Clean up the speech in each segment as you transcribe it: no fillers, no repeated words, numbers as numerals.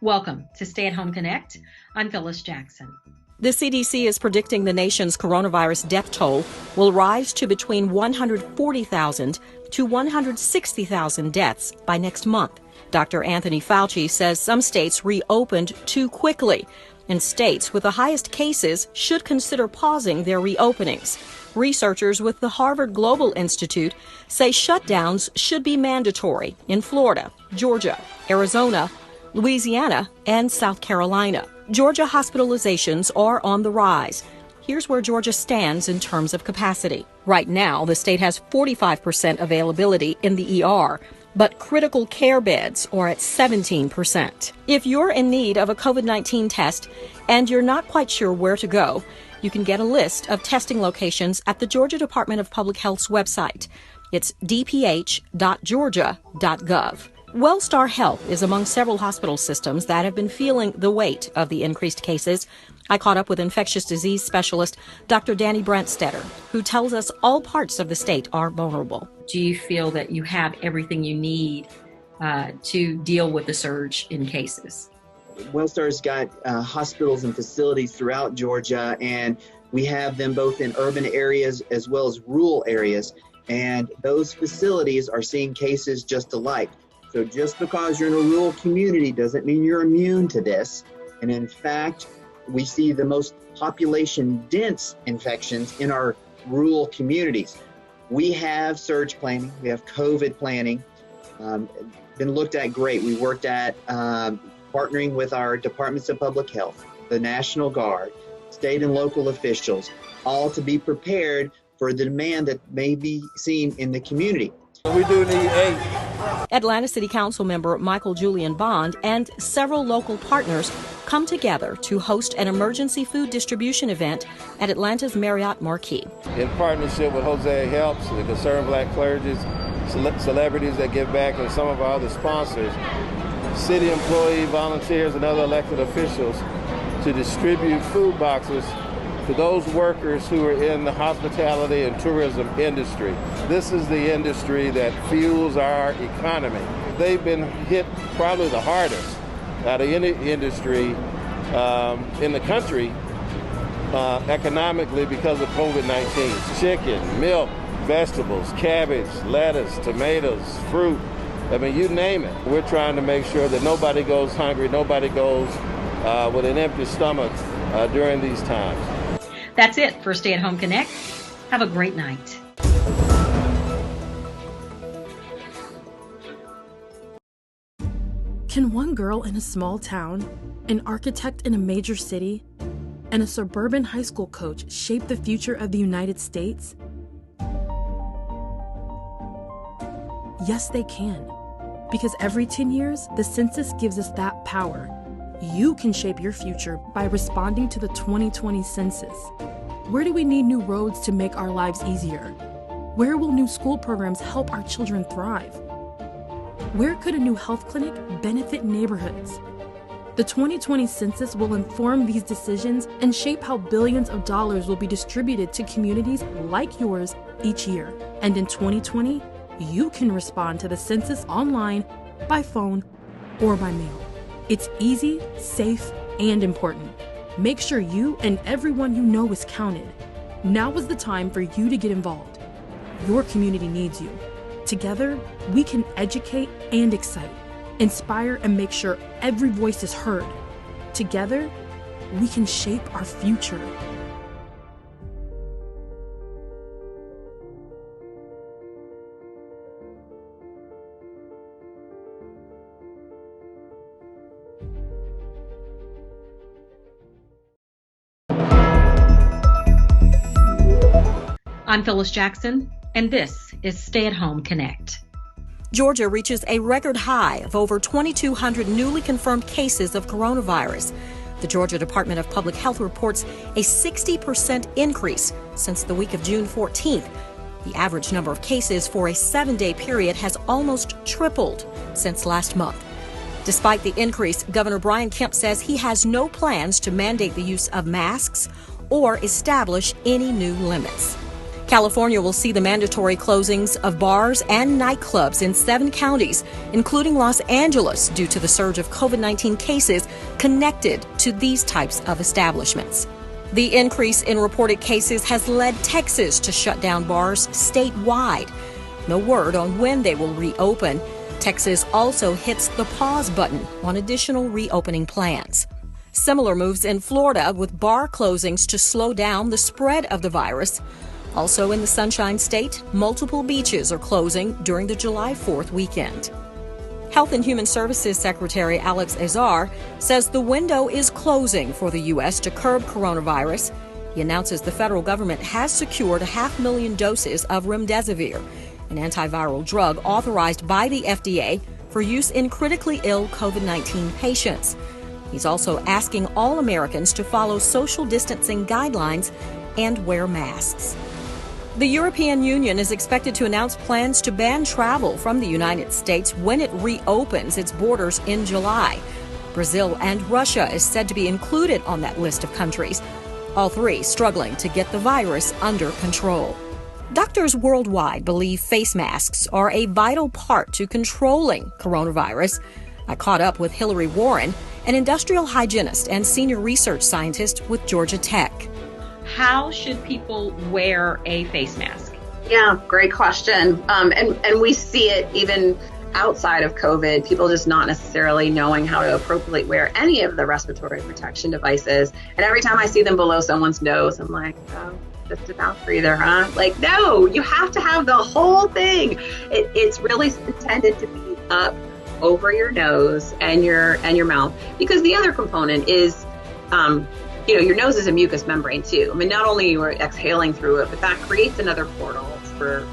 Welcome to Stay at Home Connect. I'm Phyllis Jackson. The CDC is predicting the nation's coronavirus death toll will rise to between 140,000 to 160,000 deaths by next month. Dr. Anthony Fauci says some states reopened too quickly, and states with the highest cases should consider pausing their reopenings. Researchers with the Harvard Global Institute say shutdowns should be mandatory in Florida, Georgia, Arizona, Louisiana, and South Carolina. Georgia hospitalizations are on the rise. Here's where Georgia stands in terms of capacity. Right now, the state has 45% availability in the ER, but critical care beds are at 17%. If you're in need of a COVID-19 test and you're not quite sure where to go, you can get a list of testing locations at the Georgia Department of Public Health's website. It's dph.georgia.gov. Wellstar Health is among several hospital systems that have been feeling the weight of the increased cases. I caught up with infectious disease specialist Dr. Danny Brandstetter, who tells us all parts of the state are vulnerable. Do you feel that you have everything you need to deal with the surge in cases? Wellstar's got hospitals and facilities throughout Georgia, and we have them both in urban areas as well as rural areas. And those facilities are seeing cases just alike. So just because you're in a rural community doesn't mean you're immune to this. And in fact, we see the most population-dense infections in our rural communities. We have surge planning, we have COVID planning, been looked at great. We worked at partnering with our departments of public health, the National Guard, state and local officials, all to be prepared for the demand that may be seen in the community. We do need 8. Atlanta City Council member Michael Julian Bond and several local partners come together to host an emergency food distribution event at Atlanta's Marriott Marquis. In partnership with Hosea Helps, the Concerned Black Clergy, celebrities that give back, and some of our other sponsors, city employee, volunteers, and other elected officials to distribute food boxes to those workers who are in the hospitality and tourism industry. This is the industry that fuels our economy. They've been hit probably the hardest out of any industry in the country economically because of COVID-19. Chicken, milk, vegetables, cabbage, lettuce, tomatoes, fruit, I mean, you name it. We're trying to make sure that nobody goes hungry, nobody goes with an empty stomach during these times. That's it for Stay at Home Connect. Have a great night. Can one girl in a small town, an architect in a major city, and a suburban high school coach shape the future of the United States? Yes, they can. Because every 10 years, the census gives us that power. You can shape your future by responding to the 2020 census. Where do we need new roads to make our lives easier? Where will new school programs help our children thrive? Where could a new health clinic benefit neighborhoods? The 2020 census will inform these decisions and shape how billions of dollars will be distributed to communities like yours each year. And in 2020, you can respond to the census online, by phone, or by mail. It's easy, safe, and important. Make sure you and everyone you know is counted. Now is the time for you to get involved. Your community needs you. Together, we can educate and excite, inspire, and make sure every voice is heard. Together, we can shape our future. I'm Phyllis Jackson, and this is Stay at Home Connect. Georgia reaches a record high of over 2,200 newly confirmed cases of coronavirus. The Georgia Department of Public Health reports a 60% increase since the week of June 14th. The average number of cases for a 7-day period has almost tripled since last month. Despite the increase, Governor Brian Kemp says he has no plans to mandate the use of masks or establish any new limits. California will see the mandatory closings of bars and nightclubs in 7 counties, including Los Angeles, due to the surge of COVID-19 cases connected to these types of establishments. The increase in reported cases has led Texas to shut down bars statewide. No word on when they will reopen. Texas also hits the pause button on additional reopening plans. Similar moves in Florida, with bar closings to slow down the spread of the virus. Also in the Sunshine State, multiple beaches are closing during the July 4th weekend. Health and Human Services Secretary Alex Azar says the window is closing for the U.S. to curb coronavirus. He announces the federal government has secured 500,000 doses of remdesivir, an antiviral drug authorized by the FDA for use in critically ill COVID-19 patients. He's also asking all Americans to follow social distancing guidelines and wear masks. The European Union is expected to announce plans to ban travel from the United States when it reopens its borders in July. Brazil and Russia is said to be included on that list of countries, all three struggling to get the virus under control. Doctors worldwide believe face masks are a vital part to controlling coronavirus. I caught up with Hillary Warren, an industrial hygienist and senior research scientist with Georgia Tech. How should people wear a face mask? Yeah, great question. And we see it even outside of COVID, people just not necessarily knowing how to appropriately wear any of the respiratory protection devices. And every time I see them below someone's nose, I'm like, oh, just a mouth breather, huh? Like, no, you have to have the whole thing. It's really intended to be up over your nose and your mouth, because the other component is, your nose is a mucous membrane too. I mean, not only you are exhaling through it, but that creates another portal for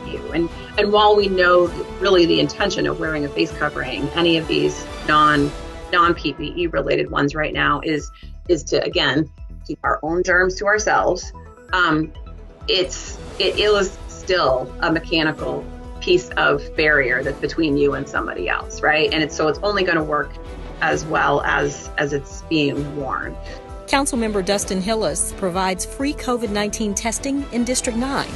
you. And while we know really the intention of wearing a face covering, any of these non-PPE related ones right now is to, again, keep our own germs to ourselves. It is still a mechanical piece of barrier that's between you and somebody else, right? And it's only going to work as well as it's being worn. Councilmember Dustin Hillis provides free COVID-19 testing in District 9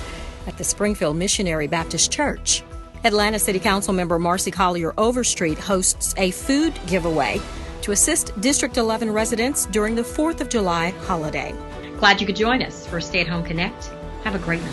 at the Springfield Missionary Baptist Church. Atlanta City Council member Marcy Collier Overstreet hosts a food giveaway to assist District 11 residents during the 4th of July holiday. Glad you could join us for Stay at Home Connect. Have a great night.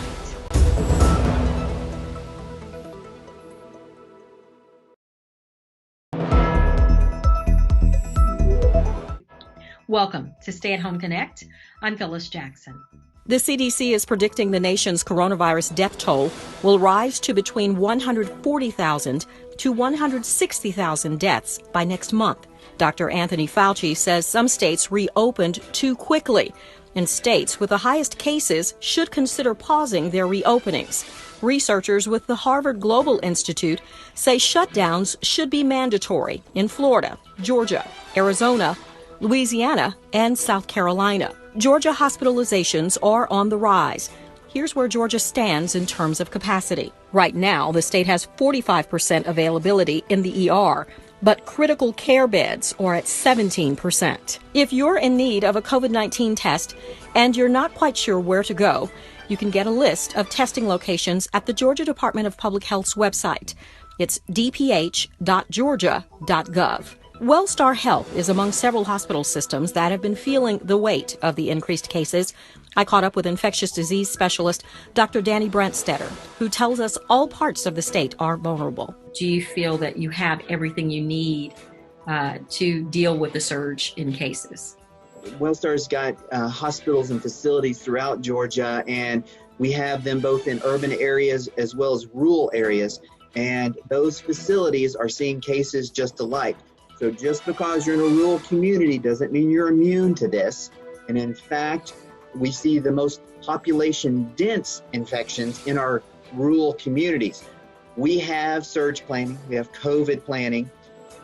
Welcome to Stay at Home Connect. I'm Phyllis Jackson. The CDC is predicting the nation's coronavirus death toll will rise to between 140,000 to 160,000 deaths by next month. Dr. Anthony Fauci says some states reopened too quickly, and states with the highest cases should consider pausing their reopenings. Researchers with the Harvard Global Institute say shutdowns should be mandatory in Florida, Georgia, Arizona, Louisiana, and South Carolina. Georgia hospitalizations are on the rise. Here's where Georgia stands in terms of capacity. Right now, the state has 45% availability in the ER, but critical care beds are at 17%. If you're in need of a COVID-19 test and you're not quite sure where to go, you can get a list of testing locations at the Georgia Department of Public Health's website. It's dph.georgia.gov. Wellstar Health is among several hospital systems that have been feeling the weight of the increased cases. I caught up with infectious disease specialist Dr. Danny Brandstetter, who tells us all parts of the state are vulnerable. Do you feel that you have everything you need to deal with the surge in cases? Wellstar's got hospitals and facilities throughout Georgia, and we have them both in urban areas as well as rural areas. And those facilities are seeing cases just alike. So just because you're in a rural community doesn't mean you're immune to this. And in fact, we see the most population-dense infections in our rural communities. We have surge planning, we have COVID planning,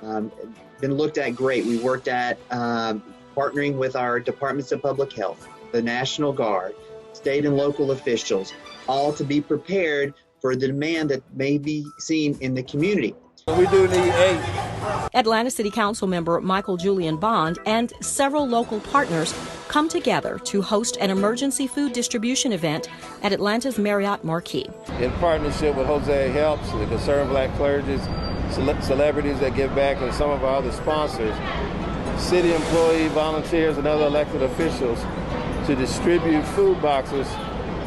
been looked at great. We worked at partnering with our departments of public health, the National Guard, state and local officials, all to be prepared for the demand that may be seen in the community. We do need 8. Atlanta City Council member Michael Julian Bond and several local partners come together to host an emergency food distribution event at Atlanta's Marriott Marquis. In partnership with Jose Helps, the Concerned Black Clergy, celebrities that give back, and some of our other sponsors, city employee, volunteers, and other elected officials to distribute food boxes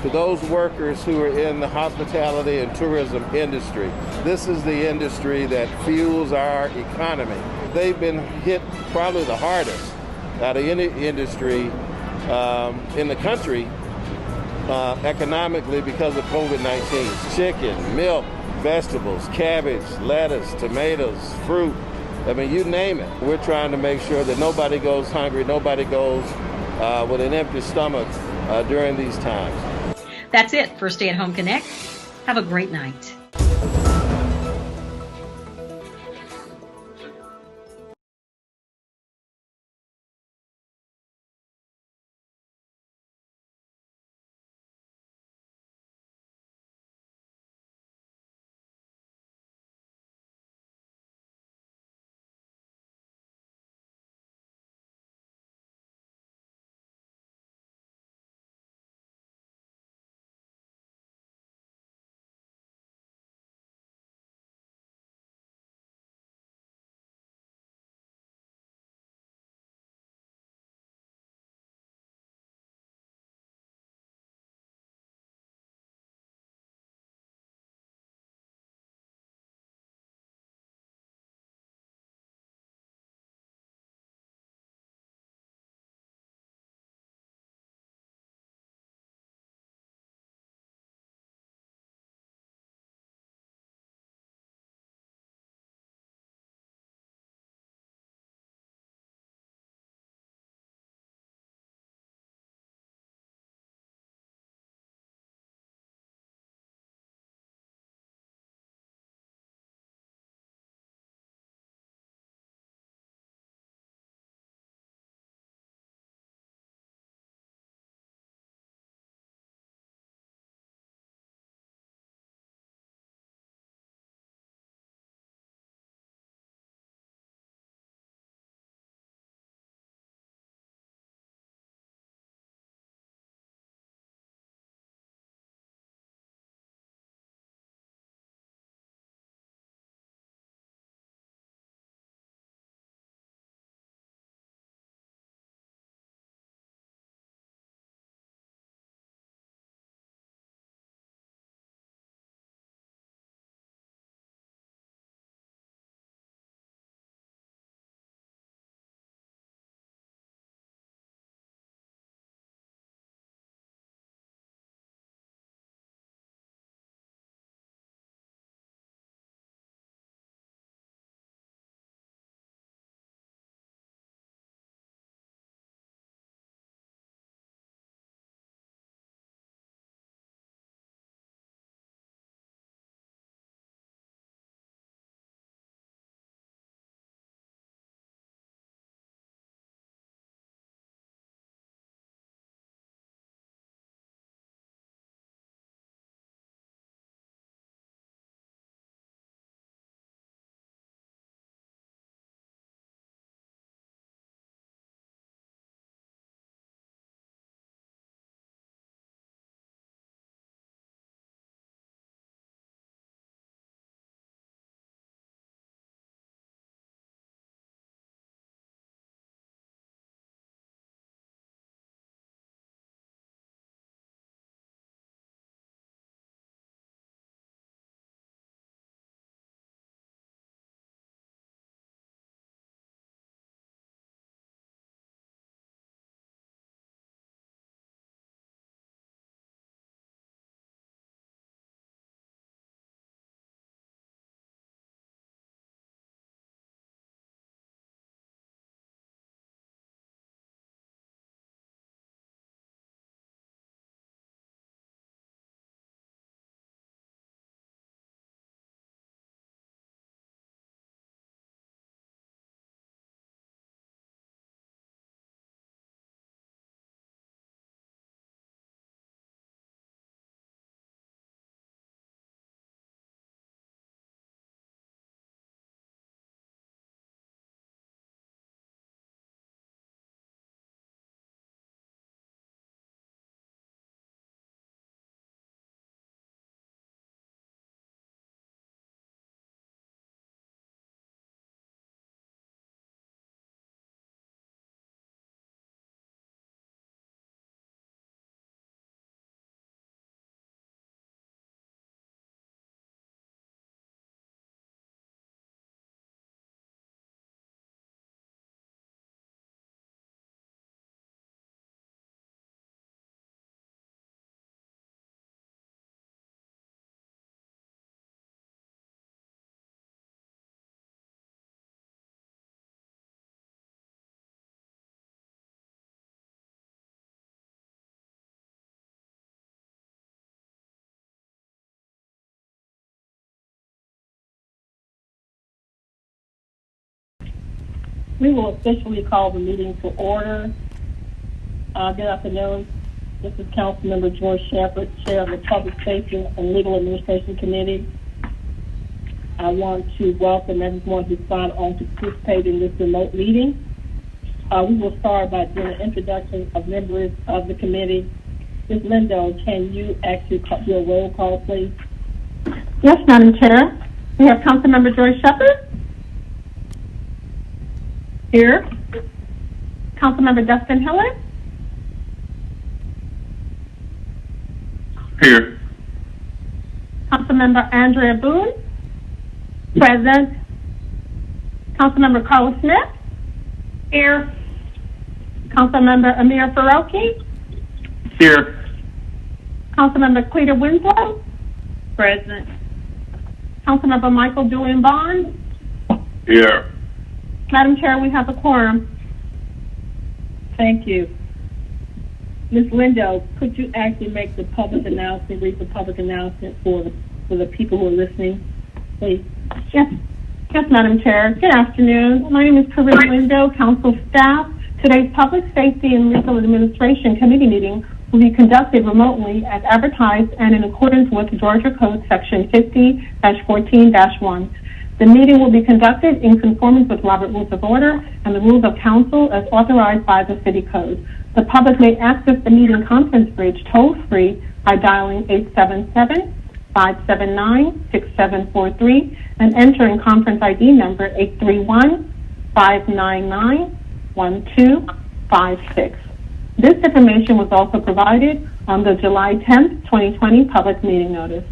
to those workers who are in the hospitality and tourism industry. This is the industry that fuels our economy. They've been hit probably the hardest out of any industry in the country economically because of COVID-19. Chicken, milk, vegetables, cabbage, lettuce, tomatoes, fruit. I mean, you name it. We're trying to make sure that nobody goes hungry, nobody goes with an empty stomach during these times. That's it for Stay at Home Connect. Have a great night. We will officially call the meeting to order. Good afternoon. This is Councilmember George Shepherd, Chair of the Public Safety and Legal Administration Committee. I want to welcome everyone who signed on to participate in this remote meeting. We will start by doing an introduction of members of the committee. Ms. Lindo, can you actually do a roll call, please? Yes, Madam Chair. We have Councilmember George Shepherd. Here. Councilmember Dustin Hiller. Here. Councilmember Andrea Boone. Present. Councilmember Carla Smith. Here. Councilmember Amir Faroki. Here. Councilmember Cleta Winslow. Present. Councilmember Michael Julian Bond. Here. Madam Chair, we have a quorum. Thank you. Ms. Lindo, could you actually make the public announcement, read the public announcement for the people who are listening, please? Yes, Madam Chair. Good afternoon. My name is Carissa Lindo, Council staff. Today's Public Safety and Legal Administration Committee meeting will be conducted remotely as advertised and in accordance with Georgia Code Section 50-14-1. The meeting will be conducted in conformance with Robert Rules of Order and the Rules of Council as authorized by the City Code. The public may access the meeting conference bridge toll-free by dialing 877-579-6743 and entering conference ID number 831-599-1256. This information was also provided on the July 10th, 2020 public meeting notice.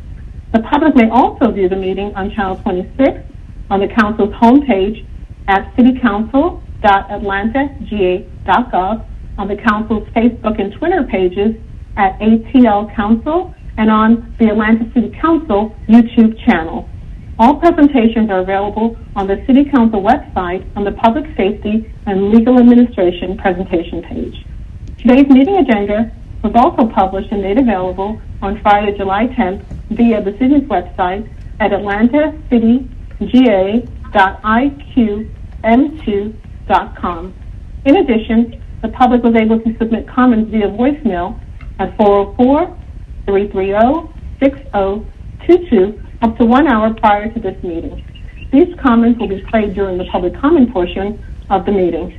The public may also view the meeting on Channel 26 on the Council's homepage at citycouncil.atlantag.gov, on the Council's Facebook and Twitter pages at ATL Council, and on the Atlanta City Council YouTube channel. All presentations are available on the City Council website on the Public Safety and Legal Administration presentation page. Today's meeting agenda was also published and made available on Friday, July 10th via the city's website at atlantacityga.iqm2.com. In addition, the public was able to submit comments via voicemail at 404-330-6022 up to 1 hour prior to this meeting. These comments will be played during the public comment portion of the meeting.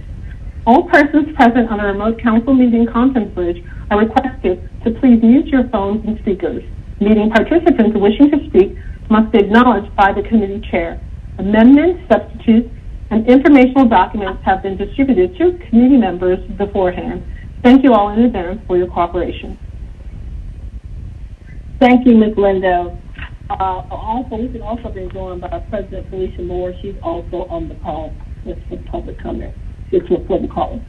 All persons present on a remote council meeting conference bridge are requested to please mute your phones and speakers. Meeting participants wishing to speak must be acknowledged by the committee chair. Amendments, substitutes, and informational documents have been distributed to committee members beforehand. Thank you all in advance for your cooperation. Thank you, Ms. Lindo. We can also be joined by President Felicia Moore. She's also on the call with public comment. It's for the call.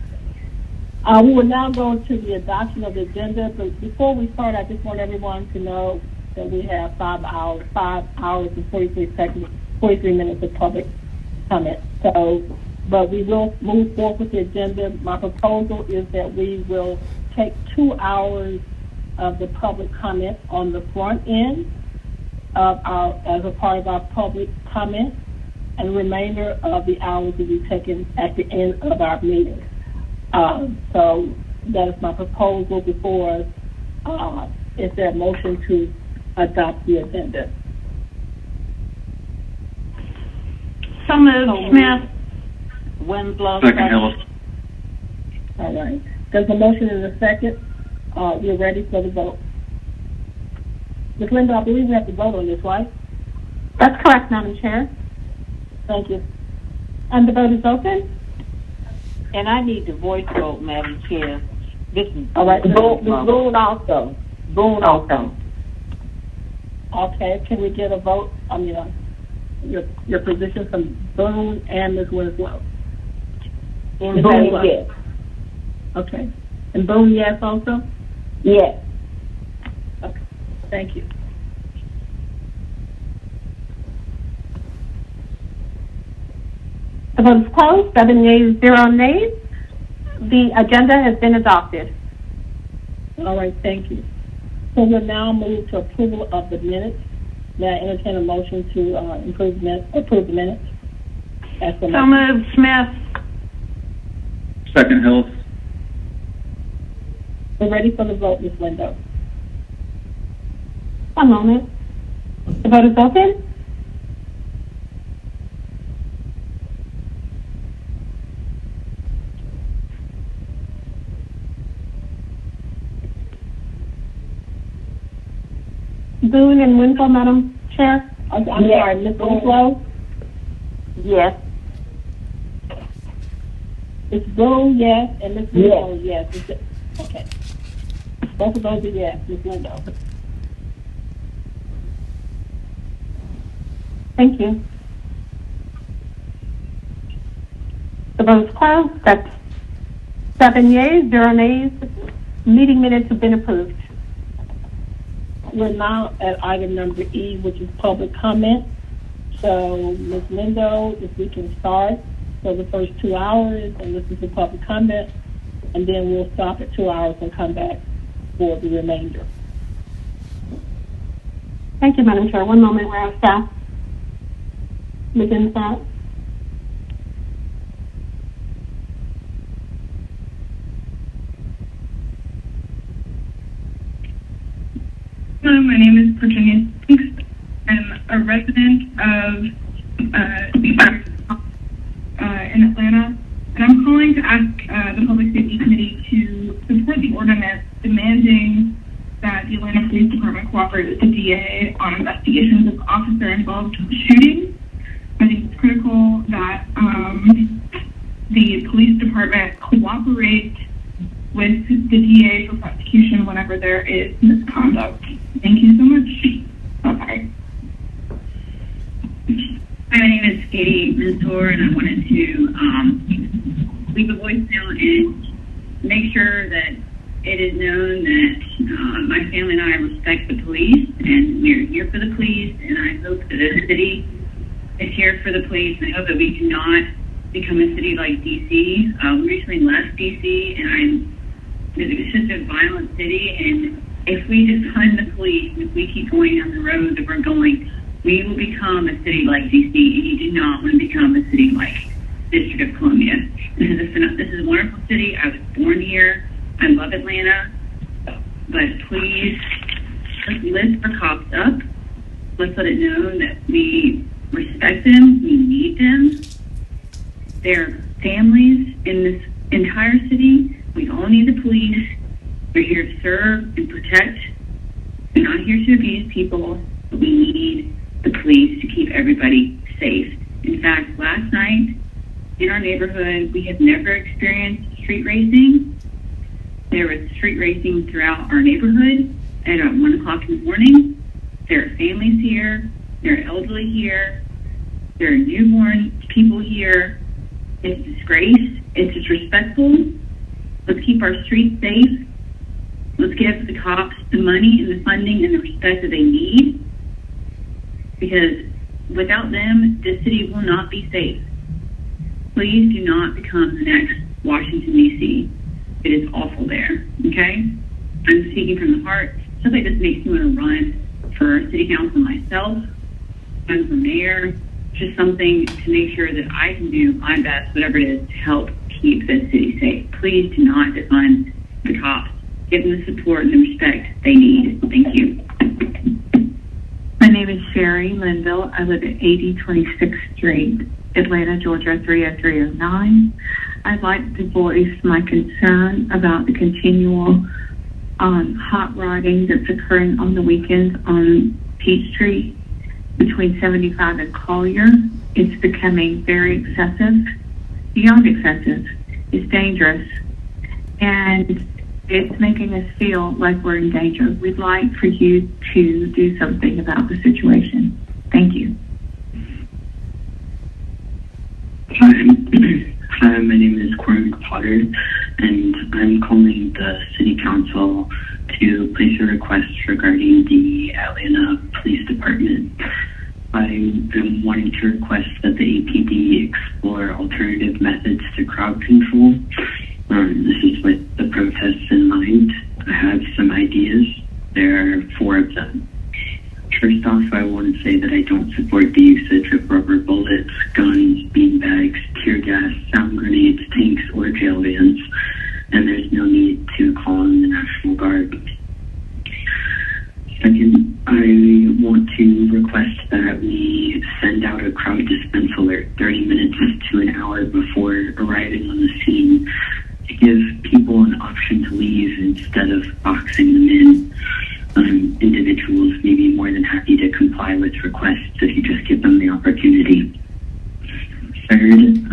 We will now go to the adoption of the agenda, but before we start, I just want everyone to know that we have 5 hours and 43 minutes of public comment. But we will move forward with the agenda. My proposal is that we will take 2 hours of the public comment on the front end as a part of our public comment, and the remainder of the hours will be taken at the end of our meeting. So that is my proposal before us. Is there a motion to adopt the agenda? So moved, Smith. Winslow. Second, Hiller. All right. There's a motion and a second. We're ready for the vote. Ms. Linda, I believe we have to vote on this, right? That's correct, Madam Chair. Thank you. And the vote is open. And I need the voice vote, Madam Chair. This is all right. Boone also. Okay. Can we get a vote? I mean, your position from Boone and Ms. Winslow. And Boone, yes. Okay. And Boone, yes, also. Yes. Okay. Thank you. The vote is closed. 7 yeas, 0 nays. The agenda has been adopted. All right, thank you. So we'll now move to approval of the minutes. May I entertain a motion to approve the minutes? So moved, Smith. Second, Hills. We're ready for the vote, Ms. Lindo. One moment. The vote is open. Boone and Winslow, Madam Chair. I'm sorry, Ms. Winslow? Yes. Ms. Boone, yes, and Ms. Winslow, yes. Okay. Both of those are yes, Ms. Lindo. Thank you. The vote is closed. That's 7 yeas, 0 nays. Meeting minutes have been approved. We're now at item number E, which is public comment. So, Ms. Lindo, if we can start for the first 2 hours and listen to public comment, and then we'll stop at 2 hours and come back for the remainder. Thank you, Madam Chair. One moment, we're out of staff. Begin that. Hello, my name is Virginia Spinks. I'm a resident of in Atlanta, and I'm calling to ask the Public Safety Committee to support the ordinance demanding that the Atlanta Police Department cooperate with the DA on investigations of officer-involved shootings. I think it's critical that the police department cooperate with the DA for prosecution whenever there is misconduct. Thank you so much. Bye-bye. Hi, my name is Katie Mentor, and I wanted to leave a voicemail and make sure that it is known that my family and I respect the police, and we're here for the police, and I hope that the city is here for the police, and I hope that we do not become a city like D.C. We recently left D.C., and it's just a violent city, and if we just fund the police, and if we keep going down the road that we're going, we will become a city like D.C., and you do not want to become a city like District of Columbia. This is a wonderful city. I was born here. I love Atlanta. But please, let's lift our cops up. Let's let it know that we respect them. We need them. They're families in this entire city. We all need the police. We're here to serve and protect. We're not here to abuse people, but we need the police to keep everybody safe. In fact, last night in our neighborhood, we have never experienced street racing. There was street racing throughout our neighborhood at 1 o'clock in the morning. There are families here. There are elderly here. There are newborn people here. It's a disgrace. It's disrespectful. Let's keep our streets safe. Let's give the cops the money and the funding and the respect that they need. Because without them, this city will not be safe. Please do not become the next Washington, D.C. It is awful there, okay? I'm speaking from the heart. Stuff like this makes me want to run for city council myself, run for mayor, just something to make sure that I can do my best, whatever it is, to help keep this city safe. Please do not defund the cops. Give them the support and the respect they need. Thank you. My name is Sherry Linville. I live at 8026th Street, Atlanta, Georgia, 30309. I'd like to voice my concern about the continual hot rodding that's occurring on the weekends on Peachtree between 75 and Collier. It's becoming very excessive, beyond excessive. It's dangerous, and it's making us feel like we're in danger. We'd like for you to do something about the situation. Thank you. Hi, my name is Cormac Potter, and I'm calling the City Council to place a request regarding the Atlanta Police Department. I am wanting to request that the APD explore alternative methods to crowd control. This is with the protests in mind. I have some ideas. There are 4 of them. First off, I want to say that I don't support the usage of rubber bullets, guns, beanbags, tear gas, sound grenades, tanks, or jail vans, and there's no need to call in the National Guard. Second, I want to request that we send out a crowd dispense alert 30 minutes to an hour before arriving on the scene to give people an option to leave instead of boxing them in. Individuals may be more than happy to comply with requests if you just give them the opportunity. Third,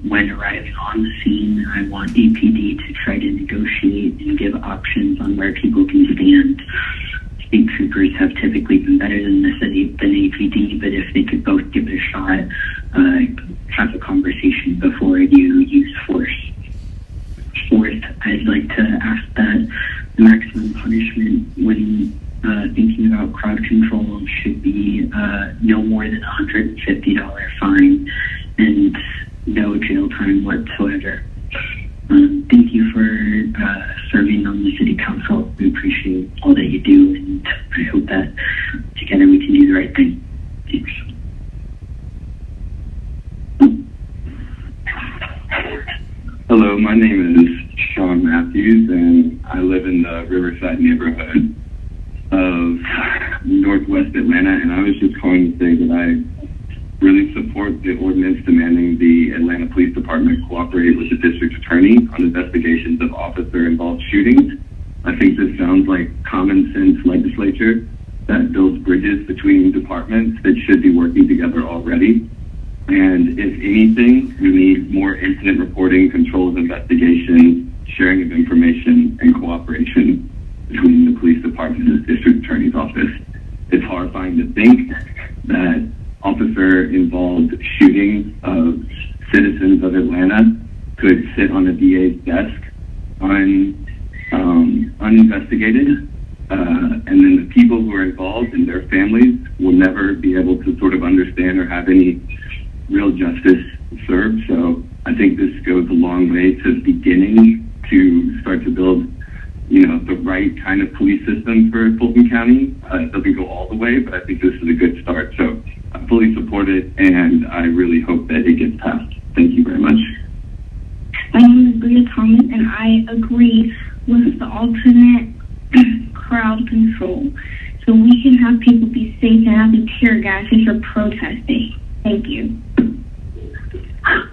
when arriving on the scene, I want APD to try to negotiate and give options on where people can stand. State troopers have typically been better than APD, but if they could both give it a shot, have a conversation before you use force. Fourth, I'd like to ask that the maximum punishment when thinking about crowd control should be no more than a $150 fine and no jail time whatsoever. Thank you for serving on the City Council. We appreciate all that you do, and I hope that together we can do the right thing. Thanks. Hello, my name is Sean Matthews, and I live in the Riverside neighborhood of Northwest Atlanta, and I was just calling to say that I really support the ordinance demanding the Atlanta Police Department cooperate with the district attorney on investigations of officer-involved shootings. I think this sounds like common sense legislature that builds bridges between departments that should be working together already. And if anything, we need more incident reporting, control of investigations, sharing of information, and cooperation between the police department and the district attorney's office. It's horrifying to think that officer-involved shootings of citizens of Atlanta could sit on a DA's desk uninvestigated, and then the people who are involved and their families will never be able to sort of understand or have any real justice served. So I think this goes a long way to beginning to start to build, the right kind of police system for Fulton County. It doesn't go all the way, but I think this is a good start. So I fully support it, and I really hope that it gets passed. Thank you very much. My name is Bria Thomas, and I agree with the alternate crowd control, so we can have people be safe and not be tear gassed if you're protesting. Thank you.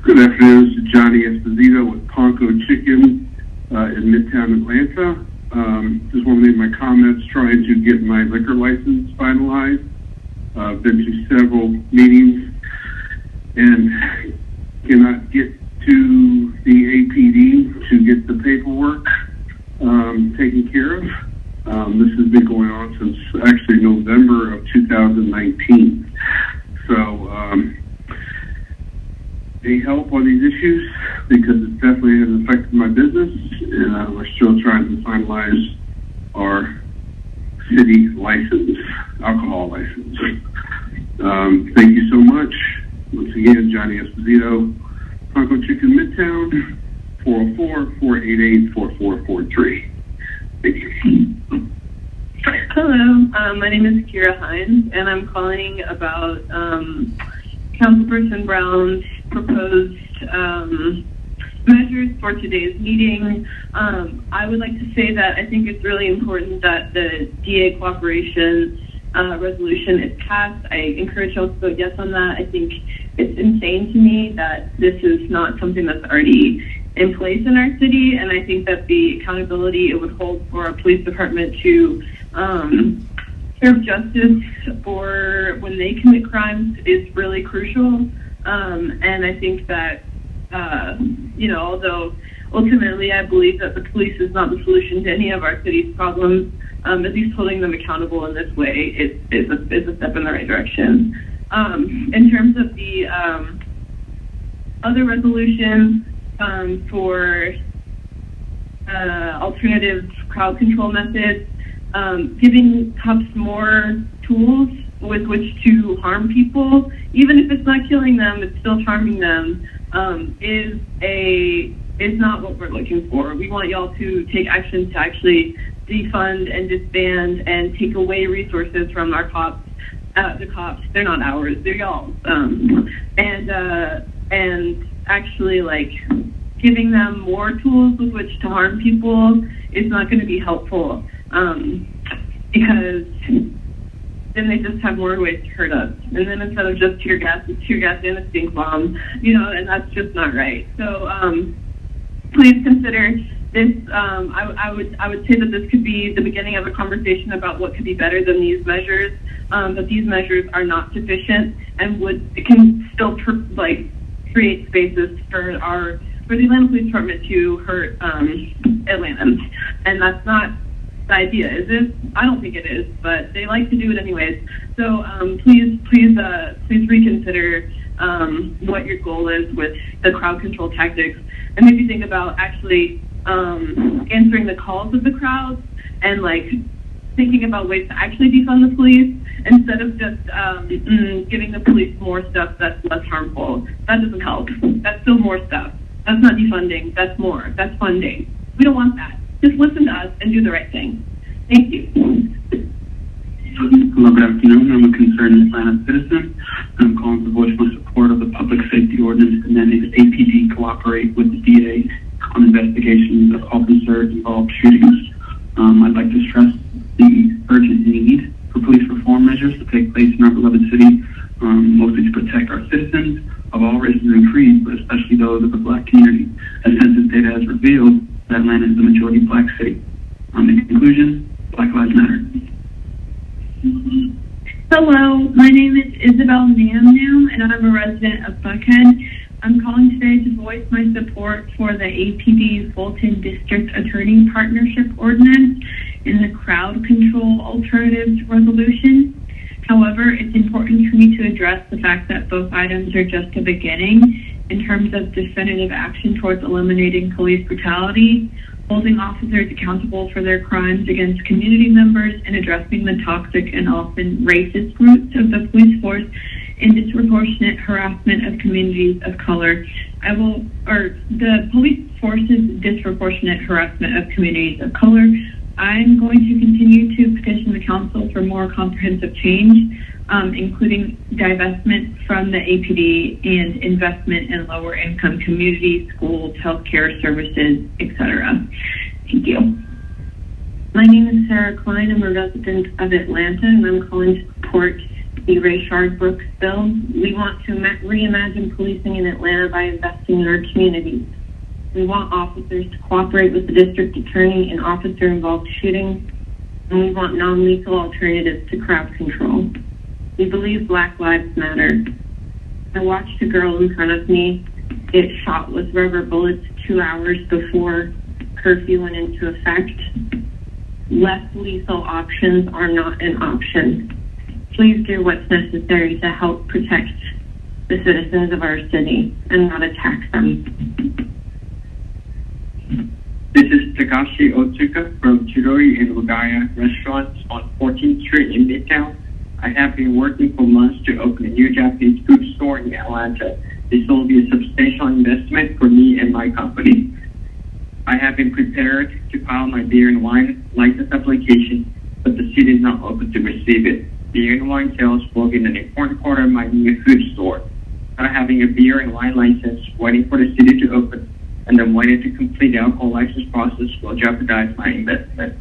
Good afternoon, this is Johnny Esposito with Ponco Chicken in Midtown Atlanta. Just want to make my comments trying to get my liquor license finalized. I've been to several meetings and cannot get to the APD to get the paperwork taken care of. This has been going on since actually November of 2019. So any help on these issues, because it definitely has affected my business, and we're still trying to finalize our city license, alcohol license. Thank you so much. Once again, Johnny Esposito, Ponco Chicken Midtown, 404-488-4443. Thank you. Hello, my name is Kira Hines, and I'm calling about Councilperson Brown's proposed measures for today's meeting. I would like to say that I think it's really important that the DA cooperation resolution is passed. I encourage y'all to vote yes on that. I think it's insane to me that this is not something that's already in place in our city, and I think that the accountability it would hold for our police department to serve justice for when they commit crimes is really crucial. And I think that, although ultimately I believe that the police is not the solution to any of our city's problems, at least holding them accountable in this way is a step in the right direction. In terms of the other resolutions for alternative crowd control methods, giving cops more tools with which to harm people, even if it's not killing them, it's still harming them, is not what we're looking for. We want y'all to take action to actually defund and disband and take away resources from our cops. The cops, they're not ours, they're y'all's. And actually like giving them more tools with which to harm people is not going to be helpful, because then they just have more ways to hurt us. And then instead of just tear gas, it's tear gas and a stink bomb, and that's just not right. So please consider this. I would say that this could be the beginning of a conversation about what could be better than these measures, but these measures are not sufficient and can still create spaces for the Atlanta Police Department to hurt Atlantans. And that's not the idea, is it? I don't think it is, but they like to do it anyways. So please reconsider what your goal is with the crowd control tactics, and maybe think about actually answering the calls of the crowds and thinking about ways to actually defund the police instead of just giving the police more stuff that's less harmful. That doesn't help. That's still more stuff. That's not defunding. That's more. That's funding. We don't want that. Just listen to us and do the right thing. Thank you. Hello, good afternoon. I'm a concerned Atlanta citizen. I'm calling to voice my support of the public safety ordinance demanding that APD cooperate with the DA on investigations of officer-involved shootings. I'd like to stress the urgent need for police reform measures to take place in our beloved city, mostly to protect our citizens of all races and creeds, but especially those of the Black community. As census data has revealed, that Atlanta is a majority Black city. In conclusion, Black Lives Matter. Hello, my name is Isabel Namnu, and I'm a resident of Buckhead. I'm calling today to voice my support for the APD Fulton District Attorney Partnership Ordinance in the Crowd Control Alternatives Resolution. However, it's important for me to address the fact that both items are just a beginning in terms of definitive action towards eliminating police brutality, holding officers accountable for their crimes against community members, and addressing the toxic and often racist roots of the police force and disproportionate harassment of communities of color. The police force's disproportionate harassment of communities of color. I'm going to continue to petition the council for more comprehensive change, including divestment from the APD and investment in lower income communities, schools, healthcare services, etc. Thank you. My name is Sarah Klein. I'm a resident of Atlanta, and I'm calling to support the Rayshard Brooks bill. We want to reimagine policing in Atlanta by investing in our communities. We want officers to cooperate with the district attorney in officer-involved shootings, and we want non-lethal alternatives to crowd control. We believe Black Lives Matter. I watched a girl in front of me get shot with rubber bullets 2 hours before curfew went into effect. Less lethal options are not an option. Please do what's necessary to help protect the citizens of our city and not attack them. This is Takashi Otsuka from Chidori and Lugaya restaurants on 14th Street in Midtown. I have been working for months to open a new Japanese food store in Atlanta. This will be a substantial investment for me and my company. I have been prepared to file my beer and wine license application, but the city is not open to receive it. Beer and wine sales will be an important part of my new food store. Not having a beer and wine license, waiting for the city to open, and then waiting to complete the alcohol license process will jeopardize my investment.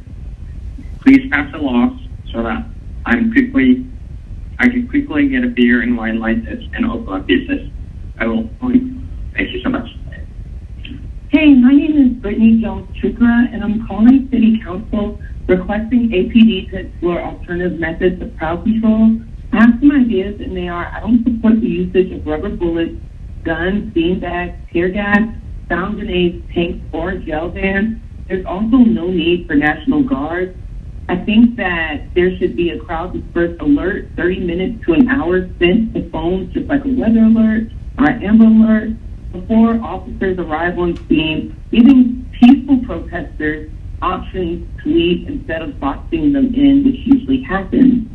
Please pass a law so that I can quickly get a beer and wine license and open a business. I will. Thank you so much. Hey, my name is Brittany Jones-Chukra, and I'm calling City Council requesting APD to explore alternative methods of crowd control. I have some ideas, and they are: I don't support the usage of rubber bullets, guns, beanbags, tear gas, sound grenades, tanks, or gel vans. There's also no need for National Guard. I think that there should be a crowd dispersed alert, 30 minutes to an hour sent to phones, just like a weather alert or an Amber Alert, before officers arrive on scene, giving peaceful protesters options to leave instead of boxing them in, which usually happens.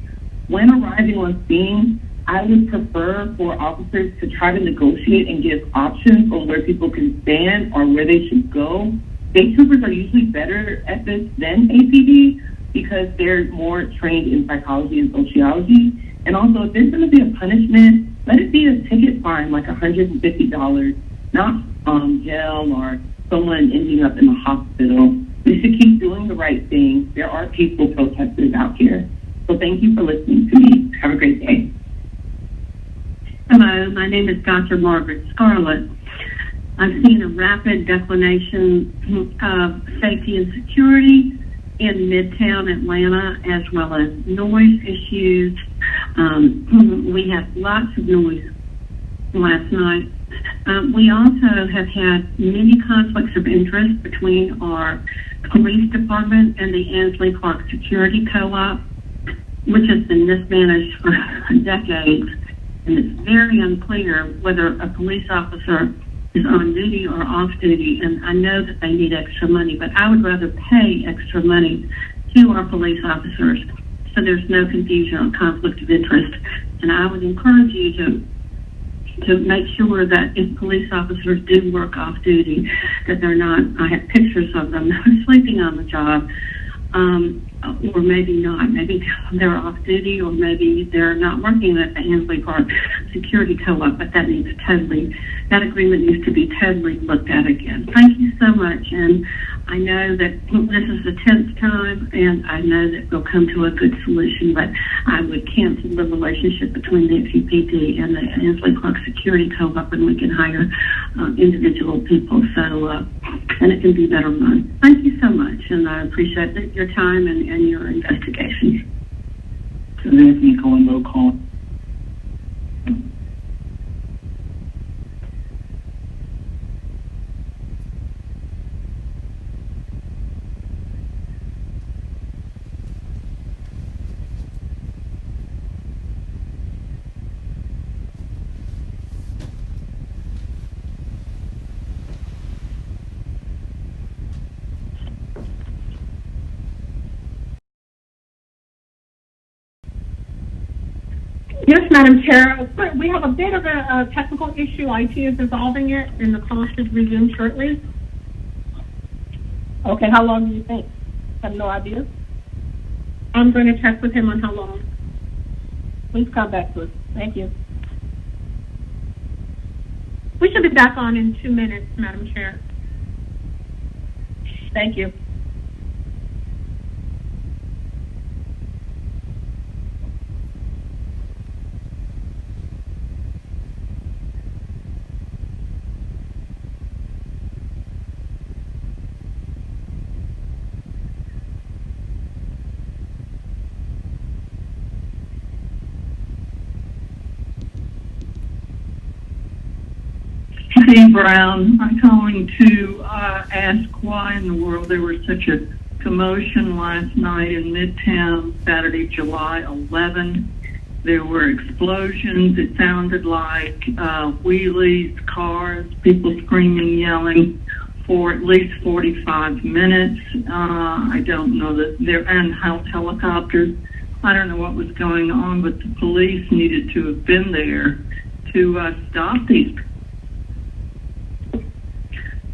When arriving on scene, I would prefer for officers to try to negotiate and give options on where people can stand or where they should go. State troopers are usually better at this than APD because they're more trained in psychology and sociology. And also, if there's going to be a punishment, let it be a ticket fine, like $150. not jail or someone ending up in the hospital. We should keep doing the right thing. There are peaceful protesters out here. So thank you for listening to me. Have a great day. Hello, my name is Dr. Margaret Scarlett. I've seen a rapid declination of safety and security in Midtown Atlanta, as well as noise issues. We had lots of noise last night. We also have had many conflicts of interest between our police department and the Ansley Park Security Co-op, which has been mismanaged for decades. And it's very unclear whether a police officer is on duty or off duty. And I know that they need extra money, but I would rather pay extra money to our police officers so there's no confusion or conflict of interest. And I would encourage you to make sure that if police officers do work off duty, that they're not, I have pictures of them sleeping on the job, or maybe not. Maybe they're off duty, or maybe they're not working at the Ansley Park Security Co-op, but that agreement needs to be totally looked at again. Thank you so much, and I know that this is the 10th time, and I know that we'll come to a good solution, but I would cancel the relationship between the FUPD and the Ansley Park Security Co-op, and we can hire individual people, and it can be better run. Thank you so much, and I appreciate your time and your investigations. This is Anthony Colombo calling. Yes, Madam Chair. We have a bit of a technical issue. IT is resolving it, and the call should resume shortly. Okay, how long do you think? I have no idea. I'm going to check with him on how long. Please come back to us. Thank you. We should be back on in 2 minutes, Madam Chair. Thank you. Steve Brown. I'm calling to ask why in the world there was such a commotion last night in Midtown, Saturday, July 11. There were explosions. It sounded like wheelies, cars, people screaming, yelling for at least 45 minutes. I don't know that and helicopters. I don't know what was going on, but the police needed to have been there to stop these.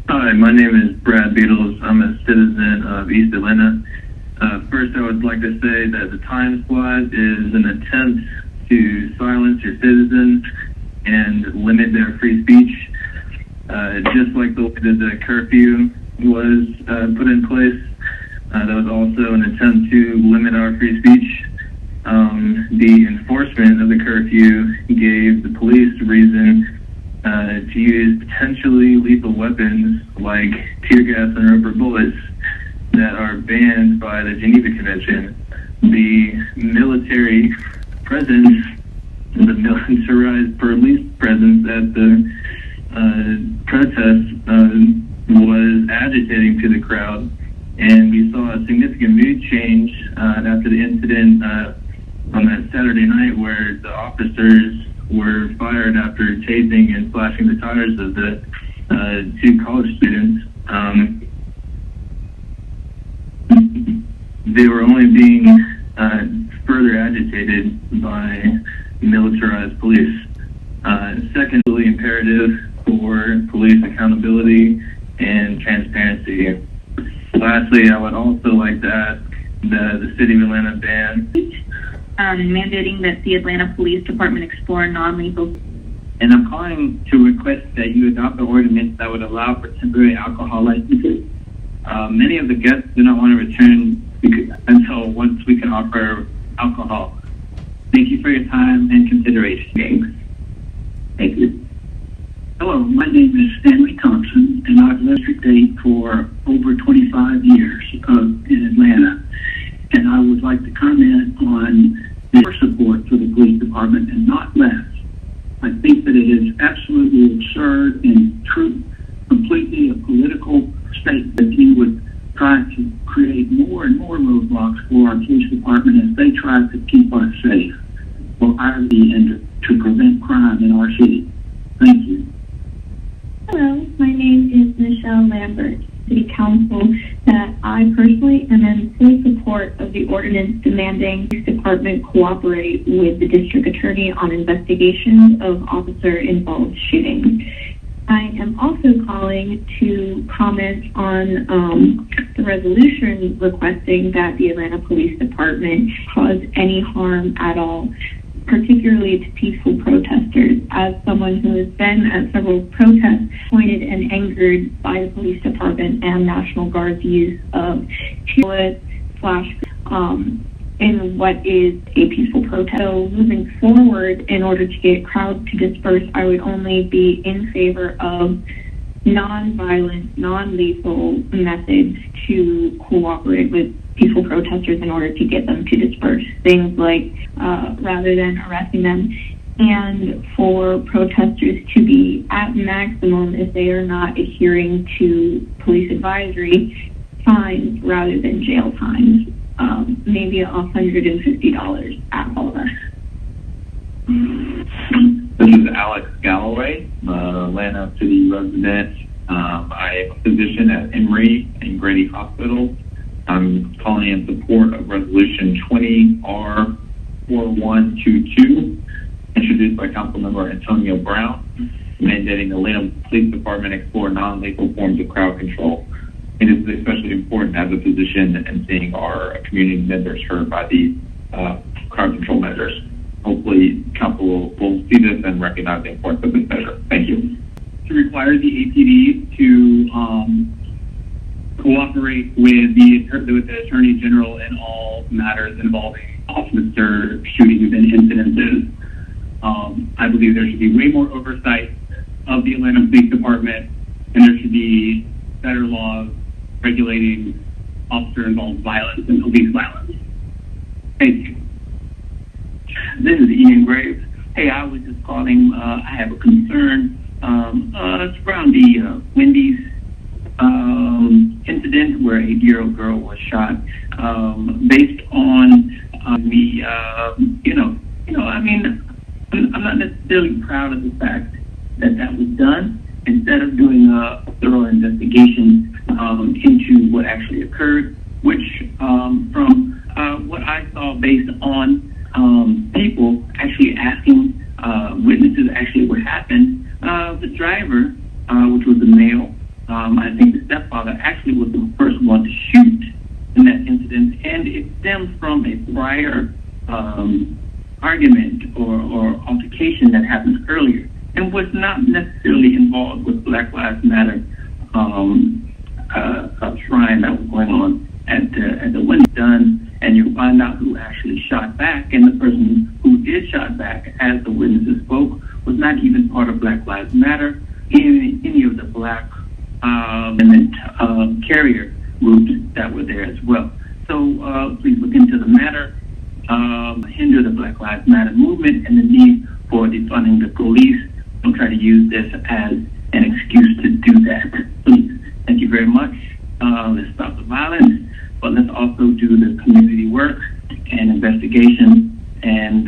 Hi, my name is Brad Beatles. I'm a citizen of East Atlanta. First, I would like to say that the time slot is an attempt to silence your citizens and limit their free speech. Just like the curfew was put in place, that was also an attempt to limit our free speech. The enforcement of the curfew gave the police reason to use potentially lethal weapons like tear gas and rubber bullets that are banned by the Geneva Convention. The military presence, the militarized police presence at the protest was agitating to the crowd, and we saw a significant mood change after the incident on that Saturday night where the officers were fired after tasing and slashing the tires of the two college students. They were only being further agitated by militarized police. Secondly, imperative for police accountability and transparency. Lastly, I would also like to ask that the City of Atlanta ban mandating that the Atlanta Police Department explore non-lethal and I'm calling to request that you adopt an ordinance that would allow for temporary alcohol licenses. Many of the guests do not want to return until once we can offer alcohol. Thank you for your time and consideration. Thank you. Hello, my name is Stanley Thompson, and I've lived at Date for over 25 years in Atlanta. And I would like to comment on their support for the police department and not less. I think that it is absolutely absurd and true, completely a political statement that he would try to create more and more roadblocks for our police department as they try to keep us safe for our and to prevent crime in our city. Thank you. Hello, my name is Michelle Lambert, City Council, that I personally am in full support of the ordinance demanding the police department cooperate with the district attorney on investigations of officer-involved shootings. I am also calling to comment on the resolution requesting that the Atlanta Police Department cause any harm at all, particularly to peaceful protesters. As someone who has been at several protests, disappointed and angered by the police department and National Guard's use of bullets, in what is a peaceful protest. So moving forward, in order to get crowds to disperse, I would only be in favor of non-violent, non-lethal methods to cooperate with peaceful protesters in order to get them to disperse. Things like rather than arresting them, and for protesters to be at maximum if they are not adhering to police advisory, fines rather than jail times. Maybe $150 at all of us. This is Alex Galloway, Atlanta City resident. I am a physician at Emory and Grady Hospital. I'm calling in support of Resolution 20R4122, introduced by Councilmember Antonio Brown, mandating the Atlanta Police Department explore non-lethal forms of crowd control. It is especially important as a physician and seeing our community members hurt by these crowd control measures. Hopefully, Council will see this and recognize the importance of this measure. Thank you. To require the APD to cooperate with the Attorney General in all matters involving officer shootings and incidences. I believe there should be way more oversight of the Atlanta Police Department, and there should be better laws regulating officer-involved violence and police violence. Thank you. This is Ian Graves. Hey, I was just calling. I have a concern. It's around the Wendy's incident where an 8-year-old girl was shot. Based on me, I'm not necessarily proud of the fact that that was done. Instead of doing a thorough investigation into what actually occurred, which from what I saw based on people actually asking witnesses actually what happened, the driver, which was a male, I think the stepfather actually was the first one to shoot in that incident, and it stems from a prior argument or altercation that happened earlier and was not necessarily involved with Black Lives Matter shrine that was going on at the Wendy's done, and you find out who actually shot back, and the person who did shot back, as the witnesses spoke, was not even part of Black Lives Matter, any of the Black carrier groups that were there as well. So please look into the matter, hinder the Black Lives Matter movement, and the need for defunding the police. Don't try to use this as an excuse to do that. Please. Thank you very much. Let's stop the violence, but let's also do the community work and investigation and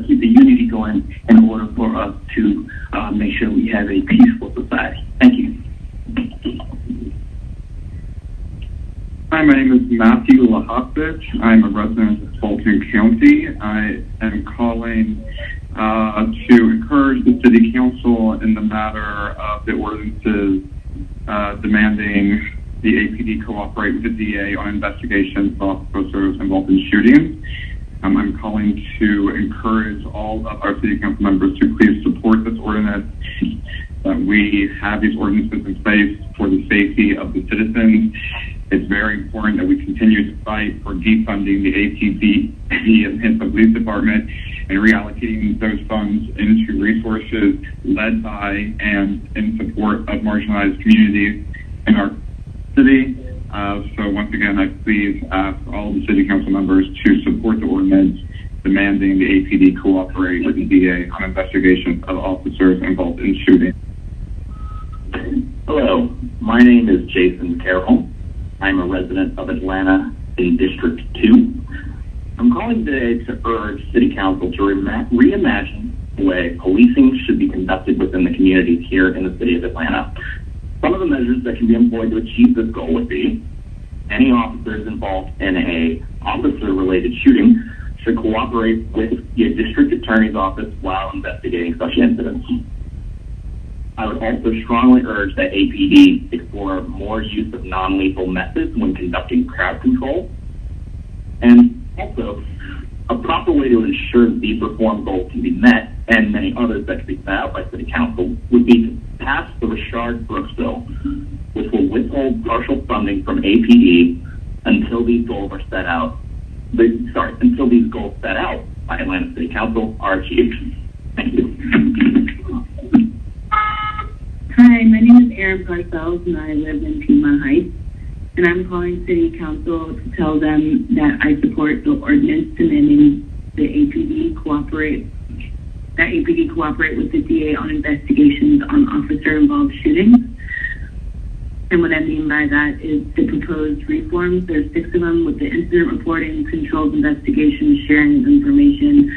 keep the unity going in order for us to make sure we have a peaceful society. Thank you. Hi, my name is Matthew Lahopich. I'm a resident of Fulton County. I am calling to encourage the City Council in the matter of the ordinances demanding the APD cooperate with the DA on investigations of officers involved in shootings. I'm calling to encourage all of our city council members to please support this ordinance. That we have these ordinances in place for the safety of the citizens. It's very important that we continue to fight for defunding the APD and the police department and reallocating those funds into resources led by and in support of marginalized communities in our city. So once again, I please ask all the city council members to support the ordinance demanding the APD cooperate with the DA on investigations of officers involved in shootings. Hello, my name is Jason Carroll. I'm a resident of Atlanta in District 2. I'm calling today to urge City Council to reimagine the way policing should be conducted within the communities here in the city of Atlanta. Some of the measures that can be employed to achieve this goal would be any officers involved in a officer-related shooting should cooperate with the district attorney's office while investigating such incidents. I would also strongly urge that APD explore more use of non-lethal methods when conducting crowd control. And also, a proper way to ensure that these reform goals can be met, and many others that can be set out by City Council, would be to pass the Richard-Brooks bill, which will withhold partial funding from APD until these goals are set out. Until these goals set out by Atlanta City Council are achieved. Thank you. Hi, my name is Erin Parcells, and I live in Piedmont Heights. And I'm calling City Council to tell them that I support the ordinance demanding the APD cooperate with the DA on investigations on officer-involved shootings. And what I mean by that is the proposed reforms. There's 6 of them, with the incident reporting, controlled investigation, sharing of information,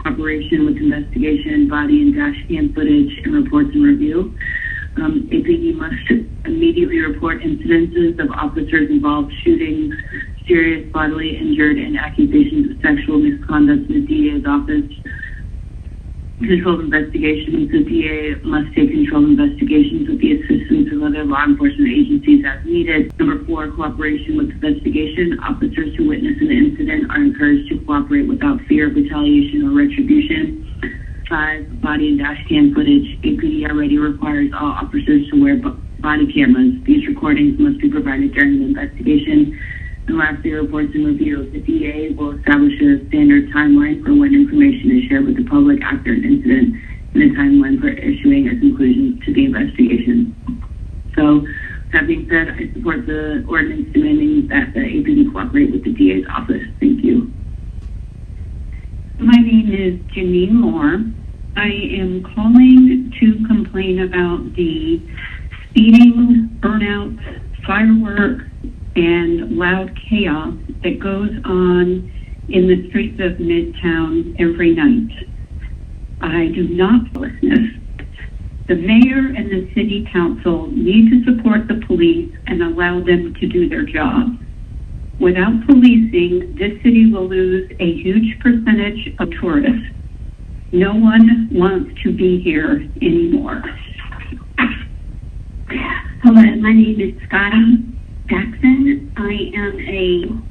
cooperation with investigation, body and dash cam footage, and reports and review. APD must immediately report incidences of officers-involved shootings, serious bodily injured, and accusations of sexual misconduct in the DA's office. Controlled investigations. The DA must take controlled investigations with the assistance of other law enforcement agencies as needed. Number 4, cooperation with investigation. Officers who witness an incident are encouraged to cooperate without fear of retaliation or retribution. 5, body and dash cam footage. APD already requires all officers to wear body cameras. These recordings must be provided during the investigation. And lastly, reports and review. The DA will establish a standard timeline for when information is shared with the public after an incident and a timeline for issuing a conclusion to the investigation. So, that being said, I support the ordinance demanding that the APD cooperate with the DA's office. Thank you. My name is Janine Moore. I am calling to complain about the speeding, burnout, fireworks, and loud chaos that goes on in the streets of Midtown every night. I do not listen. The mayor and the city council need to support the police and allow them to do their job. Without policing, this city will lose a huge percentage of tourists. No one wants to be here anymore. Hello, my name is Scotty Jackson. I am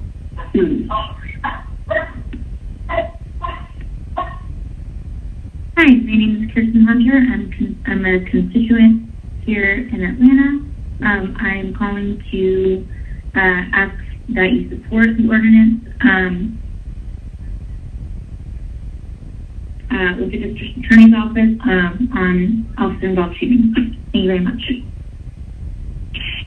Hi, my name is Kirsten Hunter. I'm a constituent here in Atlanta. I'm calling to ask that you support the ordinance with the district attorney's office on officer-involved shootings. Thank you very much.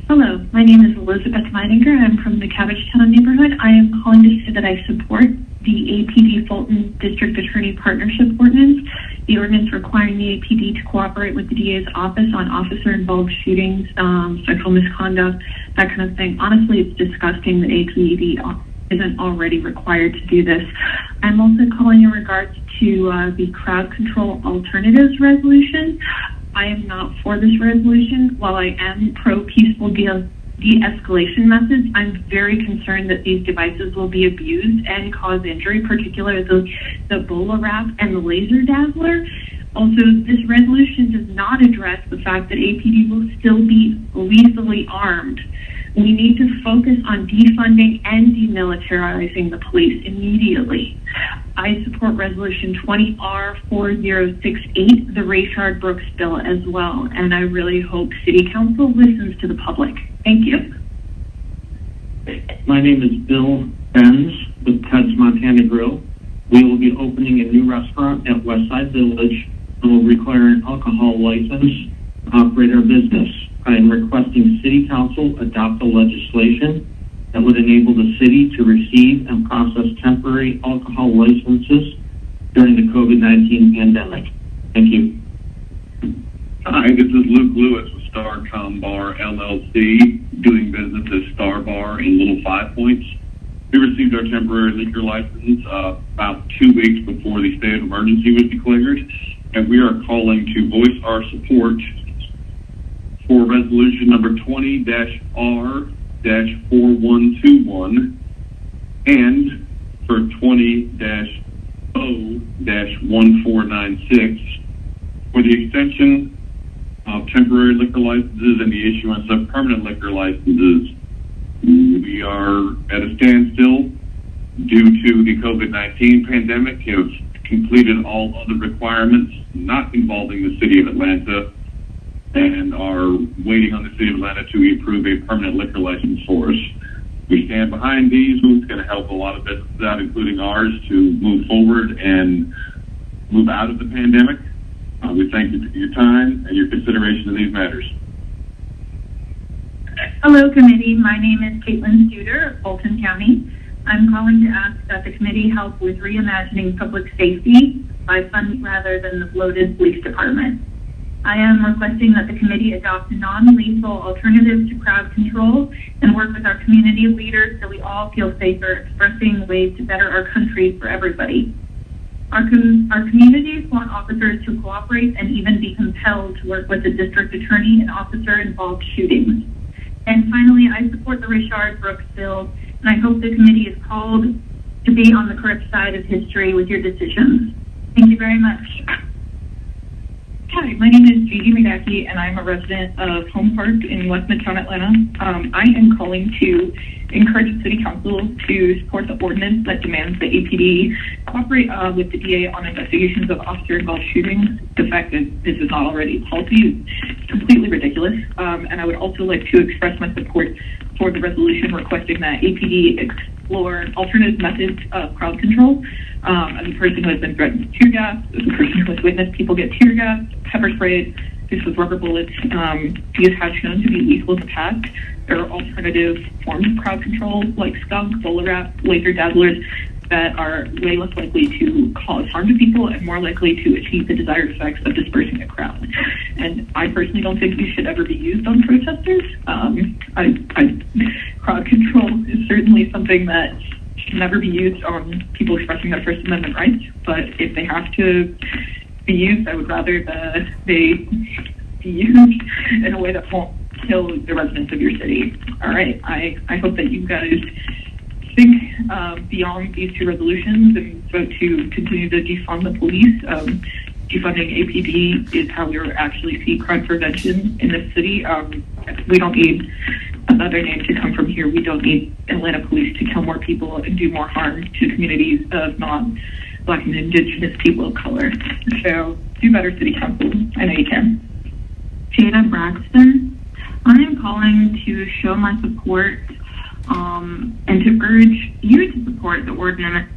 Hello, my name is Elizabeth Meininger. I'm from the Cabbagetown neighborhood. I am calling to say that I support the APD Fulton District Attorney Partnership Ordinance, the ordinance requiring the APD to cooperate with the DA's office on officer-involved shootings, sexual misconduct, that kind of thing. Honestly, it's disgusting that APD isn't already required to do this. I'm also calling in regards to the crowd control alternatives resolution. I am not for this resolution. While I am pro-peaceful de-escalation methods, I'm very concerned that these devices will be abused and cause injury, particularly the BolaWrap and the Laser Dazzler. Also, this resolution does not address the fact that APD will still be lethally armed. We need to focus on defunding and demilitarizing the police immediately. I support Resolution 20R4068, the Rayshard Brooks bill as well, and I really hope City Council listens to the public. Thank you. My name is Bill Benz with Ted's Montana Grill. We will be opening a new restaurant at Westside Village and will require an alcohol license to operate our business. I am requesting City Council adopt a legislation that would enable the city to receive and process temporary alcohol licenses during the COVID-19 pandemic. Thank you. Hi, this is Luke Lewis with Starcom Bar LLC, doing business as Star Bar in Little Five Points. We received our temporary liquor license about 2 weeks before the state of emergency was declared, and we are calling to voice our support for resolution number 20-R-4121 and for 20-O-1496 for the extension of temporary liquor licenses and the issuance of permanent liquor licenses. We are at a standstill due to the COVID-19 pandemic, have completed all other requirements not involving the City of Atlanta, and are waiting on the City of Atlanta to approve a permanent liquor license for us. We stand behind these. It's going to help a lot of businesses out, including ours, to move forward and move out of the pandemic. We thank you for your time and your consideration of these matters. Hello, committee. My name is Caitlin Studer of Fulton County. I'm calling to ask that the committee help with reimagining public safety by funding rather than the bloated police department. I am requesting that the committee adopt non-lethal alternatives to crowd control and work with our community leaders so we all feel safer expressing ways to better our country for everybody. Our communities want officers to cooperate and even be compelled to work with the district attorney in officer-involved shootings. And finally, I support the Rayshard Brooks bill, and I hope the committee is called to be on the correct side of history with your decisions. Thank you very much. Hi, my name is Gigi McGackey, and I'm a resident of Home Park in West Midtown Atlanta. I am calling to encourage the City Council to support the ordinance that demands the APD cooperate with the DA on investigations of officer-involved shootings. The fact that this is not already policy is completely ridiculous. And I would also like to express my support for the resolution requesting that APD explore alternative methods of crowd control. As a person who has been threatened with tear gas, as a person who has witnessed people get tear gas, pepper sprayed, this with rubber bullets, these have shown to be lethal in the past. There are alternative forms of crowd control like skunk, bowler wrap, laser dazzlers that are way less likely to cause harm to people and more likely to achieve the desired effects of dispersing a crowd. And I personally don't think these should ever be used on protesters. Crowd control is certainly something that should never be used on people expressing their First Amendment rights, but if they have to be used, I would rather that they be used in a way that won't kill the residents of your city. All right, I hope that you guys think beyond these two resolutions and vote to continue to defund the police. Defunding APD is how we will actually see crime prevention in this city. We don't need another name to come from here. We don't need Atlanta police to kill more people and do more harm to communities of non-Black and Indigenous people of color. So do better, City Council. I know you can. Jada Braxton. I am calling to show my support and to urge you to support the ordinance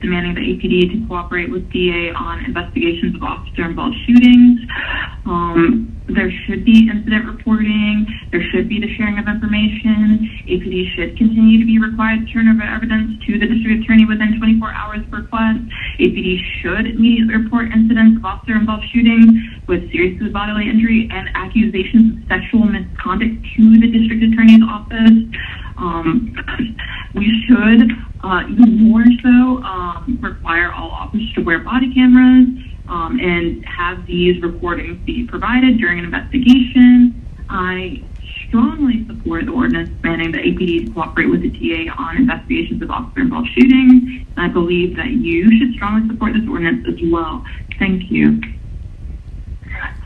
demanding the APD to cooperate with DA on investigations of officer-involved shootings. There should be incident reporting. There should be the sharing of information. APD should continue to be required to turn over evidence to the district attorney within 24 hours of request. APD should immediately report incidents of officer-involved shootings with serious bodily injury and accusations of sexual misconduct to the district attorney's office. We should, even more so, require all officers to wear body cameras and have these recordings be provided during an investigation. I strongly support the ordinance banning the APD to cooperate with the DA on investigations of officer-involved shootings. I believe that you should strongly support this ordinance as well. Thank you.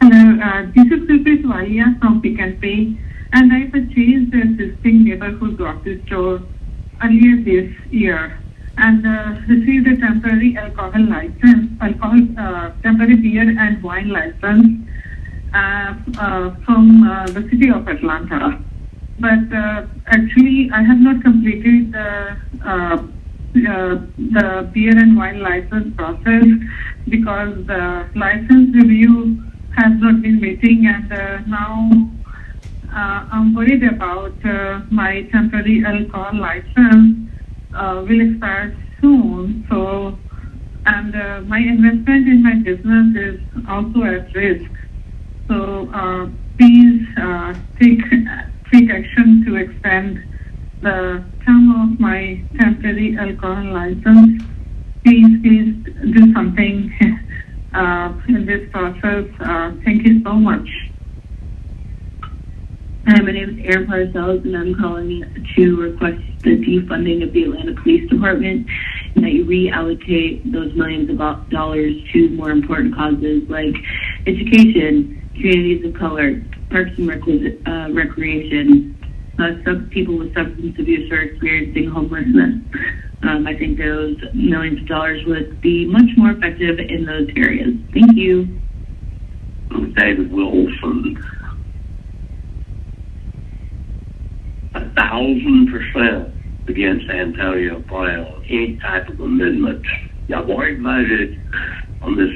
Hello, this is Susie Swalia from Pick and Pay, and I purchased the existing neighborhood grocery store earlier this year. and received a temporary alcohol license, temporary beer and wine license from the city of Atlanta. But actually, I have not completed the beer and wine license process because the license review has not been meeting, and now I'm worried about my temporary alcohol license will expire soon. So, and my investment in my business is also at risk. So please take quick action to extend the term of my temporary alcohol license. Please do something in this process. Thank you so much. Hi, my name is Erin Parcells, and I'm calling to request the defunding of the Atlanta Police Department and that you reallocate those millions of dollars to more important causes like education, communities of color, parks and recreation. Some people with substance abuse are experiencing homelessness. I think those millions of dollars would be much more effective in those areas. Thank you. David Wilson. 1,000% against Antonio Brown. Any type of amendment. Y'all already voted on this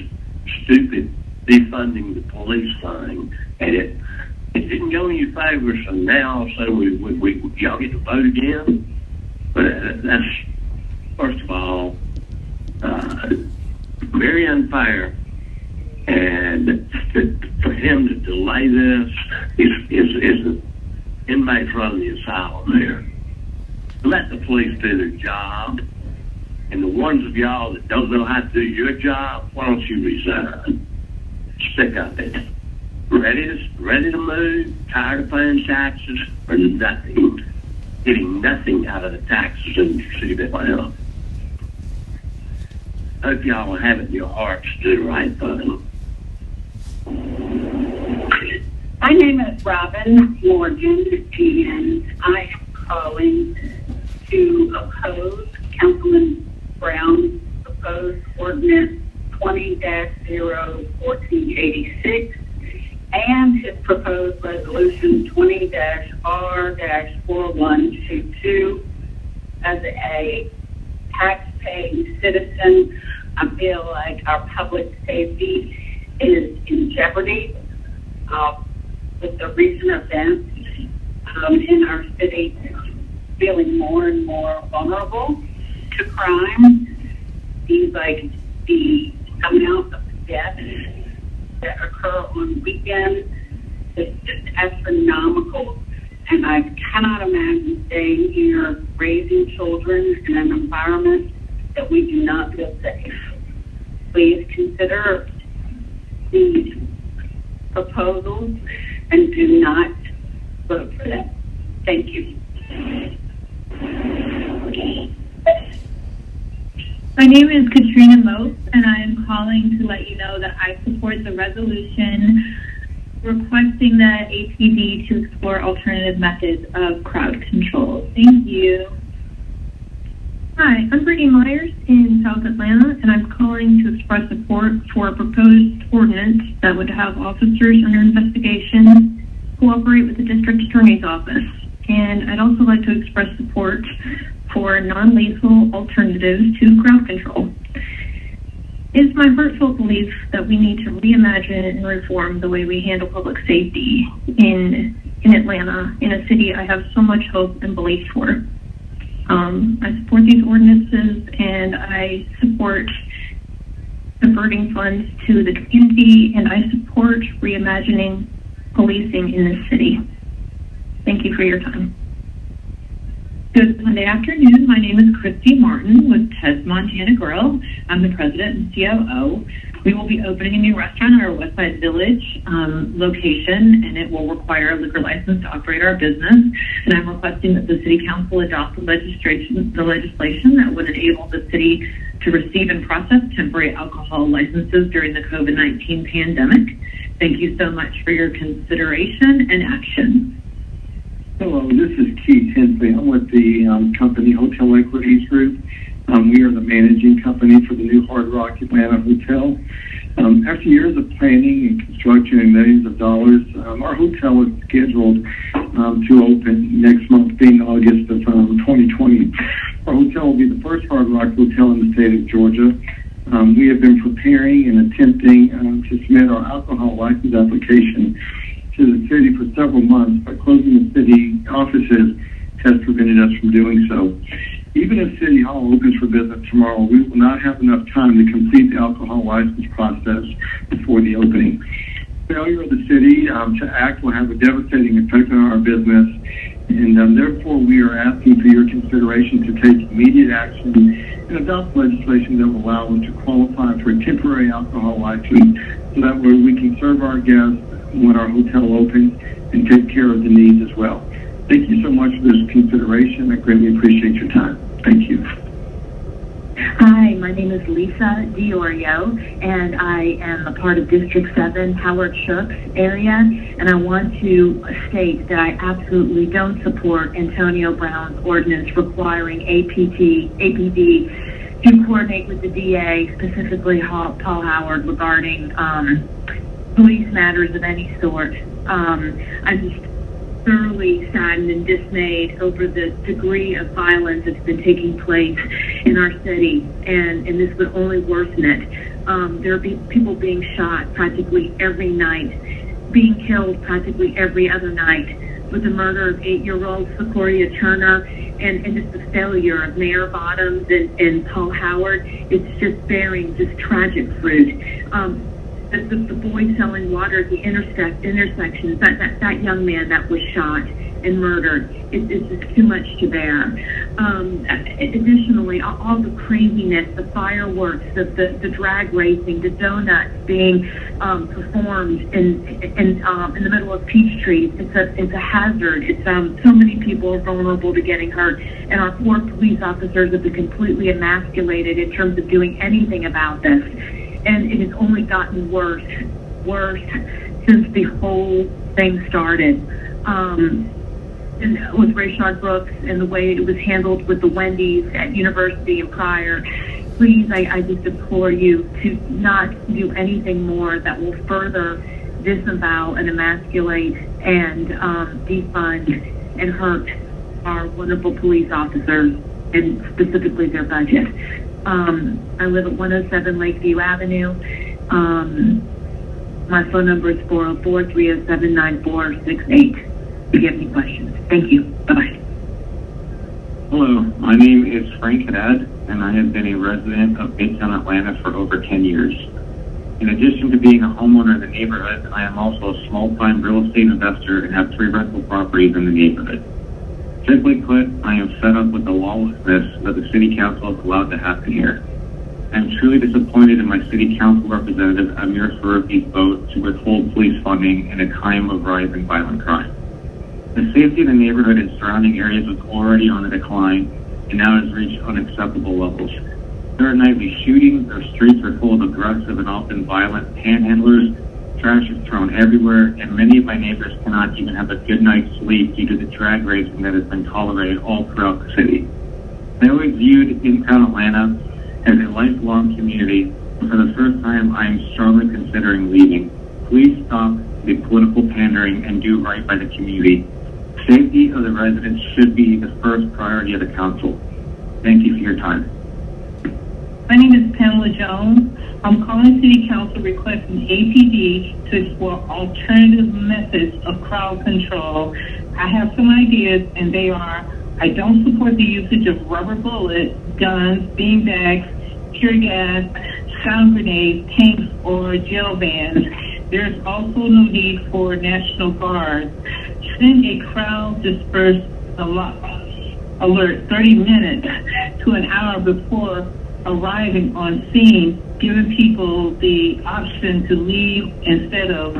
stupid defunding the police thing, and it didn't go in your favor. So now, y'all get to vote again. But that's, first of all, very unfair. And for him to delay this is an inmate running the asylum there. Let the police do their job. And the ones of y'all that don't know how to do your job, why don't you resign? Stick up it. Ready to move, tired of paying taxes, or nothing. Getting nothing out of the taxes in the city of Atlanta. Hope y'all will have it in your hearts to do the right thing. My name is Robin Morgan, and I am calling to oppose Councilman Brown's proposed ordinance 20-01486 and his proposed resolution 20-R-4122. As a tax-paying citizen, I feel like our public safety is in jeopardy with the recent events in our city, feeling more and more vulnerable to crime. Seems like the amount of deaths that occur on weekends is just astronomical, and I cannot imagine staying here raising children in an environment that we do not feel safe. Please consider these proposals and do not vote for them. Thank you. My name is Katrina Moat, and I am calling to let you know that I support the resolution requesting the APD to explore alternative methods of crowd control. Thank you. Hi, I'm Brittany Myers in South Atlanta, and I'm calling to express support for a proposed ordinance that would have officers under investigation cooperate with the district attorney's office. And I'd also like to express support for non-lethal alternatives to crowd control. It's my heartfelt belief that we need to reimagine and reform the way we handle public safety in Atlanta, in a city I have so much hope and belief for. I support these ordinances, and I support diverting funds to the community, and I support reimagining policing in this city. Thank you for your time. Good Monday afternoon. My name is Christy Martin with Ted's Montana Grill. I'm the president and COO. We will be opening a new restaurant at our Westside Village location, and it will require a liquor license to operate our business. And I'm requesting that the City Council adopt the legislation that would enable the city to receive and process temporary alcohol licenses during the COVID-19 pandemic. Thank you so much for your consideration and action. Hello, this is Keith Hensley. I'm with the company Hotel Equities Group, We are the managing company for the new Hard Rock Atlanta Hotel. After years of planning and construction and millions of dollars, our hotel is scheduled to open next month, being August of 2020. Our hotel will be the first Hard Rock hotel in the state of Georgia. We have been preparing and attempting to submit our alcohol license application to the city for several months, but closing the city offices has prevented us from doing so. Even if City Hall opens for business tomorrow, we will not have enough time to complete the alcohol license process before the opening. Failure of the city to act will have a devastating effect on our business, and therefore we are asking for your consideration to take immediate action and adopt legislation that will allow us to qualify for a temporary alcohol license so that way we can serve our guests when our hotel opens and take care of the needs as well. Thank you so much for this consideration. I greatly appreciate your time. Thank you. Hi, my name is Lisa Diorio, and I am a part of District 7, Howard Shooks area, and I want to state that I absolutely don't support Antonio Brown's ordinance requiring APD to coordinate with the DA, specifically Paul Howard, regarding police matters of any sort. I'm just thoroughly saddened and dismayed over the degree of violence that's been taking place in our city, and this would only worsen it. There are people being shot practically every night, being killed practically every other night, with the murder of 8-year-old Sequoia Turner, and just the failure of Mayor Bottoms and Paul Howard. It's just bearing just tragic fruit. The boy selling water at the intersections, that young man that was shot and murdered, it's just too much to bear. Additionally, all the craziness, the fireworks, the drag racing, the donuts being performed in the middle of Peachtree, it's a hazard. It's so many people are vulnerable to getting hurt, and our 4 police officers have been completely emasculated in terms of doing anything about this. And it has only gotten worse since the whole thing started. And with Rayshard Brooks and the way it was handled with the Wendy's at University and Pryor, please, I just implore you to not do anything more that will further disavow and emasculate and defund and hurt our wonderful police officers and specifically their budget. I live at 107 Lakeview Avenue. My phone number is 404-307-9468 if you have any questions. Thank you. Bye-bye. Hello, my name is Frank Haddad, and I have been a resident of Midtown Atlanta for over 10 years. In addition to being a homeowner in the neighborhood, I am also a small-time real estate investor and have 3 rental properties in the neighborhood. Simply put, I am fed up with the lawlessness that the City Council has allowed to happen here. I am truly disappointed in my City Council representative Amir Faruqi's vote to withhold police funding in a time of rising violent crime. The safety of the neighborhood and surrounding areas was already on a decline and now has reached unacceptable levels. There are nightly shootings, our streets are full of aggressive and often violent panhandlers, trash is thrown everywhere, and many of my neighbors cannot even have a good night's sleep due to the drag racing that has been tolerated all throughout the city. I always viewed Midtown Atlanta as a lifelong community, and for the first time I am strongly considering leaving. Please stop the political pandering and do right by the community. Safety of the residents should be the first priority of the council. Thank you for your time. My name is Pamela Jones. I'm calling City Council requesting APD to explore alternative methods of crowd control. I have some ideas, and they are: I don't support the usage of rubber bullets, guns, beanbags, tear gas, sound grenades, tanks, or jail vans. There's also no need for National Guard. Send a crowd disperse alert 30 minutes to an hour before arriving on scene, giving people the option to leave instead of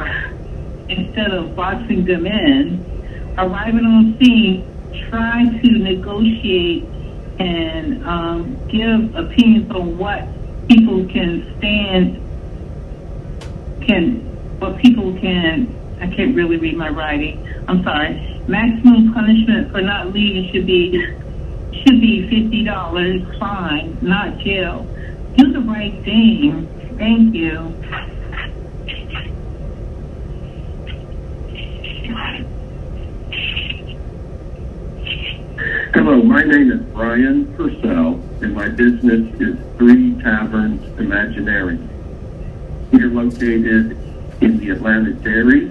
boxing them in. Arriving on scene, try to negotiate and give opinions on what people can stand, I can't really read my writing. I'm sorry. Maximum punishment for not leaving should be should be $50 fine, not jail. Do the right thing. Thank you. Hello, my name is Brian Purcell, and my business is Three Taverns Imaginary. We are located in the Atlanta Dairy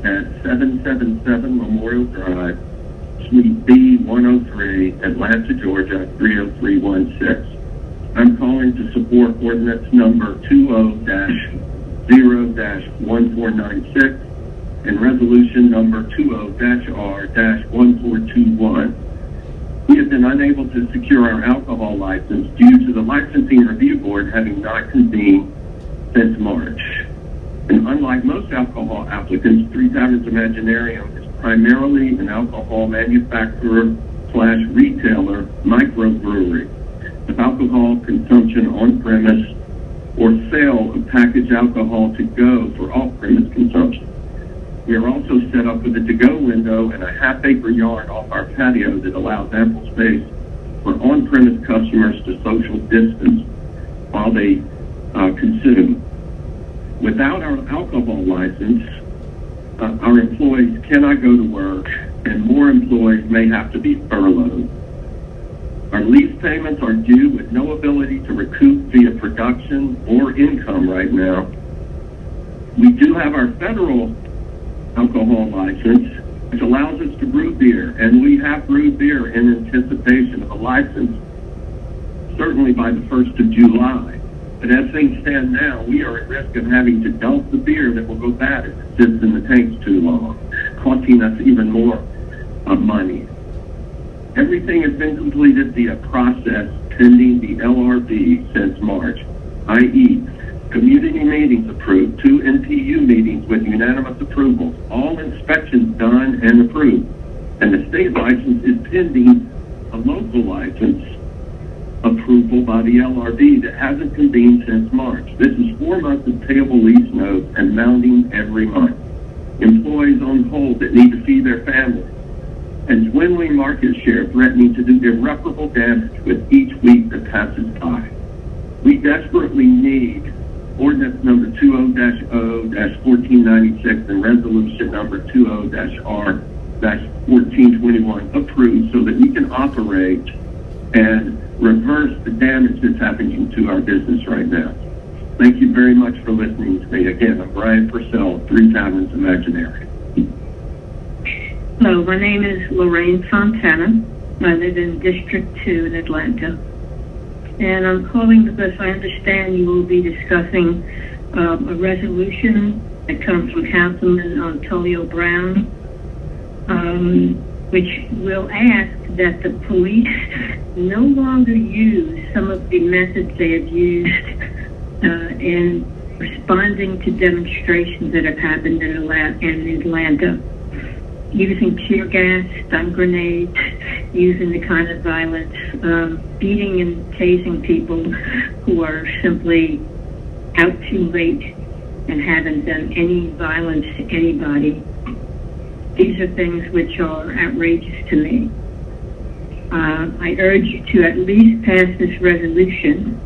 at 777 Memorial Drive, Suite B103, Atlanta, Georgia, 30316. I'm calling to support ordinance number 20-0-1496 and resolution number 20-R-1421. We have been unable to secure our alcohol license due to the Licensing Review Board having not convened since March. And unlike most alcohol applicants, Three Taverns Imaginarium is primarily an alcohol manufacturer/retailer microbrewery with alcohol consumption on premise or sale of packaged alcohol to go for off-premise consumption. We are also set up with a to-go window and a half-acre yard off our patio that allows ample space for on-premise customers to social distance while they consume. Without our alcohol license, our employees cannot go to work, and more employees may have to be furloughed. Our lease payments are due with no ability to recoup via production or income right now. We do have our federal alcohol license, which allows us to brew beer, and we have brewed beer in anticipation of a license, certainly by the 1st of July. But as things stand now, we are at risk of having to dump the beer that will go bad if it sits in the tanks too long, costing us even more money. Everything has been completed via process pending the LRB since March, i.e., community meetings approved, 2 NPU meetings with unanimous approval, all inspections done and approved, and the state license is pending a local license approval by the LRB that hasn't convened since March. This is 4 months of payable lease notes and mounting every month. Employees on hold that need to feed their families, and dwindling market share threatening to do irreparable damage with each week that passes by. We desperately need ordinance number 20-0-1496 and resolution number 20-R-1421 approved so that we can operate and reverse the damage that's happening to our business right now. Thank you very much for listening to me. Again, I'm Brian Purcell, Three Taverns Imaginary. Hello, my name is Lorraine Fontana. I live in District 2 in Atlanta. And I'm calling because I understand you will be discussing a resolution that comes from Councilman Antonio Brown, which will ask that the police no longer use some of the methods they have used in responding to demonstrations that have happened in Atlanta, using tear gas, stun grenades, using the kind of violence, beating and tasing people who are simply out too late and haven't done any violence to anybody. These are things which are outrageous to me. I urge you to at least pass this resolution,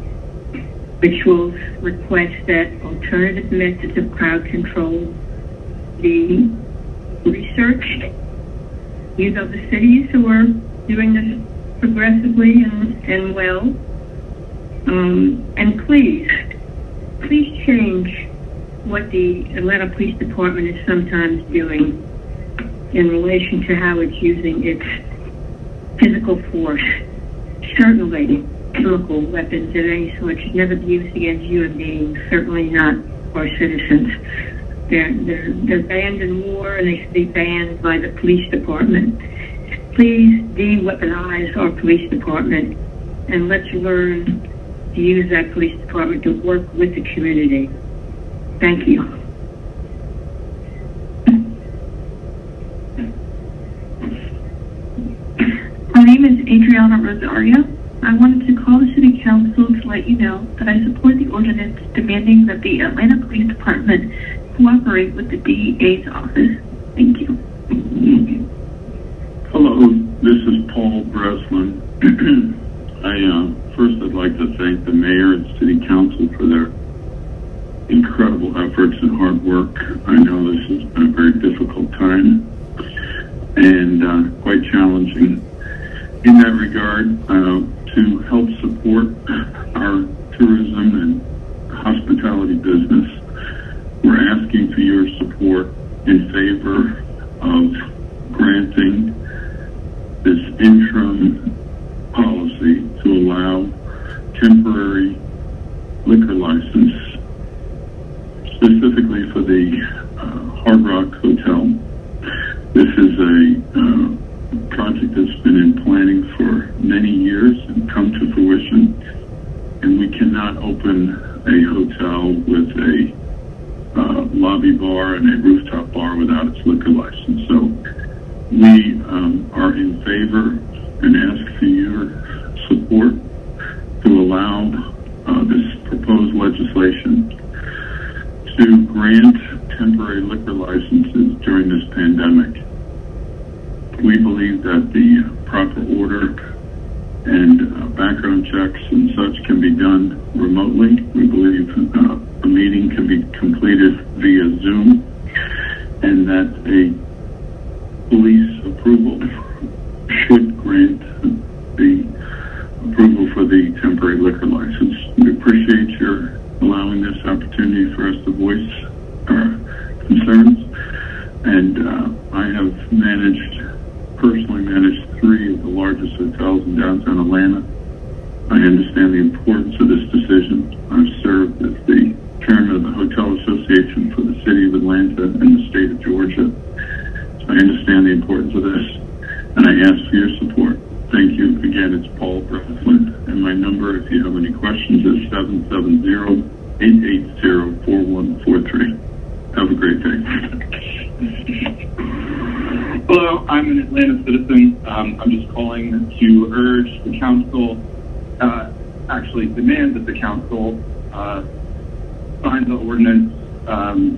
which will request that alternative methods of crowd control be researched. You know the cities who are doing this progressively and well. And please change what the Atlanta Police Department is sometimes doing in relation to how it's using its physical force. Certainly, chemical weapons of any sort should never be used against human beings, certainly not our citizens. They're banned in war, and they should be banned by the police department. Please de-weaponize our police department, and let's learn to use that police department to work with the community. Thank you. My name is Adriana Rosario. I wanted to call the City Council to let you know that I support the ordinance demanding that the Atlanta Police Department cooperate with the DEA's office. Thank you. Hello, this is Paul Breslin. First I'd like to thank the mayor and city council for their incredible efforts and hard work. I know this has been a very difficult time and quite challenging in that regard. To help support our tourism and hospitality business, we're asking for your support in favor of granting this interim policy to allow temporary liquor license, specifically for the Hard Rock Hotel. This is a project that's been in planning for many years and come to fruition, and we cannot open a hotel with a lobby bar and a rooftop bar without its liquor license. So we are in favor and ask for your support to allow this proposed legislation to grant temporary liquor licenses during this pandemic. We believe that the proper order and background checks and such can be done remotely. We believe a meeting can be completed via Zoom, and that a police approval should grant the approval for the temporary liquor license. We appreciate your allowing this opportunity for us to voice our concerns, and I have personally managed 3 of the largest hotels in downtown Atlanta. I understand the importance of this decision. I've served as the chairman of the Hotel Association for the City of Atlanta and the state of Georgia. So I understand the importance of this, and I ask for your support. Thank you. Again, it's Paul Breslin, and my number, if you have any questions, is 770-880-4143. Have a great day. Hello, I'm an Atlanta citizen. I'm just calling to urge the council, actually demand that the council sign the ordinance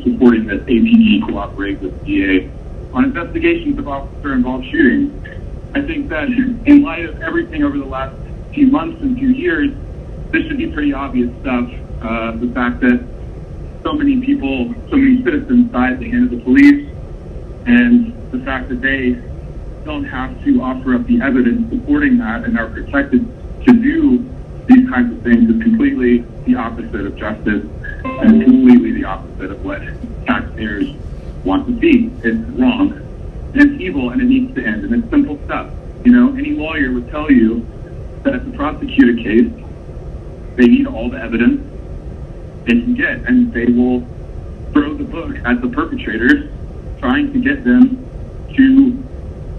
supporting that APD cooperate with DA on investigations of officer-involved shootings. I think that in light of everything over the last few months and few years, this should be pretty obvious stuff. The fact that so many people, so many citizens died at the hand of the police, and the fact that they don't have to offer up the evidence supporting that and are protected to do these kinds of things is completely the opposite of justice and completely the opposite of what taxpayers want to see. It's wrong, and it's evil, and it needs to end, and it's simple stuff. You know, any lawyer would tell you that to prosecute a case, they need all the evidence they can get, and they will throw the book at the perpetrators, trying to get them to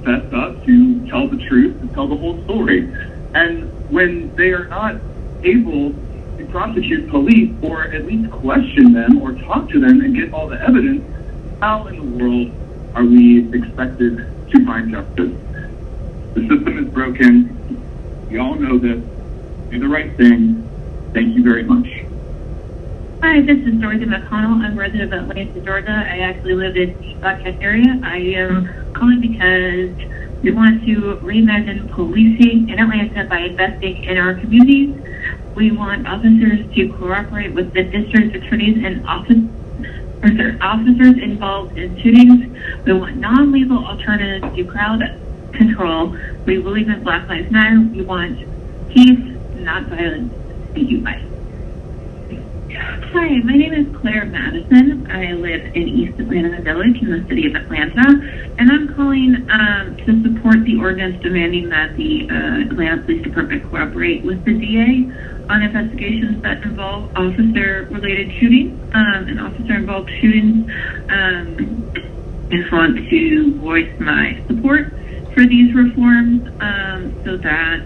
fess up, to tell the truth, to tell the whole story. And when they are not able to prosecute police, or at least question them, or talk to them and get all the evidence, how in the world are we expected to find justice? The system is broken. We all know this. Do the right thing. Thank you very much. Hi, this is Dorothy McConnell. I'm a resident of Atlanta, Georgia. I actually live in the Buckhead area. I am calling because we want to reimagine policing in Atlanta by investing in our communities. We want officers to cooperate with the district attorneys and officers involved in shootings. We want non-lethal alternatives to crowd control. We believe in Black Lives Matter. We want peace, not violence. Thank you. Bye. Hi, my name is Claire Madison. I live in East Atlanta Village in the city of Atlanta, and I'm calling to support the ordinance demanding that the Atlanta Police Department cooperate with the DA on investigations that involve officer-related shootings and officer-involved shootings. I just want to voice my support for these reforms so that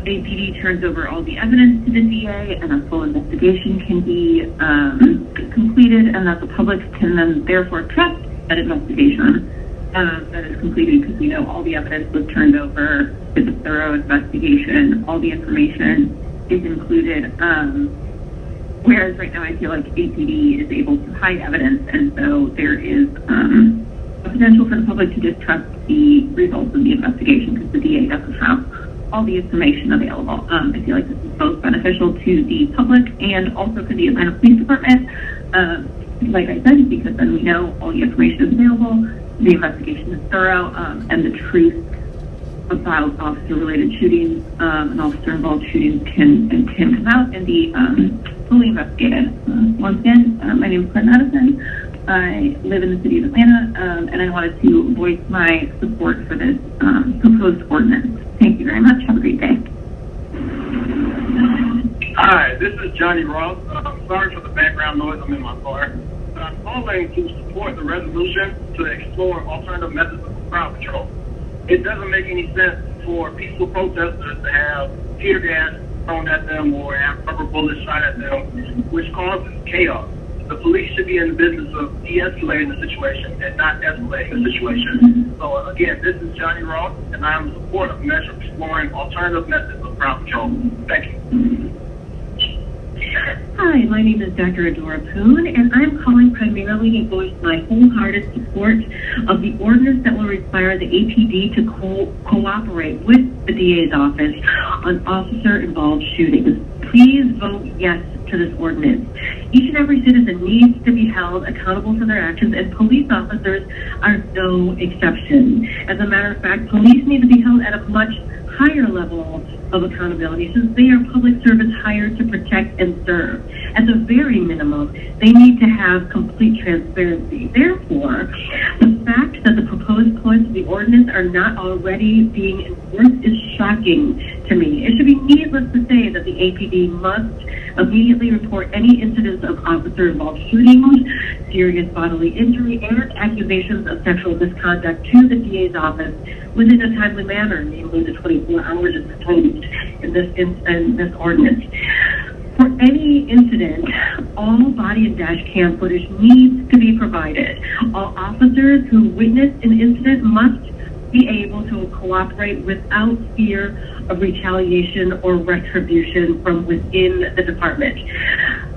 APD turns over all the evidence to the DA and a full investigation can be completed, and that the public can then therefore trust that investigation that is completed, because we know all the evidence was turned over. It's a thorough investigation. All the information is included. Whereas right now I feel like APD is able to hide evidence, and so there is a potential for the public to distrust the results of the investigation because the DA doesn't have all the information available. I feel like this is both beneficial to the public and also to the Atlanta Police Department. Like I said, because then we know all the information is available, the investigation is thorough, and the truth about officer-related shootings and officer-involved shootings can come out and be fully investigated. Once again, my name is Claire Madison. I live in the city of Atlanta, and I wanted to voice my support for this proposed ordinance. Thank you very much. Have a great day. Hi, this is Johnny Ross. Sorry for the background noise. I'm in my car. I'm calling to support the resolution to explore alternative methods of crowd control. It doesn't make any sense for peaceful protesters to have tear gas thrown at them or have rubber bullets shot at them, which causes chaos. The police should be in the business of de-escalating the situation and not escalating the situation. So again, this is Johnny Ross, and I am in support of measures exploring alternative methods of crowd control. Thank you. Hi, my name is Dr. Adora Poon, and I'm calling primarily to voice my wholehearted support of the ordinance that will require the APD to cooperate with the DA's office on officer-involved shootings. Please vote yes to this ordinance. Each and every citizen needs to be held accountable for their actions, and police officers are no exception. As a matter of fact, police need to be held at a much higher level of accountability since they are public servants hired to protect and serve. At the very minimum, they need to have complete transparency. Therefore, the fact that the proposed points of the ordinance are not already being enforced is shocking to me. It should be needless to say that the APD must immediately report any incidents of officer-involved shootings, serious bodily injury, and accusations of sexual misconduct to the DA's office within a timely manner, namely the 24 hours as proposed in this ordinance. For any incident, all body and dash cam footage needs to be provided. All officers who witness an incident must be able to cooperate without fear of retaliation or retribution from within the department.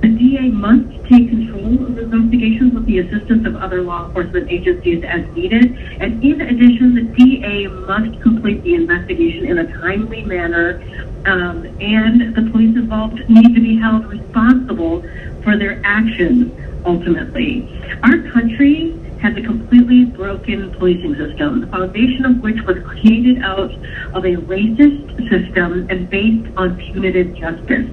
The DA must take control of investigations with the assistance of other law enforcement agencies as needed. And in addition, the DA must complete the investigation in a timely manner, and the police involved need to be held responsible for their actions ultimately. Our country has a completely broken policing system, the foundation of which was created out of a racist system and based on punitive justice.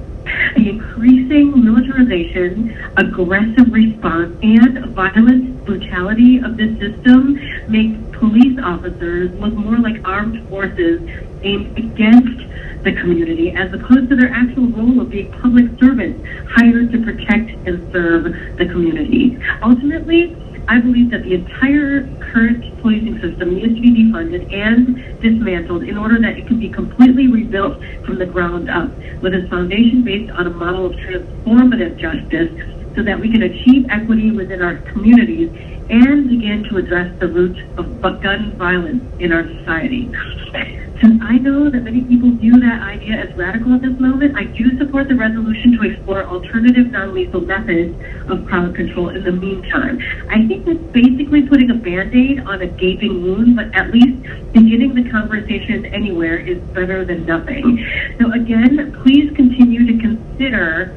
The increasing militarization, aggressive response, and violent brutality of this system makes police officers look more like armed forces aimed against the community as opposed to their actual role of being public servants hired to protect and serve the community. Ultimately, I believe that the entire current policing system needs to be defunded and dismantled in order that it can be completely rebuilt from the ground up with its foundation based on a model of transformative justice so that we can achieve equity within our communities and begin to address the root of gun violence in our society. Since I know that many people view that idea as radical at this moment, I do support the resolution to explore alternative non-lethal methods of crowd control in the meantime. I think that's basically putting a Band-Aid on a gaping wound, but at least beginning the conversation anywhere is better than nothing. So again, please continue to consider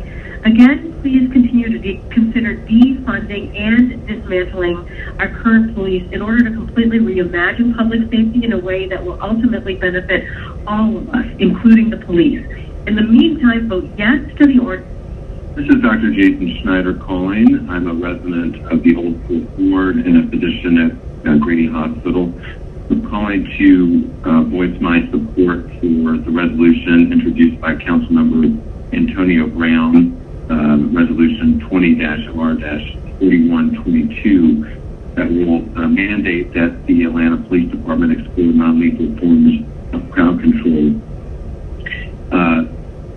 defunding and dismantling our current police in order to completely reimagine public safety in a way that will ultimately benefit all of us, including the police. In the meantime, vote yes to the ordinance. This is Dr. Jason Schneider calling. I'm a resident of the Old Fourth Ward and a physician at Grady Hospital. I'm calling to voice my support for the resolution introduced by Councilmember Antonio Brown, Resolution 20-R-4122, that will mandate that the Atlanta Police Department explore non-lethal forms of crowd control.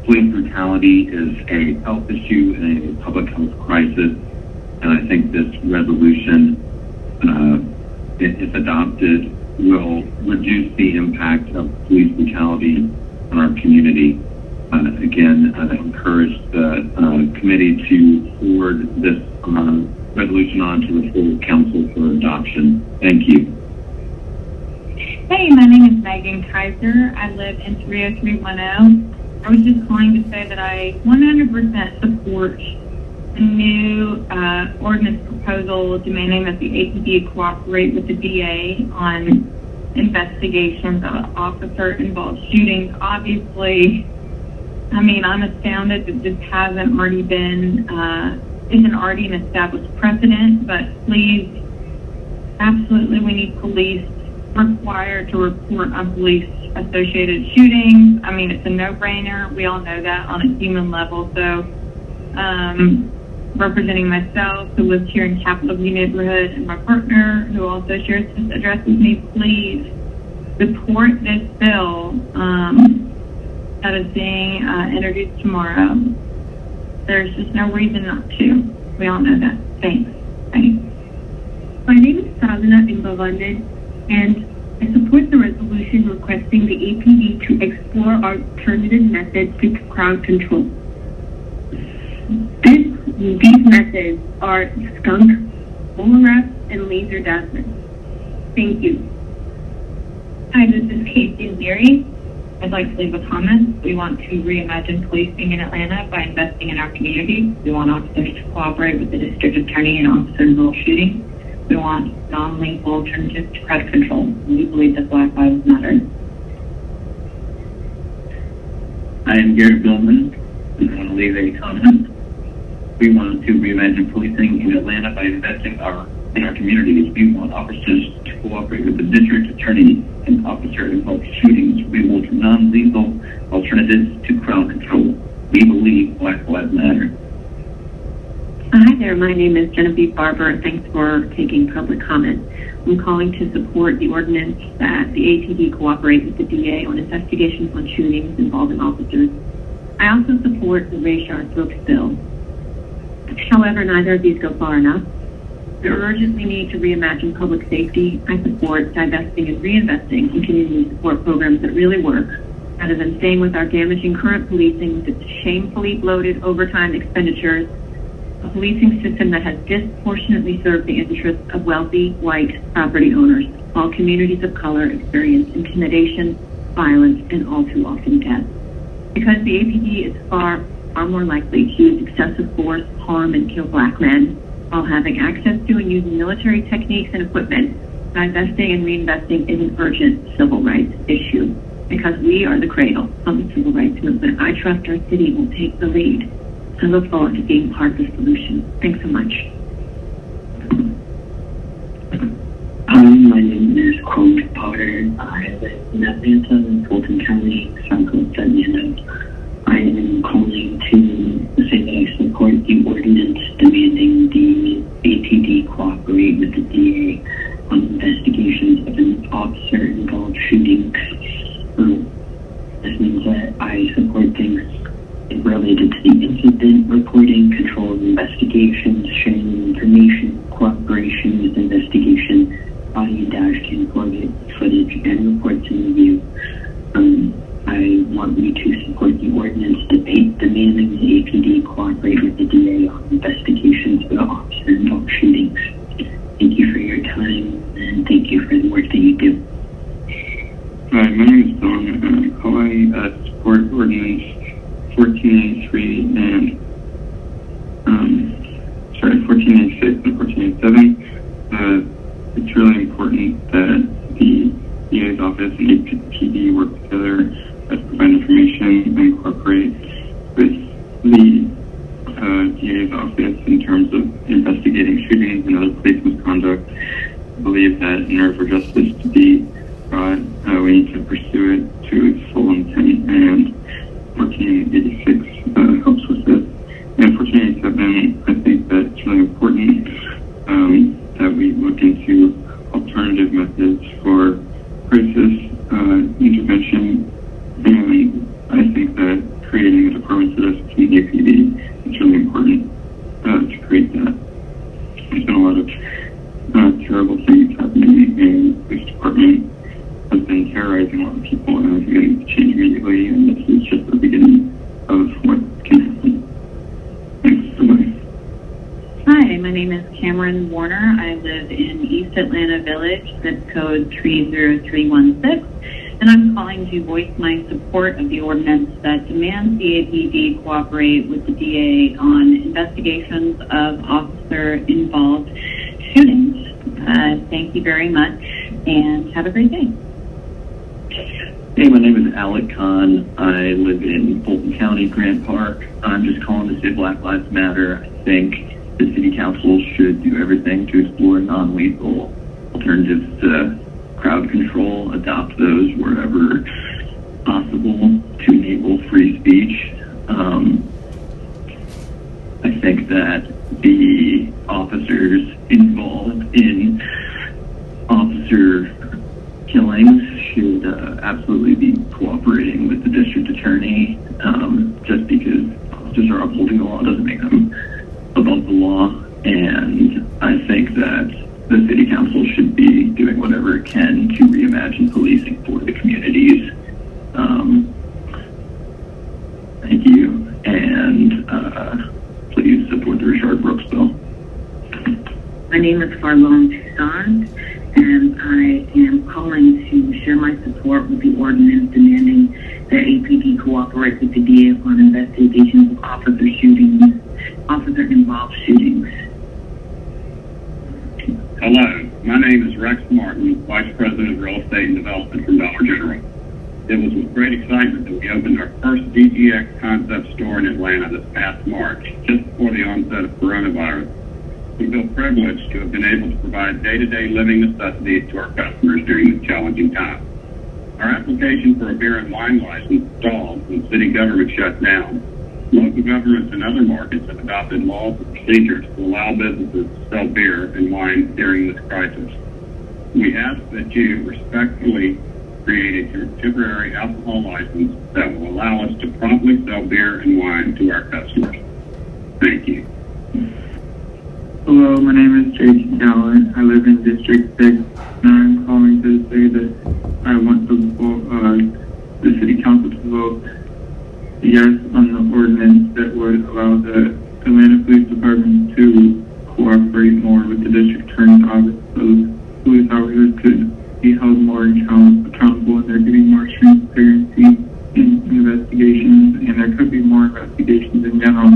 Police brutality is a health issue and a public health crisis, and I think this resolution, if adopted, will reduce the impact of police brutality on our community. Again, I encourage the committee to forward this resolution on to the full council for adoption. Thank you. Hey, my name is Megan Kaiser. I live in 30310. I was just calling to say that I 100% support the new ordinance proposal demanding that the APD cooperate with the DA on investigations of officer-involved shootings. Obviously, I mean, I'm astounded that this hasn't already been, isn't already an established precedent, but please, absolutely, we need police required to report on police-associated shootings. I mean, it's a no-brainer. We all know that on a human level. So, representing myself, who lives here in Capitol View neighborhood, and my partner, who also shares this address with me, please support this bill that is being introduced tomorrow. There's just no reason not to. We all know that. Thanks. Bye. My name is Sadhana Imbavande, and I support the resolution requesting the APD to explore alternative methods to crowd control. These methods are skunk, bull wrap, and laser dazzling. Thank you. Hi, this is Casey Leary. I'd like to leave a comment. We want to reimagine policing in Atlanta by investing in our community. We want officers to cooperate with the district attorney in officer-involved shootings. We want non-lethal alternatives to crowd control. We believe that Black Lives Matter. I am Gary Billman. We want to leave a comment. We want to reimagine policing in Atlanta by investing in our communities. We want officers to cooperate with the district attorney in officer-involved shootings. We want non-lethal alternatives to crowd control. We believe Black Lives Matter. Hi there, my name is Genevieve Barber. Thanks for taking public comment. I'm calling to support the ordinance that the APD cooperate with the DA on investigations on shootings involving officers. I also support the Ray Brooks bill. However, neither of these go far enough. We urgently need to reimagine public safety. I support divesting and reinvesting in community support programs that really work, rather than staying with our damaging current policing with its shamefully bloated overtime expenditures, a policing system that has disproportionately served the interests of wealthy, white property owners, while communities of color experience intimidation, violence, and all too often death. Because the APD is far more likely to use excessive force, harm, and kill black men, while having access to and using military techniques and equipment, divesting and reinvesting is an urgent civil rights issue. Because we are the cradle of the civil rights movement, I trust our city will take the lead. I look forward to being part of the solution. Thanks so much. Hi, my name is Quote Potter. I live in Atlanta, in Fulton County, South Coast Atlanta. I am calling to say that I support the ordinance demanding the APD cooperate with the DA on investigations of an officer-involved shootings. This means that I support things related to the incident reporting, control of investigations, sharing information, cooperation with investigation, body and dash cam footage, and reports and review. I want you to support the ordinance demanding the APD cooperate with the DA on investigations of officer-involved shootings. Thank you for your time, and thank you for the work that you do. Hi, my name is Don, and I'm calling to support ordinance 1483 and 1486 and 1487. It's really important that the DA's office and APD work together to provide information and cooperate with the DA's office in terms of investigating shootings and other police misconduct. I believe that in order for justice to be brought, we need to pursue it to its full intent, and 1486 helps with this. And 1487, I think that it's really important that we look into alternative methods for crisis intervention, and I think that creating a department for this in the APD is really important to create that. There's been a lot of terrible things happening, and the police department has been terrorizing a lot of people, and I think it needs to change immediately, and this is just the beginning of what can happen. Thanks. Bye-bye. Hi, Hi, my name is Cameron Warner. I live in East Atlanta Village, zip code 30316, and I'm calling to voice my support of the ordinance that demands the APD cooperate with the DA on investigations of officer-involved shootings. Thank you very much, and have a great day. Hey, my name is Alec Kahn. I live in Fulton County, Grant Park. I'm just calling to say Black Lives Matter. I think the city council should do everything to explore non-lethal alternatives to crowd control, adopt those wherever possible to enable free speech. I think that the officers involved in officer killings should absolutely be cooperating with the district attorney. Just because officers are upholding the law doesn't make them above the law, and I think that the city council should be doing whatever it can to reimagine policing for the communities. Thank you, and please support the Richard Brooks bill. My name is Farlone Toussaint, and I am calling to share my support with the ordinance demanding that APD cooperate with the DA on investigations of officer-involved shootings. Hello, my name is Rex Martin, Vice President of Real Estate and Development from Dollar General. It was with great excitement that we opened our first DGX concept store in Atlanta this past March, just before the onset of coronavirus. We feel privileged to have been able to provide day-to-day living necessities to our customers during this challenging time. Our application for a beer and wine license stalled when city government shut down. Local governments in other markets have adopted laws and procedures to allow businesses to sell beer and wine during this crisis. We ask that you respectfully create a temporary alcohol license that will allow us to promptly sell beer and wine to our customers. Thank you. Hello, my name is Jason Gallen. I live in District 6, and I'm calling to say that I want the city council to vote yes on the ordinance that would allow the Atlanta Police Department to cooperate more with the district attorney's office so police officers could be held more accountable, and there could be more transparency in investigations, and there could be more investigations in general.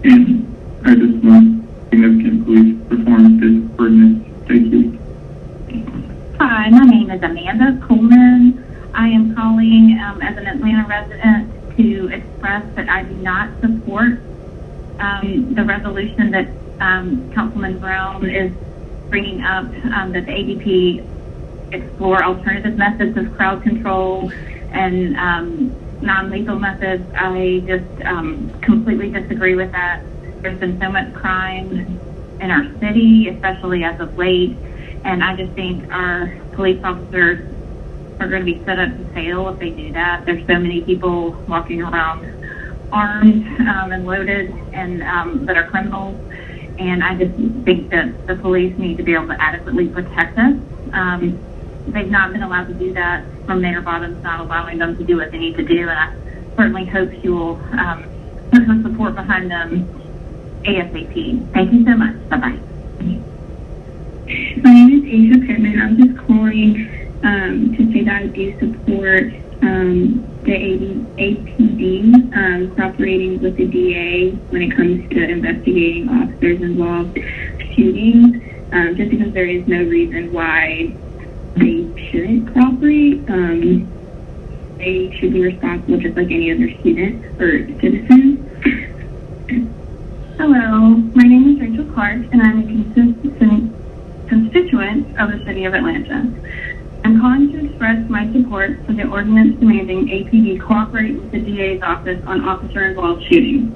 And I just want significant police reform this ordinance. Thank you. Hi, my name is Amanda Coleman. I am calling as an Atlanta resident to express that I do not support the resolution that Councilman Brown is bringing up, that the ADP explore alternative methods of crowd control and non-lethal methods. I just completely disagree with that. There's been so much crime in our city, especially as of late, and I just think our police officers are going to be set up to fail if they do that. There's so many people walking around armed and loaded and that are criminals, and I just think that the police need to be able to adequately protect us. They've not been allowed to do that from Mayor Bottoms not allowing them to do what they need to do, and I certainly hope she will put her support behind them ASAP. Thank you so much. Bye-bye. My name is Asia Pittman. I'm just calling to say that I do support the APD cooperating with the DA when it comes to investigating officers involved shootings, just because there is no reason why they shouldn't cooperate. They should be responsible just like any other student or citizen. Hello, my name is Rachel Clark, and I'm a constituent of the City of Atlanta. I'm calling to express my support for the ordinance demanding APD cooperate with the DA's office on officer-involved shootings.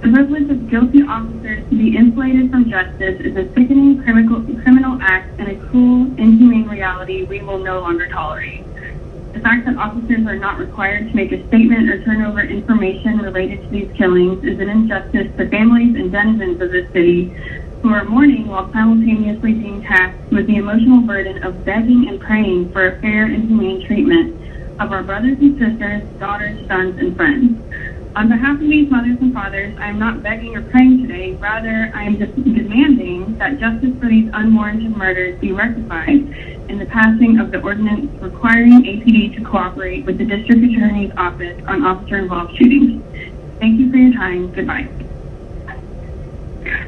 The privilege of guilty officers to be insulated from justice is a sickening criminal act and a cruel, inhumane reality we will no longer tolerate. The fact that officers are not required to make a statement or turn over information related to these killings is an injustice to families and denizens of this city who are mourning while simultaneously being tasked with the emotional burden of begging and praying for a fair and humane treatment of our brothers and sisters, daughters, sons, and friends. On behalf of these mothers and fathers, I am not begging or praying today. Rather, I am just demanding that justice for these unwarranted murders be rectified in the passing of the ordinance requiring APD to cooperate with the District Attorney's Office on officer-involved shootings. Thank you for your time. Goodbye.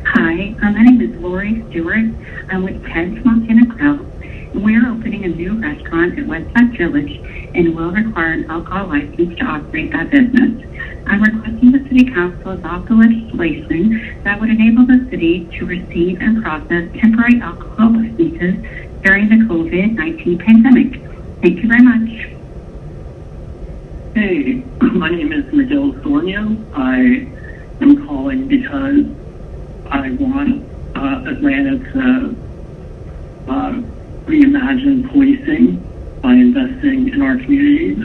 Hi, my name is Lori Stewart. I'm with Ted's Montana Grill, and we're opening a new restaurant at Westside Village and will require an alcohol license to operate that business. I'm requesting the City Council adopt the legislation that would enable the city to receive and process temporary alcohol licenses during the COVID-19 pandemic. Thank you very much. Hey, my name is Miguel Sornio. I am calling because I want Atlanta to reimagine policing by investing in our communities.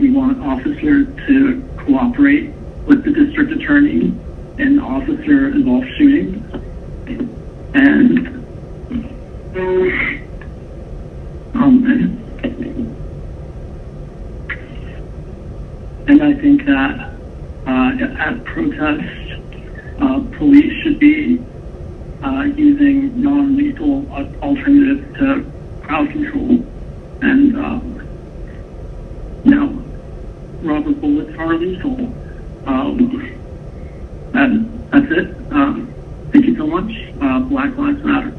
We want officers to cooperate with the district attorney in officer-involved shootings. And I think that at protests, police should be using non-lethal alternatives to crowd control. And rubber bullets are lethal. That's it. Thank you so much. Black Lives Matter.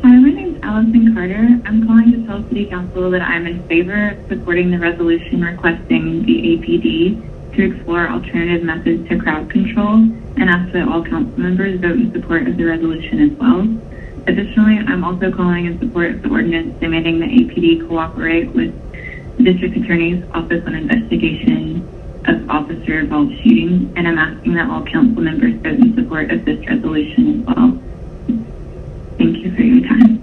Hi, my name is Allison Carter. I'm calling to tell City Council that I'm in favor of supporting the resolution requesting the APD to explore alternative methods to crowd control, and ask that all council members vote in support of the resolution as well. Additionally, I'm also calling in support of the ordinance demanding the APD cooperate with the District Attorney's Office on investigation of officer-involved shootings, and I'm asking that all council members vote in support of this resolution as well. Thank you for your time.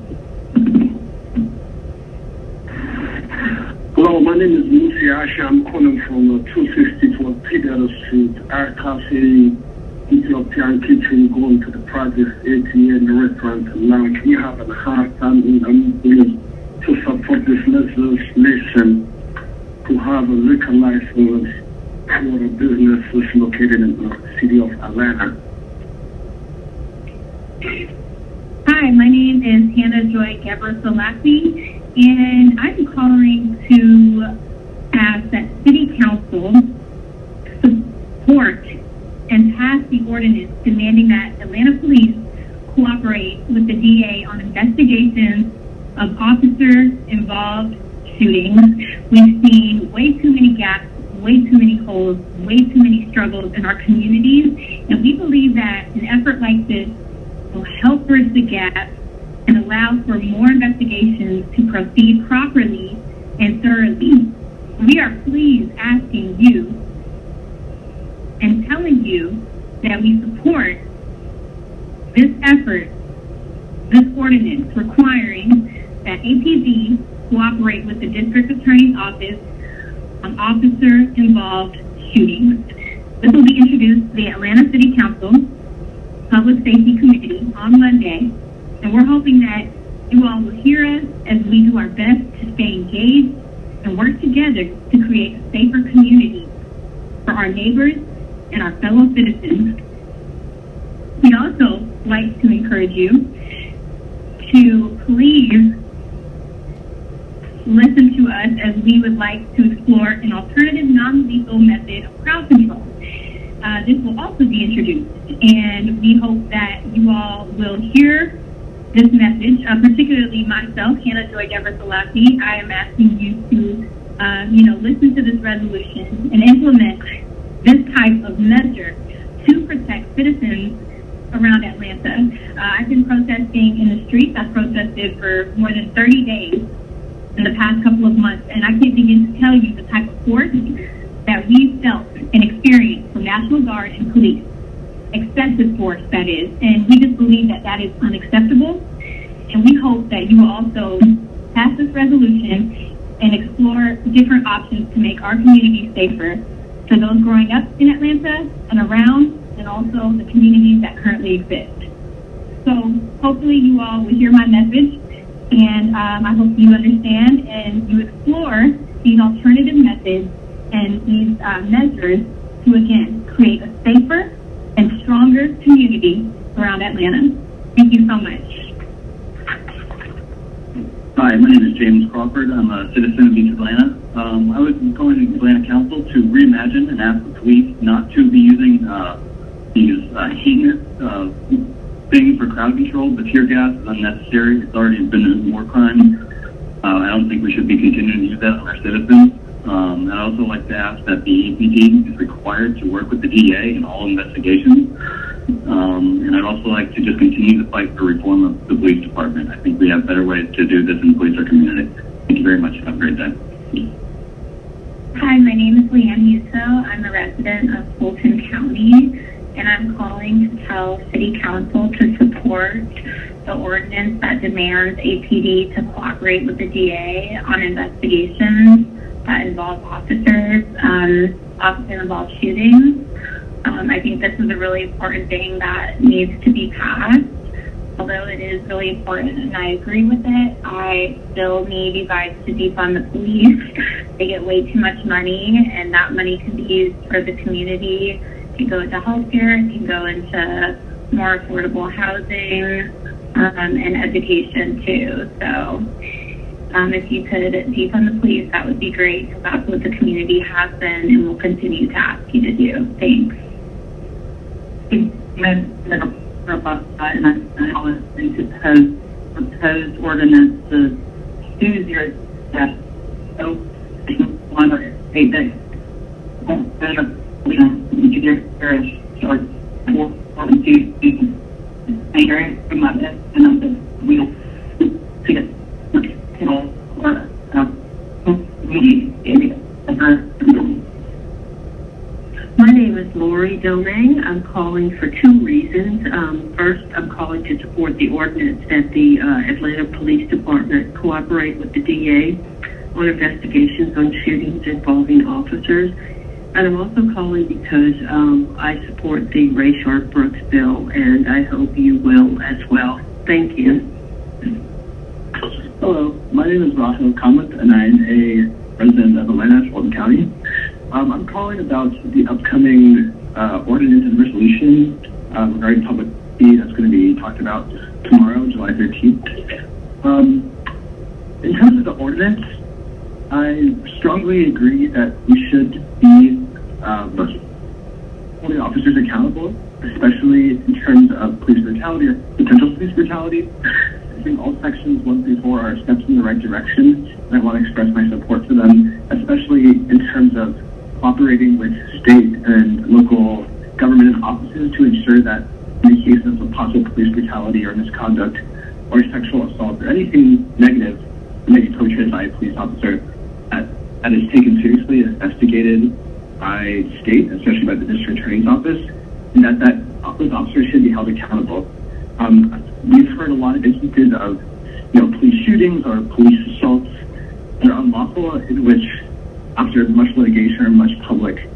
Hello, my name is Lucy Asher. I'm calling from 264 Peter Street, Arca City, Ethiopian kitchen, going to the project ATM, the restaurant, and now can you have a hard time to support this legislation to have a liquor license for a business that's located in the city of Atlanta? Hi, my name is Hannah Joy Gebrselassie, and I'm calling to ask that City Council support and pass the ordinance demanding that Atlanta Police cooperate with the DA on investigations of officer-involved shootings. We've seen way too many gaps, way too many holes, way too many struggles in our communities, and we believe that an effort like this will help bridge the gap and allow for more investigations to proceed properly and thoroughly. We are pleased asking you and telling you that we support this effort, this ordinance requiring that APD cooperate with the District Attorney's Office on officer-involved shootings. This will be introduced to the Atlanta City Council Public Safety Committee on Monday, and we're hoping that you all will hear us as we do our best to stay engaged and work together to create a safer community for our neighbors and our fellow citizens. We'd also like to encourage you to please listen to us as we would like to explore an alternative non-lethal method of crowd control. This will also be introduced, and we hope that you all will hear this message, particularly myself, Hannah Joy Gebrselassie. I am asking you to, listen to this resolution and implement this type of measure to protect citizens around Atlanta. I've been protesting in the streets. I've protested for more than 30 days in the past couple of months, and I can't begin to tell you the type of force that we've felt and experienced from National Guard and police. Excessive force, that is. And we just believe that that is unacceptable. And we hope that you will also pass this resolution and explore different options to make our community safer for those growing up in Atlanta and around, and also the communities that currently exist. So hopefully you all will hear my message, and I hope you understand and you explore these alternative methods and these measures to, again, create a safer and stronger community around Atlanta. Thank you so much. Hi, my name is James Crawford. I'm a citizen of East Atlanta. I was calling the Atlanta Council to reimagine and ask the police not to be using these heinous things for crowd control. The tear gas is unnecessary. It's already been war crime. I don't think we should be continuing to use that on our citizens. I'd also like to ask that the APD is required to work with the DA in all investigations. And I'd also like to just continue the fight for reform of the police department. I think we have better ways to do this and police our community. Thank you very much. Have a great day. Hi, my name is Leanne Musso. I'm a resident of Fulton County, and I'm calling to tell City Council to support the ordinance that demands APD to cooperate with the DA on investigations that involve officer-involved shootings. I think this is a really important thing that needs to be passed. Although it is really important and I agree with it, I still need you guys to defund the police. They get way too much money, and that money can be used for the community. It can go into healthcare, it can go into more affordable housing, and education too. So if you could defund the police, that would be great, because that's what the community has been and will continue to ask you to do. Thanks. And I always think to propose ordinance to choose your staff. So, 1 or 8 days. My name is Lori Domingue. I'm calling for 2 reasons. First, I'm calling to support the ordinance that the Atlanta Police Department cooperate with the DA on investigations on shootings involving officers. And I'm also calling because I support the Ray Sharp Brooks bill, and I hope you will as well. Thank you. Hello, my name is Rahul Kamath, and I'm a resident of Atlanta, Fulton County. I'm calling about the upcoming ordinance and resolution regarding public fee that's going to be talked about tomorrow, July 13th. In terms of the ordinance, I strongly agree that we should be holding officers accountable, especially in terms of police brutality or potential police brutality. I think all sections 1 through 4 are steps in the right direction, and I want to express my support for them, especially in terms of cooperating with state and local government and offices to ensure that in cases of possible police brutality or misconduct or sexual assault or anything negative that may be perpetrated by a police officer, that is taken seriously and investigated by state, especially by the district attorney's office, and that those officers should be held accountable. We've heard a lot of instances of, police shootings or police assaults that are unlawful, in which, after much litigation or much public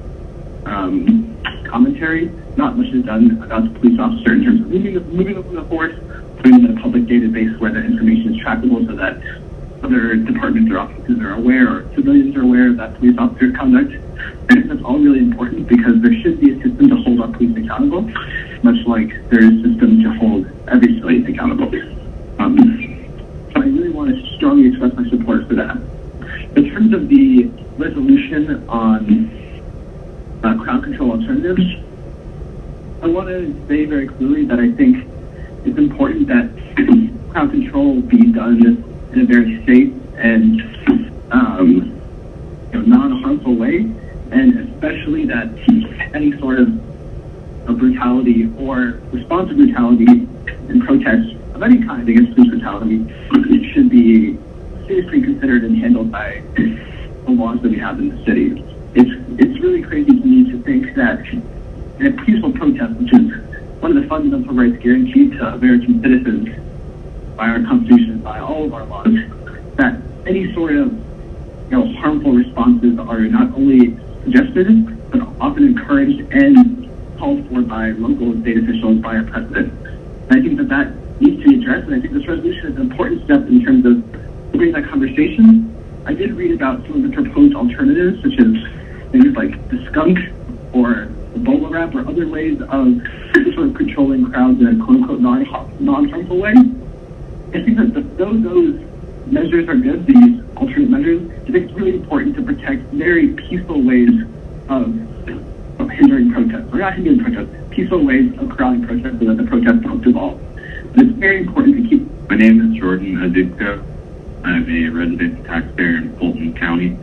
commentary, not much is done about the police officer in terms of moving them from the force, putting them in a public database where that information is trackable so that other departments or offices are aware, or civilians are aware of that police officer conduct. I think that's all really important because there should be a system to hold our police accountable, much like there is a system to hold every civilian accountable. So I really want to strongly express my support for that. In terms of the resolution on crowd control alternatives, I want to say very clearly that I think it's important that crowd control be done in a very safe and non-harmful way, and especially that any sort of brutality or response to brutality and protests of any kind against police brutality should be seriously considered and handled by the laws that we have in the city. It's really crazy to me to think that in a peaceful protest, which is one of the fundamental rights guaranteed to American citizens by our Constitution, by all of our laws, that any sort of harmful responses are not only suggested, but often encouraged and called for by local and state officials, by our president. And I think that needs to be addressed, and I think this resolution is an important step in terms of opening that conversation. I did read about some of the proposed alternatives, such as things like the skunk or Ebola wrap or other ways of sort of controlling crowds in a quote-unquote non-harmful way. I think that those measures are good, these alternate measures. I think it's really important to protect very peaceful ways of hindering protests, or not hindering protests, peaceful ways of crowding protests so that the protests don't devolve. But it's very important to keep. My name is Jordan Aditko. I'm a resident taxpayer in Fulton County.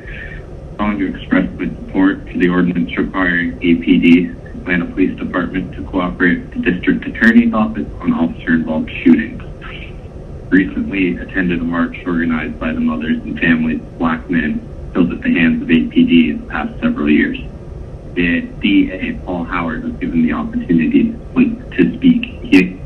I'm calling to express my support to the ordinance requiring APD, Atlanta Police Department, to cooperate with the District Attorney's Office on officer-involved shootings. Recently attended a march organized by the mothers and families of black men killed at the hands of APD in the past several years. The DA, Paul Howard, was given the opportunity to speak. He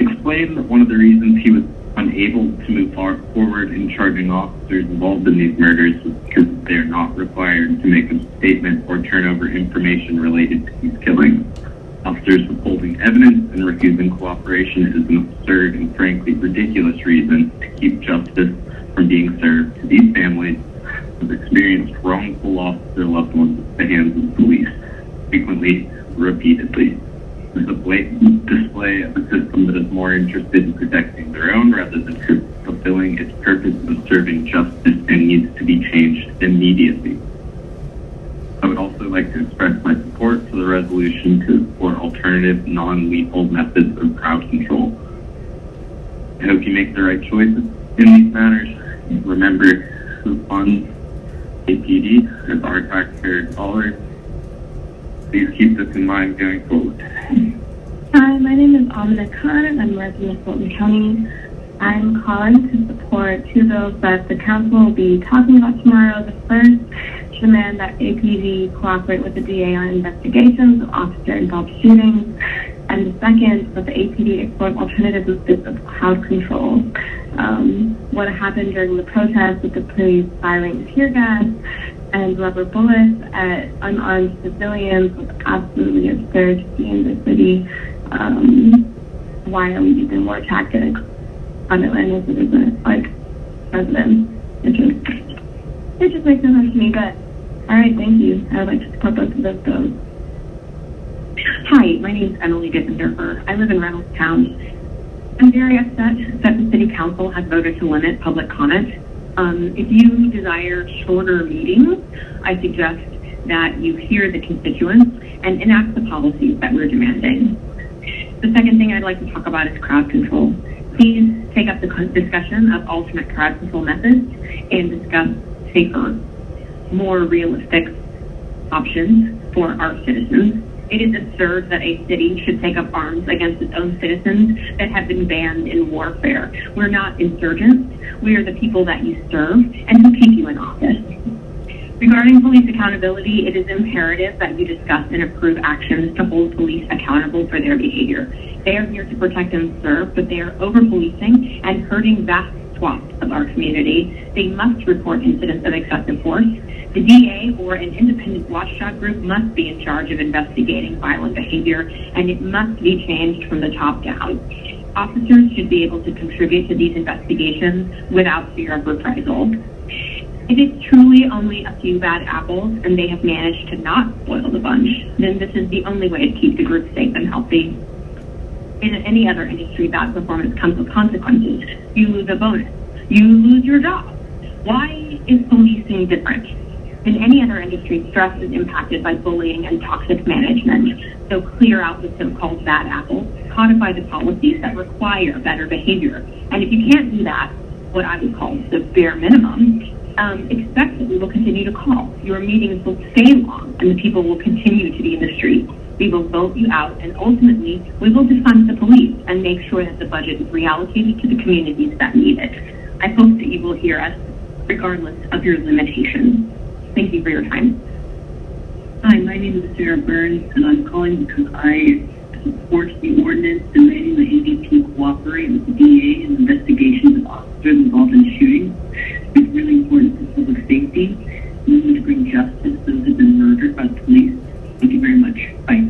explained that one of the reasons he was unable to move forward in charging officers involved in these murders was because they are not required to make a statement or turn over information related to these killings. Officers withholding evidence and refusing cooperation is an absurd and frankly ridiculous reason to keep justice from being served to these families who have experienced wrongful loss of their loved ones at the hands of the police, frequently, repeatedly. This is a blatant display of a system that is more interested in protecting their own rather than fulfilling its purpose of serving justice and needs to be changed immediately. I would also like to express my support for the resolution to support alternative, non-lethal methods of crowd control. I hope you make the right choices in these matters. Remember who funds APD as our taxpayer dollars. Please keep this in mind going forward. Hi, my name is Amina Khan. I'm a resident of Fulton County. I'm calling to support two bills that the council will be talking about tomorrow. The first, demand that APD cooperate with the DA on investigations of officer-involved shootings. And the second, that the APD explore alternative methods of crowd control. What happened during the protest with the police firing tear gas and rubber bullets at unarmed civilians was absolutely absurd to see in the city. Why are we using more tactics on Atlanta citizens, like residents? It just makes no sense to me, but all right, thank you. I would like to support both of those bills. Hi, my name is Emily Dittendorfer. I live in Reynoldstown. I'm very upset that the City Council has voted to limit public comment. If you desire shorter meetings, I suggest that you hear the constituents and enact the policies that we're demanding. The second thing I'd like to talk about is crowd control. Please take up the discussion of alternate crowd control methods and discuss safer, more realistic options for our citizens. It is absurd that a city should take up arms against its own citizens that have been banned in warfare. We're not insurgents. We are the people that you serve and who keep you in office. Regarding police accountability, it is imperative that you discuss and approve actions to hold police accountable for their behavior. They are here to protect and serve, but they are over-policing and hurting vast swaths of our community. They must report incidents of excessive force. The DA or an independent watchdog group must be in charge of investigating violent behavior, and it must be changed from the top down. Officers should be able to contribute to these investigations without fear of reprisal. If it's truly only a few bad apples and they have managed to not spoil the bunch, then this is the only way to keep the group safe and healthy. In any other industry, bad performance comes with consequences. You lose a bonus. You lose your job. Why is policing different? In any other industry, stress is impacted by bullying and toxic management. So clear out the so-called bad apples, codify the policies that require better behavior. And if you can't do that, what I would call the bare minimum, expect that we will continue to call. Your meetings will stay long, and the people will continue to be in the streets. We will vote you out, and ultimately, we will defund the police and make sure that the budget is reallocated to the communities that need it. I hope that you will hear us, regardless of your limitations. Thank you for your time. Hi, my name is Sarah Burns, and I'm calling because I support the ordinance demanding the ADP cooperate with the DA in investigations of officers involved in shootings. It's really important for public safety. We need to bring justice to those who have been murdered by the police. Thank you very much. Bye.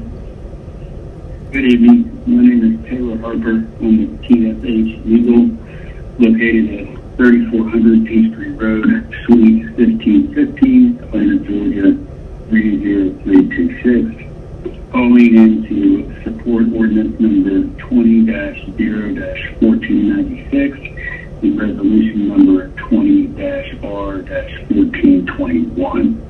Good evening. My name is Taylor Harper. I'm with TSH Legal, located at 3400 Peachtree Road, Suite 1515, Atlanta, Georgia, 30326, calling in to support ordinance number 20-0-1496 and resolution number 20-R-1421.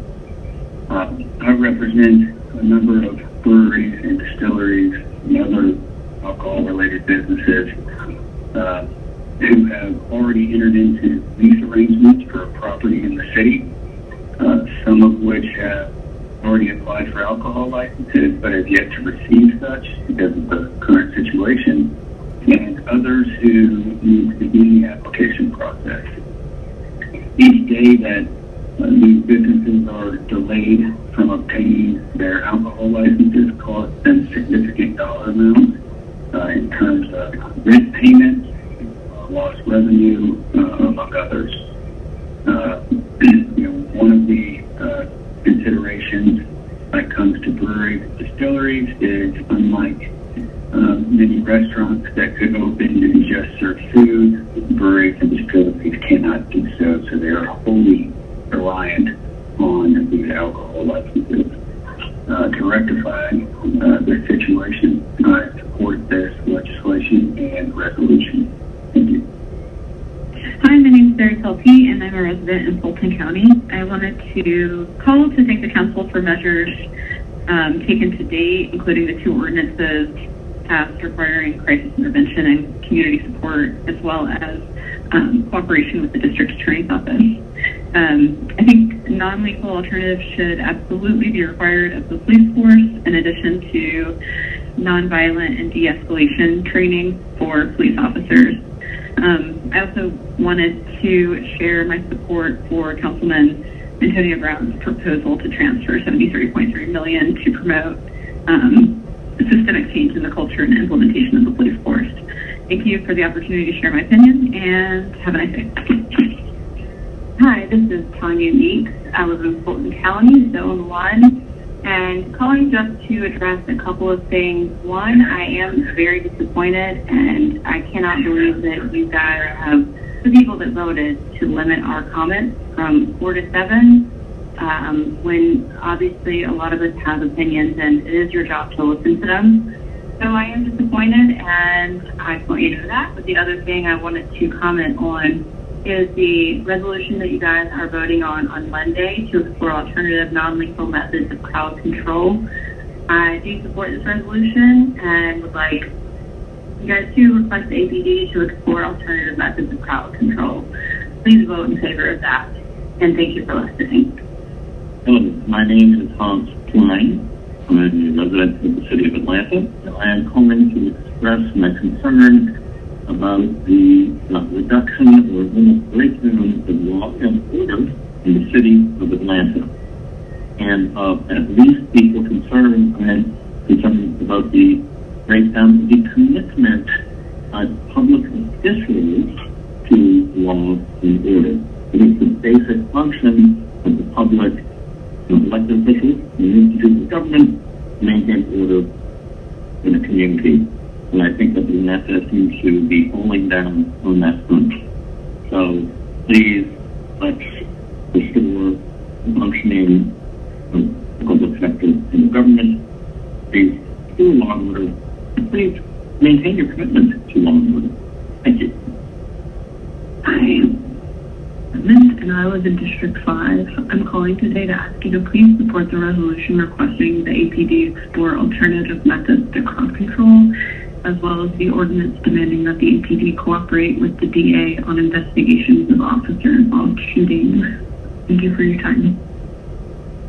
I represent a number of breweries and distilleries and other alcohol-related businesses who have already entered into lease arrangements for a property in the city, some of which have already applied for alcohol licenses but have yet to receive such because of the current situation, and others who need to begin the application process. Each day that these businesses are delayed from obtaining their alcohol licenses costs them significant dollar amounts in terms of rent payments, lost revenue, among others. One of the considerations when it comes to breweries and distilleries is, unlike many restaurants that could open and just serve food, breweries and distilleries cannot do so, so they are wholly reliant on these alcohol licenses. To rectify this situation, I support this legislation and resolution. Thank you. Hi, my name is Barry Selke, and I'm a resident in Fulton County. I wanted to call to thank the council for measures taken to date, including the 2 ordinances passed requiring crisis intervention and community support, as well as cooperation with the district attorney's office. I think non-lethal alternatives should absolutely be required of the police force, in addition to nonviolent and de-escalation training for police officers. I also wanted to share my support for Councilman Antonio Brown's proposal to transfer $73.3 million to promote systemic change in the culture and implementation of the police force. Thank you for the opportunity to share my opinion, and have a nice day. Hi, this is Tanya Meeks. I live in Fulton County, Zone 1, and calling just to address a couple of things. One, I am very disappointed, and I cannot believe that you guys have, the people that voted, to limit our comments from 4 to 7, when obviously a lot of us have opinions, and it is your job to listen to them. So I am disappointed, and I just want you to know that. But the other thing I wanted to comment on is the resolution that you guys are voting on Monday to explore alternative non-lethal methods of crowd control. I do support this resolution and would like you guys to request the APD to explore alternative methods of crowd control. Please vote in favor of that. And thank you for listening. Hello, my name is Hans Klein. I'm a resident of the city of Atlanta. I am calling to express my concern about the reduction or almost breakdown of law and order in the city of Atlanta. And at least people concerned, I'm concerned about the breakdown of the commitment of public officials to law and order. It is the basic function of the public, elected officials, and institutions of government to maintain order in a community. And I think that the Atlanta seems to be falling down on that front. So please, let's restore the functioning of the public sector and the government. Please do law and order. And please maintain your commitment to law and order. Thank you. Hi, and I live in District 5. I'm calling today to ask you to please support the resolution requesting the APD explore alternative methods to crowd control, as well as the ordinance demanding that the APD cooperate with the DA on investigations of officer-involved shootings. Thank you for your time.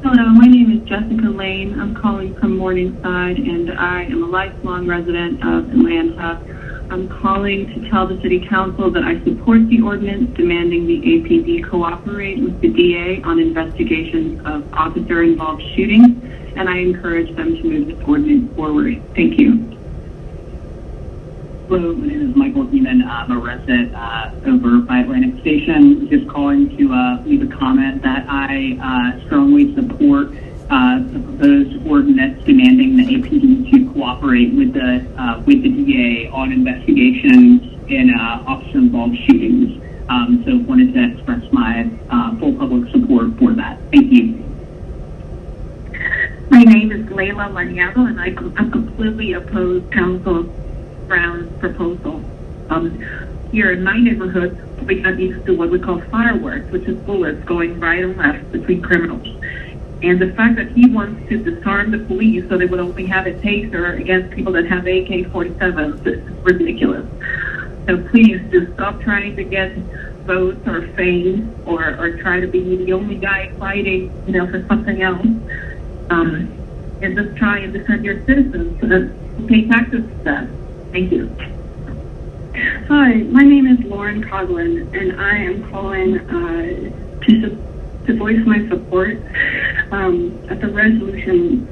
Hello, my name is Jessica Lane. I'm calling from Morningside, and I am a lifelong resident of Atlanta. I'm calling to tell the City Council that I support the ordinance demanding the APD cooperate with the DA on investigations of officer-involved shootings, and I encourage them to move this ordinance forward. Thank you. Hello, my name is Michael Heeman. I'm a resident over by Atlantic Station. Just calling to leave a comment that I strongly support the proposed ordinance demanding the APD to cooperate with the DA on investigations in officer-involved shootings. So wanted to express my full public support for that. Thank you. My name is Layla Laniago, and I'm completely opposed Council Brown's proposal. Here in my neighborhood, we got used to what we call fireworks, which is bullets going right and left between criminals. And the fact that he wants to disarm the police so they would only have a taser against people that have AK-47s is ridiculous. So please just stop trying to get votes or fame or try to be the only guy fighting, for something else. And just try and defend your citizens so that pay taxes to that. Thank you. Hi, my name is Lauren Coughlin, and I am calling to voice my support at the resolution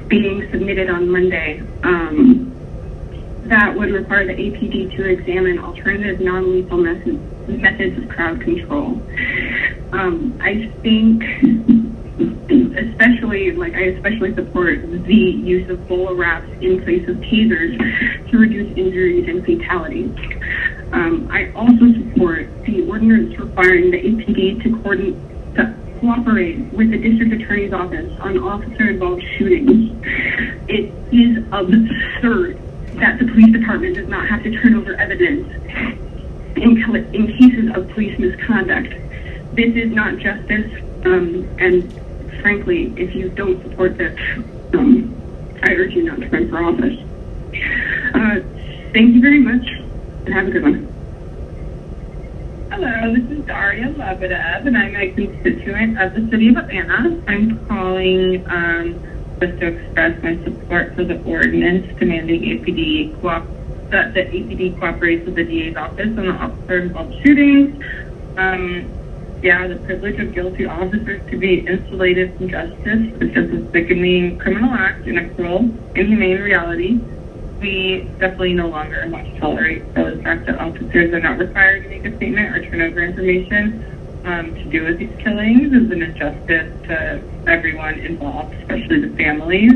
being submitted on Monday that would require the APD to examine alternative non-lethal methods of crowd control. I think I especially support the use of BOLA wraps in place of tasers to reduce injuries and fatalities. I also support the ordinance requiring the APD to cooperate with the district attorney's office on officer-involved shootings. It is absurd that the police department does not have to turn over evidence in cases of police misconduct. This is not justice, and frankly, if you don't support this, I urge you not to run for office. Thank you very much, and have a good one. Hello, this is Daria Lebedev, and I'm a constituent of the City of Atlanta. I'm calling just to express my support for the ordinance demanding that the APD cooperates with the DA's office on the officer-involved shootings. The privilege of guilty officers to be insulated from justice is just a sickening criminal act and a cruel, inhumane reality. We definitely no longer want to tolerate the fact that officers are not required to make a statement or turn over information to do with these killings is an injustice to everyone involved, especially the families.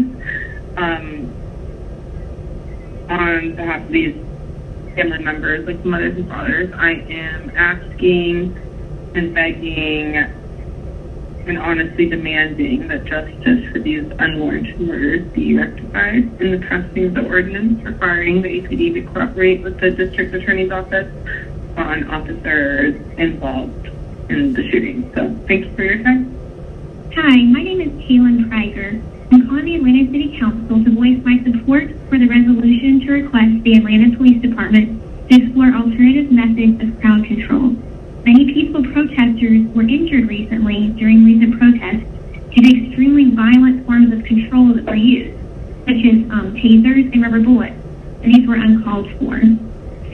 On behalf of these family members, like mothers and fathers, I am asking and begging and honestly demanding that justice for these unwarranted murders be rectified in the passing of the ordinance requiring the APD to cooperate with the district attorney's office on officers involved in the shooting. So thank you for your time. Hi, my name is Kaylin Krieger. I'm calling the Atlanta City Council to voice my support for the resolution to request the Atlanta Police Department to explore alternative methods of crowd control. Many peaceful protesters were injured recently during recent protests due to extremely violent forms of control that were used, such as tasers and rubber bullets, and these were uncalled for.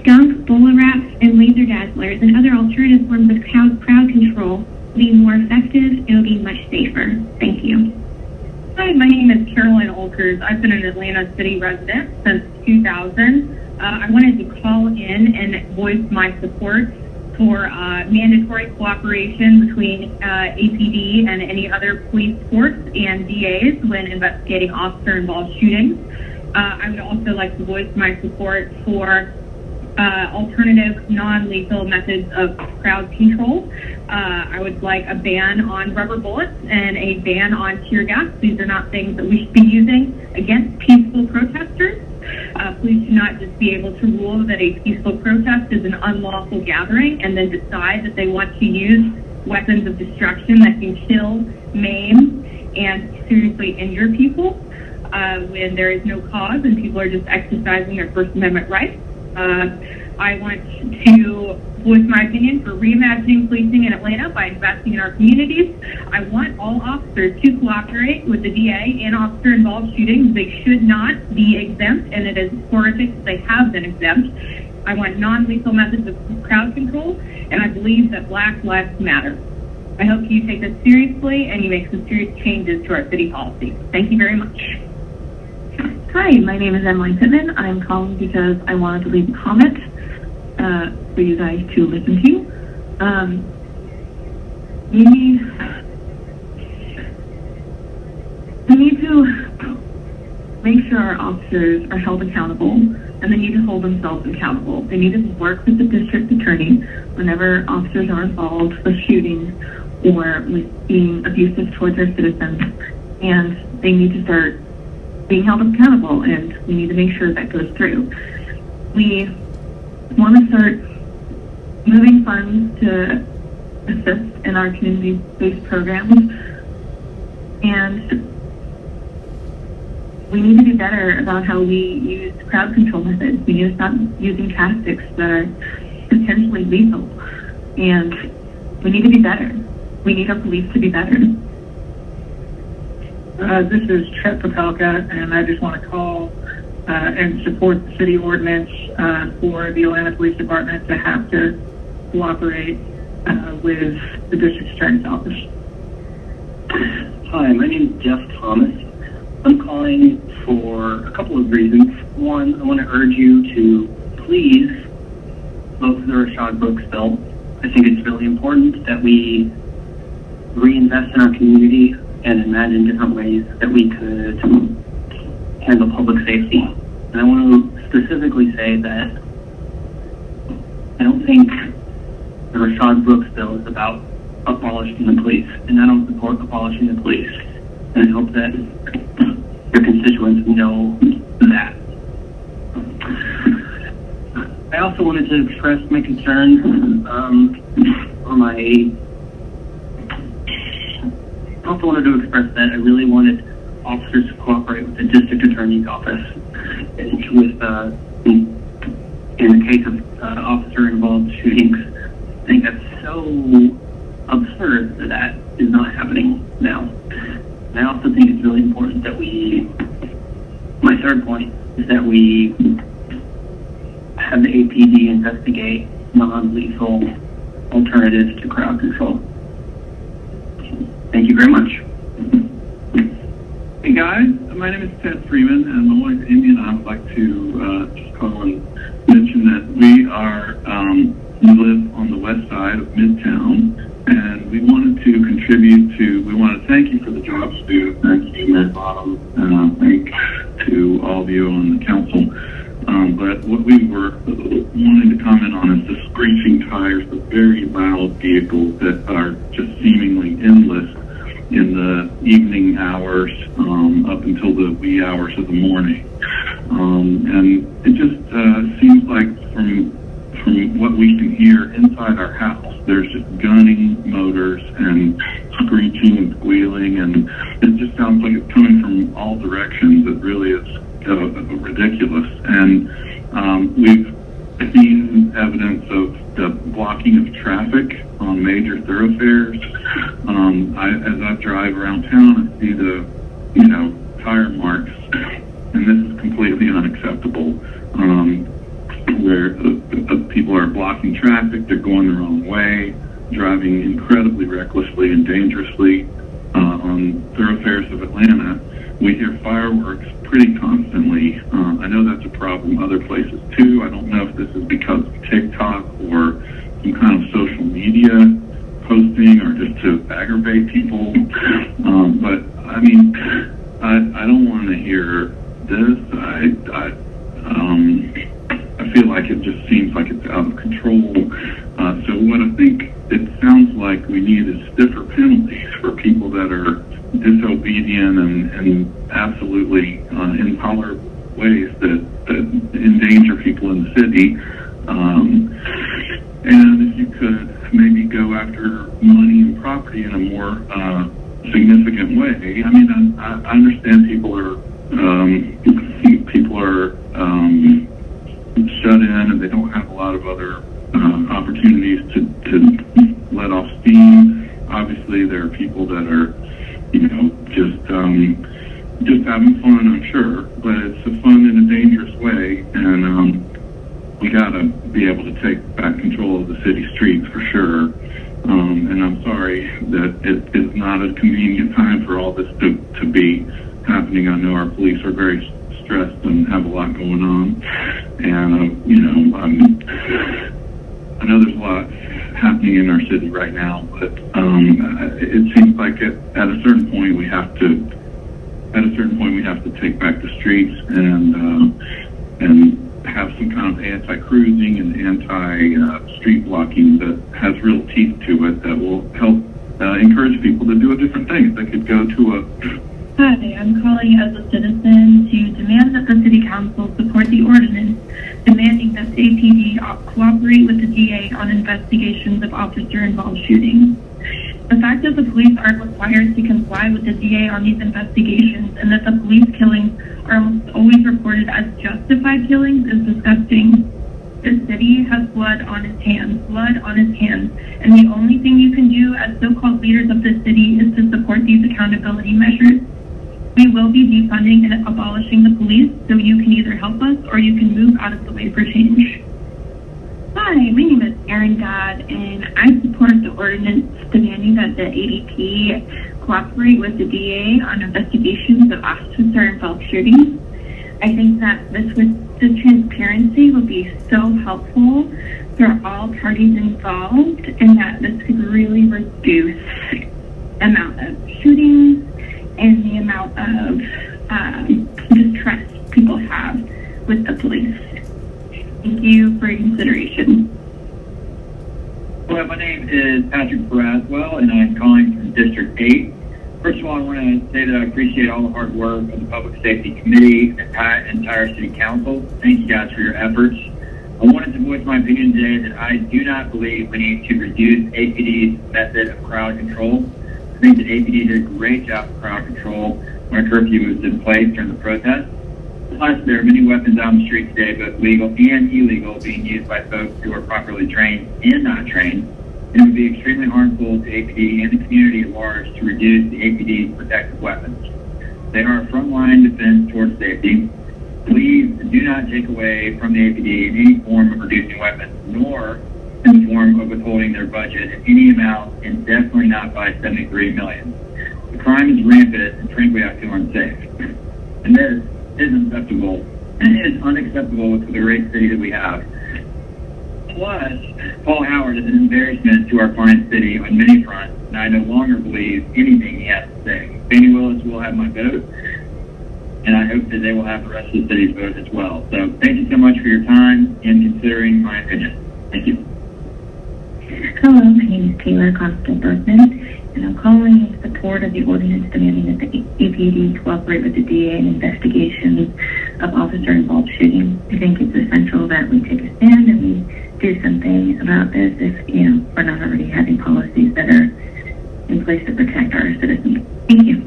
Skunk, BOLA wraps, and laser dazzlers and other alternative forms of crowd control will be more effective and will be much safer. Thank you. Hi, my name is Caroline Olkers. I've been an Atlanta City resident since 2000. I wanted to call in and voice my support for mandatory cooperation between APD and any other police force and DAs when investigating officer-involved shootings. I would also like to voice my support for alternative non-lethal methods of crowd control. I would like a ban on rubber bullets and a ban on tear gas. These are not things that we should be using against peaceful protesters. Police should not just be able to rule that a peaceful protest is an unlawful gathering and then decide that they want to use weapons of destruction that can kill, maim, and seriously injure people when there is no cause and people are just exercising their First Amendment rights. I want to voice my opinion for reimagining policing in Atlanta by investing in our communities. I want all officers to cooperate with the DA in officer-involved shootings. They should not be exempt, and it is horrific that they have been exempt. I want non-lethal methods of crowd control, and I believe that Black Lives Matter. I hope you take this seriously and you make some serious changes to our city policy. Thank you very much. Hi, my name is Emily Pittman. I'm calling because I wanted to leave a comment for you guys to listen to. We need to make sure our officers are held accountable, and they need to hold themselves accountable. They need to work with the district attorney whenever officers are involved with shootings or with being abusive towards their citizens. And they need to start being held accountable, and we need to make sure that goes through. We want to start moving funds to assist in our community-based programs, and we need to be better about how we use crowd control methods. We need to stop using tactics that are potentially lethal, and we need to be better. We need our police to be better. This is Chet Papelka, and I just want to call and support the city ordinance for the Atlanta Police Department to have to cooperate with the district attorney's office. Hi, my name is Jeff Thomas. I'm calling for a couple of reasons. One, I want to urge you to please vote for the Rashad Brooks bill. I think it's really important that we reinvest in our community and imagine different ways that we could handle public safety. And I want to specifically say that I don't think the Rashad Brooks bill is about abolishing the police, and I don't support abolishing the police. And I hope that your constituents know that. I also wanted to express my concern I also wanted to express that I really wanted officers to cooperate with the district attorney's office in the case of officer-involved shootings. I think that's so absurd that that is not happening now. And I also think it's really important that my third point is that we have the APD investigate non-lethal alternatives to crowd control. Thank you very much. Hey guys, my name is Ted Freeman, and my wife Amy and I would like to just call and mention that we live on the west side of Midtown, and we wanted to contribute to, we want to thank you for the jobs you do. Thank you, Matt Bottom, and thank to all of you on the council. But what we were wanting to comment on is the screeching tires of very loud vehicles that are just seemingly endless in the evening hours up until the wee hours of the morning. And it just seems like from what we can hear inside our house, there's just gunning motors and screeching and squealing, and it just sounds like it's coming from all directions. It really is ridiculous. And we've seen evidence of the blocking of traffic on major thoroughfares. As I drive around town, I see the, tire marks, and this is completely unacceptable. Where people are blocking traffic, they're going the wrong way, driving incredibly recklessly and dangerously on thoroughfares of Atlanta. We hear fireworks pretty constantly. I know that's a problem other places too. I don't know if this is because of TikTok or some kind of social media posting or just to aggravate people. But I mean, I don't want to hear this. I feel like it just seems like it's out of control. So what I think it sounds like we need is stiffer penalties for people that are disobedient and absolutely intolerant ways that endanger people in the city. And if you could maybe go after money and property in a more significant way. I mean, I understand people are shut in and they don't have a lot of other opportunities to let off steam. Obviously, there are people that are, just having fun, I'm sure, but it's a fun in a dangerous way, and we gotta be able to take back control of the city streets for sure. And I'm sorry that it is not a convenient time for all this to be happening. I know our police are very stressed and have a lot going on, and I know there's a lot happening in our city right now, but it seems like at a certain point we have to take back the streets and have some kind of anti-cruising and anti-street blocking that has real teeth to it that will help encourage people to do a different thing. If they could go to Hi, I'm calling as a citizen to demand that the City Council support the ordinance demanding that the APD cooperate with the DA on investigations of officer-involved shootings. The fact that the police aren't required to comply with the DA on these investigations and that the police killings are almost always reported as justified killings is disgusting. The city has blood on its hands, and the only thing you can do as so-called leaders of the city is to support these accountability measures. We will be defunding and abolishing the police, so you can either help us or you can move out of the way for change. Hi, my name is Erin Dodd, and I support the ordinance demanding that the ADP cooperate with the DA on investigations of officer-involved shootings. I think that the transparency would be so helpful for all parties involved, and that this could really reduce the amount of shootings and the amount of distrust people have with the police. Thank you for your consideration. Hello, my name is Patrick Braswell, and I'm calling from District 8. First of all, I want to say that I appreciate all the hard work of the Public Safety Committee and entire City Council. Thank you guys for your efforts. I wanted to voice my opinion today that I do not believe we need to reduce APD's method of crowd control. I think that APD did a great job of crowd control when a curfew was in place during the protest. Plus, there are many weapons on the street today, both legal and illegal, being used by folks who are properly trained and not trained. And it would be extremely harmful to APD and the community at large to reduce the APD's protective weapons. They are a frontline defense towards safety. Please do not take away from the APD in any form of reducing weapons, nor in the form of withholding their budget in any amount, and definitely not by $73 million. The crime is rampant, and frankly, I feel unsafe. And this isn't acceptable. It is unacceptable with the great city that we have. Plus, Paul Howard is an embarrassment to our fine city on many fronts, and I no longer believe anything he has to say. Fannie Willis will have my vote, and I hope that they will have the rest of the city's vote as well. So thank you so much for your time and considering my opinion. Thank you. Hello, my name is Taylor Costa-Bergman, and I'm calling in support of the ordinance demanding that the APD cooperate with the DA in investigations of officer-involved shootings. I think it's essential that we take a stand and we do something about this if, we're not already having policies that are in place to protect our citizens. Thank you.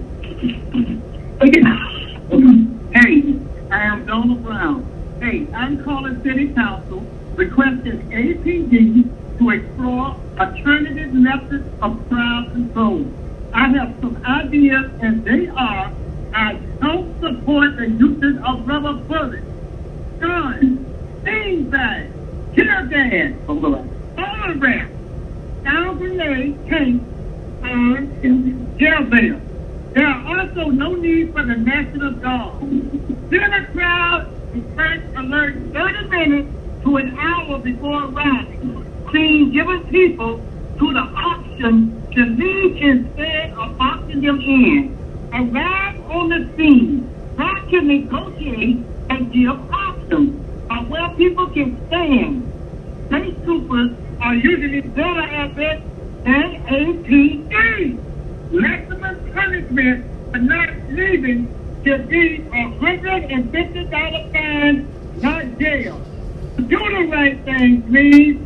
Hey, I am Donald Brown. Hey, I'm calling City Council requesting APD to explore alternative methods of crowd control. I have some ideas, and they are: I don't support the uses of rubber bullets, guns, beanbags, tear gas, arm ramps, down grenades, tanks, and jail bail. There are also no need for the National Guard. Then a crowd is first alert 30 minutes to an hour before arriving, giving people to the option to leave instead of opting them in. Arrive on the scene, try to negotiate and give options of where people can stand. State troopers are usually better at this than APD. Maximum punishment for not leaving should be $150 fine, not jail. Do the right thing, please.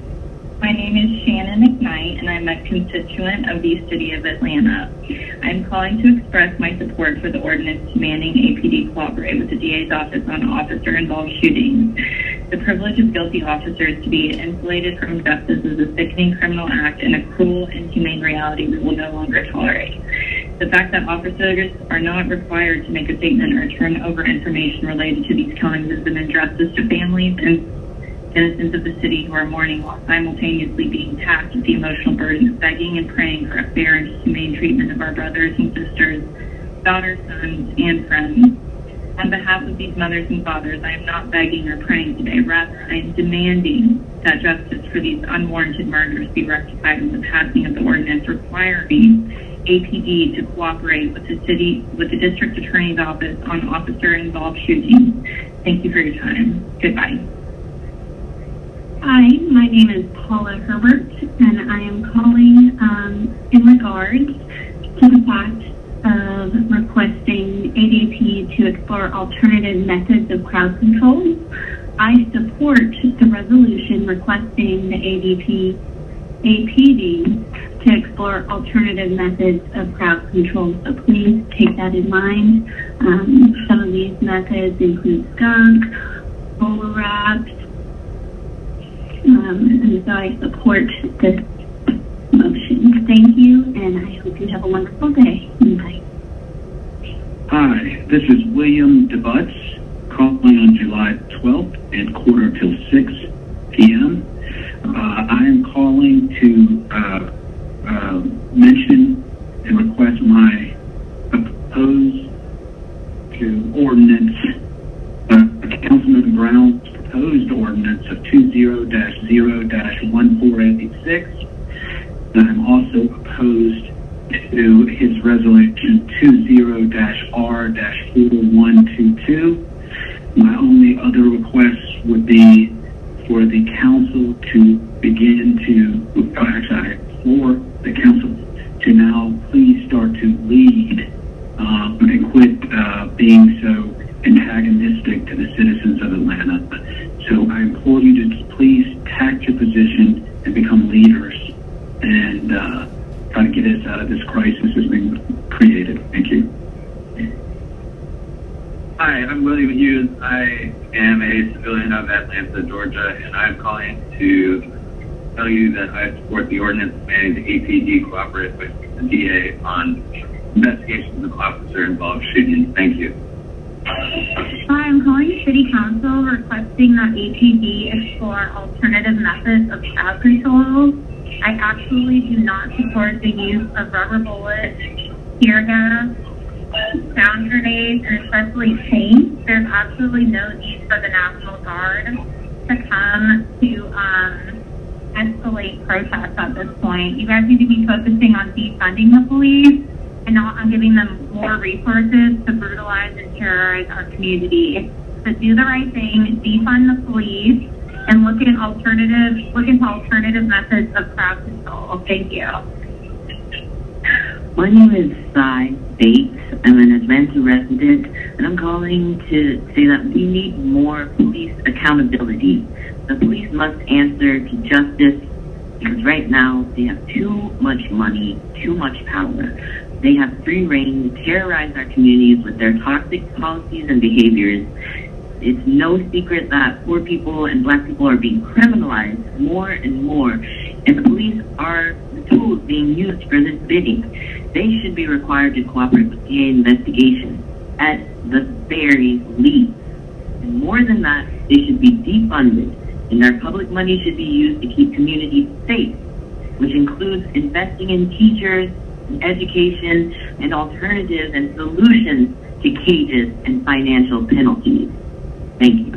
My name is Shannon McKnight, and I'm a constituent of the City of Atlanta. I'm calling to express my support for the ordinance demanding APD cooperate with the DA's office on officer-involved shootings. The privilege of guilty officers to be insulated from justice is a sickening criminal act and a cruel, inhumane reality we will no longer tolerate. The fact that officers are not required to make a statement or turn over information related to these killings is an injustice to families and citizens of the city who are mourning while simultaneously being tasked with the emotional burden of begging and praying for a fair and humane treatment of our brothers and sisters, daughters, sons, and friends. On behalf of these mothers and fathers, I am not begging or praying today. Rather, I am demanding that justice for these unwarranted murders be rectified in the passing of the ordinance requiring APD to cooperate with the District Attorney's Office on officer-involved shootings. Thank you for your time. Goodbye. Hi, my name is Paula Herbert, and I am calling in regards to the fact of requesting to explore alternative methods of crowd control. I support the resolution requesting the APD to explore alternative methods of crowd control. So please take that in mind. Some of these methods include skunk, roller wraps, and so I support this motion. Thank you, and I hope you have a wonderful day. Bye. Hi, this is William DeButz, calling on July 12th at 5:45 p.m. I am calling to mention and request my opposed to ordinance, Councilman Brown's proposed ordinance of 20-0-1486. And I'm also opposed to his resolution 20-R-4122. My only other request would be for the council to begin to, actually, for the council to now please start to lead and quit being so antagonistic to the citizens of Atlanta. So I implore you to please tact your position and become leaders and try to get us out of this crisis that's been created. Thank you. Hi, I'm William Hughes. I am a civilian of Atlanta, Georgia, and I'm calling to tell you that I support the ordinance demanding the APD cooperate with the DA on investigations of officer-involved shootings. Thank you. Hi, I'm calling the City Council requesting that APD explore alternative methods of crowd control. I absolutely do not support the use of rubber bullets, tear gas, sound grenades, and especially paint. There's absolutely no need for the National Guard to come to escalate protests at this point. You guys need to be focusing on defunding the police and not on giving them more resources to brutalize and terrorize our community. So do the right thing, defund the police, and look into alternative methods of crowd control. Thank you. My name is Cy Bates. I'm an Atlanta resident, and I'm calling to say that we need more police accountability. The police must answer to justice because right now they have too much money, too much power. They have free reign to terrorize our communities with their toxic policies and behaviors. It's no secret that poor people and black people are being criminalized more and more, and the police are the tools being used for this bidding. They should be required to cooperate with DA investigations at the very least. And more than that, they should be defunded, and our public money should be used to keep communities safe, which includes investing in teachers, education, and alternatives and solutions to cages and financial penalties. Thank you.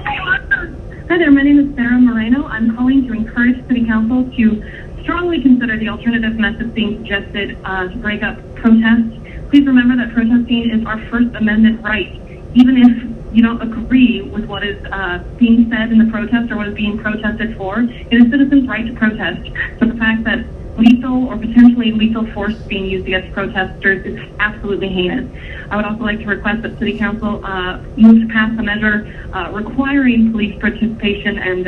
Hi there, my name is Sarah Moreno. I'm calling to encourage City Council to strongly consider the alternative methods being suggested to break up protests. Please remember that protesting is our First Amendment right. Even if you don't agree with what is being said in the protest or what is being protested for, it is citizens' right to protest. So the fact that lethal or potentially lethal force being used against protesters is absolutely heinous. I would also like to request that City Council move to pass a measure requiring police participation and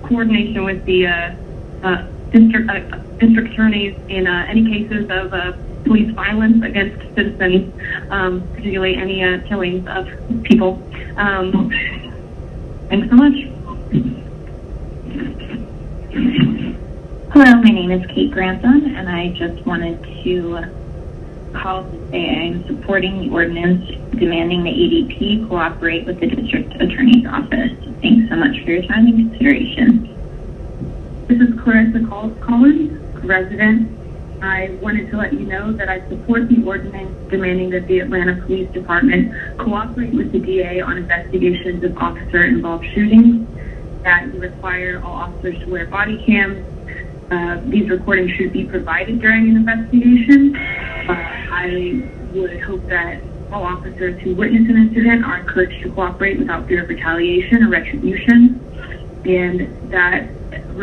coordination with the district attorneys in any cases of police violence against citizens, particularly any killings of people. Thanks so much. Hello, my name is Kate Grantham, and I just wanted to call to say I am supporting the ordinance demanding the ADP cooperate with the District Attorney's Office. Thanks so much for your time and consideration. This is Clarissa Collins, resident. I wanted to let you know that I support the ordinance demanding that the Atlanta Police Department cooperate with the DA on investigations of officer-involved shootings, that you require all officers to wear body cams. These recordings should be provided during an investigation. I would hope that all officers who witness an incident are encouraged to cooperate without fear of retaliation or retribution, and that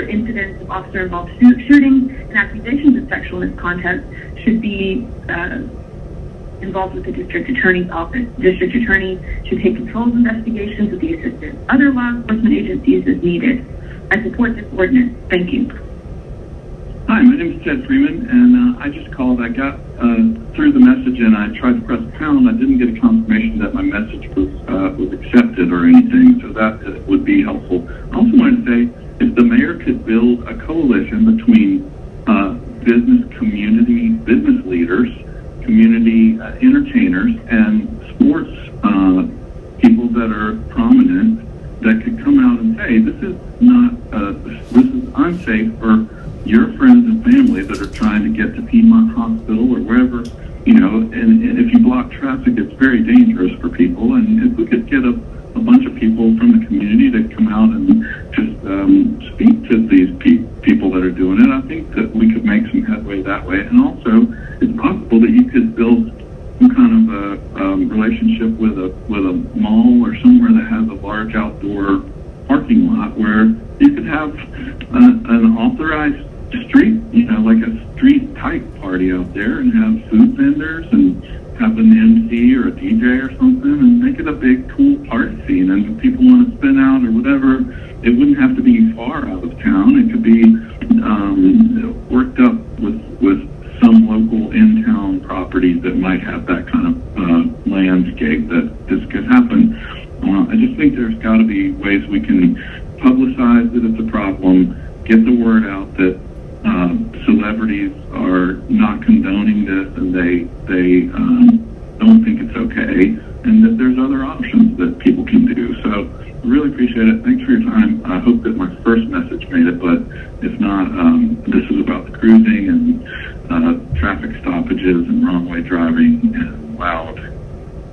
incidents of officer-involved shootings and accusations of sexual misconduct should be involved with the district attorney's office. The district attorney should take control of investigations with the assistance of other law enforcement agencies as needed. I support this ordinance. Thank you. Hi, my name is Ted Freeman, and I just called. I got through the message, and I tried to press pound. I didn't get a confirmation that my message was accepted or anything, so that would be helpful. I also wanted to say, if the mayor could build a coalition between business leaders, community entertainers, and sports people that are prominent, that could come out and say, this is unsafe for your friends and family that are trying to get to Piedmont Hospital or wherever, and if you block traffic, it's very dangerous for people. And if we could get a bunch of people from the community to come out and just speak to these people that are doing it, I think that we could make some headway that way. And also, it's possible that you could build some kind of a relationship with a mall or somewhere that has a large outdoor parking lot where you could have an authorized street, like a street type party out there, and have food vendors and have an MC or a DJ or something, and make it a big cool party scene. And if people want to spin out or whatever, it wouldn't have to be far out of town. It could be worked up with some local in-town properties that might have that kind of landscape that this could happen. I just think there's got to be ways we can publicize that it's a problem, get the word out that celebrities are not condoning this, and they don't think it's okay, and that there's other options that people can do. So I really appreciate it. Thanks for your time. I hope that my first message made it, but if not, this is about the cruising and traffic stoppages and wrong way driving and loud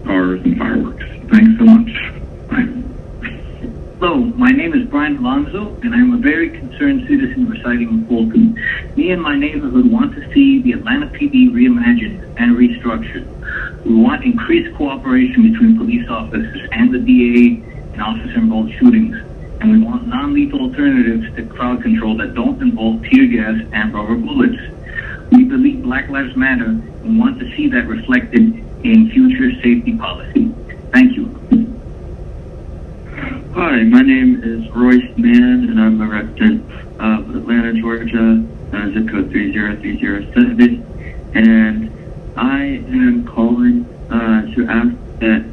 cars and fireworks. Thanks so much. Bye. Hello, my name is Brian Alonzo, and I'm a very concerned citizen residing in Fulton. Me and my neighborhood want to see the Atlanta PD reimagined and restructured. We want increased cooperation between police officers and the DA in officer-involved shootings, and we want non-lethal alternatives to crowd control that don't involve tear gas and rubber bullets. We believe Black Lives Matter and want to see that reflected in future safety policy. Thank you. Hi, my name is Royce Mann, and I'm a resident of Atlanta, Georgia, zip code 30307, and I am calling to ask that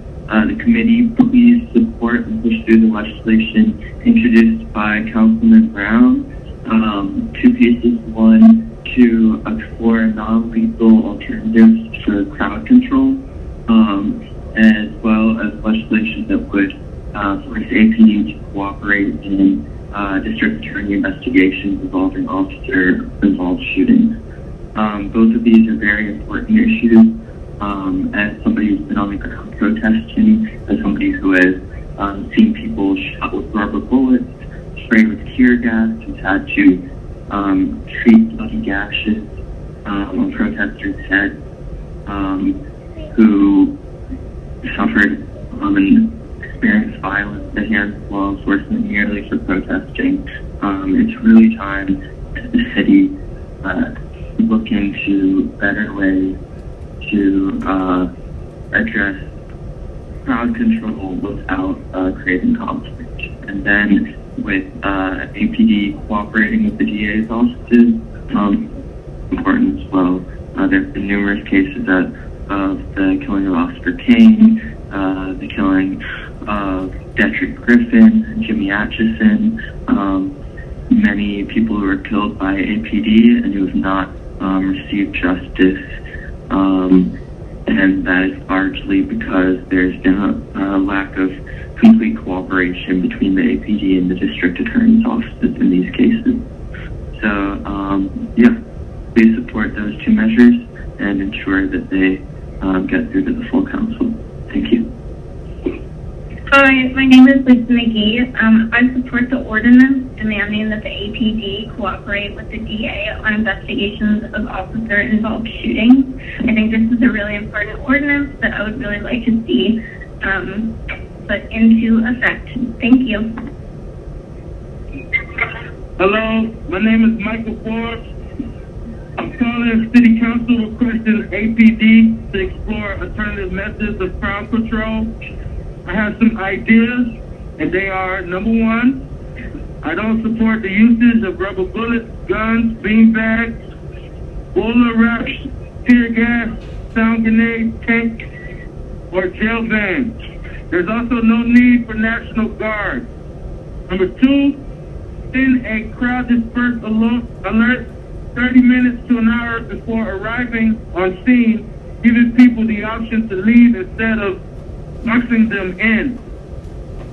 the committee please support and push through the legislation introduced by Councilman Brown. Two pieces. One, to explore non-lethal alternatives for crowd control, as well as legislation that would force APD to cooperate in district attorney investigations involving officer-involved shootings. Both of these are very important issues. As somebody who's been on the ground protesting, as somebody who has seen people shot with rubber bullets, sprayed with tear gas, who's had to treat bloody gashes on protesters' heads, who suffered and experienced violence at the hands of law enforcement merely for protesting. It's really time that the city look into better ways to address crowd control without creating conflict. And then with APD cooperating with the DA's offices, important as well. There have been numerous cases of the killing of Oscar King, the killing of Detrick Griffin, Jimmy Atchison, many people who were killed by APD and who have not received justice, and that is largely because there's been a lack of complete cooperation between the APD and the district attorney's offices in these cases. So, yeah, please support those two measures and ensure that they get through to the full council. Thank you. Hi, my name is Lisa McGee. I support the ordinance demanding that the APD cooperate with the DA on investigations of officer-involved shootings. I think this is a really important ordinance that I would really like to see put into effect. Thank you. Hello, my name is Michael Forbes. I'm calling City Council requesting APD to explore alternative methods of crowd control. I have some ideas, and they are, number one, I don't support the usage of rubber bullets, guns, beanbags, boiler wraps, tear gas, sound grenades, tank, or jail vans. There's also no need for National Guard. Number two, send a crowd disperse alert 30 minutes to an hour before arriving on scene, giving people the option to leave instead of boxing them in.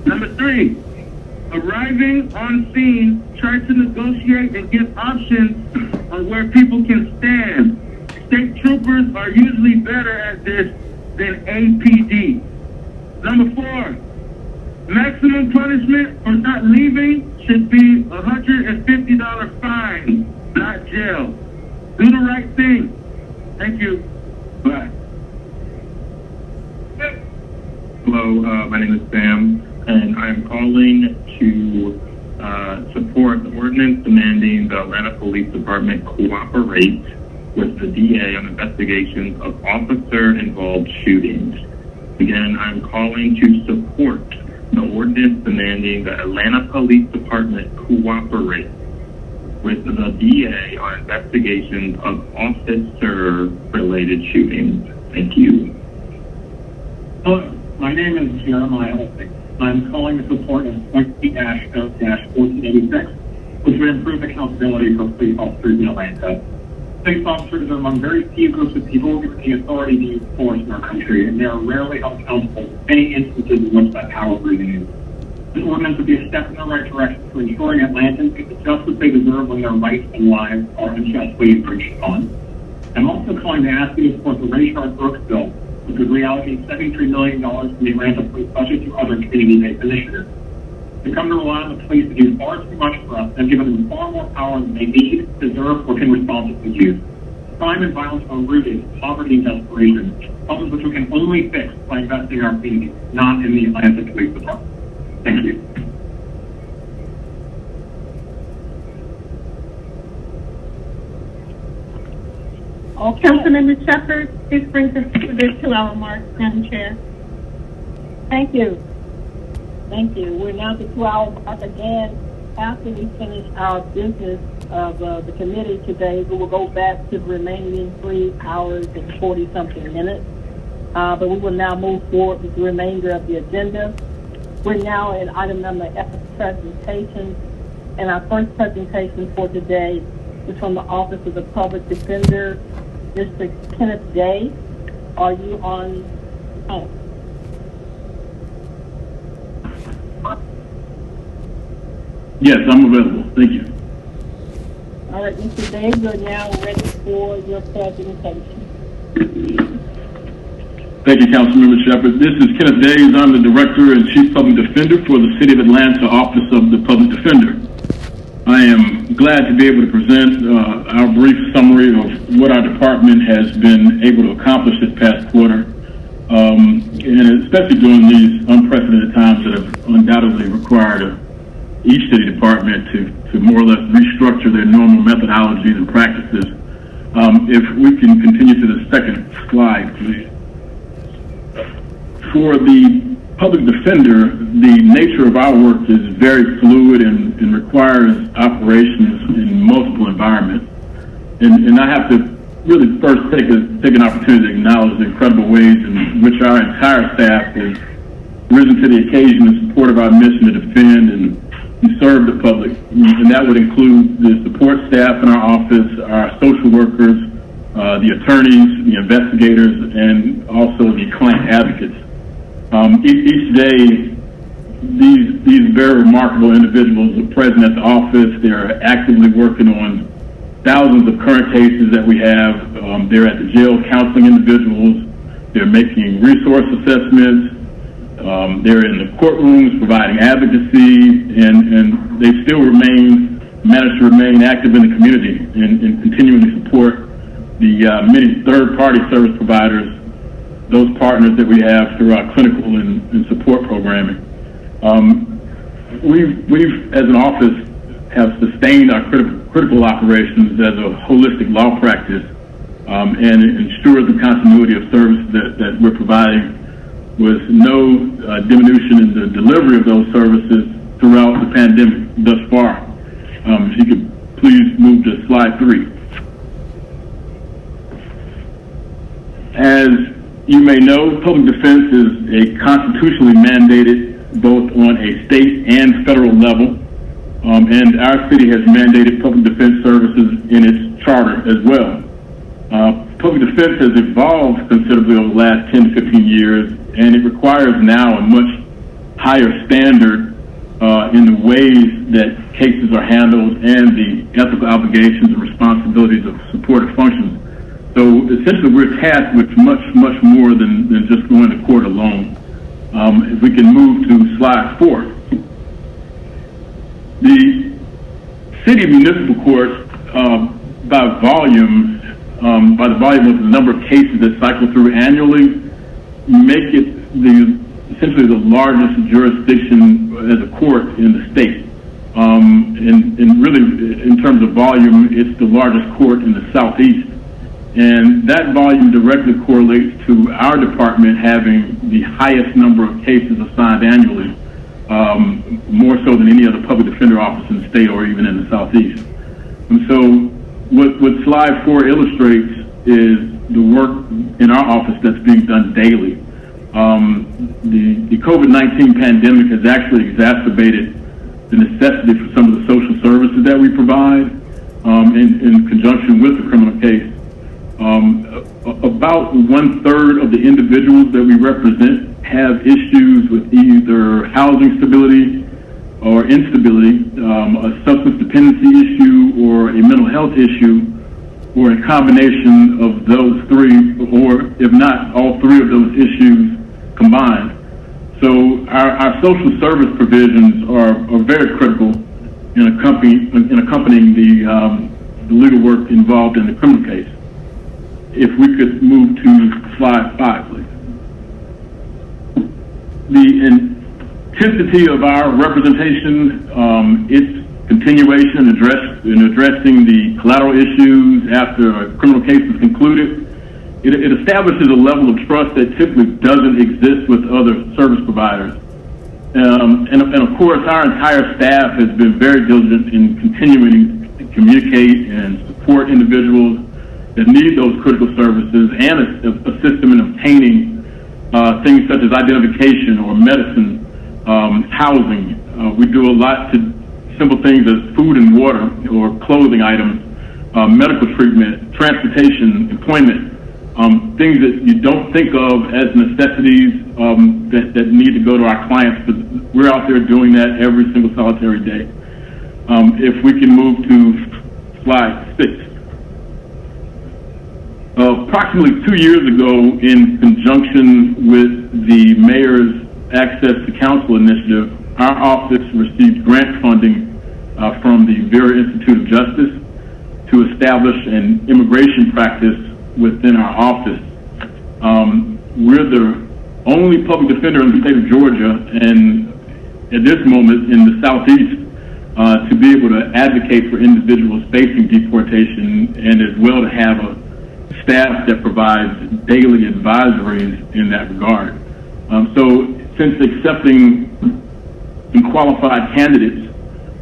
Number three, arriving on scene, try to negotiate and give options on where people can stand. State troopers are usually better at this than APD. Number four, maximum punishment for not leaving should be $150 fine, not jail. Do the right thing. Thank you. Bye. Hello, my name is Sam, and I'm calling to support the ordinance demanding the Atlanta Police Department cooperate with the DA on investigations of officer-involved shootings. Again, I'm calling to support the ordinance demanding the Atlanta Police Department cooperate with the DA on investigations of officer-related shootings. Thank you. Hello, my name is Jeremiah Olsing. I'm calling to support Instruct-0-1486, which would improve accountability for police officers in Atlanta. Police officers are among very few groups of people given the authority to use force in our country, and they are rarely held accountable for any instances in which that power is used. This ordinance would be a step in the right direction for ensuring Atlantans get the justice they deserve when their rights and lives are unjustly infringed upon. I'm also calling to ask you to support the Rayshard Brooks bill, which would reallocate $73 million from the Atlanta police budget to other community-based initiatives. They come to rely on the police to do far too much for us and have given them far more power than they need, deserve, or can responsibly use. Crime and violence are rooted in poverty and desperation, problems which we can only fix by investing in our communities, not in the Atlanta Police Department. Thank you. Councilmember Shepherd, this brings us to the 2-hour mark, Madam Chair. Thank you. Thank you. We're now at the 2-hour mark again. After we finish our business of the committee today, we will go back to the remaining 3 hours and 40-something minutes. But we will now move forward with the remainder of the agenda. We're now at item number F, presentations. And our first presentation for today is from the Office of the Public Defender, Mr. Kenneth Day. Are you on? Oh. Yes, I'm available. Thank you. All right, Mr. Day, you're now ready for your presentation. Thank you, Councilmember Shepherd. This is Kenneth Days. I'm the Director and Chief Public Defender for the City of Atlanta Office of the Public Defender. I am glad to be able to present our brief summary of what our department has been able to accomplish this past quarter, and especially during these unprecedented times that have undoubtedly required each city department to more or less restructure their normal methodologies and practices. If we can continue to the second slide, please. For the public defender, the nature of our work is very fluid and requires operations in multiple environments. And I have to really first take an opportunity to acknowledge the incredible ways in which our entire staff has risen to the occasion in support of our mission to defend and serve the public. And that would include the support staff in our office, our social workers, the attorneys, the investigators, and also the client advocates. Each day, these very remarkable individuals are present at the office. They're actively working on thousands of current cases that we have. They're at the jail counseling individuals. They're making resource assessments. They're in the courtrooms providing advocacy, and they still manage to remain active in the community and continuing to support the many third-party service providers, those partners that we have through our clinical and support programming. We've, as an office, have sustained our critical operations as a holistic law practice and ensure the continuity of service that we're providing with no diminution in the delivery of those services throughout the pandemic thus far. If you could please move to slide 3. As you may know, public defense is a constitutionally mandated both on a state and federal level, and our city has mandated public defense services in its charter as well. Public defense has evolved considerably over the last 10 to 15 years, and it requires now a much higher standard in the ways that cases are handled and the ethical obligations and responsibilities of supportive functions. So essentially we're tasked with much more than just going to court alone. If we can move to slide 4. The city municipal courts, by the volume of the number of cases that cycle through annually, make it essentially the largest jurisdiction as a court in the state. And really, in terms of volume, it's the largest court in the Southeast. And that volume directly correlates to our department having the highest number of cases assigned annually, more so than any other public defender office in the state or even in the Southeast. And so what slide 4 illustrates is the work in our office that's being done daily. The COVID-19 pandemic has actually exacerbated the necessity for some of the social services that we provide in conjunction with the criminal case. About 1/3 of the individuals that we represent have issues with either housing stability or instability, a substance dependency issue, or a mental health issue, or a combination of those three, or if not, all three of those issues combined. So our social service provisions are very critical in accompanying the legal work involved in the criminal case. If we could move to slide 5, please. The intensity of our representation, its continuation in addressing the collateral issues after a criminal case is concluded, it establishes a level of trust that typically doesn't exist with other service providers. And of course, our entire staff has been very diligent in continuing to communicate and support individuals that need those critical services and assist them in obtaining things such as identification or medicine, housing. We do a lot to simple things as food and water or clothing items, medical treatment, transportation, employment, things that you don't think of as necessities that need to go to our clients, but we're out there doing that every single solitary day. If we can move to slide 6. Approximately 2 years ago, in conjunction with the Mayor's Access to Counsel initiative, our office received grant funding from the Vera Institute of Justice to establish an immigration practice within our office. We're the only public defender in the state of Georgia, and at this moment in the Southeast, to be able to advocate for individuals facing deportation, and as well to have a staff that provides daily advisories in that regard. So since accepting some qualified candidates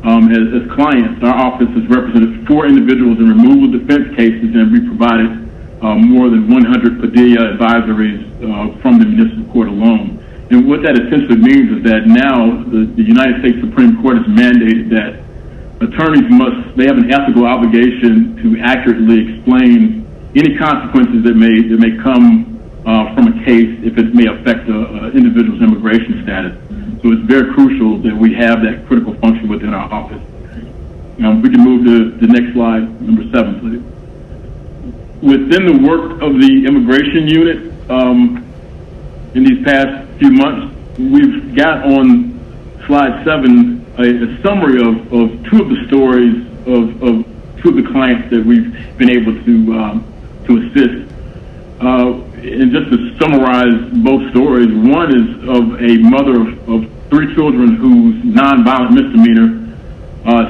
as clients, our office has represented 4 individuals in removal defense cases, and we provided more than 100 Padilla advisories from the municipal court alone. And what that essentially means is that now the United States Supreme Court has mandated that attorneys they have an ethical obligation to accurately explain any consequences that may come from a case if it may affect an individual's immigration status. So it's very crucial that we have that critical function within our office. We can move to the next slide, number 7, please. Within the work of the immigration unit in these past few months, we've got on slide 7 a summary of 2 of the stories of 2 of the clients that we've been able to assist. And just to summarize both stories, one is of a mother of 3 children whose nonviolent misdemeanor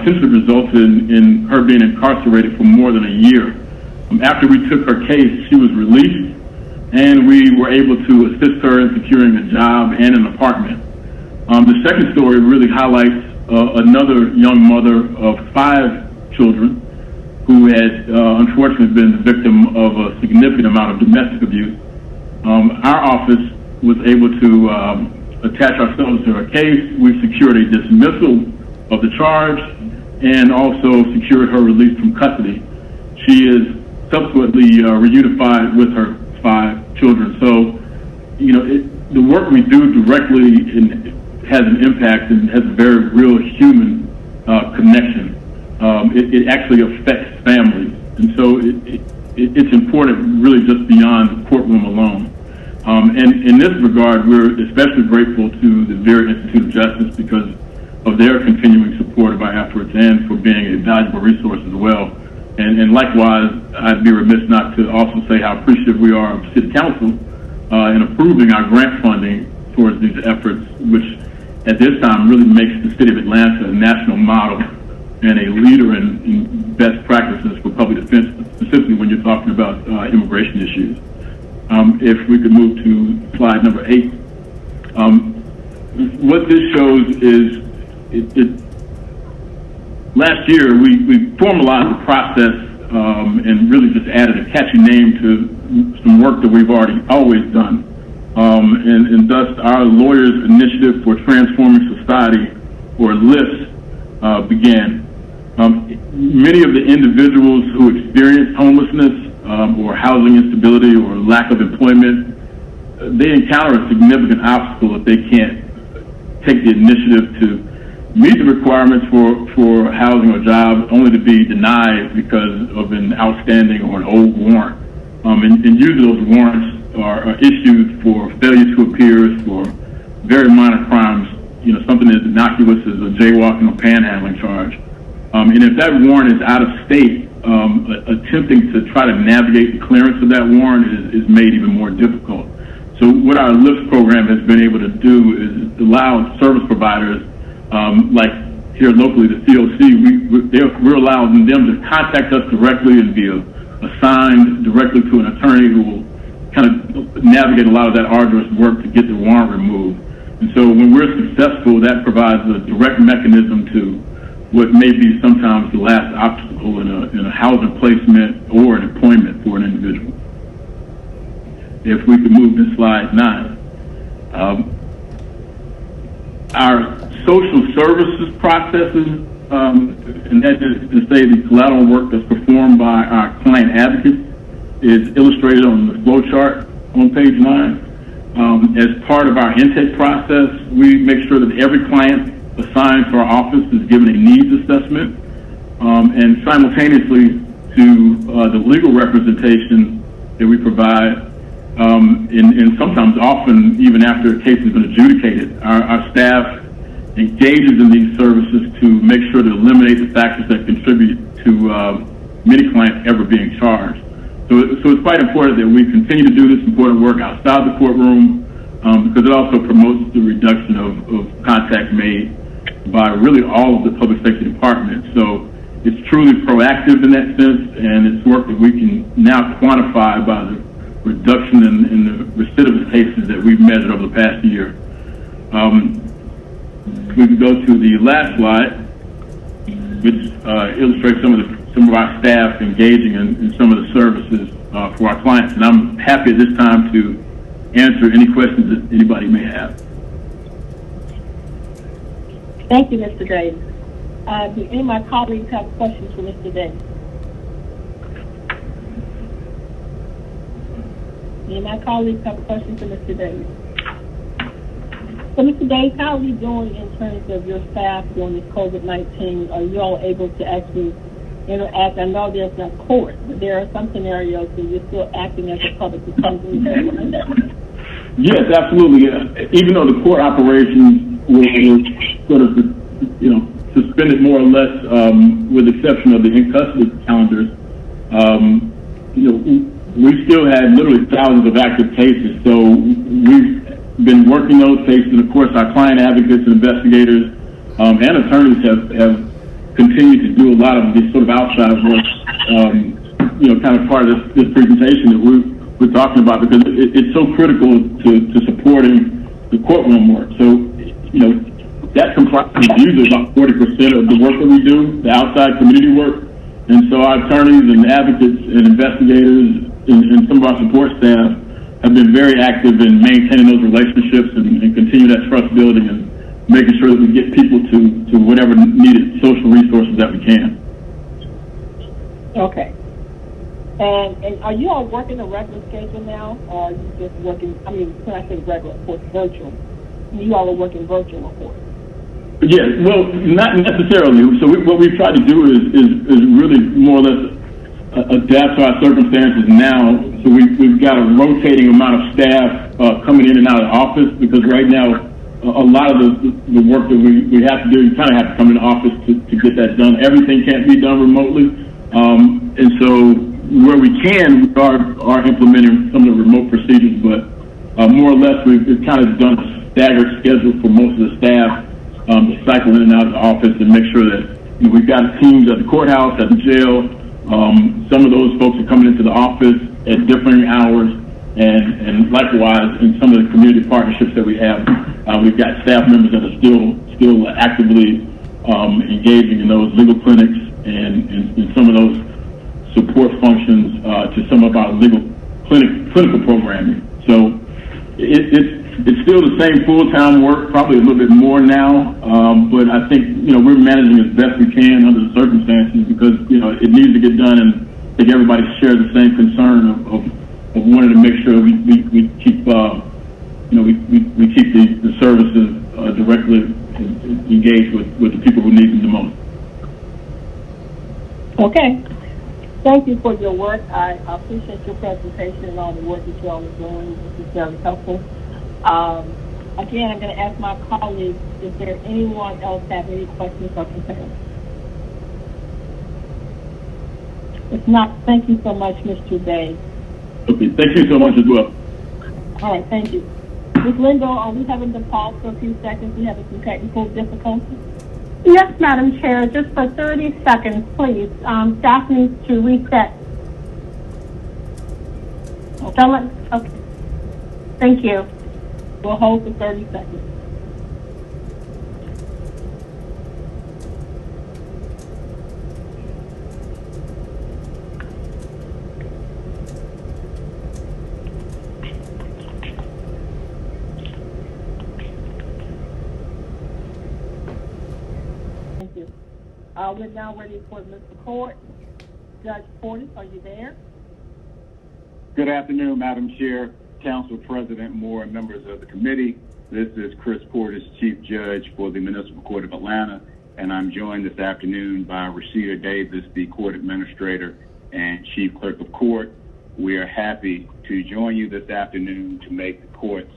essentially resulted in her being incarcerated for more than a year. After we took her case, she was released, and we were able to assist her in securing a job and an apartment. The second story really highlights another young mother of 5 children who had unfortunately been the victim of a significant amount of domestic abuse. Our office was able to attach ourselves to her case. We secured a dismissal of the charge and also secured her release from custody. She is subsequently reunified with her 5 children. So, you know, the work we do directly has an impact and has a very real human connection. It actually affects families. And so it's important really just beyond the courtroom alone. And in this regard, we're especially grateful to the Vera Institute of Justice because of their continuing support of our efforts and for being a valuable resource as well. And likewise, I'd be remiss not to also say how appreciative we are of City Council in approving our grant funding towards these efforts, which at this time really makes the City of Atlanta a national model and a leader in best practices for public defense, specifically when you're talking about immigration issues. If we could move to slide number 8. What this shows is, last year we formalized the process and really just added a catchy name to some work that we've always done. And thus our Lawyers Initiative for Transforming Society, or LIFT, began. Many of the individuals who experience homelessness or housing instability or lack of employment, they encounter a significant obstacle if they can't take the initiative to meet the requirements for housing or jobs, only to be denied because of an outstanding or an old warrant. And usually those warrants are issued for failure to appear, for very minor crimes, you know, something as innocuous as a jaywalking or panhandling charge. And if that warrant is out of state, attempting to try to navigate the clearance of that warrant is made even more difficult. So what our LIFT program has been able to do is allow service providers, like here locally, the COC, we're allowing them to contact us directly and be assigned directly to an attorney who will kind of navigate a lot of that arduous work to get the warrant removed. And so when we're successful, that provides a direct mechanism to what may be sometimes the last obstacle in a housing placement or an employment for an individual. If we could move to slide 9. Our social services processes, and that is to say the collateral work that's performed by our client advocates, is illustrated on the flow chart on page 9. As part of our intake process, we make sure that every client assigned to our office is given a needs assessment, and simultaneously to the legal representation that we provide, and sometimes often even after a case has been adjudicated, our staff engages in these services to make sure to eliminate the factors that contribute to many clients ever being charged. So it's quite important that we continue to do this important work outside the courtroom, because it also promotes the reduction of contact made by really all of the public safety departments. So it's truly proactive in that sense, and it's work that we can now quantify by the reduction in the recidivist cases that we've measured over the past year. We can go to the last slide, which illustrates some of our staff engaging in some of the services for our clients. And I'm happy at this time to answer any questions that anybody may have. Thank you, Mr. Davis. Do any of my colleagues have questions for Mr. Davis? Any of my colleagues have questions for Mr. Davis? So, Mr. Davis, how are we doing in terms of your staff during this COVID-19? Are you all able to actually interact? I know there's not court, but there are some scenarios where you're still acting as a public defender. Yes, absolutely. Even though the court operations were sort of, suspended more or less, with the exception of the in-custody calendars, we still had literally thousands of active cases. So we've been working those cases, and of course our client advocates and investigators and attorneys have continue to do a lot of this sort of outside work, kind of part of this presentation that we're talking about, because it's so critical to supporting the courtroom work. So, that comprises usually about 40% of the work that we do, the outside community work. And so our attorneys and advocates and investigators and some of our support staff have been very active in maintaining those relationships and continue that trust building and making sure that we get people to whatever needed social resources that we can. Okay. And are you all working a regular schedule now, or are you just working, when I say regular, of course, virtual? You all are working virtual, of course. Yeah, well, not necessarily. So what we've tried to do is really more or less adapt to our circumstances now. So we've got a rotating amount of staff coming in and out of the office, because right now a lot of the work that we have to do, you kind of have to come in the office to get that done. Everything can't be done remotely. And so where we can, we are implementing some of the remote procedures, but more or less we've kind of done a staggered schedule for most of the staff to cycle in and out of the office and make sure that we've got teams at the courthouse, at the jail. Some of those folks are coming into the office at differing hours, and likewise in some of the community partnerships that we have, we've got staff members that are still actively engaging in those legal clinics and some of those support functions to some of our legal clinical programming. So it's still the same full-time work, probably a little bit more now, but I think, we're managing as best we can under the circumstances, because, it needs to get done, and I think everybody shares the same concern of wanting to make sure we keep, we keep the services directly engaged with the people who need them the most. Okay. Thank you for your work. I appreciate your presentation and all the work that you all are doing. This is very helpful. Again, I'm going to ask my colleagues, is there anyone else have any questions or concerns? If not, thank you so much, Mr. Day. Okay, thank you so much as well. All right, thank you. Ms. Lindo, are we having to pause for a few seconds? We have some technical difficulties. Yes, Madam Chair, just for 30 seconds, please. Staff needs to reset. Okay. Thank you. We'll hold for 30 seconds. Thank you. We're now ready for Mr. Court. Judge Portis, are you there? Good afternoon, Madam Chair, Council President Moore, and members of the committee. This is Chris Portis, Chief Judge for the Municipal Court of Atlanta, and I'm joined this afternoon by Rashida Davis, the Court Administrator and Chief Clerk of Court. We are happy to join you this afternoon to make the Court's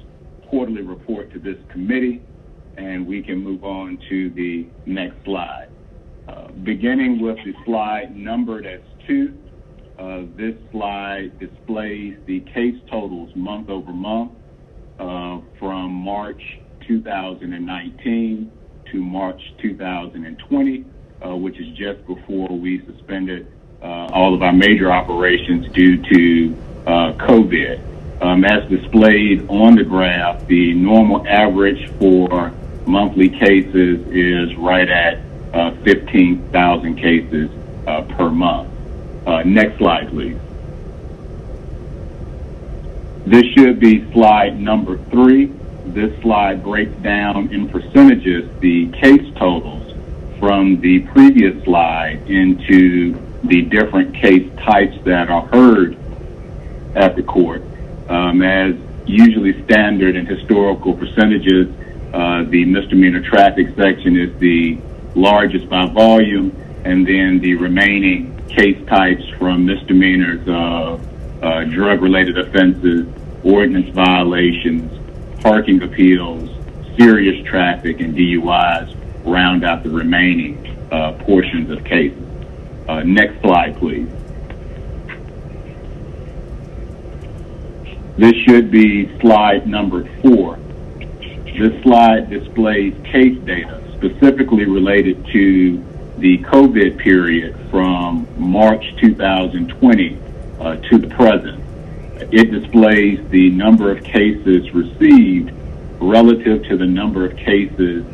quarterly report to this committee, and we can move on to the next slide. Beginning with the slide numbered as 2, this slide displays the case totals month over month from March 2019 to March 2020, which is just before we suspended all of our major operations due to COVID. As displayed on the graph, the normal average for monthly cases is right at 15,000 cases per month. Next slide, please. This should be slide number 3. This slide breaks down in percentages the case totals from the previous slide into the different case types that are heard at the court. As usually standard and historical percentages, the misdemeanor traffic section is the largest by volume, and then the remaining case types from misdemeanors of drug-related offenses, ordinance violations, parking appeals, serious traffic, and DUIs round out the remaining portions of cases. Next slide, please. This should be slide number 4. This slide displays case data specifically related to the COVID period from March 2020 to the present. It displays the number of cases received relative to the number of cases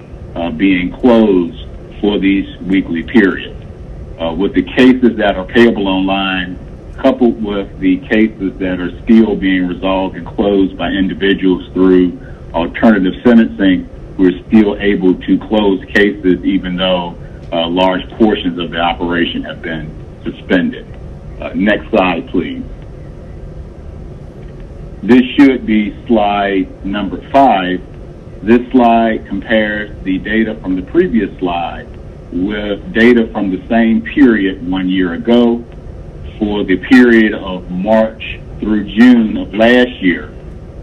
being closed for these weekly periods. With the cases that are payable online, coupled with the cases that are still being resolved and closed by individuals through alternative sentencing, we're still able to close cases even though large portions of the operation have been suspended. Next slide, please. This should be slide number 5. This slide compares the data from the previous slide with data from the same period 1 year ago. For the period of March through June of last year,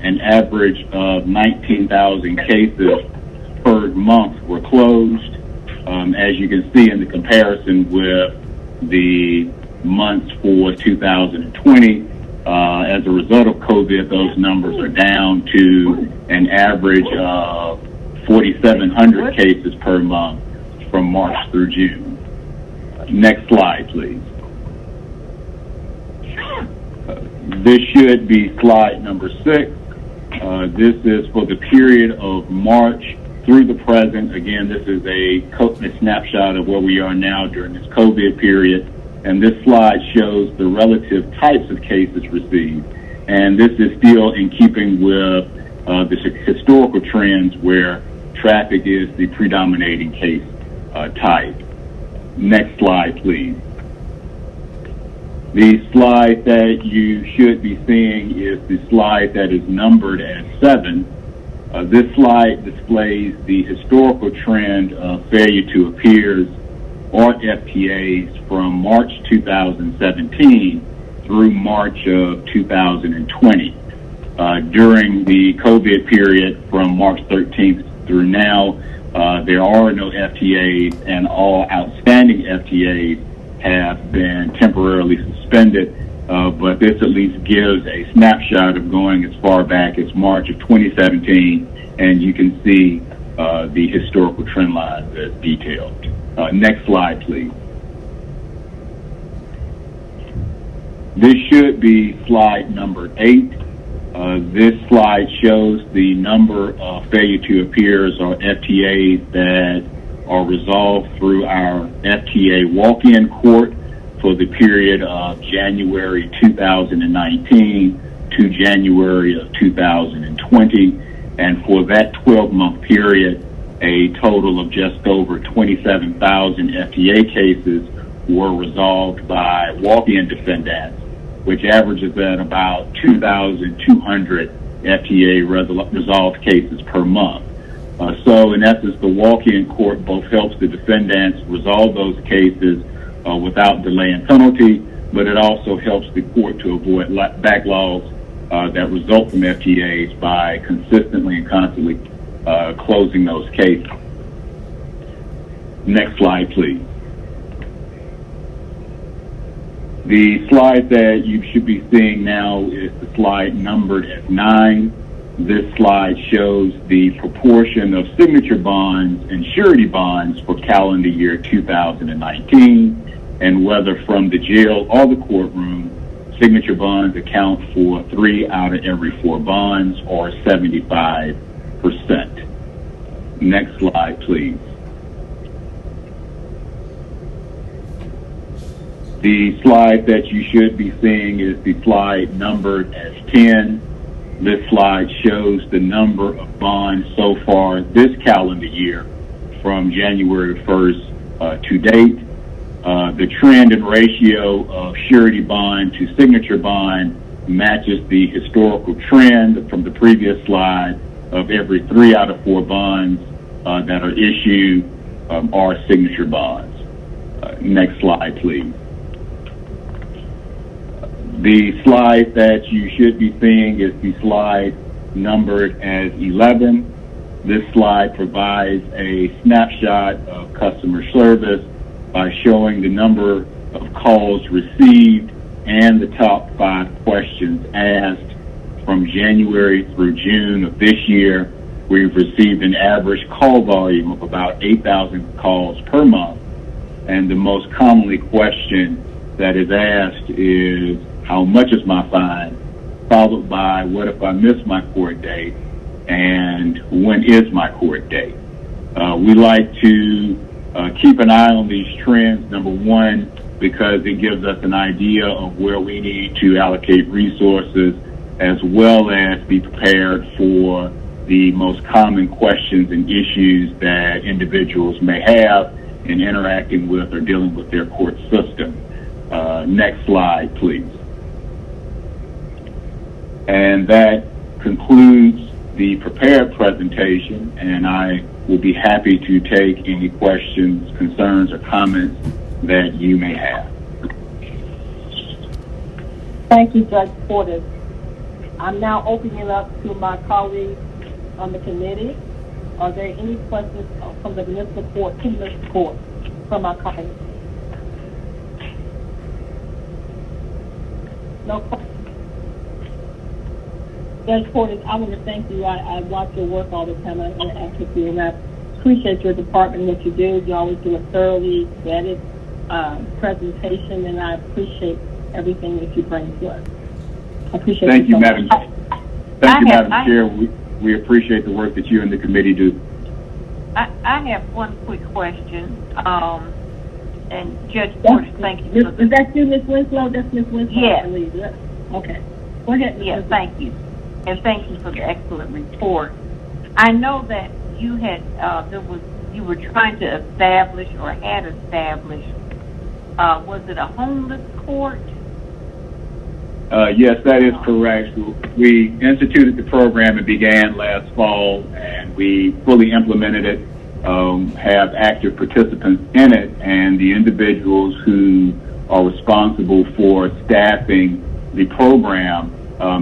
an average of 19,000 cases per month were closed. As you can see in the comparison with the months for 2020, as a result of COVID, those numbers are down to an average of 4,700 cases per month from March through June. Next slide, please. This should be slide number 6. This is for the period of March through the present. Again, this is a snapshot of where we are now during this COVID period. And this slide shows the relative types of cases received. And this is still in keeping with the historical trends where traffic is the predominating case type. Next slide, please. The slide that you should be seeing is the slide that is numbered as 7. This slide displays the historical trend of failure to appears or FTAs from March 2017 through March of 2020. During the COVID period from March 13th through now, there are no FTAs, and all outstanding FTAs have been temporarily suspended, but this at least gives a snapshot of going as far back as March of 2017, and you can see the historical trend lines as detailed. Next slide, please. This should be slide number 8. This slide shows the number of failure to appears or FTAs that are resolved through our FTA walk-in court for the period of January 2019 to January of 2020. And for that 12-month period, a total of just over 27,000 FTA cases were resolved by walk-in defendants, which averages at about 2,200 FTA resolved cases per month. So in essence, the walk-in court both helps the defendants resolve those cases without delay and penalty, but it also helps the court to avoid backlogs that result from FTAs by consistently and constantly closing those cases. Next slide, please. The slide that you should be seeing now is the slide numbered as 9. This slide shows the proportion of signature bonds and surety bonds for calendar year 2019, and whether from the jail or the courtroom, signature bonds account for 3 out of every 4 bonds, or 75%. Next slide, please. The slide that you should be seeing is the slide numbered as 10. This slide shows the number of bonds so far this calendar year from January 1st to date. The trend and ratio of surety bond to signature bond matches the historical trend from the previous slide of every 3 out of 4 bonds that are issued are signature bonds. Next slide, please. The slide that you should be seeing is the slide numbered as 11. This slide provides a snapshot of customer service by showing the number of calls received and the top 5 questions asked. From January through June of this year, we've received an average call volume of about 8,000 calls per month. and the most commonly question that is asked is, how much is my fine? Followed by, what if I miss my court date? And when is my court date? We like to keep an eye on these trends, number one, because it gives us an idea of where we need to allocate resources, as well as be prepared for the most common questions and issues that individuals may have in interacting with or dealing with their court system. Next slide, please. And that concludes the prepared presentation, and I will be happy to take any questions, concerns, or comments that you may have. Thank you, Judge Portis. I'm now opening it up to my colleagues on the committee. Are there any questions from the municipal court to municipal court from my colleagues? No questions. Judge Portis, I want to thank you. I watch your work all the time. I interact with you, and I appreciate your department and what you do. You always do a thoroughly vetted presentation, and I appreciate everything that you bring to us. I appreciate Thank you, Madam. Thank you, Madam Chair. We appreciate the work that you and the committee do. I have one quick question. And Judge Portis, thank you. Is that you, Ms. Winslow? That's Ms. Winslow, yes. I believe. Okay. Go ahead, Ms. Yes, Winslow. thank you. And thank you for the excellent report. I know that you had, you were trying to establish or had established, was it a homeless court? Yes, that is correct. We instituted the program. It began last fall, and we fully implemented it, have active participants in it, and the individuals who are responsible for staffing the program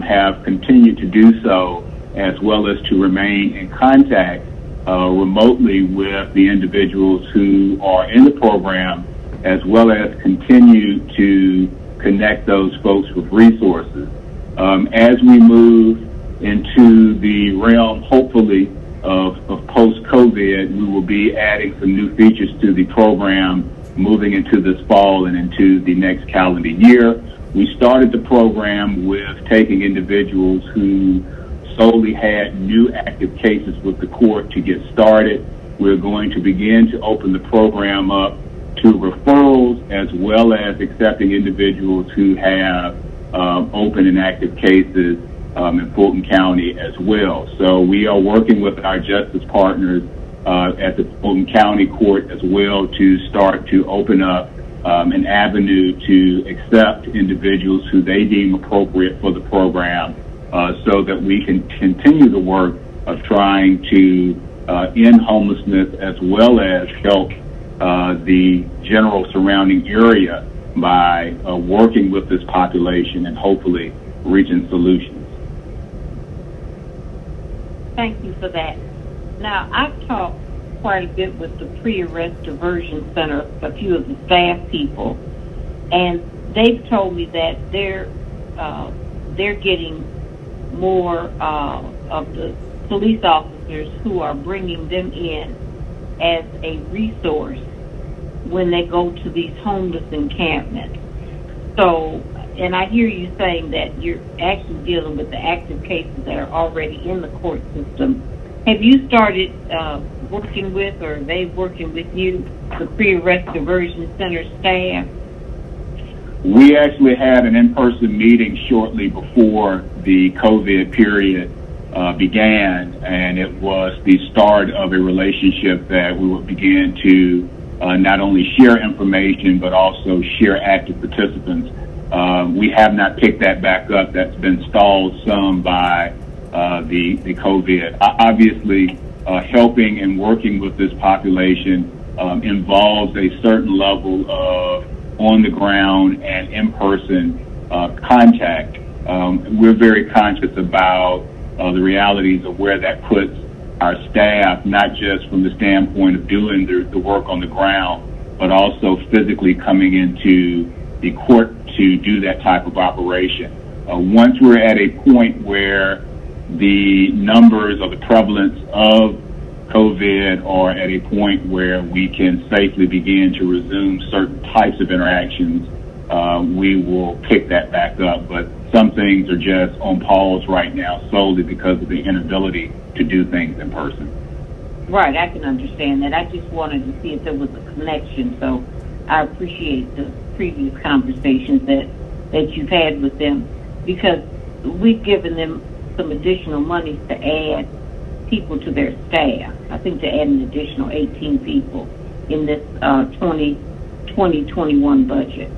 have continued to do so, as well as to remain in contact remotely with the individuals who are in the program, as well as continue to connect those folks with resources. As we move into the realm, hopefully, of post-COVID, we will be adding some new features to the program moving into this fall and into the next calendar year. We started the program with taking individuals who solely had new active cases with the court to get started. We're going to begin to open the program up to referrals, as well as accepting individuals who have open and active cases in Fulton County as well. So we are working with our justice partners at the Fulton County Court as well to start to open up an avenue to accept individuals who they deem appropriate for the program, so that we can continue the work of trying to end homelessness, as well as help the general surrounding area by working with this population and hopefully reaching solutions. Thank you for that. Now, I've talked quite a bit with the Pre-Arrest Diversion Center, a few of the staff people, and they've told me that they're getting more of the police officers who are bringing them in as a resource when they go to these homeless encampments. So, and I hear you saying that you're actually dealing with the active cases that are already in the court system. Have you started working with, or are they working with you, the Pre-Arrest Diversion Center staff? We actually had an in-person meeting shortly before the COVID period began, and it was the start of a relationship that we would begin to not only share information, but also share active participants. We have not picked that back up. That's been stalled some by the COVID. Obviously, helping and working with this population involves a certain level of on-the-ground and in-person contact. We're very conscious about the realities of where that puts our staff, not just from the standpoint of doing the work on the ground, but also physically coming into the court to do that type of operation. Once we're at a point where the numbers or the prevalence of COVID or at a point where we can safely begin to resume certain types of interactions, we will pick that back up. But some things are just on pause right now solely because of the inability to do things in person. Right, I can understand that. I just wanted to see if there was a connection, so I appreciate the previous conversations that you've had with them, because we've given them some additional money to add people to their staff. I think to add an additional 18 people in this 2021 budget.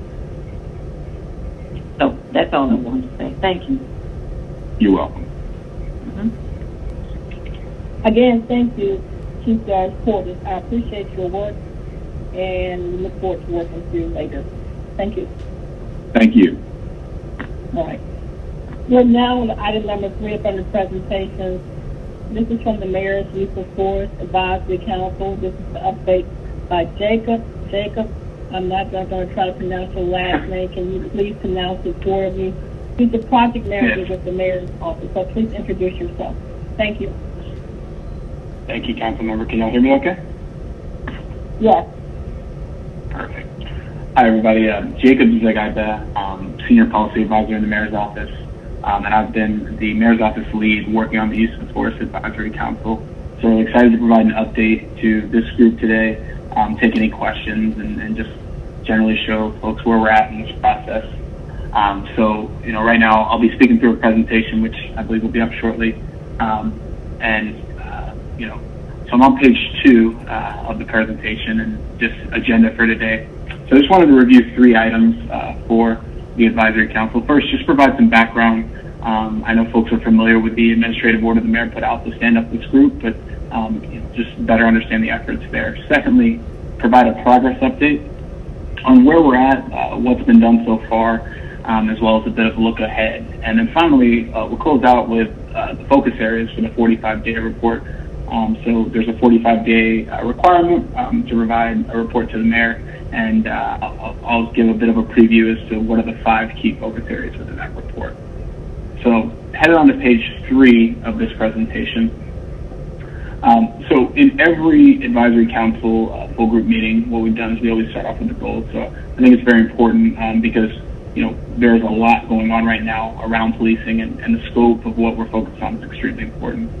So that's all I wanted to say. Thank you. You're welcome. Again, thank you, Chief Judge Portis. I appreciate your work, and we look forward to working with you later. Thank you. Thank you. All right. We're now on item number 3 up under presentations. This is from the Mayor's Use of Force Advisory Council. This is the update by Jacob. Jacob, I'm not going to try to pronounce your last name. Can you please pronounce it for me? He's the project manager with the Mayor's office, so please introduce yourself. Thank you. Thank you, council member. Can y'all hear me okay? Yes. Perfect. Hi, everybody. Jacob Zagaiba, Senior Policy Advisor in the Mayor's Office. And I've been the Mayor's Office lead working on the Use of Force Advisory Council. So we're excited to provide an update to this group today, take any questions, and just generally show folks where we're at in this process. So, right now I'll be speaking through a presentation, which I believe will be up shortly. So I'm on page 2 of the presentation and just agenda for today. So I just wanted to review 3 items for the Advisory Council. First, just provide some background. I know folks are familiar with the administrative order the mayor put out to stand up this group, but just better understand the efforts there. Secondly, provide a progress update on where we're at, what's been done so far, as well as a bit of a look ahead. And then finally, we'll close out with the focus areas for the 45-day report. So there's a 45-day requirement to provide a report to the mayor, and I'll give a bit of a preview as to what are the 5 key focus areas within that report. So headed on to page 3 of this presentation. So in every Advisory Council full group meeting, what we've done is we always start off with the goals. So I think it's very important because there's a lot going on right now around policing, and the scope of what we're focused on is extremely important.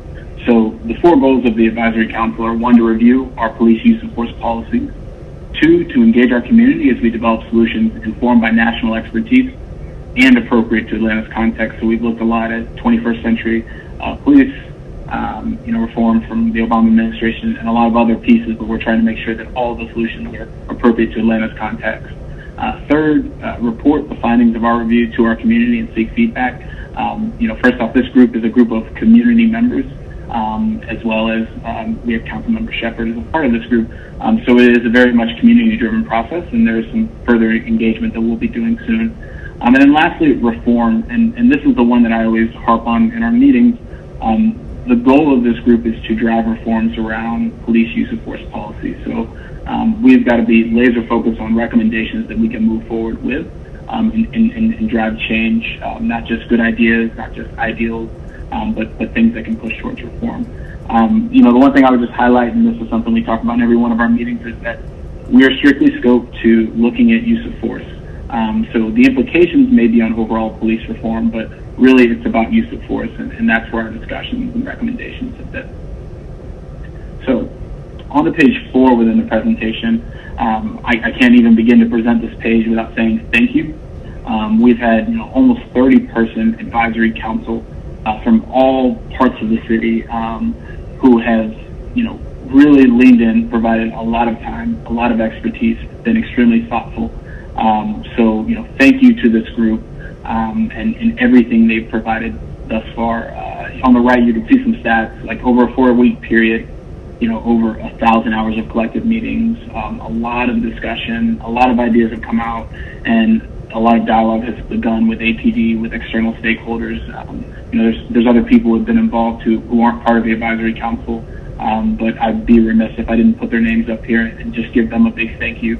So the 4 goals of the Advisory Council are: 1, to review our police use of force policies; 2, to engage our community as we develop solutions informed by national expertise and appropriate to Atlanta's context. So we've looked a lot at 21st century police, reform from the Obama administration and a lot of other pieces, but we're trying to make sure that all of the solutions are appropriate to Atlanta's context. 3rd, report the findings of our review to our community and seek feedback. First off, this group is a group of community members, as well as we have Councilmember Shepard as a part of this group. So it is a very much community-driven process, and there is some further engagement that we'll be doing soon. And then lastly, reform, and this is the one that I always harp on in our meetings. The goal of this group is to drive reforms around police use of force policy. So we've got to be laser focused on recommendations that we can move forward with and drive change, not just good ideas, not just ideals, but things that can push towards reform. The one thing I would just highlight, and this is something we talk about in every one of our meetings, is that we are strictly scoped to looking at use of force. So the implications may be on overall police reform, but really it's about use of force, and that's where our discussions and recommendations have been. So on to page 4 within the presentation, I can't even begin to present this page without saying thank you. We've had almost 30-person advisory council from all parts of the city who have really leaned in, provided a lot of time, a lot of expertise, been extremely thoughtful. So thank you to this group and everything they've provided thus far. On the right, you can see some stats, like over a 4-week period, over 1,000 hours of collective meetings, a lot of discussion, a lot of ideas have come out, and a lot of dialogue has begun with APD, with external stakeholders. There's other people who have been involved who aren't part of the Advisory Council, but I'd be remiss if I didn't put their names up here and just give them a big thank you,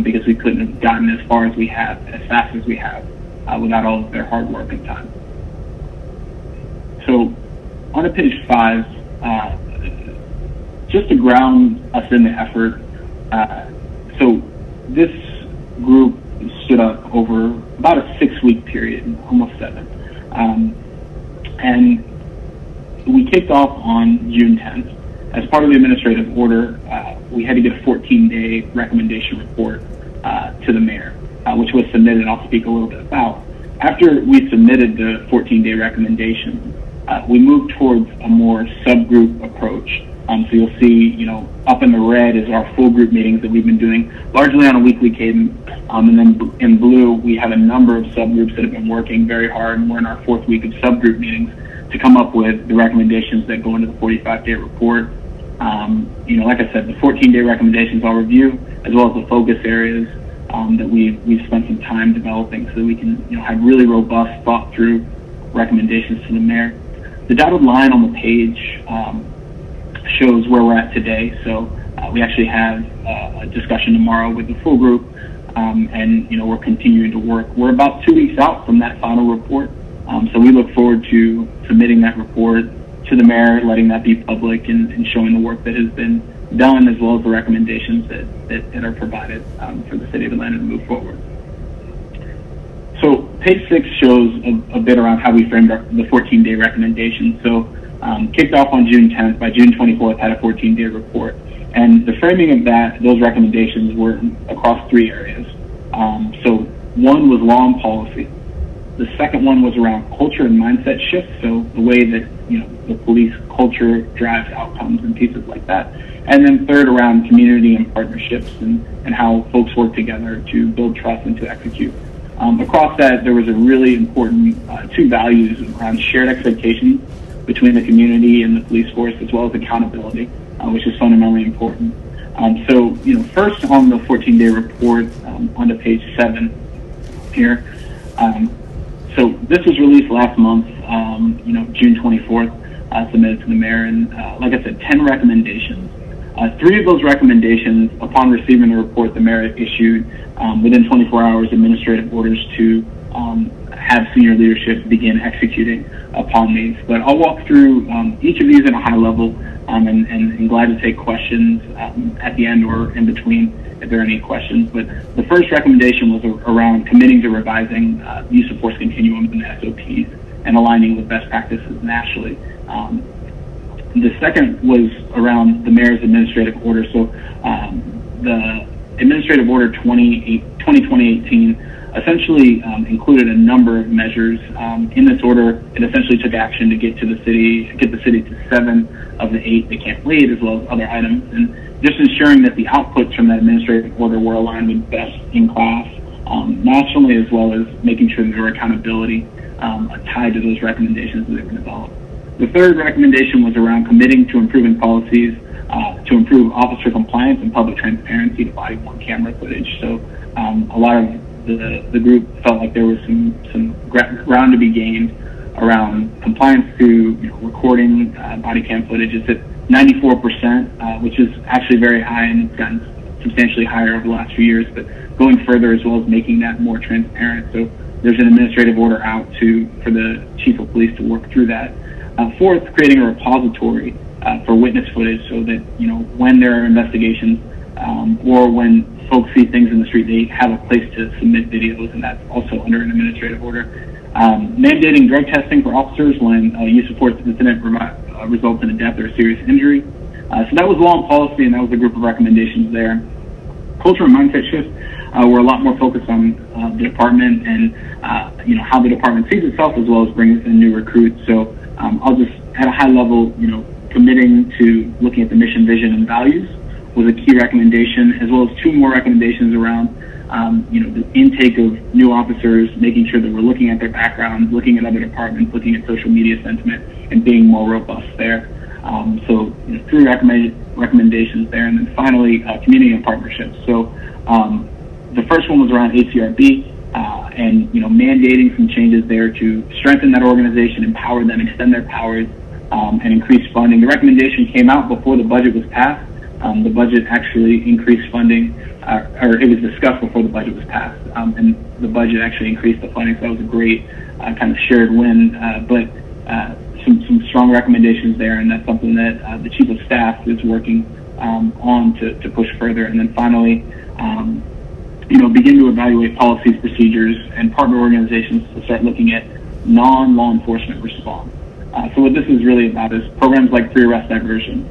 because we couldn't have gotten as far as we have, as fast as we have, without all of their hard work and time. So on to page 5, just to ground us in the effort, so this group stood up over about a 6-week period, almost 7. And we kicked off on June 10th. As part of the administrative order, we had to get a 14-day recommendation report to the mayor, which was submitted, I'll speak a little bit about. After we submitted the 14-day recommendation, we moved towards a more subgroup approach. So you'll see, up in the red is our full group meetings that we've been doing largely on a weekly cadence. And then in blue, we have a number of subgroups that have been working very hard, and we're in our 4th week of subgroup meetings to come up with the recommendations that go into the 45-day report. Like I said, the 14-day recommendations I'll review, as well as the focus areas that we've spent some time developing so that we can have really robust, thought-through recommendations to the mayor. The dotted line on the page shows where we're at today. So we actually have a discussion tomorrow with the full group, and we're continuing to work. We're about 2 weeks out from that final report, so we look forward to submitting that report to the mayor, letting that be public, and showing the work that has been done, as well as the recommendations that are provided for the city of Atlanta to move forward. So page 6 shows a bit around how we framed the 14-day recommendation. So kicked off on June 10th. By June 24th, had a 14-day report. And the framing of those recommendations were across 3 areas. So one was law and policy. The second one was around culture and mindset shifts, so the way that the police culture drives outcomes and pieces like that. And then third, around community and partnerships and how folks work together to build trust and to execute. Across that, there was a really important 2 values around shared expectations between the community and the police force, as well as accountability, which is fundamentally important. So, first on the 14-day report, onto page 7 here. So this was released last month, June 24th, submitted to the mayor, and like I said, 10 recommendations. 3 of those recommendations, upon receiving the report, the mayor issued within 24 hours administrative orders to have senior leadership begin executing upon these. But I'll walk through each of these at a high level, and glad to take questions at the end or in between if there are any questions. But the first recommendation was around committing to revising the use of force continuum and the SOPs and aligning with best practices nationally. The second was around the mayor's administrative order. So the Administrative Order 2018 essentially included a number of measures. In this order, it essentially took action to get the city to 7 of the 8 that can't lead, as well as other items, and just ensuring that the outputs from that administrative order were aligned with best in class nationally, as well as making sure that there were accountability tied to those recommendations that were developed. The third recommendation was around committing to improving policies to improve officer compliance and public transparency to body-worn camera footage. So a lot of the group felt like there was some ground to be gained around compliance to recording body cam footage. It's at 94%, which is actually very high, and it's gotten substantially higher over the last few years, but going further, as well as making that more transparent. So there's an administrative order out for the chief of police to work through that. Fourth, creating a repository for witness footage, so that when there are investigations or when folks see things in the street, they have a place to submit videos, and that's also under an administrative order. Mandating drug testing for officers when a use of force incident results in a death or a serious injury. So that was law and policy, and that was a group of recommendations there. Culture and mindset shifts were a lot more focused on the department and how the department sees itself, as well as brings in new recruits. So I'll just, at a high level, committing to looking at the mission, vision, and values was a key recommendation, as well as 2 more recommendations around the intake of new officers, making sure that we're looking at their backgrounds, looking at other departments, looking at social media sentiment, and being more robust there. So 3 recommendations there, and then finally community and partnerships. So the first one was around ACRB and mandating some changes there to strengthen that organization, empower them, extend their powers, and increase funding. The recommendation came out before the budget was passed. The budget actually increased funding, or it was discussed before the budget was passed, and the budget actually increased the funding, so that was a great kind of shared win. But some strong recommendations there, and that's something that the Chief of Staff is working on to push further. And then finally, begin to evaluate policies, procedures, and partner organizations to start looking at non-law enforcement response. So what this is really about is programs like pre-arrest diversion,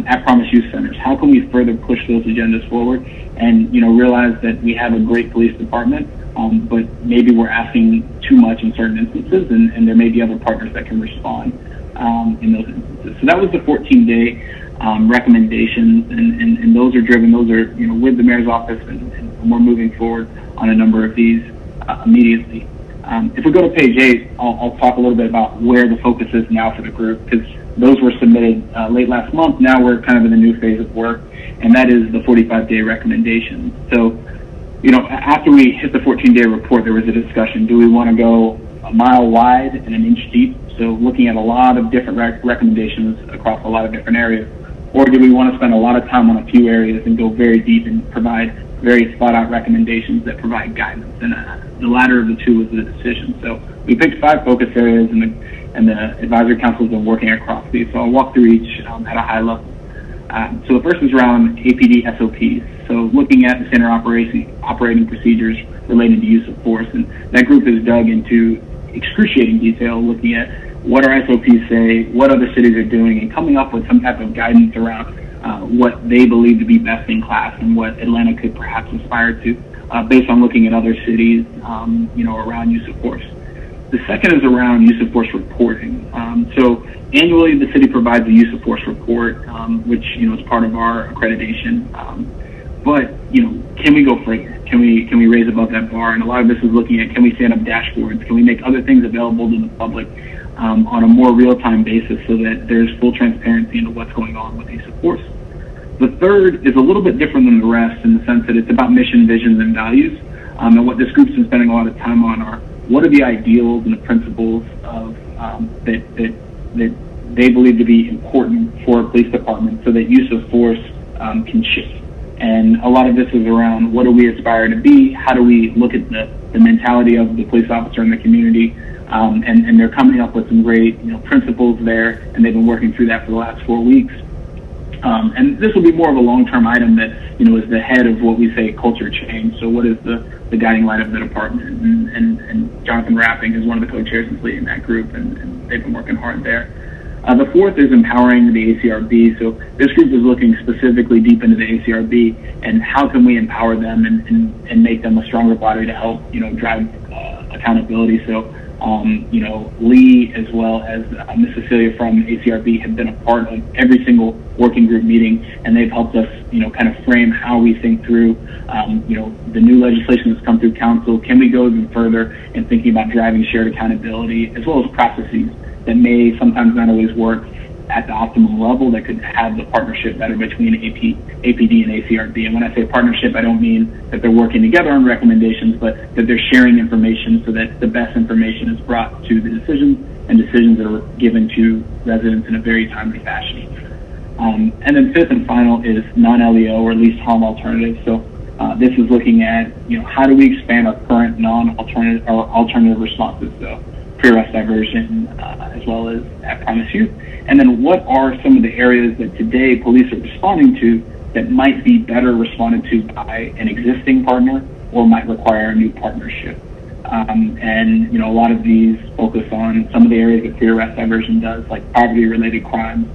at-promise youth centers. How can we further push those agendas forward and, realize that we have a great police department, but maybe we're asking too much in certain instances, and there may be other partners that can respond in those instances. So that was the 14-day recommendations, and those are driven, with the mayor's office, and we're moving forward on a number of these immediately. If we go to page 8, I'll talk a little bit about where the focus is now for the group, because those were submitted late last month. Now we're kind of in a new phase of work, and that is the 45-day recommendations. So, after we hit the 14-day report, there was a discussion. Do we want to go a mile wide and an inch deep? So looking at a lot of different recommendations across a lot of different areas. Or do we want to spend a lot of time on a few areas and go very deep and provide very spot-out recommendations that provide guidance? And the latter of the two was the decision. So we picked 5 focus areas, and the advisory council has been working across these. So I'll walk through each at a high level. So the first is around APD SOPs. So looking at the center operating procedures related to use of force. And that group has dug into excruciating detail, looking at what our SOPs say, what other cities are doing, and coming up with some type of guidance around what they believe to be best in class and what Atlanta could perhaps aspire to based on looking at other cities, around use of force. The second is around use of force reporting. So annually, the city provides a use of force report, which, is part of our accreditation. But, can we go further? Can we raise above that bar? And a lot of this is looking at, can we stand up dashboards? Can we make other things available to the public on a more real-time basis so that there's full transparency into what's going on with use of force? The third is a little bit different than the rest in the sense that it's about mission, visions, and values. And what this group's been spending a lot of time on are what are the ideals and the principles of that they believe to be important for a police department so that use of force can shift. And a lot of this is around what do we aspire to be, how do we look at the mentality of the police officer in the community, and they're coming up with some great principles there, and they've been working through that for the last 4 weeks. And this will be more of a long-term item that is the head of what we say culture change. So what is the guiding light of the department? And Jonathan Rapping is one of the co-chairs that's leading that group, and they've been working hard there. The fourth is empowering the ACRB. So this group is looking specifically deep into the ACRB and how can we empower them and make them a stronger body to help, drive accountability. So, Lee as well as Ms. Cecilia from ACRB have been a part of every single working group meeting, and they've helped us, kind of frame how we think through, the new legislation that's come through council. Can we go even further in thinking about driving shared accountability as well as processes that may sometimes not always work at the optimum level that could have the partnership better between APD and ACRB. And when I say partnership, I don't mean that they're working together on recommendations, but that they're sharing information so that the best information is brought to the decisions and decisions are given to residents in a very timely fashion. And then fifth and final is non-LEO or least harm alternatives. So this is looking at, how do we expand our current non-alternative or alternative responses? So pre-arrest diversion, as well as at-promise youth. And then what are some of the areas that today police are responding to that might be better responded to by an existing partner or might require a new partnership? And, a lot of these focus on some of the areas that pre-arrest diversion does, like poverty-related crimes.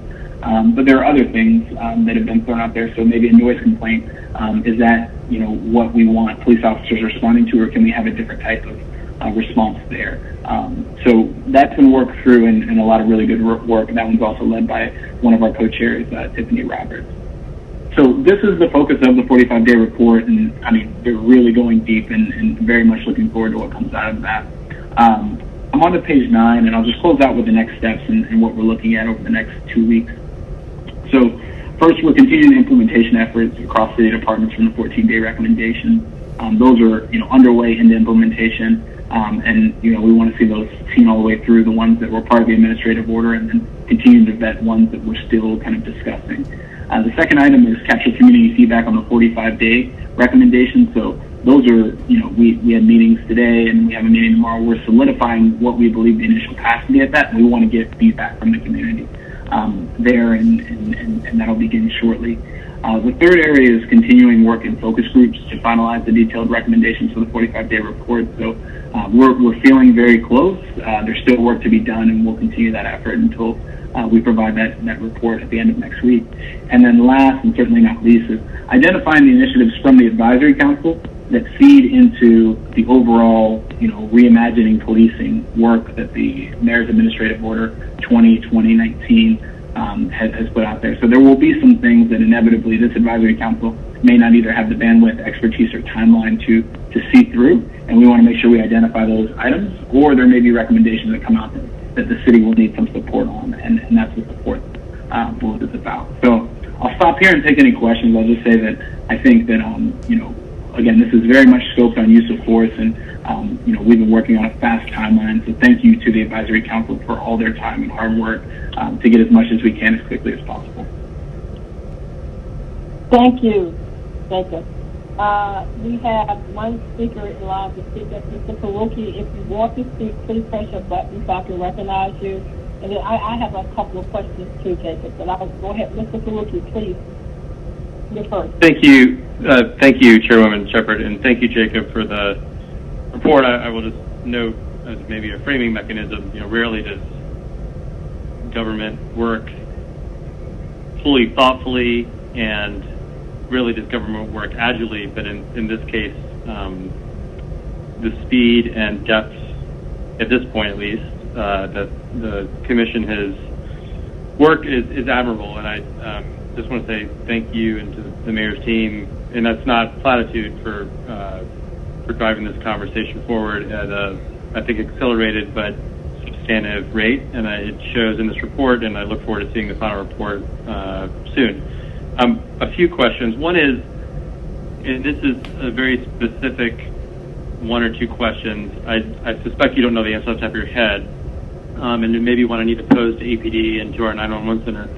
But there are other things that have been thrown out there. So maybe a noise complaint, is that, what we want police officers responding to, or can we have a different type of response there? So that's been worked through and a lot of really good work, and that one's also led by one of our co-chairs, Tiffany Roberts. So this is the focus of the 45-day report, and they're really going deep and very much looking forward to what comes out of that. I'm on to page 9, and I'll just close out with the next steps and what we're looking at over the next 2 weeks. So first, we're continuing the implementation efforts across city departments from the 14-day recommendation. Those are underway into implementation. And we want to see those seen all the way through, the ones that were part of the administrative order, and then continue to vet ones that we're still kind of discussing. The second item is capture community feedback on the 45-day recommendation. So those are, we had meetings today and we have a meeting tomorrow. We're solidifying what we believe the initial capacity at that, and we want to get feedback from the community there, and that'll begin shortly. The third area is continuing work in focus groups to finalize the detailed recommendations for the 45-day report. So we're feeling very close. There's still work to be done, and we'll continue that effort until we provide that report at the end of next week. And then last, and certainly not least, is identifying the initiatives from the advisory council that feed into the overall, reimagining policing work that the Mayor's Administrative Order 20/2019 has put out there. So there will be some things that inevitably this advisory council may not either have the bandwidth, expertise, or timeline to see through, and we want to make sure we identify those items, or there may be recommendations that come out that the city will need some support on, and that's what the fourth bullet is about. So I'll stop here and take any questions. I'll just say that I think that, again, this is very much scoped on use of force, and we've been working on a fast timeline. So thank you to the advisory council for all their time and hard work to get as much as we can as quickly as possible. Thank you, Jacob. We have one speaker in line to speak. That's Mr. Faruqi. If you want to speak, please press your button so I can recognize you. And then I have a couple of questions too, Jacob. But I'll go ahead, Mr. Faruqi, please. You're first. Thank you, Chairwoman Shepherd, and thank you, Jacob, for the report. I will just note, as maybe a framing mechanism, rarely does government work fully, thoughtfully, and rarely does government work agilely, but in this case, the speed and depth, at this point at least, that the Commission has worked is admirable, and I just want to say thank you and to the Mayor's team, and that's not platitude for driving this conversation forward at a, I think, accelerated but substantive rate, and it shows in this report, and I look forward to seeing the final report soon. A few questions. One is, and this is a very specific one or two questions. I suspect you don't know the answer off the top of your head, and maybe one I need to pose to APD and to our 911 center.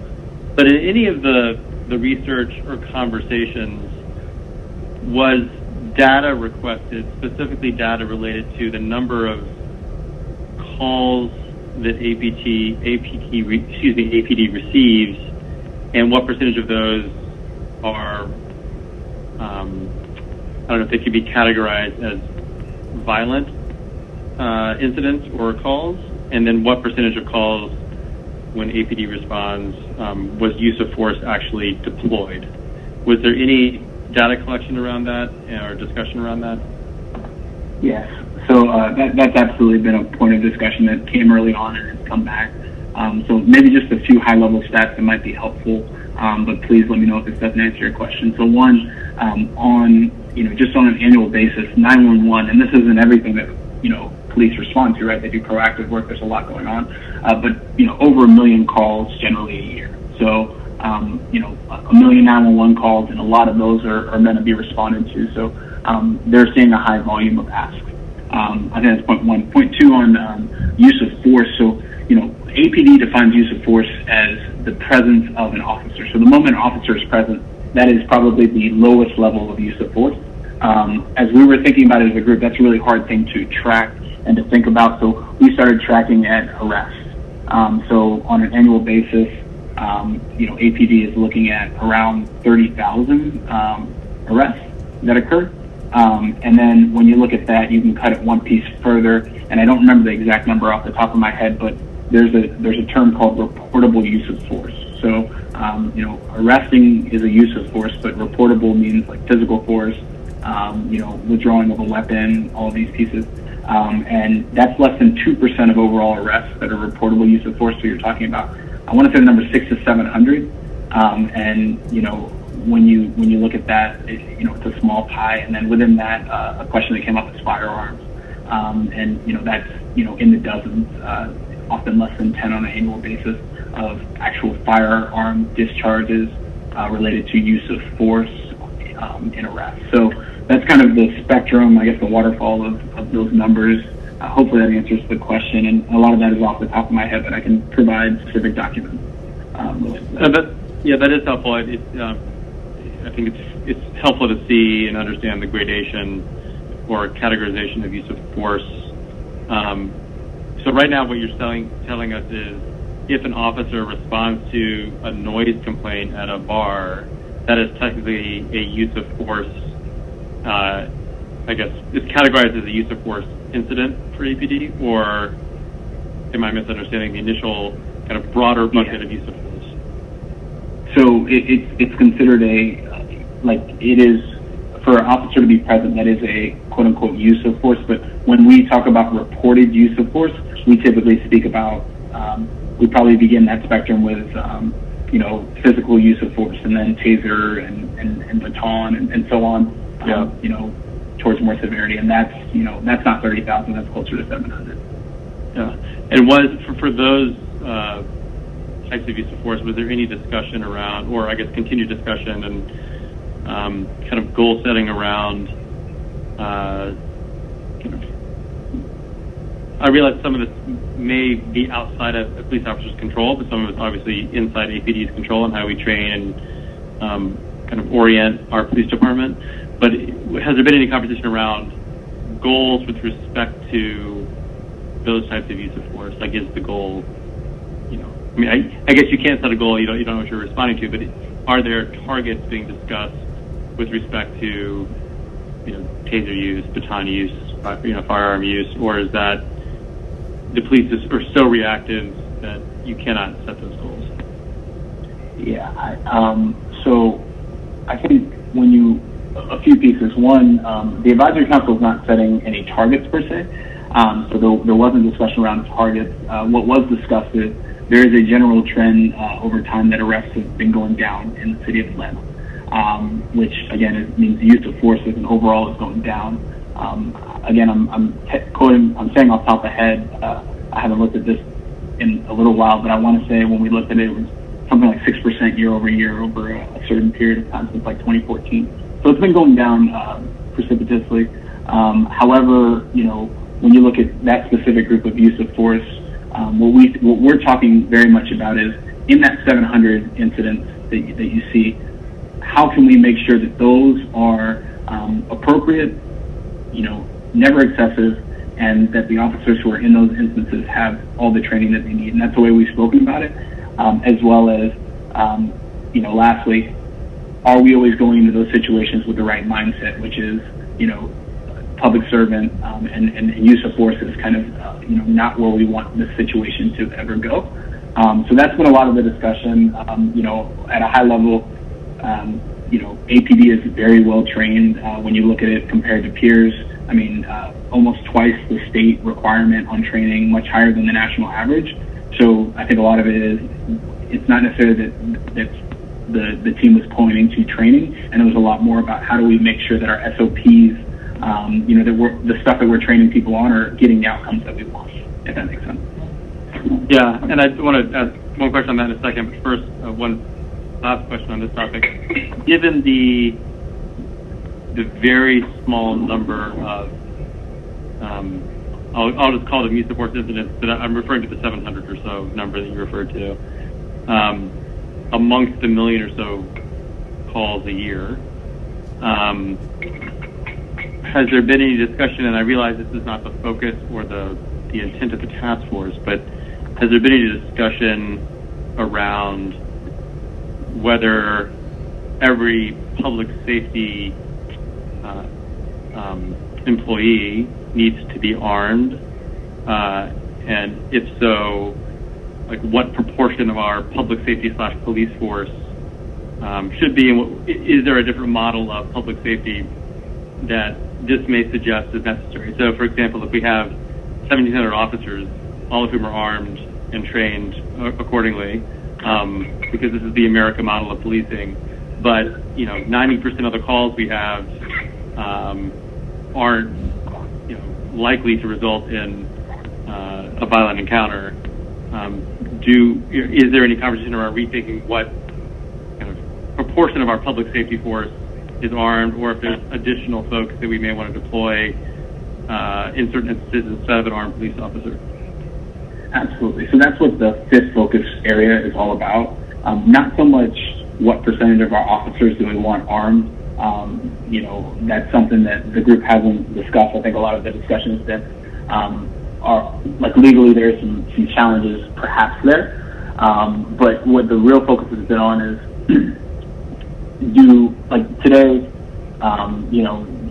But in any of the research or conversations, was data requested, specifically data related to the number of calls that APD receives, and what percentage of those are, I don't know if they could be categorized as violent incidents or calls, and then what percentage of calls when APD responds was use of force actually deployed? Was there any data collection around that or discussion around that? Yes. So that's absolutely been a point of discussion that came early on and has come back. So maybe just a few high-level stats that might be helpful, but please let me know if this doesn't answer your question. So one, just on an annual basis, 911, and this isn't everything that, police respond to, right? They do proactive work. There's a lot going on, but over 1 million calls generally a year. So 1 million 911 calls, and a lot of those are meant to be responded to. So they're seeing a high volume of asks. I think that's point one. Point two on use of force. So APD defines use of force as the presence of an officer. So the moment an officer is present, that is probably the lowest level of use of force. As we were thinking about it as a group, that's a really hard thing to track and to think about. So we started tracking at arrests. So on an annual basis, APD is looking at around 30,000 arrests that occur. And then when you look at that, you can cut it one piece further. And I don't remember the exact number off the top of my head, but there's a term called reportable use of force. So arresting is a use of force, but reportable means like physical force, withdrawing of a weapon, all of these pieces. And that's less than 2% of overall arrests that are reportable use of force. So you're talking about, I want to say the number 600 to 700. And when you look at that, it's a small pie. And then within that, a question that came up is firearms. And that's in the dozens, often less than 10 on an annual basis of actual firearm discharges related to use of force in arrest. So that's kind of the spectrum, I guess, the waterfall of those numbers. Hopefully that answers the question, and a lot of that is off the top of my head, but I can provide specific documents related to that. That is helpful. I think it's helpful to see and understand the gradation or categorization of use of force. So right now, what you're telling us is, if an officer responds to a noise complaint at a bar, that is technically a use of force. I guess it's categorized as a use of force incident for APD, or am I misunderstanding the initial kind of broader bucket of use of force? So it's considered it is, for an officer to be present, that is a quote unquote use of force. But when we talk about reported use of force, we typically speak about, we probably begin that spectrum with, physical use of force, and then taser and baton and so on, towards more severity. And that's not 30,000, that's closer to 700. Yeah. And was, for those types of use of force, was there any discussion around, or I guess continued discussion and kind of goal setting around, I realize some of this may be outside of a police officer's control, but some of it's obviously inside APD's control and how we train and kind of orient our police department. But has there been any conversation around goals with respect to those types of use of force? Like, is the goal, I guess you can't set a goal, you don't know what you're responding to, but are there targets being discussed with respect to, taser use, baton use, firearm use, or is that the police are so reactive that you cannot set those goals? Yeah, so I think a few pieces. One, the advisory council is not setting any targets per se, so there wasn't discussion around targets. What was discussed is there is a general trend over time that arrests have been going down in the city of Atlanta, which again means the use of force as an overall is going down. Again, I'm saying off the top of the head, I haven't looked at this in a little while, but I want to say when we looked at it, it was something like 6% year over year over a certain period of time since like 2014. So it's been going down precipitously. However, when you look at that specific group of use of force, what we're talking very much about is in that 700 incidents that you see, how can we make sure that those are appropriate, never excessive, and that the officers who are in those instances have all the training that they need. And that's the way we've spoken about it, as well as, lastly, are we always going into those situations with the right mindset, which is, public servant and use of force is kind of, not where we want this situation to ever go. So that's been a lot of the discussion. At a high level, APD is very well trained when you look at it compared to peers. I mean, almost twice the state requirement on training, much higher than the national average. So I think a lot of it is, it's not necessarily that the team was pointing to training, and it was a lot more about how do we make sure that our SOPs, that the stuff that we're training people on are getting the outcomes that we want, if that makes sense. Yeah, and I want to ask one question on that in a second, but first, one last question on this topic. Given the very small number of, I'll just call them use of force incidents, but I'm referring to the 700 or so number that you referred to, amongst the million or so calls a year. Has there been any discussion, and I realize this is not the focus or the intent of the task force, but has there been any discussion around whether every public safety employee needs to be armed, and if so, like what proportion of our public safety / police force should be, and is there a different model of public safety that this may suggest is necessary? So, for example, if we have 1,700 officers, all of whom are armed and trained accordingly, because this is the American model of policing, but 90% of the calls we have aren't likely to result in a violent encounter. Is there any conversation around rethinking what kind of proportion of our public safety force is armed, or if there's additional folks that we may want to deploy in certain instances instead of an armed police officer? Absolutely. So that's what the fifth focus area is all about. Not so much, what percentage of our officers do we want armed? That's something that the group hasn't discussed. I think a lot of the discussion has been, legally there's some challenges perhaps there. But what the real focus has been on is, today,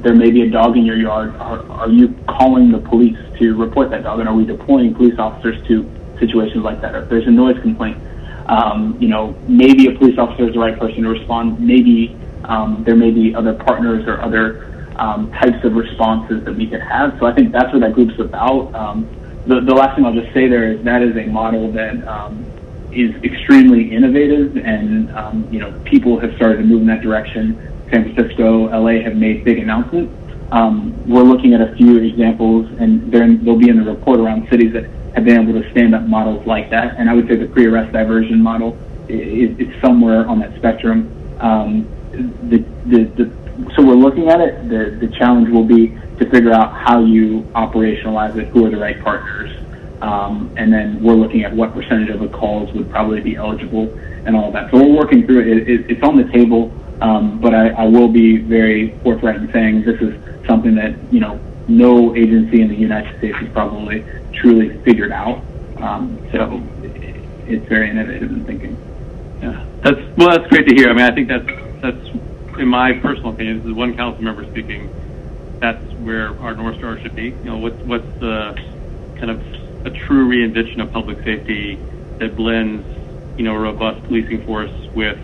there may be a dog in your yard. Are you calling the police to report that dog? And are we deploying police officers to situations like that? Or if there's a noise complaint, maybe a police officer is the right person to respond. Maybe there may be other partners or other types of responses that we could have. So I think that's what that group's about. The last thing I'll just say there is that is a model that is extremely innovative, and people have started to move in that direction. San Francisco, LA have made big announcements. We're looking at a few examples, and they'll be in the report around cities that have been able to stand up models like that. And I would say the pre-arrest diversion model is somewhere on that spectrum. So we're looking at it. The challenge will be to figure out how you operationalize it, who are the right partners, and then we're looking at what percentage of the calls would probably be eligible and all of that. So we're working through it. It's on the table, but I will be very forthright in saying this is something that no agency in the United States has probably truly figured out. So it's very innovative in thinking. Yeah, that's great to hear. I mean, I think that's in my personal opinion. This is one council member speaking. That's where our North Star should be. What's the kind of a true reinvention of public safety that blends, a robust policing force with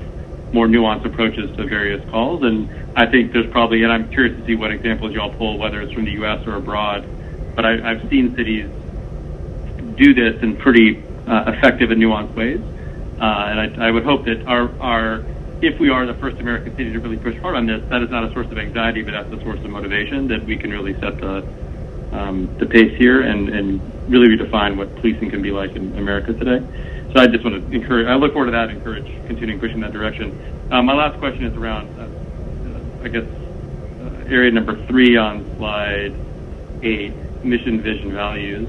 more nuanced approaches to various calls. And I think there's probably, and I'm curious to see what examples y'all pull, whether it's from the U.S. or abroad, but I've seen cities do this in pretty effective and nuanced ways. And I would hope that if we are the first American city to really push hard on this, that is not a source of anxiety, but that's a source of motivation, that we can really set the pace here and really redefine what policing can be like in America today. So I just want to I look forward to that and encourage continuing pushing that direction. My last question is around, area number 3 on slide 8, mission, vision, values,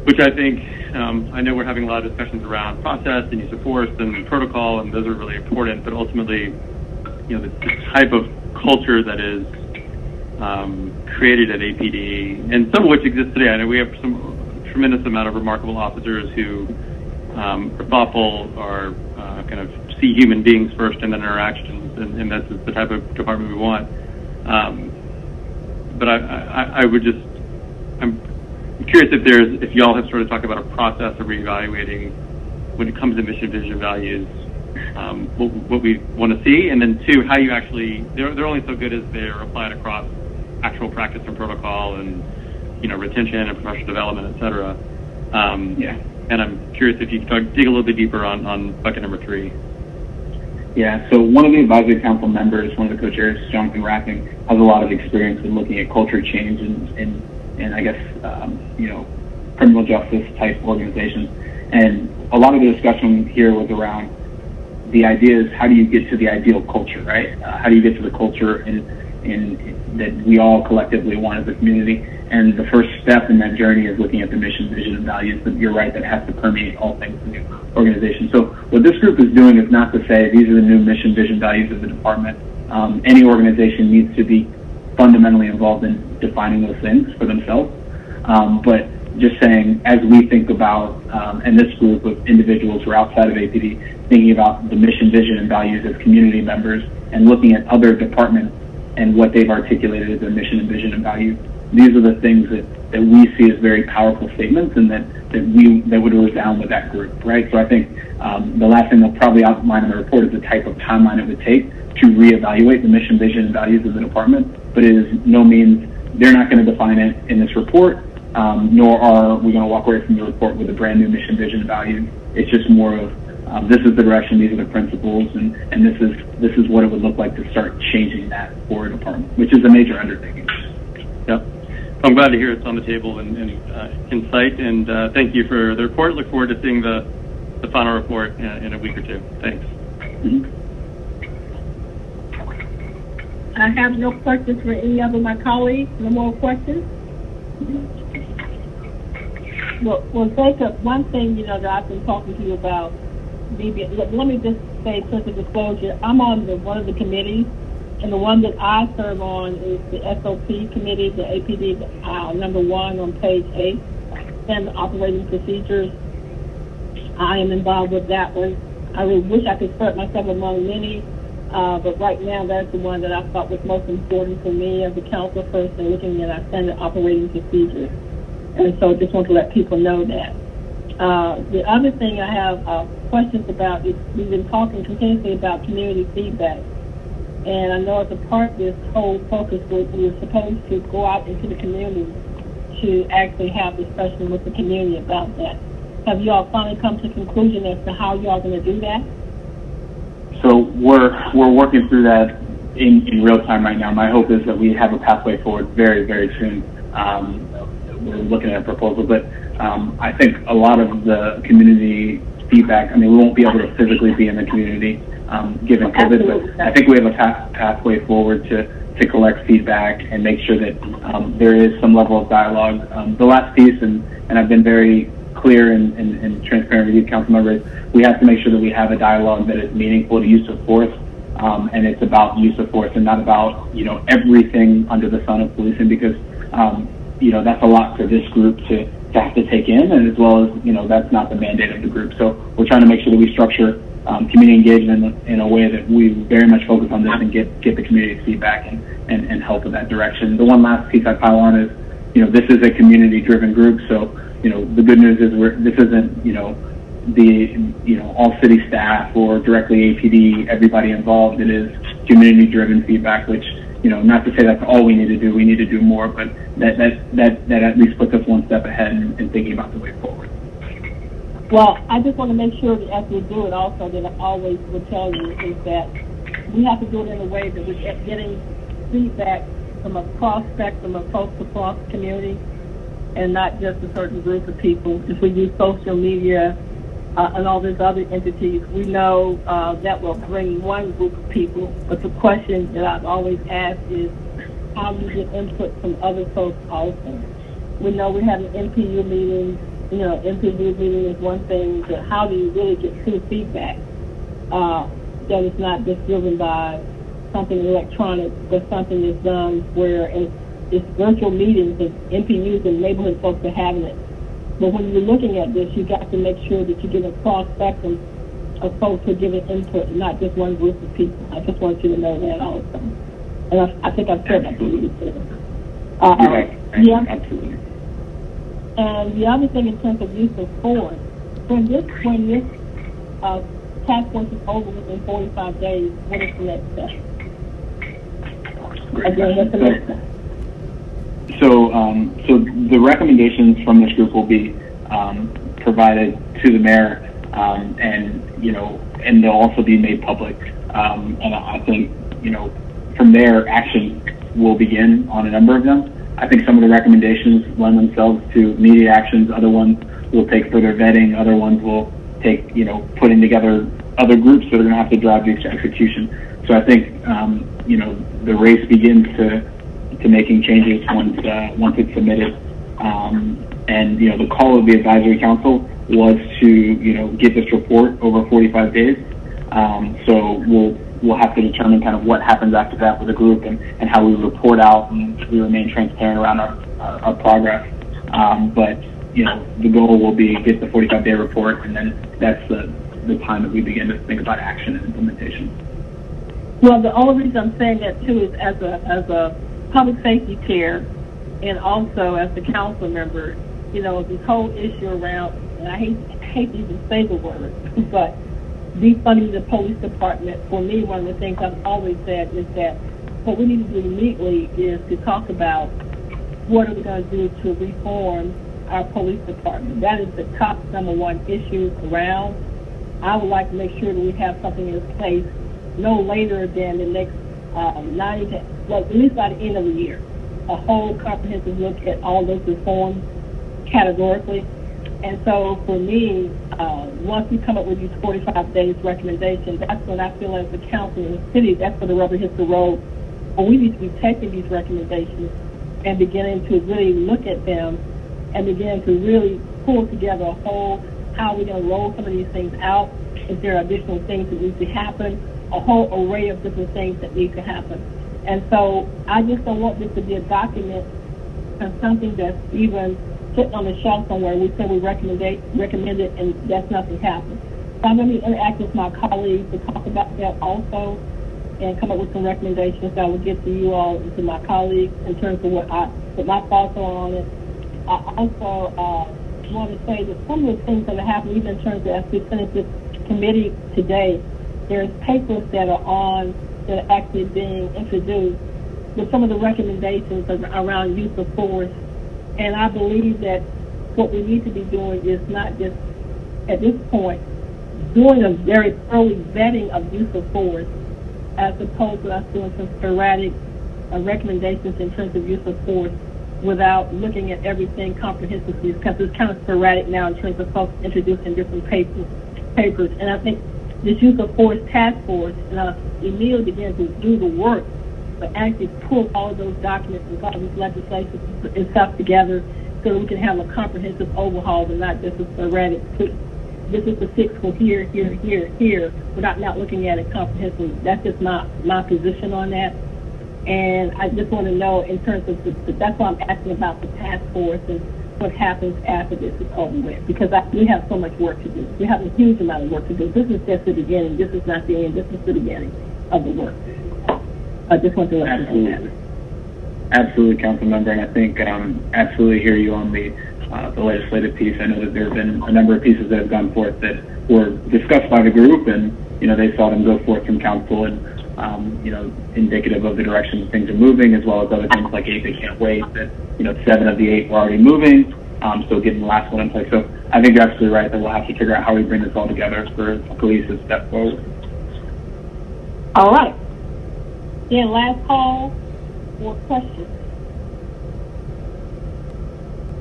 which I think, I know we're having a lot of discussions around process and use of force and protocol, and those are really important, but ultimately, the type of culture that is created at APD, and some of which exists today. I know we have some tremendous amount of remarkable officers who are thoughtful, are kind of see human beings first in their interactions, and that's the type of department we want. But I'm curious if y'all have sort of talked about a process of reevaluating when it comes to mission, vision, values, what we want to see, and then 2, how you actually, they're only so good as they're applied across actual practice and protocol and, retention and professional development, et cetera. And I'm curious if you could dig a little bit deeper on bucket number 3. Yeah, so one of the advisory council members, one of the co-chairs, Jonathan Rapping, has a lot of experience in looking at culture change and I guess, criminal justice type organizations. And a lot of the discussion here was around the idea is how do you get to the ideal culture, right? How do you get to the culture that we all collectively want as a community? And the first step in that journey is looking at the mission, vision, and values. But you're right, that has to permeate all things in the organization. So what this group is doing is not to say these are the new mission, vision, values of the department. Any organization needs to be fundamentally involved in defining those things for themselves. But just saying, as we think about, and this group of individuals who are outside of APD, thinking about the mission, vision, and values as community members and looking at other departments and what they've articulated as their mission and vision and values, these are the things that we see as very powerful statements and that would resound with that group, right? So I think the last thing they'll probably outline in the report is the type of timeline it would take to reevaluate the mission, vision, and values of the department, but it is no means, they're not going to define it in this report, nor are we going to walk away from the report with a brand new mission, vision, and values. It's just more of, this is the direction, these are the principles, and this is what it would look like to start changing that for a department, which is a major undertaking. Yep. I'm glad to hear it's on the table and insight, and thank you for the report. Look forward to seeing the final report in a week or 2. Thanks. Mm-hmm. I have no questions for any other of my colleagues. No more questions? Well, Jacob, one thing, that I've been talking to you about let me just say, sense of disclosure, I'm on one of the committees, and the one that I serve on is the SOP committee, the APD number 1 on page 8, and operating procedures. I am involved with that one. I really wish I could spread myself among many, but right now that's the one that I thought was most important for me as a council person, looking at our standard operating procedures. And so just want to let people know that. The other thing I have questions about is we've been talking continuously about community feedback. And I know as a part of this whole focus group, we were supposed to go out into the community to actually have discussion with the community about that. Have you all finally come to a conclusion as to how you all going to do that? So we're working through that in real time right now. My hope is that we have a pathway forward very, very soon. We're looking at a proposal, but I think a lot of the community feedback, I mean, we won't be able to physically be in the community given COVID, but I think we have a pathway forward to collect feedback and make sure that there is some level of dialogue. The last piece, and I've been very clear and transparent with you, council members, we have to make sure that we have a dialogue that is meaningful to use of force, and it's about use of force and not about, everything under the sun of policing, because, that's a lot for this group to have to take in, and as well as, that's not the mandate of the group. So we're trying to make sure that we structure community engagement in a way that we very much focus on this and get the community's feedback and help in that direction. The one last piece I pile on is, this is a community-driven group, so, the good news is this isn't, all city staff or directly APD, everybody involved. It is community-driven feedback, which, not to say that's all we need to do. We need to do more, but that at least puts us one step ahead in thinking about the way forward. Well, I just want to make sure that as we do it also, that I always will tell you is that we have to do it in a way that we're getting feedback from a cross-spectrum of folks across the community and not just a certain group of people. If we use social media and all these other entities, we know that will bring one group of people. But the question that I've always asked is how do you get input from other folks also? We know we have an MPU meeting. MPU meeting is one thing, but how do you really get true feedback that is not just driven by something electronic, but something that's done where it's virtual meetings and MPUs and neighborhood folks are having it. But when you're looking at this, you got to make sure that you get a cross spectrum of folks who are giving input, not just one group of people. I just want you to know that also. And I think I've said that to you before. Yeah. Absolutely. And the other thing in terms of use of force, when this task force is over within 45 days, what is the next step? Again, what's the next step? So the recommendations from this group will be provided to the mayor, and they'll also be made public. And I think from there, action will begin on a number of them. I think some of the recommendations lend themselves to immediate actions. Other ones will take further vetting. Other ones will take putting together other groups that are going to have to drive the execution. So I think the race begins to making changes once it's submitted. And the call of the advisory council was to get this report over 45 days. So we'll have to determine kind of what happens after that with the group and how we report out and we remain transparent around our progress. But the goal will be get the 45-day report, and then that's the time that we begin to think about action and implementation. Well, the only reason I'm saying that too is as a public safety chair, and also as a council member, this whole issue around, and I hate to even say the word, but defunding the police department, for me, one of the things I've always said is that what we need to do immediately is to talk about what are we going to do to reform our police department. That is the top number one issue around. I would like to make sure that we have something in place no later than the next 90 days, well, at least by the end of the year. A whole comprehensive look at all those reforms categorically. And so for me, once we come up with these 45 days recommendations, that's when I feel as a council in the city, that's where the rubber hits the road. And we need to be taking these recommendations and beginning to really look at them and begin to really pull together a whole how we're going to roll some of these things out. Is there additional things that need to happen? A whole array of different things that need to happen. And so I just don't want this to be a document and something that's even sitting on the shelf somewhere. We say we recommend it, and that's nothing happened. So I'm going to interact with my colleagues to talk about that also and come up with some recommendations that I will get to you all and to my colleagues in terms of what my thoughts are on it. I also want to say that some of the things that have happened, even in terms of as we finish this committee today, there's papers that are actually being introduced with some of the recommendations around use of force. And I believe that what we need to be doing is not just, at this point, doing a very early vetting of use of force as opposed to us doing some sporadic recommendations in terms of use of force without looking at everything comprehensively, because it's kind of sporadic now in terms of folks introducing different papers. And I think this use of force task force immediately began to do the work, but actually pull all of those documents and all these legislation and stuff together so that we can have a comprehensive overhaul and not just a sporadic, this is the fix for here, without not looking at it comprehensively. That's just my position on that. And I just want to know in terms of that's why I'm asking about the task force and what happens after this is over with, because we have so much work to do. We have a huge amount of work to do. This is just the beginning. This is not the end. This is the beginning of the work. I just want to let you know that. Absolutely, council member, and I think absolutely hear you on the legislative piece. I know that there have been a number of pieces that have gone forth that were discussed by the group, and they saw them go forth from council, and indicative of the direction that things are moving, as well as other things like 8 They Can't Wait, that 7 of the 8 were already moving, so getting the last one in place. So I think you're absolutely right that we'll have to figure out how we bring this all together for a cohesive step forward. All right. Then last call for questions.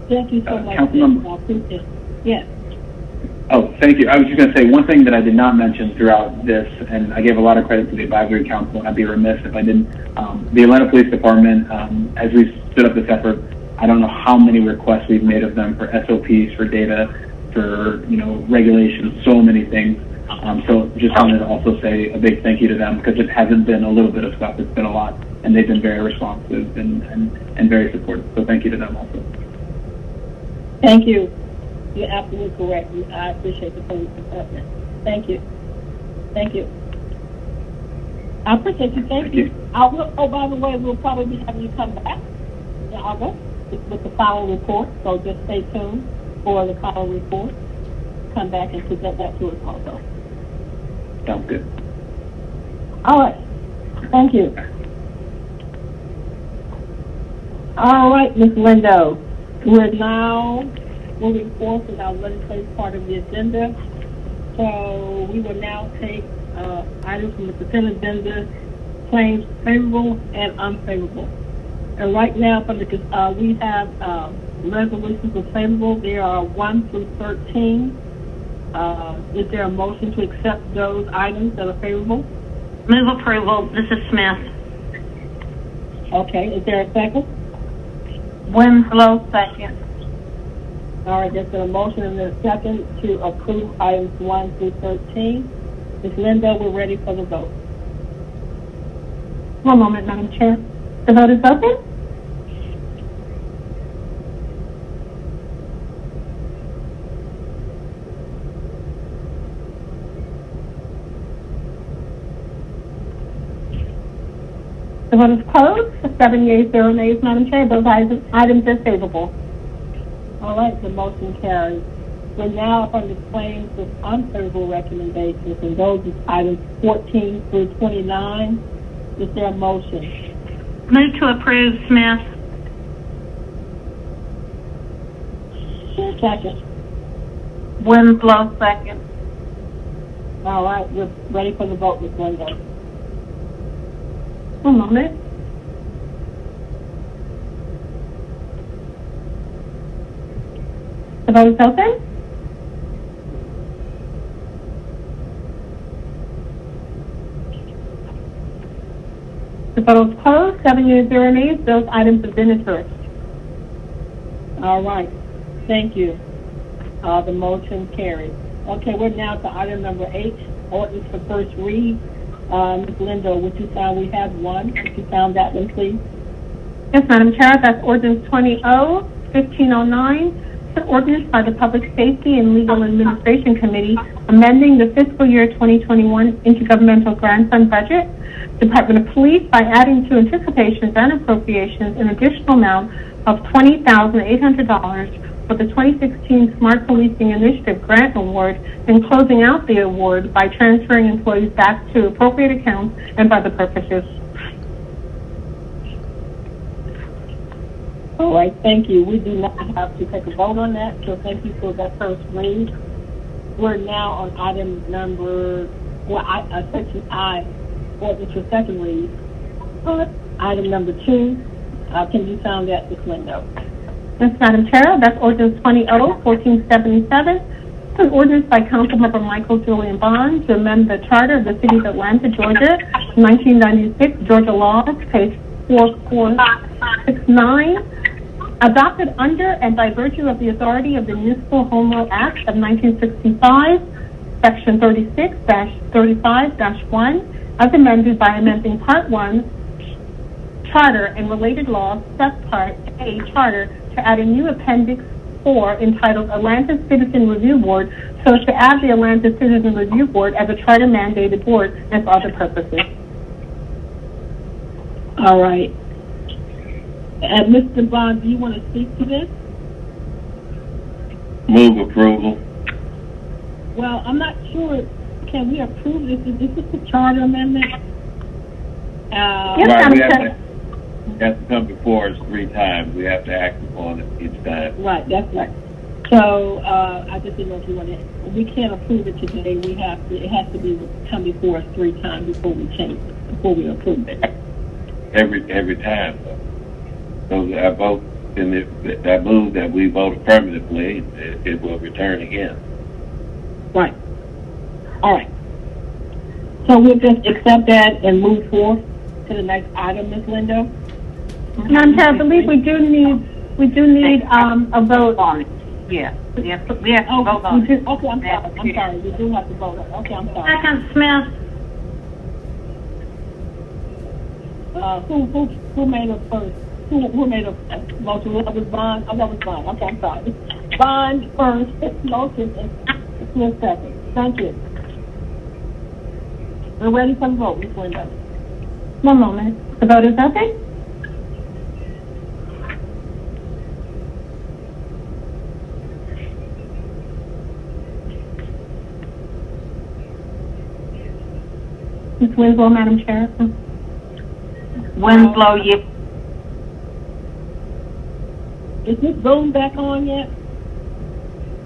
Thank you so much. I appreciate it. Yes. Oh, thank you. I was just going to say one thing that I did not mention throughout this, and I gave a lot of credit to the advisory council, and I'd be remiss if I didn't. The Atlanta Police Department, as we stood up this effort, I don't know how many requests we've made of them for SOPs, for data, for regulations, so many things. So just wanted to also say a big thank you to them, because it hasn't been a little bit of stuff; it's been a lot, and they've been very responsive and very supportive. So thank you to them also. Thank you. You're absolutely correct. I appreciate the police department. Thank you. Thank you. I appreciate you. Thank you. By the way, we'll probably be having you come back in August with the final report. So just stay tuned for the final report. Come back and present that to us also. Sounds good. All right. Thank you. All right, Ms. Lindo. We're now moving forward with our legislative part of the agenda. So we will now take items from the consent agenda, claims favorable and unfavorable. And right now, we have resolutions of favorable. There are 1 through 13. Is there a motion to accept those items that are favorable? Move approval. This is Smith. Okay. Is there a second? Winslow, second. All right, there's been a motion and a second to approve items 1 through 13. Ms. Lindo, we're ready for the vote. One moment, Madam Chair. The vote is open. The vote is closed. 7 yeas, 0 nays, Madam Chair. Those items are favorable. All right, the motion carries. We're now up on the claims with unfavorable recommendations, and those are items 14 through 29. Is there a motion? Move to approve, Smith. Second. Winslow, second. All right, we're ready for the vote, Ms. Lindo. One moment. The vote is open. The vote is closed. 7 yeas, 0 nays. Those items have been endorsed. All right. Thank you. The motion carries. Okay, we're now to item number 8, ordinance for first read. Ms. Lindo, would you sound, we have one. Would you sound that one, please? Yes, Madam Chair, that's ordinance 20-1509. It's an ordinance by the Public Safety and Legal Administration Committee amending the fiscal year 2021 intergovernmental grant fund budget, Department of Police, by adding to anticipations and appropriations an additional amount of $20,800 for the 2016 Smart Policing Initiative Grant Award and closing out the award by transferring employees back to appropriate accounts and for other purposes. All right, thank you. We do not have to take a vote on that, so thank you for that first read. We're now on item number, section I, ordinance for second read. Item number 2, can you sound that, Ms. Lindo? Yes, Madam Chair, that's ordinance 20-1477. It's an ordinance by Councilmember Michael Julian Bond to amend the charter of the City of Atlanta, Georgia, 1996, Georgia laws, page 4469. Adopted under and by virtue of the authority of the Municipal Home Rule Act of 1965, Section 36-35-1, as amended by amending Part 1, Charter and related laws, subpart A, Charter, to add a new Appendix 4 entitled Atlanta Citizen Review Board, so as to add the Atlanta Citizen Review Board as a charter-mandated board and for other purposes. All right. Mr. Bond, do you want to speak to this? Move approval. Well, I'm not sure. Can we approve this? Is this a charter amendment? Yes, Right, we Madam Chair. have to come before us 3 times. We have to act upon it each time. Right, that's right. So I just didn't know if you want to. We can't approve it today. We have to. It has to be come before us 3 times before we change, before we approve it. Every time. So I vote, and I move that we vote affirmatively, it will return again. Right. All right. So we'll just accept that and move forward to the next item, Ms. Lindo. Madam Chair, I believe we do need a vote on it. Yeah, we have to vote on it. Okay, I'm sorry. We do have to vote on it. Okay, I'm sorry. Second, Smith. Who made it first? Who made a motion? That was Bond. Oh, that was Bond. Okay, I'm sorry. Bond first, motion, and Smith second. Thank you. We're ready for the vote, Ms. Lindo. One moment. The vote is open. Ms. Winslow, Madam Chair. Winslow, yes. Is Ms. Boone back on yet?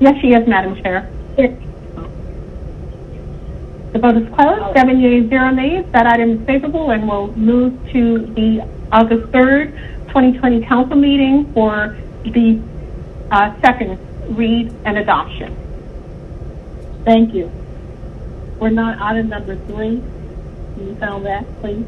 Yes, she is, Madam Chair. The vote is closed. 7 yeas, 0 nays. That item is favorable, and we'll move to the August 3rd, 2020 council meeting for the second read and adoption. Thank you. We're now item number 3. Can you sound that, please?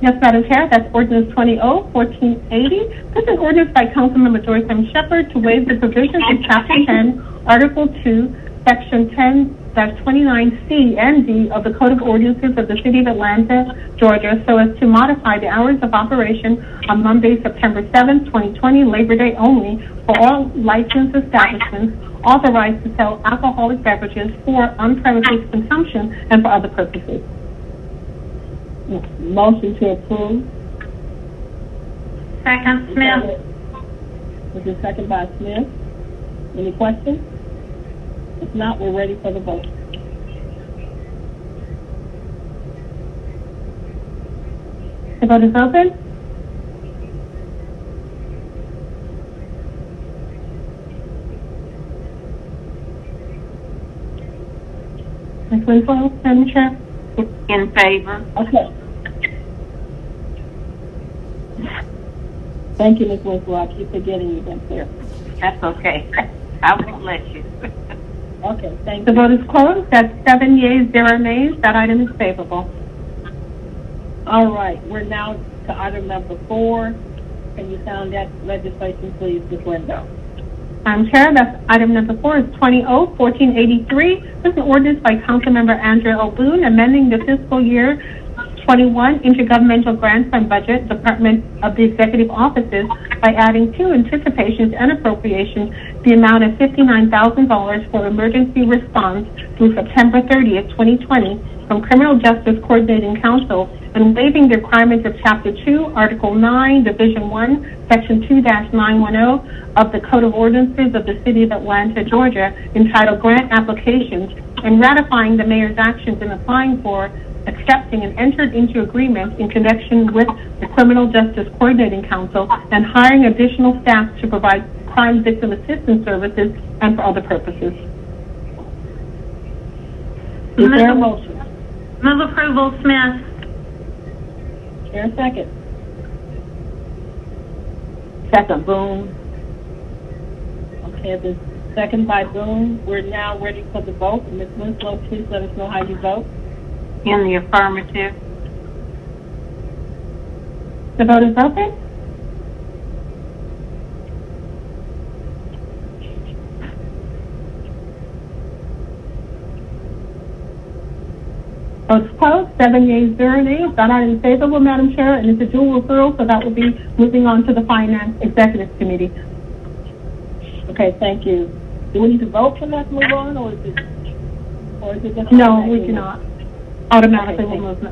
Yes, Madam Chair, that's ordinance 20-1480. This is ordinance by Councilmember Joyce M. Shepherd to waive the provisions of Chapter 10, Article 2, Section 10-29C and D of the Code of Ordinances of the City of Atlanta, Georgia, so as to modify the hours of operation on Monday, September 7th, 2020, Labor Day only, for all licensed establishments authorized to sell alcoholic beverages for on-premises consumption and for other purposes. Motion to approve. Second, Smith. This is second by Smith. Any questions? If not, we're ready for the vote. The vote is open. Ms. Winslow, Madam Chair. In favor. Okay. Thank you, Ms. Winslow. I keep forgetting you back there. That's okay. I won't let you. Okay, thank The you. vote is closed. That's 7 yeas, 0 nays. That item is favorable. All right, we're now to item number 4. Can you sound that legislation, please, Ms. Lindo? Madam Chair, that's item number 4 is 20-1483. This is an ordinance by Councilmember Andrea O'Boone amending the fiscal year 21 intergovernmental grant fund budget, Department of the Executive Offices, by adding 2 anticipations and appropriations, the amount of $59,000 for emergency response through September 30th, 2020, from Criminal Justice Coordinating Council, and waiving the requirements of Chapter 2, Article 9, Division 1, Section 2-910 of the Code of Ordinances of the City of Atlanta, Georgia, entitled Grant Applications, and ratifying the mayor's actions in applying for, accepting, and entered into agreements in connection with the Criminal Justice Coordinating Council, and hiring additional staff to provide crime victim assistance services and for other purposes. Is there a motion? Move approval, Smith. Is there a second? Second. Boone. Okay, the second by Boone. We're now ready for the vote. Ms. Winslow, please let us know how you vote. In the affirmative. The vote is open. Votes closed. 7 yeas, 0 nays. That item is favorable, Madam Chair, and it's a dual referral, so that will be moving on to the Finance Executive Committee. Okay, thank you. Do we need to vote for that to move on, or is it just? No, we do not. Automatically will move.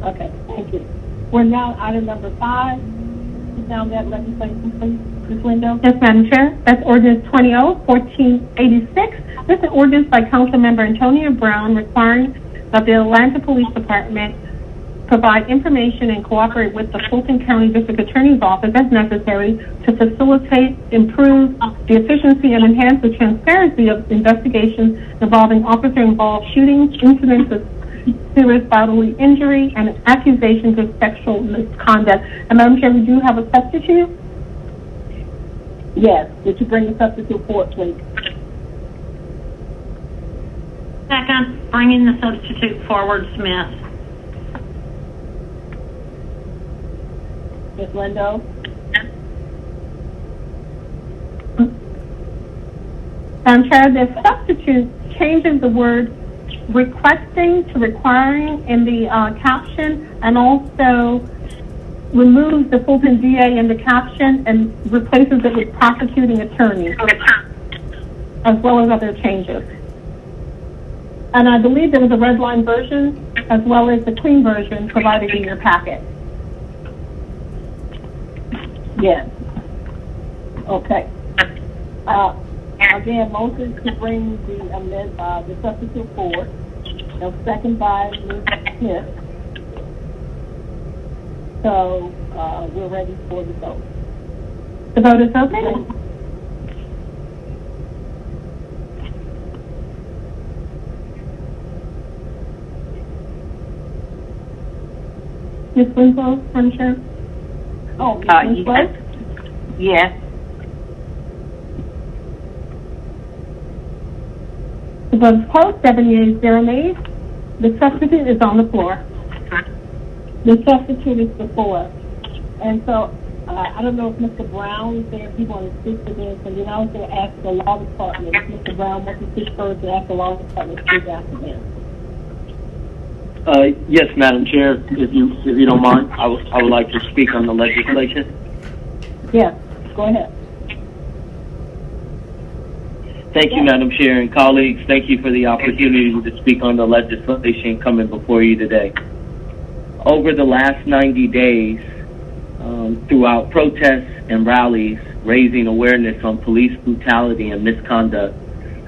Okay, thank you. We're now item number 5. Is now that legislation, please, Ms. Window? Yes, Madam Chair. That's ordinance 20-1486. This is an ordinance by Councilmember Antonio Brown requiring that the Atlanta Police Department provide information and cooperate with the Fulton County District Attorney's Office as necessary to facilitate, improve the efficiency, and enhance the transparency of investigations involving officer-involved shootings, incidents of serious bodily injury, and accusations of sexual misconduct. And Madam Chair, we do have a substitute? Yes. Would you bring the substitute forward, please? Second, bringing the substitute forward, Smith. Ms. Lindo? Madam Chair, the substitute changes the word requesting to requiring in the caption, and also removes the Fulton DA in the caption and replaces it with prosecuting attorney, as well as other changes. And I believe there was a red line version as well as the clean version provided in your packet. Yes. Okay. Again, motion to bring the substitute forward. Now, second by Ms. Smith. So we're ready for the vote. The vote is open. Ms. Winslow, Madam Chair? Oh, Ms. Winslow? Yes. The vote is closed. 7 yeas, 0 nays. The substitute is on the floor. The substitute is before us. And so, I don't know if Mr. Brown is there, if he wants to speak to this, and then I was going to ask the law department, if Mr. Brown wants to speak first, and ask the law department to speak after him. Yes, Madam Chair, if you don't mind, I would like to speak on the legislation. Yes, go ahead. Thank you, Madam Chair and colleagues. Thank you for the opportunity to speak on the legislation coming before you today. Over the last 90 days, throughout protests and rallies raising awareness on police brutality and misconduct,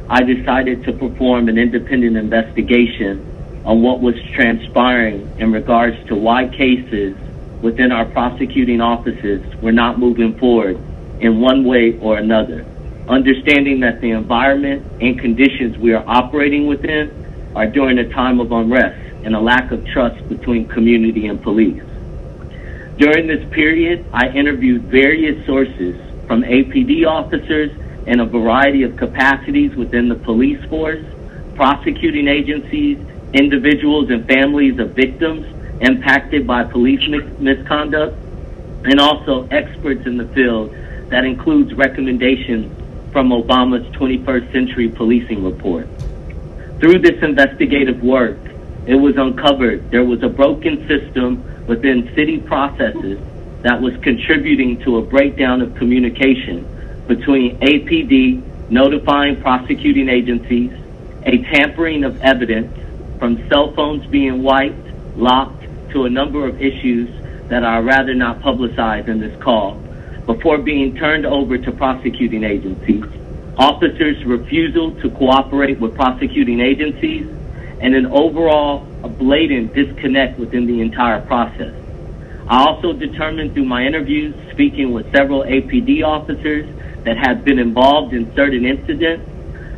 I decided to perform an independent investigation on what was transpiring in regards to why cases within our prosecuting offices were not moving forward in one way or another, understanding that the environment and conditions we are operating within are during a time of unrest and a lack of trust between community and police. During this period, I interviewed various sources from APD officers in a variety of capacities within the police force, prosecuting agencies, individuals and families of victims impacted by police misconduct, and also experts in the field that includes recommendations from Obama's 21st Century Policing Report. Through this investigative work, it was uncovered there was a broken system within city processes that was contributing to a breakdown of communication between APD notifying prosecuting agencies, a tampering of evidence, from cell phones being wiped, locked, to a number of issues that are rather not publicized in this call, before being turned over to prosecuting agencies, officers' refusal to cooperate with prosecuting agencies, and an overall blatant disconnect within the entire process. I also determined through my interviews, speaking with several APD officers that had been involved in certain incidents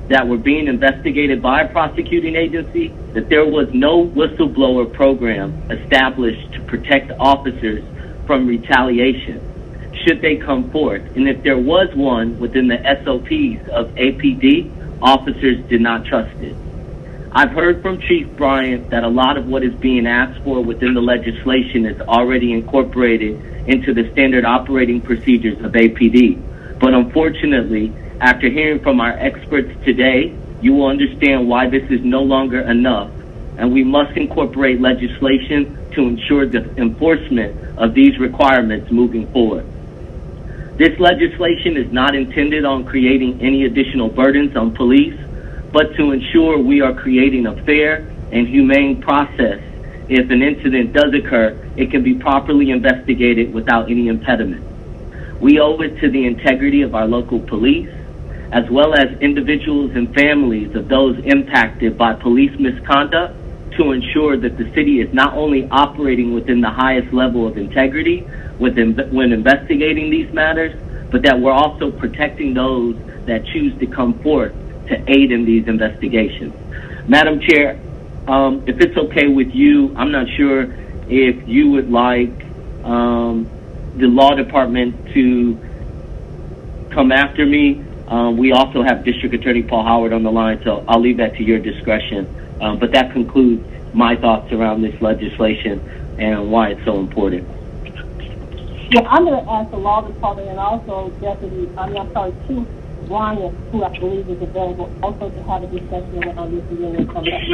that were being investigated by a prosecuting agency, that there was no whistleblower program established to protect officers from retaliation should they come forth. And if there was one within the SOPs of APD, officers did not trust it. I've heard from Chief Bryant that a lot of what is being asked for within the legislation is already incorporated into the standard operating procedures of APD. But unfortunately, after hearing from our experts today, you will understand why this is no longer enough, and we must incorporate legislation to ensure the enforcement of these requirements moving forward. This legislation is not intended on creating any additional burdens on police, but to ensure we are creating a fair and humane process. If an incident does occur, it can be properly investigated without any impediment. We owe it to the integrity of our local police, as well as individuals and families of those impacted by police misconduct, to ensure that the city is not only operating within the highest level of integrity when investigating these matters, but that we're also protecting those that choose to come forth to aid in these investigations. Madam Chair, if it's okay with you, I'm not sure if you would like the law department to come after me. We also have District Attorney Paul Howard on the line, so I'll leave that to your discretion. But that concludes my thoughts around this legislation and why it's so important. Yeah, I'm going to ask the law department and also Chief Bryant, who I believe is available, also to have a discussion around this and then come back.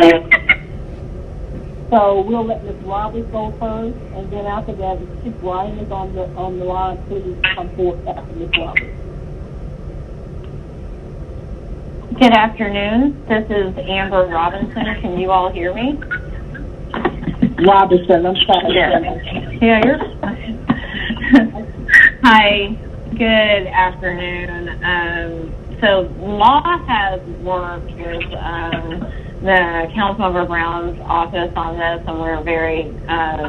So we'll let Ms. Roberts go first, and then after that, Chief Bryant is on the line. Please come forward after Ms. Roberts. Good afternoon. This is Amber Robinson. Can you all hear me? Robinson, I'm sorry. Yeah, you're fine. Hi. Good afternoon. So law has worked with the Councilmember Brown's office on this, and we're very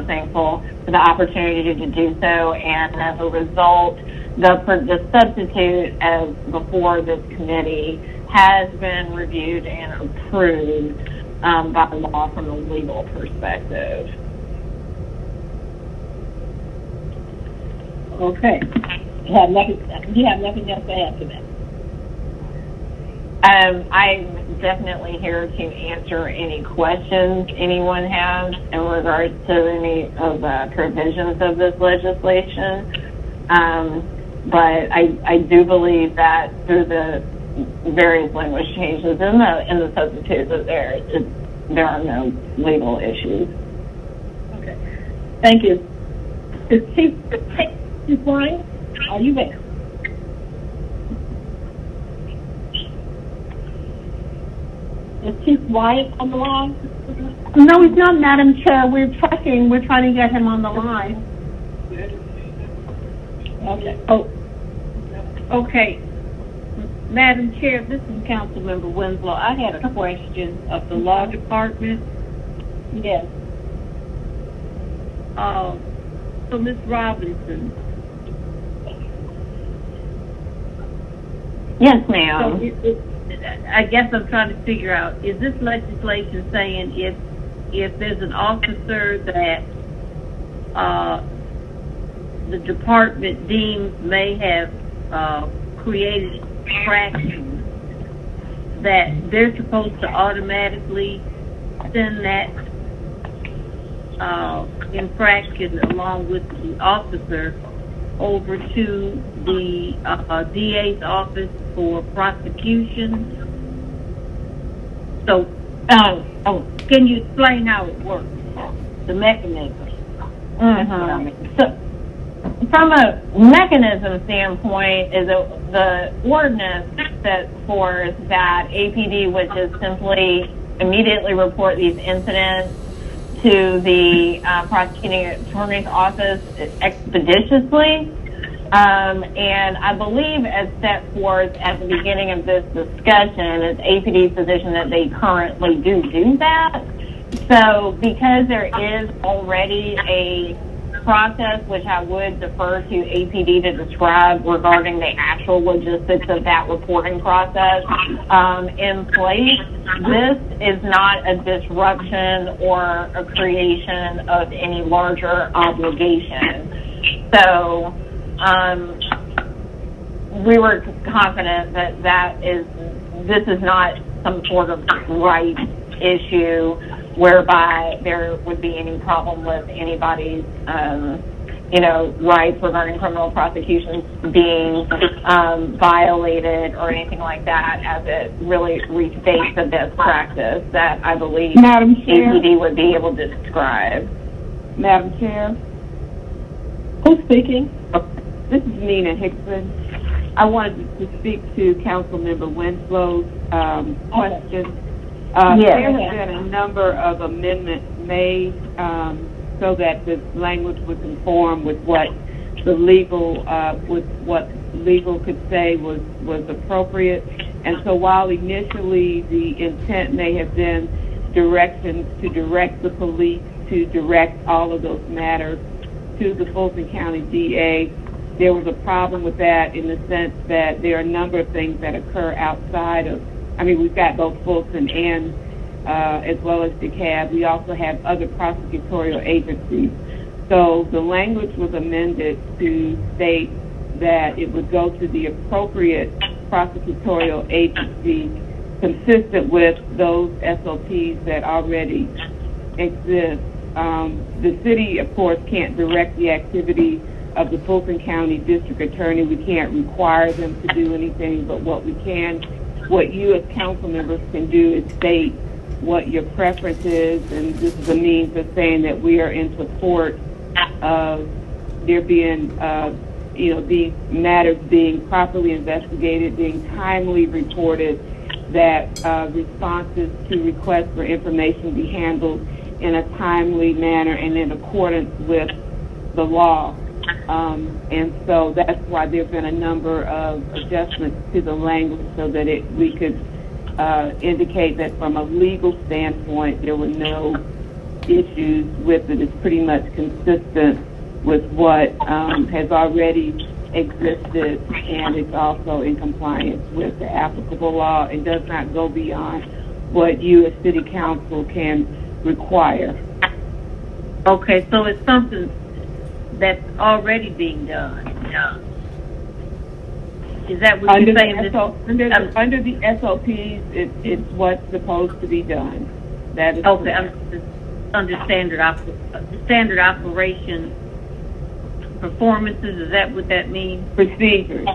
thankful for the opportunity to do so. And as a result, the substitute as before this committee has been reviewed and approved by law from a legal perspective. Okay. You have nothing else to add to that? I'm definitely here to answer any questions anyone has in regards to any of the provisions of this legislation. But I do believe that through the various language changes in the substitutes that there are no legal issues. Okay. Thank you. Chief Bryant, are you there? Is Chief Bryant on the line? No, he's not, Madam Chair. We're trying to get him on the line. Okay. Oh, okay. Madam Chair, this is Councilmember Winslow. I had a question of the law department. Yes. So Ms. Robinson. Yes, ma'am. So I guess I'm trying to figure out, is this legislation saying if there's an officer that the department deems may have created infractions, that they're supposed to automatically send that infraction along with the officer over to the DA's office for prosecution. So, can you explain how it works, the mechanism? So, from a mechanism standpoint, is the ordinance sets forth that APD would just simply immediately report these incidents to the prosecuting attorney's office expeditiously. And I believe, as set forth at the beginning of this discussion, it's APD's position that they currently do that. So because there is already a process, which I would defer to APD to describe regarding the actual logistics of that reporting process in place, this is not a disruption or a creation of any larger obligation. So we were confident that this is not some sort of right issue whereby there would be any problem with anybody's, rights regarding criminal prosecutions being violated or anything like that, as it really restates the best practice that I believe Madam Chair. APD would be able to describe. Madam Chair. Who's speaking? This is Nina Hickson. I wanted to speak to Councilmember Winslow's question. There have been a number of amendments made so that the language was conform with what the legal could say was appropriate. And so while initially the intent may have been directions to direct the police to direct all of those matters to the Fulton County DA, there was a problem with that in the sense that there are a number of things that occur outside of, we've got both Fulton and as well as DeKalb. We also have other prosecutorial agencies. So the language was amended to state that it would go to the appropriate prosecutorial agency consistent with those SOPs that already exist. The city, of course, can't direct the activity of the Fulton County District Attorney. We can't require them to do anything, but what you as council members can do is state what your preference is, and this is a means of saying that we are in support of there being, these matters being properly investigated, being timely reported, that responses to requests for information be handled in a timely manner and in accordance with the law. And so that's why there have been a number of adjustments to the language so that we could indicate that from a legal standpoint there were no issues with it. It's pretty much consistent with what has already existed, and it's also in compliance with the applicable law and does not go beyond what you as city council can require. Okay, so it's something that's already being done. Is that what you're saying? Under the SOPs, it's what's supposed to be done. That is okay. Under standard operation performances, is that what that means? Procedures.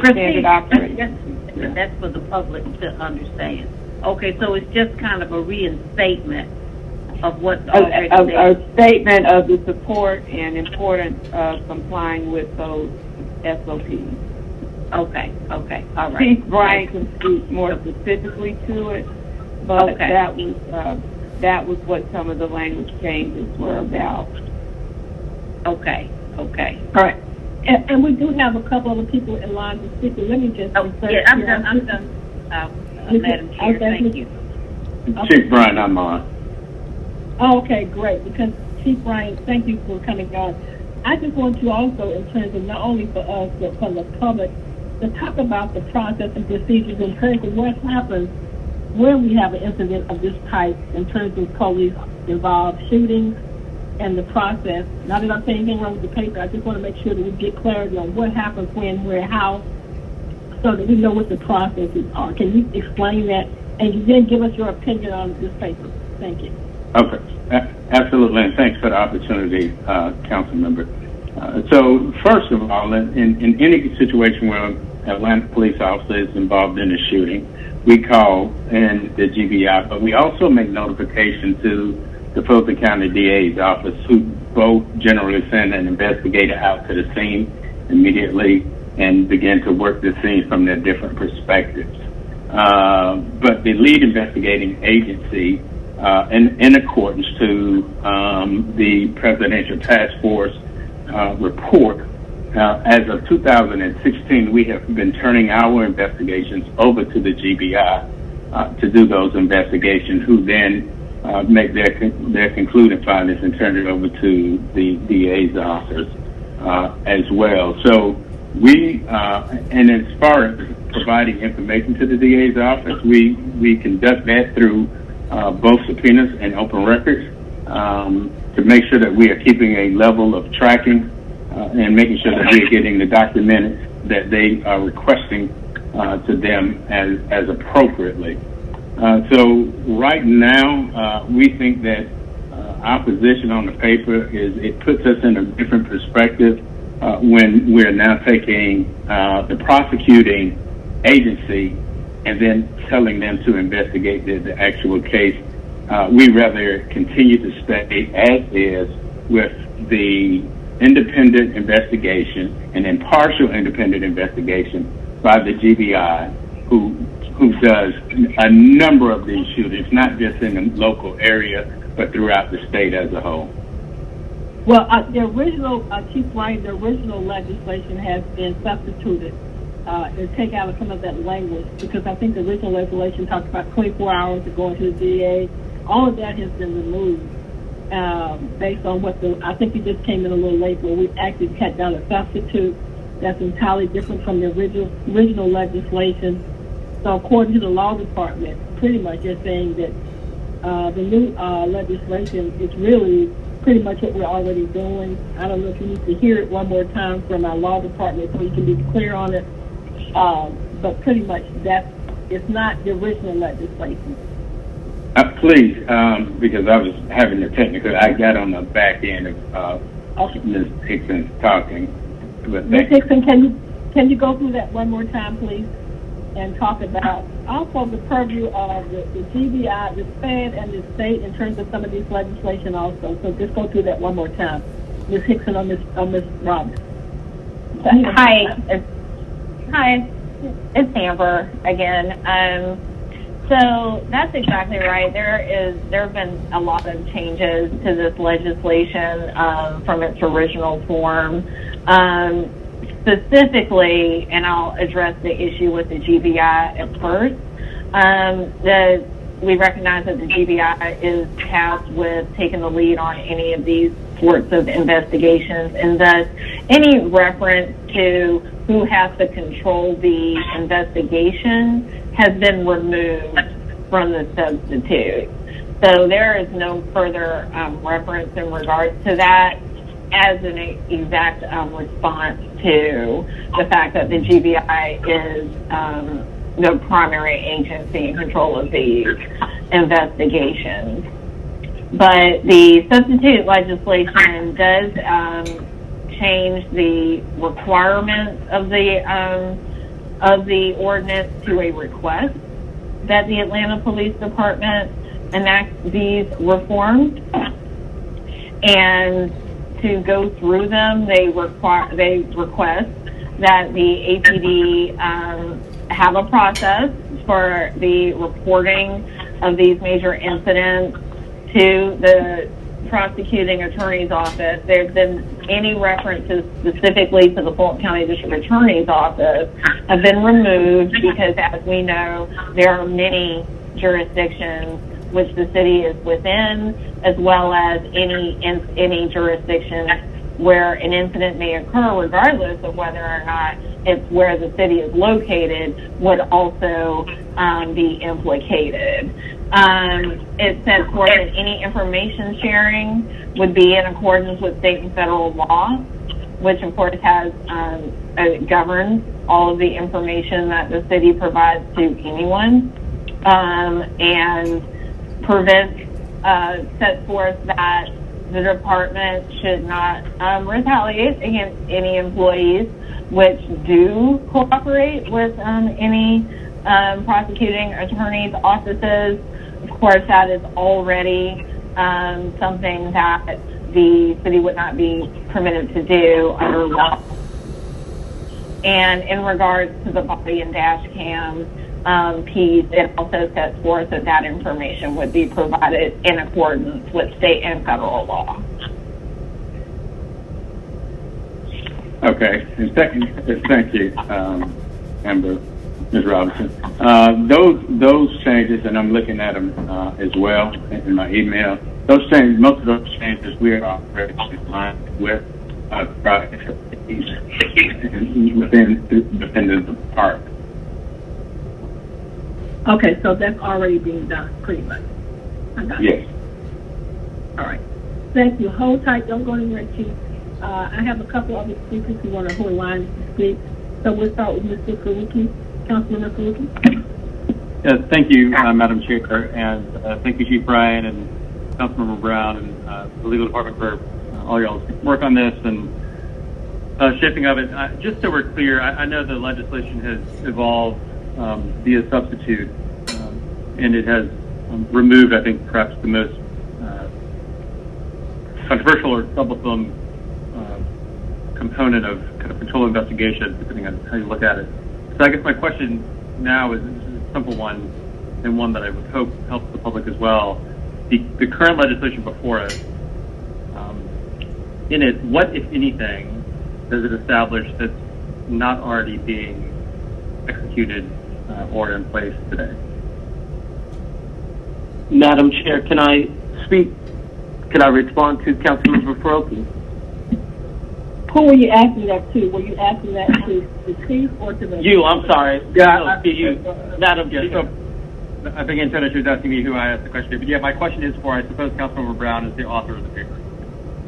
Standard operation. That's for the public to understand. Okay, so it's just kind of a reinstatement of what's already there. A statement of the support and importance of complying with those SOPs. Okay, all right. Chief Bryant can speak more specifically to it, but that was what some of the language changes were about. Okay. All right. And we do have a couple other people in line to speak. Let me just. I'm done. Madam Chair, thank you. Chief Bryant, I'm on. Oh, okay, great. Because Chief Bryant, thank you for coming on. I just want to also, in terms of not only for us but for the public, to talk about the process and procedures in terms of what happens when we have an incident of this type in terms of police-involved shootings and the process. Not that I'm saying anything wrong with the paper, I just want to make sure that we get clarity on what happens when, where, how, so that we know what the processes are. Can you explain that? And then give us your opinion on this paper. Thank you. Okay, absolutely, and thanks for the opportunity, council member. So first of all, in any situation where an Atlanta police officer is involved in a shooting, we call in the GBI, but we also make notification to the Fulton County DA's office, who both generally send an investigator out to the scene immediately and begin to work the scene from their different perspectives. But the lead investigating agency, in accordance to the Presidential Task Force report, as of 2016, we have been turning our investigations over to the GBI to do those investigations, who then make their concluding findings and turn it over to the DA's office as well. So we, and as far as providing information to the DA's office, we conduct that through both subpoenas and open records to make sure that we are keeping a level of tracking and making sure that we are getting the documents that they are requesting to them as appropriatly. So right now, we think that our position on the paper is it puts us in a different perspective when we're now taking the prosecuting agency and then telling them to investigate the actual case. We rather continue to stay as is with the independent investigation, an impartial independent investigation by the GBI, who does a number of these shootings, not just in the local area, but throughout the state as a whole. Well, the original, Chief White, the original legislation has been substituted and take out some of that language, because I think the original legislation talked about 24 hours to go into the DA. All of that has been removed based on what I think it just came in a little late, where we actually cut down a substitute that's entirely different from the original legislation. So according to the law department, pretty much they're saying that the new legislation is really pretty much what we're already doing. I don't know if you need to hear it one more time from our law department so we can be clear on it. But pretty much it's not the original legislation. Please, because I was having the technical, I got on the back end of Ms. Hickson talking. Ms. Hickson, can you go through that one more time, please, and talk about also the purview of the GBI, the Fed, and the state in terms of some of these legislation also. So just go through that one more time. Ms. Hickson or Ms. Robbins. Hi, it's Amber again. So that's exactly right. There have been a lot of changes to this legislation from its original form. Specifically, and I'll address the issue with the GBI at first, we recognize that the GBI is tasked with taking the lead on any of these sorts of investigations, and thus any reference to who has to control the investigation has been removed from the substitute. So there is no further reference in regards to that as an exact response to the fact that the GBI is the primary agency in control of these investigations. But the substitute legislation does change the requirements of the ordinance to a request that the Atlanta Police Department enact these reforms, and to go through them, they request that the APD have a process for the reporting of these major incidents to the prosecuting attorney's office. There's been any references specifically to the Fulton County District Attorney's Office have been removed, because as we know, there are many jurisdictions which the city is within, as well as any jurisdiction where an incident may occur, regardless of whether or not it's where the city is located, would also be implicated. It sets forth that any information sharing would be in accordance with state and federal law, which of course has governs all of the information that the city provides to anyone, and sets forth that the department should not retaliate against any employees which do cooperate with any prosecuting attorney's offices. Of course, that is already something that the city would not be permitted to do under law. And in regards to the body and dash cam piece, it also sets forth that that information would be provided in accordance with state and federal law. Okay, and thank you, Amber, Ms. Robinson. Those changes, and I'm looking at them as well in my email. Those changes, most of those changes, we are already in line with within the park. Okay, so that's already being done, pretty much. I got Yes. it. All right. Thank you. Hold tight. Don't go anywhere, Chief. I have a couple other speakers who want to hold line to speak. So we'll start with Mr. Faruqi, Councilmember Faruqi. Yes, thank you, Madam Chair, and thank you, Chief Bryan and Councilmember Brown and the legal department for all y'all's work on this and shaping of it. Just so we're clear, I know the legislation has evolved via substitute, and it has removed, I think, perhaps the most controversial or troublesome component of kind of control investigation, depending on how you look at it. So I guess my question now is a simple one, and one that I would hope helps the public as well. The current legislation before us, in it, what, if anything, does it establish that's not already being executed or in place today? Madam Chair, can I speak? Can I respond to Councilmember Faruqi? Who were you asking that to? Were you asking that to the chief or to the... You, I'm sorry. Yeah, to you, Madam Chair. So I think Antonio was asking me who I asked the question to, but yeah, my question is for, I suppose, Councilmember Brown is the author of the paper.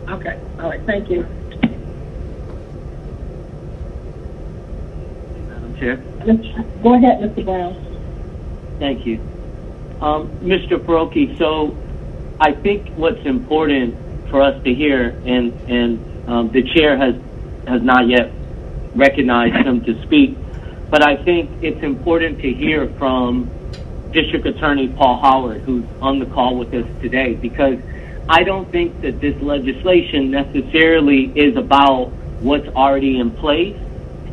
Okay, all right, thank you. Madam Chair. Go ahead, Mr. Brown. Thank you. Mr. Faruqi, so I think what's important for us to hear, and the chair has not yet recognized him to speak, but I think it's important to hear from District Attorney Paul Howard, who's on the call with us today, because I don't think that this legislation necessarily is about what's already in place.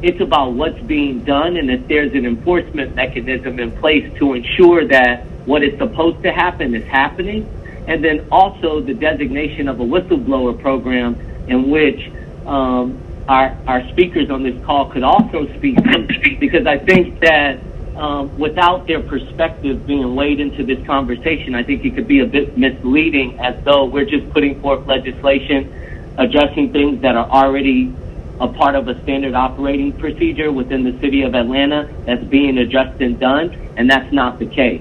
It's about what's being done, and if there's an enforcement mechanism in place to ensure that what is supposed to happen is happening, and then also the designation of a whistleblower program in which our speakers on this call could also speak to, because I think that without their perspective being weighed into this conversation, I think it could be a bit misleading, as though we're just putting forth legislation addressing things that are already a part of a standard operating procedure within the city of Atlanta that's being addressed and done, and that's not the case.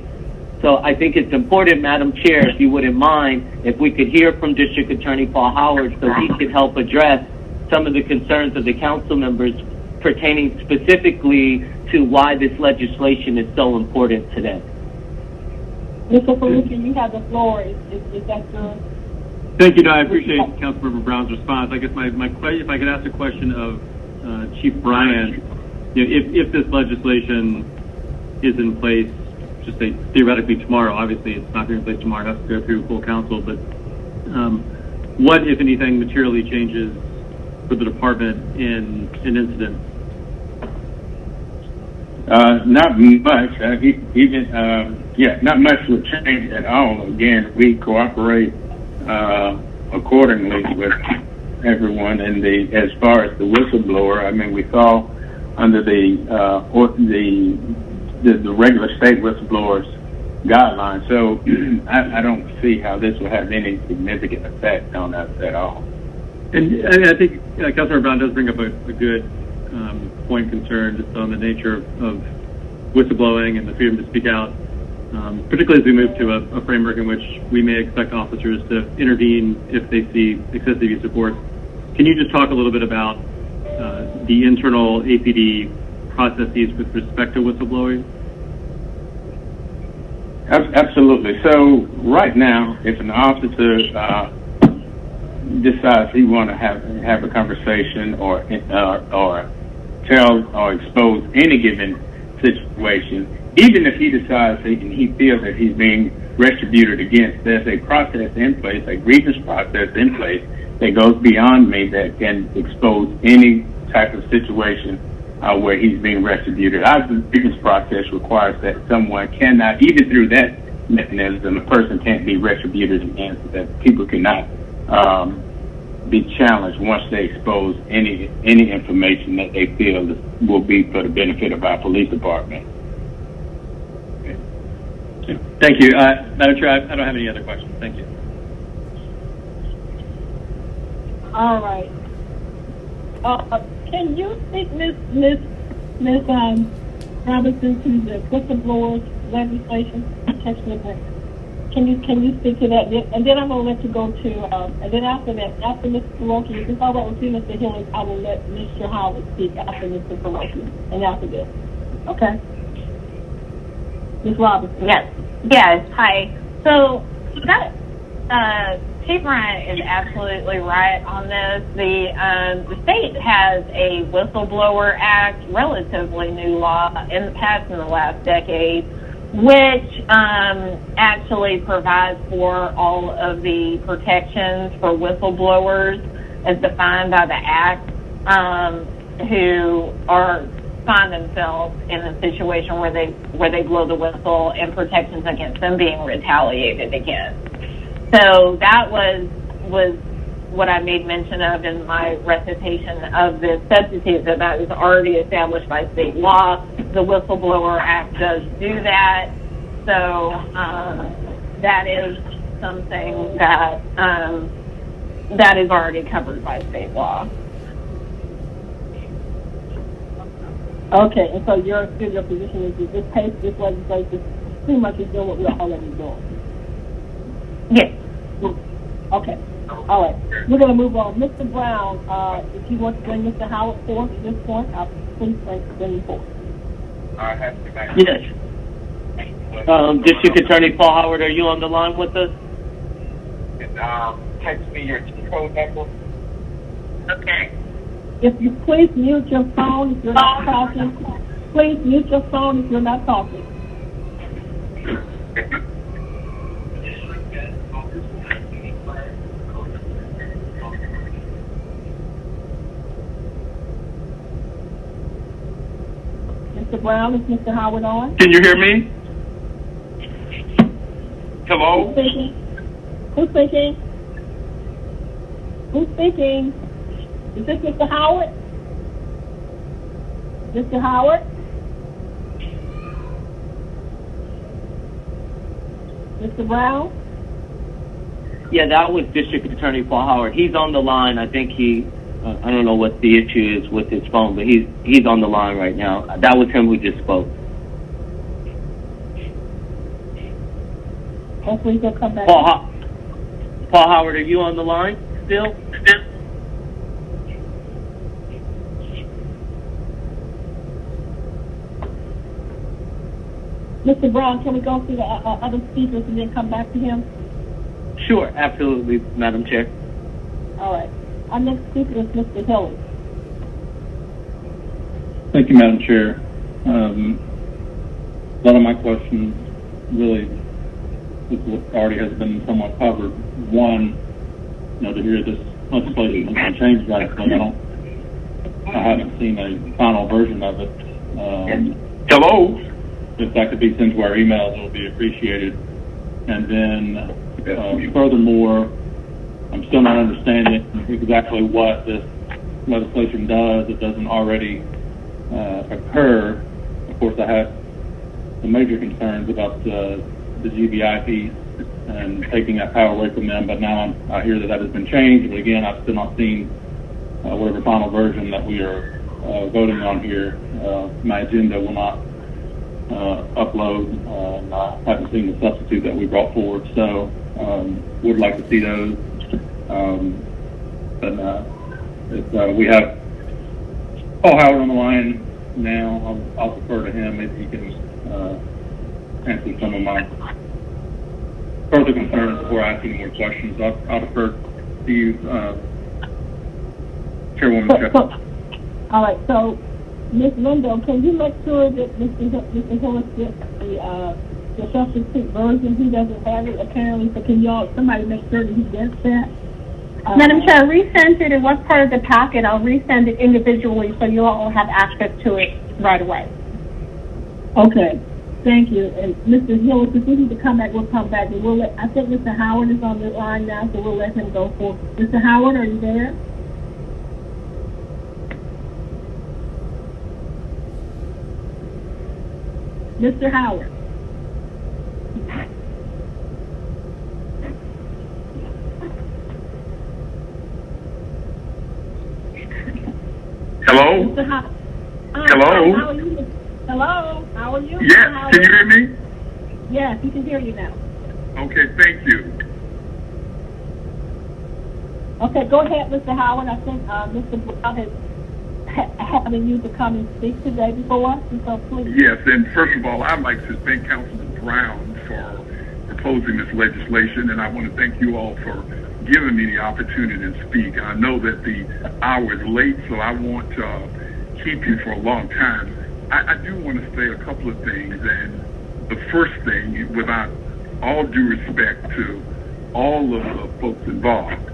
So I think it's important, Madam Chair, if you wouldn't mind, if we could hear from District Attorney Paul Howard so he could help address some of the concerns of the council members pertaining specifically to why this legislation is so important today. Mr. Faruqi, you have the floor. Is that your... Thank you. No, I appreciate Councilmember Brown's response. I guess my question, if I could ask a question of Chief Bryan, if this legislation is in place, just say theoretically tomorrow, obviously it's not going to be in place tomorrow, it has to go through full council, but what, if anything, materially changes for the department in an incident? Not much. Not much would change at all. Again, we cooperate accordingly with everyone. And as far as the whistleblower, I mean, we fall under the regular state whistleblowers guidelines. So I don't see how this will have any significant effect on us at all. And I think Councilmember Brown does bring up a good point concern just on the nature of whistleblowing and the freedom to speak out, particularly as we move to a framework in which we may expect officers to intervene if they see excessive use of force. Can you just talk a little bit about the internal APD processes with respect to whistleblowing? Absolutely. So right now, if an officer decides he want to have a conversation or tell or expose any given situation, even if he decides and he feels that he's being retributed against, there's a process in place, a grievance process in place that goes beyond me that can expose any type of situation where he's being retributed. Our grievance process requires that someone cannot, even through that mechanism, a person can't be retributed against, that people cannot be challenged once they expose any information that they feel will be for the benefit of our police department. Thank you. Madam Chair, I don't have any other questions. Thank you. All right. Can you speak, Ms. Robinson, to the whistleblowers legislation? Can you speak to that? And then I'm going to let you go to, and then after that, after Mr. Peroki, if it's all right with you, Mr. Hillis, I will let Mr. Howard speak after Mr. Peroki and after this. Okay? Ms. Robinson. Yes. Hi. So that Chief Bryant is absolutely right on this. The state has a Whistleblower Act, relatively new law in the past, in the last decade, which actually provides for all of the protections for whistleblowers as defined by the Act, who find themselves in a situation where they blow the whistle, and protections against them being retaliated against. So that was what I made mention of in my recitation of the substitute, that is already established by state law. The Whistleblower Act does do that. So that is something that is already covered by state law. Okay, and so your position is that this legislation pretty much is doing what we're already doing? Yes. Okay. All right. We're going to move on. Mr. Brown, if you want to bring Mr. Howard forward at this point, please bring him forward. Yes. District Attorney Paul Howard, are you on the line with us? Text me your code number. Okay. If you please mute your phone if you're not talking. Please mute your phone if you're not talking. Mr. Brown, is Mr. Howard on? Can you hear me? Hello? Who's speaking? Who's speaking? Who's speaking? Is this Mr. Howard? Mr. Howard? Mr. Brown? Yeah, that was District Attorney Paul Howard. He's on the line. I think I don't know what the issue is with his phone, but he's on the line right now. That was him who just spoke. Hopefully he'll come back. Paul Howard, are you on the line still? Mr. Brown, can we go through the other speakers and then come back to him? Sure, absolutely, Madam Chair. All right. Our next speaker is Mr. Hillis. Thank you, Madam Chair. A lot of my questions really already has been somewhat covered. One, to hear this legislation has been changed radically. I haven't seen a final version of it. Hello? If that could be sent to our emails, it would be appreciated. And then, furthermore, I'm still not understanding exactly what this legislation does. It doesn't already occur. Of course, I have some major concerns about the GBI piece and taking that power away from them, but now I hear that has been changed. But again, I've still not seen whatever final version that we are voting on here. My agenda will not upload, and I haven't seen the substitute that we brought forward, so would like to see those. But if we have Paul Howard on the line now, I'll defer to him if he can answer some of my further concerns before I ask any more questions. I'll defer to you, Chairwoman Shepherd. All right, so Ms. Lindo, can you make sure that Mr. Hillis gets the substitute version? He doesn't have it apparently, so can somebody make sure that he gets that? Madam Chair, I resent it. It was part of the packet. I'll resend it individually so you all have access to it right away. Okay, thank you. And Mr. Hillis, if we need to come back, we'll come back. And I think Mr. Howard is on the line now, so we'll let him go for. Mr. Howard, are you there? Mr. Howard. Hello? Mr. Howard. Hello? How are you? Hello? How are you? Yes, can you hear me? Yes, we can hear you now. Okay, thank you. Okay, go ahead, Mr. Howard. I think Mr. Brown is having you to come and speak today before us, and so please. Yes, and first of all, I'd like to thank Councilman Brown for proposing this legislation, and I want to thank you all for giving me the opportunity to speak. I know that the hour is late, so I won't keep you for a long time. I do want to say a couple of things, and the first thing, without all due respect to all of the folks involved,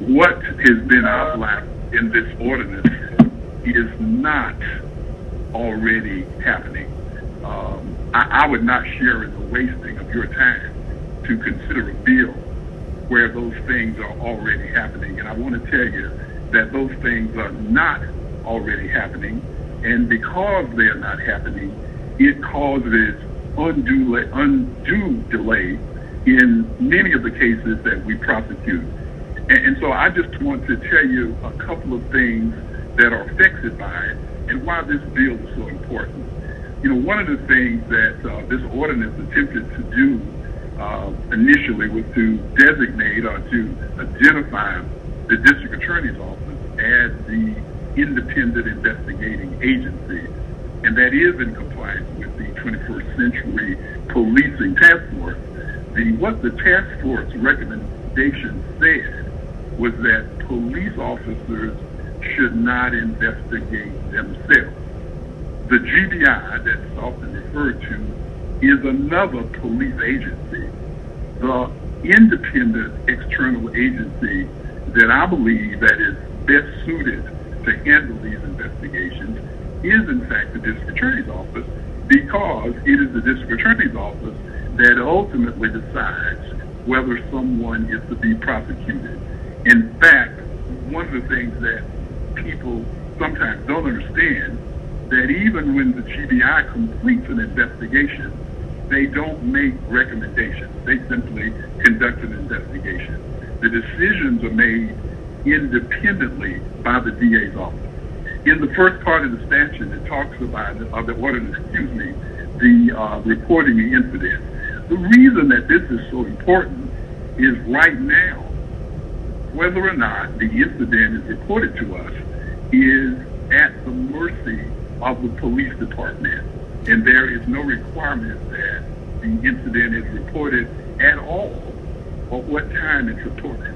what has been outlined in this ordinance is not already happening. I would not share in the wasting of your time to consider a bill where those things are already happening. And I want to tell you that those things are not already happening. And because they are not happening, it causes undue delay in many of the cases that we prosecute. And so I just want to tell you a couple of things that are affected by it and why this bill is so important. You know, one of the things that this ordinance attempted to do initially was to designate or to identify the district attorney's office as the independent investigating agency. And that is in compliance with the 21st Century Policing Task Force. What the task force recommendation said was that police officers should not investigate themselves. The GBI that's often referred to is another police agency. The independent external agency that I believe that is best suited to handle these investigations is in fact the district attorney's office, because it is the district attorney's office that ultimately decides whether someone is to be prosecuted. In fact, one of the things that people sometimes don't understand, that even when the GBI completes an investigation, they don't make recommendations. They simply conduct an investigation. The decisions are made independently by the DA's office. In the first part of the statute, it talks about the ordinance, the reporting the incident. The reason that this is so important is right now, whether or not the incident is reported to us is at the mercy of the police department, and there is no requirement that the incident is reported at all or what time it's reported.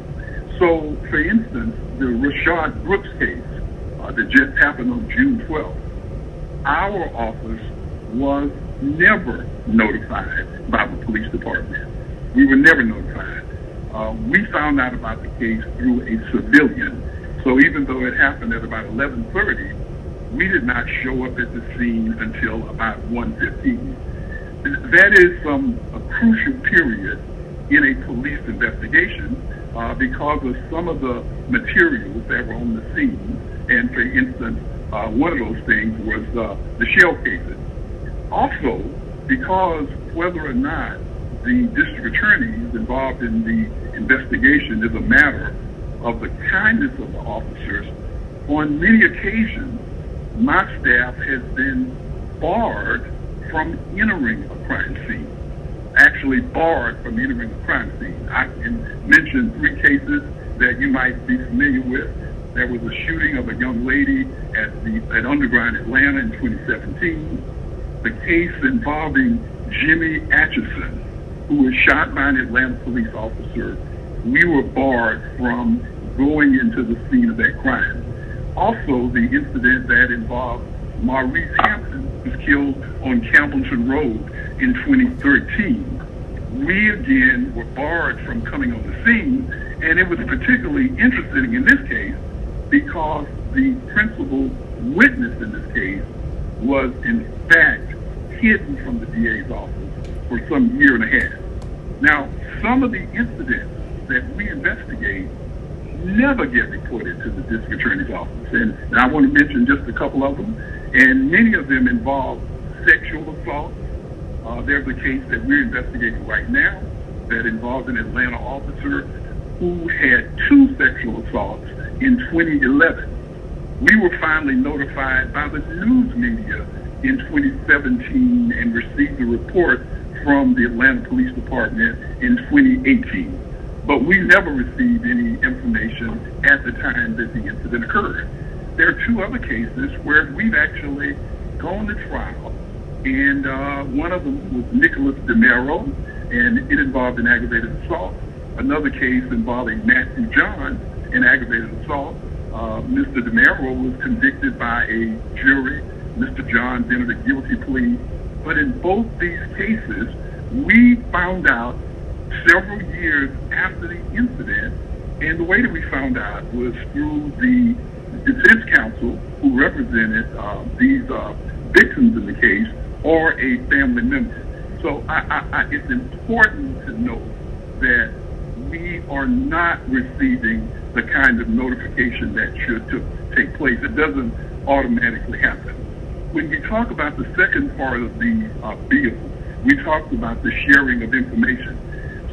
So, for instance, the Rashad Brooks case that just happened on June 12th, our office was never notified by the police department. We were never notified. We found out about the case through a civilian. So even though it happened at about 11:30, we did not show up at the scene until about 1:15. That is a crucial period in a police investigation because of some of the materials that were on the scene. And for instance, one of those things was the shell cases. Also, because whether or not the district attorney is involved in the investigation is a matter of the kindness of the officers, on many occasions, my staff has been barred from entering a crime scene. Actually barred from entering a crime scene. I can mention 3 cases that you might be familiar with. There was a shooting of a young lady at Underground Atlanta in 2017. The case involving Jimmy Atchison, who was shot by an Atlanta police officer we were barred from going into the scene of that crime. Also, the incident that involved Maurice Hampton was killed on Campbellton Road in 2013. We again were barred from coming on the scene, and it was particularly interesting in this case because the principal witness in this case was in fact hidden from the DA's office for some year and a half. Now, some of the incidents that we investigate never get reported to the district attorney's office, and I want to mention just a couple of them, and many of them involve sexual assault. There's a case that we're investigating right now that involved an Atlanta officer who had 2 sexual assaults in 2011. We were finally notified by the news media in 2017 and received a report from the Atlanta Police Department in 2018. But we never received any information at the time that the incident occurred. There are 2 other cases where we've actually gone to trial, and one of them was Nicholas DeMero, and it involved an aggravated assault. Another case involving Matthew John, an aggravated assault. Mr. DeMero was convicted by a jury. Mr. John entered a guilty plea. But in both these cases, we found out several years after the incident, and the way that we found out was through the defense counsel who represented these victims in the case or a family member. So it's important to note that we are not receiving the kind of notification that should take place. It doesn't automatically happen. When we talk about the second part of the bill, we talked about the sharing of information.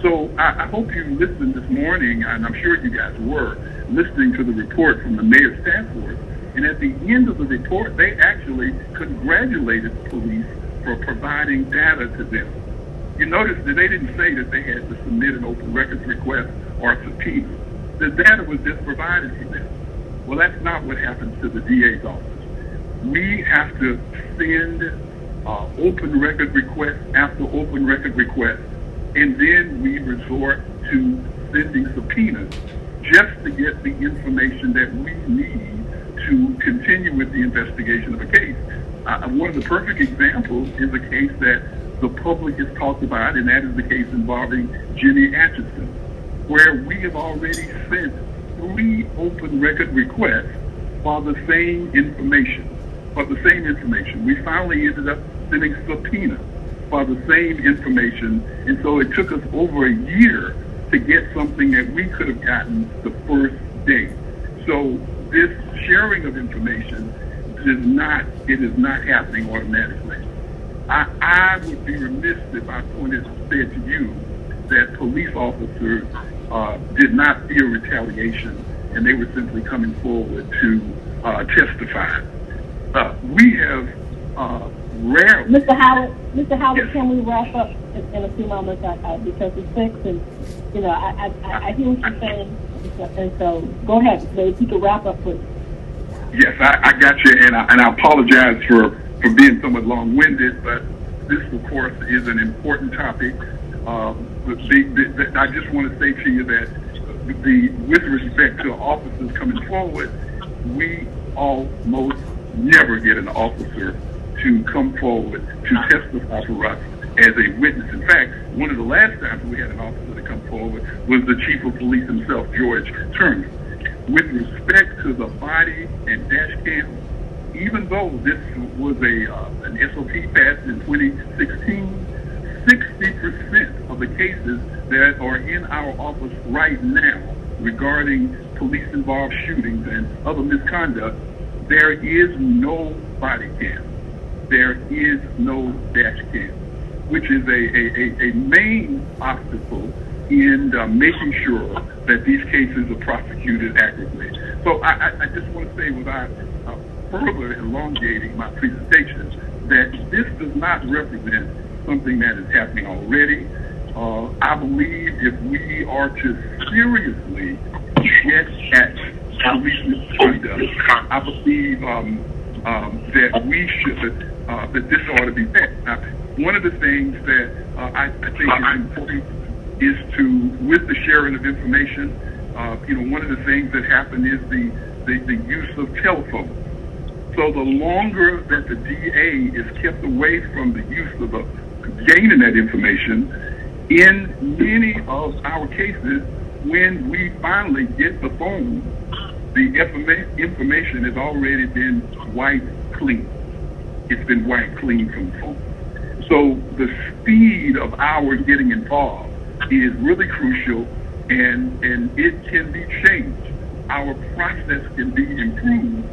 So I hope you listened this morning, and I'm sure you guys were, listening to the report from the mayor's task force. And at the end of the report, they actually congratulated the police for providing data to them. You notice that they didn't say that they had to submit an open records request or a subpoena. The data was just provided to them. Well, that's not what happens to the DA's office. We have to send open record request after open record request, and then we resort to sending subpoenas just to get the information that we need to continue with the investigation of a case. One of the perfect examples is a case that the public has talked about, and that is the case involving Jimmy Atchison, where we have already sent 3 open record requests for the same information. We finally ended up sending subpoenas for the same information, and so it took us over a year to get something that we could have gotten the first day. So this sharing of information is not happening automatically. I would be remiss if I said to you that police officers did not fear retaliation, and they were simply coming forward to testify. We have rarely... Mr. Howard, yes. Can we wrap up in a few moments because it's 6, and I hear what you're saying, and so go ahead. If you could wrap up, please. Yes, I got you, and I apologize for being somewhat long-winded, but this, of course, is an important topic. I just want to say to you that with respect to officers coming forward, we almost never get an officer to come forward to testify for us as a witness. In fact, one of the last times we had an officer to come forward was the chief of police himself, George Turner. With respect to the body and dash cam, even though this was an SOP passed in 2016, 60% of the cases that are in our office right now regarding police-involved shootings and other misconduct, there is no body cam. There is no dash cam, which is a main obstacle in making sure that these cases are prosecuted accurately. So I just want to say, without further elongating my presentation, that this does not represent something that is happening already. I believe if we are to seriously get at police misconduct, I believe that we should, that this ought to be met. Now, one of the things that I think is important is to, with the sharing of information, one of the things that happened is the use of telephones. So the longer that the DA is kept away from the use of gaining that information, in many of our cases, when we finally get the phone, the information has already been wiped clean. It's been wiped clean from the phone. So the speed of our getting involved is really crucial, and it can be changed. Our process can be improved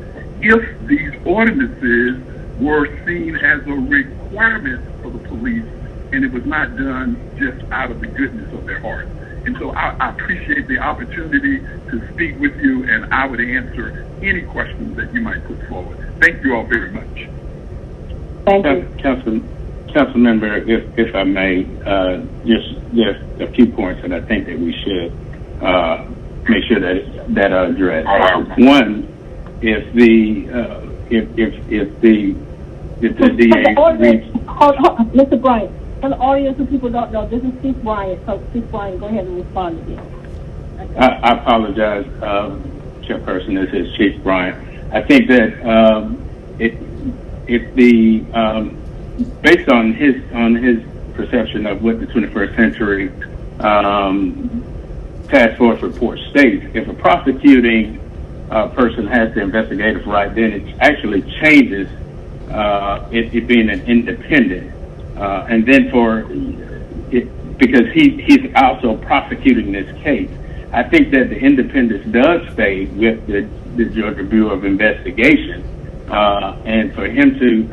if these ordinances were seen as a requirement for the police, and it was not done just out of the goodness of their heart. And so I appreciate the opportunity to speak with you, and I would answer any questions that you might put forward. Thank you all very much. Thank you. Council member, if I may, just a few points that I think that we should make sure that are addressed. One, if the DA Mr. Bryant, for the audience who people don't know, this is Chief Bryant. So Chief Bryant, go ahead and respond again. Okay. I apologize, Chairperson. This is Chief Bryant. I think that based on his perception of what the 21st century task force report states, if a prosecuting person has the investigative right, then it actually changes it being an independent, and then because he's also prosecuting this case. I think that the independence does stay with the Georgia Bureau of Investigation. And for him to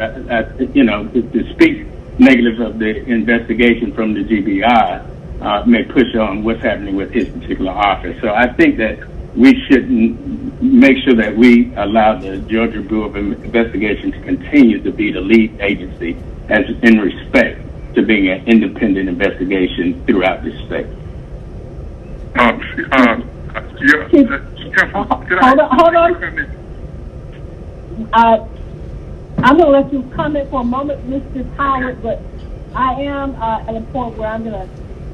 speak negative of the investigation from the GBI may push on what's happening with his particular office. So I think that we should make sure that we allow the Georgia Bureau of Investigation to continue to be the lead agency as in respect to being an independent investigation throughout the state. Hold on. I'm going to let you comment for a moment, Mr. Howard, but I am at a point where I'm going to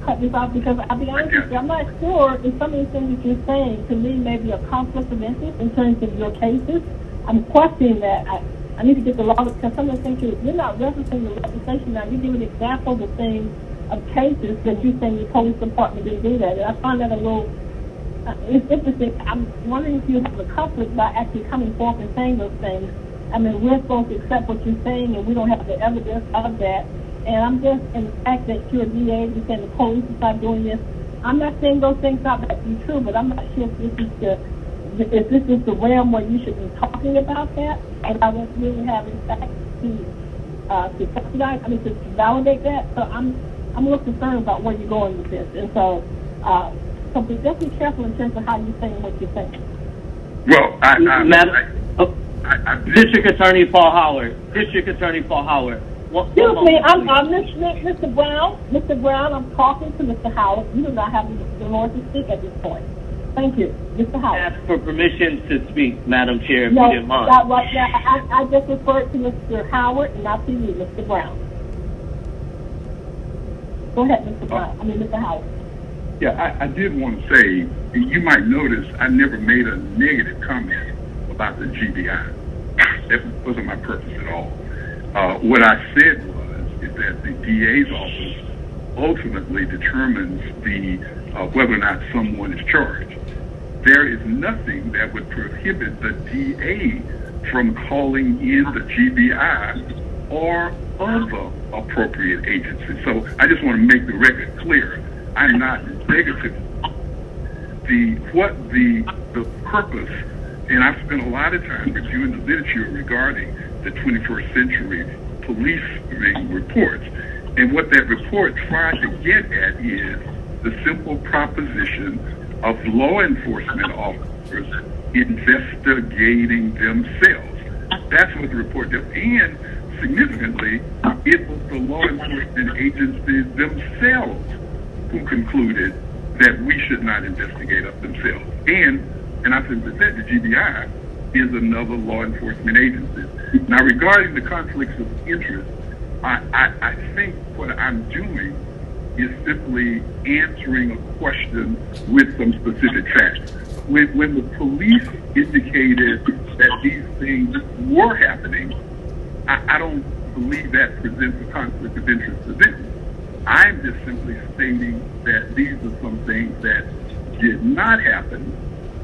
cut this off because I'll be honest with you, I'm not sure if some of these things that you're saying to me may be a conflict of interest in terms of your cases. I'm questioning that. I need to get the law because some of the things you're not referencing the legislation now. You're giving examples of things, of cases that you're saying the police department didn't do that. And I find that a little, it's interesting. I'm wondering if you have a conflict by actually coming forth and saying those things. I mean, we're supposed to accept what you're saying, and we don't have the evidence of that. And I'm just, in the fact that you're a DA, you're saying the police will start doing this. I'm not saying those things not to be true, but I'm not sure if this is the realm where you should be talking about that. And I don't really have, in fact, to subsidize, to validate that. So I'm a little concerned about where you're going with this. And so just be careful in terms of how you're saying what you're saying. Well, District Attorney Paul Howard. Excuse me, I'm Mr. Brown. Mr. Brown, I'm talking to Mr. Howard. You do not have the Lord to speak at this point. Thank you, Mr. Howard. Ask for permission to speak, Madam Chair, if no, you didn't mind. I just referred to Mr. Howard and not to you, Mr. Brown. Go ahead, Mr. Brown. Mr. Howard. Yeah, I did want to say, you might notice I never made a negative comment about the GBI. That wasn't my purpose at all. What I said is that the DA's office ultimately determines whether or not someone is charged. There is nothing that would prohibit the DA from calling in the GBI or other appropriate agencies. So I just want to make the record clear. I'm not negative. The purpose, and I've spent a lot of time reviewing the literature regarding the 21st century policing reports. And what that report tried to get at is the simple proposition of law enforcement officers investigating themselves. That's what the report did. And significantly, it was the law enforcement agencies themselves who concluded that we should not investigate up themselves. And I simply said the GBI is another law enforcement agency. Now, regarding the conflicts of interest, I think what I'm doing is simply answering a question with some specific facts. When the police indicated that these things were happening, I don't believe that presents a conflict of interest to them. I'm just simply stating that these are some things that did not happen,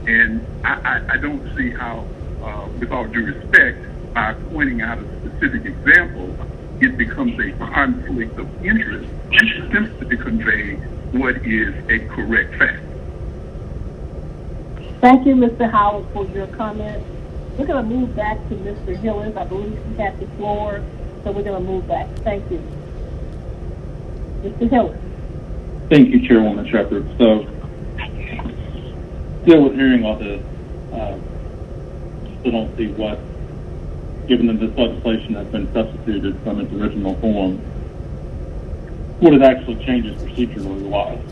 and I don't see how, with all due respect, by pointing out a specific example, it becomes a conflict of interest simply to convey what is a correct fact. Thank you, Mr. Howard, for your comment. We're going to move back to Mr. Hillis. I believe he has the floor, so we're going to move back. Thank you. Mr. Hillis. Thank you, Chairwoman Shepherd. So, still with hearing all this, still don't see what, given that this legislation has been substituted from its original form, what it actually changes procedurally wise.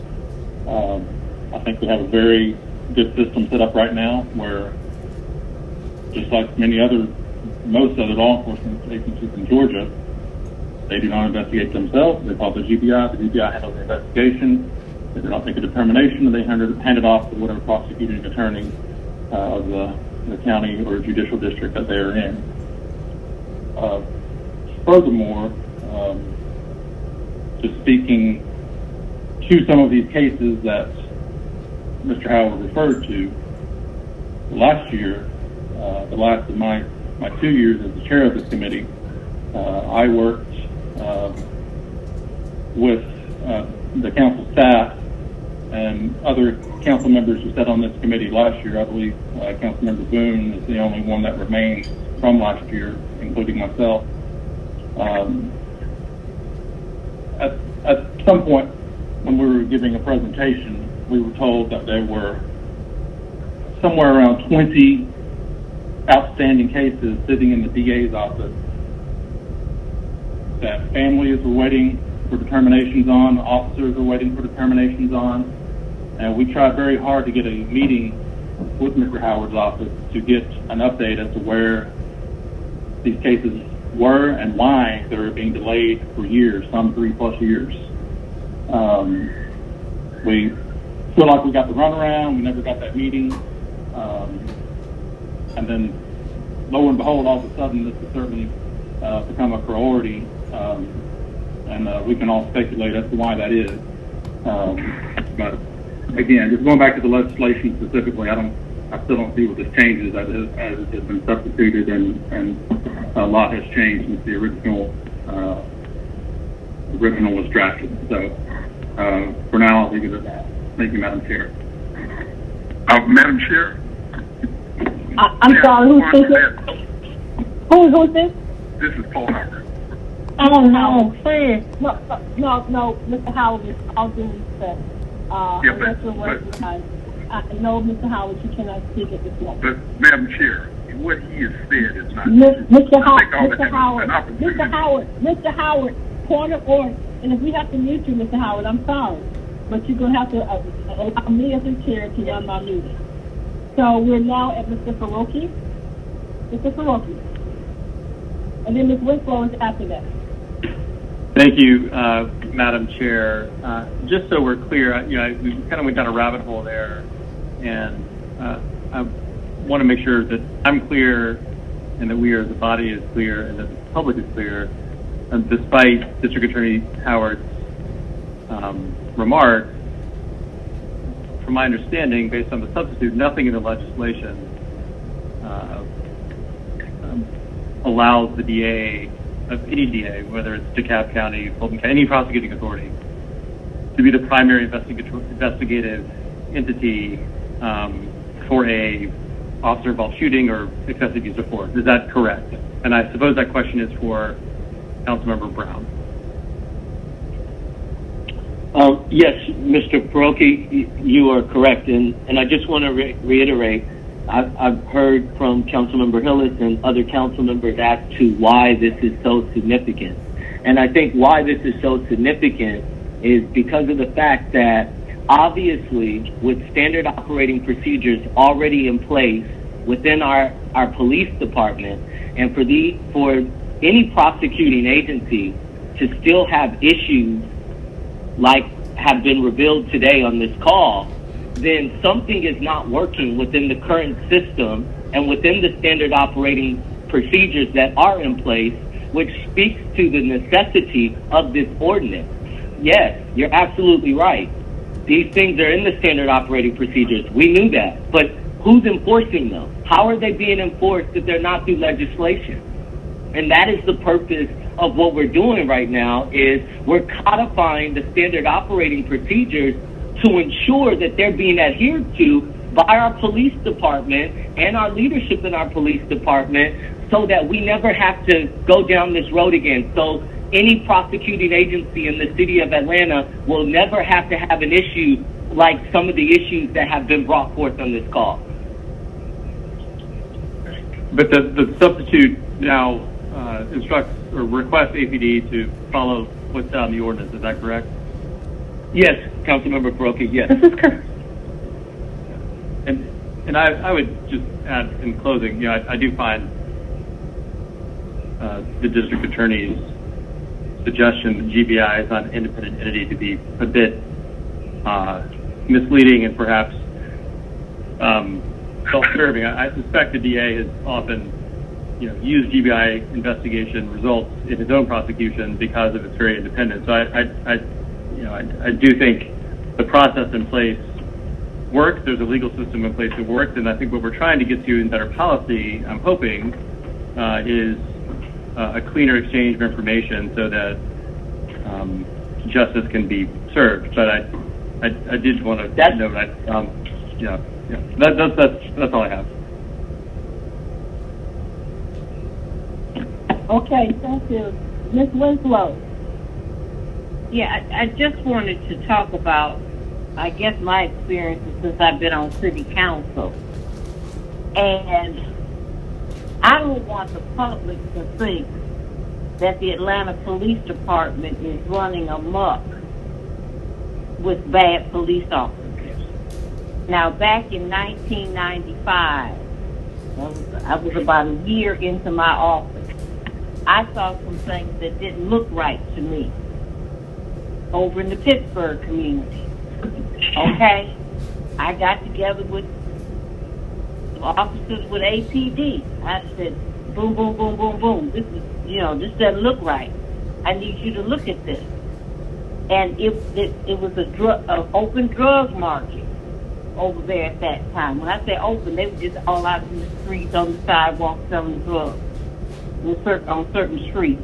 I think we have a very good system set up right now where, just like most other law enforcement agencies in Georgia, they do not investigate themselves. They call the GBI. The GBI handles the investigation. They do not make a determination, and they hand it off to whatever prosecuting attorney of the county or judicial district that they are in. Furthermore, just speaking to some of these cases that Mr. Howard referred to, last year, the last of my 2 years as the chair of this committee, I worked with the council staff and other council members who sat on this committee last year. I believe Councilmember Boone is the only one that remains from last year, including myself. At some point when we were giving a presentation, we were told that there were somewhere around 20 outstanding cases sitting in the DA's office that families were waiting for determinations on, officers were waiting for determinations on, and we tried very hard to get a meeting with Mr. Howard's office to get an update as to where these cases were and why they were being delayed for years, some 3+ years. We feel like we got the runaround, we never got that meeting, and then lo and behold, all of a sudden this has certainly become a priority, and we can all speculate as to why that is. But again, just going back to the legislation specifically, I still don't see what this changes as it has been substituted, and a lot has changed since the original was drafted. So for now, I'll leave it at that. Thank you, Madam Chair. Madam Chair? I'm sorry, who's speaking? Who's this? This is Paul Howard. Oh, no, please. No, Mr. Howard, with all due respect. No, Mr. Howard, you cannot speak at this moment. But, Madam Chair, what he has said is not Mr. Howard, point of order. And if we have to mute you, Mr. Howard, I'm sorry. But you're going to have to allow me as a chair to run my meeting. So we're now at Mr. Faroki. Mr. Faroki. And then Ms. Winslow is after that. Thank you, Madam Chair. Just so we're clear, we kind of went down a rabbit hole there, and I want to make sure that I'm clear and that we as a body is clear and that the public is clear. And despite District Attorney Howard's remarks, from my understanding, based on the substitute, nothing in the legislation allows the DA, any DA, whether it's DeKalb County, Fulton County, any prosecuting authority, to be the primary investigative entity for a officer-involved shooting or excessive use of force. Is that correct? And I suppose that question is for Councilmember Brown. Yes, Mr. Peroki, you are correct. And I just want to reiterate, I've heard from Councilmember Hillis and other council members as to why this is so significant. And I think why this is so significant is because of the fact that obviously with standard operating procedures already in place within our police department, and for any prosecuting agency to still have issues like have been revealed today on this call, then something is not working within the current system and within the standard operating procedures that are in place, which speaks to the necessity of this ordinance. Yes, you're absolutely right. These things are in the standard operating procedures. We knew that. But who's enforcing them? How are they being enforced if they're not through legislation? And that is the purpose of what we're doing right now, is we're codifying the standard operating procedures to ensure that they're being adhered to by our police department and our leadership in our police department, so that we never have to go down this road again. So any prosecuting agency in the city of Atlanta will never have to have an issue like some of the issues that have been brought forth on this call. But the substitute now instructs or requests APD to follow what's on the ordinance. Is that correct? Yes, Councilmember Faroki, yes. This is correct. And I would just add in closing, you know, I do find the district attorney's suggestion that GBI is not an independent entity to be a bit misleading and perhaps self-serving. I suspect the DA has often, you know, used GBI investigation results in his own prosecution because of its very independence. So I do think the process in place works. There's a legal system in place that works, and I think what we're trying to get to in better policy, I'm hoping, is a cleaner exchange of information so that justice can be served. But I did want to note that's all I have. Okay, thank you. Ms. Winslow. Yeah, I just wanted to talk about, I guess, my experiences since I've been on city council. And I don't want the public to think that the Atlanta Police Department is running amok with bad police officers. Now, back in 1995, I was about a year into my office, I saw some things that didn't look right to me over in the Pittsburgh community. Okay? I got together with officers with APD. I said, boom, boom, boom, boom, boom. This is, this doesn't look right. I need you to look at this. And it was an open drug market over there at that time. When I say open, they were just all out in the streets, on the sidewalk, selling drugs on certain streets.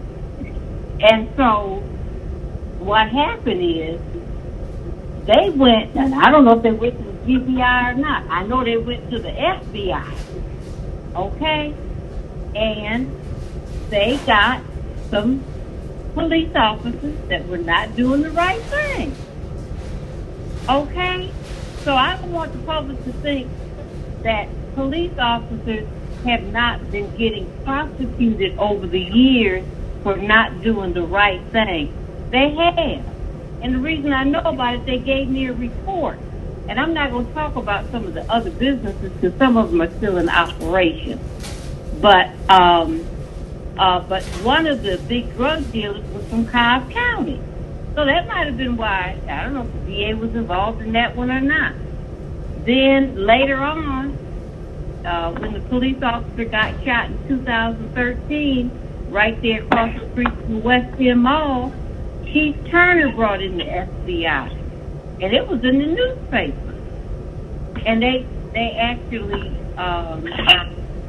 And so what happened is they went, and I don't know if they went to the GBI or not. I know they went to the FBI. Okay? And they got some police officers that were not doing the right thing. Okay? So I don't want the public to think that police officers have not been getting prosecuted over the years for not doing the right thing. They have. And the reason I know about it, they gave me a report. And I'm not going to talk about some of the other businesses because some of them are still in operation. But one of the big drug dealers was from Cobb County. So that might have been why, I don't know if the DA was involved in that one or not. Then later on, when the police officer got shot in 2013, right there across the street from West End Mall, Chief Turner brought in the FBI. And it was in the newspaper. And they actually,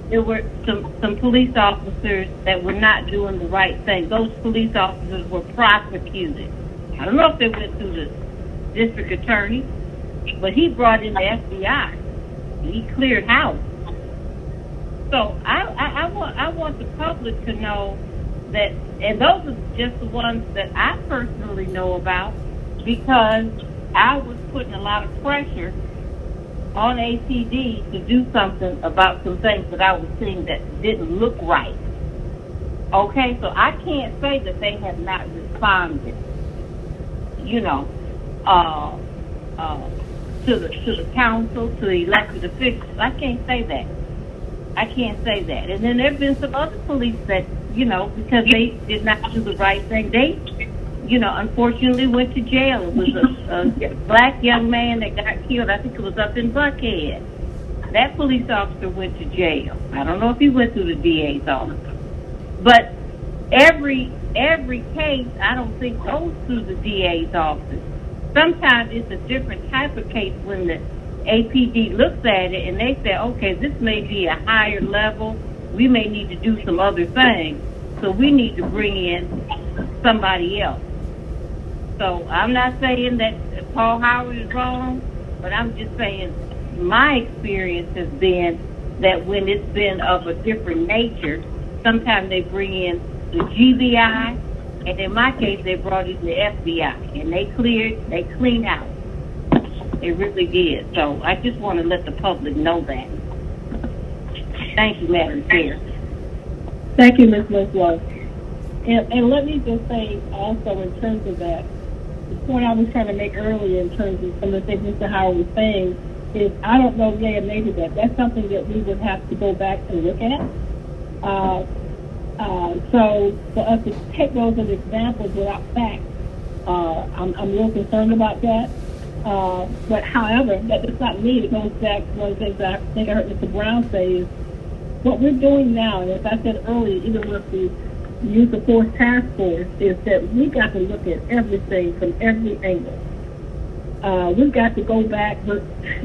there were some police officers that were not doing the right thing. Those police officers were prosecuted. I don't know if they went through the district attorney, but he brought in the FBI. And he cleared house. So I want the public to know that, and those are just the ones that I personally know about, because I was putting a lot of pressure on APD to do something about some things that I was seeing that didn't look right. Okay, so I can't say that they have not responded, to the council, to the elected officials. I can't say that. And then there have been some other police that, because they did not do the right thing, unfortunately went to jail. It was a black young man that got killed. I think it was up in Buckhead. That police officer went to jail. I don't know if he went through the DA's office. But every case, I don't think goes through the DA's office. Sometimes it's a different type of case when the APD looks at it and they say, okay, this may be a higher level. We may need to do some other things. So we need to bring in somebody else. So I'm not saying that Paul Howard is wrong, but I'm just saying my experience has been that when it's been of a different nature, sometimes they bring in the GBI, and in my case, they brought in the FBI, and they cleaned out. They really did. So I just want to let the public know that. Thank you, Madam Chair. Thank you, Ms. Winslow. And let me just say also in terms of that, the point I was trying to make earlier in terms of some of the things Mr. Howard was saying is I don't know yay or nay to that. That's something that we would have to go back and look at. So for us to take those as examples without facts, I'm a little concerned about that. But however, that does not mean it goes back to one of the things that I think I heard Mr. Brown say is what we're doing now, and as I said earlier, even with the Use of Force Task Force, is that we got to look at everything from every angle. We've got to go back, but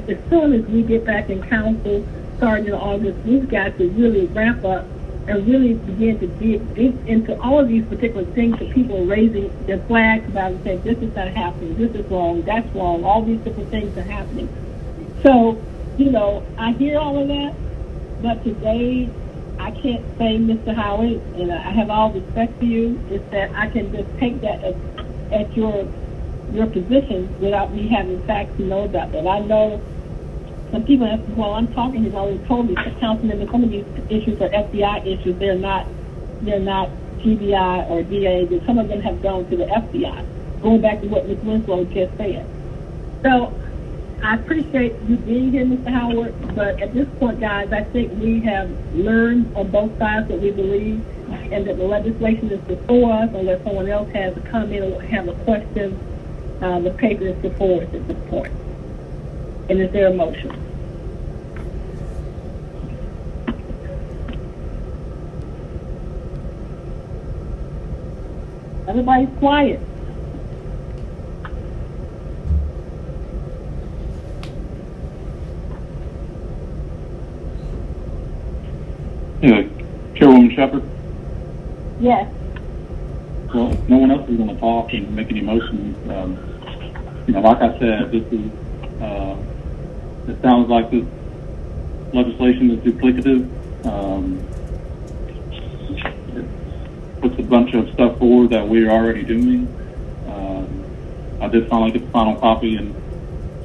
as soon as we get back in council, starting in August, we've got to really ramp up and really begin to dig deep into all of these particular things that people are raising their flags about and saying, this is not happening, this is wrong, that's wrong, all these different things are happening. So, I hear all of that, but today I can't say, Mr. Howard, and I have all respect for you, is that I can just take that at your position without me having facts to know about that. I know some people ask, well, I'm talking, he's already told me, Councilman, some of these issues are FBI issues. They're not GBI or DA. Some of them have gone to the FBI, going back to what Ms. Winslow just said. So I appreciate you being here, Mr. Howard, but at this point, guys, I think we have learned on both sides what we believe and that the legislation is before us. Unless someone else has a comment or have a question, the paper is before us at this point. And is there a motion? Everybody's quiet. Yeah, Chairwoman Shepherd? Yes. Well, if no one else is going to talk and make any motions, like I said, this is, it sounds like this legislation is duplicative. It puts a bunch of stuff forward that we're already doing. I did finally get the final copy, and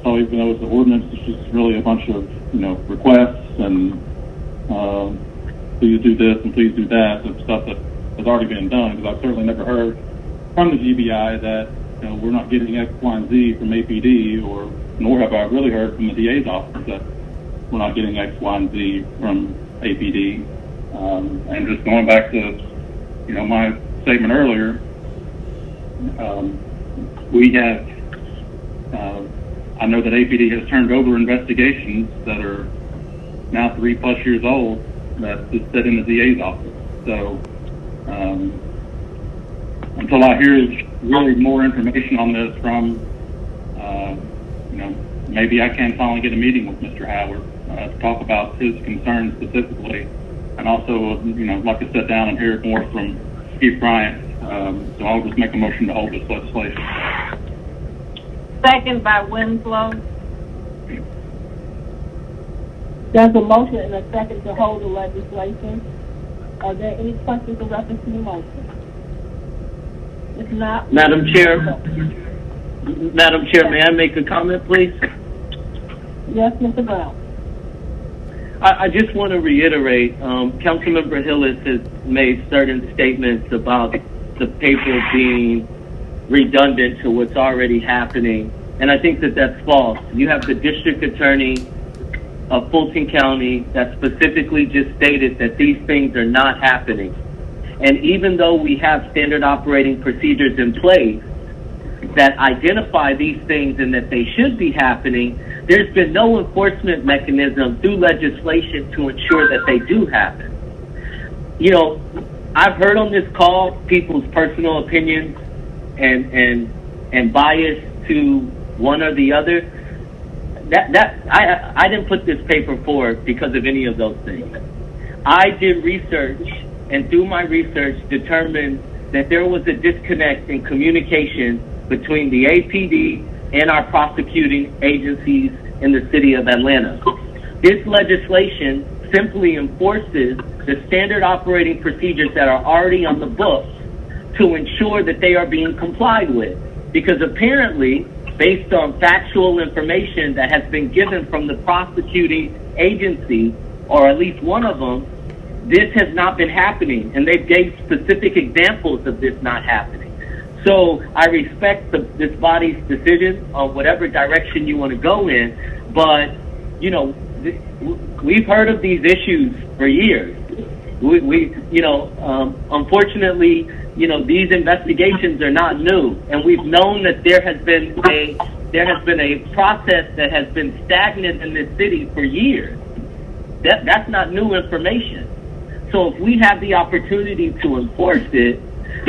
so even though it's an ordinance, it's just really a bunch of, requests and please do this and please do that, and stuff that has already been done, because I've certainly never heard from the GBI that, we're not getting X, Y, and Z from APD, nor have I really heard from the DA's office that we're not getting X, Y, and Z from APD. And just going back to, my statement earlier, we have, I know that APD has turned over investigations that are now 3+ years old that just sit in the DA's office. So until I hear really more information on this from, maybe I can finally get a meeting with Mr. Howard to talk about his concerns specifically, and also, like to sit down and hear more from Steve Bryant. So I'll just make a motion to hold this legislation. Second by Winslow. There's a motion and a second to hold the legislation. Are there any questions in reference to the motion? If not, Madam Chair, may I make a comment, please? Yes, Mr. Brown. I just want to reiterate, Councilmember Hillis has made certain statements about the paper being redundant to what's already happening, and I think that that's false. You have the district attorney of Fulton County that specifically just stated that these things are not happening. And even though we have standard operating procedures in place that identify these things and that they should be happening, there's been no enforcement mechanism through legislation to ensure that they do happen. You know, I've heard on this call people's personal opinions and bias to one or the other. I didn't put this paper forward because of any of those things. I did research, and through my research determined that there was a disconnect in communication between the APD and our prosecuting agencies in the city of Atlanta. This legislation simply enforces the standard operating procedures that are already on the books to ensure that they are being complied with. Because apparently, based on factual information that has been given from the prosecuting agency, or at least one of them, this has not been happening. And they gave specific examples of this not happening. So I respect this body's decision on whatever direction you want to go in, but, you know, we've heard of these issues for years. Unfortunately, you know, these investigations are not new, and we've known that there has been a process that has been stagnant in this city for years. That's not new information. So if we have the opportunity to enforce it,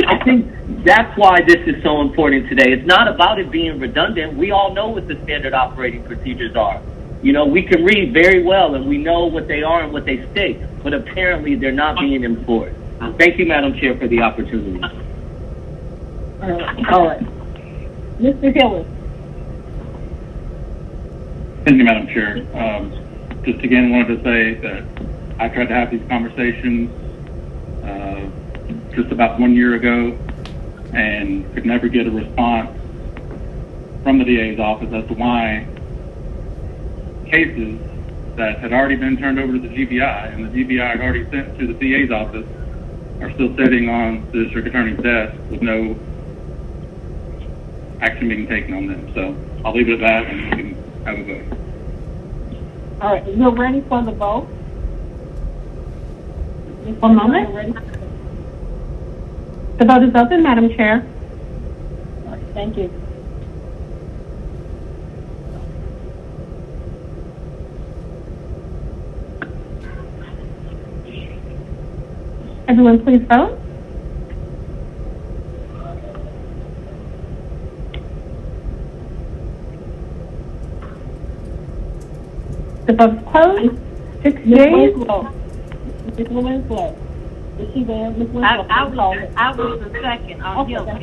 I think that's why this is so important today. It's not about it being redundant. We all know what the standard operating procedures are. You know, we can read very well, and we know what they are and what they state, but apparently they're not being enforced. Thank you, Madam Chair, for the opportunity. All right. Mr. Hillis. Thank you, Madam Chair. Just again wanted to say that I tried to have these conversations just about 1 year ago and could never get a response from the DA's office as to why cases that had already been turned over to the GBI and the GBI had already sent to the DA's office are still sitting on the district attorney's desk with no action being taken on them. So I'll leave it at that, and we can have a vote. All right, you're ready for the vote? One moment. Ready? The vote is open, Madam Chair. All right, thank you. Everyone, please vote. The vote is closed. 6 yeas. Ms. Winslow. Is she there? Ms. Winslow. I was the second on Hilton.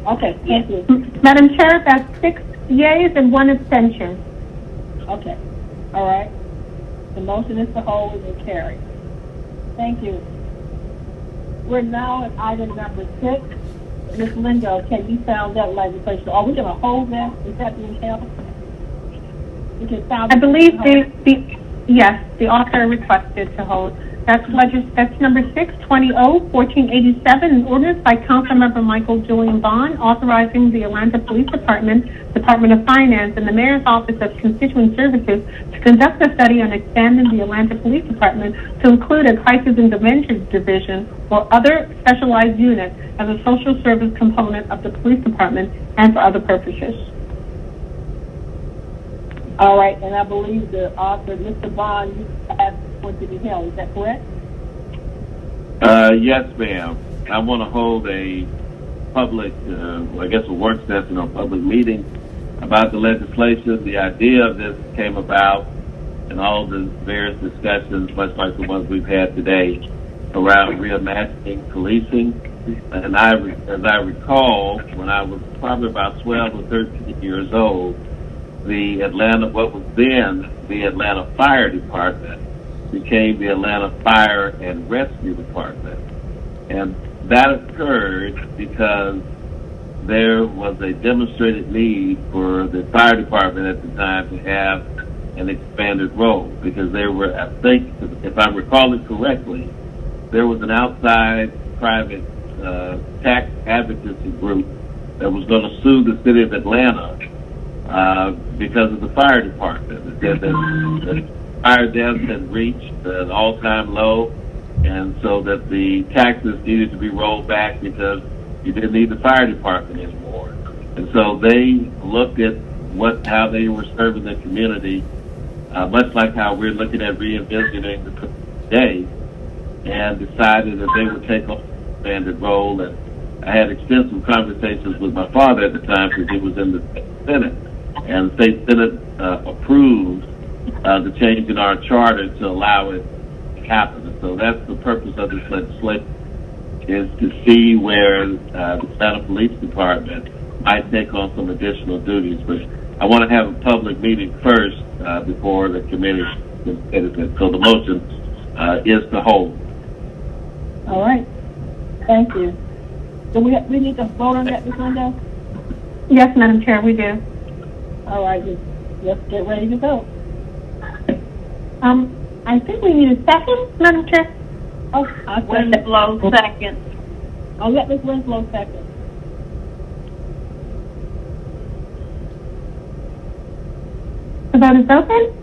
Okay, thank you. Madam Chair, that's 6 yeas and 1 abstention. Okay, all right. The motion is to hold and carry. Thank you. We're now at item number 6. Ms. Lindo, can you sound that legislation? Are we going to hold that? Is that being held? We can sound. I believe the author requested to hold. That's number 6, 20-1487, an ordinance by Councilmember Michael Julian Bond authorizing the Atlanta Police Department, Department of Finance, and the Mayor's Office of Constituent Services to conduct a study on expanding the Atlanta Police Department to include a crisis intervention division or other specialized unit as a social service component of the police department and for other purposes. All right, and I believe the author, Mr. Bond, you asked for it to be held. Is that correct? Yes, ma'am. I want to hold a public, I guess a work session or public meeting about the legislation. The idea of this came about in all the various discussions, much like the ones we've had today, around reimagining policing. And as I recall, when I was probably about 12 or 13 years old, what was then the Atlanta Fire Department became the Atlanta Fire and Rescue Department. And that occurred because there was a demonstrated need for the fire department at the time to have an expanded role, because there were, I think, if I recall it correctly, there was an outside private tax advocacy group that was going to sue the city of Atlanta because of the fire department. It said that the fire deaths had reached an all-time low, and so that the taxes needed to be rolled back because you didn't need the fire department anymore. And so they looked at how they were serving the community, much like how we're looking at reinvigorating the day, and decided that they would take on an expanded role. And I had extensive conversations with my father at the time because he was in the Senate, and the state Senate approved the change in our charter to allow it to happen. And so that's the purpose of this legislation, is to see where the Atlanta Police Department might take on some additional duties. But I want to have a public meeting first before the committee considers it. So the motion is to hold. All right. Thank you. Do we need to vote on that, Ms. Linda? Yes, Madam Chair, we do. All right. Let's get ready to go. I think we need a second, Madam Chair. Oh, Winslow, second. I'll let Ms. Winslow second. The vote is open.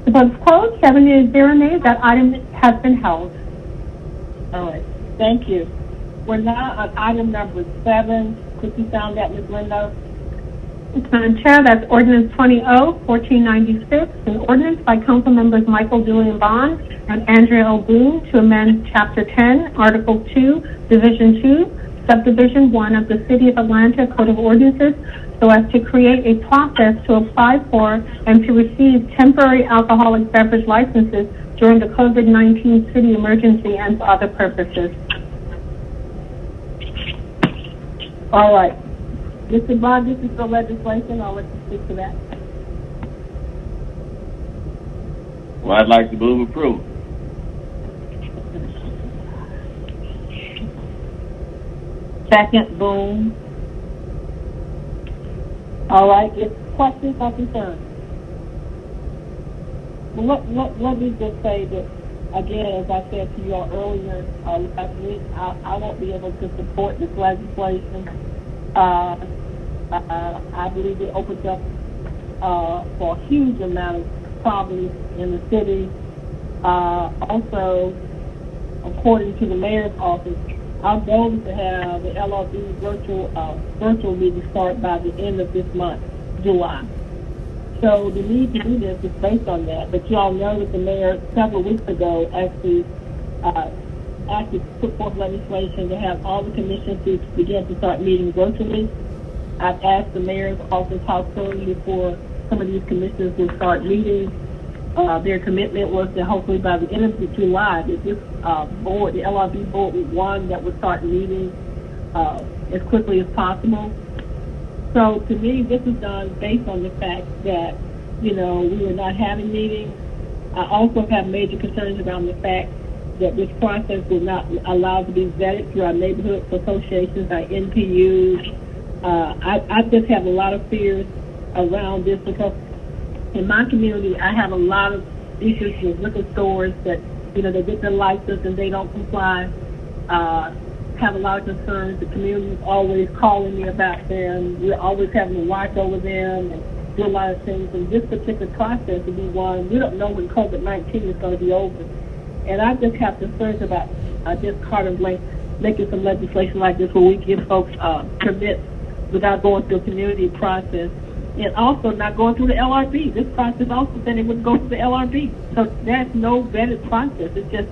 The vote is closed. 7 yeas, 0 nays. That item has been held. All right. Thank you. We're now on item number 7. Could you sound that, Ms. Linda? Madam Chair, that's ordinance 20-1496, an ordinance by council members Michael Julian Bond and Andrea L. Boone to amend Chapter 10, Article 2, Division 2, Subdivision 1 of the City of Atlanta Code of Ordinances so as to create a process to apply for and to receive temporary alcoholic beverage licenses during the COVID-19 city emergency and for other purposes. All right. Mr. Bond, this is the legislation. I'll let you speak to that. Well, I'd like to move approval. Second, Boone. All right. If questions or concerns? Well, let me just say that, again, as I said to you all earlier last week, I won't be able to support this legislation. I believe it opens up for a huge amount of problems in the city. Also, according to the mayor's office, our goal is to have the LRB virtual meeting start by the end of this month, July. So the need to do this is based on that. But you all know that the mayor several weeks ago actually put forth legislation to have all the commissions to begin to start meeting virtually. I've asked the mayor's office how soon before some of these commissions will start meeting. Their commitment was that hopefully by the end of July, that this board, the LRB board, was one that would start meeting as quickly as possible. So to me, this is done based on the fact that, we were not having meetings. I also have major concerns around the fact that this process was not allowed to be vetted through our neighborhood associations, our NPUs. I just have a lot of fears around this because in my community, I have a lot of issues with liquor stores that, they get their license and they don't comply. Have a lot of concerns. The community is always calling me about them. We're always having to watch over them and do a lot of things. And this particular process will be one, we don't know when COVID-19 is going to be over. And I just have concerns about just Carter Blank making some legislation like this where we give folks permits without going through a community process. And also not going through the LRB. This process also said it would go through the LRB. So there's no vetted process. It's just,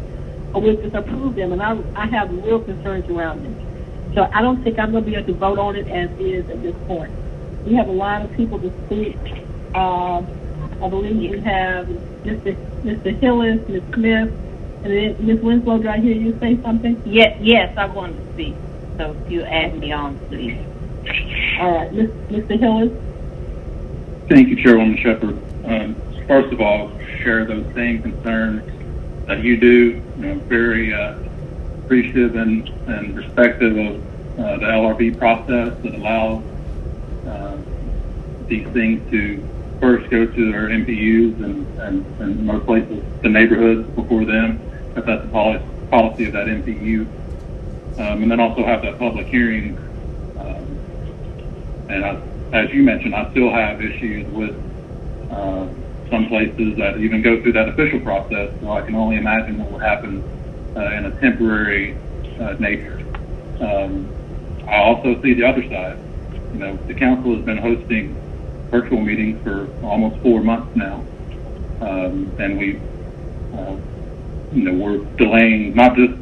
we'll just approve them. And I have real concerns around this. So I don't think I'm going to be able to vote on it as is at this point. We have a lot of people to speak. I believe we have Mr. Hillis, Ms. Smith, and then Ms. Winslow. Did I hear you say something? Yes, I wanted to speak. So if you add me on, please. All right, Mr. Hillis. Thank you, Chairwoman Shepherd. First of all, share those same concerns that you do. Very appreciative and respective of the LRB process that allows these things to first go to their MPUs and most places, the neighborhoods before them, if that's the policy of that MPU. And then also have that public hearing. As you mentioned, I still have issues with some places that even go through that official process, so I can only imagine what would happen in a temporary nature. I also see the other side. You know, the council has been hosting virtual meetings for almost 4 months now, and we're delaying not just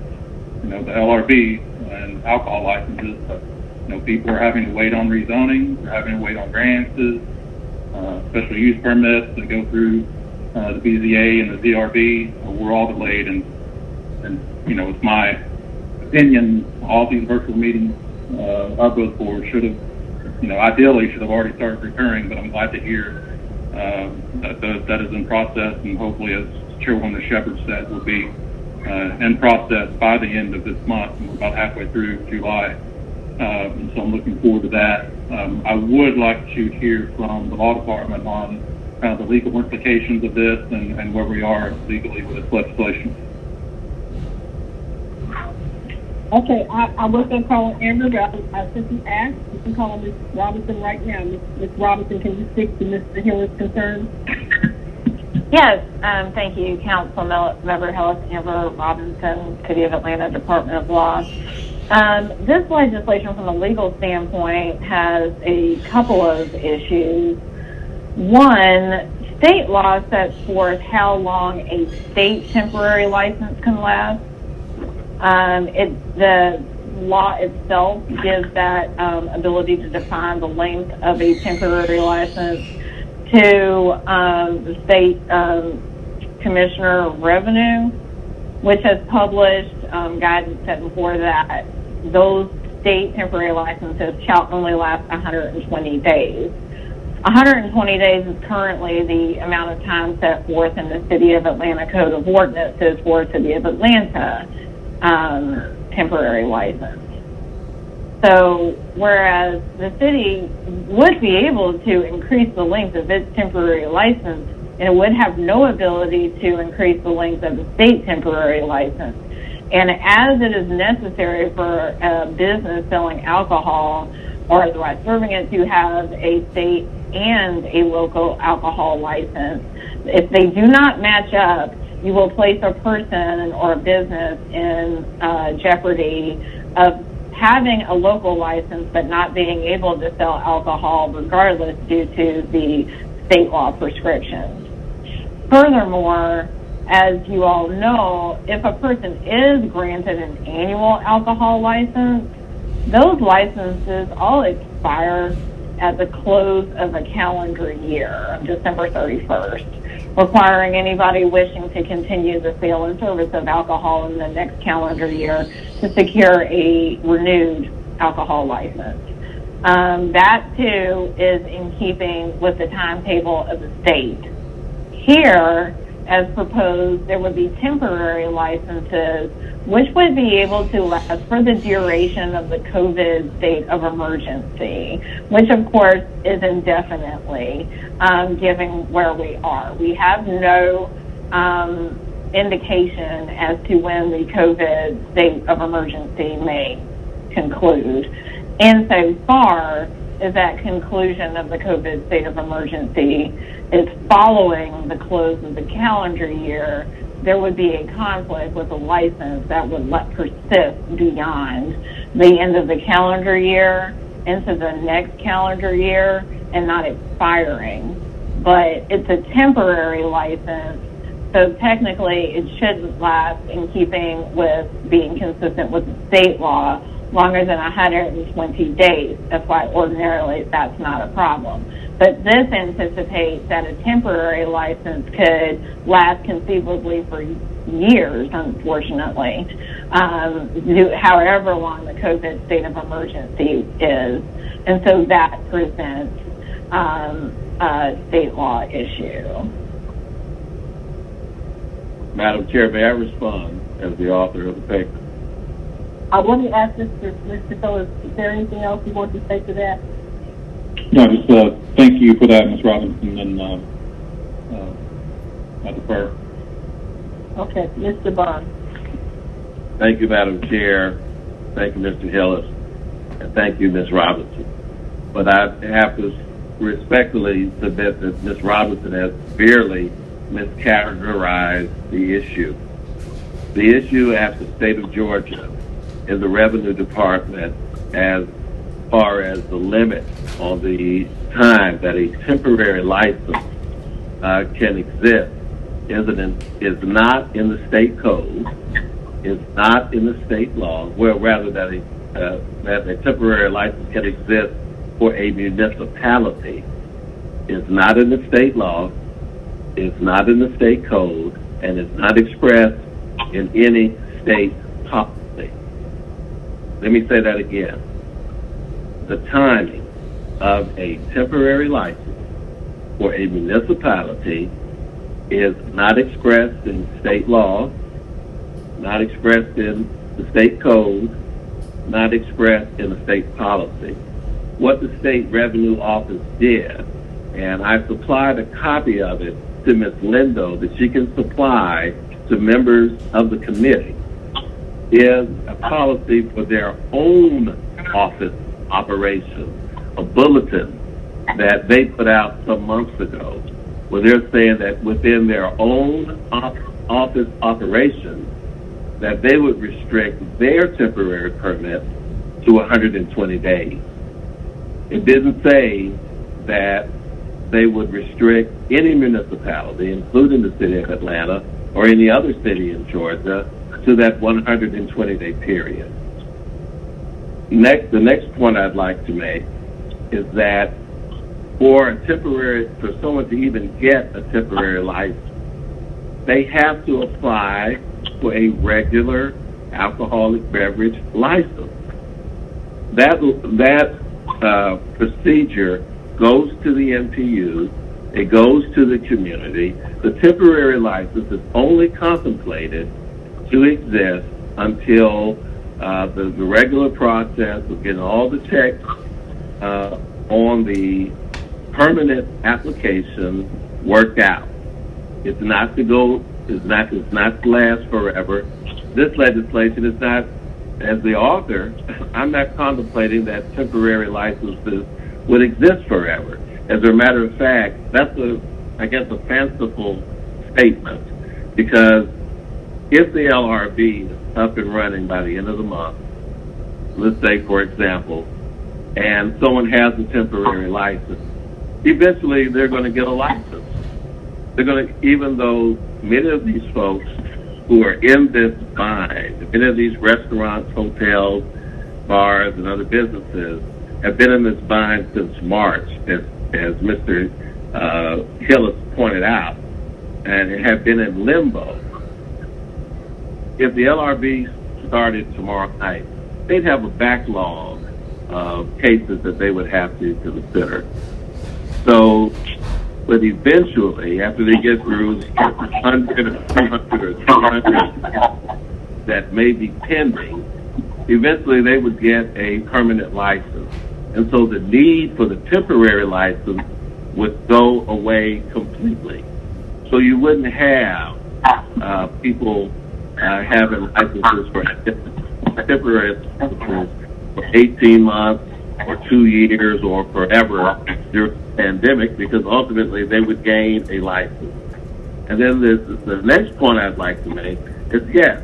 the LRB and alcohol licenses, but people are having to wait on rezoning, they're having to wait on variances, special use permits that go through the BZA and the ZRB. We're all delayed, and it's my opinion all these virtual meetings I vote for should have, ideally should have already started recurring, but I'm glad to hear that is in process, and hopefully, as Chairwoman Shepherd said, will be in process by the end of this month, and we're about halfway through July. So I'm looking forward to that. I would like to hear from the law department on kind of the legal implications of this and where we are legally with this legislation. Okay, I was going to call Amber, but since you asked, you can call Ms. Robinson right now. Ms. Robinson, can you speak to Mr. Hiller's concerns? Yes, thank you, Council Member Hillis, Amber Robinson, City of Atlanta Department of Law. This legislation from a legal standpoint has a couple of issues. One, state law sets forth how long a state temporary license can last. The law itself gives that ability to define the length of a temporary license to the state Commissioner of Revenue, which has published guidance setting forth that those state temporary licenses shall only last 120 days. 120 days is currently the amount of time set forth in the City of Atlanta Code of Ordinances for City of Atlanta temporary license. So whereas the city would be able to increase the length of its temporary license, and it would have no ability to increase the length of the state temporary license. And as it is necessary for a business selling alcohol or otherwise serving it to have a state and a local alcohol license, if they do not match up, you will place a person or a business in jeopardy of having a local license but not being able to sell alcohol regardless due to the state law prescriptions. Furthermore, as you all know, if a person is granted an annual alcohol license, those licenses all expire at the close of a calendar year, December 31st, requiring anybody wishing to continue the sale and service of alcohol in the next calendar year to secure a renewed alcohol license. That, too, is in keeping with the timetable of the state. Here, as proposed, there would be temporary licenses which would be able to last for the duration of the COVID state of emergency, which of course is indefinitely, given where we are. We have no indication as to when the COVID state of emergency may conclude. Insofar as that conclusion of the COVID state of emergency is following the close of the calendar year, there would be a conflict with a license that would persist beyond the end of the calendar year into the next calendar year and not expiring. But it's a temporary license, so technically it shouldn't last in keeping with being consistent with the state law longer than 120 days. That's why ordinarily that's not a problem. But this anticipates that a temporary license could last conceivably for years, unfortunately, however long the COVID state of emergency is. And so that presents a state law issue. Madam Chair, may I respond as the author of the paper? I want to ask Mr. Phillips, is there anything else you want to say to that? No, just thank you for that, Ms. Robinson, and I defer. Okay, Mr. Bond. Thank you, Madam Chair. Thank you, Mr. Hillis. And thank you, Ms. Robinson. But I have to respectfully submit that Ms. Robinson has severely mischaracterized the issue. The issue at the state of Georgia is the Revenue Department as far as the limit on the time that a temporary license can exist is not in the state code, is not in the state law, well, rather that a temporary license can exist for a municipality. Is not in the state law, is not in the state code, and is not expressed in any state policy. Let me say that again. The timing of a temporary license for a municipality is not expressed in state law, not expressed in the state code, not expressed in the state policy. What the State Revenue Office did, and I supplied a copy of it to Ms. Lindo that she can supply to members of the committee, is a policy for their own office operation, a bulletin that they put out some months ago, where they're saying that within their own office operation, that they would restrict their temporary permit to 120 days. It didn't say that they would restrict any municipality, including the city of Atlanta or any other city in Georgia, to that 120-day period. The next point I'd like to make is that for someone to even get a temporary license, they have to apply for a regular alcoholic beverage license. That procedure goes to the NPU, it goes to the community. The temporary license is only contemplated to exist until the regular process of getting all the checks on the permanent application worked out. It's not to go. It's not to last forever. This legislation is not, as the author, I'm not contemplating that temporary licenses would exist forever. As a matter of fact, that's a fanciful statement, because if the LRB is up and running by the end of the month, let's say, for example, and someone has a temporary license, eventually they're going to get a license. They're going to, even though many of these folks who are in this bind, many of these restaurants, hotels, bars, and other businesses have been in this bind since March, as Mr. Hill has pointed out, and have been in limbo. If the LRB started tomorrow night, they'd have a backlog of cases that they would have to consider. So, but eventually, after they get through 100 or 200 or 200 that may be pending, eventually they would get a permanent license. And so the need for the temporary license would go away completely. So you wouldn't have people having licenses for temporary licenses for 18 months or 2 years or forever during the pandemic, because ultimately they would gain a license. And then the next point I'd like to make is, yes,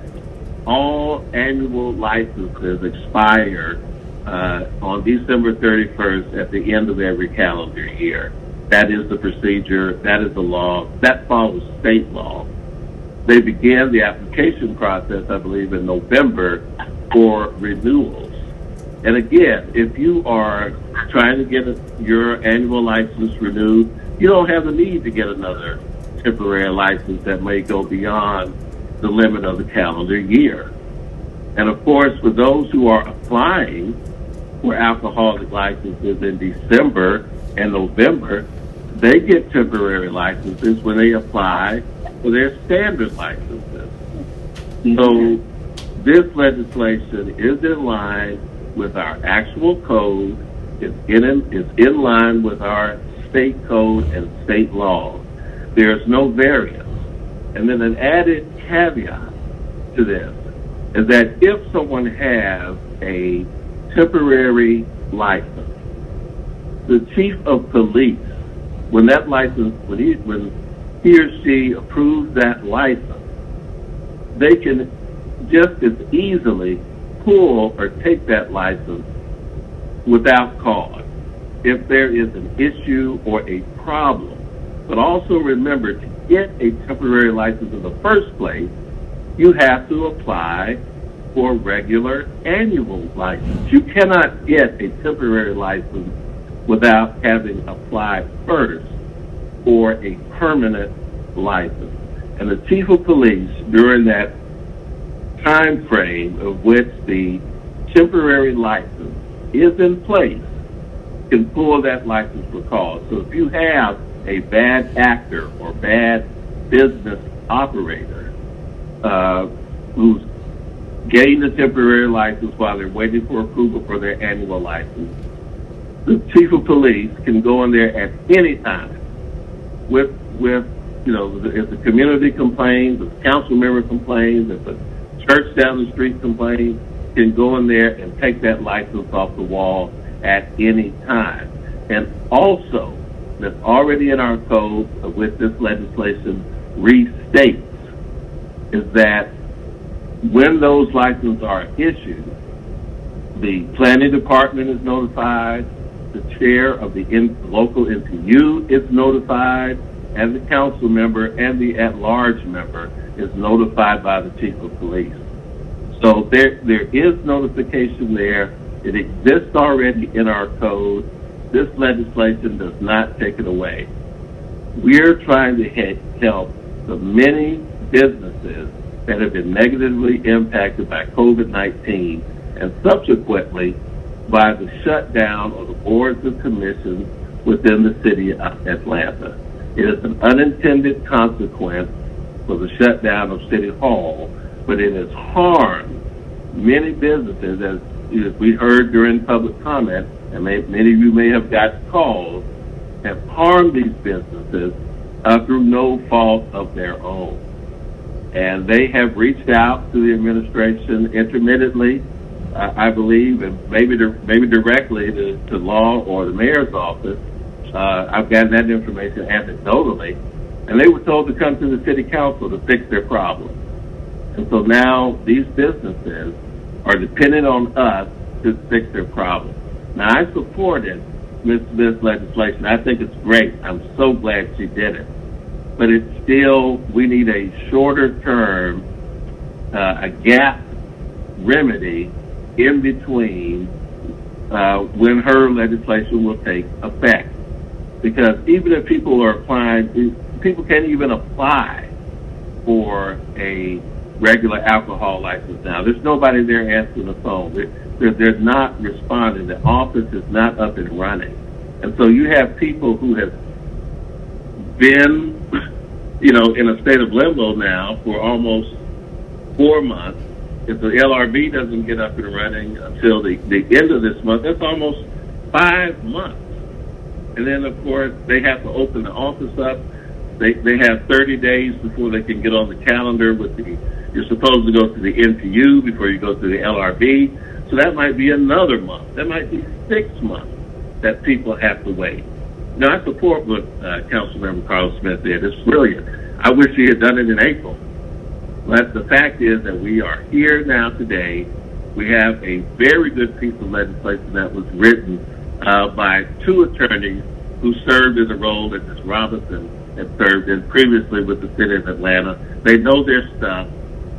all annual licenses expire on December 31st at the end of every calendar year. That is the procedure, that is the law, that follows state law. They began the application process, I believe, in November for renewals. And again, if you are trying to get your annual license renewed, you don't have the need to get another temporary license that may go beyond the limit of the calendar year. And of course, for those who are applying for alcoholic licenses in December and November, they get temporary licenses when they apply for their standard licenses. So this legislation is in line with our actual code It's in line with our state code and state laws. There's no variance. And then an added caveat to this is that if someone has a temporary license, the chief of police, when that license, when he or she approves that license, they can just as easily pull or take that license without cause if there is an issue or a problem. But also remember, to get a temporary license in the first place, you have to apply for a regular annual license. You cannot get a temporary license without having applied first for a permanent license. And the chief of police, during that time frame of which the temporary license is in place, can pull that license for cause. So if you have a bad actor or bad business operator who's getting the temporary license while they're waiting for approval for their annual license, the chief of police can go in there at any time with if the community complains, if the council member complains, if the church down the street complains, can go in there and take that license off the wall at any time. And also, that's already in our code with this legislation restates, is that when those licenses are issued, the planning department is notified, the chair of the local NPU is notified, and the council member and the at-large member is notified by the chief of police. So there is notification there. It exists already in our code. This legislation does not take it away. We're trying to help the many businesses that have been negatively impacted by COVID-19 and subsequently by the shutdown of the boards and commissions within the city of Atlanta. It is an unintended consequence for the shutdown of City Hall, but it has harmed many businesses, as we heard during public comment, and many of you may have got calls, have harmed these businesses through no fault of their own. And they have reached out to the administration intermittently, I believe, and maybe directly to law or the mayor's office. I've gotten that information anecdotally, and they were told to come to the city council to fix their problem. And so now these businesses are dependent on us to fix their problem. Now, I supported Ms. Smith's legislation. I think it's great. I'm so glad she did it. But it's still, we need a shorter term, a gap remedy in between when her legislation will take effect. Because even if people are applying, people can't even apply for a regular alcohol license now. There's nobody there answering the phone. They're not responding. The office is not up and running. And so you have people who have been, in a state of limbo now for almost 4 months. If the LRB doesn't get up and running until the end of this month, that's almost 5 months. And then, of course, they have to open the office up. They have 30 days before they can get on the calendar you're supposed to go to the NPU before you go to the LRB. So that might be another month. That might be 6 months that people have to wait. Now, I support what Councilmember Carl Smith did. It's brilliant. I wish he had done it in April. But the fact is that we are here now today. We have a very good piece of legislation that was written by 2 attorneys who served in the role that Ms. Robinson had served in previously with the city of Atlanta. They know their stuff,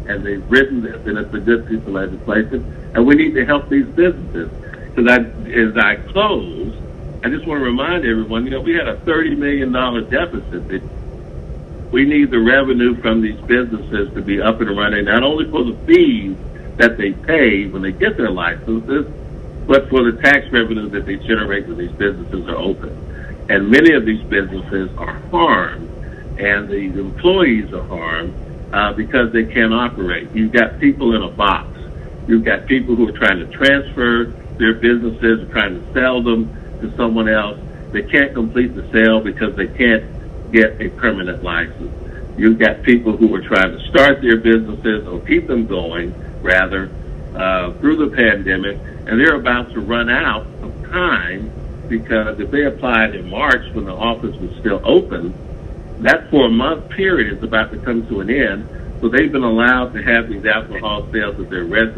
and they've written this, and it's a good piece of legislation. And we need to help these businesses. Because as I close, I just want to remind everyone, we had a $30 million deficit. We need the revenue from these businesses to be up and running, not only for the fees that they pay when they get their licenses, but for the tax revenue that they generate when these businesses are open. And many of these businesses are harmed, and the employees are harmed because they can't operate. You've got people in a box. You've got people who are trying to transfer their businesses, are trying to sell them to someone else. They can't complete the sale because they can't get a permanent license. You've got people who are trying to start their businesses or keep them going, rather, through the pandemic, and they're about to run out of time because if they applied in March when the office was still open, that 4-month period is about to come to an end. So they've been allowed to have these alcohol sales at their at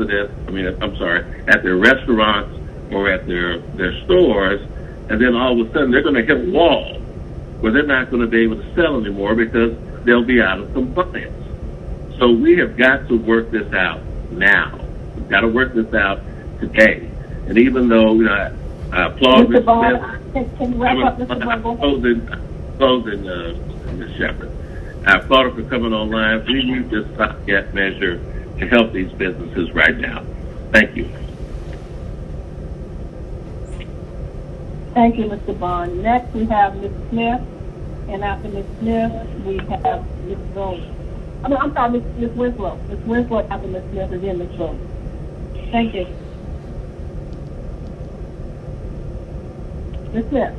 their restaurants or at their stores, and then all of a sudden they're going to hit a wall where they're not going to be able to sell anymore because they'll be out of compliance. So we have got to work this out now. We've got to work this out today. And even though I applaud Ms. Smith, can you wrap up, Mr. Bungle? Closing, Ms. Shepherd. I applaud her for coming online. We need this stopgap measure to help these businesses right now. Thank you. Thank you, Mr. Bond. Next, we have Ms. Smith, and after Ms. Smith, we have Ms. Rose. I'm sorry, Ms. Winslow. Ms. Winslow after Ms. Smith, and then Ms. Rose. Thank you. Ms. Smith.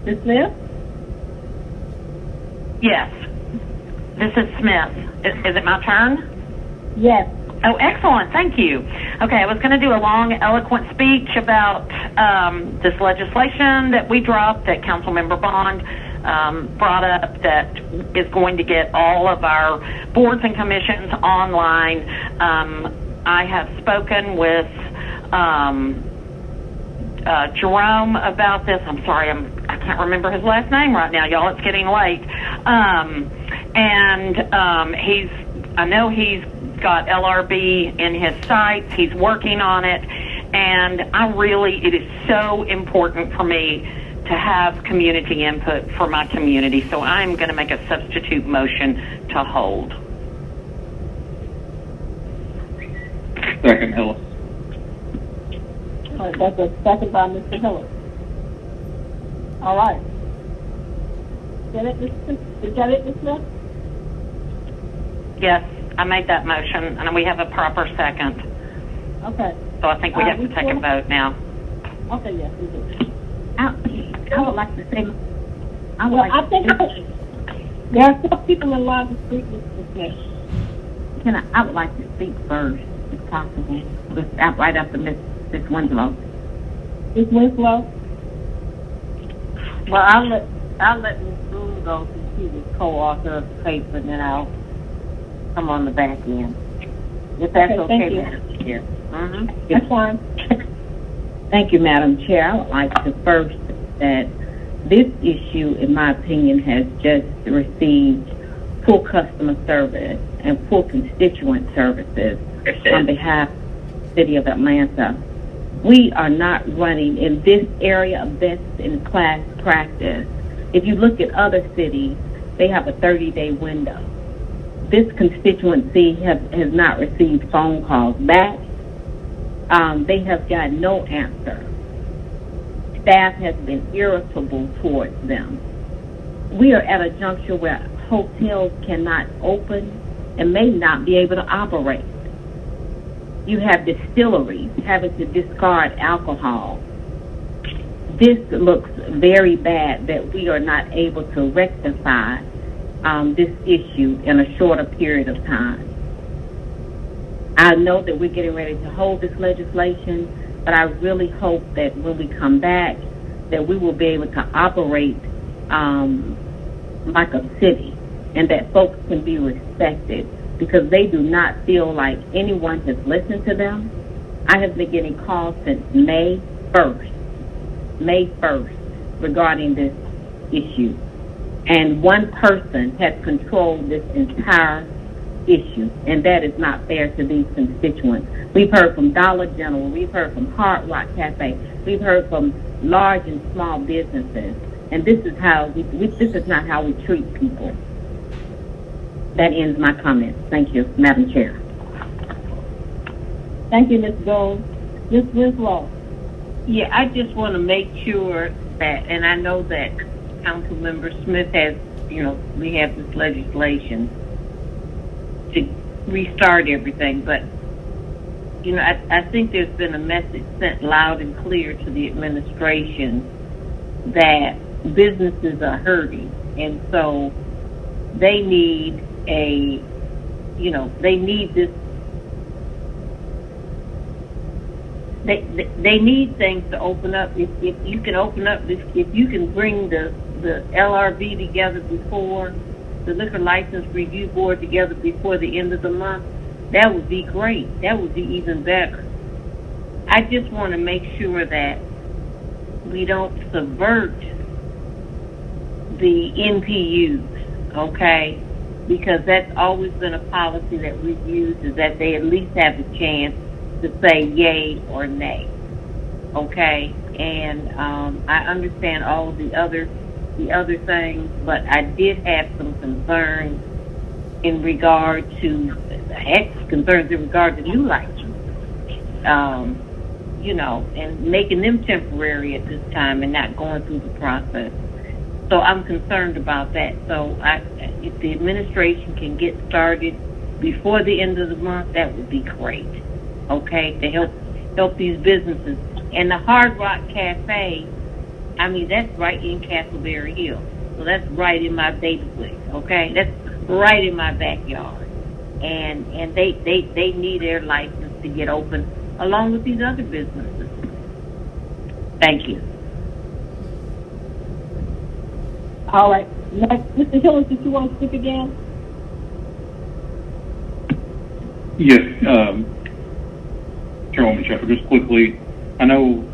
Ms. Smith? Yes. This is Smith. Is it my turn? Yes. Oh, excellent. Thank you. Okay, I was going to do a long, eloquent speech about this legislation that we dropped that Councilmember Bond brought up that is going to get all of our boards and commissions online. I have spoken with Jerome about this. I'm sorry, I can't remember his last name right now, y'all. It's getting late. I know he's got LRB in his sights. He's working on it, and it is so important for me to have community input for my community. So I'm going to make a substitute motion to hold. Second, Hillis. All right, that's a second by Mr. Hillis. All right. Is that it, Ms. Smith? Yes, I made that motion, and we have a proper second. Okay. So I think we have to take a vote now. Okay, yes, we do. I would like to say, there are still people in line to speak, Mr. Smith. I would like to speak first, if possible, right after Ms. Winslow. Ms. Winslow? Well, I'll let Ms. Boone go since she was co-author of the paper, and then I'll come on the back end. If that's okay, Madam Chair. Mm-hmm. That's fine. Thank you, Madam Chair. I would like to first that this issue, in my opinion, has just received poor customer service and poor constituent services on behalf of the City of Atlanta. We are not running in this area of best-in-class practice. If you look at other cities, they have a 30-day window. This constituency has not received phone calls back. They have got no answer. Staff has been irritable towards them. We are at a juncture where hotels cannot open and may not be able to operate. You have distilleries having to discard alcohol. This looks very bad that we are not able to rectify this issue in a shorter period of time. I know that we're getting ready to hold this legislation, but I really hope that when we come back, that we will be able to operate like a city, and that folks can be respected, because they do not feel like anyone has listened to them. I have been getting calls since May 1st regarding this issue. And one person has controlled this entire issue, and that is not fair to these constituents. We've heard from Dollar General, we've heard from Hard Rock Cafe, we've heard from large and small businesses, and this is not how we treat people. That ends my comments. Thank you, Madam Chair. Thank you, Ms. Gold. Ms. Winslow. Yeah, I just want to make sure that, and I know that Councilmember Smith has we have this legislation to restart everything. But, I think there's been a message sent loud and clear to the administration that businesses are hurting. And so they need they need this. They need things to open up. If you can open up, if you can bring the LRB together before the Liquor License Review Board together before the end of the month, that would be great. That would be even better. I just want to make sure that we don't subvert the NPUs, okay? Because that's always been a policy that we've used, is that they at least have a chance to say yay or nay, okay? And I understand all of the other things, but I did have some concerns in regard to new licenses, and making them temporary at this time and not going through the process. So I'm concerned about that. So if the administration can get started before the end of the month, that would be great, okay, to help these businesses. And the Hard Rock Cafe, that's right in Castleberry Hill. So that's right in my bailiwick, okay? That's right in my backyard. And they need their license to get open along with these other businesses. Thank you. All right. Next, Mr. Hillis, did you want to speak again? Yes, Chairwoman Shepherd, just quickly, I know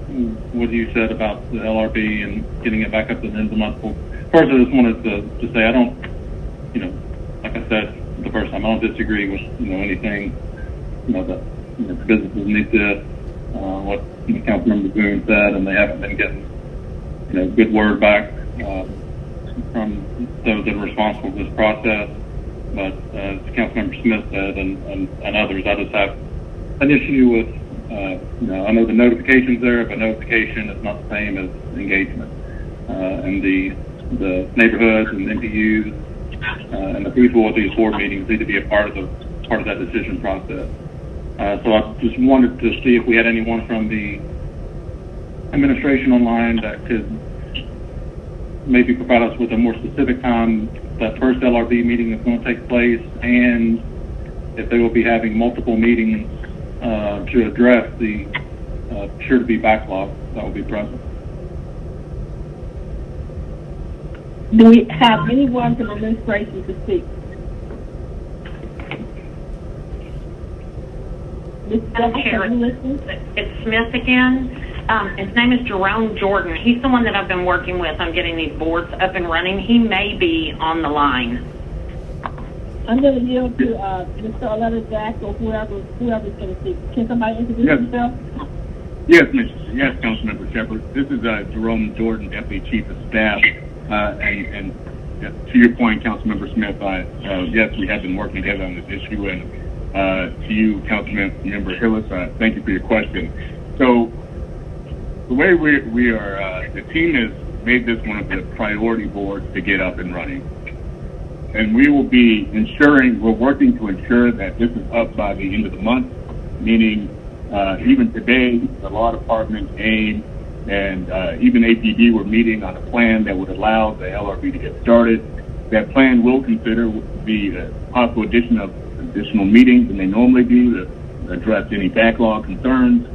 what you said about the LRB and getting it back up to the end of the month. Well, first, I just wanted to say I don't, like I said the first time, I don't disagree with, anything, that businesses need to, what Councilmember Boone said, and they haven't been getting, good word back from those that are responsible for this process. But as Councilmember Smith said, and others, I just have an issue with, I know the notification's there, but notification is not the same as engagement. And the neighborhoods and NPUs and the people at these board meetings need to be a part of that decision process. So I just wanted to see if we had anyone from the administration online that could maybe provide us with a more specific time that first LRB meeting is going to take place, and if they will be having multiple meetings to address the sure-to-be backlog that will be present. Do we have anyone from administration to speak? Ms. Chair, it's Smith again. His name is Jerome Jordan. He's the one that I've been working with on getting these boards up and running. He may be on the line. I'm going to yield to Mr. Aletta Jack or whoever's going to speak. Can somebody introduce himself? Yes, Councilmember Shepherd. This is Jerome Jordan, Deputy Chief of Staff. And to your point, Councilmember Smith, yes, we have been working together on this issue. And to you, Councilmember Hillis, thank you for your question. So the way we are, the team has made this one of the priority boards to get up and running. And we will be we're working to ensure that this is up by the end of the month, meaning even today, the law department, AIM, and even APD were meeting on a plan that would allow the LRB to get started. That plan will consider the possible addition of additional meetings than they normally do to address any backlog concerns.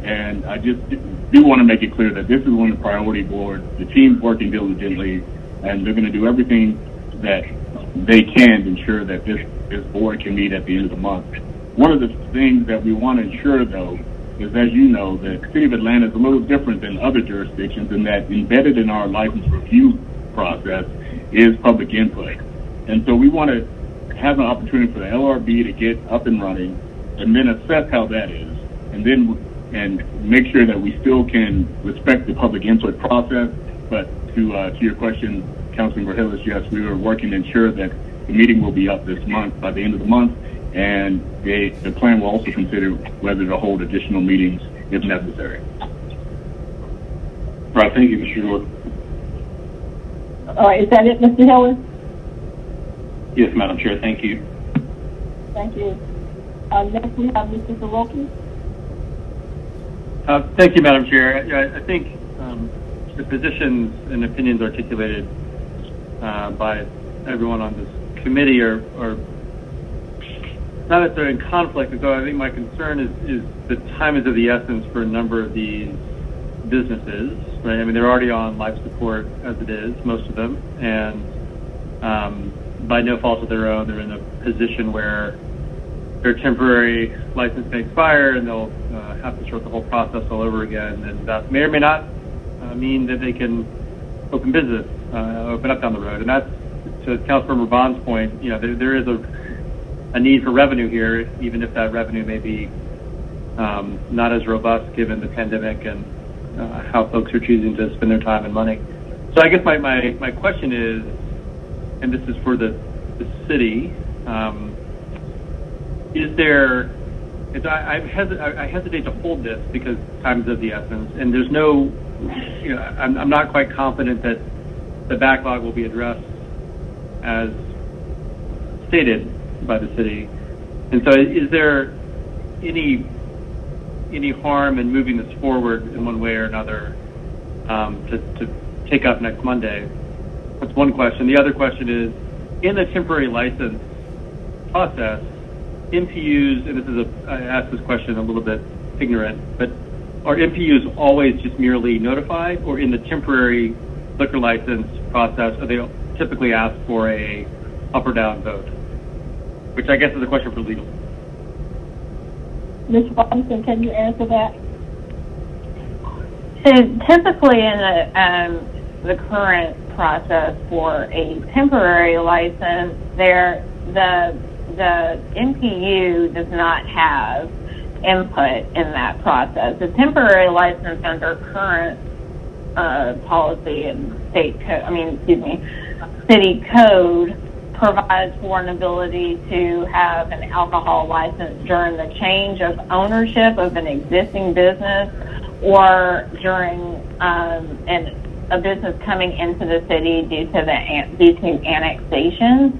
And I just do want to make it clear that this is one of the priority boards. The team's working diligently, and they're going to do everything that they can to ensure that this board can meet at the end of the month. One of the things that we want to ensure, though, is, as you know, the City of Atlanta is a little different than other jurisdictions in that embedded in our license review process is public input. And so we want to have an opportunity for the LRB to get up and running and then assess how that is, and make sure that we still can respect the public input process. But to your question, Councilmember Hillis, yes, we are working to ensure that the meeting will be up this month, by the end of the month, and the plan will also consider whether to hold additional meetings if necessary. Right, thank you, Mr. Jordan. All right, is that it, Mr. Hillis? Yes, Madam Chair, thank you. Thank you. Next we have Mr. Soroki. Thank you, Madam Chair. I think the positions and opinions articulated by everyone on this committee are not necessarily in conflict, and so I think my concern is the time is of the essence for a number of these businesses, right? I mean, they're already on life support as it is, most of them, and by no fault of their own, they're in a position where their temporary license may expire and they'll have to start the whole process all over again, and that may or may not mean that they can open up down the road. And that's, to Councilmember Bond's point, there is a need for revenue here, even if that revenue may be not as robust given the pandemic and how folks are choosing to spend their time and money. So I guess my question is, and this is for the city, is there? I hesitate to hold this because time is of the essence, and there's no. I'm not quite confident that the backlog will be addressed as stated by the city. And so, is there any harm in moving this forward in one way or another to take up next Monday? That's one question. The other question is, in the temporary license process, MPUs, and I asked this question a little bit ignorant, but are MPUs always just merely notified, or in the temporary liquor license process, are they typically asked for a up or down vote? Which I guess is a question for legal. Ms. Robinson, can you answer that? So typically in the current process for a temporary license, the MPU does not have input in that process. The temporary license under current policy and city code provides for an ability to have an alcohol license during the change of ownership of an existing business or during a business coming into the city due to annexation.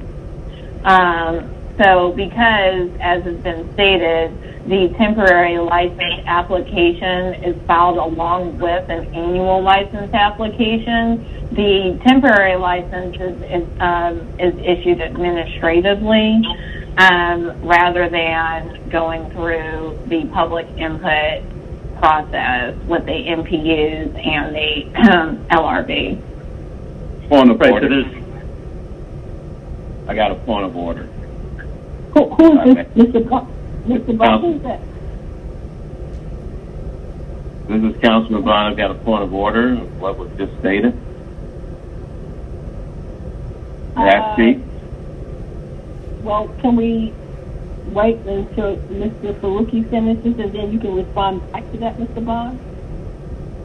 So because, as has been stated, the temporary license application is filed along with an annual license application, the temporary license is issued administratively rather than going through the public input process with the MPUs and the LRB. Point of Right, order. so I got a point of order. Who's this, Mr. Bond? Mr. Bond, who's that? This is Councilman Bond. I've got a point of order of what was just stated. May I speak? Well, can we wait until Mr. Faruqi finishes and then you can respond back to that, Mr. Bond?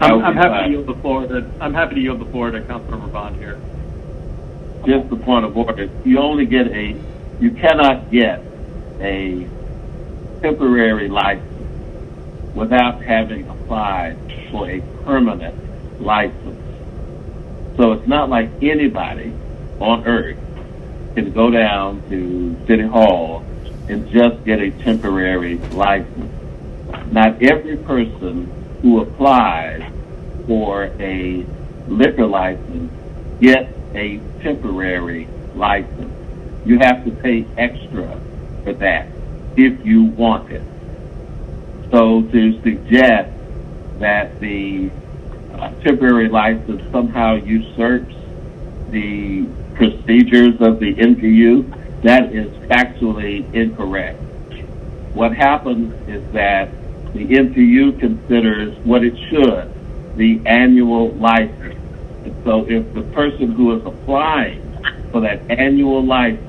I'm happy to yield the floor to Councilmember Bond here. Just the point of order. You cannot get a temporary license without having applied for a permanent license. So it's not like anybody on earth can go down to City Hall and just get a temporary license. Not every person who applies for a liquor license gets a temporary license. You have to pay extra for that if you want it. So to suggest that the temporary license somehow usurps the procedures of the MPU, that is factually incorrect. What happens is that the MPU considers what it should, the annual license. And so if the person who is applying for that annual license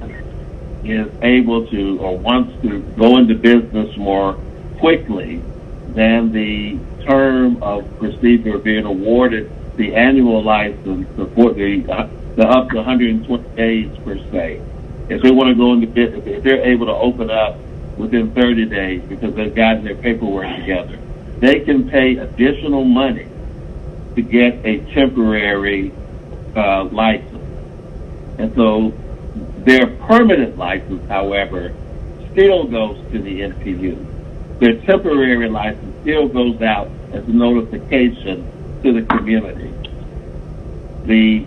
is able to or wants to go into business more quickly than the term of procedure being awarded the annual license for the up to 120 days per se. If they want to go into business, if they're able to open up within 30 days because they've gotten their paperwork together, they can pay additional money to get a temporary license. And so their permanent license, however, still goes to the NPU. Their temporary license still goes out as a notification to the community. The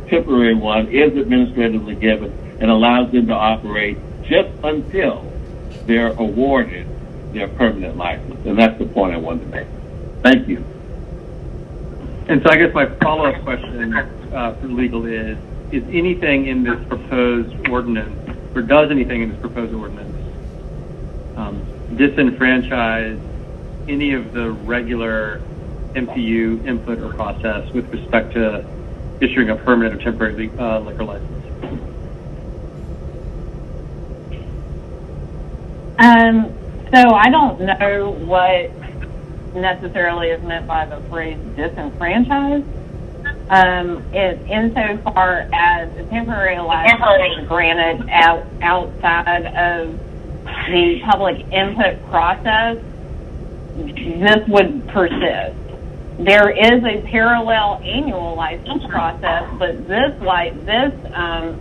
temporary one is administratively given and allows them to operate just until they're awarded their permanent license. And that's the point I wanted to make. Thank you. And so I guess my follow-up question for legal is anything in this proposed ordinance, or does anything in this proposed ordinance disenfranchise any of the regular MPU input or process with respect to issuing a permanent or temporary liquor license? So I don't know what necessarily is meant by the phrase disenfranchised. Insofar as a temporary license is granted outside of the public input process, this would persist. There is a parallel annual license process, but this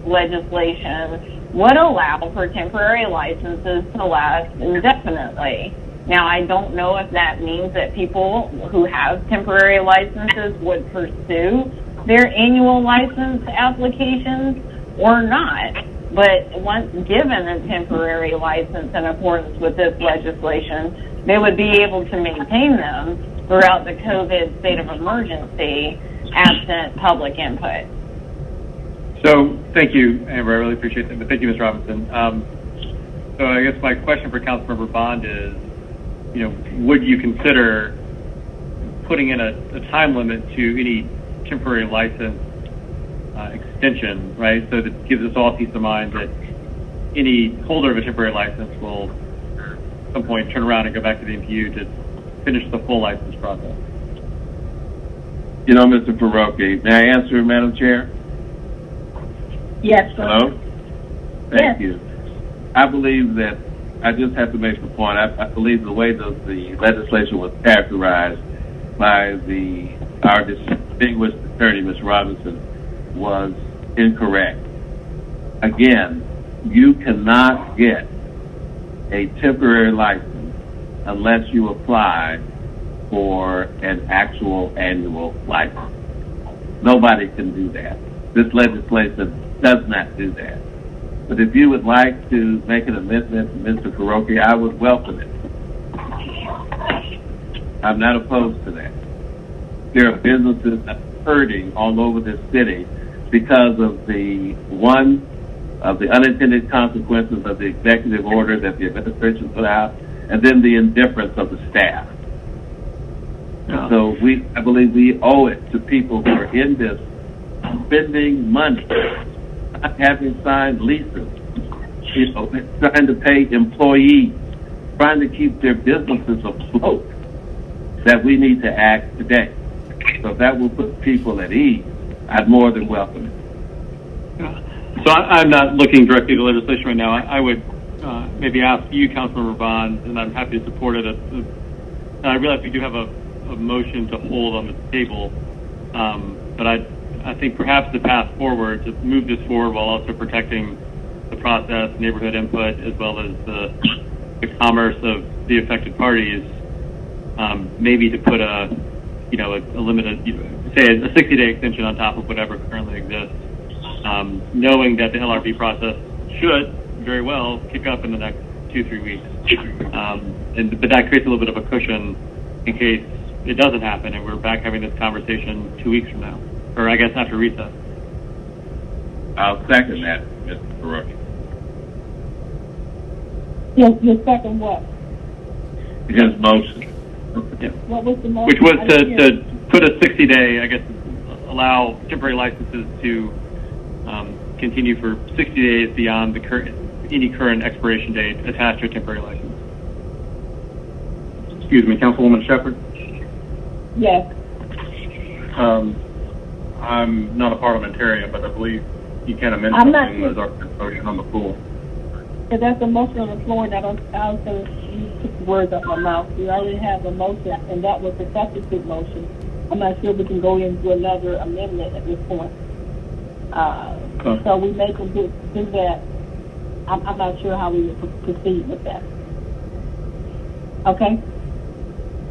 legislation would allow for temporary licenses to last indefinitely. Now, I don't know if that means that people who have temporary licenses would pursue their annual license applications or not. But once given a temporary license in accordance with this legislation, they would be able to maintain them throughout the COVID state of emergency absent public input. So thank you, Amber. I really appreciate that. But thank you, Ms. Robinson. So I guess my question for Councilmember Bond is, would you consider putting in a time limit to any temporary license extension, right? So that gives us all peace of mind that any holder of a temporary license will at some point turn around and go back to the MPU to finish the full license process. Mr. Farokhi, may I answer, Madam Chair? Yes, sir. Hello? Thank you. I believe that I just have to make the point. I believe the way the legislation was characterized by our distinguished attorney, Ms. Robinson, was incorrect. Again, you cannot get a temporary license unless you apply for an actual annual license. Nobody can do that. This legislation does not do that. But if you would like to make an amendment, Mr. Farokhi, I would welcome it. I'm not opposed to that. There are businesses that are hurting all over this city because of the unintended consequences of the executive order that the administration put out, and then the indifference of the staff. So I believe we owe it to people who are in this spending money, not having signed leases, trying to pay employees, trying to keep their businesses afloat, that we need to act today. So if that will put people at ease, I'd more than welcome it. So I'm not looking directly at the legislation right now. I would maybe ask you, Councilmember Bond, and I'm happy to support it. I realize we do have a motion to hold on the table, but I think perhaps the path forward to move this forward while also protecting the process, neighborhood input, as well as the commerce of the affected parties, maybe to put a limited, say a 60-day extension on top of whatever currently exists, knowing that the LRB process should very well kick up in the next 2-3 weeks. But that creates a little bit of a cushion in case it doesn't happen and we're back having this conversation 2 weeks from now, or I guess after recess. I'll second that, Mr. Farokhi. Yes, your second what? His motion. Yeah. What was the motion? Which was to put a 60-day, I guess, allow temporary licenses to continue for 60 days beyond any current expiration date attached to a temporary license. Excuse me, Councilwoman Shepherd? Yes. I'm not a parliamentarian, but I believe you can amend I'm not something as our motion on the floor. If that's a motion on the floor, that I was going to put the words out my mouth. We already have a motion, and that was a substitute motion. I'm not sure we can go into another amendment at this point. So we make them do that. I'm not sure how we would proceed with that. Okay?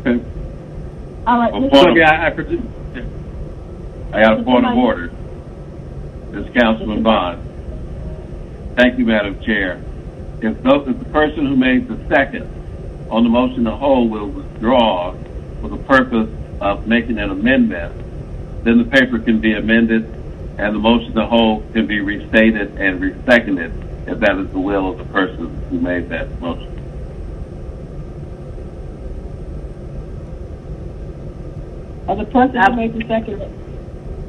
Okay. All right. I got a point of order. This is Councilman Bond. Thank you, Madam Chair. If the person who made the second on the motion to hold will withdraw for the purpose of making an amendment, then the paper can be amended and the motion to hold can be restated and reseconded if that is the will of the person who made that motion. Or the person who made the second,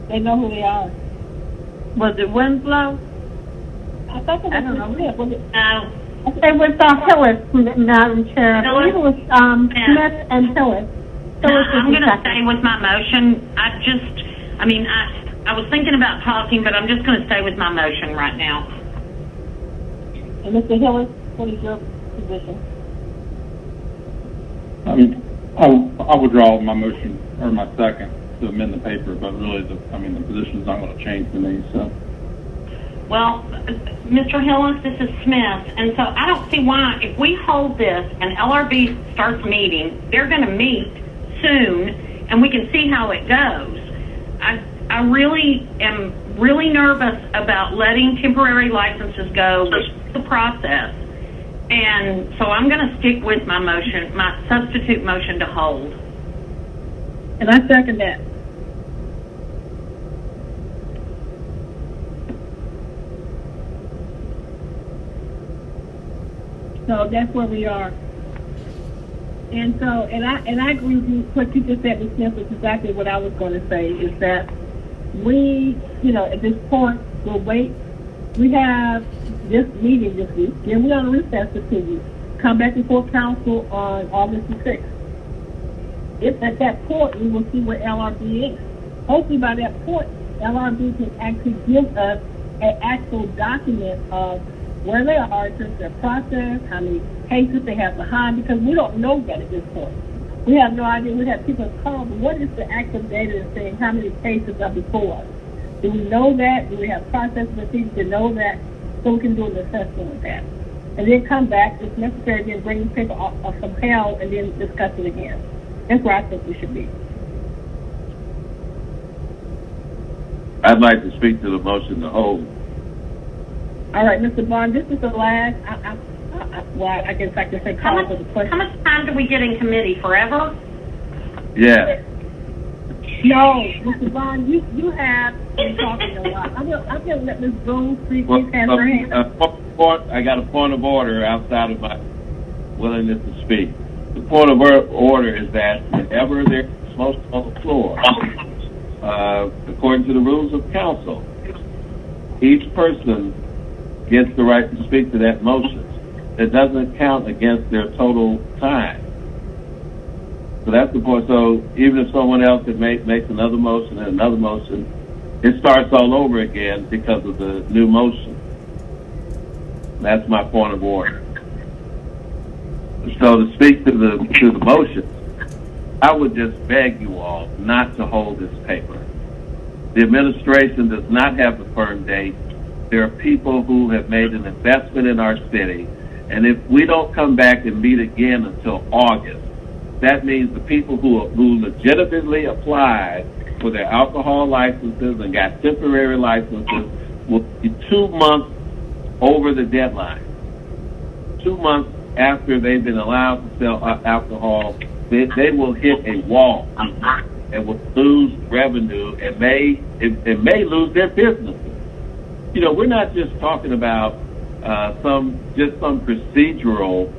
they know who they are. Was it Winslow? I thought it was, I don't know. Was it? It was Hillis, Madam Chair. I believe it was Smith and Hillis. I'm going to stay with my motion. I was thinking about talking, but I'm just going to stay with my motion right now. And Mr. Hillis, what is your position? I withdraw my motion or my second to amend the paper, but really, the position's not going to change for me. So. Well, Mr. Hillis, this is Smith, and so I don't see why, if we hold this and LRB starts meeting, they're going to meet soon, and we can see how it goes. I really am really nervous about letting temporary licenses go with the process, and so I'm going to stick with my motion, my substitute motion to hold. And I second that. So that's where we are. And so, and I agree with you. What you just said, Ms. Smith, is exactly what I was going to say, is that we, at this point, we'll wait. We have this meeting this week, then we're going to recess for 2 weeks. Come back before council on August the 6th. If at that point, we will see where LRB is. Hopefully by that point, LRB can actually give us an actual document of where they are in terms of their process, how many cases they have behind, because we don't know that at this point. We have no idea. We have people call, but what is the actual data saying how many cases are before us? Do we know that? Do we have process procedures to know that, so we can do an assessment of that? And then come back, if necessary, then bring the paper off from hell and then discuss it again. That's where I think we should be. I'd like to speak to the motion to hold. All right, Mr. Bond, this is the last, I guess I can say call for the question. How much time do we get in committee? Forever? Yeah. No, Mr. Bond, you have been talking a lot. I'm going to let Ms. Boone speak. Please have her hand. I got a point of order outside of my willingness to speak. The point of order is that whenever there's a motion on the floor, according to the rules of council, each person gets the right to speak to that motion. It doesn't count against their total time. So that's the point. So even if someone else makes another motion and another motion, it starts all over again because of the new motion. That's my point of order. So to speak to the motion, I would just beg you all not to hold this paper. The administration does not have the firm date. There are people who have made an investment in our city, and if we don't come back and meet again until August, that means the people who legitimately applied for their alcohol licenses and got temporary licenses will be 2 months over the deadline. 2 months after they've been allowed to sell alcohol, they will hit a wall and will lose revenue and may lose their businesses. We're not just talking about some procedural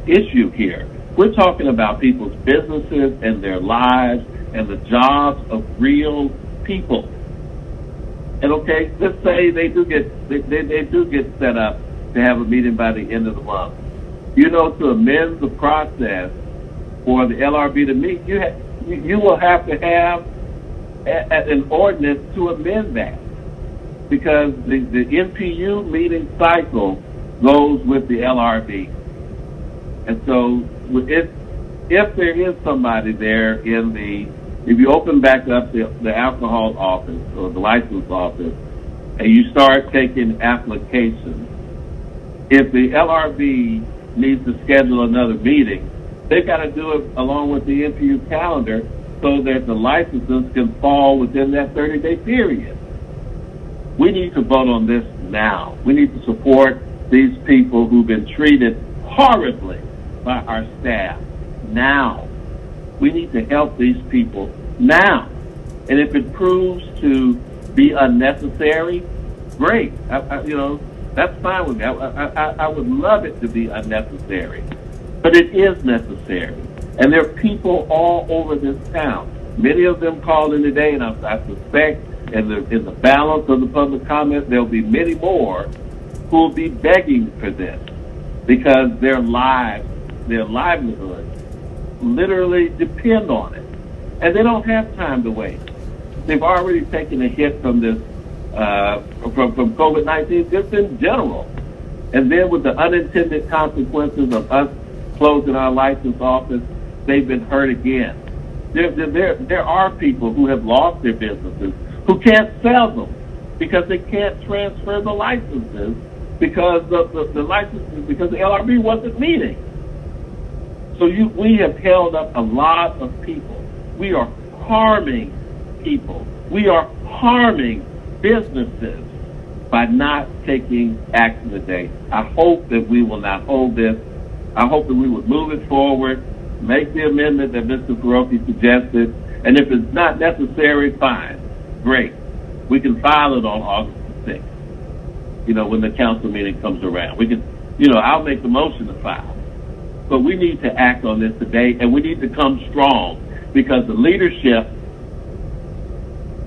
issue here. We're talking about people's businesses and their lives and the jobs of real people. And okay, let's say they do get set up to have a meeting by the end of the month. To amend the process for the LRB to meet, you will have to have an ordinance to amend that, because the NPU meeting cycle goes with the LRB. And so if there is somebody there if you open back up the alcohol office or the license office, and you start taking applications, if the LRB needs to schedule another meeting, they've got to do it along with the NPU calendar so that the licenses can fall within that 30-day period. We need to vote on this now. We need to support these people who've been treated horribly by our staff now. We need to help these people now. And if it proves to be unnecessary, great. That's fine with me. I would love it to be unnecessary. But it is necessary. And there are people all over this town. Many of them called in today, and I suspect in the balance of the public comment, there'll be many more who will be begging for this because their lives, their livelihoods literally depend on it. And they don't have time to wait. They've already taken a hit from this, from COVID-19 just in general. And then with the unintended consequences of us closing our license office, they've been hurt again. There are people who have lost their businesses who can't sell them because they can't transfer the licenses because the licenses, because the LRB wasn't meeting. So we have held up a lot of people. We are harming people. We are harming businesses by not taking action today. I hope that we will not hold this. I hope that we would move it forward, make the amendment that Mr. Feroki suggested, and if it's not necessary, fine, great. We can file it on August the 6th, when the council meeting comes around. We can, I'll make the motion to file. But we need to act on this today, and we need to come strong because the leadership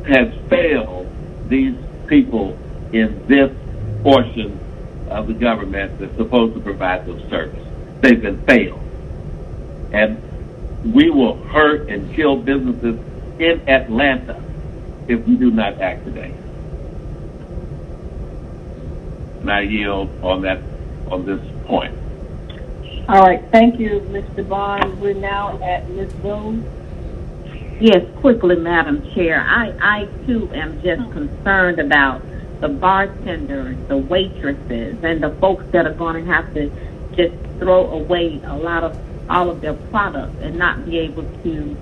has failed these people in this portion of the government that's supposed to provide them service. They've been failed. And we will hurt and kill businesses in Atlanta if we do not act today. And I yield on this point. All right, thank you, Mr. Bond. We're now at Ms. Bowles. Yes, quickly, Madam Chair. I too am just concerned about the bartenders, the waitresses, and the folks that are going to have to just throw away all of their products and not be able to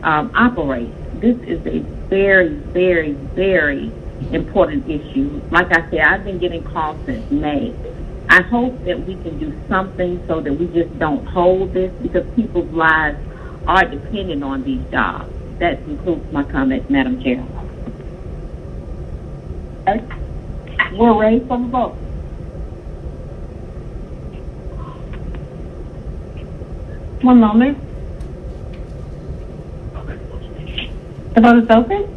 operate. This is a very, very, very important issue. Like I said, I've been getting calls since May. I hope that we can do something so that we just don't hold this because people's lives are dependent on these jobs. That concludes my comments, Madam Chair. Okay. We're ready for the vote. One moment. The vote is open.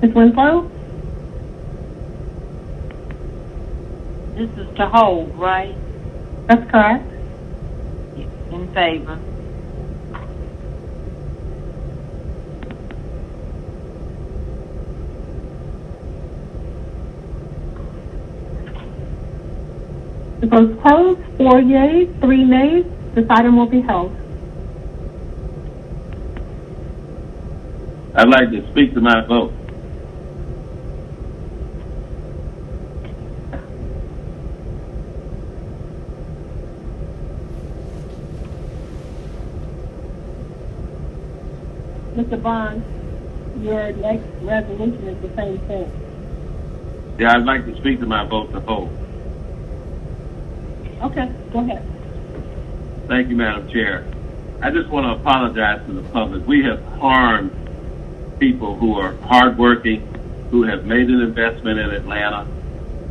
Ms. Winslow? This is to hold, right? That's correct. In favor. The vote is closed. 4 yeas, 3 nays. This item will be held. I'd like to speak to my vote. Mr. Bond, your next resolution is the same thing. Yeah, I'd like to speak to my vote to hold. Okay, go ahead. Thank you, Madam Chair. I just want to apologize to the public. We have harmed people who are hardworking, who have made an investment in Atlanta,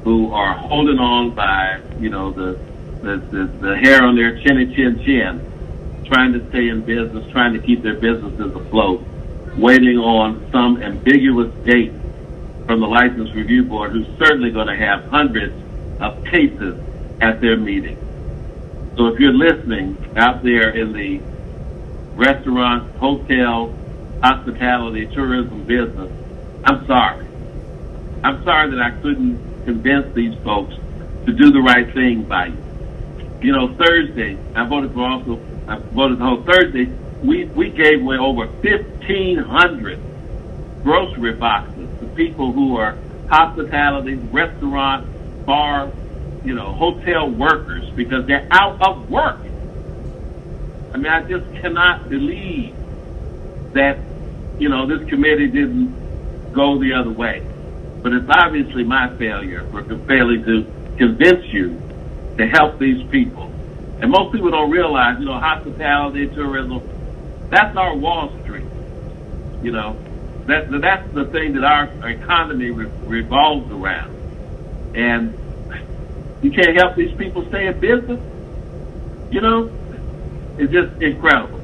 who are holding on by, the hair on their chin, trying to stay in business, trying to keep their businesses afloat, waiting on some ambiguous date from the License Review Board, who's certainly going to have hundreds of cases at their meeting. So if you're listening out there in the restaurant, hotel, hospitality, tourism business, I'm sorry. I'm sorry that I couldn't convince these folks to do the right thing by you. You know, Thursday, I voted the whole Thursday, we gave away over 1,500 grocery boxes to people who are hospitality, restaurant, bar, you know, hotel workers because they're out of work. I mean, I just cannot believe that, you know, this committee didn't go the other way. But it's obviously my failure for failing to convince you to help these people. And most people don't realize, you know, hospitality, tourism, that's our Wall Street. You know, that's the thing that our economy revolves around. And you can't help these people stay in business. You know, it's just incredible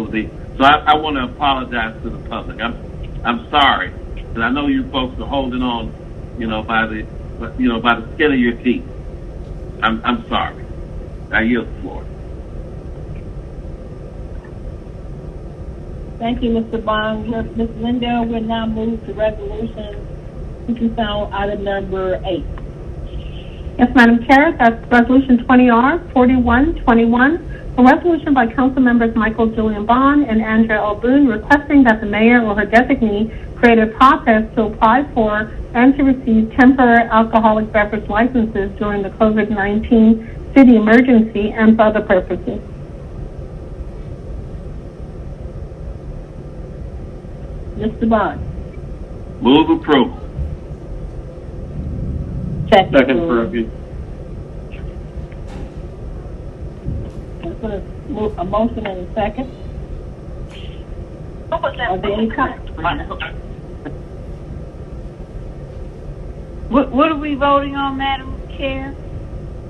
to me. So I want to apologize to the public. I'm sorry, and I know you folks are holding on, you know, by the skin of your teeth. I'm sorry. I yield the floor. Thank you, Mr. Bond. Ms. Lindell, we'll now move to resolution, which is found item number 8. Yes, Madam Chair, that's Resolution 20R4121, a resolution by Council Members Michael Julian Bond and Andrea L. Boone requesting that the mayor or her designee create a process to apply for and to receive temporary alcoholic beverage licenses during the COVID-19 city emergency and for other purposes. Mr. Bond. Move approval. Second for review. A motion and a second. Are there any comments? What are we voting on, Madam Chair?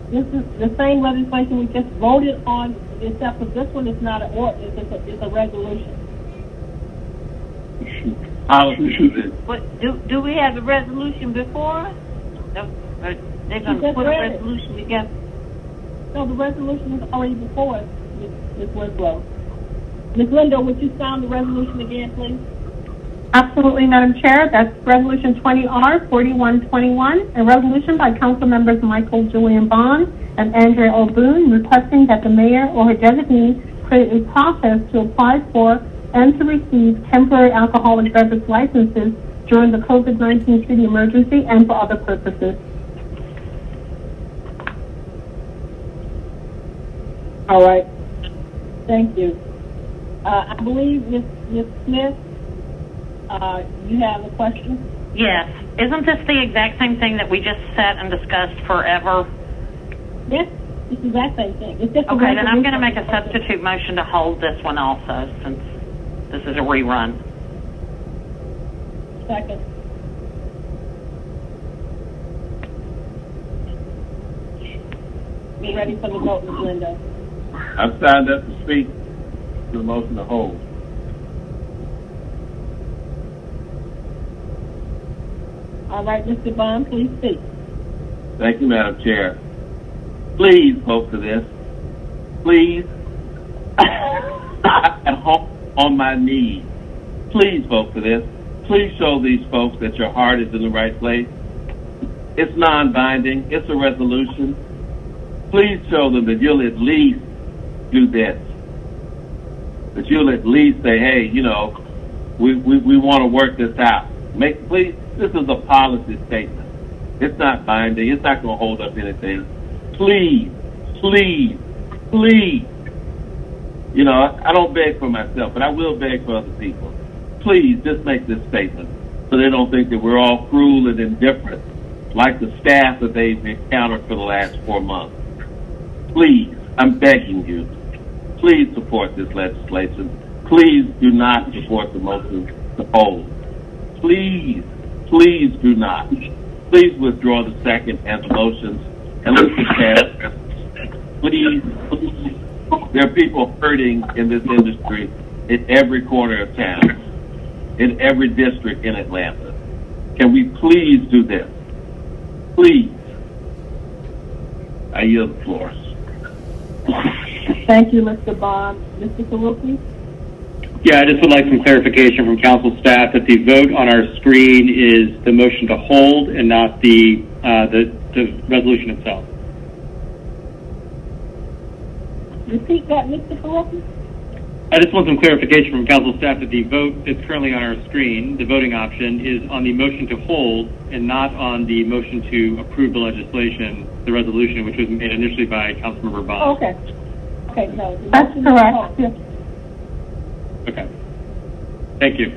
This is the same legislation we just voted on, except for this one is not an ordinance, it's a resolution. What, do we have a resolution before us? They're going to put a resolution together? No, the resolution is already before us, Ms. Winslow. Ms. Lindo, would you sound the resolution again, please? Absolutely, Madam Chair. That's Resolution 20R4121, a resolution by Council Members Michael Julian Bond and Andrea L. Boone requesting that the mayor or her designee create a process to apply for and to receive temporary alcoholic beverage licenses during the COVID-19 city emergency and for other purposes. All right. Thank you. I believe Ms. Smith, you have a question? Yes. Isn't this the exact same thing that we just sat and discussed forever? Yes, it's the exact same thing. It's just okay, then I'm going to make a substitute motion to hold this one also, since this is a rerun. Second. Be ready for the vote, Ms. Linda. I'm signed up to speak to the motion to hold. All right, Mr. Bond, please speak. Thank you, Madam Chair. Please vote for this. Please. I'm on my knees. Please vote for this. Please show these folks that your heart is in the right place. It's non-binding. It's a resolution. Please show them that you'll at least do this. That you'll at least say, hey, you know, we want to work this out. Please, this is a policy statement. It's not binding. It's not going to hold up anything. Please, please, please. You know, I don't beg for myself, but I will beg for other people. Please, just make this statement so they don't think that we're all cruel and indifferent like the staff that they've encountered for the last 4 months. Please, I'm begging you, please support this legislation. Please do not support the motion to hold. Please, please do not. Please withdraw the second and the motions and let's just pass. Please, please. There are people hurting in this industry in every corner of town, in every district in Atlanta. Can we please do this? Please. I yield the floor. Thank you, Mr. Bond. Mr. Saluki? Yeah, I just would like some clarification from council staff that the vote on our screen is the motion to hold and not the resolution itself. repeat that, Mr. Phillips? I just want some clarification from council staff that the vote that's currently on our screen, the voting option, is on the motion to hold and not on the motion to approve the legislation, the resolution, which was made initially by Councilmember Bond. Okay. Okay, no. That's correct. Yes. Okay. Thank you.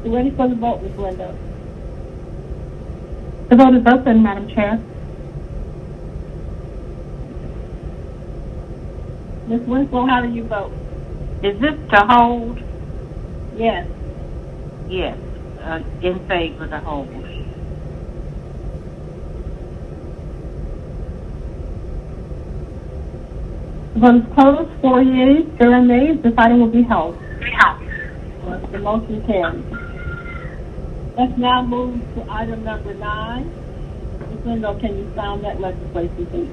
You ready for the vote, Ms. Linda? The vote is open, Madam Chair. Ms. Winslow, how do you vote? Is this to hold? Yes. Yes, in favor to hold. The vote is closed. 4 yeas, 0 nays. Deciding will be held. The motion carries. Let's now move to item number 9. Ms. Lindo, can you sound that legislation, please?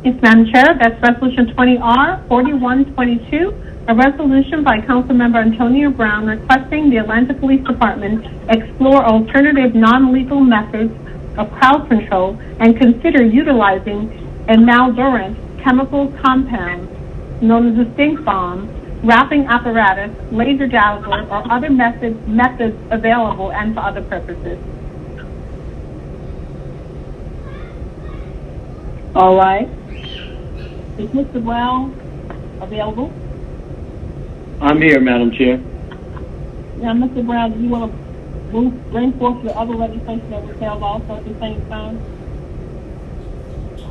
Yes, Madam Chair, that's Resolution 20R-4122, a resolution by Councilmember Antonio Brown requesting the Atlanta Police Department explore alternative non-lethal methods of crowd control and consider utilizing a maldorant chemical compound known as a stink bomb, wrapping apparatus, laser dazzler, or other methods available and for other purposes. All right. Is Mr. Brown available? I'm here, Madam Chair. Now, Mr. Brown, do you want to bring forth the other legislation that was held also at the same time?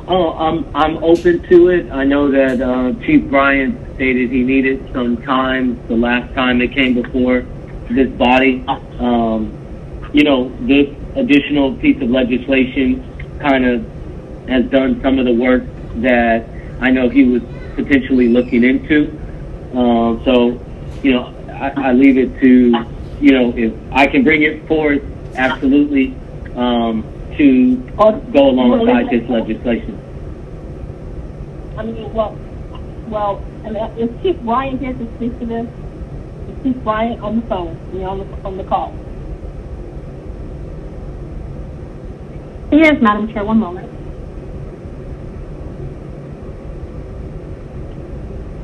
Oh, I'm open to it. I know that Chief Bryant stated he needed some time the last time it came before this body. This additional piece of legislation kind of has done some of the work that I know he was potentially looking into. I leave it to, if I can bring it forth, absolutely, to go alongside this legislation. I mean, is Chief Bryant here to speak to this? Is Chief Bryant on the phone, on the call? He is, Madam Chair. One moment.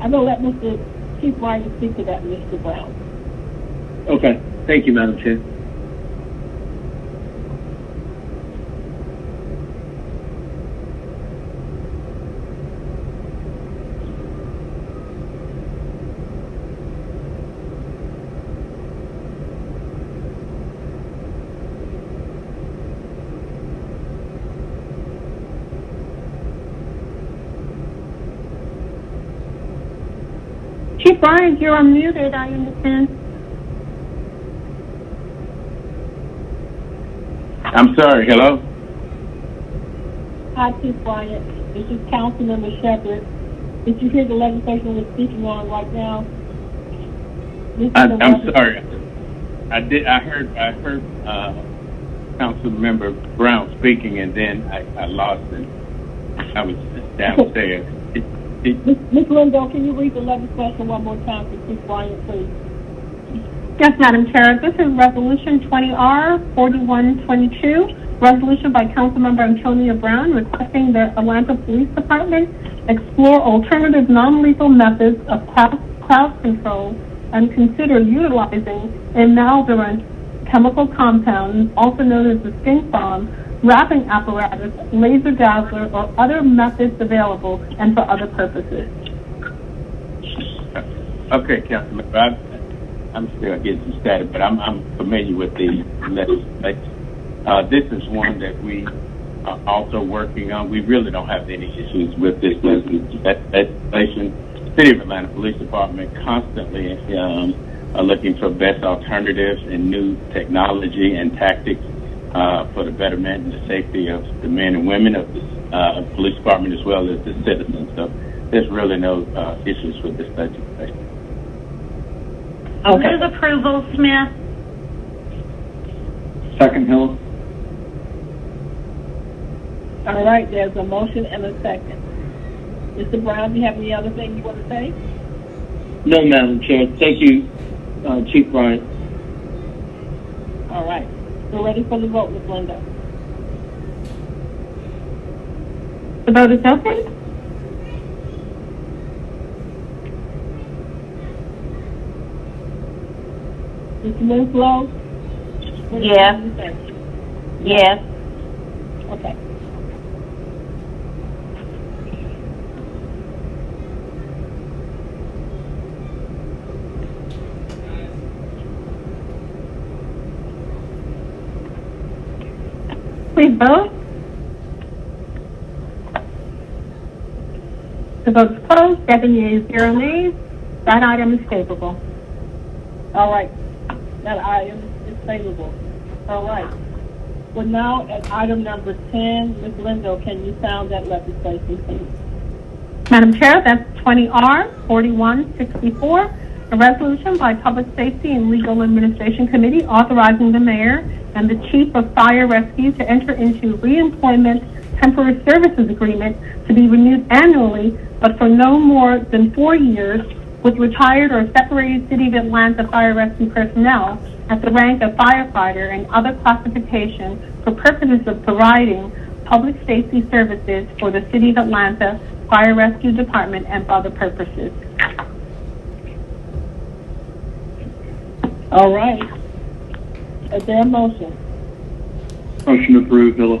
I'm going to let Mr. Chief Bryant speak to that, Mr. Brown. Okay. Thank you, Madam Chair. Chief Bryant, you're unmuted, I understand. I'm sorry, hello? Hi, Chief Bryant. This is Councilmember Shepherd. Did you hear the legislation we're speaking on right now? I'm sorry. I heard Councilmember Brown speaking, and then I lost it. I was downstairs. Ms. Lindo, can you read the legislation one more time for Chief Bryant, please? Yes, Madam Chair. This is Resolution 20R-4122, resolution by Councilmember Antonio Brown requesting the Atlanta Police Department explore alternative non-lethal methods of crowd control and consider utilizing a maldorant chemical compound, also known as the stink bomb, wrapping apparatus, laser dazzler, or other methods available and for other purposes. Okay, Councilman, I'm still getting some static, but I'm familiar with the legislation. This is one that we are also working on. We really don't have any issues with this legislation. City of Atlanta Police Department constantly are looking for best alternatives and new technology and tactics for the betterment and the safety of the men and women of the police department as well as the citizens. So there's really no issues with this legislation. Okay. Move approval, Smith. Second, Hill. All right, there's a motion and a second. Mr. Brown, do you have any other thing you want to say? No, Madam Chair. Thank you, Chief Bryant. All right. We're ready for the vote, Ms. Linda. The vote is open. Mr. Winslow? Yes. Yes. Okay. Please vote. The vote is closed. 7 yeas, 0 nays. That item is favorable. All right. That item is favorable. All right. We're now at item number 10. Ms. Lindo, can you sound that legislation, please? Madam Chair, that's 20R 4164, a resolution by Public Safety and Legal Administration Committee authorizing the mayor and the chief of fire rescue to enter into reemployment temporary services agreement to be renewed annually, but for no more than 4 years, with retired or separated City of Atlanta fire rescue personnel at the rank of firefighter and other classification for purposes of providing public safety services for the City of Atlanta Fire Rescue Department and for other purposes. All right. Is there a motion? Motion approved, Villa.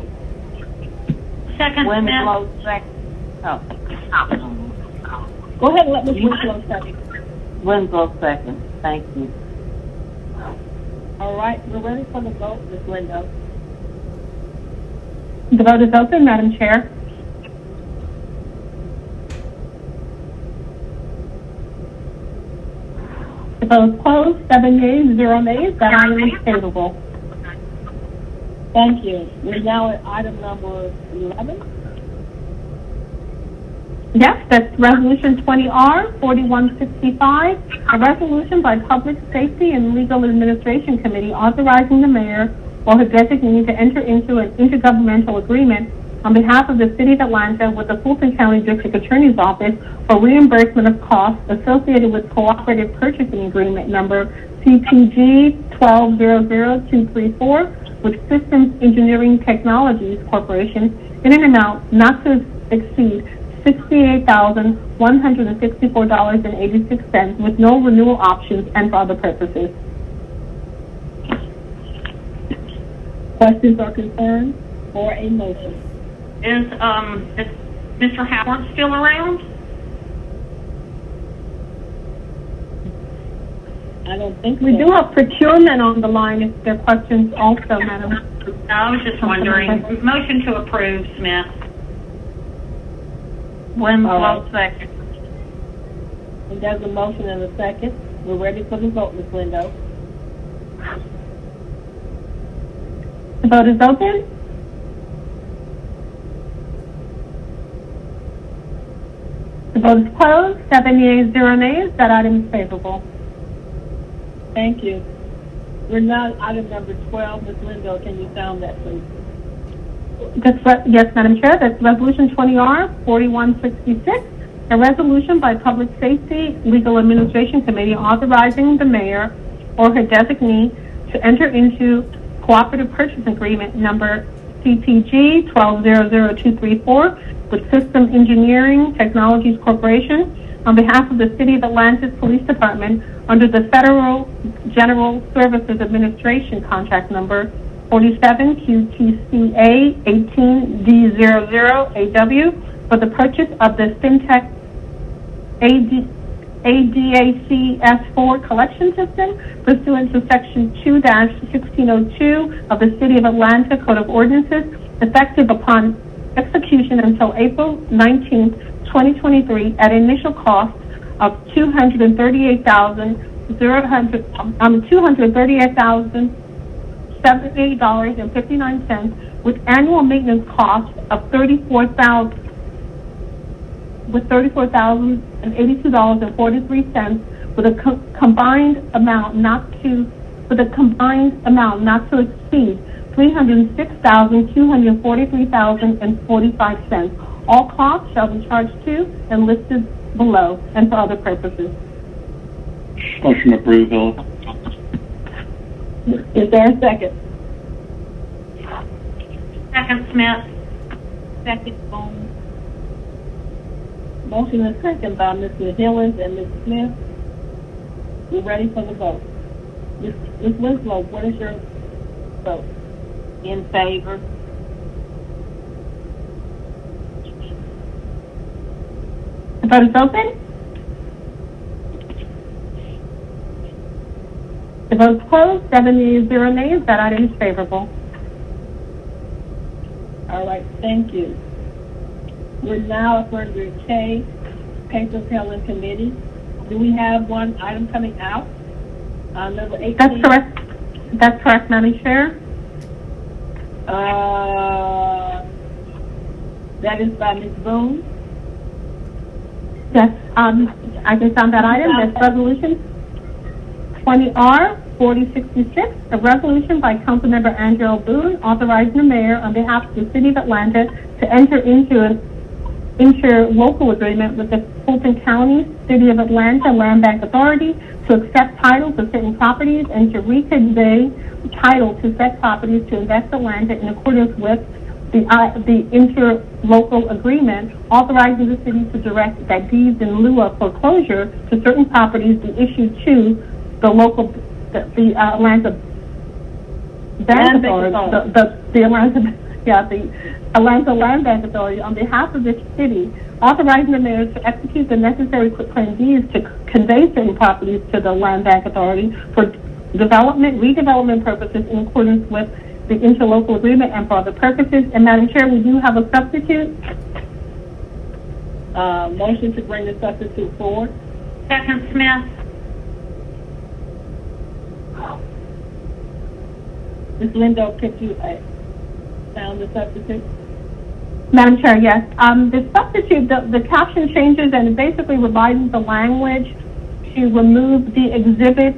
Second, Winslow, Go ahead and let Ms. Winslow second. Winslow second. Thank you. All right, we're ready for the vote, Ms. Lindo. The vote is open, Madam Chair. The vote is closed. 7 yeas, 0 nays. That item is favorable. Thank you. We're now at item number 11. Yes, that's Resolution 20R 4165, a resolution by Public Safety and Legal Administration Committee authorizing the mayor or her designee to enter into an intergovernmental agreement on behalf of the City of Atlanta with the Fulton County District Attorney's Office for reimbursement of costs associated with Cooperative Purchasing Agreement number CPG 1200234 with Systems Engineering Technologies Corporation in an amount not to exceed $68,164.86 with no renewal options and for other purposes. Questions or concerns or a motion? Is Mr. Howard still around? I don't think we do have procurement on the line if there are questions also, Madam. I was just wondering. Motion to approve, Smith. Winslow, second. And there's a motion and a second. We're ready for the vote, Ms. Lindo. The vote is open. The vote is closed. 7 yeas, 0 nays. That item is favorable. Thank you. We're now at item number 12. Ms. Lindo, can you sound that, please? Yes, Madam Chair. That's Resolution 20R 4166, a resolution by Public Safety Legal Administration Committee authorizing the mayor or her designee to enter into Cooperative Purchase Agreement number CPG 1200234 with System Engineering Technologies Corporation on behalf of the City of Atlanta's Police Department under the Federal General Services Administration contract number 47 QTCA 18D00AW for the purchase of the Syntec ADAC S4 collection system pursuant to Section 2-1602 of the City of Atlanta Code of Ordinances, effective upon execution until April 19th, 2023, at an initial cost of $238,078.59 with annual maintenance costs of $34,082.43 with a combined amount not to exceed $306,243.45. All costs shall be charged to and listed below and for other purposes. Motion approved, Villa. Is there a second? Second, Smith. Second, Bone. Motion and second by Mr. Hillens and Ms. Smith. We're ready for the vote. Ms. Winslow, what is your vote? In favor. The vote is open. The vote is closed. 7 yeas, 0 nays. That item is favorable. All right, thank you. We're now for the K, Papers Held in Committee. Do we have one item coming out? Number 18? That's correct. That's correct, Madam Chair. That is by Ms. Boone. Yes, I can sound that item. That's Resolution 20R 4066, a resolution by Councilmember Angela Boone authorizing the mayor on behalf of the City of Atlanta to enter into an interlocal agreement with the Fulton County, City of Atlanta Land Bank Authority to accept titles of certain properties and to reconvey title to said properties to Invest Atlanta in accordance with the interlocal agreement, authorizing the city to direct that deeds in lieu of foreclosure to certain properties be issued to the local, the Atlanta Bank Authority, the Atlanta Land Bank Authority on behalf of the city, authorizing the mayor to execute the necessary quitclaim deeds to convey certain properties to the Land Bank Authority for development, redevelopment purposes in accordance with the interlocal agreement and for other purposes. And Madam Chair, we do have a substitute. Motion to bring the substitute forward. Second, Smith. Ms. Lindo, could you sound the substitute? Madam Chair, yes. The substitute, the caption changes and it basically revises the language to remove the exhibits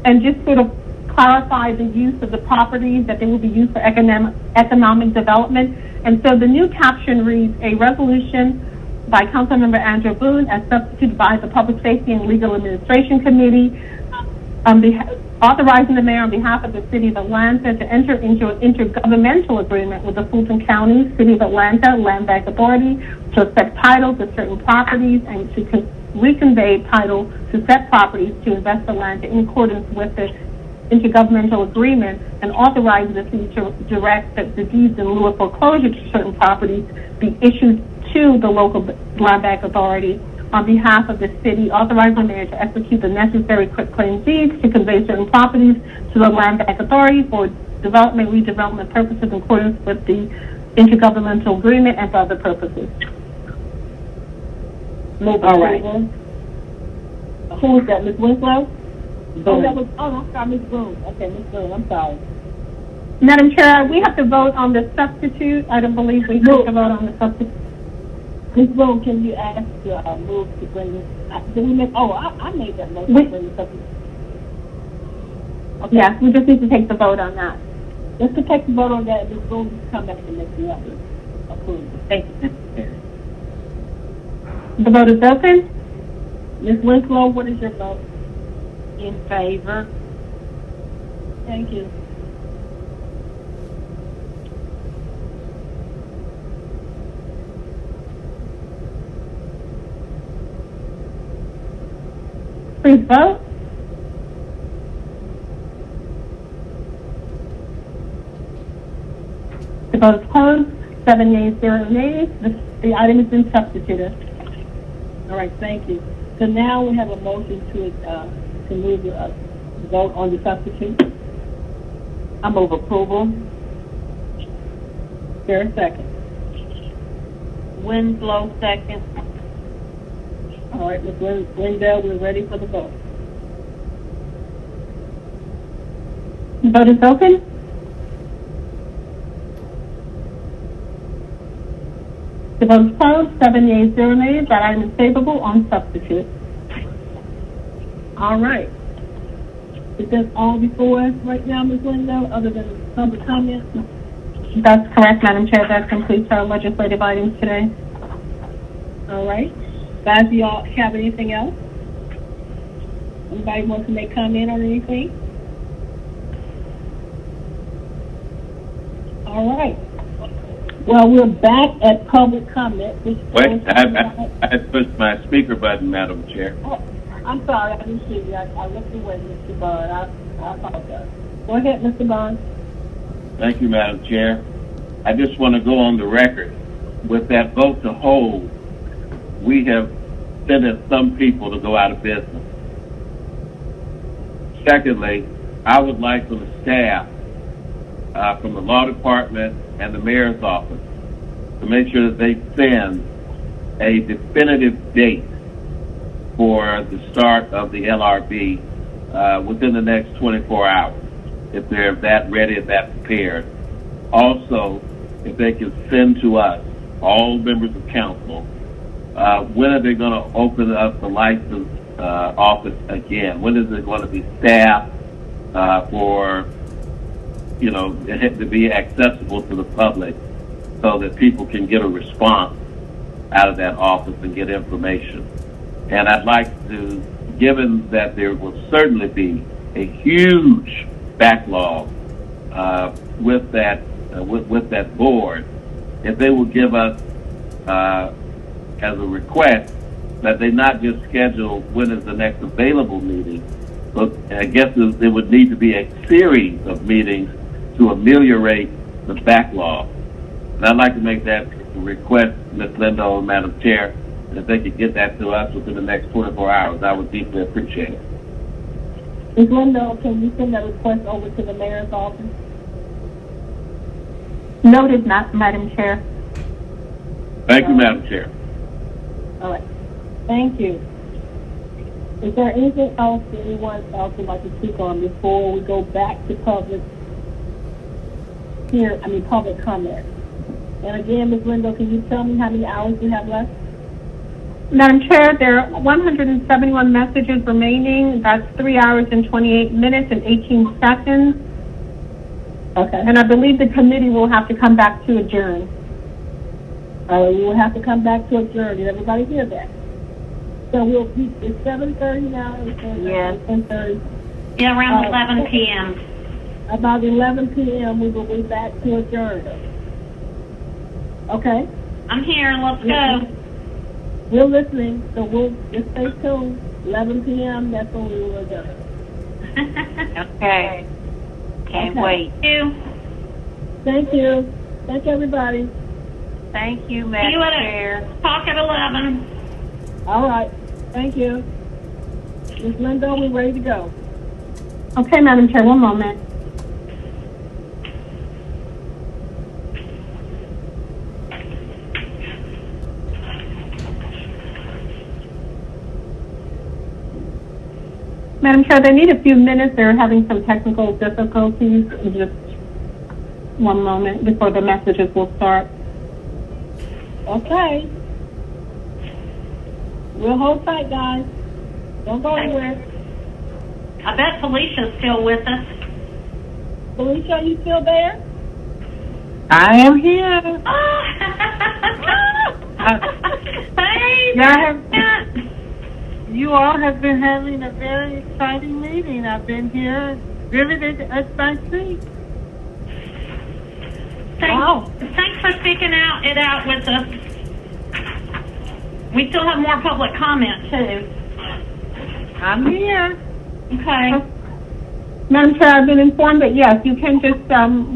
and just sort of clarify the use of the properties, that they will be used for economic development. And so the new caption reads, a resolution by Councilmember Andrew Boone as substituted by the Public Safety and Legal Administration Committee, authorizing the mayor on behalf of the City of Atlanta to enter into an intergovernmental agreement with the Fulton County, City of Atlanta Land Bank Authority to accept title to certain properties and to reconvey title to said properties to Invest Atlanta in accordance with the intergovernmental agreement, and authorizing the city to direct that the deeds in lieu of foreclosure to certain properties be issued to the local Land Bank Authority on behalf of the city, authorizing the mayor to execute the necessary quitclaim deeds to convey certain properties to the Land Bank Authority for development, redevelopment purposes in accordance with the intergovernmental agreement and for other purposes. Move approval. Who was that, Ms. Winslow? Boone. I'm sorry, Ms. Boone. Okay, Ms. Boone, I'm sorry. Madam Chair, we have to vote on the substitute. I don't believe we have to vote on the substitute. Ms. Boone, can you ask to move to bring this? Did we make? Oh, I made that motion to bring this substitute. Okay. Yes, we just need to take the vote on that. Let's take the vote on that. Ms. Boone, just come back and make the other approval. Thank you. The vote is open. Ms. Winslow, what is your vote? In favor. Thank you. Please vote. The vote is closed. 7 yeas, 0 nays. The item has been substituted. All right, thank you. So now we have a motion to move the vote on the substitute. I move approval. Is there a second? Winslow, second. All right, Ms. Wendell, we're ready for the vote. The vote is open. The vote is closed. 7 yeas, 0 nays. That item is favorable on substitute. All right. Is that all before us right now, Ms. Wendell, other than public comments? That's correct, Madam Chair. That completes our legislative items today. All right. Guys, do y'all have anything else? Anybody wants to make comment on anything? All right. Well, we're back at public comment. Wait, I pushed my speaker button, Madam Chair. Oh, I'm sorry, I didn't see you. I looked away, Mr. Bond. I apologize. Go ahead, Mr. Bond. Thank you, Madam Chair. I just want to go on the record. With that vote to hold, we have sentenced some people to go out of business. Secondly, I would like for the staff from the law department and the mayor's office to make sure that they send a definitive date for the start of the LRB within the next 24 hours, if they're that ready and that prepared. Also, if they can send to us, all members of council, when are they going to open up the license office again? When is it going to be staffed for, to be accessible to the public so that people can get a response out of that office and get information? And I'd like to, given that there will certainly be a huge backlog with that board, if they will give us as a request that they not just schedule when is the next available meeting, but I guess there would need to be a series of meetings to ameliorate the backlog. And I'd like to make that request, Ms. Lindo and Madam Chair, and if they could get that to us within the next 24 hours, I would deeply appreciate it. Ms. Lindo, can you send that request over to the mayor's office? Noted, Madam Chair. Thank you, Madam Chair. All right. Thank you. Is there anything else that anyone else would like to speak on before we go back to public comment? And again, Ms. Lindo, can you tell me how many hours we have left? Madam Chair, there are 171 messages remaining. That's 3 hours and 28 minutes and 18 seconds. Okay. And I believe the committee will have to come back to adjourn. We will have to come back to adjourn. Did everybody hear that? So it's 7:30 now. Yes. 10:30. Yeah, around 11 p.m. About 11 p.m. we will be back to adjourn. Okay? I'm here. Let's go. We're listening, so we'll just stay tuned. 11 p.m. That's when we will adjourn. Okay. Can't wait. Thank you. Thank you, everybody. Thank you, Madam Chair. Talk at 11. All right. Thank you. Ms. Lindo, we're ready to go. Okay, Madam Chair, one moment. Madam Chair, they need a few minutes. They're having some technical difficulties. Just one moment before the messages will start. Okay. We'll hold tight, guys. Don't go anywhere. I bet Felicia's still with us. Felicia, are you still there? I am here. Hey, you all have been having a very exciting meeting. I've been here riveted as my seat. Thanks for speaking it out with us. We still have more public comment, too. I'm here. Okay. Madam Chair, I've been informed that, yes, you can just,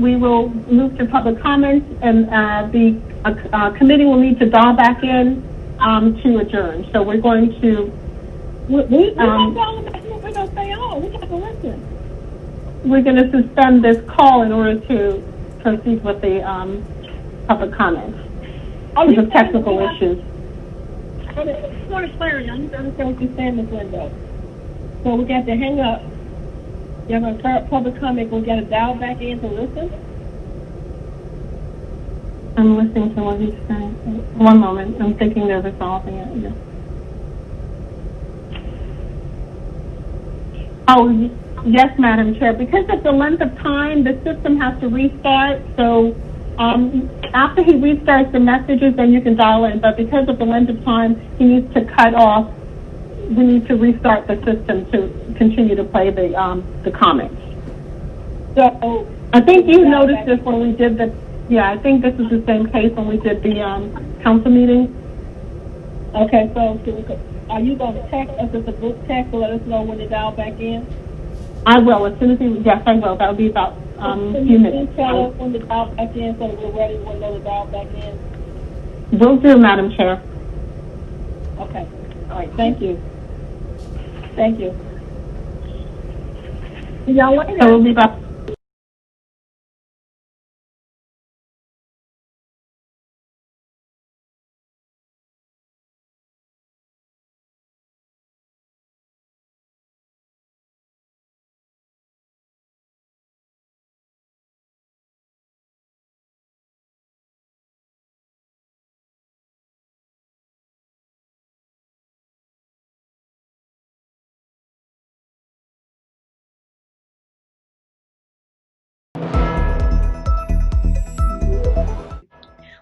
we will move to public comments, and the committee will need to dial back in to adjourn. So we're going to... We're not going back. We're going to stay on. We have to listen. We're going to suspend this call in order to proceed with the public comments. Because of technical issues. Point of clarity, I need to understand what you're saying, Ms. Lindo. So we got to hang up. You're going to start public comment. We got to dial back in to listen. I'm listening to what he's saying. One moment. I'm thinking they're resolving it. Yeah. Oh, yes, Madam Chair. Because of the length of time, the system has to restart. So after he restarts the messages, then you can dial in. But because of the length of time, he needs to cut off. We need to restart the system to continue to play the comments. So I think you noticed this when we did the Yeah, I think this is the same case when we did the council meeting. Okay, so are you going to text us as a group text to let us know when to dial back in? I will, as soon as yes, I will. That'll be about a few minutes. Tell us when to dial back in so that we're ready when to dial back in. Will do, Madam Chair. Okay. All right. Thank you. Thank you. Y'all later. So we'll be back.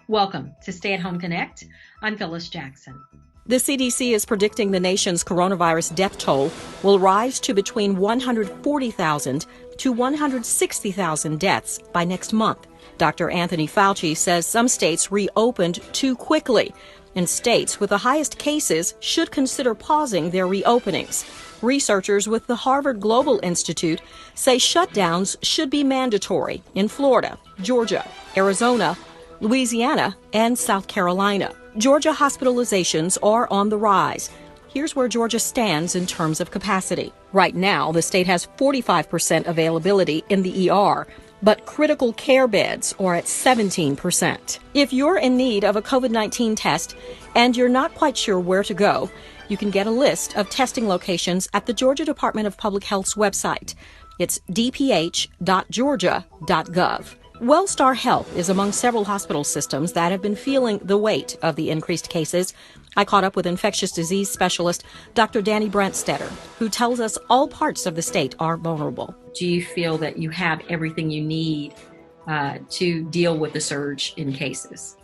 Welcome to Stay at Home Connect. I'm Phyllis Jackson. The CDC is predicting the nation's coronavirus death toll will rise to between 140,000 to 160,000 deaths by next month. Dr. Anthony Fauci says some states reopened too quickly, and states with the highest cases should consider pausing their reopenings. Researchers with the Harvard Global Institute say shutdowns should be mandatory in Florida, Georgia, Arizona, Louisiana, and South Carolina. Georgia hospitalizations are on the rise. Here's where Georgia stands in terms of capacity. Right now, the state has 45% availability in the ER, but critical care beds are at 17%. If you're in need of a COVID-19 test and you're not quite sure where to go, you can get a list of testing locations at the Georgia Department of Public Health's website. It's dph.georgia.gov. Wellstar Health is among several hospital systems that have been feeling the weight of the increased cases. I caught up with infectious disease specialist Dr. Danny Brandstetter, who tells us all parts of the state are vulnerable. Do you feel that you have everything you need to deal with the surge in cases?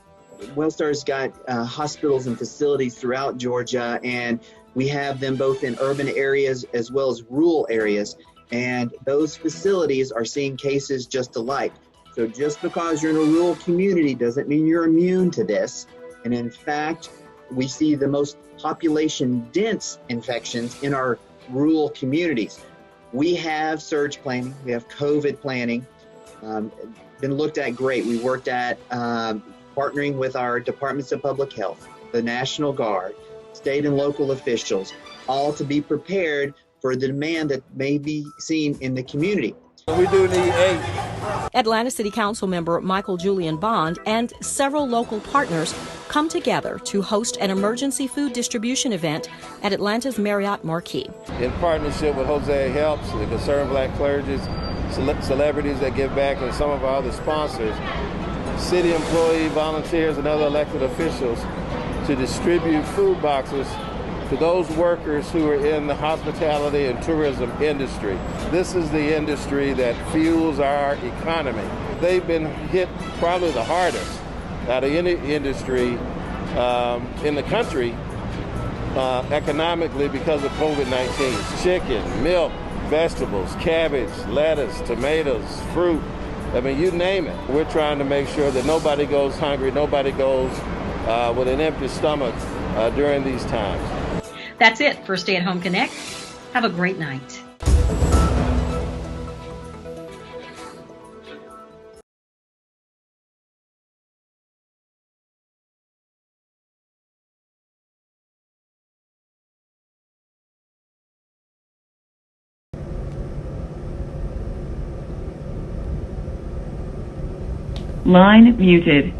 Wellstar's got hospitals and facilities throughout Georgia, and we have them both in urban areas as well as rural areas, and those facilities are seeing cases just alike. So just because you're in a rural community doesn't mean you're immune to this. And in fact, we see the most population-dense infections in our rural communities. We have surge planning, we have COVID planning, been looked at great. We worked at partnering with our departments of public health, the National Guard, state and local officials, all to be prepared for the demand that may be seen in the community. We do need aid. Atlanta City Council member Michael Julian Bond and several local partners come together to host an emergency food distribution event at Atlanta's Marriott Marquis. In partnership with Jose Helps, the Concerned Black Clergy, celebrities that give back, and some of our other sponsors, city employee, volunteers, and other elected officials to distribute food boxes to those workers who are in the hospitality and tourism industry. This is the industry that fuels our economy. They've been hit probably the hardest out of any industry in the country economically because of COVID-19. Chicken, milk, vegetables, cabbage, lettuce, tomatoes, fruit, I mean, you name it. We're trying to make sure that nobody goes hungry, nobody goes with an empty stomach during these times. That's it for Stay at Home Connect. Have a great night. Line muted.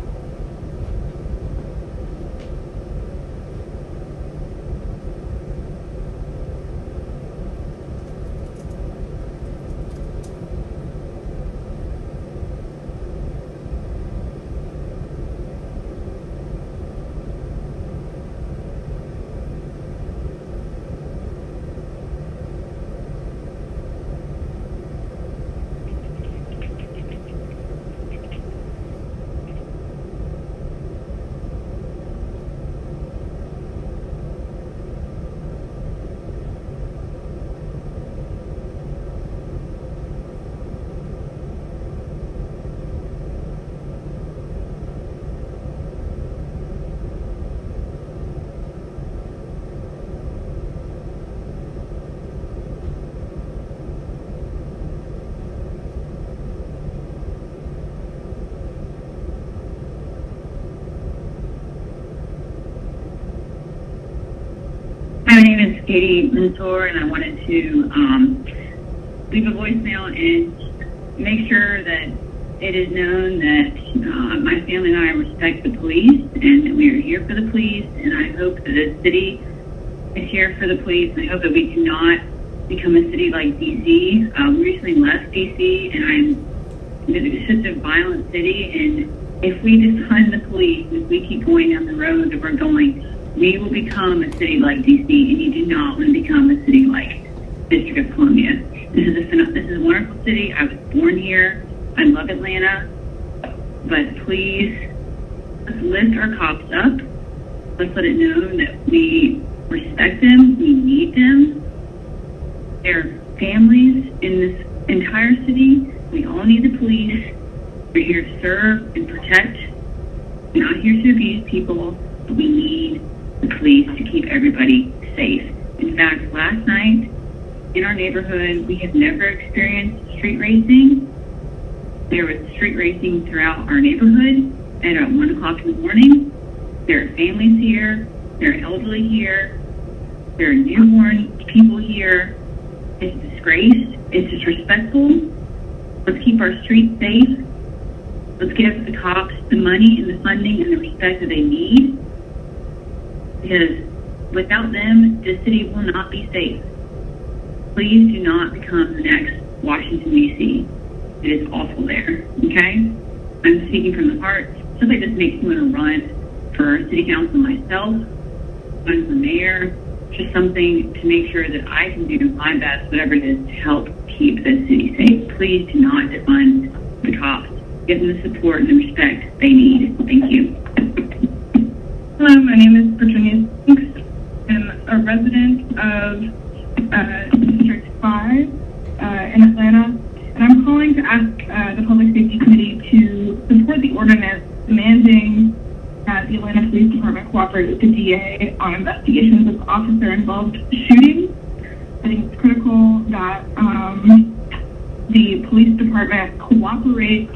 my name is Katie Mentor, and I wanted to leave a voicemail and make sure that it is known that my family and I respect the police, and that we are here for the police, and I hope that the city is here for the police. I hope that we cannot become a city like D.C. We recently left D.C., and it's just a violent city, and if we defund the police, if we keep going down the road that we're going, we will become a city like D.C., and you do not want to become a city like District of Columbia. This is a wonderful city. I was born here. I love Atlanta, but please, let's lift our cops up. Let's let it know that we respect them, we need them. There are families in this entire city. We all need the police. We're here to serve and protect. We're not here to abuse people, but we need the police to keep everybody safe. In fact, last night in our neighborhood, we have never experienced street racing. There was street racing throughout our neighborhood at 1 o'clock in the morning. There are families here. There are elderly here. There are newborn people here. It's disgraced. It's disrespectful. Let's keep our streets safe. Let's give the cops the money and the funding and the respect that they need. Because without them, this city will not be safe. Please do not become the next Washington, D.C. It is awful there, okay? I'm speaking from the heart. Stuff like this makes me want to run for city council myself, run for mayor, just something to make sure that I can do my best, whatever it is, to help keep this city safe. Please do not defund the cops. Give them the support and the respect they need. Thank you. Hello, my name is Virginia Spinks. I'm a resident of District 5 in Atlanta. And I'm calling to ask the Public Safety Committee to support the ordinance demanding that the Atlanta Police Department cooperate with the DA on investigations of officer-involved shootings. I think it's critical that the police department cooperates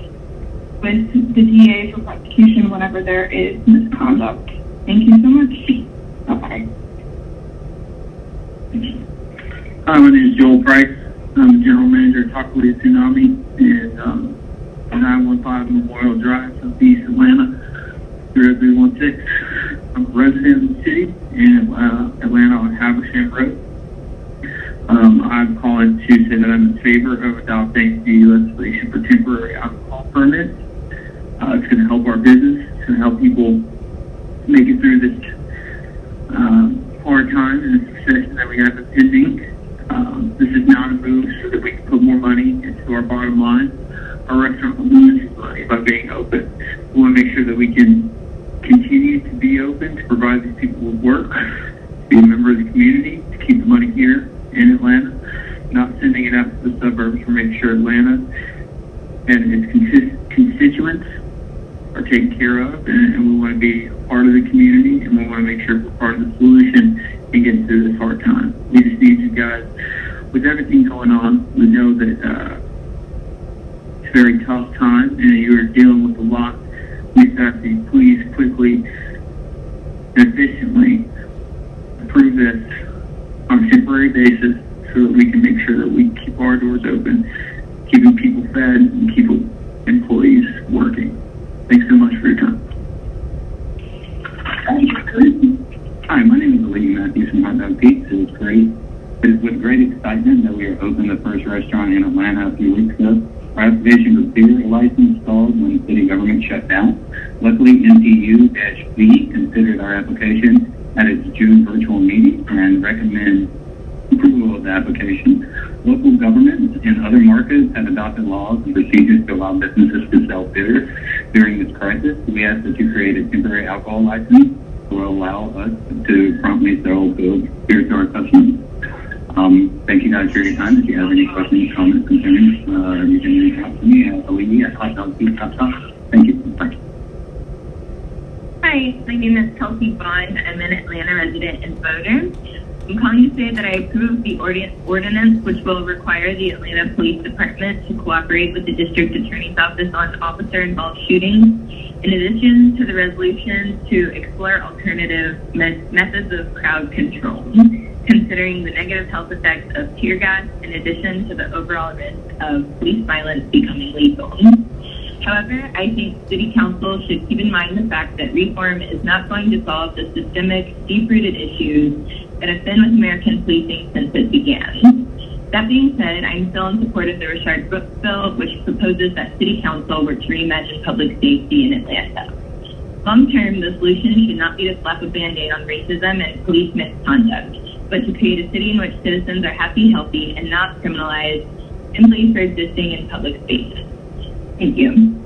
with the DA for prosecution whenever there is misconduct. Thank you so much. Bye-bye. Hi, my name is Joel Price. I'm the General Manager at Talk Police Tsunami and 915 Memorial Drive, Southeast Atlanta, 30316. I'm a resident of the city in Atlanta on Havisham Road. I'm calling to say that I'm in favor of adopting the legislation for temporary alcohol permits. It's going to help our business. It's going to help people make it through this hard time and this recession that we have pending. This is not a move so that we can put more money into our bottom line. Our restaurant will lose money by being open. We want to make sure that we can continue to be open, to provide these people with work, to be a member of the community, to keep the money here in Atlanta, not sending it out to the suburbs, for making sure Atlanta and its constituents are taken care of, and we want to be a part of the community, and we want to make sure we're part of the solution and get through this hard time. We just need you guys. With everything going on, we know that it's a very tough time, and you are dealing with a lot. We just ask that you please quickly and efficiently approve this on a temporary basis so that we can make sure that we keep our doors open, keeping people fed, and keep employees working. Thanks so much for your time. Hi, my name is Lee Matthews from Hot Dog Pizza. It's great. It is with great excitement that we are opening the first restaurant in Atlanta a few weeks ago. Our application for beer license stalled when the city government shut down. Luckily, NTU-V considered our application at its June virtual meeting and recommend approval of the application. Local governments in other markets have adopted laws and procedures to allow businesses to sell beer during this crisis. We ask that you create a temporary alcohol license that will allow us to promptly sell beer to our customers. Thank you guys for your time. If you have any questions, comments, concerns, you can reach out to me at olivia@hotdogpizza.com. Thank you. Bye. Hi, my name is Kelsey Bond. I'm an Atlanta resident and voter. I'm calling to say that I approve the ordinance which will require the Atlanta Police Department to cooperate with the District Attorney's Office on officer-involved shootings, in addition to the resolution to explore alternative methods of crowd control. considering the negative health effects of tear gas in addition to the overall risk of police violence becoming lethal. However, I think City Council should keep in mind the fact that reform is not going to solve the systemic, deep-rooted issues that have been with American policing since it began. That being said, I'm still in support of the Richard-Brooks bill, which proposes that City Council were to reimagine public safety in Atlanta. Long-term, the solution should not be to slap a Band-Aid on racism and police misconduct, but to create a city in which citizens are happy, healthy, and not criminalized simply for existing in public spaces. Thank you.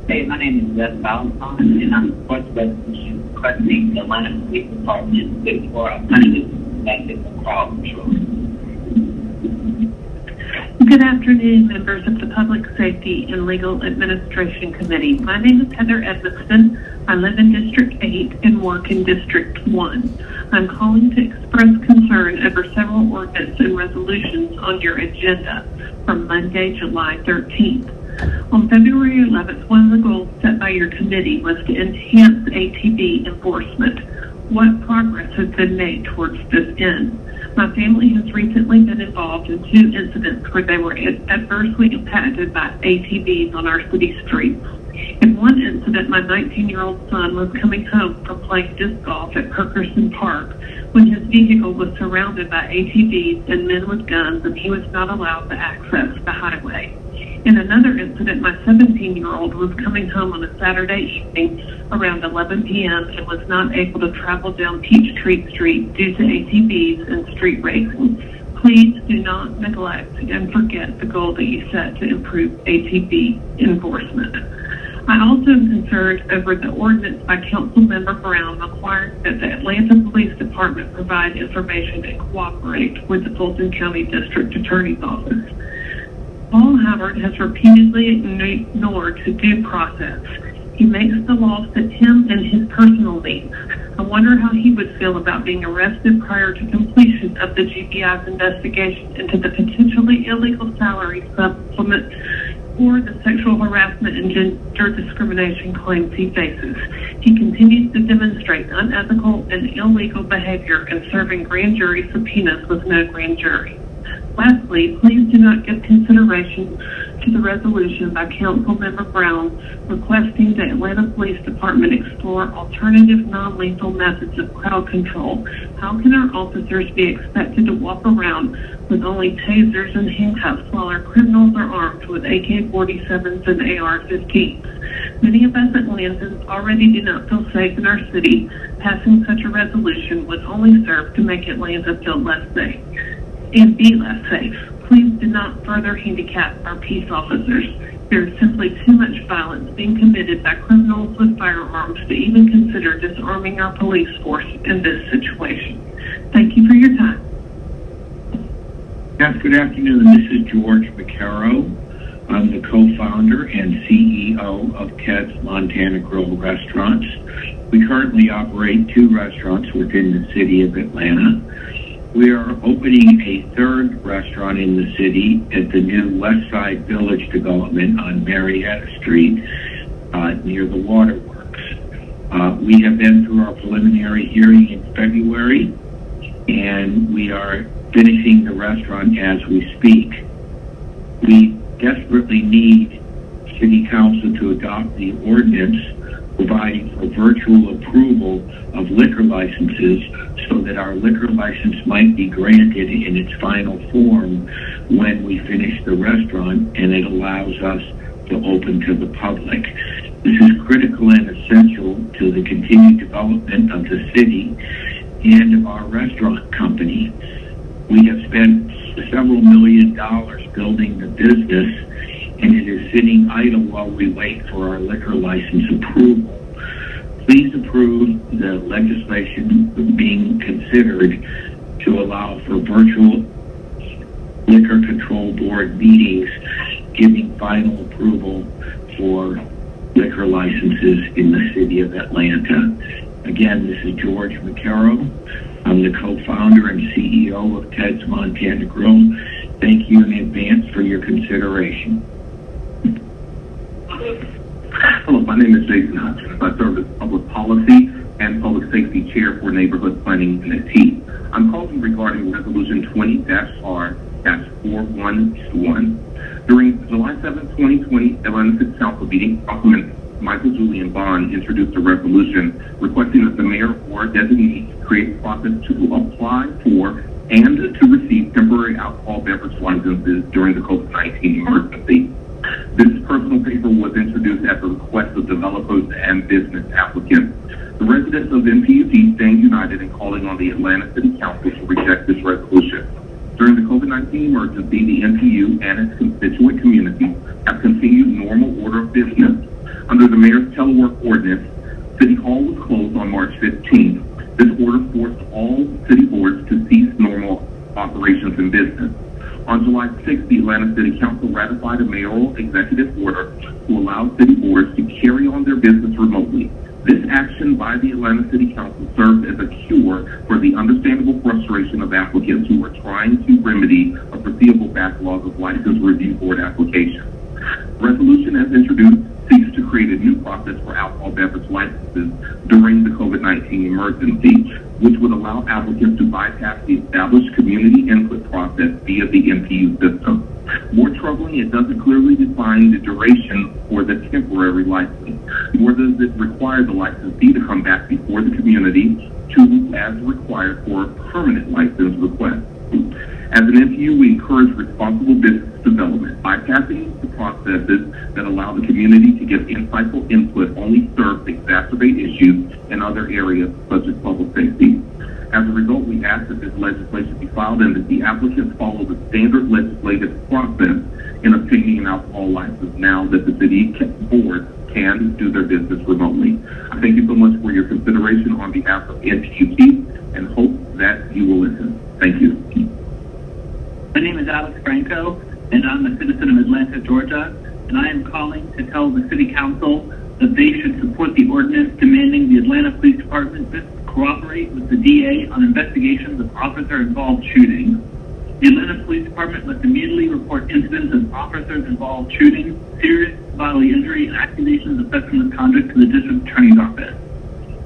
Hey, my name is Wes Valentine, and I'm a sports resolution requesting the Atlanta Police Department to for a punishment method of crowd control. Good afternoon, members of the Public Safety and Legal Administration Committee. My name is Heather Edmiston. I live in District 8 and work in District 1. I'm calling to express concern over several ordinance and resolutions on your agenda from Monday, July 13th. On February 11th, one of the goals set by your committee was to enhance ATV enforcement. What progress has been made towards this end? My family has recently been involved in 2 incidents where they were adversely impacted by ATVs on our city streets. In one incident, my 19-year-old son was coming home from playing disc golf at Perkerson Park when his vehicle was surrounded by ATVs and men with guns, and he was not allowed to access the highway. In another incident, my 17-year-old was coming home on a Saturday evening around 11 p.m. and was not able to travel down Peachtree Street due to ATVs and street racing. Please do not neglect and forget the goal that you set to improve ATV enforcement. I also am concerned over the ordinance by Councilmember Brown requiring that the Atlanta Police Department provide information and cooperate with the Fulton County District Attorney's Office. Paul Howard has repeatedly ignored the due process. He makes the law fit him and his personal needs. I wonder how he would feel about being arrested prior to completion of the GBI's investigation into the potentially illegal salary supplement or the sexual harassment and gender discrimination claims he faces. He continues to demonstrate unethical and illegal behavior in serving grand jury subpoenas with no grand jury. Lastly, please do not give consideration to the resolution by Councilmember Brown requesting the Atlanta Police Department explore alternative non-lethal methods of crowd control. How can our officers be expected to walk around with only tasers and handcuffs while our criminals are armed with AK-47s and AR-15s? Many of us Atlantans already do not feel safe in our city. Passing such a resolution would only serve to make Atlanta feel less safe and be less safe. Please do not further handicap our peace officers. There is simply too much violence being committed by criminals with firearms to even consider disarming our police force in this situation. Thank you for your time. Yes, good afternoon. This is George McCarrow. I'm the co-founder and CEO of Ted's Montana Grill Restaurants. We currently operate 2 restaurants within the city of Atlanta. We are opening a 3rd restaurant in the city at the new West Side Village development on Marietta Street near the Waterworks. We have been through our preliminary hearing in February, and we are finishing the restaurant as we speak. We desperately need City Council to adopt the ordinance providing for virtual approval of liquor licenses so that our liquor license might be granted in its final form when we finish the restaurant and it allows us to open to the public. This is critical and essential to the continued development of the city and of our restaurant company. We have spent several $1 million building the business, and it is sitting idle while we wait for our liquor license approval. Please approve the legislation being considered to allow for virtual Liquor Control Board meetings, giving final approval for liquor licenses in the city of Atlanta. Again, this is George McCarrow. I'm the co-founder and CEO of Ted's Montana Grill. Thank you in advance for your consideration. Hello, my name is Jason Hutchins. I serve as public policy and Public Safety Chair for Neighborhood Planning Unit T. I'm calling regarding Resolution 20-R-411. During July 7, 2020, Atlanta City Council meeting, Councilman Michael Julian Bond introduced a resolution requesting that the mayor or designee create a process to apply for and to receive temporary alcohol beverage licenses during the COVID-19 emergency. This personal paper was introduced at the request of developers and business applicants. The residents of NPUD stand united in calling on the Atlanta City Council to reject this resolution. During the COVID-19 emergency, the NPU and its constituent communities have continued normal order of business. Under the mayor's telework ordinance, City Hall was closed on March 15th. This order forced all city boards to cease normal operations and business. On July 6th, the Atlanta City Council ratified a mayoral executive order to allow city boards to carry on their business remotely. This action by the Atlanta City Council serves as a cure for the understandable frustration of applicants who are trying to remedy a foreseeable backlog of license review board applications. The resolution as introduced seeks to create a new process for alcohol beverage licenses during the COVID-19 emergency, which would allow applicants to bypass the established community input process via the NPU system. More troubling, it doesn't clearly define the duration for the temporary license, nor does it require the licensee to come back before the community as required for a permanent license request. As an NPU, we encourage responsible business development. Bypassing the processes that allow the community to give insightful input only serves to exacerbate issues in other areas such as public safety. As a result, we ask that this legislation be filed and that the applicants follow the standard legislative process in obtaining an alcohol license now that the city board can do their business remotely. I thank you so much for your consideration on behalf of NPUT and hope that you will listen. Thank you. My name is Alex Franco, and I'm a citizen of Atlanta, Georgia, and I am calling to tell the City Council that they should support the ordinance demanding the Atlanta Police Department cooperate with the DA on investigations of officer-involved shootings. The Atlanta Police Department must immediately report incidents of officers-involved shootings, serious bodily injury, and accusations of sexual misconduct to the District Attorney's Office.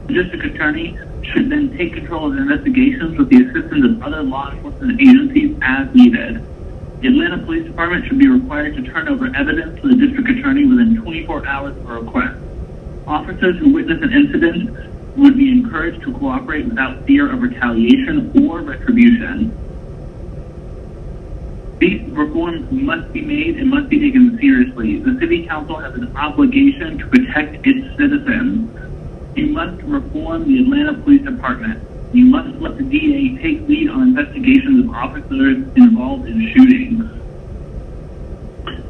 The District Attorney should then take control of the investigations with the assistance of other law enforcement agencies as needed. The Atlanta Police Department should be required to turn over evidence to the District Attorney within 24 hours of a request. Officers who witness an incident would be encouraged to cooperate without fear of retaliation or retribution. These reforms must be made and must be taken seriously. The City Council has an obligation to protect its citizens. You must reform the Atlanta Police Department. You must let the DA take lead on investigations of officers involved in shootings.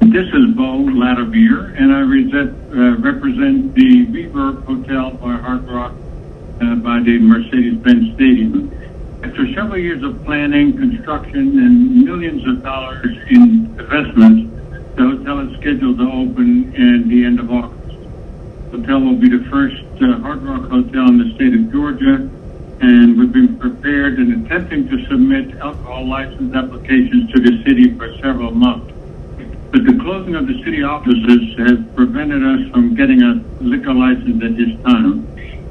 This is Bo Lativier, and I represent the Reverb Hotel by Hard Rock by the Mercedes-Benz Stadium. After several years of planning, construction, and millions of dollars in investments, the hotel is scheduled to open at the end of August. The hotel will be the first Hard Rock hotel in the state of Georgia, and we've been prepared and attempting to submit alcohol license applications to the city for several months. But the closing of the city offices has prevented us from getting a liquor license at this time.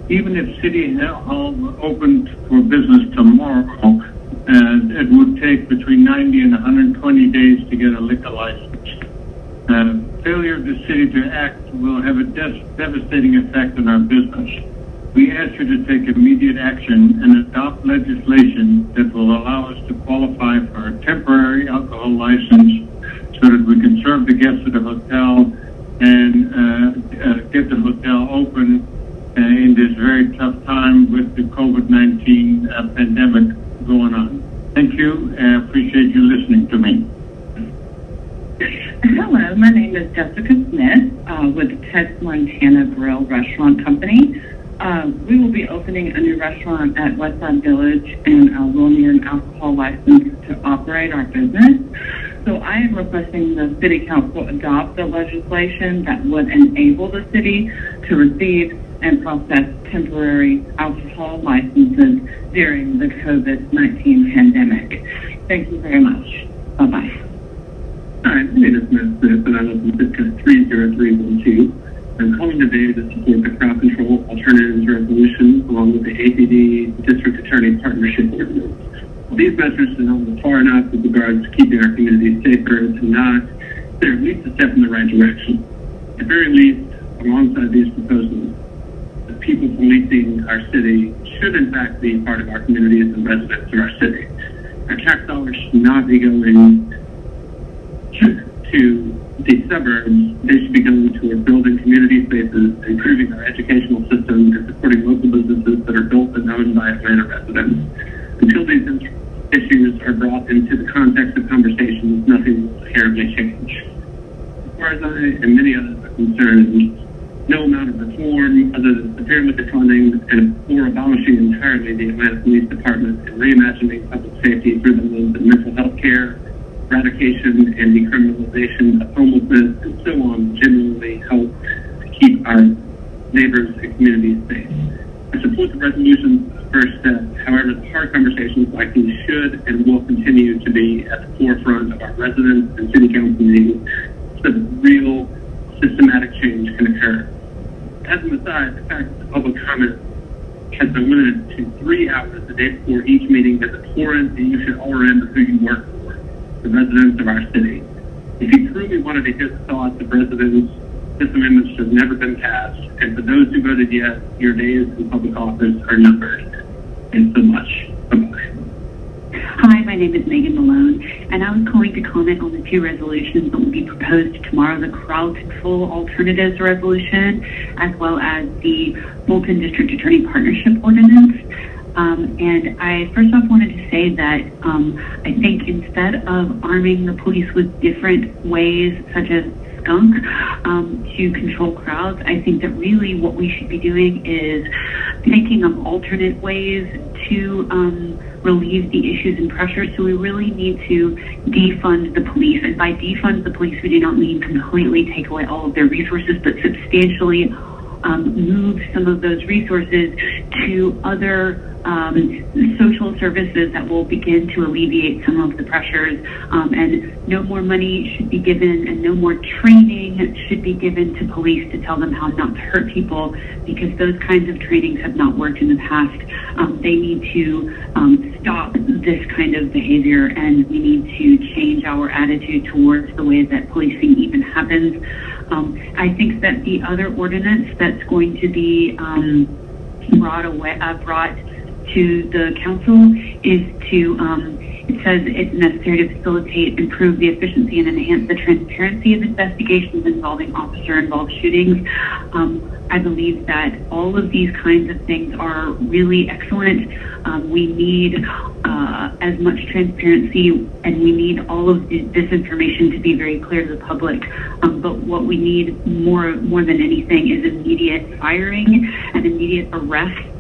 Even if City Hall opened for business tomorrow, it would take between 90 and 120 days to get a liquor license. Failure of the city to act will have a devastating effect on our business. We ask you to take immediate action and adopt legislation that will allow us to qualify for a temporary alcohol license so that we can serve the guests of the hotel and get the hotel open in this very tough time with the COVID-19 pandemic going on. Thank you, and I appreciate you listening to me. Hello, my name is Jessica Smith with the Ted's Montana Grill Restaurant Company. We will be opening a new restaurant at Westside Village, and we'll need an alcohol license to operate our business. So I am requesting the City Council adopt the legislation that would enable the city to receive and process temporary alcohol licenses during the COVID-19 pandemic. Thank you very much. Bye-bye. Hi, my name is Smith, and I live in District 30312. I'm calling today to support the crowd control alternatives resolution along with the APD District Attorney Partnership Ordinance. While these measures do not go far enough with regards to keeping our communities safer, to not, they're at least a step in the right direction. At the very least, alongside these proposals, the people policing our city should in fact be part of our communities and residents of our city. Our tax dollars should not be going to the suburbs. They should be going toward building community spaces, improving our educational system, and supporting local businesses that are built and owned by Atlanta residents. Until these issues are brought into the context of conversations, nothing will terribly change. As far as I and many others are concerned, no amount of reform other than the pyramid funding or abolishing entirely the Atlanta Police Department and reimagining public safety through the lens of mental health care, eradication and decriminalization of homelessness, and so on, genuinely help to keep our neighbors and communities safe. I support the resolution's first step. However, the hard conversations like these should and will continue to be at the forefront of our residents and city council meetings so that real systematic change can occur. As an aside, the fact that the public comment has been limited to 3 hours the day before each meeting is abhorrent, and you should all remember who you work for, the residents of our city. If you truly wanted to hear the thoughts of residents, this amendment should have never been passed, and for those who voted yes, your days in public office are numbered. Thanks so much. Bye-bye. Hi, my name is Megan Malone, and I was calling to comment on the 2 resolutions that will be proposed tomorrow, the crowd control alternatives resolution, as well as the Fulton District Attorney Partnership Ordinance. And I first off wanted to say that I think instead of arming the police with different ways, such as skunk, to control crowds, I think that really what we should be doing is thinking of alternate ways to relieve the issues and pressures. So we really need to defund the police. And by defund the police, we do not mean completely take away all of their resources, but substantially move some of those resources to other social services that will begin to alleviate some of the pressures. And no more money should be given and no more training should be given to police to tell them how not to hurt people, because those kinds of trainings have not worked in the past. They need to stop this kind of behavior, and we need to change our attitude towards the way that policing even happens. I think that the other ordinance that's going to be brought to the council is to, it says it's necessary to facilitate, improve the efficiency, and enhance the transparency of investigations involving officer-involved shootings. I believe that all of these kinds of things are really excellent. We need as much transparency, and we need all of this information to be very clear to the public. But what we need more than anything is immediate firing and immediate arrests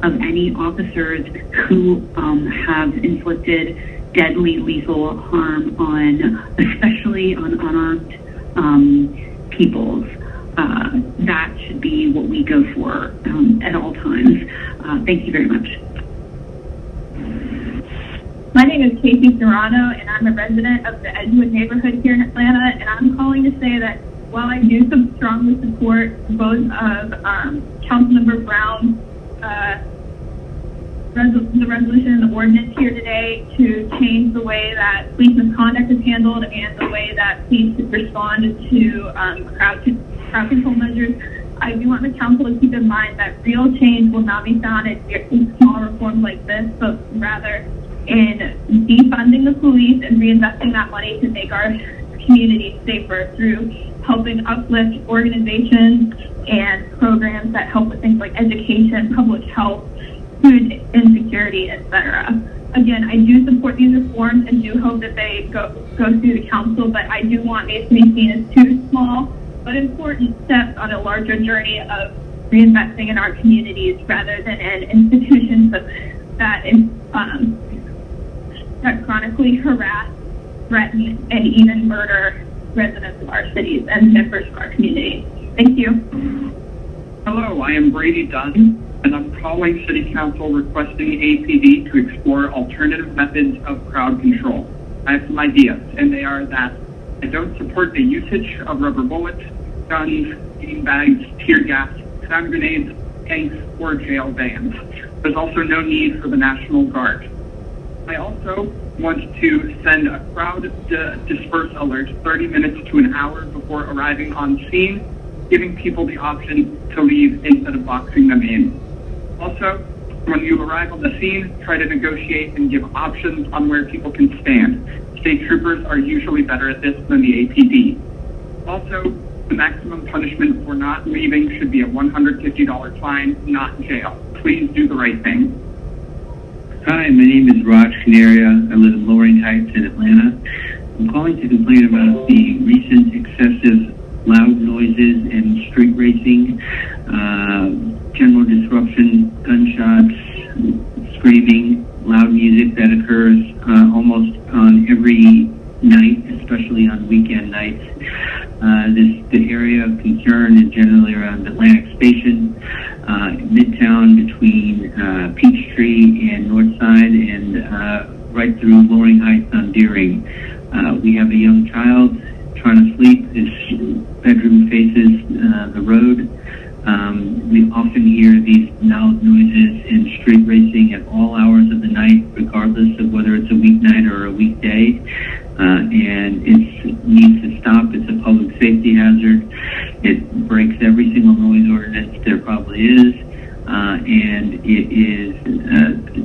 of any officers who have inflicted deadly lethal harm on, especially on unarmed peoples. That should be what we go for at all times. Thank you very much. My name is Casey Serrano, and I'm a resident of the Edgewood neighborhood here in Atlanta, and I'm calling to say that while I do strongly support both of Councilmember Brown's the resolution and the ordinance here today to change the way that police misconduct is handled and the way that police respond to crowd control measures, I do want the council to keep in mind that real change will not be found in small reforms like this, but rather in defunding the police and reinvesting that money to make our communities safer through helping uplift organizations and programs that help with things like education, public health, food insecurity, etc. Again, I do support these reforms and do hope that they go through the council, but I do want these to be seen as 2 small but important steps on a larger journey of reinvesting in our communities rather than in institutions that chronically harass, threaten, and even murder residents of our cities and members of our community. Thank you. Hello, I am Brady Dunn, and I'm calling City Council requesting APD to explore alternative methods of crowd control. I have some ideas, and they are that I don't support the usage of rubber bullets, guns, beanbags, tear gas, sound grenades, tanks, or jail vans. There's also no need for the National Guard. I also want to send a crowd disperse alert 30 minutes to an hour before arriving on scene, giving people the option to leave instead of boxing them in. Also, when you arrive on the scene, try to negotiate and give options on where people can stand. State troopers are usually better at this than the APD. Also, the maximum punishment for not leaving should be a $150 fine, not jail. Please do the right thing. Hi, my name is Raj Canaria. I live in Loring Heights in Atlanta. I'm calling to complain about the recent excessive loud noises and street racing, general disruption, gunshots, screaming, loud music that occurs almost on every night, especially on weekend nights. The area of concern is generally around Atlantic Station, Midtown between Peachtree and Northside, and right through Loring Heights on Deering. We have a young child trying to sleep. His bedroom faces the road. We often hear these loud noises and street racing at all hours of the night, regardless of whether it's a weeknight or a weekday. And it needs to stop. It's a public safety hazard. It breaks every single noise ordinance there probably is. And it is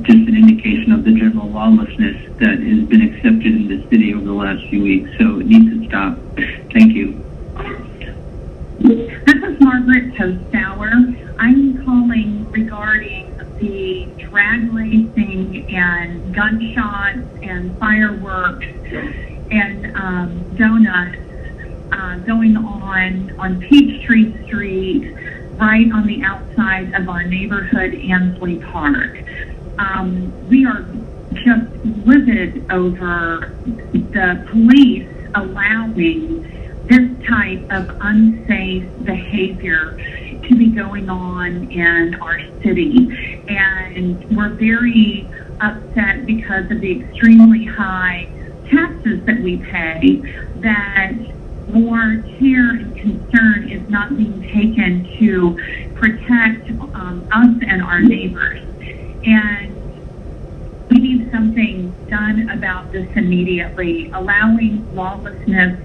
just an indication of the general lawlessness that has been accepted in this city over the last few weeks. So it needs to stop. Thank you. This is Margaret Postauer. I'm calling regarding the drag racing and gunshots and fireworks and donuts going on Peachtree Street, right on the outside of our neighborhood, Ansley Park. We are just livid over the police allowing this type of unsafe behavior to be going on in our city. And we're very upset because of the extremely high taxes that we pay, that more care and concern is not being taken to protect us and our neighbors. And we need something done about this immediately. Allowing lawlessness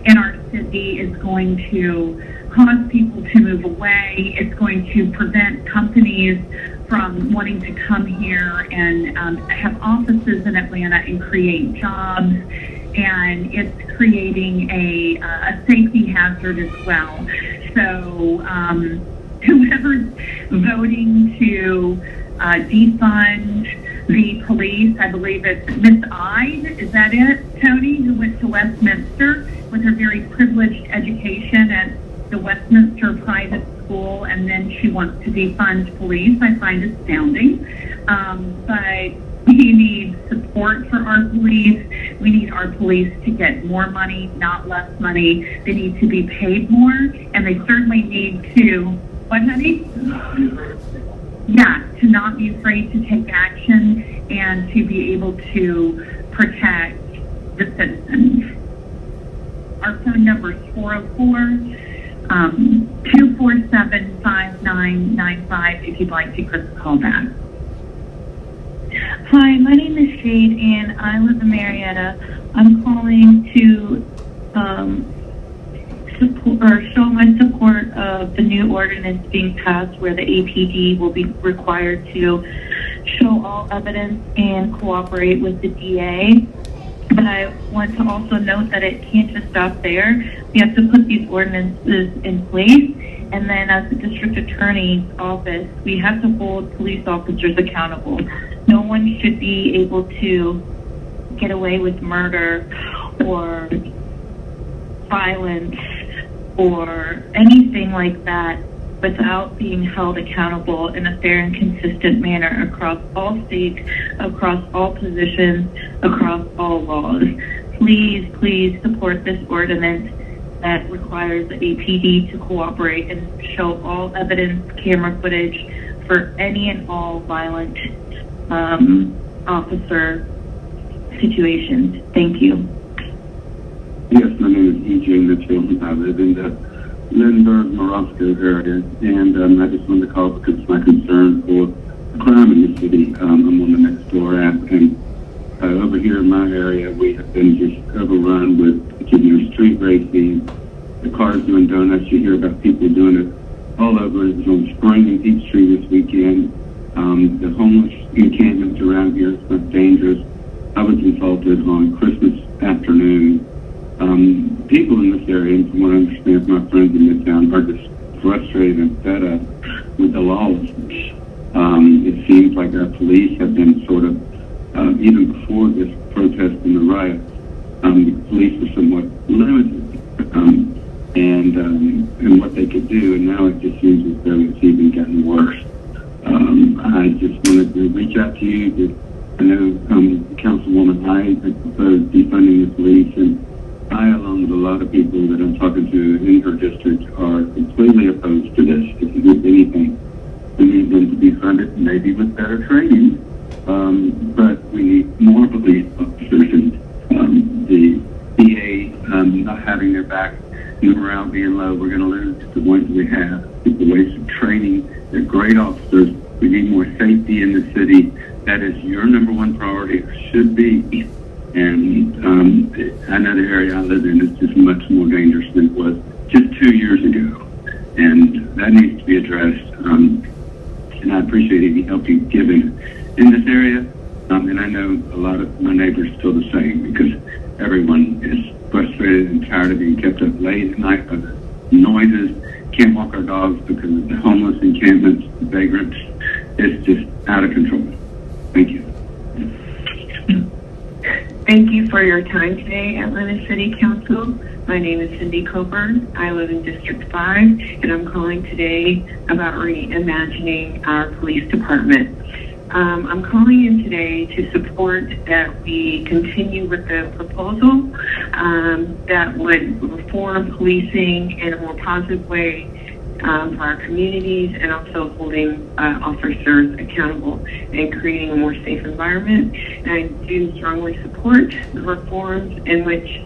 in our city is going to cause people to move away. It's going to prevent companies from wanting to come here and have offices in Atlanta and create jobs. And it's creating a safety hazard as well. So whoever's voting to defund the police, I believe it's Miss Ide, is that it, Tony, who went to Westminster with her very privileged education at the Westminster private school, and then she wants to defund police. I find astounding. But we need support for our police. We need our police to get more money, not less money. They need to be paid more, and they certainly need to, what, honey? Yeah, to not be afraid to take action and to be able to protect the citizens. Our phone number is 404-247-5995 if you'd like to give us a call back. Hi, my name is Jade, and I live in Marietta. I'm calling to show my support of the new ordinance being passed where the APD will be required to show all evidence and cooperate with the DA. But I want to also note that it can't just stop there. We have to put these ordinances in place, and then as the district attorney's office, we have to hold police officers accountable. No one should be able to get away with murder or violence or anything like that without being held accountable in a fair and consistent manner across all states, across all positions, across all laws. Please, please support this ordinance that requires the APD to cooperate and show all evidence, camera footage for any and all violent officer situations. Thank you. Yes, my name is E.J. Mitchell. I live in the Lindbergh, Morosco area, and I just wanted to call because it's my concern for crime in the city. I'm on the next door app, and over here in my area, we have been just overrun with street racing, the cars doing donuts. You hear about people doing it all over. It was on Spring and Peachtree this weekend. The homeless encampments around here, it's not dangerous. I was assaulted on Christmas afternoon. People in this area, and from what I understand from my friends in Midtown, are just frustrated and fed up with the lawlessness. It seems like our police have been sort of, even before this protest and the riots, the police were somewhat limited and what they could do, and now it just seems as though it's even gotten worse. I just wanted to reach out to you. I know Councilwoman Hyde had proposed defunding the police, and I, along with a lot of people that I'm talking to in her district, are completely opposed to this. If you do anything, we need them to be funded, maybe with better training, but we need more police officers, and the DA not having their back, the morale being low. We're going to lose the ones we have. It's a waste of training. They're great officers. We need more safety in the city. That is your number one priority, or should be. And I know the area I live in is just much more dangerous than it was just 2 years ago. And that needs to be addressed. And I appreciate any help you've given in this area. And I know a lot of my neighbors feel the same, because everyone is frustrated and tired of being kept up late at night by the noises. Can't walk our dogs because of the homeless encampments, the vagrants. It's just out of control. Thank you. Thank you for your time today, Atlanta City Council. My name is Cindy Coburn. I live in District 5, and I'm calling today about reimagining our police department. I'm calling in today to support that we continue with the proposal that would reform policing in a more positive way for our communities, and also holding officers accountable and creating a more safe environment. And I do strongly support the reforms in which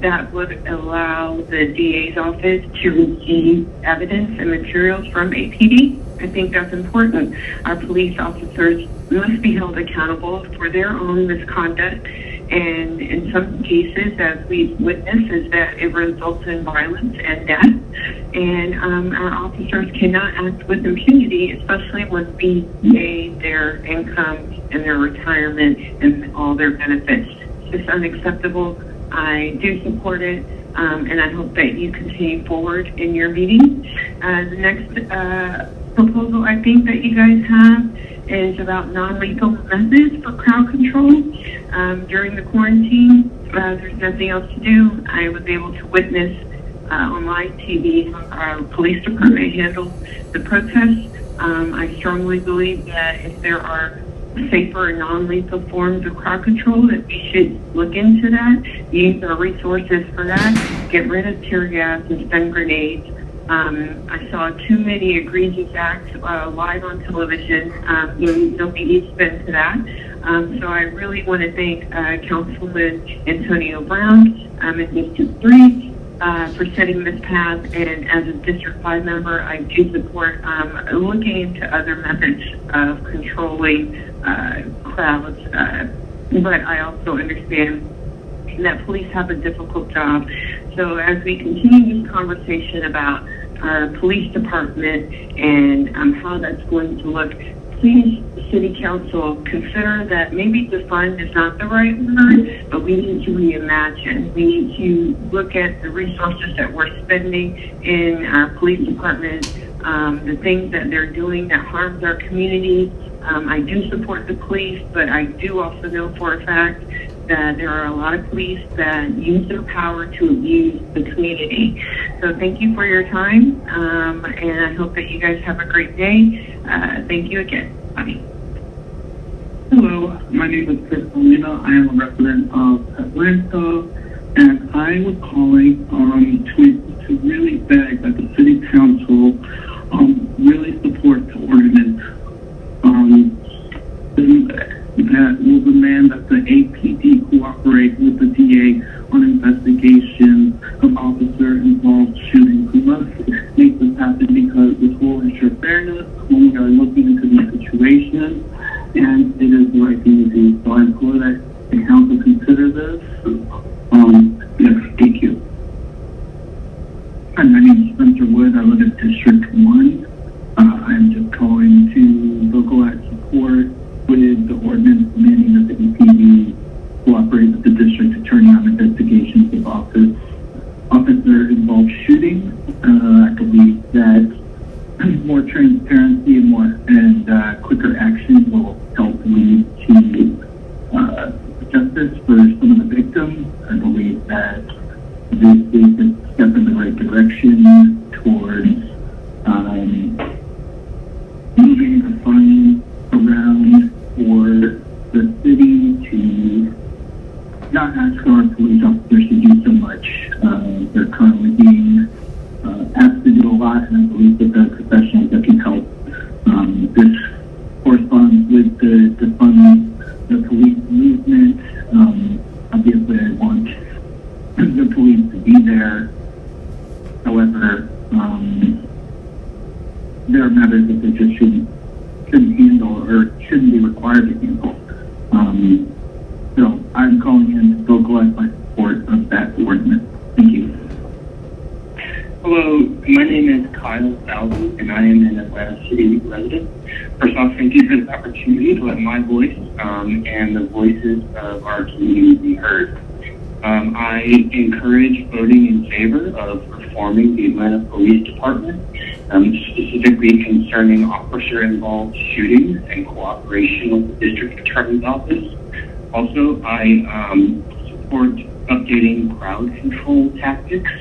that would allow the DA's office to receive evidence and materials from APD. I think that's important. Our police officers must be held accountable for their own misconduct, and in some cases, as we've witnessed, is that it results in violence and death. And our officers cannot act with impunity, especially when we pay their income and their retirement and all their benefits. It's just unacceptable. I do support it, and I hope that you continue forward in your meeting. The next proposal I think that you guys have is about non-lethal methods for crowd control. During the quarantine, there's nothing else to do. I was able to witness on live TV how our police department handled the protests. I strongly believe that if there are safer non-lethal forms of crowd control, that we should look into that, use our resources for that, get rid of tear gas and stun grenades. I saw too many egregious acts live on television. Nobody needs to spend to that. So I really want to thank Councilman Antonio Brown in District 3 for setting this path. And as a District 5 member, I do support looking into other methods of controlling crowds. But I also understand that police have a difficult job. So as we continue this conversation about our police department and how that's going to look, please, City Council, consider that maybe defund is not the right word, but we need to reimagine. We need to look at the resources that we're spending in our police department, the things that they're doing that harms our communities. I do support the police, but I do also know for a fact that there are a lot of police that use their power to abuse the community. So thank you for your time, and I hope that you guys have a great day. Thank you again. Bye. Hello, my name is Chris Molina. I am a resident of Atlanta, and I was calling to really beg that the City Council really support the ordinance that will demand that the APD cooperate with the DA on investigations of officer-involved shootings. and it is the right thing to do. So I implore that the council consider this. Yes, thank you. Hi, my name is Spencer Wood. I live in District 1. I'm just calling to vocalize support with the ordinance demanding that the EPD cooperate with the district attorney on investigations of officer-involved shootings. I believe that more transparency and quicker action will help lead to justice for some of the victims. I believe that this is a step in the right direction towards moving the funds around for the city to not ask our police officers to do so much. They're currently being asked to do a lot, and I believe that there are professionals that can help. This corresponds with the fund the police movement. Obviously, I want the police to be there. However, there are matters that they just shouldn't handle or shouldn't be required to handle. So I'm calling in to vocalize my support of that ordinance. Thank you. Hello, my name is Kyle Salvi, and I am an Atlanta City resident. First off, thank you for the opportunity to let my voice and the voices of our community be heard. I encourage voting in favor of reforming the Atlanta Police Department, specifically concerning officer-involved shootings and cooperation with the District Attorney's Office. Also, I support updating crowd control tactics,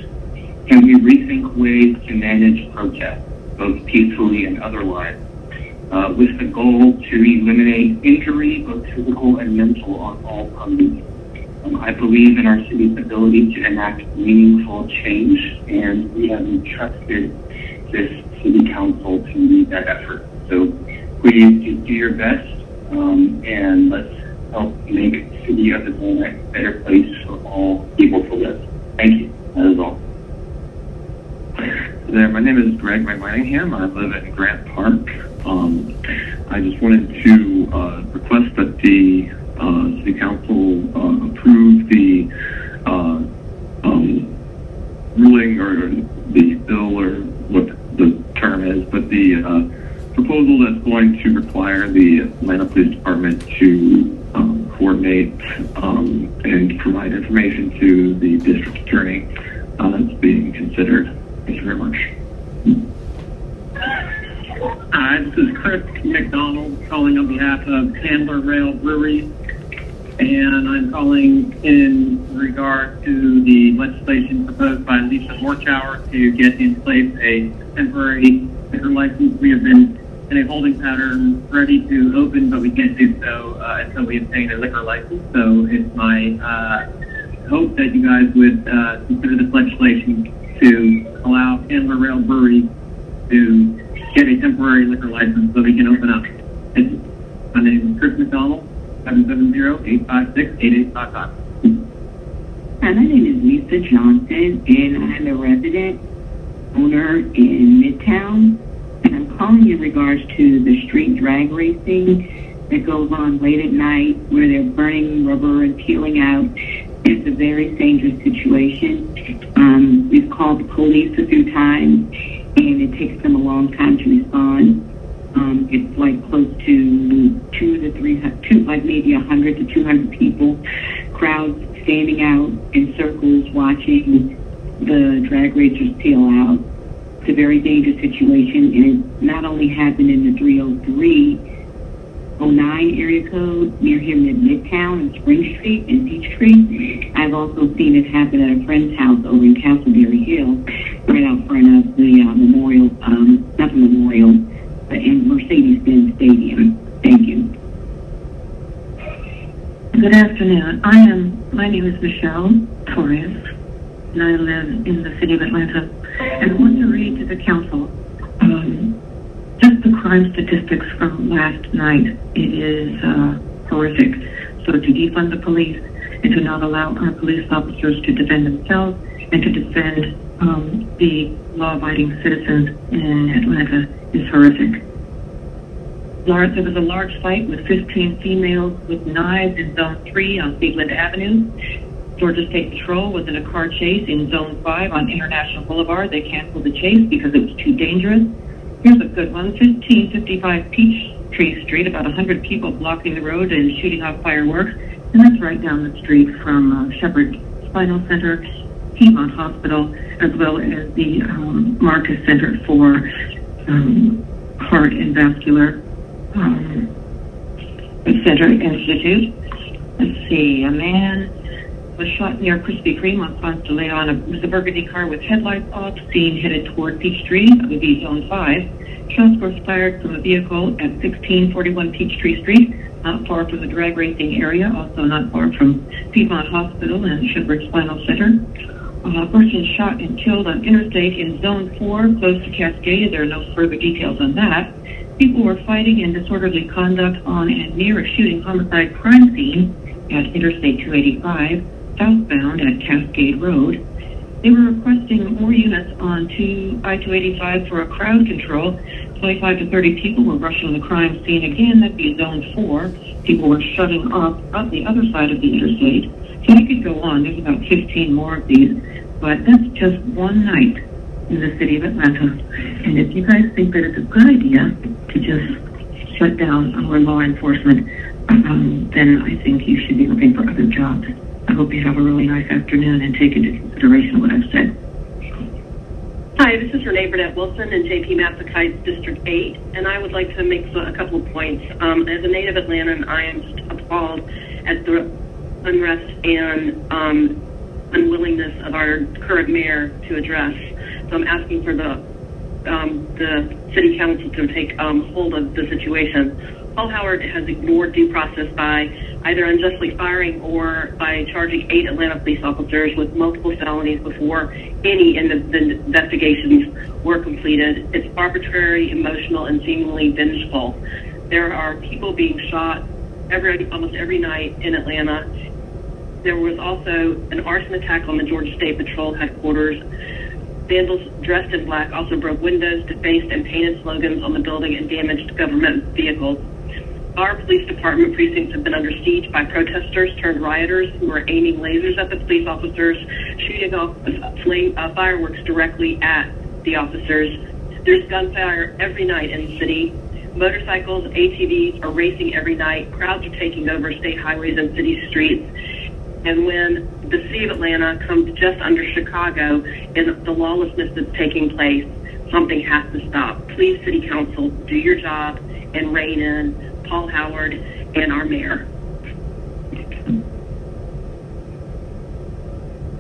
and we rethink ways to manage protests, both peacefully and otherwise, with the goal to eliminate injury, both physical and mental, on all parties. I believe in our city's ability to enact meaningful change, and we have entrusted this city council to lead that effort. So please do your best, and let's help make the city of Atlanta a better place for all people to live. Thank you. That is all. There, my name is Greg McManningham. I live in Grant Park. I just wanted to request that the City Council approve the ruling or the bill, or what the term is, but the proposal that's going to require the Atlanta Police Department to coordinate and provide information to the district attorney that's being considered. Thank you very much. Hi, this is Chris McDonald calling on behalf of Candler Rail Brewery, and I'm calling in regard to the legislation proposed by Lisa Morchower to get in place a temporary liquor license. We have been in a holding pattern ready to open, but we can't do so until we obtain a liquor license. So it's my hope that you guys would consider this legislation to allow Candler Rail Brewery to get a temporary liquor license so we can open up. My name is Chris McDonald, 770-856-8855. Hi, my name is Lisa Johnson, and I'm a resident owner in Midtown, and I'm calling in regards to the street drag racing that goes on late at night where they're burning rubber and peeling out. It's a very dangerous situation. We've called the police a few times, and it takes them a long time to respond. It's like close to 200 to 300, like maybe 100 to 200 people, crowds standing out in circles watching the drag racers peel out. It's a very dangerous situation, and it not only happened in the 30309 area code near here in Midtown and Spring Street and Peachtree. I've also seen it happen at a friend's house over in Castleberry Hill, right out front of the memorial, not the memorial, but in Mercedes-Benz Stadium. Thank you. Good afternoon. My name is Michelle Torres, and I live in the city of Atlanta. And I want to read to the council just the crime statistics from last night. It is horrific. So to defund the police and to not allow our police officers to defend themselves and to defend the law-abiding citizens in Atlanta is horrific. There was a large fight with 15 females with knives in Zone 3 on Cleveland Avenue. Georgia State Patrol was in a car chase in Zone 5 on International Boulevard. They canceled the chase because it was too dangerous. Here's a good one. 1555 Peachtree Street, about 100 people blocking the road and shooting off fireworks. And that's right down the street from Shepherd Spinal Center, Piedmont Hospital, as well as the Marcus Center for Heart and Vascular Center Institute. Let's see, a man was shot near Krispy Kreme on Ponce de Leon. It was a burgundy car with headlights off, seen headed toward Peachtree. That would be Zone 5. Shots were fired from a vehicle at 1641 Peachtree Street, not far from the drag racing area, also not far from Piedmont Hospital and Shepherd Spinal Center. A person shot and killed on Interstate in Zone 4, close to Cascade. There are no further details on that. People were fighting in disorderly conduct on and near a shooting homicide crime scene at Interstate 285, southbound at Cascade Road. They were requesting more units on I-285 for a crowd control. 25 to 30 people were rushing the crime scene again. That'd be Zone 4. People were shutting off the other side of the interstate. So I could go on. There's about 15 more of these. But that's just one night in the city of Atlanta. And if you guys think that it's a good idea to just shut down our law enforcement, then I think you should be looking for other jobs. I hope you have a really nice afternoon and take into consideration what I've said. Hi, this is Renee Burnett Wilson in J.P. Massac Heights, District 8, and I would like to make a couple of points. As a native Atlantan, I am just appalled at the unrest and unwillingness of our current mayor to address. So I'm asking for the city council to take hold of the situation. Paul Howard has ignored due process by either unjustly firing or by charging 8 Atlanta police officers with multiple felonies before any investigations were completed. It's arbitrary, emotional, and seemingly vengeful. There are people being shot almost every night in Atlanta. There was also an arson attack on the Georgia State Patrol headquarters. Vandals dressed in black also broke windows, defaced and painted slogans on the building, and damaged government vehicles. Our police department precincts have been under siege by protesters turned rioters who are aiming lasers at the police officers, shooting off fireworks directly at the officers. There's gunfire every night in the city. Motorcycles, ATVs are racing every night. Crowds are taking over state highways and city streets. And when the city of Atlanta comes just under Chicago and the lawlessness that's taking place, something has to stop. Please, City Council, do your job and rein in Paul Howard and our mayor.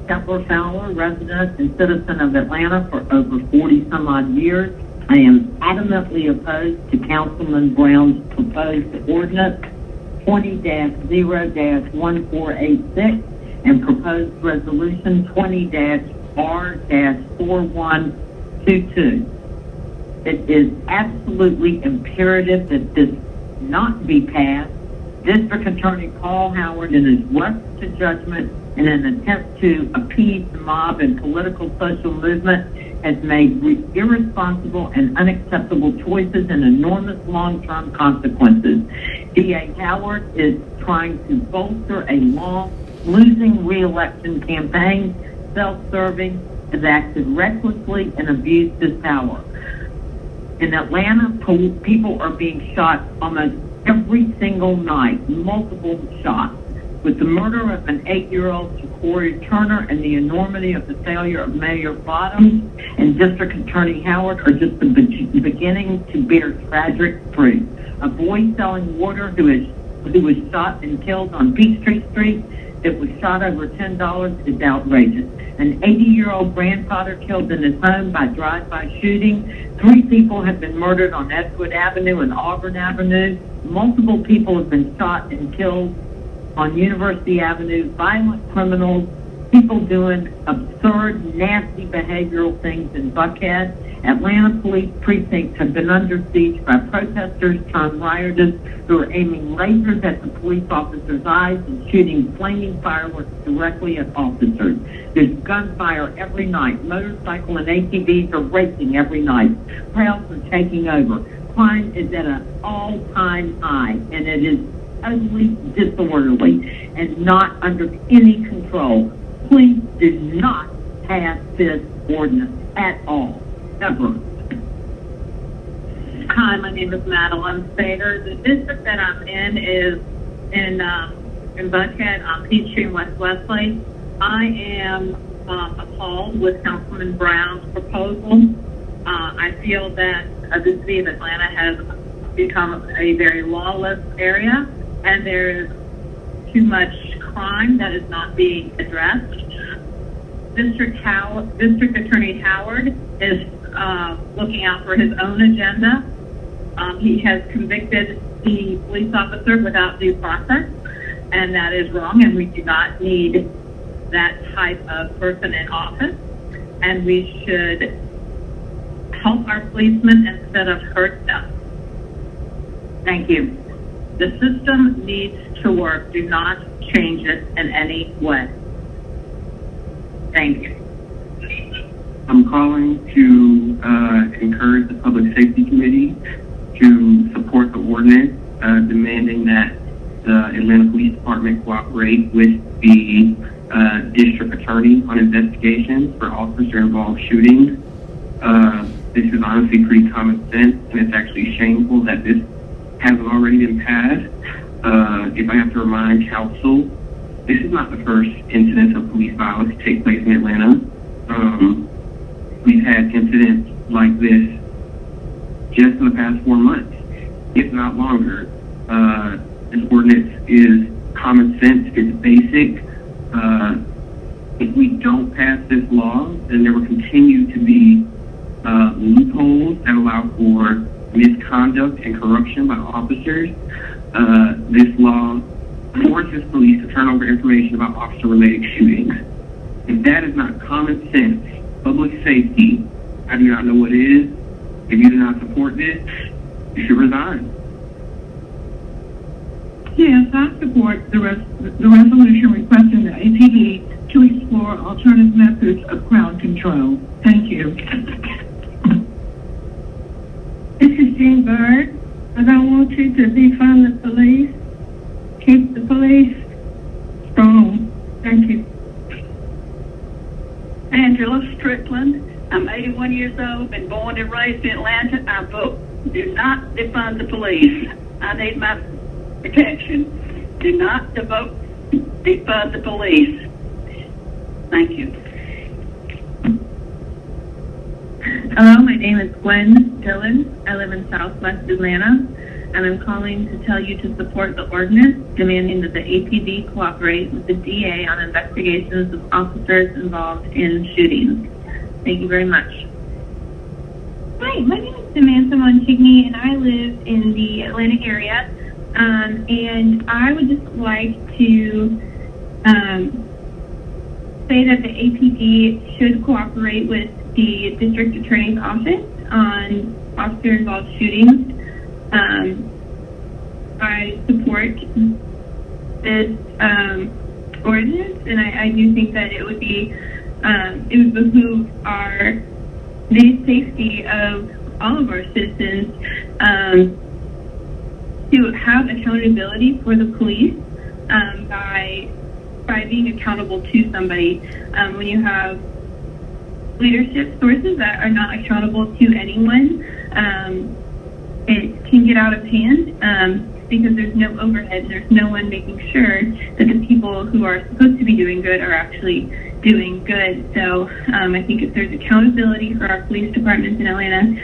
Kepler Fowler, resident and citizen of Atlanta for over 40 some odd years. I am adamantly opposed to Councilman Brown's proposed ordinance 20-0-1486 and proposed resolution 20-R-4122. It is absolutely imperative that this not be passed. District Attorney Paul Howard, in his rush to judgment in an attempt to appease the mob and political social movement, has made irresponsible and unacceptable choices and enormous long-term consequences. D.A. Howard is trying to bolster a losing re-election campaign, self-serving, has acted recklessly and abused his power. In Atlanta, people are being shot almost every single night, multiple shots. With the murder of an 8-year-old Corey Turner and the enormity of the failure of Mayor Bottoms and District Attorney Howard are just the beginning to bear tragic fruit. A boy selling water who was shot and killed on Peachtree Street that was shot over $10 is outrageous. An 80-year-old grandfather killed in his home by drive-by shooting. 3 people have been murdered on Edgewood Avenue and Auburn Avenue. Multiple people have been shot and killed on University Avenue. Violent criminals, people doing absurd, nasty behavioral things in Buckhead. Atlanta police precincts have been under siege by protesters turned rioters who are aiming lasers at the police officers' eyes and shooting flaming fireworks directly at officers. There's gunfire every night. Motorcycle and ATVs are racing every night. Crowds are taking over. Crime is at an all-time high, and it is totally disorderly and not under any control. Please do not pass this ordinance at all, ever. Hi, my name is Madeline Spader. The district that I'm in is in Buckhead on Peachtree and West Wesley. I am appalled with Councilman Brown's proposal. I feel that the city of Atlanta has become a very lawless area, and there is too much crime that is not being addressed. District Attorney Howard is looking out for his own agenda. He has convicted the police officer without due process, and that is wrong, and we do not need that type of person in office, and we should help our policemen instead of hurt them. Thank you. The system needs to work. Do not change it in any way. Thank you. I'm calling to encourage the Public Safety Committee to support the ordinance demanding that the Atlanta Police Department cooperate with the district attorney on investigations for officer-involved shootings. This is honestly pretty common sense, and it's actually shameful that this hasn't already been passed. If I have to remind council, this is not the first incident of police violence to take place in Atlanta. We've had incidents like this just in the past 4 months, if not longer. This ordinance is common sense, it's basic. If we don't pass this law, then there will continue to be loopholes that allow for misconduct and corruption by officers. This law forces police to turn over information about officer-related shootings. If that is not common sense, public safety, I do not know what is. If you do not support this, you should resign. Yes, I support the resolution requesting the APD to explore alternative methods of crowd control. Thank you. This is Jean Bird. I don't want you to defund the police. Keep the police strong. Thank you. Angela Strickland. I'm 81 years old, been born and raised in Atlanta. I vote do not defund the police. I need my protection. Do not defund the police. Thank you. Hello, my name is Gwen Dillon. I live in Southwest Atlanta, and I'm calling to tell you to support the ordinance demanding that the APD cooperate with the DA on investigations of officers involved in shootings. Thank you very much. Hi, my name is Samantha Montigny, and I live in the Atlanta area. And I would just like to say that the APD should cooperate with the district attorney's office on officer-involved shootings. I support this ordinance, and I do think that it would be it would behoove the safety of all of our citizens to have accountability for the police by being accountable to somebody. When you have leadership sources that are not accountable to anyone, it can get out of hand because there's no overhead and there's no one making sure that the people who are supposed to be doing good are actually doing good. So I think if there's accountability for our police departments in Atlanta,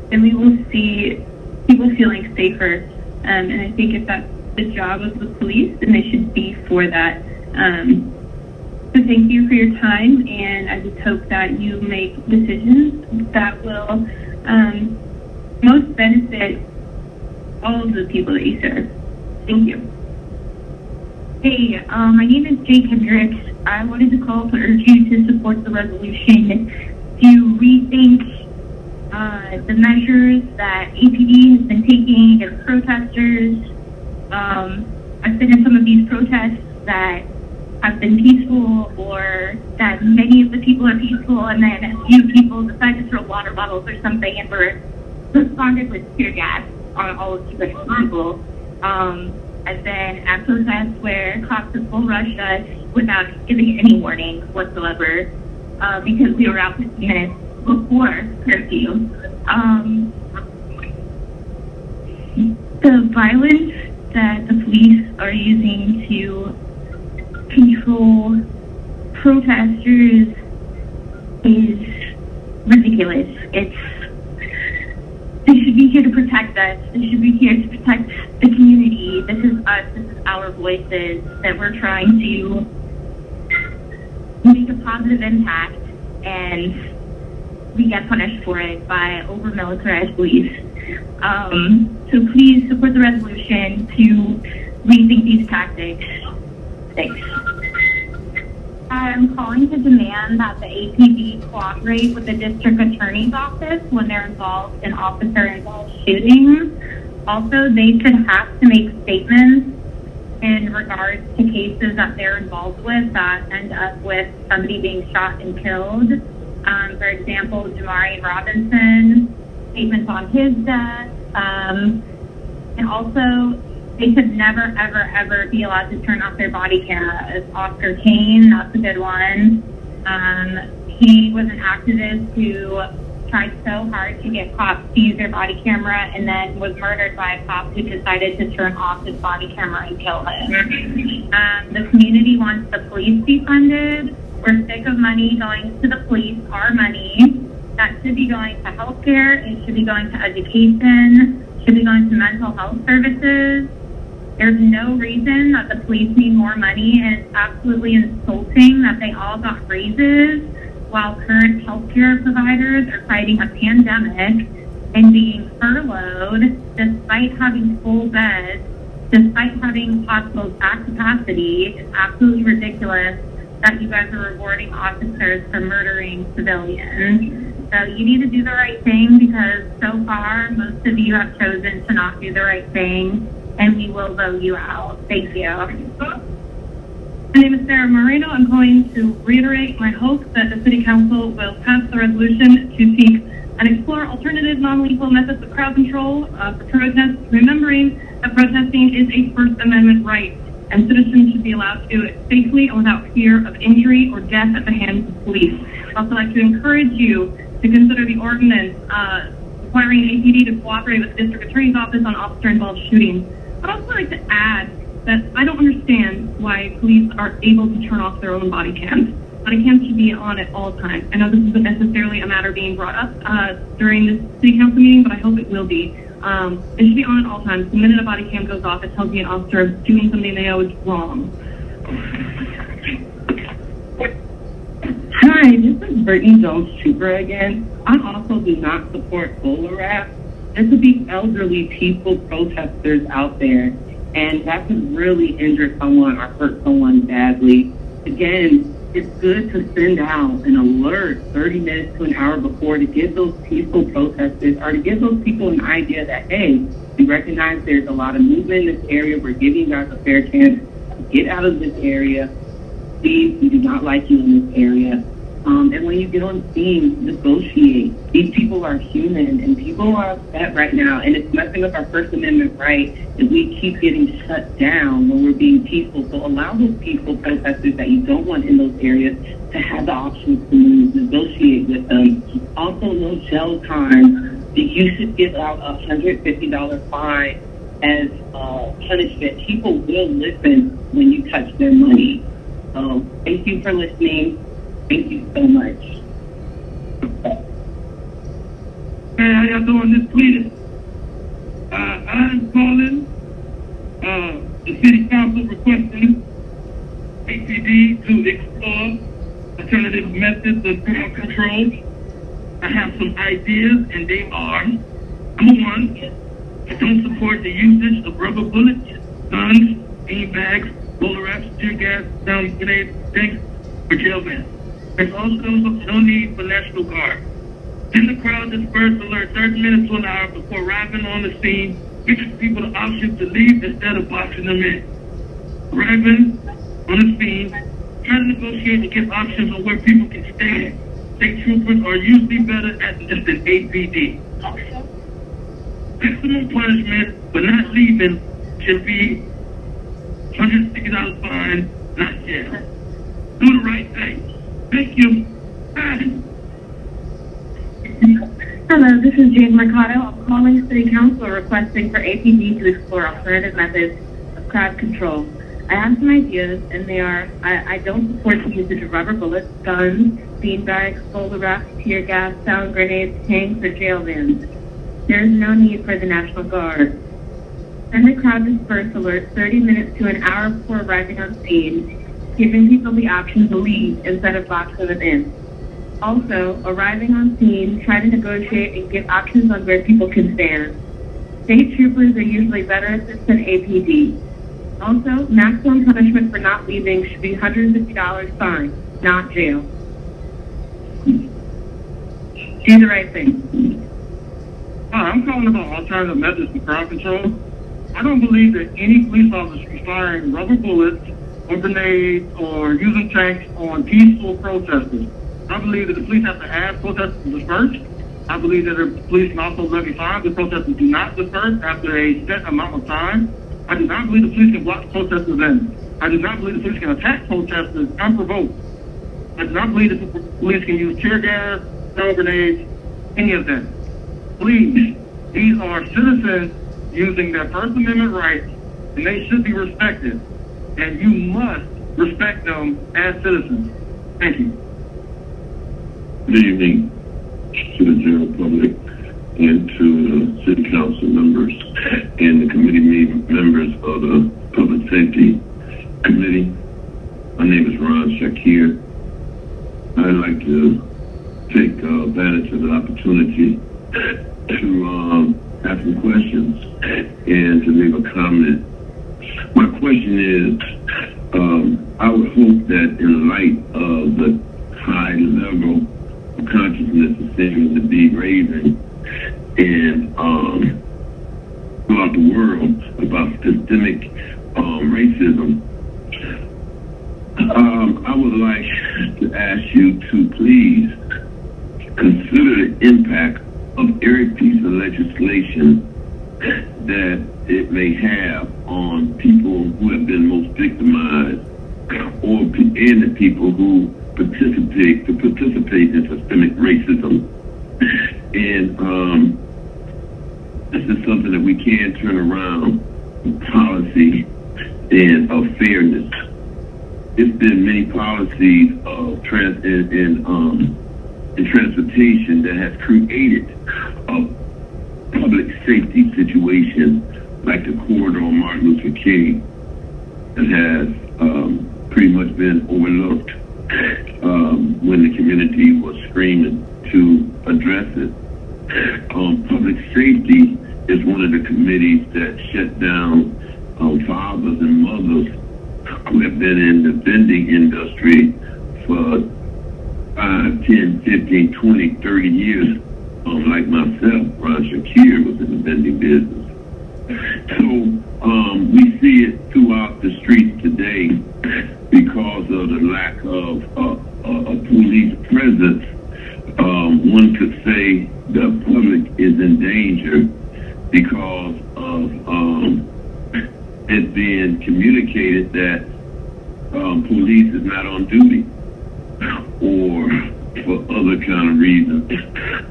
then we will see people feeling safer. And I think if that's the job of the police, then they should be for that. So thank you for your time, and I just hope that you make decisions that will most benefit all of the people that you serve. Thank you. Hey, my name is Jake Hendricks. I wanted to call to urge you to support the resolution to rethink the measures that APD has been taking against protesters. I've been in some of these protests that have been peaceful, or that many of the people are peaceful, and then a few people decide to throw water bottles or something, and we're responded with tear gas on all of the people. And then at protests where cops took full rush us without giving any warning whatsoever, because we were out 15 minutes before curfew. The violence that the police are using to control protesters is ridiculous. They should be here to protect us. They should be here to protect the community. This is us. This is our voices that we're trying to make a positive impact, and we get punished for it by over-militarized police. So please support the resolution to rethink these tactics. Thanks. I'm calling to demand that the APD cooperate with the district attorney's office when they're involved in officer-involved shootings. Also, they should have to make statements in regards to cases that they're involved with that end up with somebody being shot and killed. For example, Jamari Robinson, statements on his death. And also, they should never, ever, ever be allowed to turn off their body cameras. Oscar Kane, that's a good one. He was an activist who tried so hard to get cops to use their body camera and then was murdered by a cop who decided to turn off his body camera and kill him. The community wants the police defunded. We're sick of money going to the police, our money. That should be going to healthcare. It should be going to education. Should be going to mental health services. There's no reason that the police need more money, and it's absolutely insulting that they all got raises while current healthcare providers are fighting a pandemic and being furloughed despite having full beds, despite having hospitals at capacity. It's absolutely ridiculous that you guys are rewarding officers for murdering civilians. So you need to do the right thing, because so far most of you have chosen to not do the right thing, and we will vote you out. Thank you. My name is Sarah Moreno. I'm calling to reiterate my hope that the City Council will pass the resolution to seek and explore alternative non-lethal methods of crowd control for protests, remembering that protesting is a First Amendment right, and citizens should be allowed to do it safely and without fear of injury or death at the hands of police. I'd also like to encourage you to consider the ordinance requiring APD to cooperate with the District Attorney's Office on officer-involved shootings. I'd also like to add that I don't understand why police are able to turn off their own body cams. Body cams should be on at all times. I know this isn't necessarily a matter being brought up during this City Council meeting, but I hope it will be. It should be on at all times. The minute a body cam goes off, it tells me an officer is doing something they know is wrong. Hi, this is Brittany Jones Trooper again. I also do not support Bowler Rap. There could be elderly, peaceful protesters out there, and that could really injure someone or hurt someone badly. Again, it's good to send out an alert 30 minutes to an hour before to give those peaceful protesters, or to give those people an idea that, hey, we recognize there's a lot of movement in this area. We're giving you guys a fair chance to get out of this area. Please, we do not like you in this area. And when you get on scene, negotiate. These people are human, and people are upset right now, and it's messing up our First Amendment right if we keep getting shut down when we're being peaceful. So allow those peaceful protesters that you don't want in those areas to have the options to move, negotiate with them. Also, no jail time. You should give out a $150 fine as punishment. People will listen when you touch their money. So thank you for listening. Thank you so much. Hey, how y'all doing this week? I'm calling the City Council requesting APD to explore alternative methods of crowd control. I have some ideas, and they are: number one, I don't support the usage of rubber bullets, guns, beanbags, roller wraps, tear gas, down grenades, tanks, or jail vans. There's also no need for National Guard. In the crowd dispersed alert 30 minutes to an hour before arriving on the scene, gives people the option to leave instead of boxing them in. Arriving on the scene, try to negotiate to give options on where people can stand. State troopers are usually better at this than APD. maximum punishment for not leaving should be $160 fine, not jail. Do the right thing. Thank you. Bye. Hello, this is Jane Mercado. I'm calling City Council requesting for APD to explore alternative methods of crowd control. I have some ideas, and they are, I don't support the usage of rubber bullets, guns, beanbags, boulder rafts, tear gas, sound grenades, tanks, or jail vans. There is no need for the National Guard. Send a crowd disperse alert 30 minutes to an hour before arriving on scene, giving people the option to leave instead of boxing them in. Also, arriving on scene, try to negotiate and give options on where people can stand. State troopers are usually better at this than APD. Also, maximum punishment for not leaving should be $150 fine, not jail. Do the right thing. Hi, I'm calling about alternative methods to crowd control. I don't believe that any police officer should be firing rubber bullets or grenades or using tanks on peaceful protesters. I believe that the police have to have protesters disperse. I believe that the police can also levy fines if protesters do not disperse after a set amount of time. I do not believe the police can block protesters in. I do not believe the police can attack protesters unprovoked. I do not believe that the police can use tear gas, sound grenades, any of that. Please, these are citizens using their First Amendment rights, and they should be respected. And you must respect them as citizens. Thank you. Good evening to the general public and to the city council members and the committee members of the Public Safety Committee. My name is Ron Shakir. I'd like to take advantage of the opportunity to ask some questions and to leave a comment. My question is, I would hope that in light of the high level of consciousness that seems to be raising and throughout the world about systemic racism, I would like to ask you to please consider the impact of every piece of legislation that it may have on people who have been most victimized and the people who participate in systemic racism. And this is something that we can turn around with policy and of fairness. It's been many policies of in transportation that has created a public safety situation like the corridor on Martin Luther King that has pretty much been overlooked when the community was screaming to address it. Public safety is one of the committees that shut down fathers and mothers who have been in the vending industry for 5, 10, 15, 20, 30 years. Like myself, Ron Shakir was in the vending business. So we see it throughout the streets today because of the lack of a police presence. One could say the public is in danger because of it being communicated that police is not on duty or for other kind of reasons.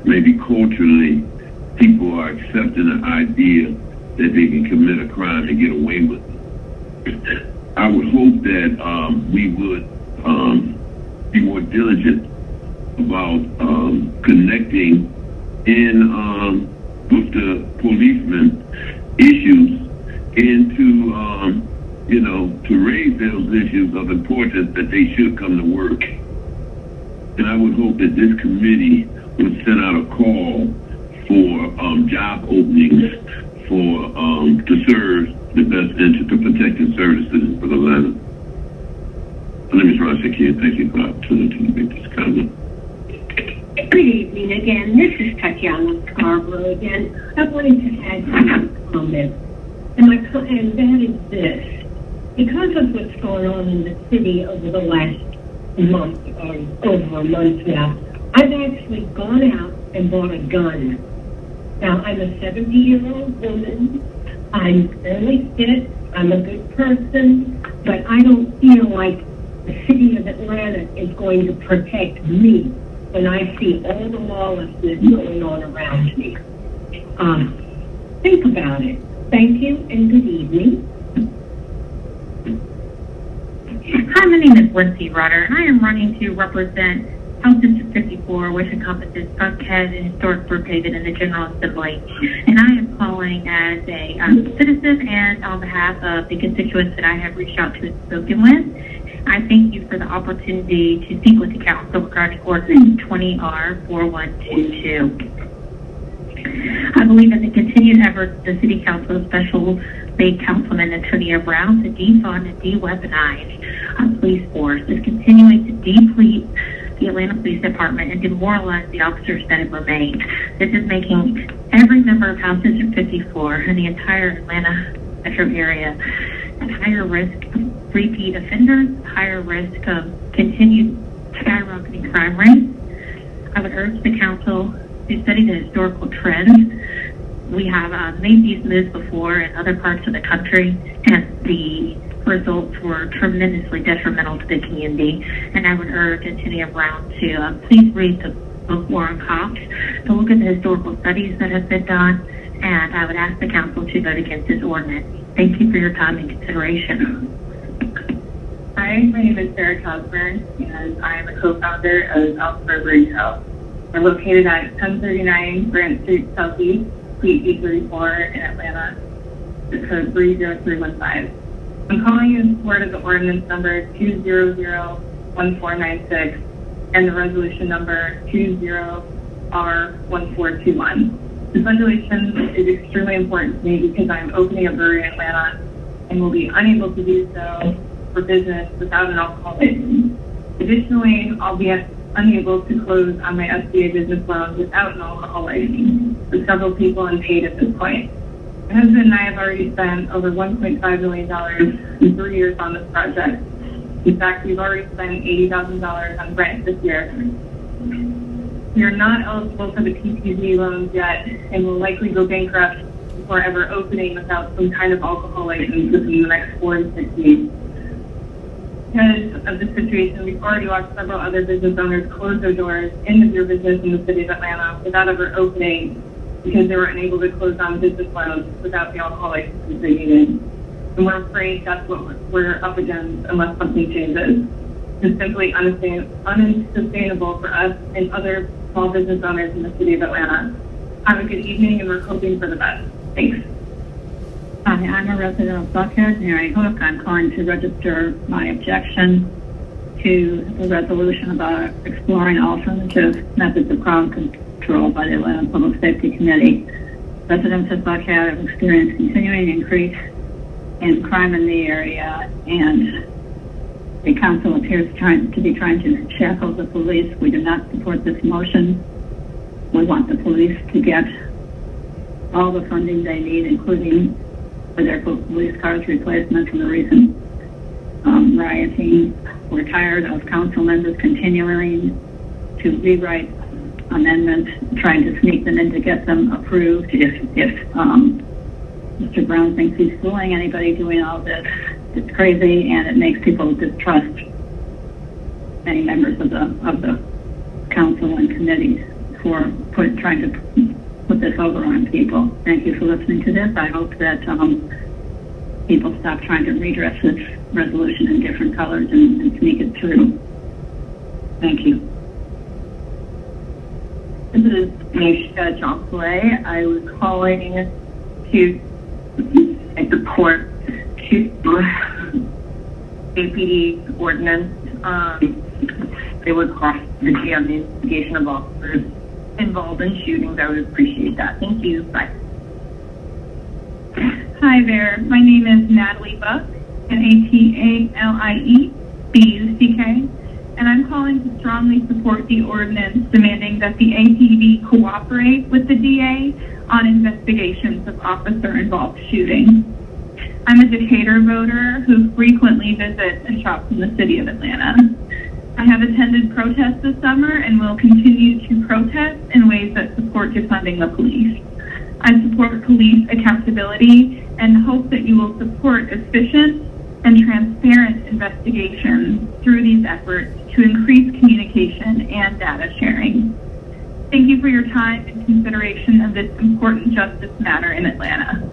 Maybe culturally, people are accepting the idea that they can commit a crime and get away with it. I would hope that we would be more diligent about connecting in with the policemen issues and to raise those issues of importance that they should come to work. And I would hope that this committee would send out a call for job openings to serve the best interest of protecting services for the land. My name is Ron Shakir. Thank you for the opportunity to make this comment. Good evening again. This is Tatiana Scarborough again. I wanted to add some comments. And that is this. Because of what's going on in the city over the last month, or over a month now, I've actually gone out and bought a gun. Now, I'm a 70-year-old woman. I'm fairly fit. I'm a good person, but I don't feel like the city of Atlanta is going to protect me when I see all the lawlessness going on around me. Think about it. Thank you and good evening. Hi, my name is Lindsay Rutter, and I am running to represent House District 54, which encompasses Buckhead and Historic Brookhaven in the General Assembly. And I am calling as a citizen and on behalf of the constituents that I have reached out to and spoken with. I thank you for the opportunity to speak with the Council regarding Ordinance 20R4122. I believe in the continued efforts of the City Council, especially Councilman Antonio Brown, to defund and de-weaponize our police force is continuing to deplete the Atlanta Police Department and demoralize the officers that have remained. This is making every member of House District 54 and the entire Atlanta metro area at higher risk of repeat offenders, higher risk of continued skyrocketing crime rates. I would urge the Council to study the historical trends. We have made these moves before in other parts of the country, and the results were tremendously detrimental to the community. And I would urge Antonio Brown to please read the book War on Cops, to look at the historical studies that have been done, and I would ask the Council to vote against this ordinance. Thank you for your time and consideration. Hi, my name is Sarah Cosburn, and I am a co-founder of Alphabet Retail. We're located at 1039 Grant Street Southeast, Suite E34 in Atlanta, zip code 30315. I'm calling you in support of the ordinance number 2001496 and the resolution number 20R1421. This resolution is extremely important to me because I'm opening a brewery in Atlanta and will be unable to do so for business without an alcohol license. Additionally, I'll be unable to close on my SBA business loan without an alcohol license, with several people unpaid at this point. My husband and I have already spent over $1.5 million in 3 years on this project. In fact, we've already spent $80,000 on rent this year. We are not eligible for the PPP loans yet and will likely go bankrupt before ever opening without some kind of alcohol license within the next 4 to 6 weeks. Because of this situation, we've already watched several other business owners close their doors into their business in the city of Atlanta without ever opening because they were unable to close on business loans without the alcohol licenses they needed. And we're afraid that's what we're up against unless something changes. It's simply unsustainable for us and other small business owners in the city of Atlanta. Have a good evening, and we're hoping for the best. Thanks. Hi, I'm a resident of Buckhead, Mary Hook. I'm calling to register my objection to the resolution about exploring alternative methods of crowd control by the Atlanta Public Safety Committee. Residents of Buckhead have experienced continuing increase in crime in the area, and the council appears to be trying to shackle the police. We do not support this motion. We want the police to get all the funding they need, including for their police cars replacement from the recent rioting. We're tired of council members continuing to rewrite amendments, trying to sneak them in to get them approved. If Mr. Brown thinks he's fooling anybody doing all this, it's crazy, and it makes people distrust many members of the council and committees for trying to put this over on people. Thank you for listening to this. I hope that people stop trying to redress this resolution in different colors and sneak it through. Thank you. This is Nisha Jonsley. I was calling to support APD ordinance. It would cost the GM the investigation of officers involved in shootings. I would appreciate that. Thank you. Bye. Hi there. My name is Natalie Buck, NATALIEBUCK, and I'm calling to strongly support the ordinance demanding that the APD cooperate with the DA on investigations of officer-involved shootings. I'm a Decatur voter who frequently visits and shops in the city of Atlanta. I have attended protests this summer and will continue to protest in ways that support defunding the police. I support police accountability and hope that you will support efficient and transparent investigations through these efforts to increase communication and data sharing. Thank you for your time and consideration of this important justice matter in Atlanta.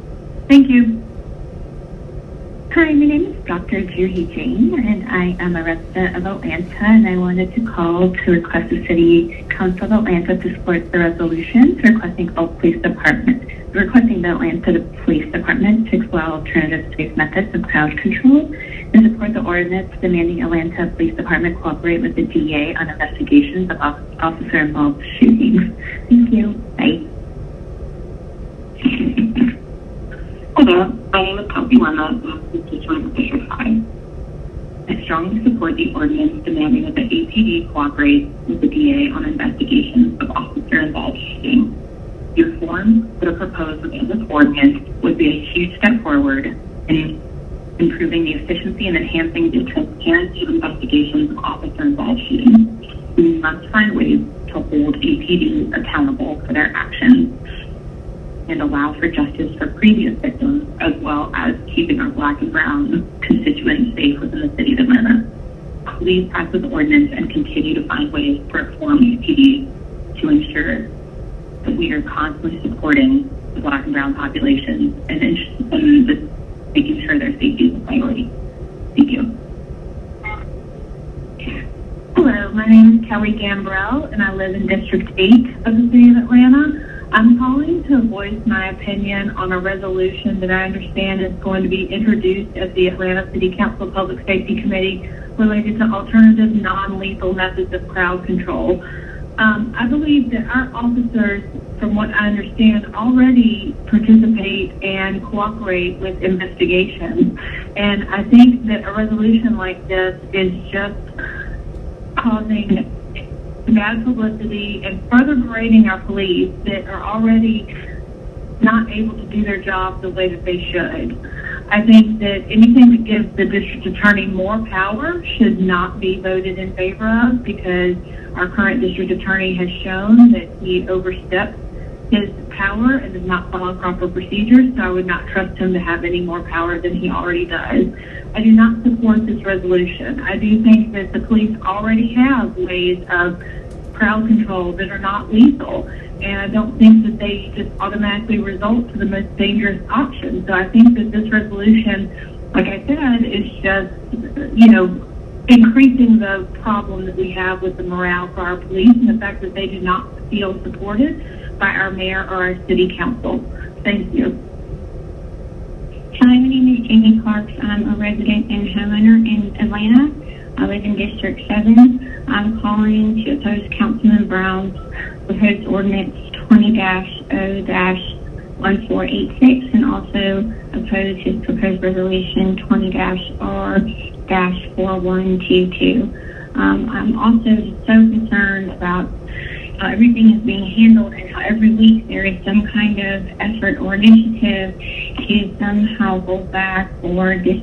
Thank you. Hi, my name is Dr. Juhi Jain, and I am a resident of Atlanta, and I wanted to call to request the City Council of Atlanta to support the resolution requesting the Atlanta Police Department to explore alternative safe methods of crowd control and support the ordinance demanding Atlanta Police Department cooperate with the DA on investigations of officer-involved shootings. Thank you. Bye. Hello, my name is Kelsey Lemma, I'm a constituent of District 5. I strongly support the ordinance demanding that the APD cooperate with the DA on investigations of officer-involved shootings. The reforms that are proposed within this ordinance would be a huge step forward in improving the efficiency and enhancing the transparency of investigations of officer-involved shootings. We must find ways to hold APD accountable for their actions and allow for justice for previous victims, as well as keeping our Black and brown constituents safe within the city of Atlanta. Please pass this ordinance and continue to find ways to reform APD to ensure that we are constantly supporting the Black and brown populations and just making sure their safety is a priority. Thank you. Hello, my name is Kelly Gambrell, and I live in District 8 of the City of Atlanta. I'm calling to voice my opinion on a resolution that I understand is going to be introduced at the Atlanta City Council Public Safety Committee related to alternative non-lethal methods of crowd control. I believe that our officers, from what I understand, already participate and cooperate with investigations. And I think that a resolution like this is just causing bad publicity and further berating our police that are already not able to do their job the way that they should. I think that anything that gives the district attorney more power should not be voted in favor of, because our current district attorney has shown that he oversteps his power and does not follow proper procedures, so I would not trust him to have any more power than he already does. I do not support this resolution. I do think that the police already have ways of crowd control that are not lethal, and I don't think that they just automatically result to the most dangerous option. So I think that this resolution, like I said, is just, increasing the problem that we have with the morale for our police and the fact that they do not feel supported by our mayor or our city council. Thank you. Hi, my name is Jamie Clarks. I'm a resident and homeowner in Atlanta. I live in District 7. I'm calling to oppose Councilman Brown's proposed ordinance 20-0-1486 and also oppose his proposed resolution 20-R-4122. I'm also so concerned about how everything is being handled and how every week there is some kind of effort or initiative to somehow hold back or to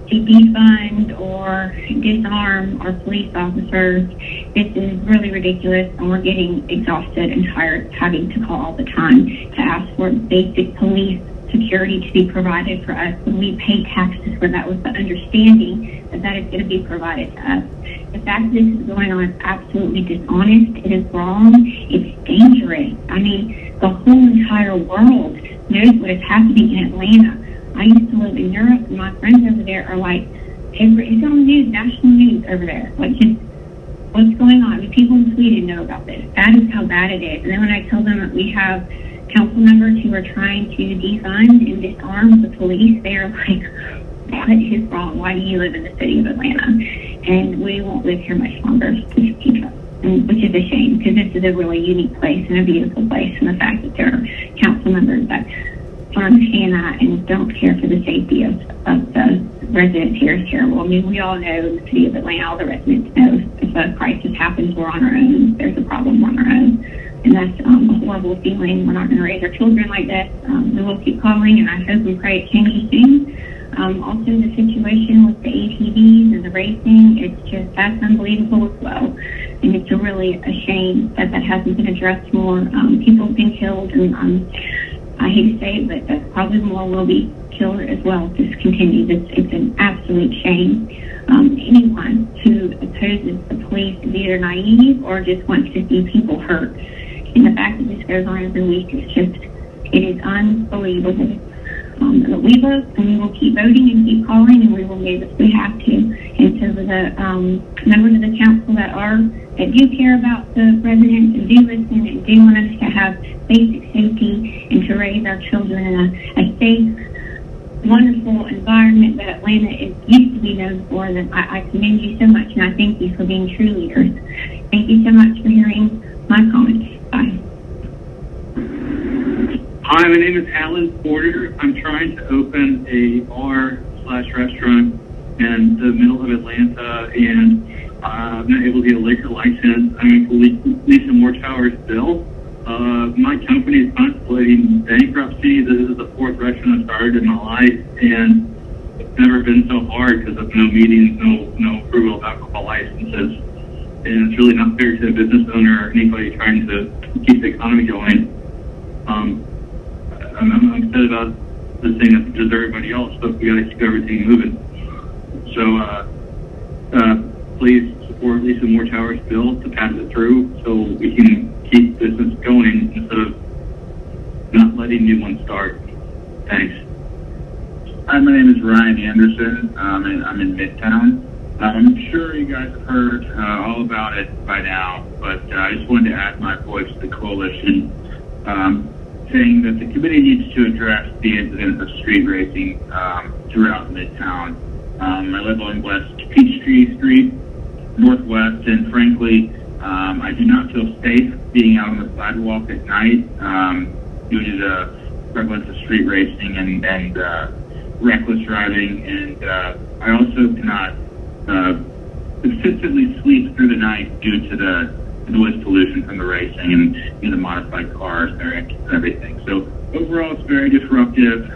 defund or disarm our police officers. This is really ridiculous, and we're getting exhausted and tired of having to call all the time to ask for basic police security to be provided for us when we pay taxes for that with the understanding that that is going to be provided to us. The fact that this is going on is absolutely dishonest. It is wrong. It's dangerous. I mean, the whole entire world knows what is happening in Atlanta. I used to live in Europe, and my friends over there are like, it's on the news, national news over there. Like, just what's going on? I mean, people in Sweden know about this. That is how bad it is. And then when I tell them that we have council members who are trying to defund and disarm the police, they are like, what is wrong? Why do you live in the city of Atlanta? And we won't live here much longer, which is a shame, because this is a really unique place and a beautiful place. And the fact that there are council members that don't understand that and don't care for the safety of the residents here is terrible. I mean, we all know in the city of Atlanta, all the residents know if a crisis happens, we're on our own. If there's a problem, we're on our own. And that's a horrible feeling. We're not going to raise our children like this. We will keep calling, and I hope and pray it changes soon. Also, the situation with the ATVs and the racing, that's unbelievable as well. And it's really a shame that that hasn't been addressed more. People have been killed, and I hate to say it, but probably more will be killed as well if this continues. It's an absolute shame. Anyone who opposes the police is either naive or just wants to see people hurt. And the fact that this goes on every week is it is unbelievable. But we vote, and we will keep voting and keep calling, and we will move if we have to. And so for the members of the council that do care about the residents and do listen and do want us to have basic safety and to raise our children in a safe, wonderful environment that Atlanta used to be known for, then I commend you so much, and I thank you for being true leaders. Thank you so much for hearing my comments. Bye. Hi, my name is Alan Porter. I'm trying to open a bar/restaurant in the middle of Atlanta, and I'm not able to get a liquor license. I'm going to lease some more towers bill. My company is contemplating bankruptcy. This is the 4th restaurant I started in my life, and it's never been so hard because of no meetings, no approval of alcohol licenses. And it's really not fair to a business owner or anybody trying to keep the economy going. I'm upset about this thing that deserves everybody else, but we got to keep everything moving. So please support at least the More Towers bill to pass it through so we can keep business going instead of not letting new ones start. Thanks. Hi, my name is Ryan Anderson. I'm in Midtown. I'm sure you guys have heard all about it by now, but I just wanted to add my voice to the coalition, saying that the committee needs to address the incident of street racing throughout Midtown. I live on West Peachtree Street, Northwest, and frankly, I do not feel safe being out on the sidewalk at night due to the prevalence of street racing and reckless driving, and I also cannot consistently sleep through the night due to the noise pollution from the racing and the modified cars and everything. So overall, it's very disruptive.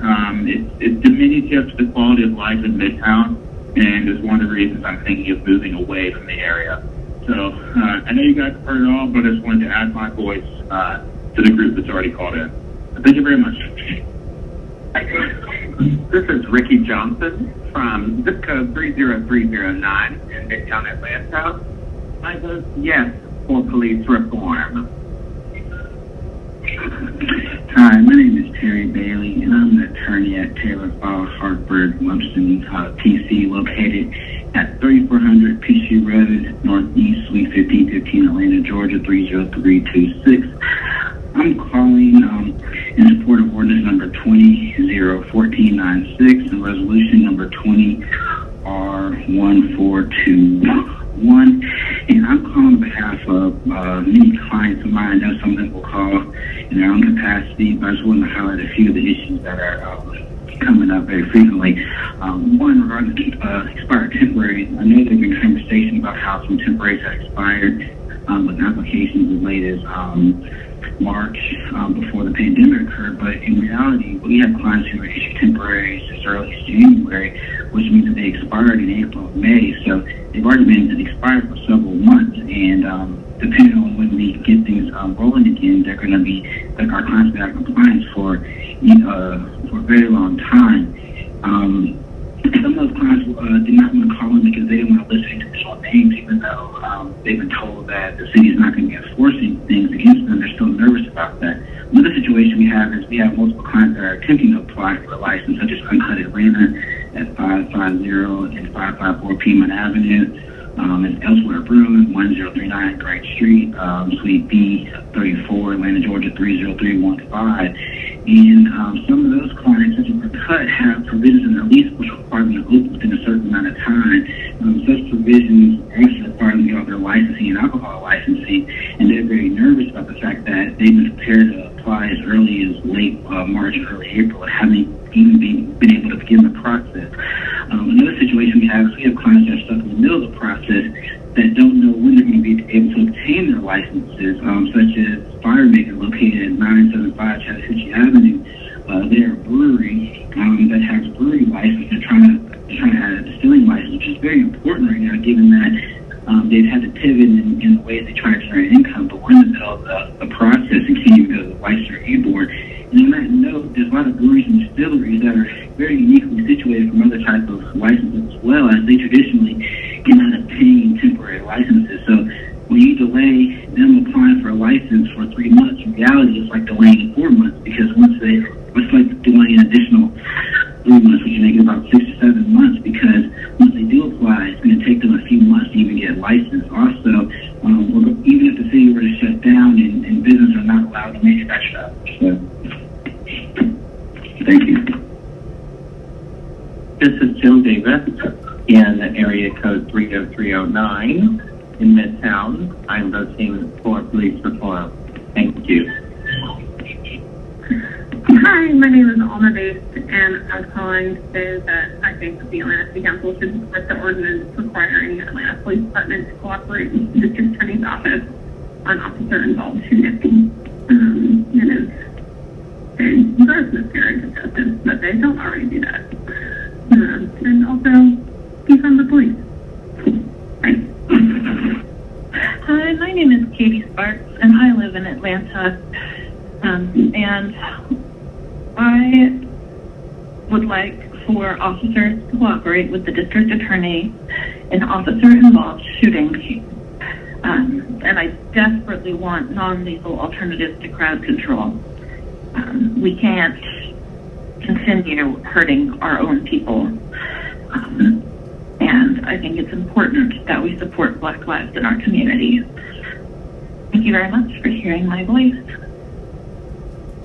It's diminutive to the quality of life in Midtown, and is one of the reasons I'm thinking of moving away from the area. So I know you guys have heard it all, but I just wanted to add my voice to the group that's already called in. Thank you very much. This is Ricky Johnson from zip code 30309 in Midtown Atlanta. I vote yes for police reform. Hi, my name is Terry Bailey, and I'm an attorney at Taylor File Hartford Lumpson PC, located at 3400 Peachtree Road, Northeast, Suite 1515, Atlanta, Georgia 30326. I'm calling in support of ordinance number 20-01496 and resolution number 20-R1421. And I'm calling on behalf of many clients of mine. I know some of them will call in their own capacity, but I just want to highlight a few of the issues that are coming up very frequently. One, regarding expired temporaries. I know there's been conversation about how some temporaries have expired with applications as late as March before the pandemic occurred, but in reality, we have clients who were issued temporaries as early as January, which means that they expired in April and May, so they've already been expired for several months, and depending on when we get things rolling again, they're going to be, like our clients will be out of compliance for a very long time. Some of those clients did not want to call in because they didn't want to listen to individual names, even though they've been told that the city is not going to be enforcing things against them. They're still nervous about that. Another situation we have is we have multiple clients that are attempting to apply for a license, such as Uncut Atlanta at 550 and 554 Piedmont Avenue, and Elsewhere Brewing, 1039 Grant Street, Suite B34, Atlanta, Georgia 30315. And some of those clients, such as Uncut, have provisions in their lease which require them to open within a certain amount of time. Such provisions also require them to get off their licensing and alcohol licensing, and they're very nervous about the fact that they've been prepared to apply as early as late March, early April, and haven't even been able to begin the process. Another situation we have is we have clients that are stuck in the middle of the process that don't know when they're going to be able to obtain their licenses, such as Firemaker, located at 975 Chattahoochee Avenue. They're a brewery that has a brewery license. They're trying to add a distilling license, which is very important right now, given that they've had to pivot in the ways they try to generate income, but we're in the middle of the process and can't even go to the license review board. And you might know there's a lot of breweries and distilleries that are very uniquely situated from other types of licenses as well, as they traditionally cannot obtain temporary licenses. So when you delay them applying for a license for 3 months, in reality it's like delaying 4 months, because it's like delaying an additional 3 months, which make it about 6 to 7 months, because once they do apply, it's going to take them a few months to even get licensed. Also, even if the city were to shut down and businesses are not allowed to manufacture hours. So, thank you. This is Jim Davis in area code 30309 in Midtown. I'm voting for police reform. Thank you. Hi, my name is Alma Bates, and I was calling to say that I think the Atlanta City Council should support the ordinance requiring the Atlanta Police Department to cooperate with the District Attorney's Office on officer-involved shooting. It is a gross miscarriage of justice that they don't already do that. And also, defund the police. Thanks. Hi, my name is Katie Sparks, and I live in Atlanta. And I would like for officers to cooperate with the district attorney in officer-involved shootings. And I desperately want non-lethal alternatives to crowd control. We can't continue hurting our own people. And I think it's important that we support Black lives in our community. Thank you very much for hearing my voice.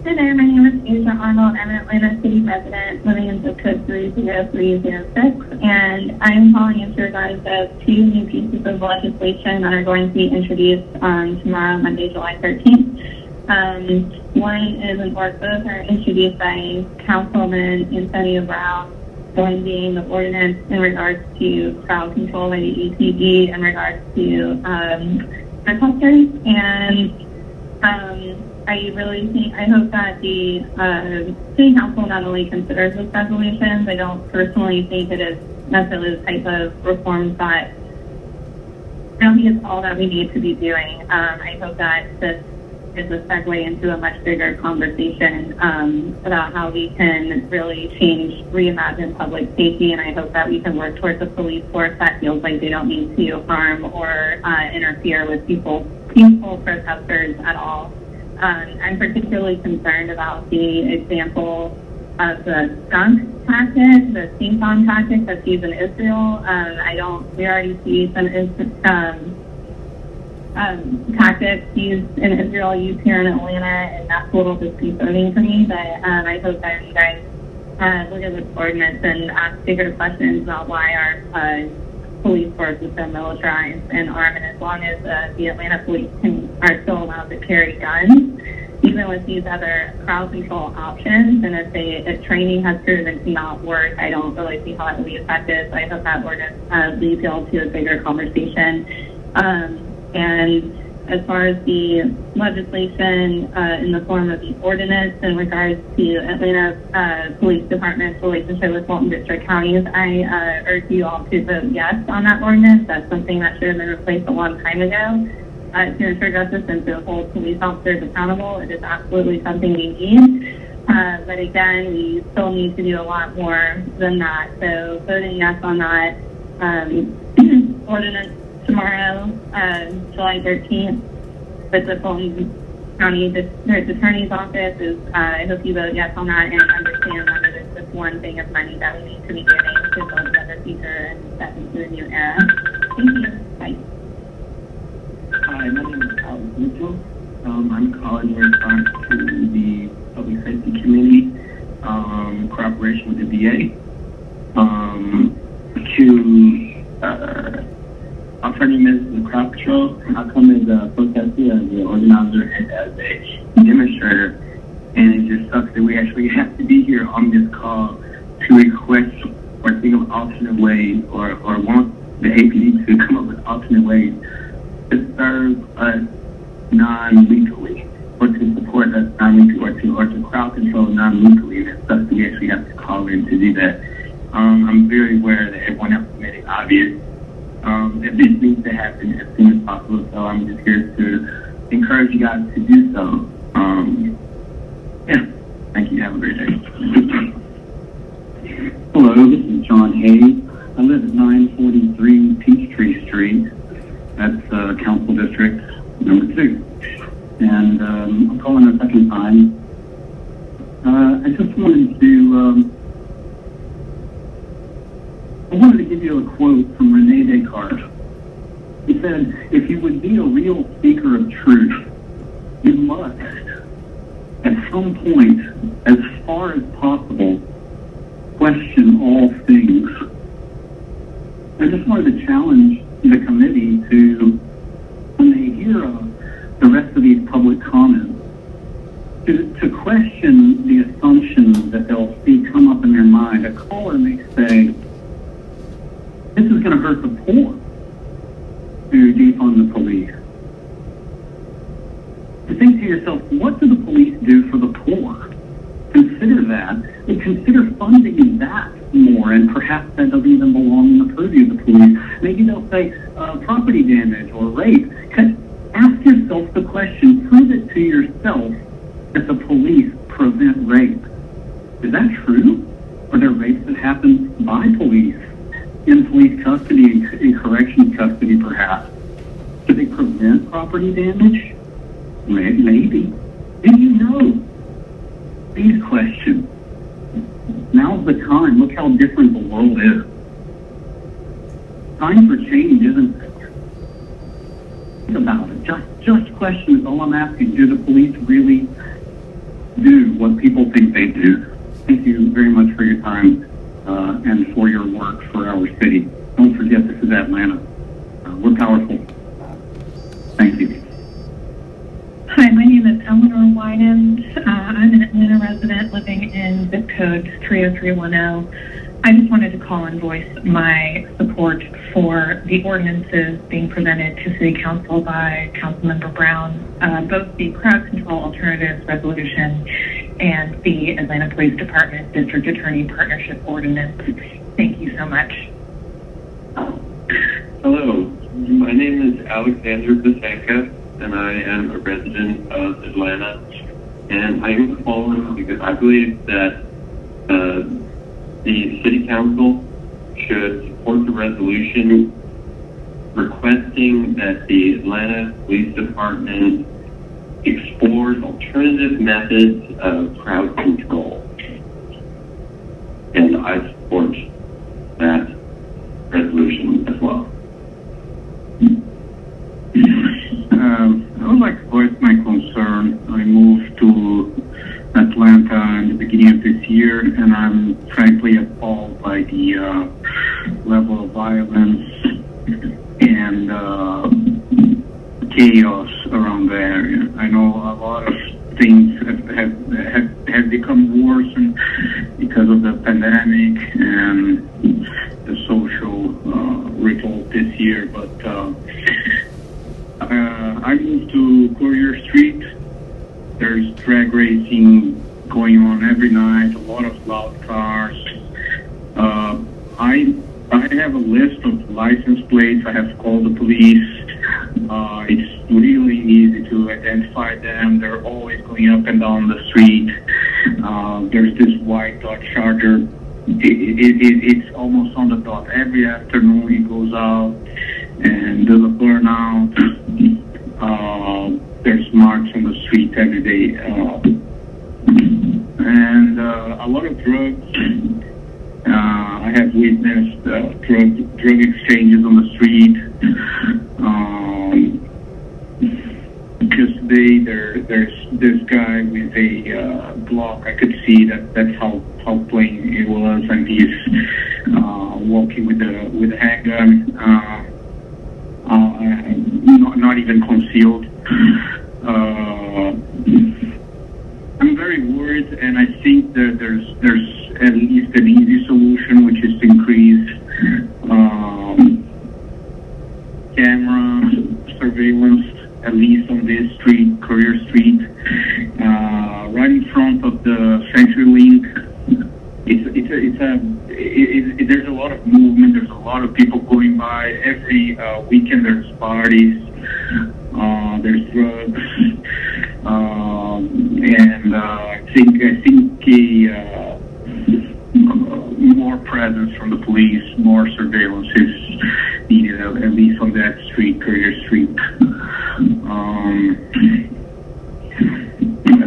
Hi there, my name is Asia Arnold. I'm an Atlanta City resident living in zip code 30306, and I'm calling in regards of 2 new pieces of legislation that are going to be introduced tomorrow, Monday, July 13th. One is both are introduced by Councilman Antonio Brown, one being the ordinance in regards to crowd control by the APD in regards to protesters, and I hope that the City Council not only considers this resolution, I don't personally think it is necessarily the type of reforms that, I don't think it's all that we need to be doing. I hope that this is a segue into a much bigger conversation about how we can really reimagine public safety, and I hope that we can work towards a police force that feels like they don't need to harm or interfere with peaceful protesters at all. I'm particularly concerned about the example of the skunk tactic, the stink bomb tactic that's used in Israel. We already see some tactics used in Israel used here in Atlanta, and that's a little disconcerting to me. But I hope that you guys look at this ordinance and ask bigger questions about why our police force is so militarized and armed, and as long as the Atlanta police are still allowed to carry guns, even with these other crowd control options, and if training has proven to not work, I don't really see how it will be effective. So I hope that ordinance leads y'all to a bigger conversation. And as far as the legislation in the form of the ordinance in regards to Atlanta Police Department's relationship with Fulton District Counties, I urge you all to vote yes on that ordinance. That's something that should have been replaced a long time ago. To ensure justice and to hold police officers accountable, it is absolutely something we need. But again, we still need to do a lot more than that. So voting yes on that ordinance tomorrow, July 13th, with the Fulton County District Attorney's Office is, I hope you vote yes on that and understand that it is just one thing of money that we need to be giving to build a better future and step into a new era. Thank you. Bye. Hi, my name is Alex Mitchell. I'm calling in response to the Public Safety Committee, cooperation with the VA, alternative methods of crowd control. I come as a protester, as an organizer, and as a demonstrator, and it just sucks that we actually have to be here on this call to request or think of alternate ways or want the APD to come up with alternate ways to serve us non-lethally or to support us non-lethally or to crowd control non-lethally, and it sucks that we actually have to call in to do that. I'm very aware that everyone else made it obvious that this needs to happen as soon as possible, so I'm just here to encourage you guys to do so. You have a great day. Hello, this is John Hayes. I live at 943 Peachtree Street. That's Council District number 2. And I'm calling a second time. I just wanted to give you a quote from Rene Descartes. He said, if you would be a real seeker of truth, you must, at some point, as far as possible, question all things. I just wanted to challenge the committee to, when they hear the rest of these public comments, to question the assumptions that they'll see come up in their mind. A caller may say, this is going to hurt the poor to defund the police. To think to yourself, what do the police do for the poor? Consider that, and consider funding that more, and perhaps that doesn't even belong in the purview of the police. Maybe they'll say property damage or rape. Ask yourself the question, prove it to yourself that the police prevent rape. Is that true? Are there rapes that happen by police, in police custody, in corrections custody perhaps? Do they prevent property damage? Maybe. Do you know? These questions. Now's the time. Look how different the world is. Time for change, isn't it? Think about it. Just questions. All I'm asking. Do the police really do what people think they do? Thank you very much for your time and for your work for our city. Don't forget, this is Atlanta. We're powerful. Thank you. Hi, my name is Eleanor Winans. I'm an Atlanta resident living in zip code 30310. I just wanted to call and voice my support for the ordinances being presented to City Council by Councilmember Brown, both the crowd control alternatives resolution and the Atlanta Police Department District Attorney Partnership Ordinance. Thank you so much. Hello, my name is Alexander Basenka, and I am a resident of Atlanta. And I am calling because I believe that the City Council should support the resolution requesting that the Atlanta Police Department explores alternative methods of crowd control. And I support that resolution as well. I would like to voice my concern. I moved to Atlanta in the beginning of this year, and I'm frankly appalled by the level of violence and chaos around the area. I know a lot of things have become worse because of the pandemic and the social revolt this year, but I moved to Courier Street. There's drag racing going on every night, a lot of loud cars. I have a list of license plates. I have called the police. It's really easy to identify them. They're always going up and down the street. There's this white Dodge Charger. It's almost on the dot. Every afternoon it goes out and does a burnout. There's marks on the street every day. And a lot of drugs. I have witnessed drug exchanges on the street. Just today, there's this guy with a Glock. I could see that's how plain it was, and he's walking with a handgun, not even concealed. I'm very worried, and I think that there's at least an easy solution, which is to increase camera surveillance, at least on this street, Courier Street, right in front of the CenturyLink. There's a lot of movement. There's a lot of people going by every weekend. There's parties. There's drugs. And I think more presence from the police, more surveillance is needed, at least on that street, Courier Street.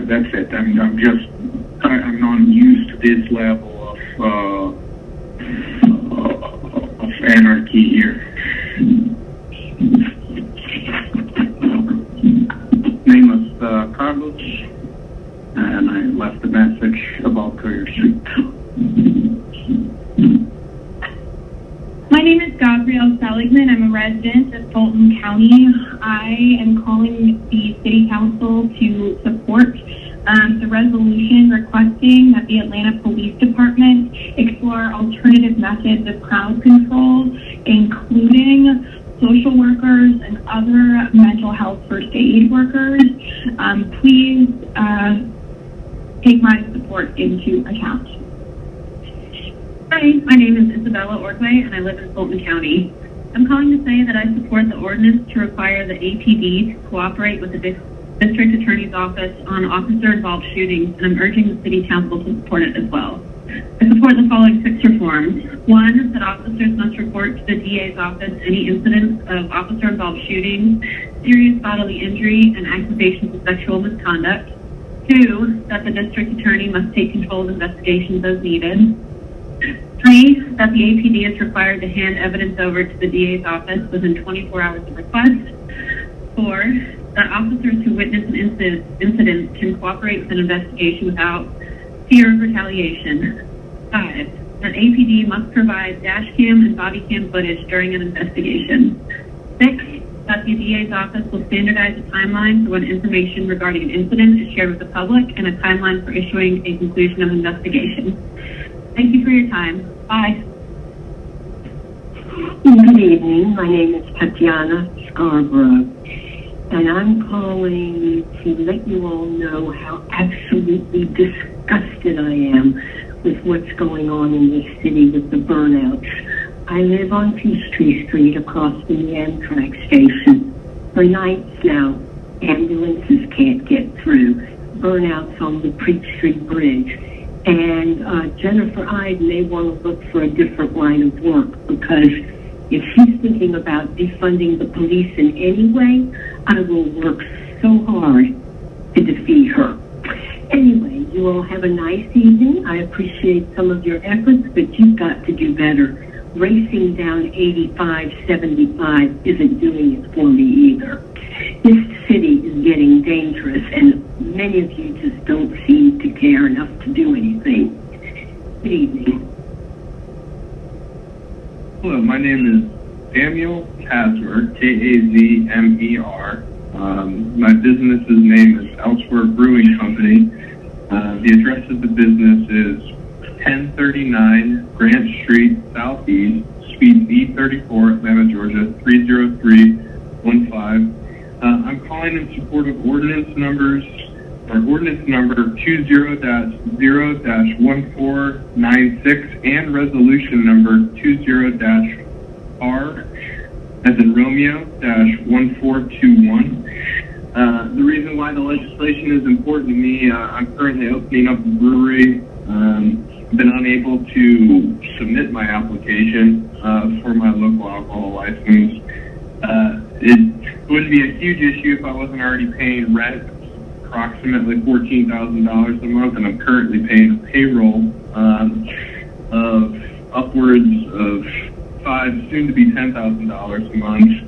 That's it. I'm not used to this level of anarchy here. Name was Carlos, and I left a message about Courier Street. My name is Gabrielle Seligman. I'm a resident of Fulton County. I am calling the City Council to support the resolution requesting that the Atlanta Police Department explore alternative methods of crowd control, including social workers and other mental health first aid workers. Please take my support into account. Hi, my name is Isabella Ordway, and I live in Fulton County. I'm calling to say that I support the ordinance to require the APD to cooperate with the District Attorney's Office on officer-involved shootings, and I'm urging the City Council to support it as well. I support the following 6 reforms. 1, that officers must report to the DA's office any incidents of officer-involved shootings, serious bodily injury, and accusations of sexual misconduct. 2, that the District Attorney must take control of investigations as needed. 3, that the APD is required to hand evidence over to the DA's office within 24 hours of request. 4, that officers who witness an incident can cooperate with an investigation without fear of retaliation. 5, that APD must provide dash cam and body cam footage during an investigation. 6, that the DA's office will standardize a timeline for when information regarding an incident is shared with the public and a timeline for issuing a conclusion of investigation. Thank you for your time. Bye. Good evening. My name is Tatiana Scarborough, and I'm calling to let you all know how absolutely disgusted I am with what's going on in this city with the burnouts. I live on Peachtree Street across from the Amtrak station. For nights now, ambulances can't get through. Burnouts on the Peachtree Bridge. And Jennifer Ide may want to look for a different line of work, because if she's thinking about defunding the police in any way, I will work so hard to defeat her. Anyway, you all have a nice evening. I appreciate some of your efforts, but you've got to do better. Racing down 85-75 isn't doing it for me either. This city is getting dangerous, and many of you just don't seem to care enough to do anything. Good evening. Hello, my name is Samuel Kazmer, K-A-Z-M-E-R. My business's name is Elsewhere Brewing Company. The address of the business is 1039 Grant Street Southeast, Suite B34, Atlanta, Georgia, 30315. I'm calling in support of ordinance number 20-0-1496 and resolution number 20-R as in Romeo -1421. The reason why the legislation is important to me, I'm currently opening up a brewery. I've been unable to submit my application for my local alcohol license. It wouldn't be a huge issue if I wasn't already paying rent, approximately $14,000 a month, and I'm currently paying a payroll of upwards of soon to be $10,000 a month,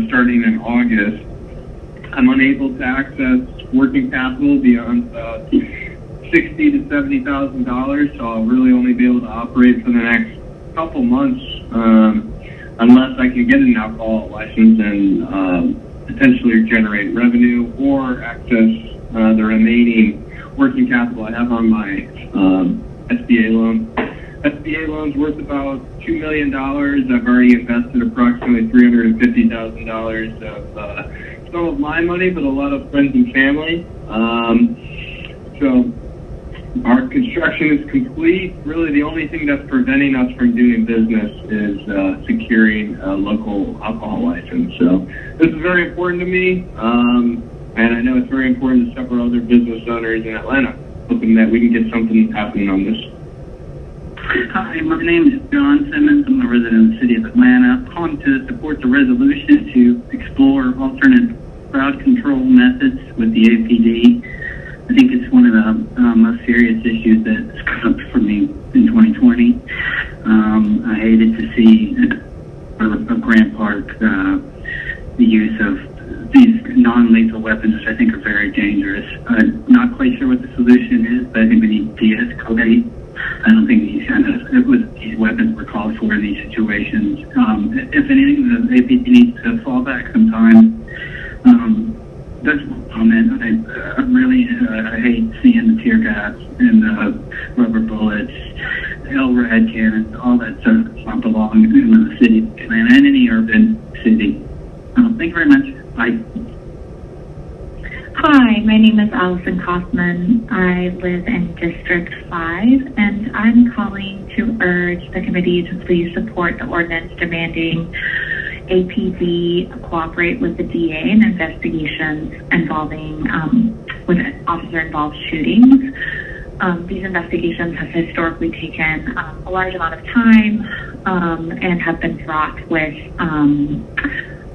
starting in August. I'm unable to access working capital beyond $60,000 to $70,000, so I'll really only be able to operate for the next couple months, unless I can get an alcohol license and potentially generate revenue or access the remaining working capital I have on my SBA loan. SBA loan's worth about $2 million. I've already invested approximately $350,000 of some of my money, but a lot of friends and family. So our construction is complete. Really, the only thing that's preventing us from doing business is securing a local alcohol license. So this is very important to me. And I know it's very important to several other business owners in Atlanta, hoping that we can get something happening on this. Hi, my name is John Simmons. I'm a resident of the city of Atlanta. I'm calling to support the resolution to explore alternate crowd control methods with the APD. I think it's one of the most serious issues that's come up for me in 2020. I hated to see at Grant Park the use of these non-lethal weapons, which I think are very dangerous. I'm not quite sure what the solution is, but I think we need to de-escalate. I don't think these weapons were called for in these situations. If anything, the APD needs to fall back sometime. That's one comment. I hate seeing the tear gas and the rubber bullets, LRAD cannons, all that stuff does not belong in the city of Atlanta and any urban city. Thank you very much. Bye. Hi, my name is Allison Kaufman. I live in District 5, and I'm calling to urge the committee to please support the ordinance demanding APD cooperate with the DA in investigations involving with officer-involved shootings. These investigations have historically taken a large amount of time and have been fraught with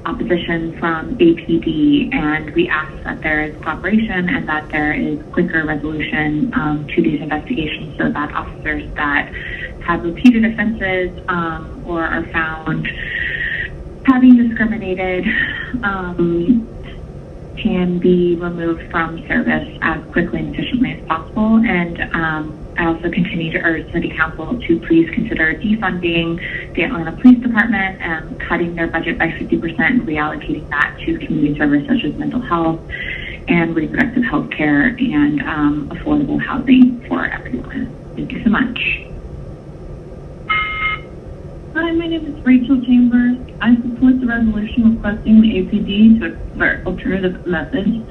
opposition from APD, and we ask that there is cooperation and that there is quicker resolution to these investigations so that officers that have repeated offenses or are found having discriminated can be removed from service as quickly and efficiently as possible. And I also continue to urge City Council to please consider defunding the Atlanta Police Department and cutting their budget by 50% and reallocating that to community service such as mental health and reproductive health care and affordable housing for everyone. Thank you so much. Hi, my name is Rachel Chambers. I support the resolution requesting the APD to explore alternative methods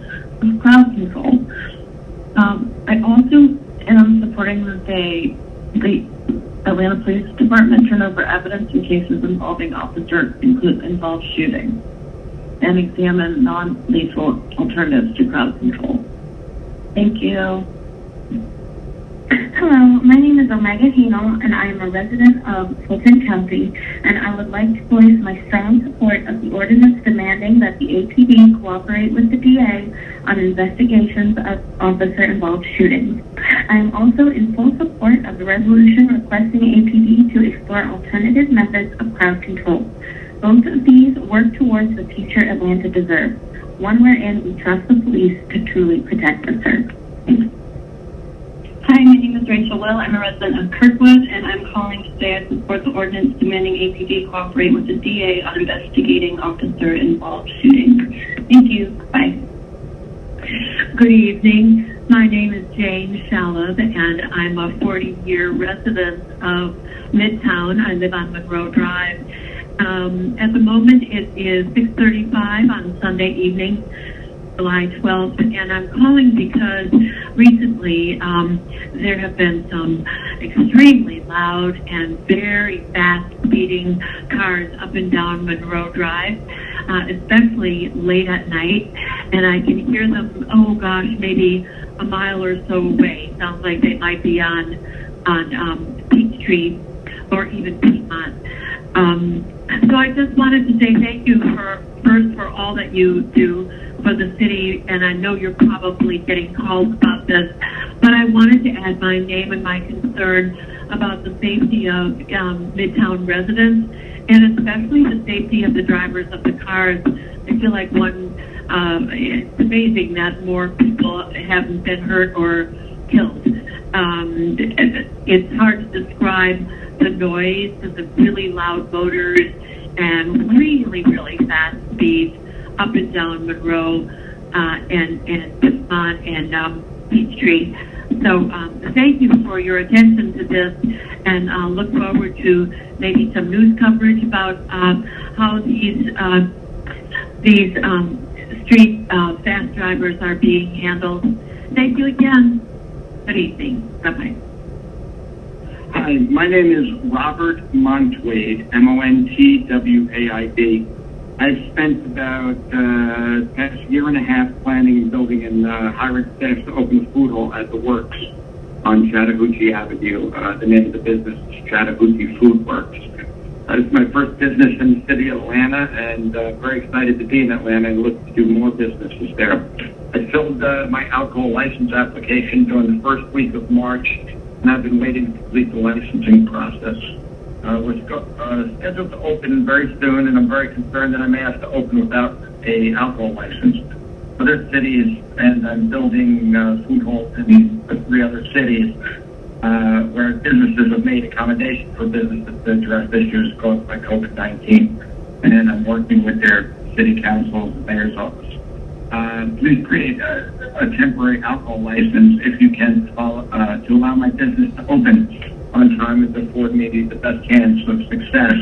of crowd control. I also am supporting that the Atlanta Police Department turn over evidence in cases involving officer-involved shooting and examine non-lethal alternatives to crowd control. Thank you. Hello, my name is Omega Hino, and I am a resident of Fulton County, and I would like to voice my strong support of the ordinance demanding that the APD cooperate with the DA on investigations of officer-involved shootings. I am also in full support of the resolution requesting APD to explore alternative methods of crowd control. Both of these work towards the future Atlanta deserves, one wherein we trust the police to truly protect and serve. Thanks. Hi, my name is Rachel Will. I'm a resident of Kirkwood, and I'm calling to say I support the ordinance demanding APD cooperate with the DA on investigating officer-involved shootings. Thank you. Bye. Good evening. My name is Jane Shalab, and I'm a 40-year resident of Midtown. I live on Monroe Drive. At the moment, it is 6:35 on Sunday evening, July 12th, and I'm calling because recently there have been some extremely loud and very fast speeding cars up and down Monroe Drive, especially late at night, and I can hear them, oh gosh, maybe a mile or so away. Sounds like they might be on Peachtree or even Piedmont. So I just wanted to say thank you for all that you do for the city, and I know you're probably getting calls about this, but I wanted to add my name and my concern about the safety of Midtown residents, and especially the safety of the drivers of the cars. I feel like it's amazing that more people haven't been hurt or killed. It's hard to describe the noise of the really loud motors and really, really fast speeds up and down Monroe and Piedmont and Peachtree. So thank you for your attention to this, and I'll look forward to maybe some news coverage about how these street fast drivers are being handled. Thank you again. Good evening. Bye-bye. Hi, my name is Robert Montwaid, Montwaid. I've spent about the past year and a half planning and building and hiring staff to open a food hall at the Works on Chattahoochee Avenue. The name of the business is Chattahoochee Food Works. This is my first business in the city of Atlanta, and very excited to be in Atlanta and look to do more businesses there. I filled my alcohol license application during the first week of March, and I've been waiting to complete the licensing process. We're scheduled to open very soon, and I'm very concerned that I may have to open without a alcohol license. Other cities, and I'm building food halls in 3 other cities, where businesses have made accommodation for businesses to address issues caused by COVID-19, and I'm working with their city councils and mayor's office. Please create a temporary alcohol license if you can to allow my business to open on time and to afford me the best chance of success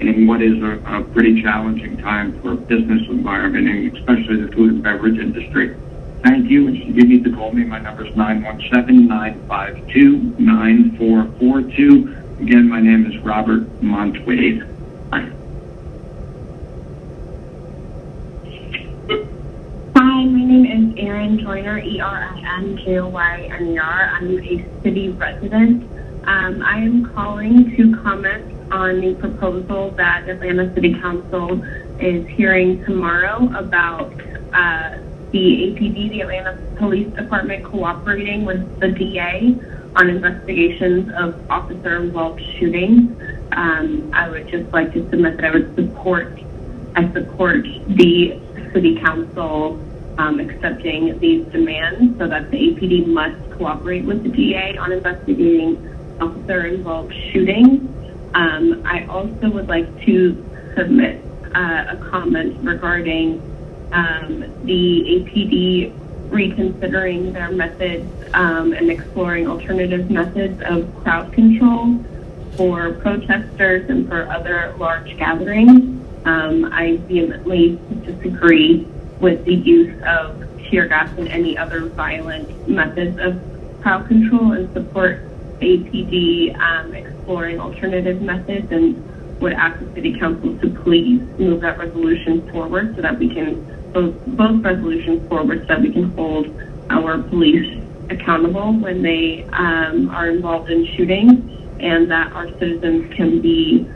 in what is a pretty challenging time for business environment, and especially the food and beverage industry. Thank you, and if you need to call me, my number is 917-952-9442. Again, my name is Robert Montwade. Hi, my name is Erin Joyner, ERINJOYNER. I'm a city resident. I am calling to comment on the proposal that Atlanta City Council is hearing tomorrow about the APD, the Atlanta Police Department, cooperating with the DA on investigations of officer-involved shootings. I would just like to submit that I support the City Council accepting these demands so that the APD must cooperate with the DA on investigating officer-involved shootings. I also would like to submit a comment regarding the APD reconsidering their methods and exploring alternative methods of crowd control for protesters and for other large gatherings. I vehemently disagree with the use of tear gas and any other violent methods of crowd control and support APD exploring alternative methods, and would ask the City Council to please move that resolution forward so that we can, both resolutions forward so that we can hold our police accountable when they are involved in shootings, and that our citizens can be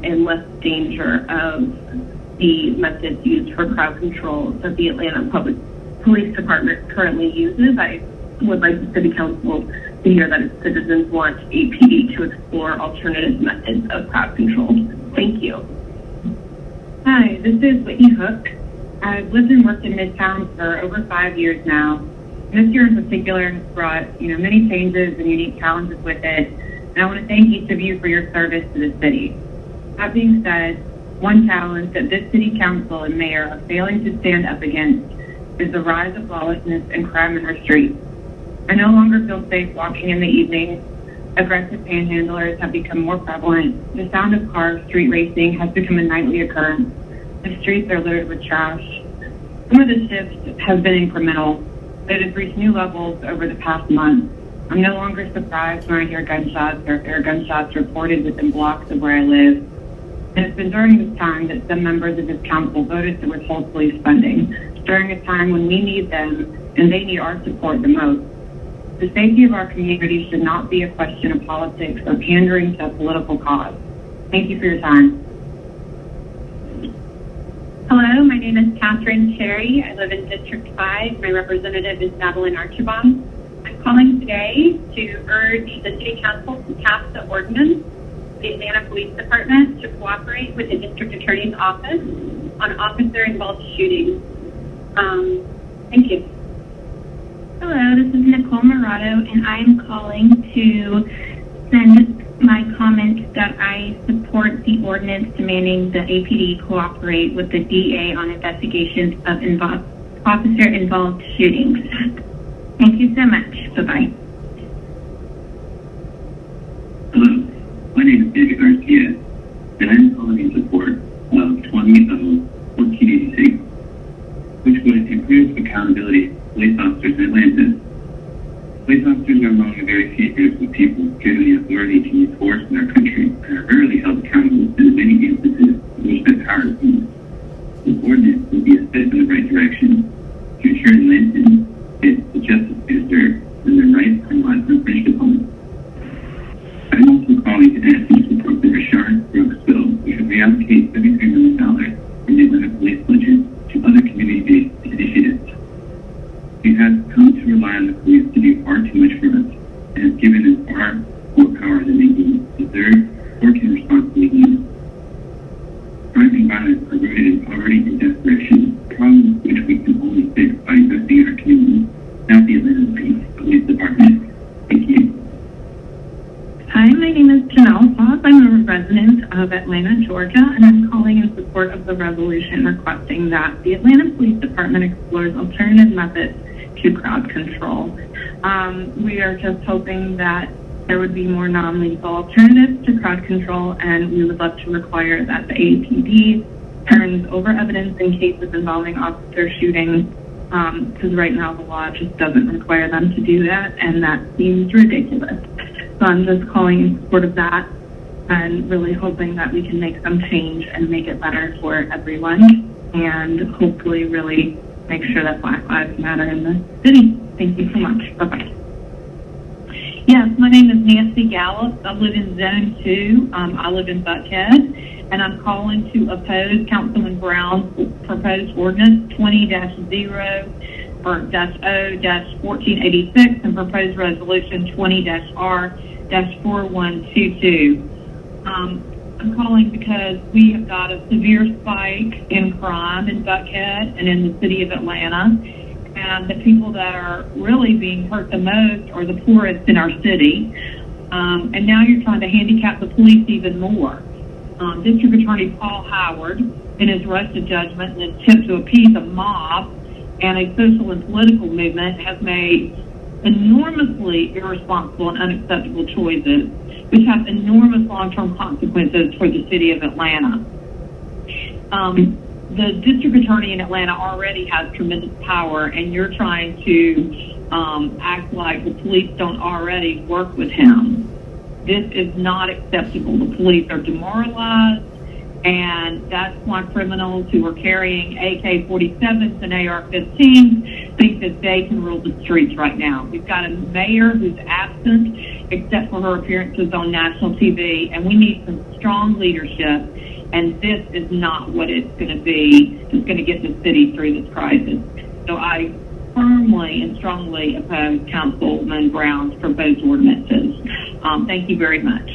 in less danger of the methods used for crowd control that the Atlanta Public Police Department currently uses. I would like the City Council to hear that its citizens want APD to explore alternative methods of crowd control. Thank you. Hi, this is Whitney Hook. I've lived and worked in Midtown for over 5 years now. And this year in particular has brought, many changes and unique challenges with it. And I want to thank each of you for your service to the city. That being said, one challenge that this City Council and Mayor are failing to stand up against is the rise of lawlessness and crime in our streets. I no longer feel safe walking in the evening. Aggressive panhandlers have become more prevalent. The sound of cars street racing has become a nightly occurrence. The streets are littered with trash. Some of the shifts have been incremental, but it has reached new levels over the past month. I'm no longer surprised when I hear gunshots or there are gunshots reported within blocks of where I live. And it's been during this time that some members of this council voted to withhold police funding, during a time when we need them and they need our support the most. The safety of our community should not be a question of politics or pandering to a political cause. Thank you for your time. Hello, my name is Catherine Cherry. I live in District 5. My representative is Madeline Archibald. I'm calling today to urge the City Council to pass the ordinance, the Atlanta Police Department, to cooperate with the District Attorney's Office on officer-involved shootings. Thank you. Hello, this is Nicole Murado, and I'm calling to send my comment that I support the ordinance demanding the APD cooperate with the DA on investigations of officer-involved shootings. Thank you so much. Bye-bye. Hello, my name is David Garcia, and I'm calling in support of 1486, which would improve accountability of police officers in Atlanta. Police officers are among the very few groups of people given the authority to use force in our country and are rarely held accountable in many instances in which their power is being reallocate $33 million from the Atlanta Police budget to other community-based initiatives. We have come to rely on the police to do far too much for us, and have given them far more power than they deserve or can responsibly use. Crime and violence are rooted in poverty and desperation, problems which we can only fix by investing in our community, not the Atlanta Police Department. Thank you. Hi, my name is Janelle Foss. I'm a resident of Atlanta, Georgia, and I'm calling in support of the resolution requesting that the Atlanta Police Department explores alternative methods to crowd control. We are just hoping that there would be more non-lethal alternatives to crowd control, and we would love to require that the APD turns over evidence in cases involving officer shootings, because right now the law just doesn't require them to do that, and that seems ridiculous. So I'm just calling in support of that and really hoping that we can make some change and make it better for everyone, and hopefully really make sure that Black Lives Matter in the city. Thank you so much. Bye-bye. Yes, my name is Nancy Gallup. I live in Zone 2. I live in Buckhead, and I'm calling to oppose Councilman Brown's proposed ordinance 20-0-1486 and proposed resolution 20-R-4122. I'm calling because we have got a severe spike in crime in Buckhead and in the city of Atlanta. And the people that are really being hurt the most are the poorest in our city. And now you're trying to handicap the police even more. District Attorney Paul Howard, in his arrested judgment in an attempt to appease a mob and a social and political movement, has made enormously irresponsible and unacceptable choices, which have enormous long-term consequences for the city of Atlanta. The district attorney in Atlanta already has tremendous power, and you're trying to act like the police don't already work with him. This is not acceptable. The police are demoralized, and that's why criminals who are carrying AK-47s and AR-15s think that they can rule the streets right now. We've got a mayor who's absent, except for her appearances on national TV, and we need some strong leadership. And this is not what it's going to be that's going to get the city through this crisis. So I firmly and strongly oppose Councilman Brown's proposed ordinances. Thank you very much.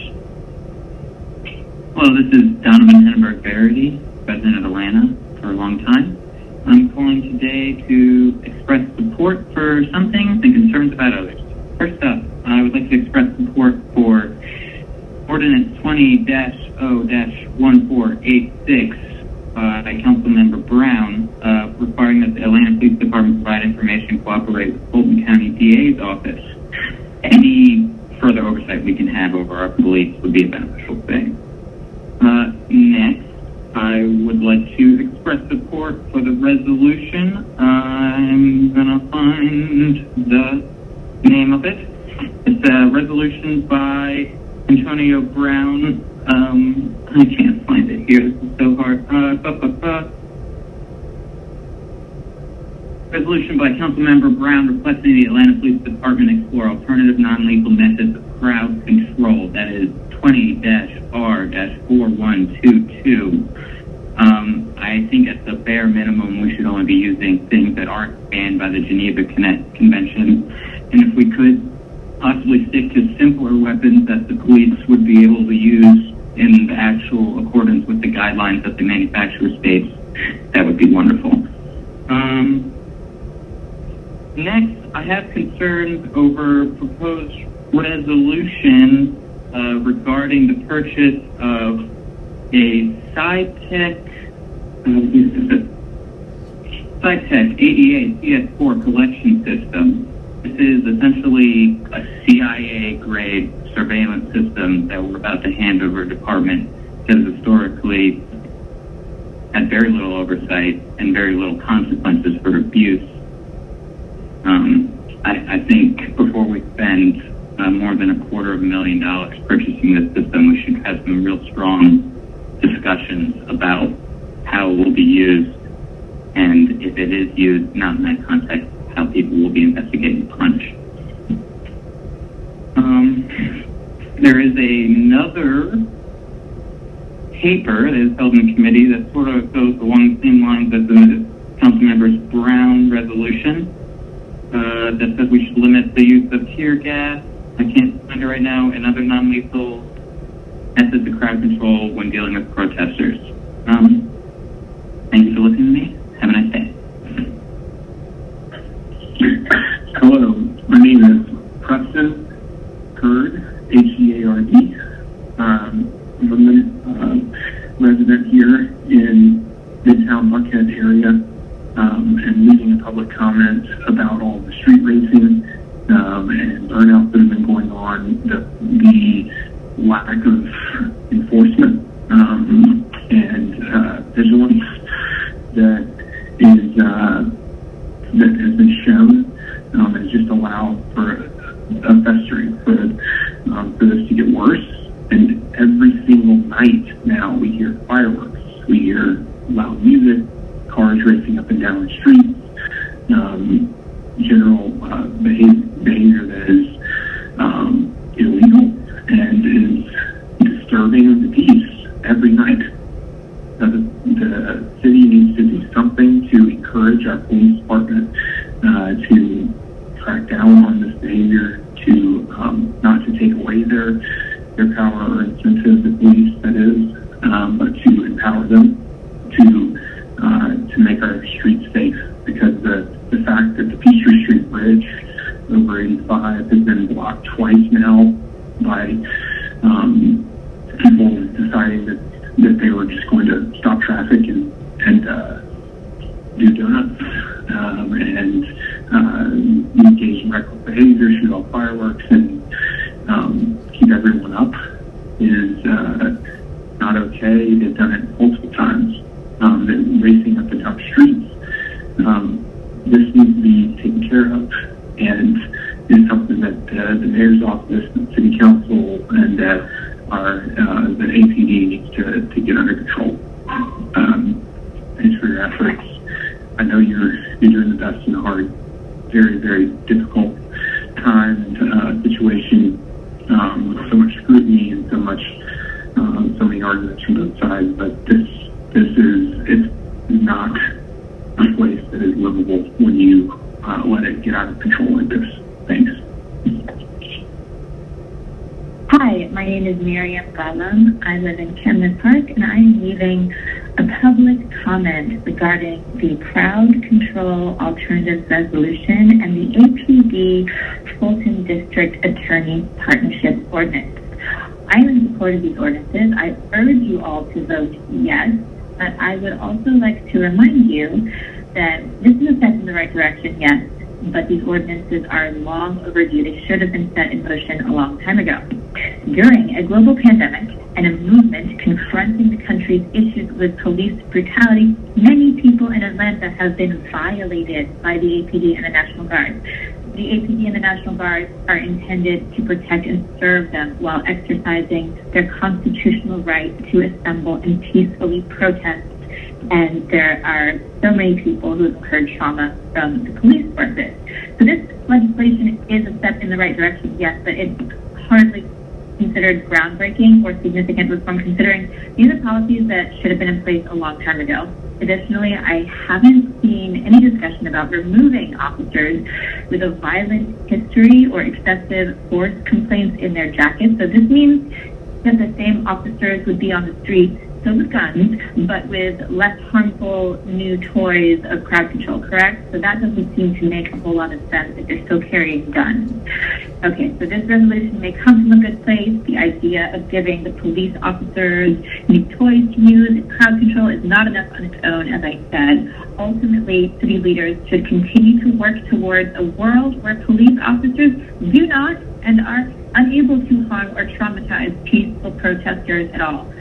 Hello, this is Donovan Henneberg Verity, resident of Atlanta for a long time. I'm calling today to express support for some things and concerns about others. First up, I would like to express support for Ordinance 20-0-1486 by Councilmember Brown, requiring that the Atlanta Police Department provide information and cooperate with Fulton County DA's office. Any further oversight we can have over our police would be a beneficial thing. Next, I would like to express support for the resolution. I'm going to find the name of it. It's a resolution by Antonio Brown. I can't find it here. This is so hard. Resolution by Councilmember Brown requesting the Atlanta Police Department explore alternative non-lethal methods of crowd control. That is 20-R-4122. I think at the bare minimum, we should only be using things that aren't banned by the Geneva Convention. And if we could possibly stick to simpler weapons that the police would be able to use in the actual accordance with the guidelines that the manufacturer states, that would be wonderful. Next, I have concerns over proposed resolution regarding the purchase of a Cytec AEA CS4 collection system. This is essentially a CIA-grade surveillance system that we're about to hand over a department that has historically had very little oversight and very little consequences for abuse. I think before we spend more than $250,000 purchasing this system, we should have some real strong discussions about how it will be used, and if it is used not in that context, how people will be investigating punch. There is another paper that is held in committee that sort of goes along the same lines as the Councilmember's Brown resolution that says we should limit the use of tear gas. I can't find it right now, and other non-lethal methods of crowd control when dealing with protesters. Thank you for listening to me. Have a nice day. Hello, my name is Preston Hurd, H-E-A-R-D. I'm a resident here in Midtown Buckhead area, and leaving a public comment about all the street racing and burnouts that have been going on, the lack of enforcement and vigilance that has been shown has just allowed for a festering for this to get worse. And every single night now we hear fireworks, we hear loud music, cars racing up and down the streets, general behavior that is illegal and is disturbing the peace every night. The city needs to do something to encourage our police department to crack down on this behavior, to not to take away their power or incentive, the police that is, but to empower them to make our streets safe. Because the fact that the Peachtree Street Bridge over 85 has been blocked twice now by people deciding that they were just going to stop traffic and do donuts and engage in reckless behavior, shoot off fireworks, and keep everyone up is not okay. They've done it multiple times. They're racing up and down streets. This needs to be taken care of, and is something that the mayor's office, the city council, and the APD needs to get under control. Thanks for your efforts. I know you're doing the best in a hard, very, very difficult time and situation, with so much scrutiny and so many arguments from both sides. But it's not a place that is livable when you let it get out of control like this. Thanks. Hi, my name is Miriam Galam. I live in Camden Park, and I am leaving a public comment regarding the Crowd Control Alternatives Resolution and the APD Fulton District Attorney Partnership Ordinance. I am in support of these ordinances. I urge you all to vote yes, but I would also like to remind you that this is a step in the right direction, yes, but these ordinances are long overdue. They should have been set in motion a long time ago. During a global pandemic and a movement confronting the country's issues with police brutality, many people in Atlanta have been violated by the APD and the National Guard. The APD and the National Guard are intended to protect and serve them while exercising their constitutional right to assemble and peacefully protest. And there are so many people who have incurred trauma from the police forces. So this legislation is a step in the right direction, yes, but it's hardly considered groundbreaking or significant reform, considering these are policies that should have been in place a long time ago. Additionally, I haven't seen any discussion about removing officers with a violent history or excessive force complaints in their jackets. So this means that the same officers would be on the street still with guns, but with less harmful new toys of crowd control, correct? So that doesn't seem to make a whole lot of sense if they're still carrying guns. Okay, so this resolution may come from a good place. The idea of giving the police officers new toys to use in crowd control is not enough on its own, as I said. Ultimately, city leaders should continue to work towards a world where police officers do not and are unable to harm or traumatize peaceful protesters at all.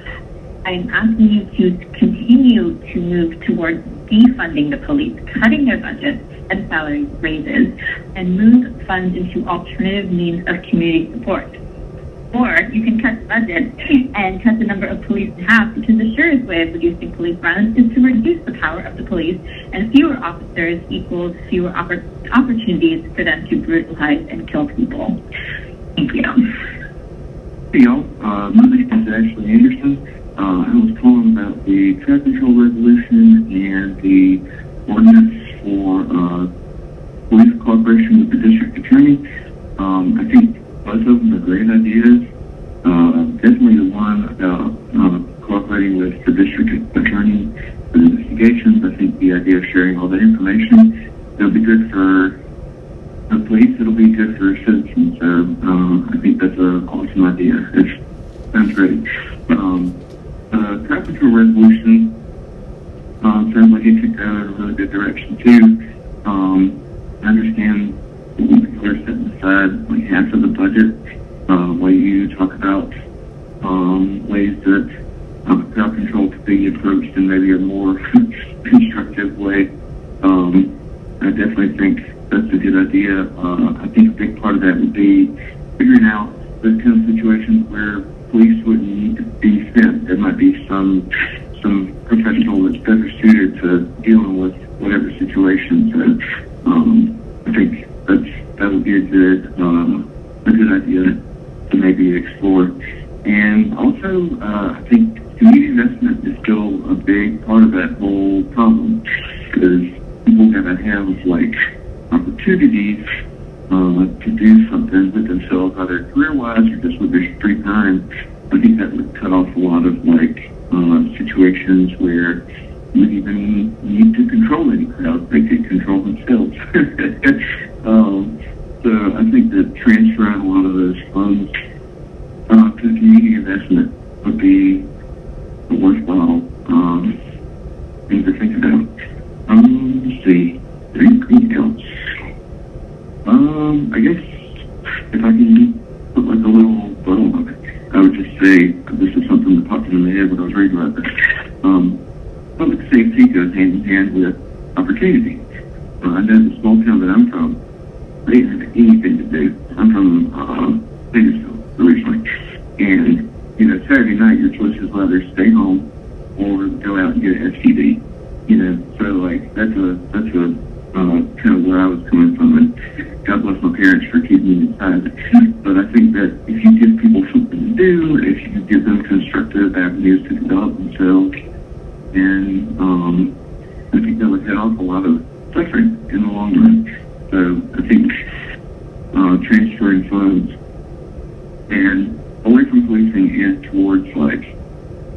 I'm asking you to continue to move towards defunding the police, cutting their budgets and salary raises, and move funds into alternative means of community support. Or you can cut the budget and cut the number of police in half, because the surest way of reducing police violence is to reduce the power of the police, and fewer officers equals fewer opportunities for them to brutalize and kill people. Thank you. Hey, y'all. My name is Ashley Anderson. I was calling about the crowd control resolution and the ordinance for police cooperation with the district attorney. I think both of them are great ideas. Definitely the one about cooperating with the district attorney for the investigations. I think the idea of sharing all that information, it'll be good for the police, it'll be good for citizens. So I think that's an awesome idea. It sounds great. The crowd control resolution sounds like it could go in a really good direction too. I understand we're setting aside like half of the budget while you talk about ways that crowd control could be approached in maybe a more constructive way. I definitely think that's a good idea. I think a big part of that would be figuring out those kind of situations where police wouldn't need to be sent. There might be some professional that's better suited to dealing with whatever situation. So I think that would be a good idea to maybe explore. And also, I think community investment is still a big part of that whole problem, because people gotta have like opportunities to do something with themselves, either career-wise or just with their free time. I think that would cut off a lot of like situations where you would even need to control any crowd. They could control themselves. So I think that transferring a lot of those funds to community investment would be a worthwhile thing to think about. Let's see. Anything else? I guess if I can put like a little bow on it, I would just say this is something that popped into my head when I was reading about this. Public safety goes hand in hand with opportunity. I know the small town that I'm from, they didn't have anything to do. I'm from Bakersfield originally, and Saturday night your choice is whether stay home or go out and get an STD. So like that's a kind of where I was coming from, and God bless my parents for keeping me inside. But I think that if you give people something to do, if you give them constructive avenues to develop themselves, and I think that would head off a lot of suffering in the long run. So I think transferring funds and away from policing and towards like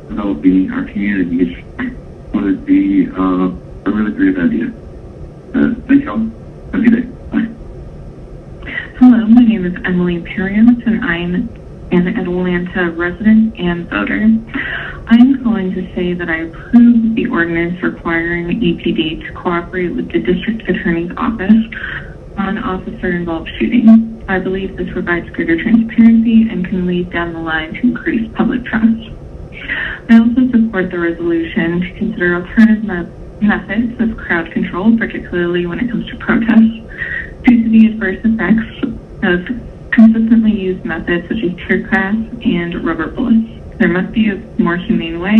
developing our communities would be a really great idea. Thank y'all. Have a good day. Bye. Hello, my name is Emily Perios, and I'm an Atlanta resident and voter. I'm calling to say that I approve the ordinance requiring EPD to cooperate with the district attorney's office on officer-involved shootings. I believe this provides greater transparency and can lead down the line to increase public trust. I also support the resolution to consider alternative methods of crowd control, particularly when it comes to protests, due to the adverse effects of consistently used methods such as tear gas and rubber bullets. There must be a more humane way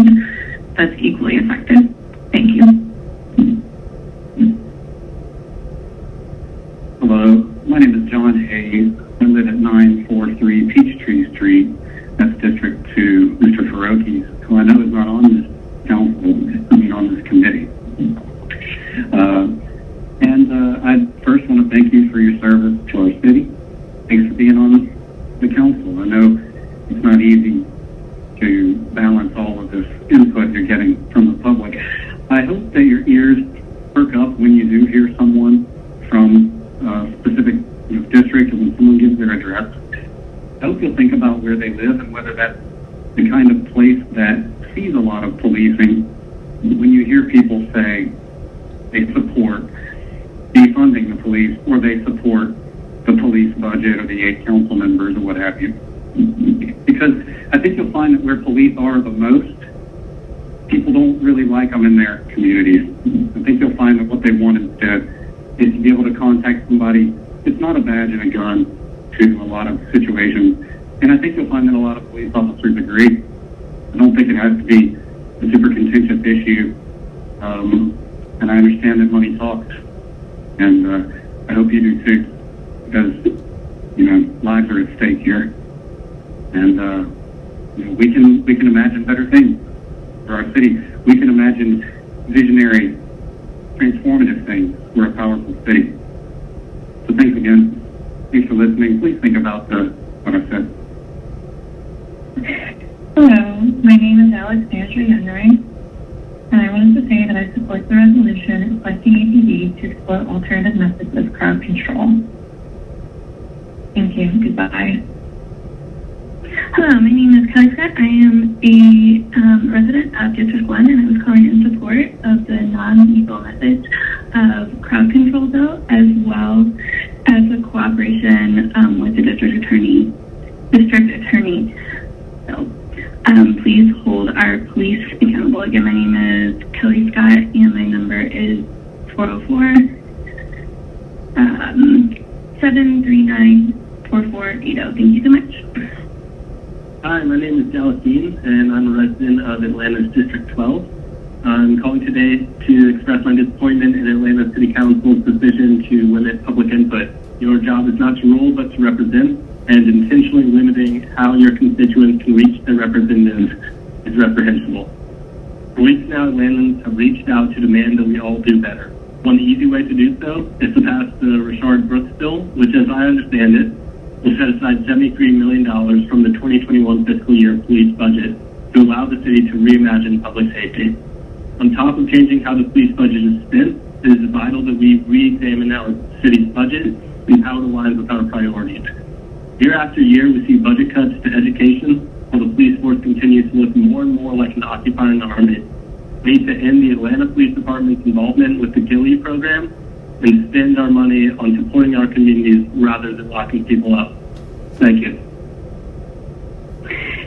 that's equally effective. Thank you. Hello, my name is John Hayes. I live at 943 Peachtree Street. That's District 2. Mr. Ferroki, who I know is not on this council, on this committee. I first want to thank you for your service to our city. Thanks for being on the council. I know it's not easy to balance all of this input you're getting from the public. I hope that your ears perk up when you do hear someone from a specific district, and when someone gives their address. I hope you'll think about where they live and whether that's the kind of place that sees a lot of policing. When you hear people say they support defunding the police, or they support the police budget, or the 8 council members, or what have you. Because I think you'll find that where police are the most, people don't really like them in their communities. I think you'll find that what they want instead is to be able to contact somebody. It's not a badge and a gun to a lot of situations. And I think you'll find that a lot of police officers agree. I don't think it has to be a super contentious issue. And I understand that money talks. And I hope you do too. Because, lives are at stake here. And, we can imagine better things. for our city. We can imagine visionary, transformative things. We're a powerful city. So thanks again. Thanks for listening. Please think about what I said. Hello, my name is Alexandra Youngring, and I wanted to say that I support the resolution requesting APD to explore alternative methods of crowd control. Thank you. Goodbye. Hello, my name is Kelly Scott. I am a resident of District 1, and I was calling in support of the non-lethal methods of crowd control bill, as well as the cooperation with the district attorney bill. Please hold our police accountable. Again, my name is Kelly Scott, and my number is 404-739-4480. Thank you so much. Hi, my name is Dallas Dean, and I'm a resident of Atlanta's District 12. I'm calling today to express my disappointment in Atlanta City Council's decision to limit public input. Your job is not to rule, but to represent, and intentionally limiting how your constituents can reach their representatives is reprehensible. For weeks now, Atlantans have reached out to demand that we all do better. One easy way to do so is to pass the Rashard Brooks bill, which, as I understand it, will set aside $73 million from the 2021 fiscal year police budget to allow the city to reimagine public safety. On top of changing how the police budget is spent, it is vital that we re-examine our city's budget and how it aligns with our priorities. Year after year, we see budget cuts to education, while the police force continues to look more and more like an occupying army. We need to end the Atlanta Police Department's involvement with the GILEE program and spend our money on supporting our communities rather than locking people up. Thank you.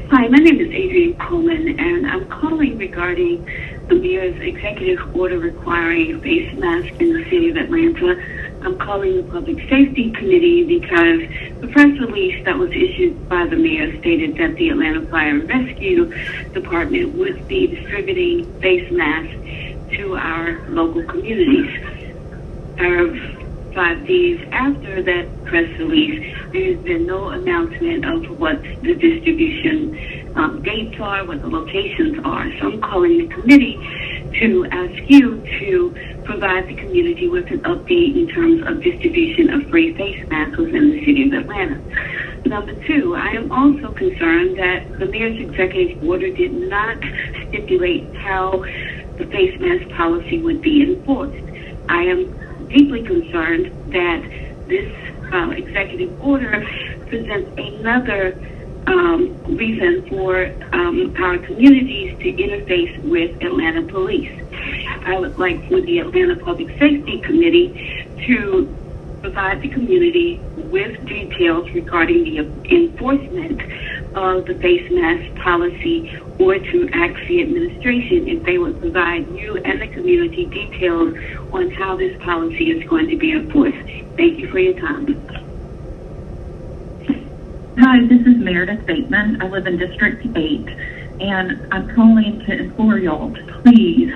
Hi, my name is Adrienne Coleman, and I'm calling regarding the mayor's executive order requiring face masks in the city of Atlanta. I'm calling the Public Safety Committee because the press release that was issued by the mayor stated that the Atlanta Fire and Rescue Department would be distributing face masks to our local communities. 5 days after that press release, there has been no announcement of what the distribution dates are, what the locations are. So I'm calling the committee to ask you to provide the community with an update in terms of distribution of free face masks within the city of Atlanta. Number 2, I am also concerned that the mayor's executive order did not stipulate how the face mask policy would be enforced. I am deeply concerned that this executive order presents another reason for our communities to interface with Atlanta police. I would like for the Atlanta Public Safety Committee to provide the community with details regarding the enforcement of the face mask policy, or to ask the administration if they would provide you and the community details on how this policy is going to be enforced. Thank you for your time. Hi, this is Meredith Bateman. I live in District 8, and I'm calling to implore y'all to please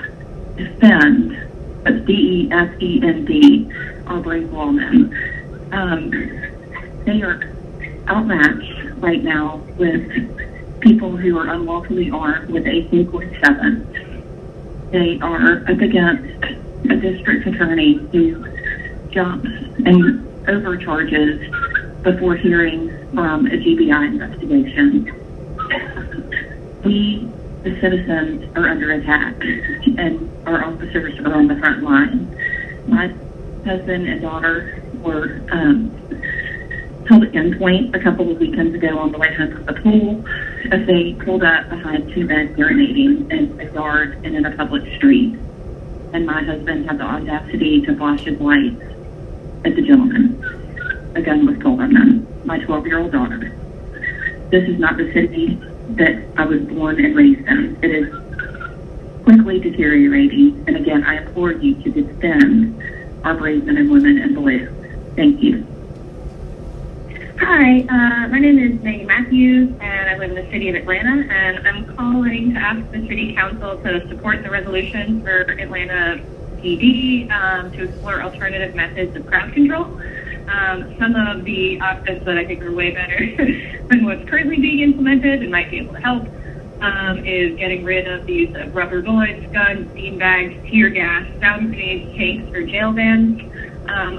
defend, that's D-E-F-E-N-D, our brave lawmen. They are outmatched right now with people who are unlawfully armed with AK-47. They are up against a district attorney who jumps and overcharges before hearing from a GBI investigation. We, the citizens, are under attack, and our officers are on the front line. My husband and daughter were held at gunpoint a couple of weekends ago on the way home from the pool as they pulled up behind 2 men urinating in a yard and in a public street. And my husband had the audacity to flash his lights at the gentleman. A gun was pulled on them. My 12-year-old daughter. This is not the city that I was born and raised in. It is quickly deteriorating. And again, I implore you to defend our brave men and women in blue. Thank you. Hi, my name is Maggie Matthews, and I live in the city of Atlanta, and I'm calling to ask the city council to support the resolution for Atlanta PD to explore alternative methods of crowd control. Some of the options that I think are way better than what's currently being implemented and might be able to help is getting rid of the use of rubber bullets, guns, beanbags, tear gas, sound grenades, tanks, or jail vans.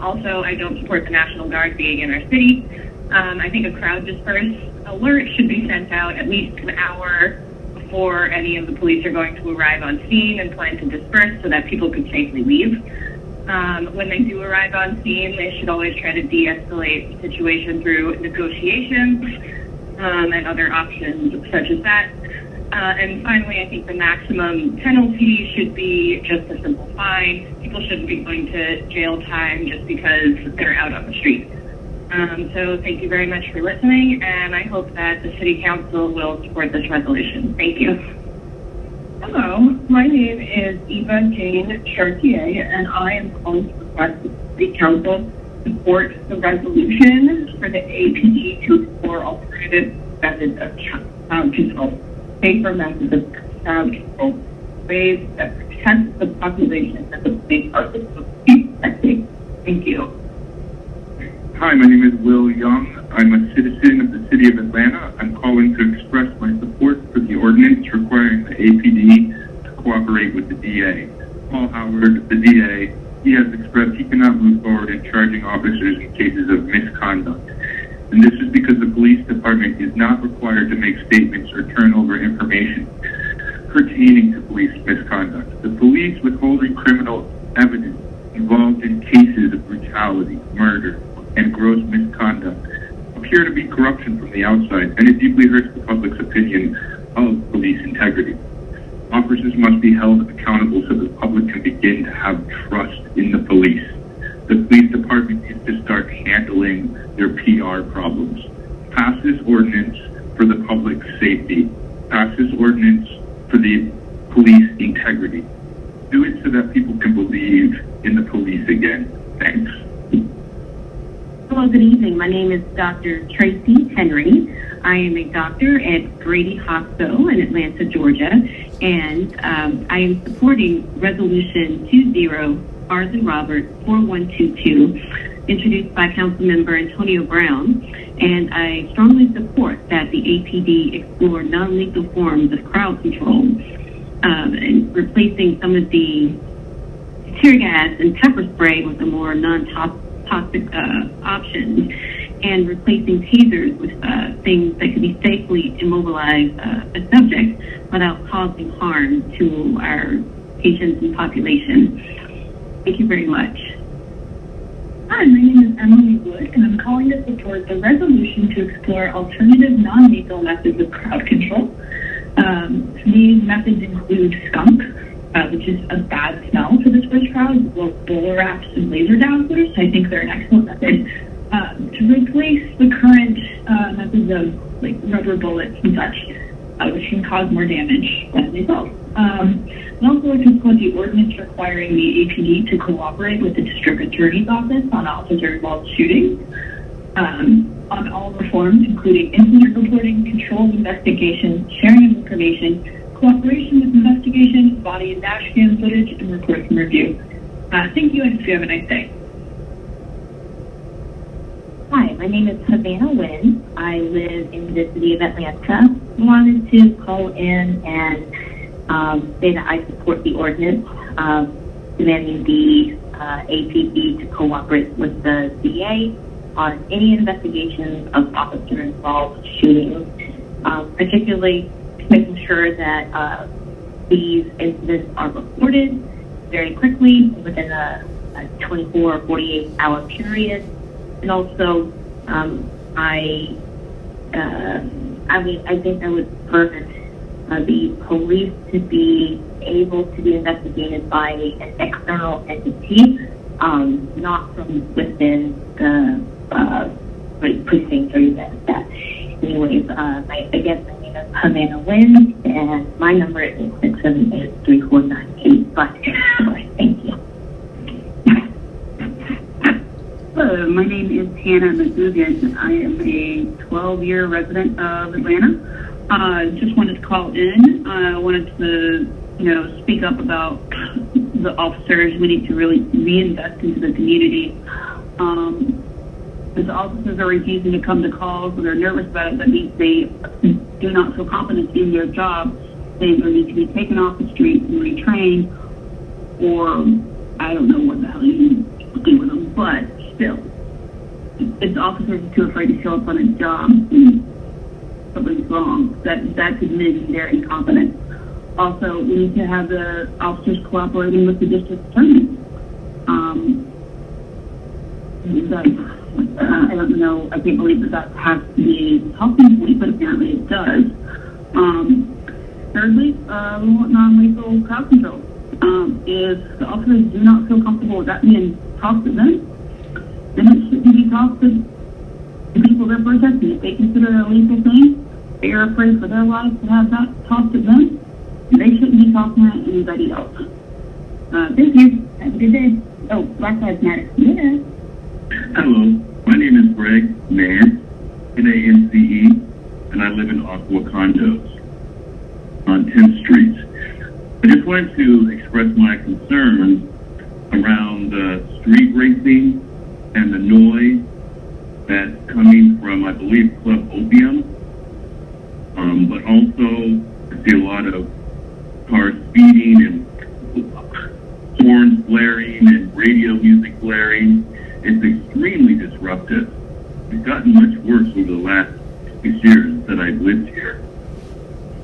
Also, I don't support the National Guard being in our city. I think a crowd disperse alert should be sent out at least an hour before any of the police are going to arrive on scene and plan to disperse so that people could safely leave. When they do arrive on scene, they should always try to de-escalate the situation through negotiations and other options such as that. And finally, I think the maximum penalty should be just a simple fine. People shouldn't be going to jail time just because they're out on the street. So thank you very much for listening, and I hope that the City Council will support this resolution. Thank you. Hello, my name is Eva Jane Chartier, and I am calling to request that the City Council support the resolution for the APD to explore alternative methods of crowd control, safer methods of crowd control, ways that protect the population and the police are supposed to be protecting. Thank you. Hi, my name is Will Young. I'm a citizen of the City of Atlanta. I'm calling to express my support for the ordinance requiring the APD to cooperate with the DA. Paul Howard, the DA, he has expressed he cannot move forward in charging officers in cases of misconduct. And this is because the police department is not required to make statements or turn over information pertaining to police misconduct. The police withholding criminal evidence involved in cases of brutality, murder, and gross misconduct appear to be corruption from the outside, and it deeply hurts the public's opinion of police integrity. Officers must be held accountable so the public can begin to have trust in the police. The police department needs to start handling their PR problems. Pass this ordinance for the public's safety. Pass this ordinance for the police integrity. Do it so that people can believe in the police again. Thanks. Hello, good evening. My name is Dr. Tracy Henry. I am a doctor at Grady Hospital in Atlanta, Georgia, and I am supporting Resolution 20, R than Robert, 4122, introduced by Councilmember Antonio Brown, and I strongly support that the APD explore non-lethal forms of crowd control and replacing some of the tear gas and pepper spray with a more non-toxic options, and replacing tasers with things that could be safely immobilize a subject without causing harm to our patients and population. Thank you very much. Hi, my name is Emily Wood, and I'm calling to support the resolution to explore alternative non-lethal methods of crowd control. These methods include skunk, which is a bad smell for this first crowd, bowler wraps and laser dazzlers. I think they're an excellent method to replace the current methods of like rubber bullets and such, which can cause more damage than they solve. And also like to support the ordinance requiring the APD to cooperate with the district attorney's office on officer-involved shootings. On all reforms, including incident reporting, controlled investigation, sharing of information, cooperation with investigation, body and dash cam footage, and report and review. Thank you, and hope you have a nice day. Hi, my name is Havana Wynn. I live in the City of Atlanta. I wanted to call in and say that I support the ordinance demanding the APD to cooperate with the DA on any investigations of officer-involved shootings, particularly making sure that these incidents are reported very quickly within a 24 or 48 hour period. And also, I think that would further the police to be able to be investigated by an external entity, not from within the precinct or anything like that. Anyways, my name is Havana Wynn, and my number is 678-349-8564. Thank you. Hello, my name is Hannah McGugan. I am a 12-year resident of Atlanta. Just wanted to call in. I wanted to, speak up about the officers. We need to really reinvest into the community. If the officers are refusing to come to calls or they're nervous about it, that means they do not feel confident in their job, they either need to be taken off the street and retrained, or I don't know what the hell you do with them, but still, if the officers are too afraid to show up on a job and something's wrong, that could mean they're incompetent. Also, we need to have the officers cooperating with the district attorney. I don't know, I can't believe that has to be a talking point, but apparently it does. Thirdly, we want non-lethal crowd control. If the officers do not feel comfortable with that being talked to them, then it shouldn't be talked to the people they're protecting. If they consider it a lethal thing, they are afraid for their lives to have that talked to them, they shouldn't be talking to anybody else. Thank you. Have a good day. Oh, Black Lives Matter. Yeah. Hello, my name is Greg Nance, N-A-N-C-E, and I live in Aqua Condos on 10th Street. I just wanted to express my concerns around street racing and the noise that's coming from, I believe, Club Opium, but also I see a lot of cars speeding and horns blaring and radio music blaring. It's extremely disruptive. It's gotten much worse over the last 6 years that I've lived here.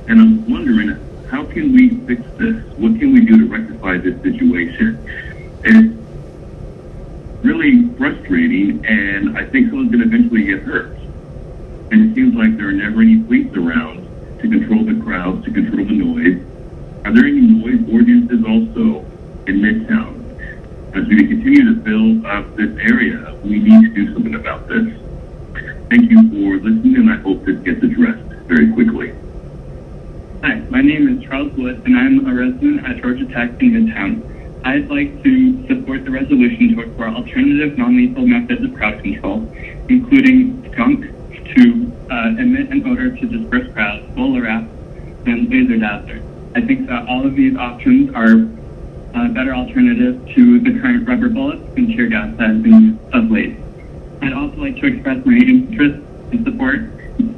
And I'm wondering, how can we fix this? What can we do to rectify this situation? It's really frustrating, and I think someone's going to eventually get hurt. And it seems like there are never any police around to control the crowds, to control the noise. Are there any noise ordinances also in Midtown? As we continue to build up this area, we need to do something about this. Thank you for listening, and I hope this gets addressed very quickly. Hi, my name is Charles Wood, and I'm a resident at Georgia Tech in Midtown. I'd like to support the resolution to explore alternative non-lethal methods of crowd control, including skunk to emit an odor to disperse crowds, bowler wrap, and laser dazzler. I think that all of these options are a better alternative to the current rubber bullets and tear gas that has been used of late. I'd also like to express my interest and support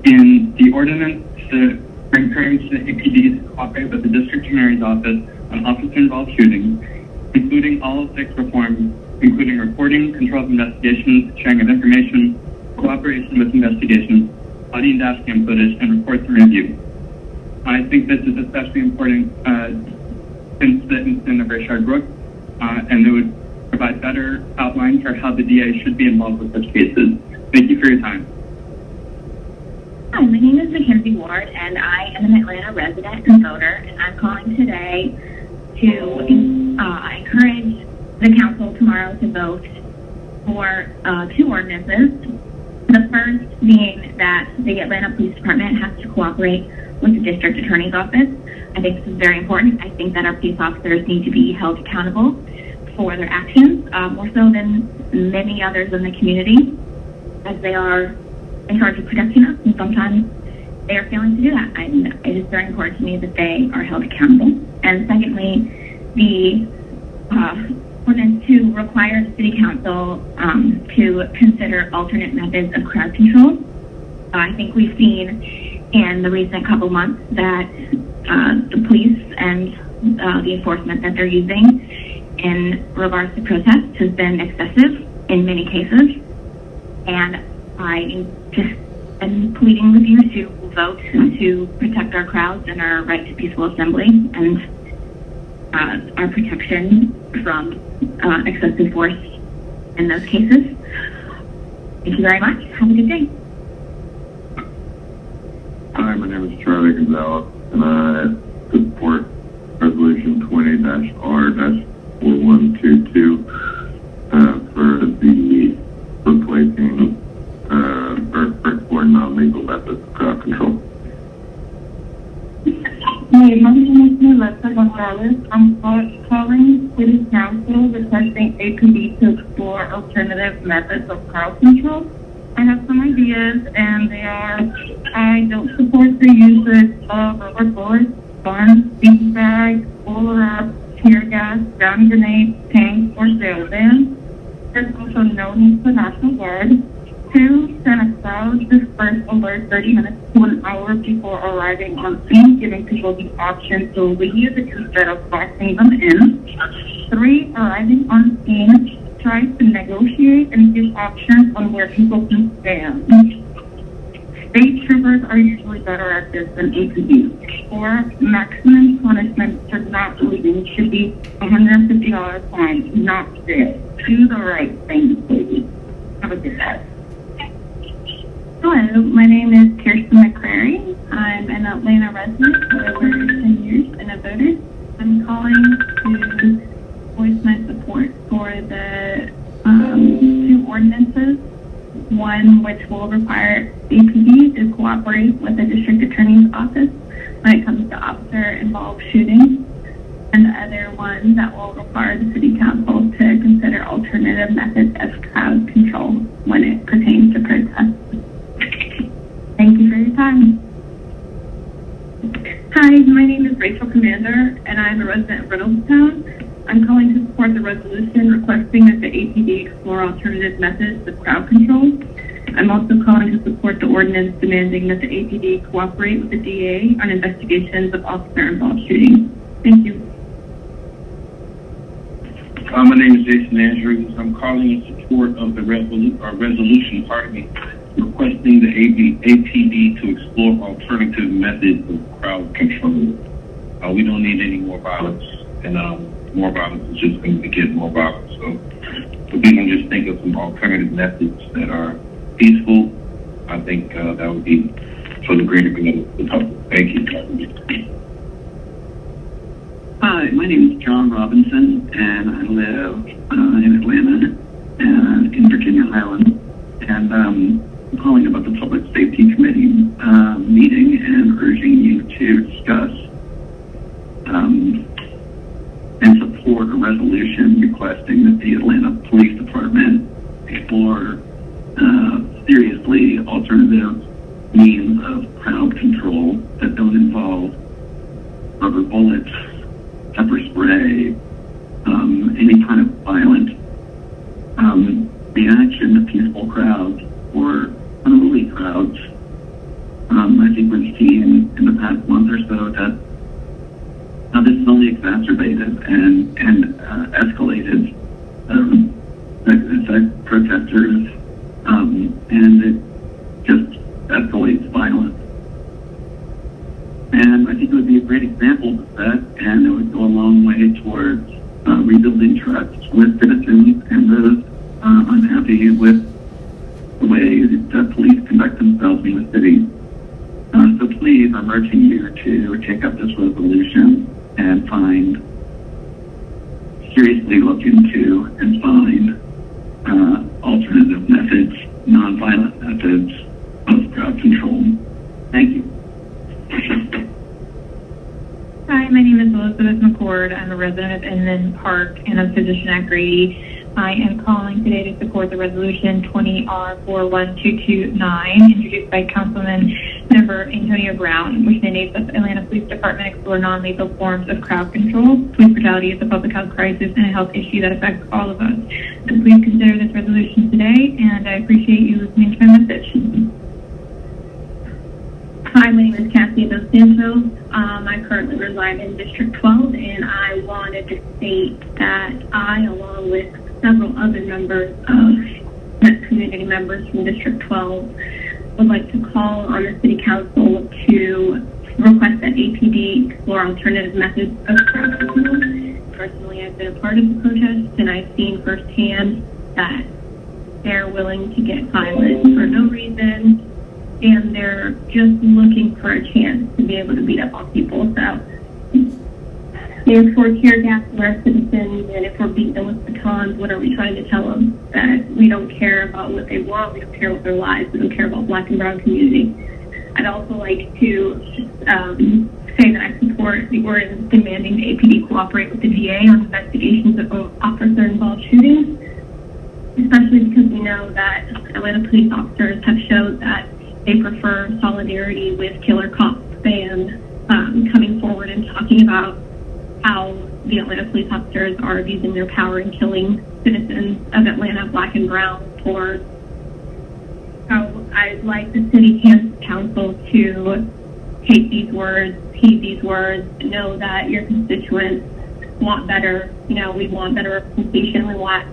in the ordinance to encourage the APD to cooperate with the District Attorney's Office on officer-involved shootings, including all 6 reforms, including reporting, control of investigations, sharing of information, cooperation with investigations, body and dash cam footage, and reports and review. I think this is especially important since the incident of Rayshard Brooks, and it would provide better outline for how the DA should be involved with such cases. Thank you for your time. Hi, my name is Mackenzie Ward, and I am an Atlanta resident and voter, and I'm calling today to encourage the council tomorrow to vote for 2 ordinances. The first being that the Atlanta Police Department has to cooperate with the District Attorney's Office. I think this is very important. I think that our police officers need to be held accountable for their actions, more so than many others in the community, as they are in charge of protecting us, and sometimes they are failing to do that. And it is very important to me that they are held accountable. And secondly, the ordinance to require the City Council to consider alternate methods of crowd control. I think we've seen in the recent couple months that the police and the enforcement that they're using in regards to protests has been excessive in many cases. And I just am pleading with you to vote to protect our crowds and our right to peaceful assembly and our protection from excessive force in those cases. Thank you very much. Have a good day. Hi, my name is Charlie Gonzalez, and I support Resolution 20-R-4122 for the replacing for non-legal methods of crowd control. My name is Melissa Gonzalez. I'm calling City Council requesting APD to explore alternative methods of crowd control. I have some ideas, and they are: I don't support the usage of rubber bullets, guns, bean bags, bowler wrap, tear gas, gun grenades, tanks, or sail bands. There's also no need for National Guard. 2, send a crowd disperse alert 30 minutes to an hour before arriving on scene, giving people the option to leave instead of boxing them in. 3, arriving on scene, try to negotiate and give options on where people can stand. State troopers are usually better at this than APD. 4, maximum punishment for not leaving should be $150 fine, not jail. Do the right thing, please. Have a good day. Hello, my name is Kirsten McCrary. I'm an Atlanta resident for over 10 years and a voter. I'm calling to voice my support for the 2 ordinances. One which will require APD to cooperate with the district attorney's office when it comes to officer-involved shootings, and the other one that will require the city council to consider alternative methods of crowd control when it pertains to protests. Thank you for your time. Hi, my name is Rachel Commander, and I'm a resident of Reynoldstown. I'm calling to support the resolution requesting that the APD explore alternative methods of crowd control. I'm also calling to support the ordinance demanding that the APD cooperate with the DA on investigations of officer-involved shootings. Thank you. My name is Jason Andrews. I'm calling in support of the resolution, requesting the APD to explore alternative methods of crowd control. We don't need any more violence, and more violence is just going to get more violence. So if we can just think of some alternative methods that are peaceful, I think that would be for the greater good of the public. Thank you. Hi, my name is John Robinson, and I live in Atlanta and in Virginia Highlands. And I'm calling about the Public Safety Committee meeting and urging you to discuss and support a resolution requesting that the Atlanta Police Department explore seriously alternative means of crowd control that don't involve rubber bullets, pepper spray, any kind of violent reaction to peaceful crowds or unruly crowds. I think we've seen in the past month or so that this is only exacerbated and escalated protesters, and it just escalates violence. And I think it would be a great example of that, and it would go a long way towards rebuilding trust with citizens and those unhappy with the way that police conduct themselves in the city. So please, I'm urging you to take up this resolution and seriously look into and find alternative methods, nonviolent methods of crowd control. Thank you. Hi, my name is Elizabeth McCord. I'm a resident of Inland Park and a physician at Grady. I am calling today to support the resolution 20R41229 introduced by Councilman Member Antonio Brown, which mandates that the Atlanta Police Department explore non-lethal forms of crowd control. Police brutality is a public health crisis and a health issue that affects all of us. So please consider this resolution today, and I appreciate you listening to my message. Hi, my name is Cassie Dos Santos. I currently reside in District 12, and I wanted to state that I, along with several other members of community members from District 12, would like to call on the City Council to request that APD explore alternative methods of crowd control. Personally, I've been a part of the protests, and I've seen firsthand that they're willing to get violent for no reason, and they're just looking for a chance to be able to beat up on people. So if we're tear gassing our citizens, and if we're beating them with batons, what are we trying to tell them? That we don't care about what they want, we don't care about their lives, we don't care about Black and brown community. I'd also like to say that I support the ordinance demanding the APD cooperate with the DA on investigations of officer-involved shootings, especially because we know that Atlanta police officers have showed that they prefer solidarity with killer cops than coming forward and talking about how the Atlanta police officers are abusing their power and killing citizens of Atlanta, Black and brown, for I'd like the city council to take these words, heed these words, know that your constituents want better. You know, we want better representation, we want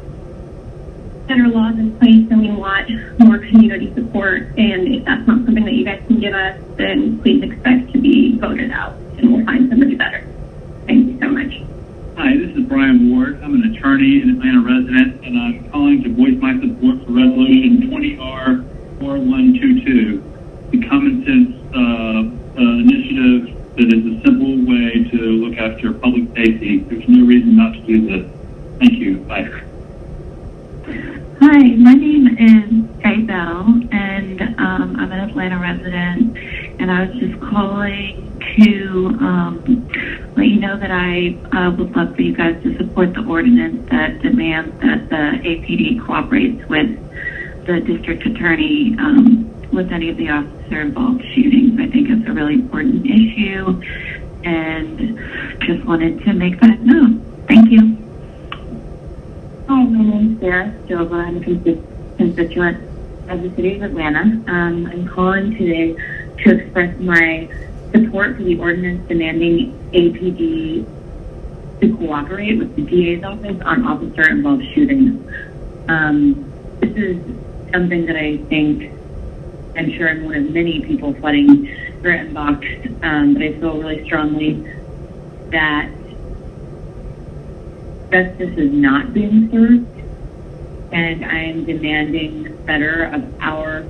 better laws in place, and we want more community support. And if that's not something that you guys can give us, then please expect to be voted out, and we'll find somebody better. Thank you so much. Hi, this is Brian Ward. I'm an attorney and Atlanta resident, and I'm calling to voice my support for Resolution 20R4122, the common sense initiative that is a simple way to look after public safety. There's no reason not to do this. Thank you. Bye. Hi, my name is Kay Bell, and I'm an Atlanta resident, and I was just calling to let you know that I would love for you guys to support the ordinance that demands that the APD cooperates with the district attorney with any of the officer-involved shootings. I think it's a really important issue, and just wanted to make that known. Thank you. Hi, my name is Sarah Silva. I'm a constituent of the City of Atlanta. I'm calling today to express my support for the ordinance demanding APD to cooperate with the DA's office on officer-involved shootings. This is something that I think, I'm sure I'm one of many people flooding your inbox, but I feel really strongly that justice is not being served, and I am demanding better of our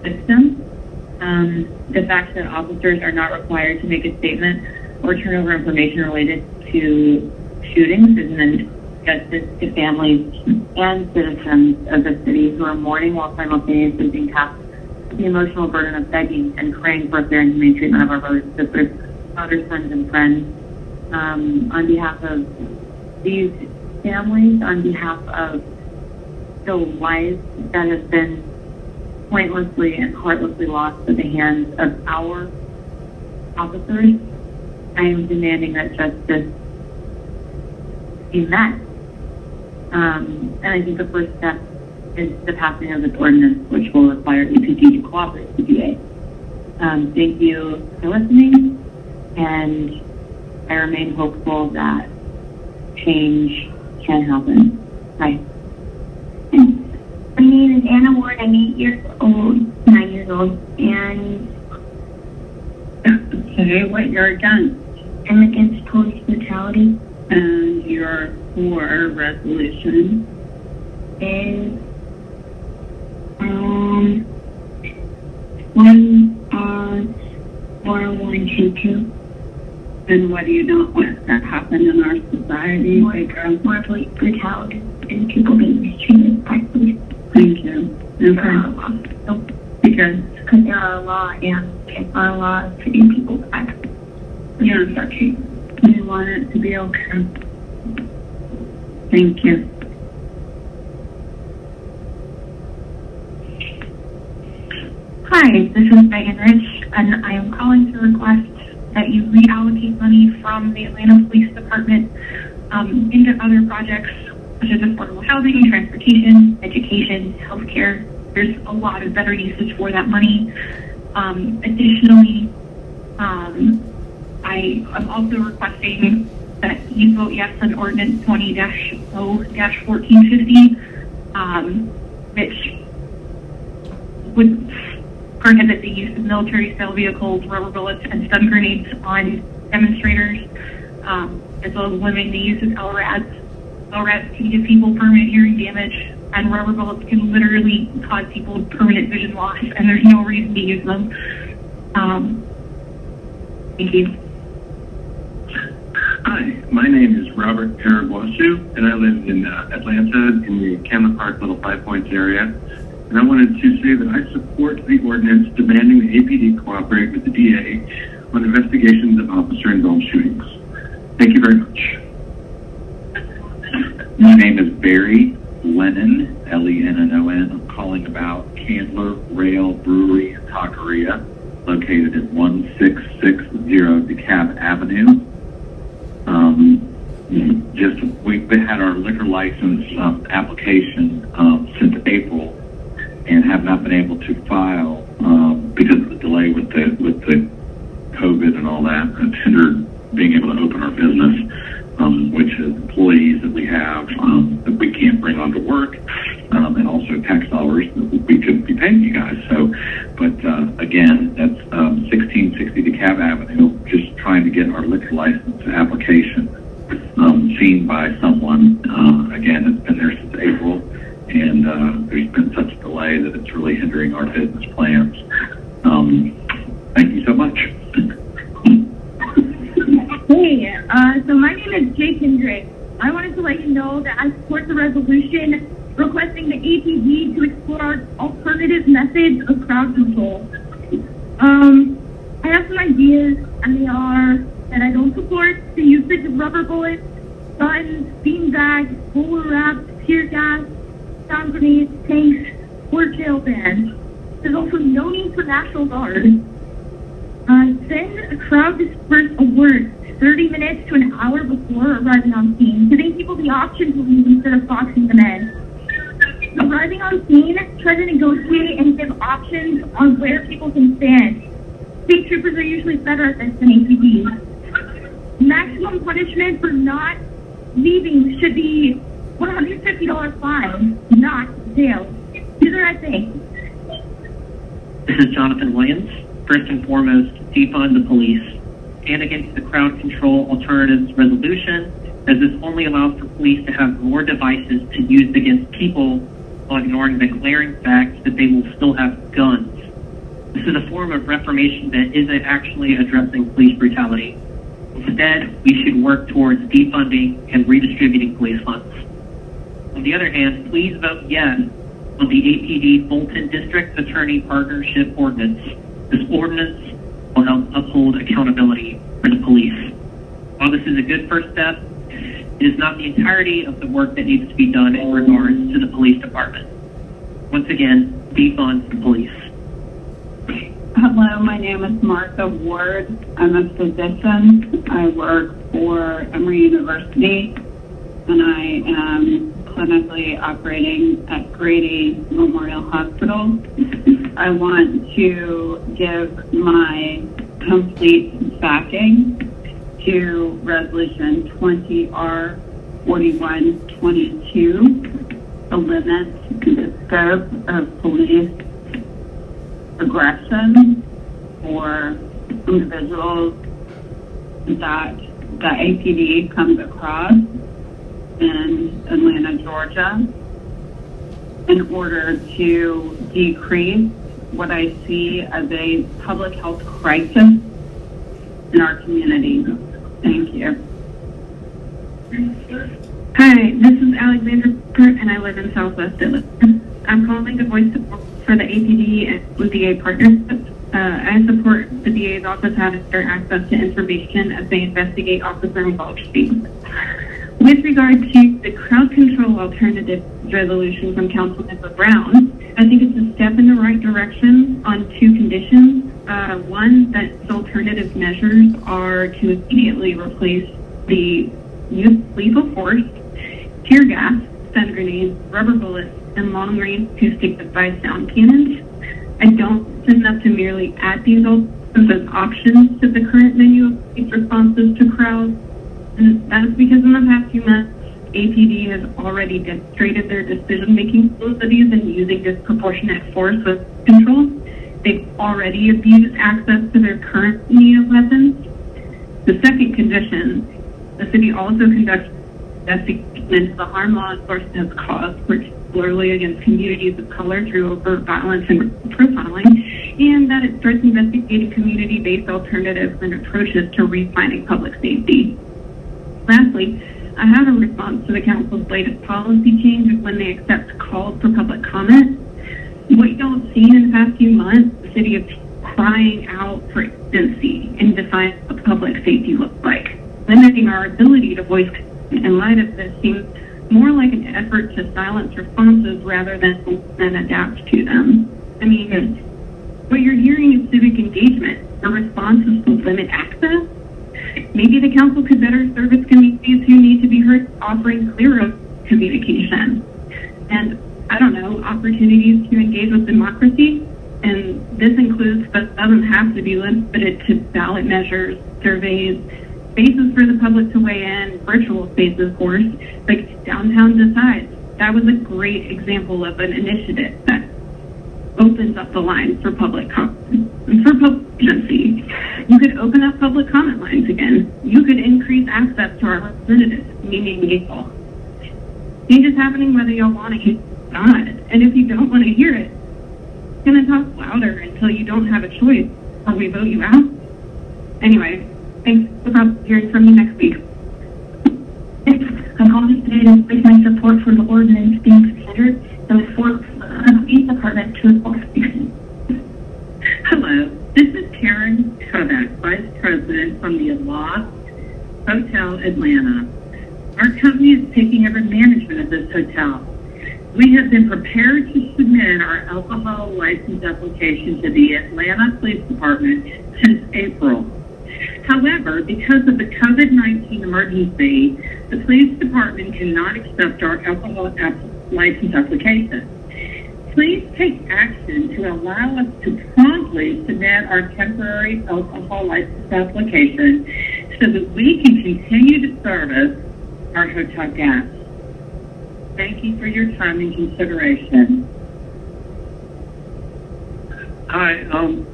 system. The fact that officers are not required to make a statement or turn over information related to shootings is an injustice to families and citizens of the city who are mourning while simultaneously being tasked with the emotional burden of begging and praying for fair and humane treatment of our brothers and sisters, daughters, sons, and friends. On behalf of these families, on behalf of the lives that have been pointlessly and heartlessly lost at the hands of our officers, I am demanding that justice be met. And I think the first step is the passing of this ordinance, which will require APD to cooperate with the DA. Thank you for listening, and I remain hopeful that change can happen. Bye. My name is Anna Ward. I'm 9 years old, and Okay, what you're against? I'm against police brutality. And your for resolution Is 4122. And what do you not want to happen in our society? More police brutality and people being mistreated by police. Thank you. Okay. Because there are a law, and it's not a law of treating people back. Yeah, we want it to be okay. Thank you. Hi, this is Megan Rich, and I am calling to request that you reallocate money from the Atlanta Police Department into other projects such as affordable housing, transportation, education, healthcare. There's a lot of better uses for that money. Additionally, I am also requesting that you vote yes on Ordinance 20-0-1450, which would prohibit the use of military style vehicles, rubber bullets, and stun grenades on demonstrators, as well as limiting the use of LRADs. LRADs can give people permanent hearing damage, and rubber bullets can literally cause people permanent vision loss, and there's no reason to use them. Thank you. Hi, my name is Robert Paraguasu, and I live in Atlanta in the Cameron Park Little Five Points area. And I wanted to say that I support the ordinance demanding the APD cooperate with the DA on investigations of officer-involved shootings. Thank you very much. My name is Barry Lennon, Lennon. I'm calling about Candler Rail Brewery and Taqueria, located at 1660 DeKalb Avenue. We've had our liquor license application since April, and have not been able to file because of the delay with the COVID and all that. It's hindered being able to open our business, which is employees that we have that we can't bring onto work, and also tax dollars that we could be paying you guys. So, but again, that's 1660 DeKalb Avenue, just trying to get our liquor license application seen by someone. Again, it's been there since April, and there's been such a delay that it's really hindering our business plans. Thank you so much. Hey, so my name is Jake Hendrick. I wanted to let you know that I support the resolution requesting the APD to explore alternative methods of crowd control. I have some ideas, and they are that I don't support the usage of rubber bullets, guns, beanbags, bowler wraps, tear gas, sound grenades, tanks, or jail bans. There's also no need for National Guard. Send a crowd disperse alert 30 minutes to an hour before arriving on scene, giving people the option to leave instead of boxing them in. Arriving on scene, try to negotiate and give options on where people can stand. State troopers are usually better at this than APD. Maximum punishment for not leaving should be $150 fine, not jail. Do the right thing. This is Jonathan Williams. First and foremost, defund the police. And against the crowd control alternatives resolution, as this only allows for police to have more devices to use against people while ignoring the glaring fact that they will still have guns. This is a form of reformation that isn't actually addressing police brutality. Instead, we should work towards defunding and redistributing police funds. On the other hand, please vote yes on the APD Fulton District Attorney Partnership Ordinance. This ordinance will help uphold accountability for the police. While this is a good first step, it is not the entirety of the work that needs to be done in regards to the police department. Once again, defund the police. Hello, my name is Martha Ward. I'm a physician. I work for Emory University, and I am clinically operating at Grady Memorial Hospital. I want to give my complete backing to Resolution 20R4122 to limit the scope of police aggression for individuals that the APD comes across in Atlanta, Georgia, in order to decrease what I see as a public health crisis in our community. Thank you. Hi, this is Alexandra Kurt, and I live in Southwest Atlanta. I'm calling to voice support for the APD and with DA partnership. I support the DA's office having better access to information as they investigate officer-involved cases. With regard to the crowd control alternative resolution from Councilmember Brown, I think it's a step in the right direction on two conditions. One, that the alternative measures are to immediately replace the use of lethal force, tear gas, stun grenades, rubber bullets, and long-range acoustic device sound cannons. I don't think enough to merely add these as options to the current menu of police responses to crowds. And that's because in the past few months, APD has already demonstrated their decision-making abilities in using disproportionate force with control. They've already abused access to their current need of weapons. The second condition, the city also conducts investigations into the harm law enforcement has caused, particularly against communities of color through overt violence and profiling, and that it starts investigating community-based alternatives and approaches to redefining public safety. Lastly, I have a response to the Council's latest policy change of when they accept calls for public comment. What you don't see in the past few months, the city is crying out for agency in defining what public safety looks like. Limiting our ability to voice in light of this seems more like an effort to silence responses rather than adapt to them. I mean, what you're hearing is civic engagement. The response is to limit access. Maybe the council could better serve its communities who need to be heard, offering clearer communication. And I don't know, offering opportunities to engage with democracy, and this includes, but doesn't have to be limited to ballot measures, surveys, spaces for the public to weigh in, virtual spaces, of course, like Downtown Decides. That was a great example of an initiative that opens up the lines for public comment and for public agency. You could open up public comment lines again. You could increase access to our representatives, meaning people. Change is happening whether you want to hear it or not. And if you don't want to hear it, it's going to talk louder until you don't have a choice or we vote you out. Anyway, thanks for hearing from me next week. I'm calling today to place my support for the ordinance being considered and for the police department to enforce. Hello, this is Karen Kodak, Vice President from the Aloft Hotel Atlanta. Our company is taking over management of this hotel. We have been prepared to submit our alcohol license application to the Atlanta Police Department since April. However, because of the COVID-19 emergency, the police department cannot accept our alcohol license application. Please take action to allow us to promptly submit our temporary alcohol license application so that we can continue to service our hotel guests. Thank you for your time and consideration. Hi,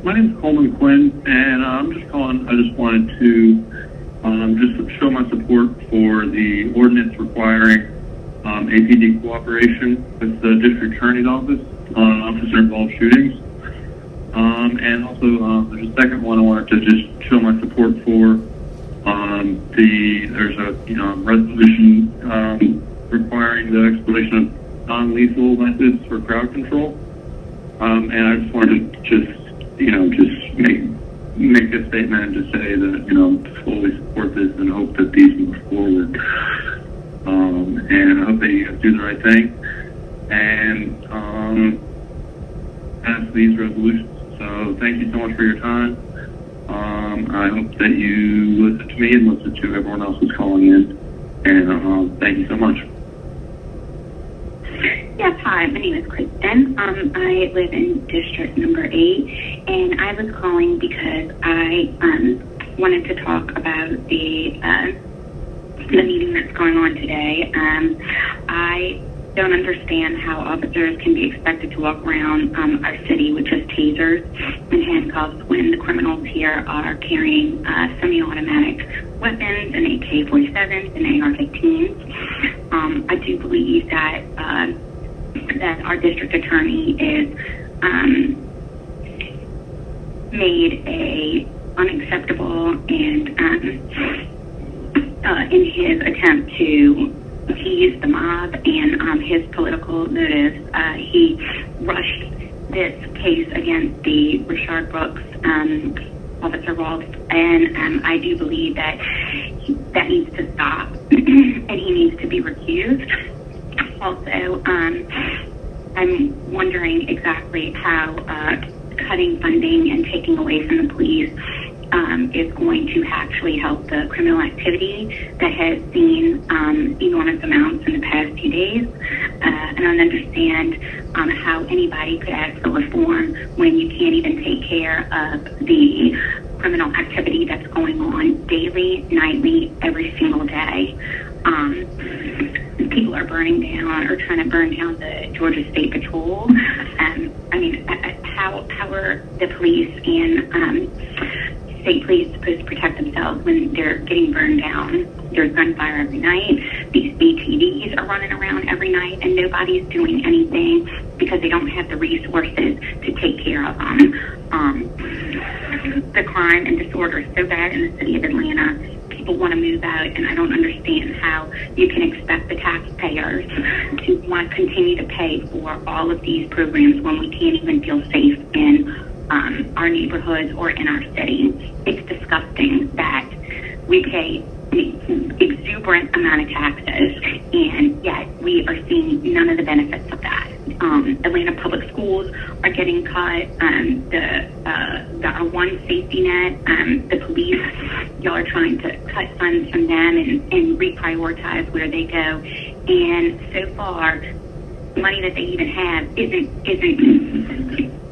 my name is Coleman Quinn, and I'm just calling. I just wanted to just show my support for the ordinance requiring APD cooperation with the district attorney's office on officer-involved shootings. And also, there's a second one I wanted to just show my support for. There's a resolution requiring the exploration of non-lethal methods for crowd control. And I just wanted to just make a statement to say that, fully support this and hope that these move forward. And I hope they do the right thing and pass these resolutions. So thank you so much for your time. I hope that you listen to me and listen to everyone else who's calling in. And thank you so much. Yes, hi, my name is Kristen. I live in District number 8, and I was calling because I wanted to talk about the meeting that's going on today. I don't understand how officers can be expected to walk around our city with just tasers and handcuffs when the criminals here are carrying semi-automatic weapons and AK-47s and AR-15s. I do believe that our district attorney is made a unacceptable and in his attempt to appease the mob and his political motives, he rushed this case against the Richard Brooks Officer Rolfe, and I do believe that that needs to stop and he needs to be recused. Also, I'm wondering exactly how cutting funding and taking away from the police is going to actually help the criminal activity that has seen enormous amounts in the past few days. I don't understand how anybody could ask for reform when you can't even take care of the criminal activity that's going on daily, nightly, every single day. People are burning down or trying to burn down the Georgia State Patrol. How are the police and state police supposed to protect themselves when they're getting burned down? There's gunfire every night. These ATVs are running around every night, and nobody's doing anything because they don't have the resources to take care of them. The crime and disorder is so bad in the city of Atlanta. People want to move out, and I don't understand how you can expect the taxpayers to want to continue to pay for all of these programs when we can't even feel safe in our neighborhoods or in our city. It's disgusting that we pay an exuberant amount of taxes, and yet we are seeing none of the benefits of that. Atlanta public schools are getting cut. Our one safety net, the police, y'all are trying to cut funds from them and reprioritize where they go. And so far, money that they even have isn't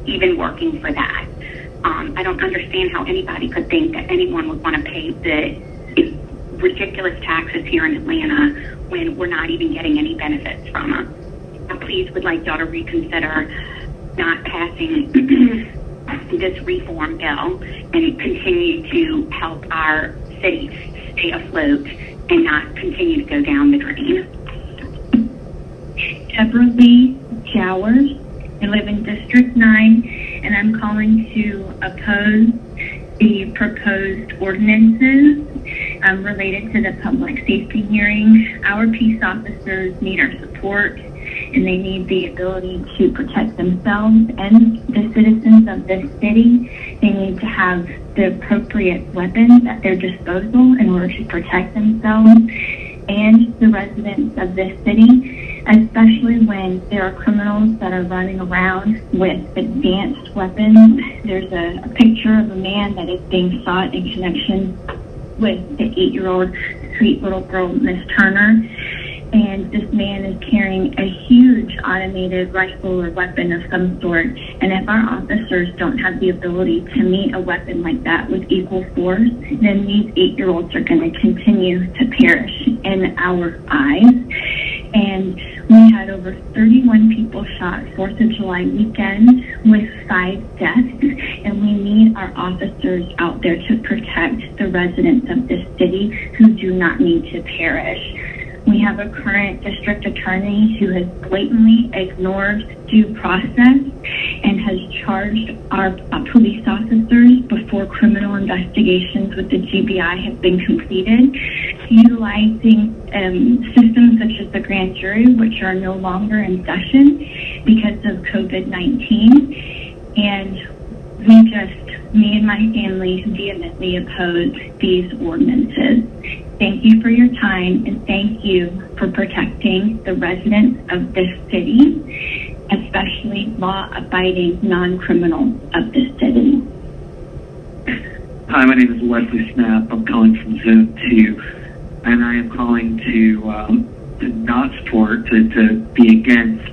even working for that. I don't understand how anybody could think that anyone would want to pay the ridiculous taxes here in Atlanta when we're not even getting any benefits from them. I please would like y'all to reconsider not passing this reform bill and continue to help our city stay afloat and not continue to go down the drain. Deborah Lee Jowers. I live in District 9, and I'm calling to oppose the proposed ordinances related to the public safety hearing. Our peace officers need our support, and they need the ability to protect themselves and the citizens of this city. They need to have the appropriate weapons at their disposal in order to protect themselves and the residents of this city, especially when there are criminals that are running around with advanced weapons. There's a picture of a man that is being sought in connection with the 8-year-old sweet little girl, Miss Turner. And this man is carrying a huge automated rifle or weapon of some sort. And if our officers don't have the ability to meet a weapon like that with equal force, then these 8-year-olds are going to continue to perish in our eyes. And we had over 31 people shot 4th of July weekend with 5 deaths. And we need our officers out there to protect the residents of this city who do not need to perish. We have a current district attorney who has blatantly ignored due process and has charged our police officers before criminal investigations with the GBI have been completed, utilizing systems such as the grand jury, which are no longer in session because of COVID-19. And me and my family vehemently oppose these ordinances. Thank you for your time, and thank you for protecting the residents of this city, especially law-abiding non-criminals of this city. Hi, my name is Wesley Snap. I'm calling from Zone 2, and I am calling to not support, to be against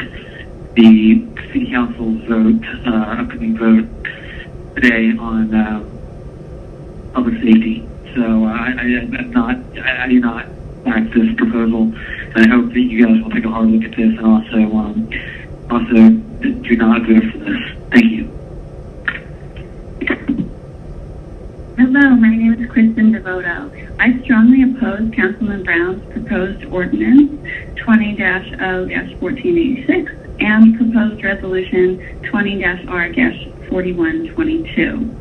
the City Council's vote, upcoming vote today on public safety. So I do not back this proposal. And I hope that you guys will take a hard look at this and also do not vote for this. Thank you. Hello, my name is Kristen Devoto. I strongly oppose Councilman Brown's proposed ordinance 20-0-1486 and proposed resolution 20-R-4122.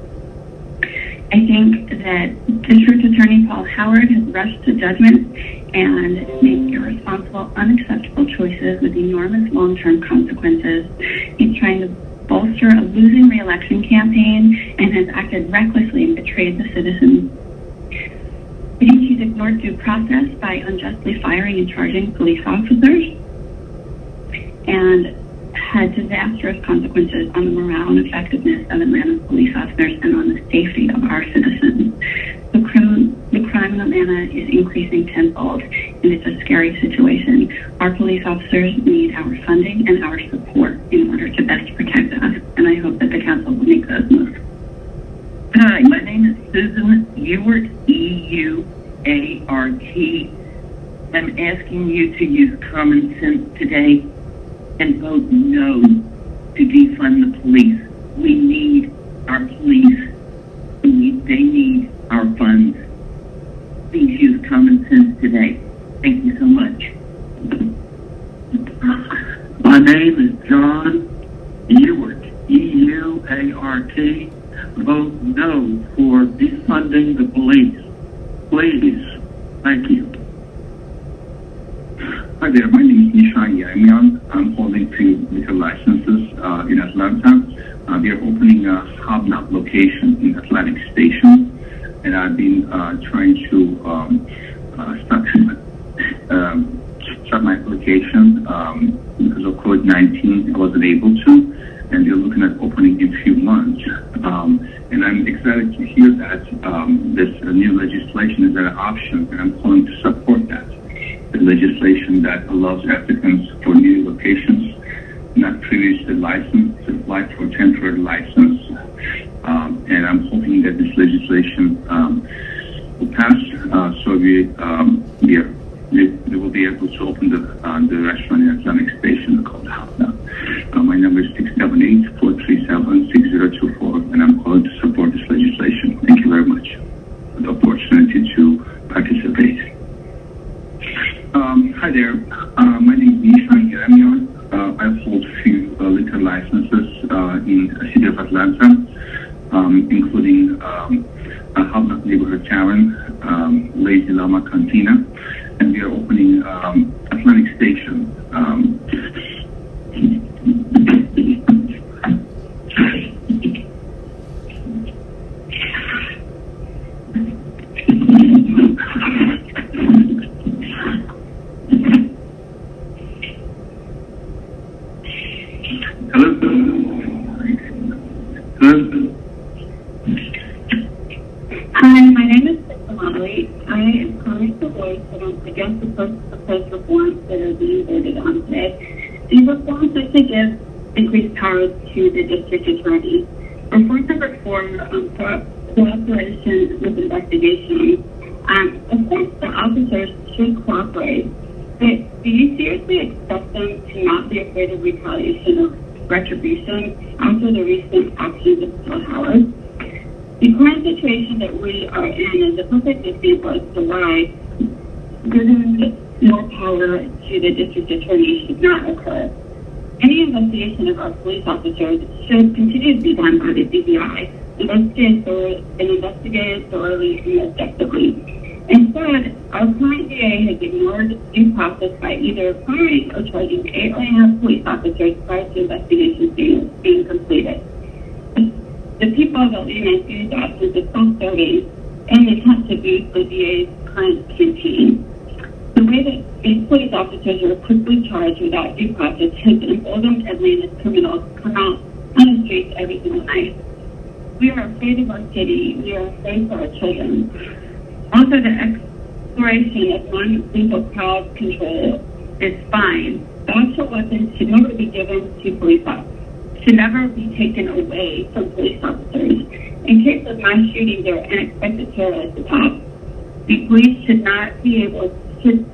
I think that District Attorney Paul Howard has rushed to judgment and made irresponsible, unacceptable choices with enormous long-term consequences. He's trying to bolster a losing re-election campaign and has acted recklessly and betrayed the citizens. I think he's ignored due process by unjustly firing and charging police officers and had disastrous consequences on the morale and effectiveness of Atlanta police officers and on the safety of our citizens. The crime in Atlanta is increasing tenfold, and it's a scary situation. Our police officers need our funding and our support in order to best protect us, and I hope that the council will make those moves. Hi, my name is Susan Ewart, E-U-A-R-T. I'm asking you to use common sense today and vote no to defund the police. We need our police. They need our funds. Please use common sense today. Thank you so much. My name is John Ewart, E-U-A-R-T. Vote no for defunding the police. Please. Thank you. Hi there, my name is Nishan Yamian. I'm holding 2 liquor licenses in Atlanta. We are opening a Hobnob location in Atlantic Station, and I've been trying to start my application because of COVID-19. I wasn't able to, and they're looking at opening in a few months. And I'm excited to hear that this new legislation is an option, and I'm calling to support that. The legislation that allows applicants for new locations not previously licensed to apply for a temporary license. And I'm hoping that this legislation will pass so they will be able to open the restaurant in Atlantic Station called Havna. My number is 678-437-6024, and I'm calling to support this legislation. Thank you very much for the opportunity to participate. Hi there. My name is Nishan Yeremian. I hold a few liquor licenses in the city of Atlanta, including Havna Neighborhood Tavern, Lazy Llama Cantina, and we are opening Atlantic Station. Hi, my name is Krista Motley. I am calling to voice against the proposed reforms that are being voted on today. These reforms that they give increased powers to the district attorney. Reforms that reform cooperation with investigations. Of course, the officers should cooperate. But do you seriously expect them to not be afraid of retaliation or retribution after the recent actions of Phil Howard? The current situation that we are in is a perfect example as to why giving more power to the district attorney should not occur. Any investigation of our police officers should continue to be done by the DBI, investigated thoroughly and objectively. Instead, our current DA has ignored due process by either firing or charging 8 police officers prior to investigations being completed. The people of Atlanta used actions of self-serving and attempt to boost the DA's current campaign. The way that these police officers were quickly charged without due process has emboldened Atlanta's criminals to come out on the streets every single night. We are afraid of our city. We are afraid for our children. Also, the exploration of non-lethal crowd control is fine. The actual weapons should never be given to police officers. Should never be taken away from police officers. In case of mass shootings or unexpected terrorist attacks, the police should be able to.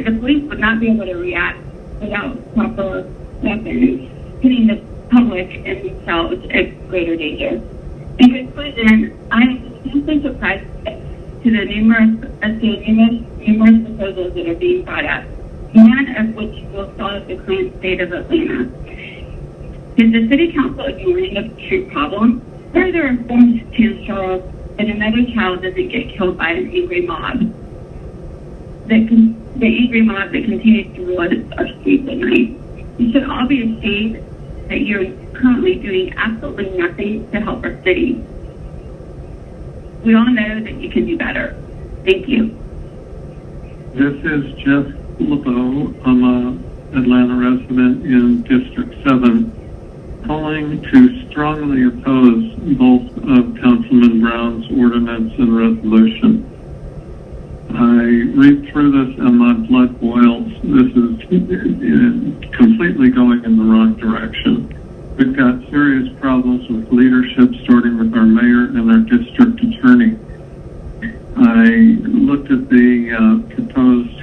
The police would not be able to react without proper weapons, putting the public and themselves at greater danger. In conclusion, I am simply surprised to the numerous proposals that are being brought up, none of which will solve the current state of Atlanta. Is the City Council ignoring the true problem? Where are the reforms to ensure that another child doesn't get killed by an angry mob? The angry mob that continues to rule our streets at night. You should all be ashamed that you're currently doing absolutely nothing to help our city. We all know that you can do better. Thank you. This is Jeff LeBeau. I'm an Atlanta resident in District 7, calling to strongly oppose both of Councilman Brown's ordinance and resolution. I read through this and my blood boils. This is completely going in the wrong direction. We've got serious problems with leadership, starting with our mayor and our district attorney. I looked at the proposed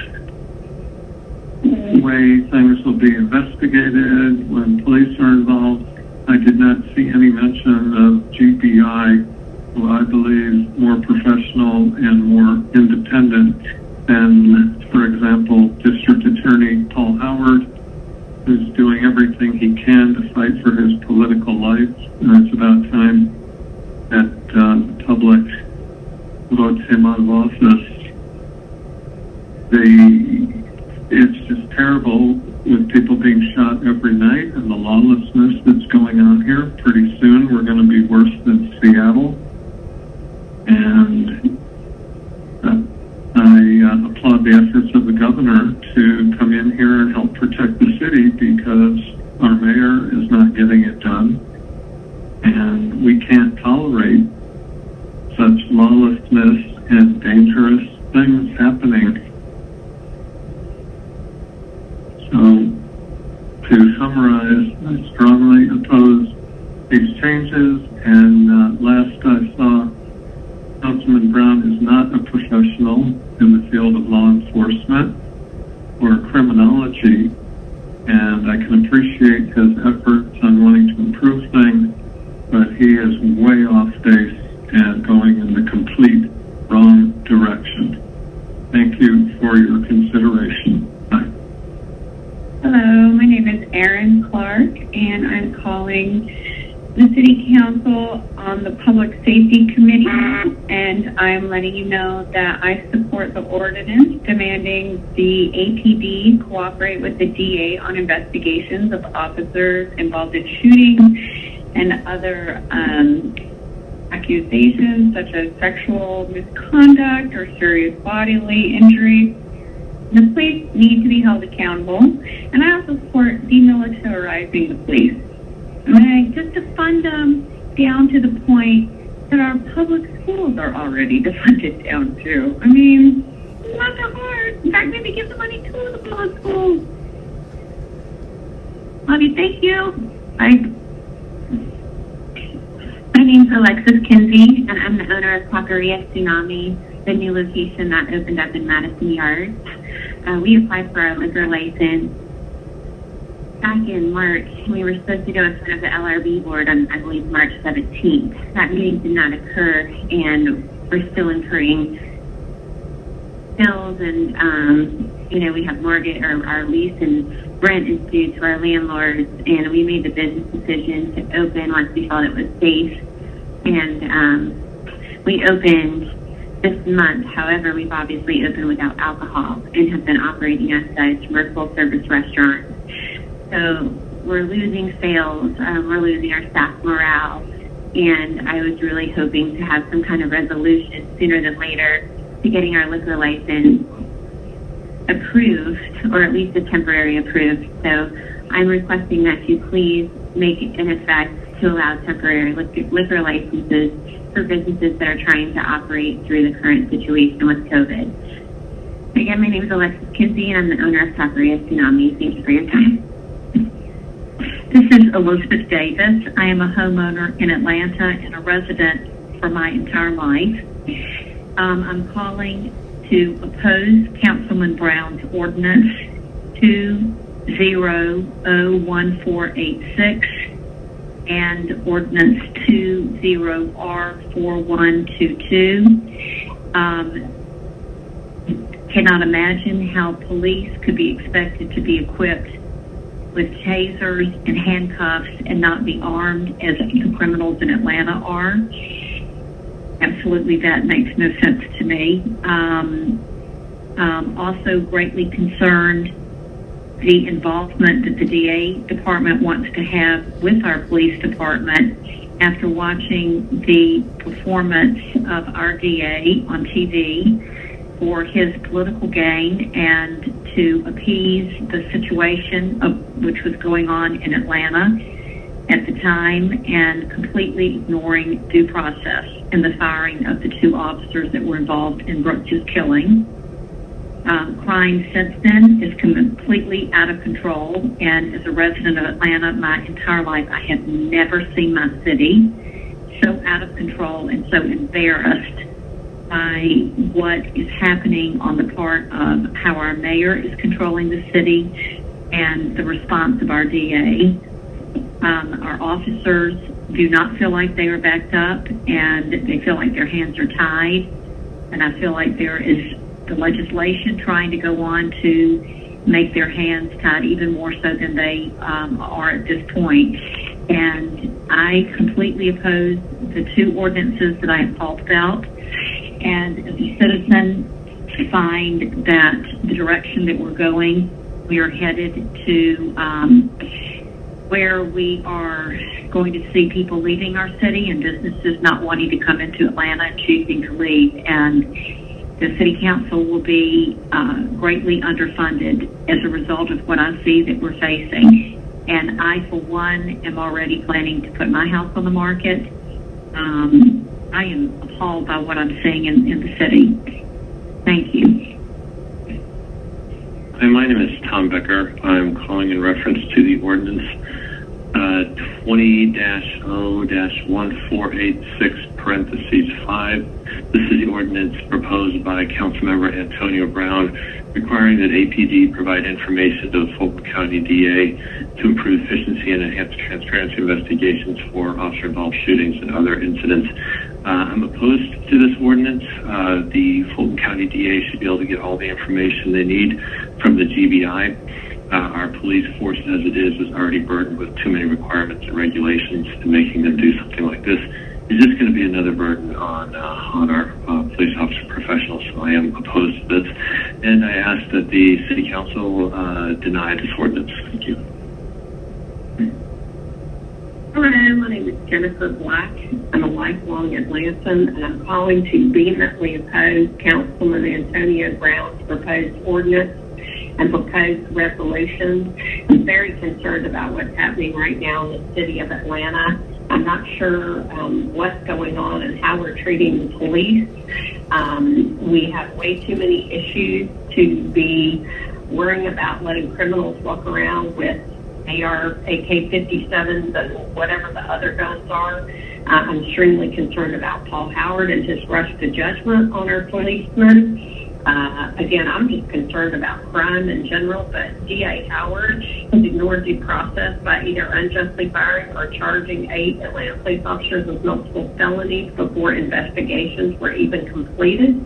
way things will be investigated when police are involved. I did not see any mention of GBI, who I believe more professional and more independent than, for example, District Attorney Paul Howard, who's doing everything he can to fight for his political life. And it's about time that the public votes him out of office. It's just terrible with people being shot every night and the lawlessness that's going on here. Pretty soon we're going to be worse than Seattle. And I applaud the efforts of the governor to come in here and help protect the city, because our mayor is not getting it done. And we can't tolerate such lawlessness and dangerous things happening. in the field of law enforcement or criminology, and I can appreciate his efforts on wanting to improve things, but he is way off base and going in the complete wrong direction. Thank you for your consideration. Bye. Hello, my name is Erin Clark, and I'm calling the City Council on the Public Safety Committee, and I'm letting you know that I support the ordinance demanding the APD cooperate with the DA on investigations of officers involved in shootings and other accusations such as sexual misconduct or serious bodily injury. The police need to be held accountable, and I also support demilitarizing the police. Just to fund them down to the point that our public schools are already defunded down to. I mean, it's not that hard. In fact, maybe give the money to the public schools. Love you. Thank you. Bye. My name's Alexis Kinsey, and I'm the owner of Taqueria Tsunami, the new location that opened up in Madison Yards. We applied for our liquor license back in March. We were supposed to go in front of the LRB board on, I believe, March 17th. That meeting did not occur, and we're still incurring bills, and we have mortgage, or our lease and rent is due to our landlords, and we made the business decision to open once we felt it was safe, and we opened this month. However, we've obviously opened without alcohol and have been operating as such. We're full-service restaurants. So we're losing sales, we're losing our staff morale, and I was really hoping to have some kind of resolution sooner than later to getting our liquor license approved, or at least a temporary approved. So I'm requesting that you please make an effect to allow temporary liquor licenses for businesses that are trying to operate through the current situation with COVID. Again, my name is Alexis Kinsey, and I'm the owner of Taqueria Tsunami. Thank you for your time. This is Elizabeth Davis. I am a homeowner in Atlanta and a resident for my entire life. I'm calling to oppose Councilman Brown's ordinance 20-01486 and ordinance 20R4122. Cannot imagine how police could be expected to be equipped with tasers and handcuffs and not be armed as the criminals in Atlanta are. Absolutely, that makes no sense to me. Also greatly concerned the involvement that the DA department wants to have with our police department after watching the performance of our DA on TV for his political gain and to appease the situation which was going on in Atlanta at the time, and completely ignoring due process in the firing of the two officers that were involved in Brooks' killing. Crime since then is completely out of control, and as a resident of Atlanta my entire life, I have never seen my city so out of control and so embarrassed by what is happening on the part of how our mayor is controlling the city and the response of our DA. Our officers do not feel like they are backed up, and they feel like their hands are tied, and I feel like there is the legislation trying to go on to make their hands tied even more so than they are at this point. And I completely oppose the two ordinances that I have talked about, and as a citizen, find that the direction that we're going, we are headed to where we are going to see people leaving our city and businesses not wanting to come into Atlanta and choosing to leave. And the city council will be greatly underfunded as a result of what I see that we're facing. And I, for one, am already planning to put my house on the market. I am appalled by what I'm seeing in the city. Thank you. Hi, my name is Tom Becker. I'm calling in reference to the ordinance 20-0-1486 (5) This is the ordinance proposed by Councilmember Antonio Brown requiring that APD provide information to the Fulton County DA to improve efficiency and enhance transparency investigations for officer-involved shootings and other incidents. I'm opposed to this ordinance. The Fulton County DA should be able to get all the information they need from the GBI. Our police force, as it is, already burdened with too many requirements and regulations, and making them do something like this is just going to be another burden on our police officer professionals. So I am opposed to this, and I ask that the City Council deny this ordinance. Thank you. Hello, my name is Jennifer Black. I'm a lifelong Atlantan, and I'm calling to vehemently oppose Councilman Antonio Brown's proposed ordinance and proposed resolution. I'm very concerned about what's happening right now in the city of Atlanta. I'm not sure what's going on and how we're treating the police. We have way too many issues to be worrying about letting criminals walk around with AK-57s and whatever the other guns are. I'm extremely concerned about Paul Howard and his rush to judgment on our policemen. Again, I'm just concerned about crime in general, but DA Howard has ignored due process by either unjustly firing or charging 8 Atlanta police officers with multiple felonies before investigations were even completed.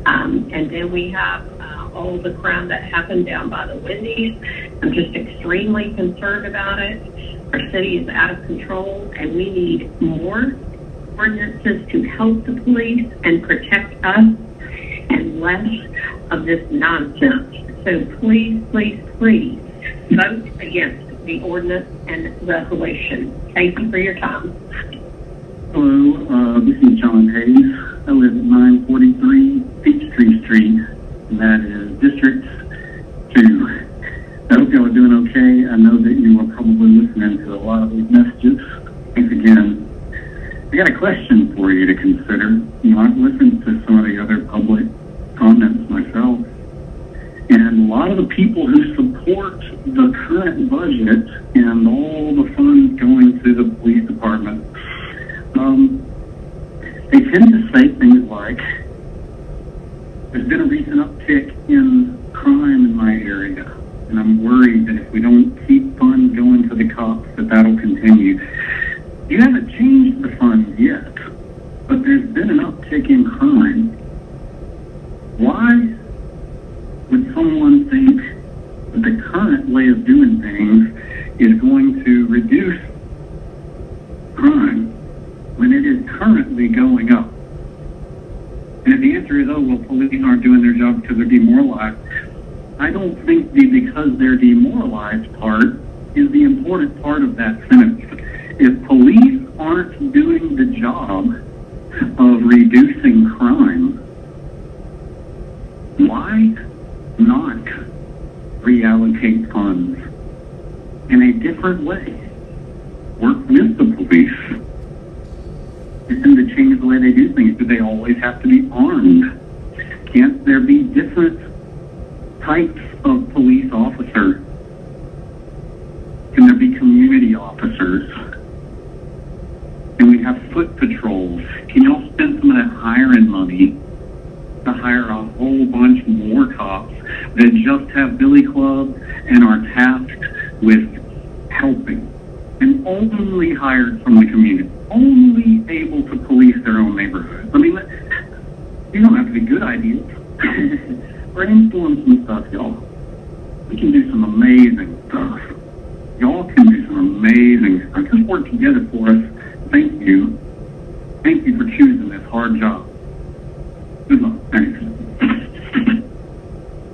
And then we have all the crime that happened down by the Wendy's. I'm just extremely concerned about it. Our city is out of control, and we need more ordinances to help the police and protect us, and less of this nonsense. So please, please, please vote against the ordinance and resolution. Thank you for your time. Hello, this is John Hayes. I live at 943 Peachtree Street, and that is District 2. I hope y'all are doing okay. I know that you are probably listening to a lot of these messages. Thanks again. I got a question for you to consider. You know, I've listened to some of the other public comments myself, and a lot of the people who support the current budget and all the funds going to the police department, they tend to say things like, there's been a recent uptick in crime in my area, and I'm worried that if we don't keep funds going to the cops, that that'll continue. You haven't changed the funds yet, but there's been an uptick in crime. Why would someone think that the current way of doing things is going to reduce crime when it is currently going up? And if the answer is, oh, well, police aren't doing their job because they're demoralized, I don't think the because they're demoralized part is the important part of that sentence. If police aren't doing the job of reducing crime, why not reallocate funds in a different way? Work with the police. Get them to change the way they do things. Do they always have to be armed? Can't there be different types of police officer? Can there be community officers? Can we have foot patrols? Can y'all spend some of that hiring money to hire a whole bunch more cops that just have billy club and are tasked with helping and only hired from the community, only able to police their own neighborhood? I mean, you don't have to be good ideas. Brainstorm some stuff, y'all. We can do some amazing stuff. Y'all can do some amazing stuff. Just work together for us. Thank you. Thank you for choosing this hard job. Good luck. Thanks.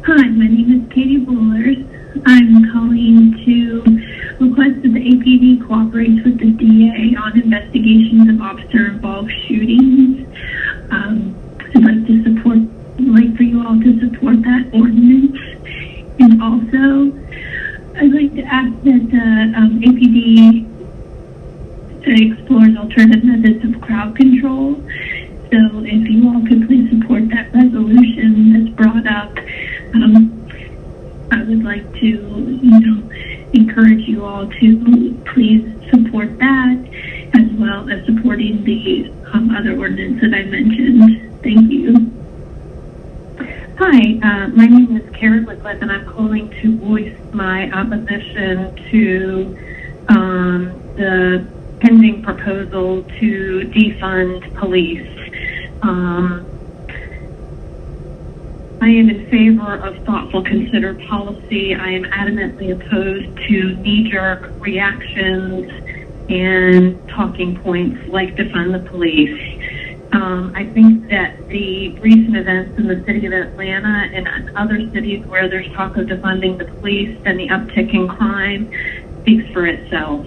Hi, my name is Katie Bullers. I'm calling to request that the APD cooperates with the DA on investigations of officer-involved shootings. I'd like for you all to support that ordinance. And also, I'd like to ask that the APD explores alternative methods of crowd control. So if you all could please support that resolution that's brought up, I would like to, encourage you all to please support that, as well as supporting the other ordinance that I mentioned. Thank you. Hi, my name is Karen Lickliff, and I'm calling to voice my opposition to the pending proposal to defund police. I am in favor of thoughtful, considered policy. I am adamantly opposed to knee-jerk reactions and talking points like defund the police. I think that the recent events in the city of Atlanta and other cities where there's talk of defunding the police and the uptick in crime speaks for itself.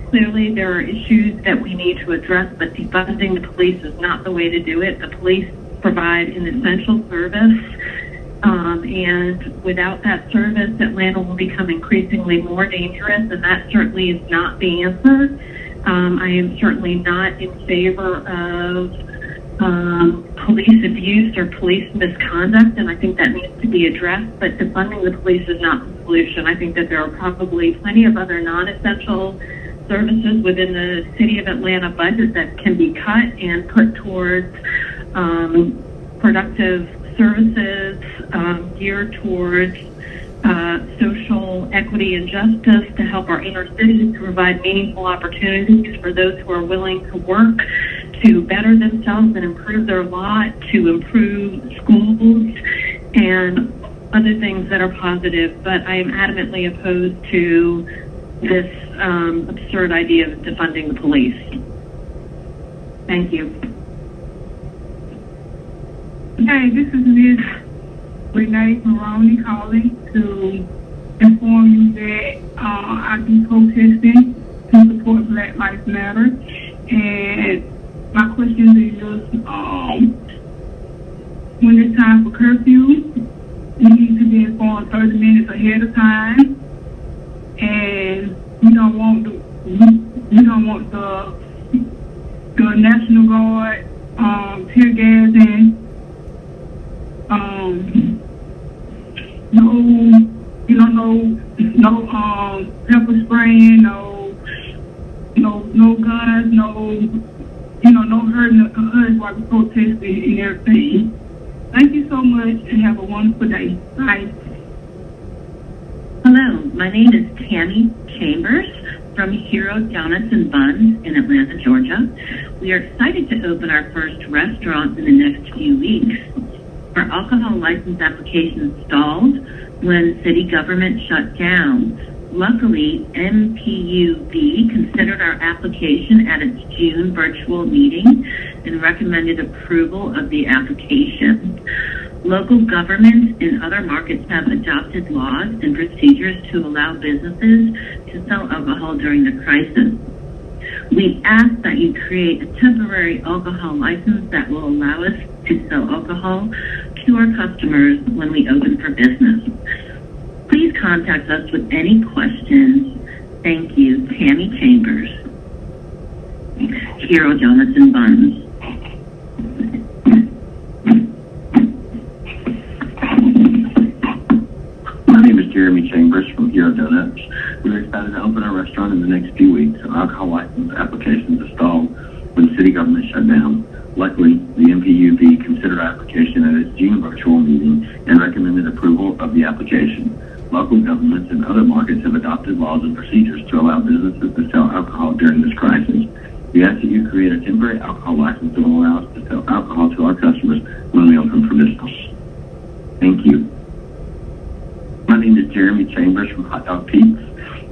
Clearly, there are issues that we need to address, but defunding the police is not the way to do it. The police provide an essential service, and without that service, Atlanta will become increasingly more dangerous, and that certainly is not the answer. I am certainly not in favor of police abuse or police misconduct, and I think that needs to be addressed, but defunding the police is not the solution. I think that there are probably plenty of other non-essential services within the city of Atlanta budget that can be cut and put towards productive services geared towards social equity and justice to help our inner cities, to provide meaningful opportunities for those who are willing to work to better themselves and improve their lot, to improve schools and other things that are positive. But I am adamantly opposed to this absurd idea of defunding the police. Thank you. Hey, this is Ms. Renee Maroney calling to inform you that I'll be protesting to support Black Lives Matter. And my question is, when it's time for curfew, we need to be informed 30 minutes ahead of time. And we don't want the National Guard tear gassing. No pepper spraying, no guns, no hurting us while we protesting and everything. Thank you so much and have a wonderful day. Bye. Hello, my name is Tammy Chambers from Hero Donuts and Buns in Atlanta, Georgia. We are excited to open our first restaurant in the next few weeks. Our alcohol license application stalled when city government shut down. Luckily, MPUB considered our application at its June virtual meeting and recommended approval of the application. Local governments in other markets have adopted laws and procedures to allow businesses to sell alcohol during the crisis. We ask that you create a temporary alcohol license that will allow us to sell alcohol to our customers when we open for business. Please contact us with any questions. Thank you, Tammy Chambers, Hero Donuts and Buns. My name is Jeremy Chambers from Hero Donuts. We're excited to open our restaurant in the next few weeks. Our alcohol license applications are stalled when the city government shut down. Luckily, the MPUB considered our application at its June virtual meeting and recommended approval of the application. Local governments in other markets have adopted laws and procedures to allow businesses to sell alcohol during this crisis. We ask that you create a temporary alcohol license that will allow us to sell alcohol to our customers when we open for business. Thank you. My name is Jeremy Chambers from Hot Dog Pete's.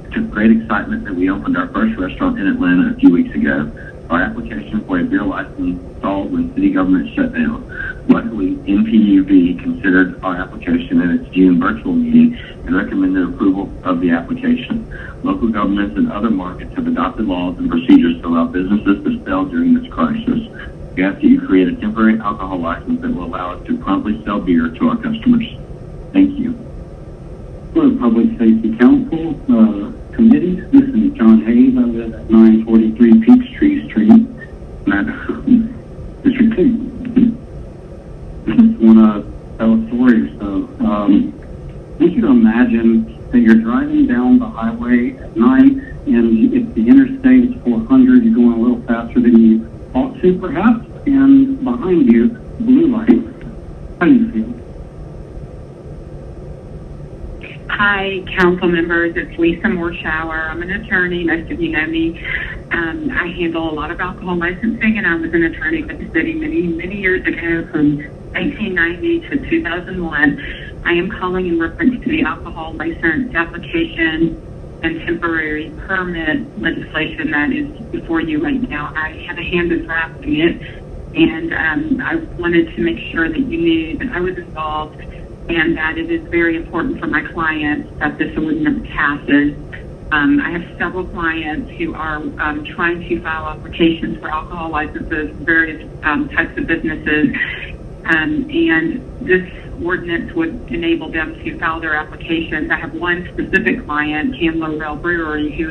It took great excitement that we opened our first restaurant in Atlanta a few weeks ago. Our application for a beer license stalled when city government shut down. Luckily, MPUB considered our application at its June virtual meeting and recommended approval of the application. Local governments in other markets have adopted laws and procedures to allow businesses to sell during this crisis. We ask that you create a temporary alcohol license that will allow us to promptly sell beer to our customers. Thank you. Hello, Public Safety Council Committee. This is John Hayes. I live at 943 Peachtree Street, District 2. I just want to tell a story. So, I want you to imagine that you're driving down the highway at night, and if the interstate is 400, you're going a little faster than you ought to, perhaps, and behind Hi, council members. It's Lisa Morshower. I'm an attorney. Most of you know me. I handle a lot of alcohol licensing, and I was an attorney with the city many years ago, from 1990 to 2001. I am calling in reference to the alcohol license application and temporary permit legislation that is before you right now. I had a hand in drafting it, and I wanted to make sure that you knew that I was involved and that it is very important for my clients that this ordinance passes. I have several clients who are trying to file applications for alcohol licenses, various types of businesses, and this ordinance would enable them to file their applications. I have one specific client, Candler Rail Brewery, who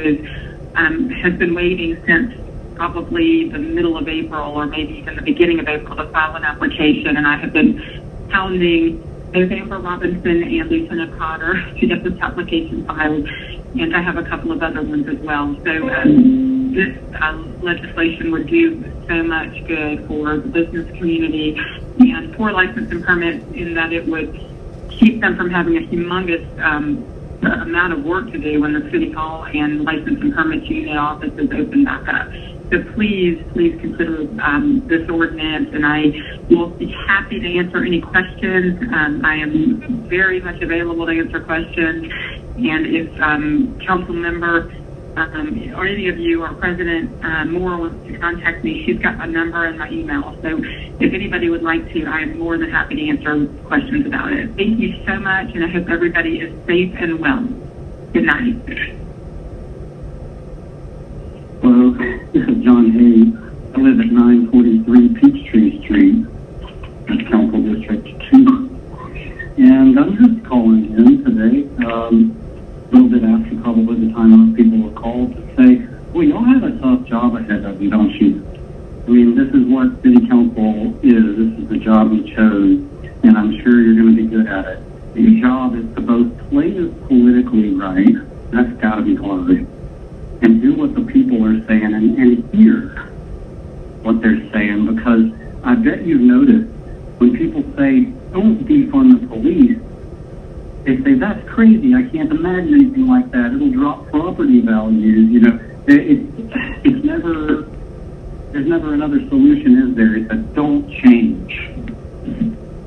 has been waiting since probably the middle of April or maybe even the beginning of April to file an application, and I have been hounding both Amber Robinson and Lieutenant Cotter to get this application filed, and I have a couple of other ones as well. So this legislation would do so much good for the business community and for license and permits, in that it would keep them from having a humongous amount of work to do when the City Hall and license and permits unit offices open back up. So please consider this ordinance, and I will be happy to answer any questions. I am very much available to answer questions, and if council member or any of you or President Moore wants to contact me, she's got my number and my email. So if anybody would like to, I am more than happy to answer questions about it. Thank you so much, and I hope everybody is safe and well. Good night. Hello, this is John Hayes. I live at 943 Peachtree Street, Council District 2. And I'm just calling in today, a little bit after probably the time most people were called, to say, well, y'all have a tough job ahead of you, don't you? I mean, this is what City Council is. This is the job you chose, and I'm sure you're going to be good at it. Your job is to both play this politically right, that's got to be hard, and do what the people are saying and hear what they're saying, because I bet you've noticed when people say, don't defund the police, they say, that's crazy, I can't imagine anything like that, it'll drop property values, you know. It's never, there's never another solution, is there? It's a don't change.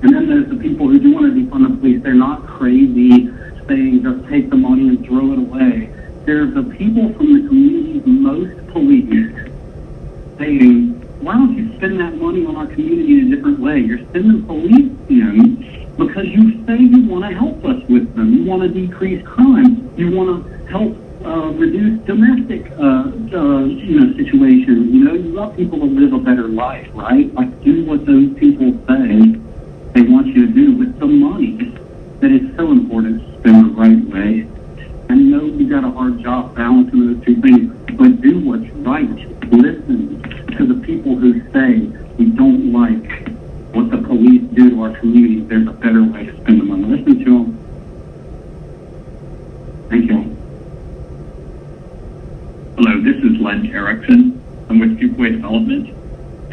And then there's the people who do want to defund the police. They're not crazy, saying just take the money and throw it away. There's the people from the communities most policed saying, why don't you spend that money on our community in a different way? You're spending police because you say you want to help us with them. You want to decrease crime. You want to help reduce domestic situations. You know, you want people to live a better life, right? Like, do what those people say they want you to do with the money that is so important to spend the right way. I know you got a hard job balancing those two things, but do what's right. Listen to the people who say we don't like what the police do to our communities. There's a better way to spend the money. Listen to them. Thank you. Hello, this is Len Erickson. I'm with Fuquay Development,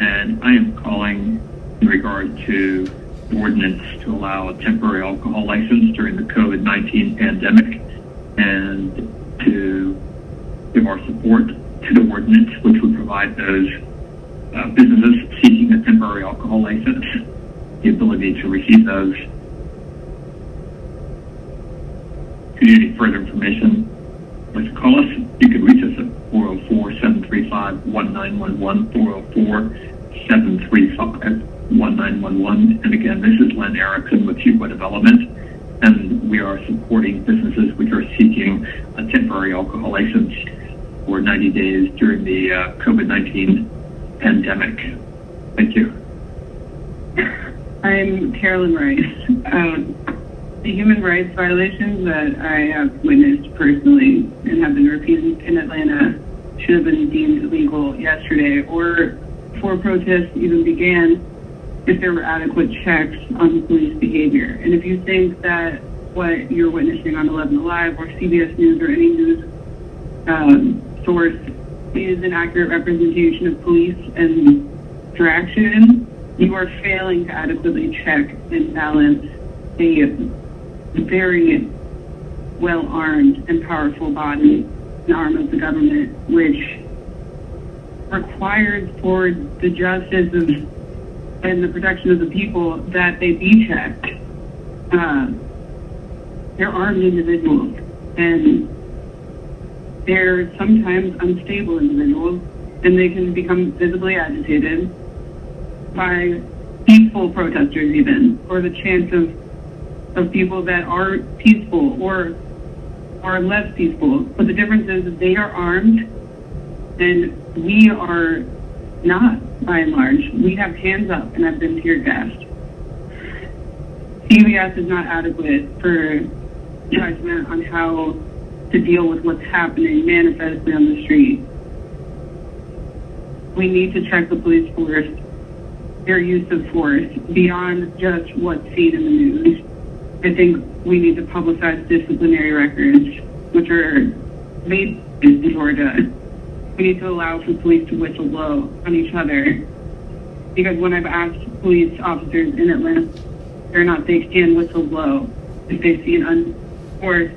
and I am calling in regard to the ordinance to allow a temporary alcohol license during the COVID-19 pandemic, and to give our support to the ordinance, which would provide those businesses seeking a temporary alcohol license the ability to receive those. If you need any further information, please call us. You can reach us at 404-735-1911, 404-735-1911. And again, this is Len Erickson with Fuqua Development, and we are supporting businesses which are seeking a temporary alcohol license for 90 days during the COVID-19 pandemic. Thank you. I'm Carolyn Rice. The human rights violations that I have witnessed personally and have been repeated in Atlanta should have been deemed illegal yesterday, or before protests even began, if there were adequate checks on the police behavior. And if you think that what you're witnessing on 11 Alive or CBS News or any news source is an accurate representation of police and their action, you are failing to adequately check and balance a very well-armed and powerful body, an arm of the government, which requires for the justice and the protection of the people that they be checked. They're armed individuals, and they're sometimes unstable individuals, and they can become visibly agitated by peaceful protesters even, or the chance of people that are peaceful or are less peaceful. But the difference is that they are armed and we are not, by and large. We have hands up and have been tear gassed. CVS is not adequate for judgment on how to deal with what's happening manifestly on the street. We need to check the police force, their use of force, beyond just what's seen in the news. I think we need to publicize disciplinary records, which are made in Georgia. We need to allow for police to whistle blow on each other. Because when I've asked police officers in Atlanta, they're not, they can whistle blow if they see an unforced.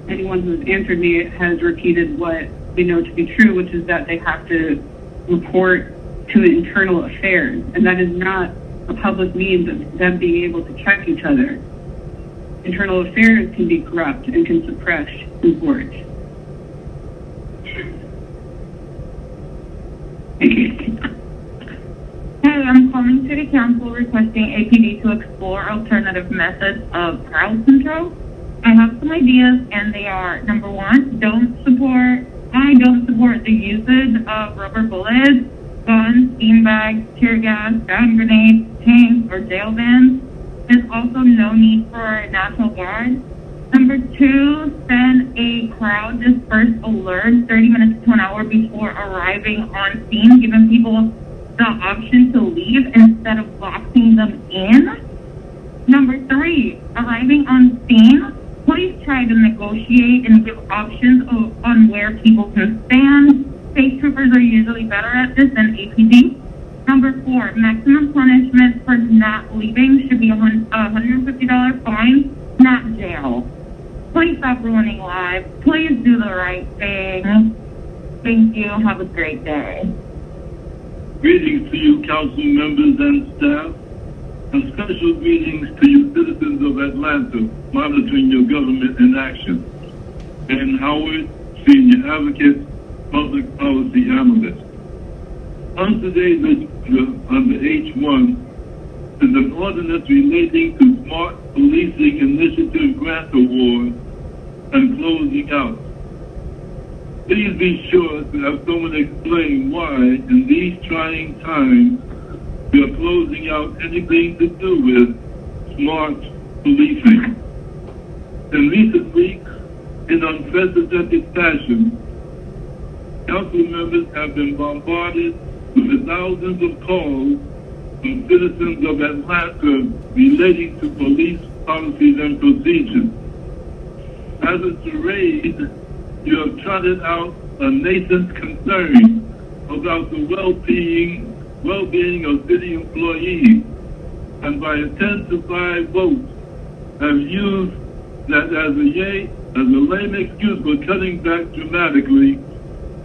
Anyone who's answered me has repeated what they know to be true, which is that they have to report to internal affairs, and that is not a public means of them being able to check each other. Internal affairs can be corrupt and can suppress reports. Thank you. Hi, I'm calling City Council requesting APD to explore alternative methods of crowd control. I have some ideas, and they are: number one, I don't support the usage of rubber bullets, guns, beanbags, tear gas, hand grenades, tanks, or jail vans. There's also no need for a National Guard. Number two, send a crowd dispersed alert 30 minutes to an hour before arriving on scene, giving people the option to leave instead of boxing them in. Number three, arriving on scene, please try to negotiate and give options on where people can stand. State troopers are usually better at this than APD. Number four, maximum punishment for not leaving should be a $150 fine, not jail. Please stop ruining lives. Please do the right thing. Thank you. Have a great day. Greetings to you, council members and staff, and special greetings to you, citizens of Atlanta, monitoring your government in action. Ben Howard, Senior Advocate, Public Policy Analyst. On today's agenda, under H1, is an ordinance relating to Smart Policing Initiative Grant Award and closing out. Please be sure to have someone explain why, in these trying times, we are closing out anything to do with smart policing. In recent weeks, in unprecedented fashion, council members have been bombarded with thousands of calls from citizens of Atlanta relating to police policies and procedures. As a charade, you have trotted out a nascent concern about the well-being of city employees, and by a 10-5 vote, have used that as a lame excuse for cutting back dramatically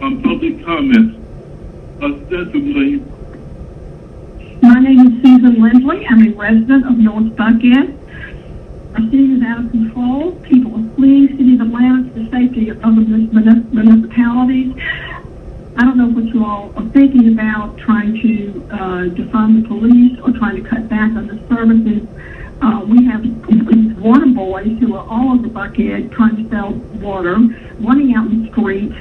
on public comments. Ostensibly, my name is Susan Lindley. I'm a resident of North Buckhead. Our city is out of control. People are fleeing city of Atlanta to the safety of other municipalities. I don't know what you all are thinking about, trying to defund the police or trying to cut back on the services. We have water boys who are all over Buckhead trying to sell water, running out in the streets.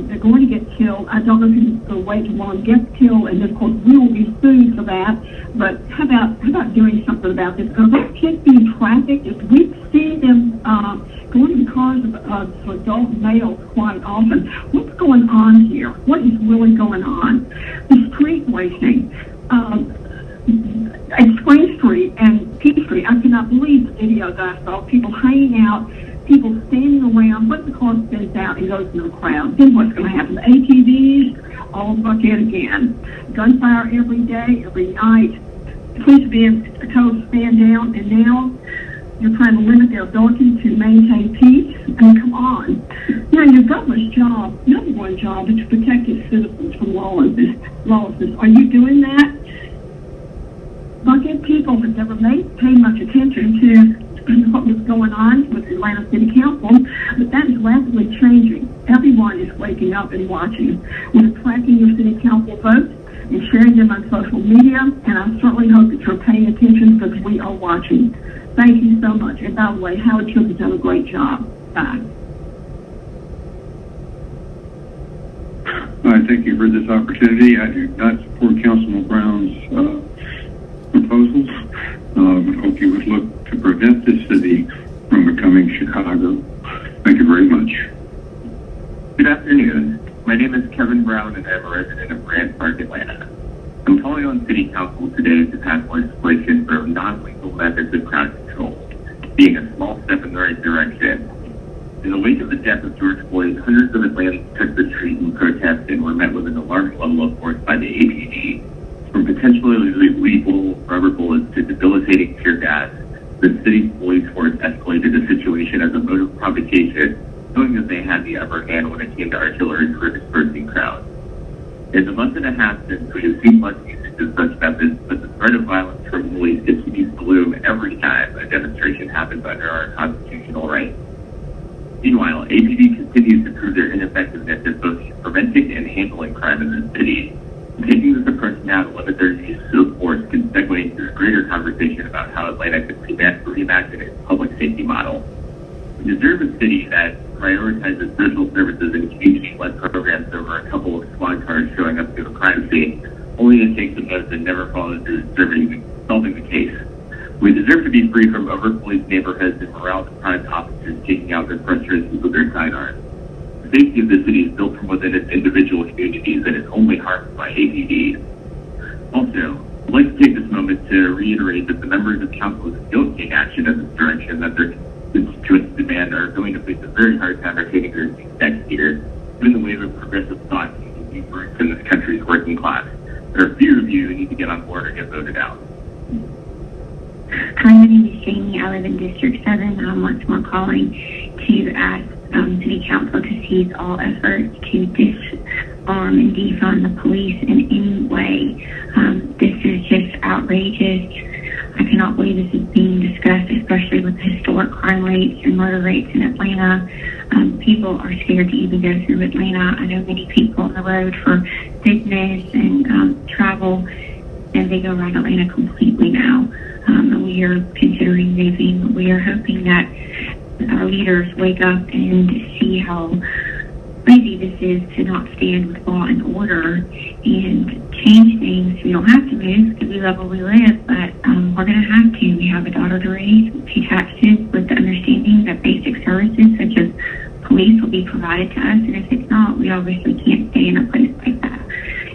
They're going to get killed. I don't know if it's the way to one gets killed, and of course we will be sued for that. But how about doing something about this? Because those kids being trafficked, if we see them going in cars of adult males quite often, what's going on here? What is really going on? The street racing. At Spring Street and Peachtree, I cannot believe the video that I saw. People hanging out, people standing around, but the car spins out and goes into the crowd. Then what's going to happen? The ATVs, all over Buckhead again. Gunfire every day, every night. Police being told to stand down, and now You're trying to limit their ability to maintain peace. I mean, come on. You know, your government's job, number one job, is to protect its citizens from lawlessness. Are you doing that? Buckhead people have never paid much attention to what was going on with Atlanta City Council, but that is rapidly changing. Everyone is waking up and watching. We're tracking your city council votes and sharing them on social media, and I certainly hope that you're paying attention because we are watching. Thank you so much. And by the way, Howard Cook has done a great job. Bye. Thank you for this opportunity. I do not support Councilman Brown's proposals. I hope you would look to prevent this city from becoming Chicago. Thank you very much. Good afternoon. My name is Kevin Brown, and I'm a resident of Grant Park, Atlanta. I'm calling on City Council today to pass legislation for non-lethal methods of crowd control, being a small step in the right direction. In the wake of the death of George Floyd, hundreds of Atlantans took the street in protest and were met with an alarming level of force by the APD. From potentially lethal rubber bullets to debilitating tear gas, the city's police force escalated the situation as a mode of provocation, knowing that they had the upper hand when it came to artillery for dispersing crowds. It's a month and a half since we have seen less usage of such methods, but the threat of violence from police continues to loom every time a demonstration happens under our constitutional rights. Meanwhile, APD continues to prove their ineffectiveness at both preventing and handling crime in the city. Taking this approach now to limit their use of force can segue into a greater conversation about how Atlanta could reimagine its public safety model. We deserve a city that prioritizes social services and community-led programs over a couple of squad cars showing up to a crime scene, only to take the votes and never follow through solving the case. We deserve to be free from over-policed neighborhoods and morale-deprived officers taking out their frustrations with their sidearms. The safety of the city is built from within its individual communities and is only harmed by APD. Also, I'd like to take this moment to reiterate that the members of council who don't take action in this direction that their constituents demand are going to face a very hard time retaining their seats next year, given the wave of progressive thought taking deep roots in this country's working class. There are few of you who need to get on board or get voted out. Hi, my name is Jamie. I live in District 7. I'm once more calling to ask City Council to cease all efforts to disarm and defund the police in any way. This is just outrageous. I cannot believe this is being discussed, especially with the historic crime rates and murder rates in Atlanta. People are scared to even go through Atlanta. I know many people on the road for business and travel, and they go around Atlanta completely now. And we are considering moving. We are hoping that our leaders wake up and see how crazy this is to not stand with law and order and change things. We don't have to move because we love where we live, but we're going to have to. We have a daughter to raise, pay taxes with the understanding that basic services such as police will be provided to us, and if it's not, we obviously can't stay in a place like that.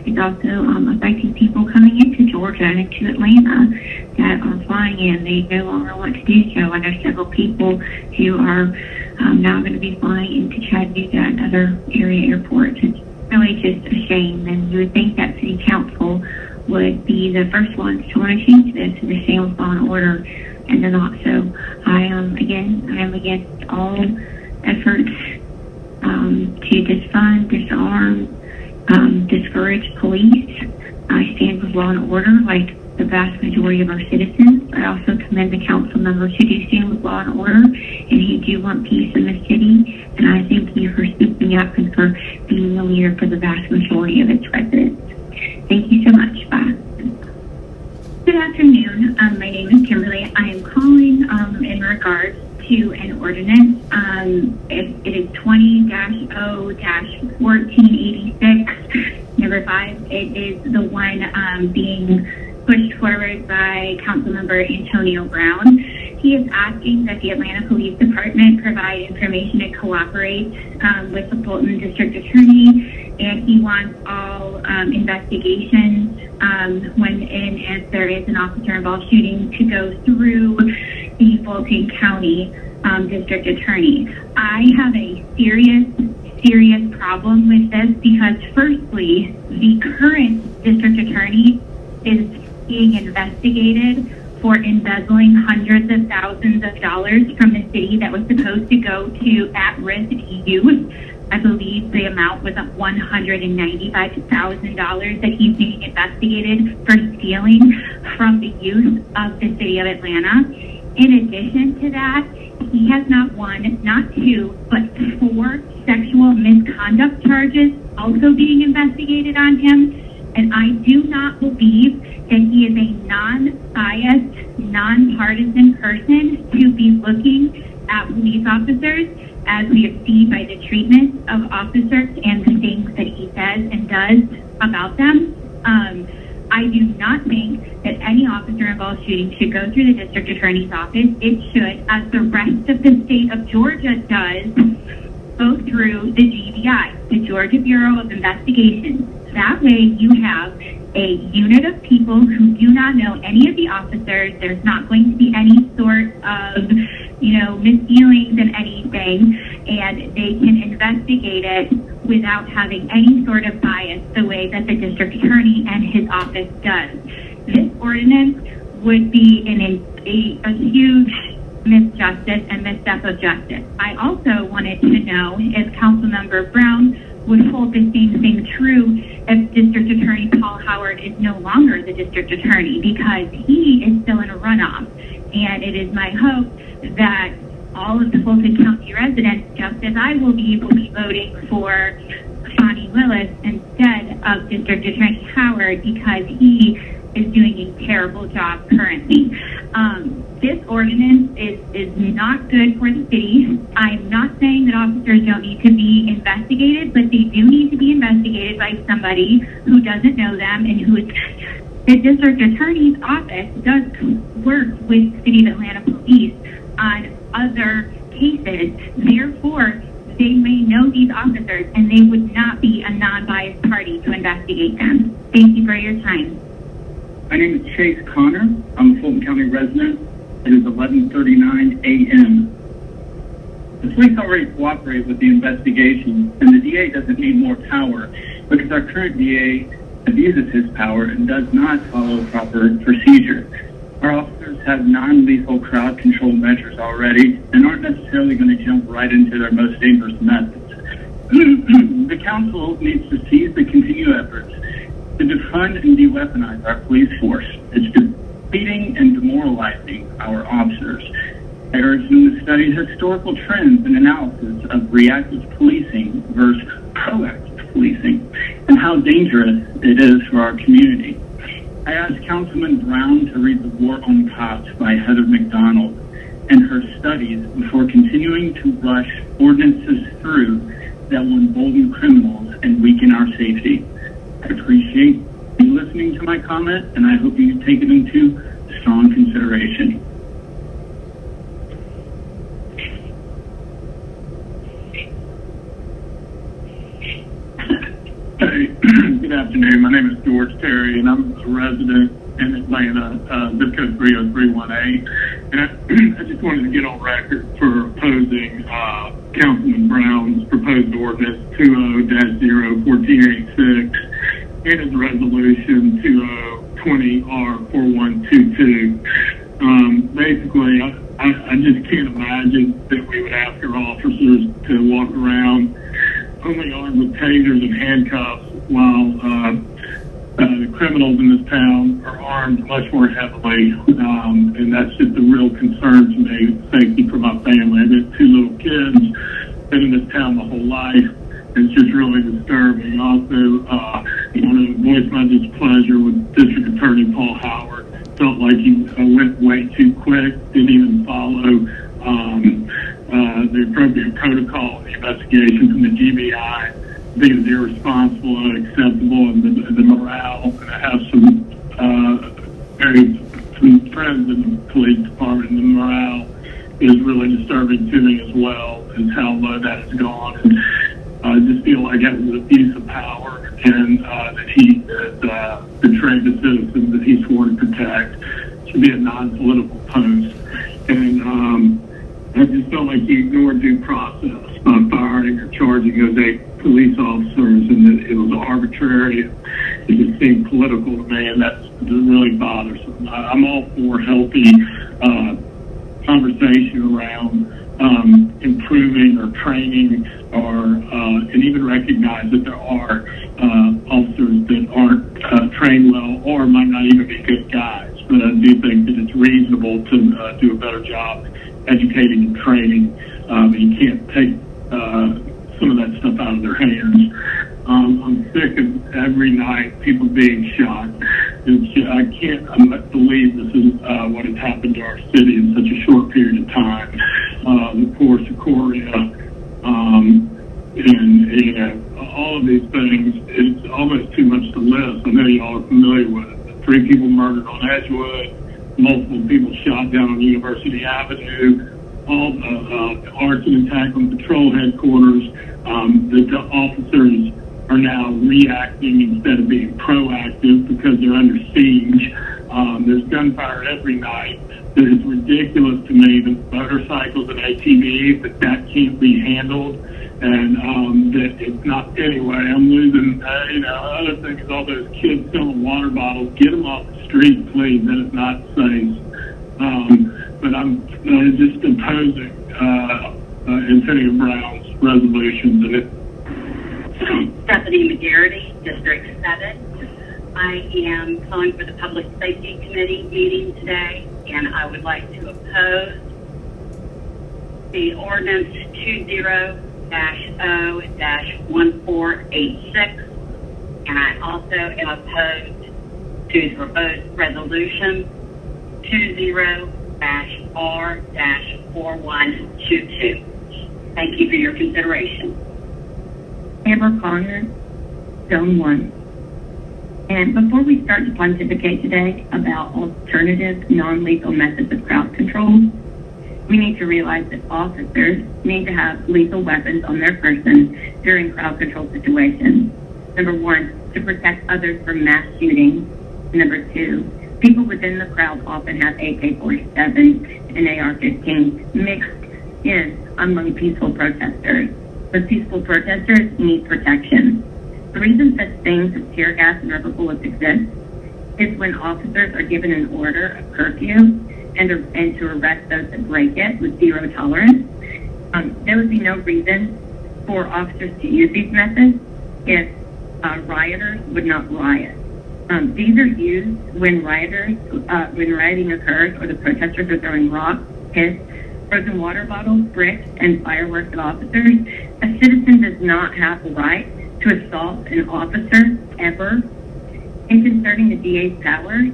It's also affecting people coming into Georgia and into Atlanta that are flying in. They no longer want to do so. I know several people who are now going to be flying into Chattanooga and other area airports. It's really just a shame, and you would think that City Council would be the first ones to want to change this and to stand with law and order, and they're not. So I am against all efforts to defund, disarm, discourage police. I stand with law and order like the vast majority of our citizens. I also commend the council members who do stand with law and order and who do want peace in the city. And I thank you for speaking up and for being the leader for the vast majority of its residents. Thank you so much. Bye. Good afternoon. My name is Kimberly. I am calling in regards to an ordinance. It is 20-0-1486, number 5. It is the one being pushed forward by Councilmember Antonio Brown. He is asking that the Atlanta Police Department provide information and cooperate with the Fulton District Attorney, and he wants all investigations when and if there is an officer-involved shooting to go through the Fulton County District Attorney. I have a serious problem with this because, firstly, the current District Attorney is being investigated for embezzling hundreds of thousands of dollars from the city that was supposed to go to at-risk youth. I believe the amount was $195,000 that he's being investigated for stealing from the youth of the city of Atlanta. In addition to that, he has not one, not two, but 4 sexual misconduct charges also being investigated on him. And I do not believe that he is a non-biased, non-partisan person to be looking at police officers, as we have seen by the treatment of officers and the things that he says and does about them. I do not think that any officer-involved shooting should go through the district attorney's office. It should, as the rest of the state of Georgia does, go through the GBI, the Georgia Bureau of Investigation. That way you have a unit of people who do not know any of the officers. There's not going to be any sort of, misdealings and anything, and they can investigate it without having any sort of bias the way that the district attorney and his office does. This ordinance would be a huge misjustice and misstep of justice. I also wanted to know if Councilmember Brown would hold the same thing true if District Attorney Paul Howard is no longer the district attorney, because he is still in a runoff. And it is my hope that all of the Fulton County residents, just as I will be voting for Bonnie Willis instead of District Attorney Howard, because he is doing a terrible job currently. This ordinance is not good for the city. I'm not saying that officers don't need to be investigated, but they do need to be investigated by somebody who doesn't know them and who is... The district attorney's office does work with City of Atlanta Police on other cases. Therefore, they may know these officers and they would not be a non-biased party to investigate them. Thank you for your time. My name is Chase Connor. I'm a Fulton County resident. It is 11:39 a.m. The police already cooperate with the investigation, and the DA doesn't need more power because our current DA abuses his power and does not follow proper procedure. Our officers have non-lethal crowd control measures already and aren't necessarily going to jump right into their most dangerous methods. The council needs to seize the continued efforts to defund and de-weaponize our police force. It's depleting and demoralizing our officers. I urge them to study historical trends and analysis of reactive policing versus proactive policing and how dangerous it is for our community. I asked Councilman Brown to read The War on Cops by Heather McDonald and her studies before continuing to rush ordinances through that will embolden criminals and weaken our safety. I appreciate you listening to my comment, and I hope you take it into strong consideration. Hey, good afternoon. My name is George Terry, and I'm a resident in Atlanta, zip code 30318. And I just wanted to get on record for opposing Councilman Brown's proposed ordinance 20-01486 and his resolution 2020R4122. Basically, I just can't imagine that we would ask our officers to walk around only armed with tasers and handcuffs while the criminals in this town are armed much more heavily. And that's just a real concern to me, safety for my family. I've got 2 little kids, been in this town my whole life. It's just really disturbing. Also, I want to voice my displeasure with District Attorney Paul Howard. Felt like he went way too quick, didn't even follow the appropriate protocol of the investigation from the GBI. I think it's irresponsible and unacceptable, and the morale. And I have some friends in the police department, and the morale is really disturbing to me as well, is how low that has gone. And I just feel like that was an abuse of power, and that he betrayed the citizens that he swore to protect. Should be a non-political post. And I just felt like he ignored due process by firing or charging those 8 police officers, and that it was arbitrary. It just seemed political to me, and that's really bothersome. I'm all for healthy conversation around improving or training or and even recognize that there are officers that aren't trained well or might not even be good guys. But I do think that it's reasonable to do a better job educating and training. You can't take some of that stuff out of their hands. I'm sick of every night people being shot. I can't believe this is what has happened to our city in such a short period of time. Of course, Sequoia, and all of these things, it's almost too much to list. I know y'all are familiar with it. 3 people murdered on Edgewood, multiple people shot down on University Avenue, all the arson attack on patrol headquarters. The officers are now reacting instead of being proactive because they're under siege. There's gunfire every night. It's ridiculous to me that motorcycles and ATVs, that can't be handled, and that it's not. Anyway, I'm losing, other things, all those kids selling water bottles, get them off the street, please. That is not safe. But I'm just opposing Antonio Brown's resolutions, and it. Stephanie McGarity, District 7. I am calling for the Public Safety Committee meeting today, and I would like to oppose the ordinance 20-0-1486, and I also am opposed to the proposed resolution 20-R-4122. Thank you for your consideration. Amber Connor, Zone 1. And before we start to pontificate today about alternative non-lethal methods of crowd control, we need to realize that officers need to have lethal weapons on their person during crowd control situations. Number 1, to protect others from mass shootings. Number 2, people within the crowd often have AK-47s and AR-15s mixed in among peaceful protesters. But peaceful protesters need protection. The reason such things as tear gas and rubber bullets exist is when officers are given an order of curfew and to arrest those that break it with zero tolerance. There would be no reason for officers to use these methods if rioters would not riot. These are used when rioting occurs or the protesters are throwing rocks, piss, frozen water bottles, bricks, and fireworks at officers. A citizen does not have the right to assault an officer ever. And concerning the DA's powers,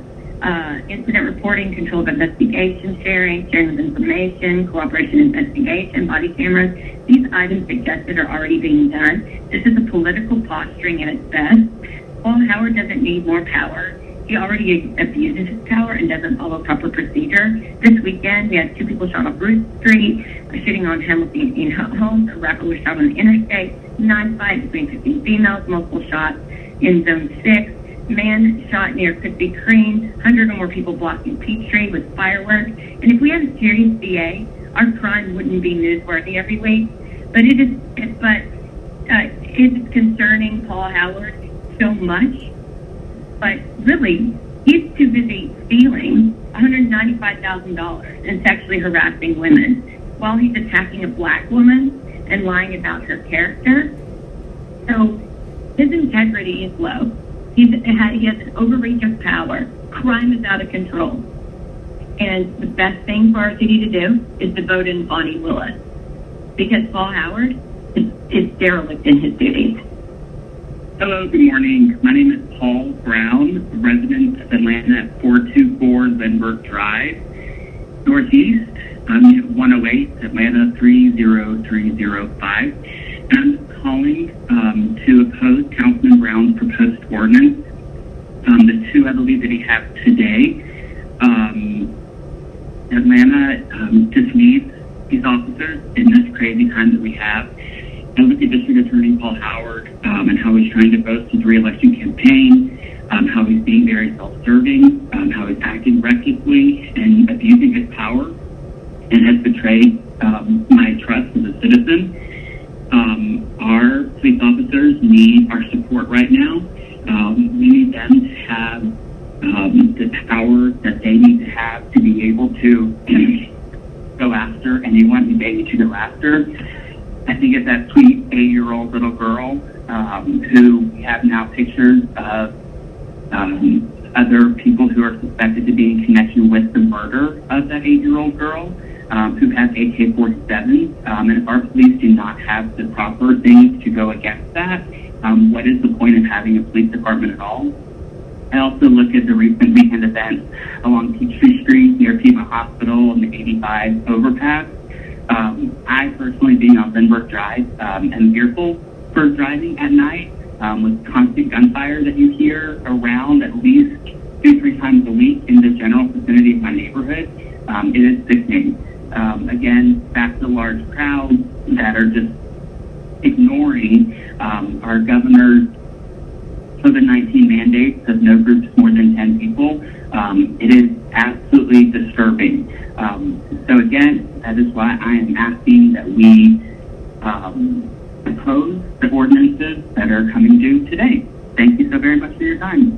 incident reporting, control of investigation, sharing of information, cooperation investigation, body cameras, these items suggested are already being done. This is a political posturing at its best. Paul Howard doesn't need more power. He already abuses his power and doesn't follow proper procedure. This weekend, we had 2 people shot off Ruth Street, a shooting on Hamilton Homes, a rapper was shot on the interstate, 9 fights between 15 females, multiple shots in Zone 6, man shot near Krispy Kreme, 100 or more people blocking Peachtree with fireworks. And if we had a serious DA, our crime wouldn't be newsworthy every week. But it's concerning Paul Howard so much. But really, he's too busy stealing $195,000 and sexually harassing women while he's attacking a black woman and lying about her character. So his integrity is low. He has an overreach of power. Crime is out of control. And the best thing for our city to do is to vote in Bonnie Willis, because Paul Howard is derelict in his duties. Hello, good morning. My name is Paul Brown, resident of Atlanta at 424 Lindbergh Drive, Northeast. I'm at 108, Atlanta 30305. And I'm calling to oppose Councilman Brown's proposed ordinance. The 2, I believe, that he has today. Atlanta just needs these officers in this crazy time that we have. I look at District Attorney Paul Howard and how he's trying to boast his re-election campaign, how he's being very self-serving, how he's acting recklessly and abusing his power, and has betrayed my trust as a citizen. Our police officers need our support right now. We need them to have the power that they need to have to be able to go after anyone who they need to go after. I think it's that sweet 8-year-old little girl who we have now pictures of other people who are suspected to be in connection with the murder of that 8-year-old girl who has AK-47s. And if our police do not have the proper things to go against that, what is the point of having a police department at all? I also look at the recent weekend events along Peachtree Street near Piedmont Hospital and the 85 overpass. I personally, being on Lindbergh Drive, am fearful for driving at night with constant gunfire that you hear around at least 2-3 times a week in the general vicinity of my neighborhood. It is sickening. Again, back to large crowds that are just ignoring our governor's COVID-19 mandates of no groups more than 10 people. It is absolutely disturbing. So again, that is why I am asking that we oppose the ordinances that are coming due today. Thank you so very much for your time.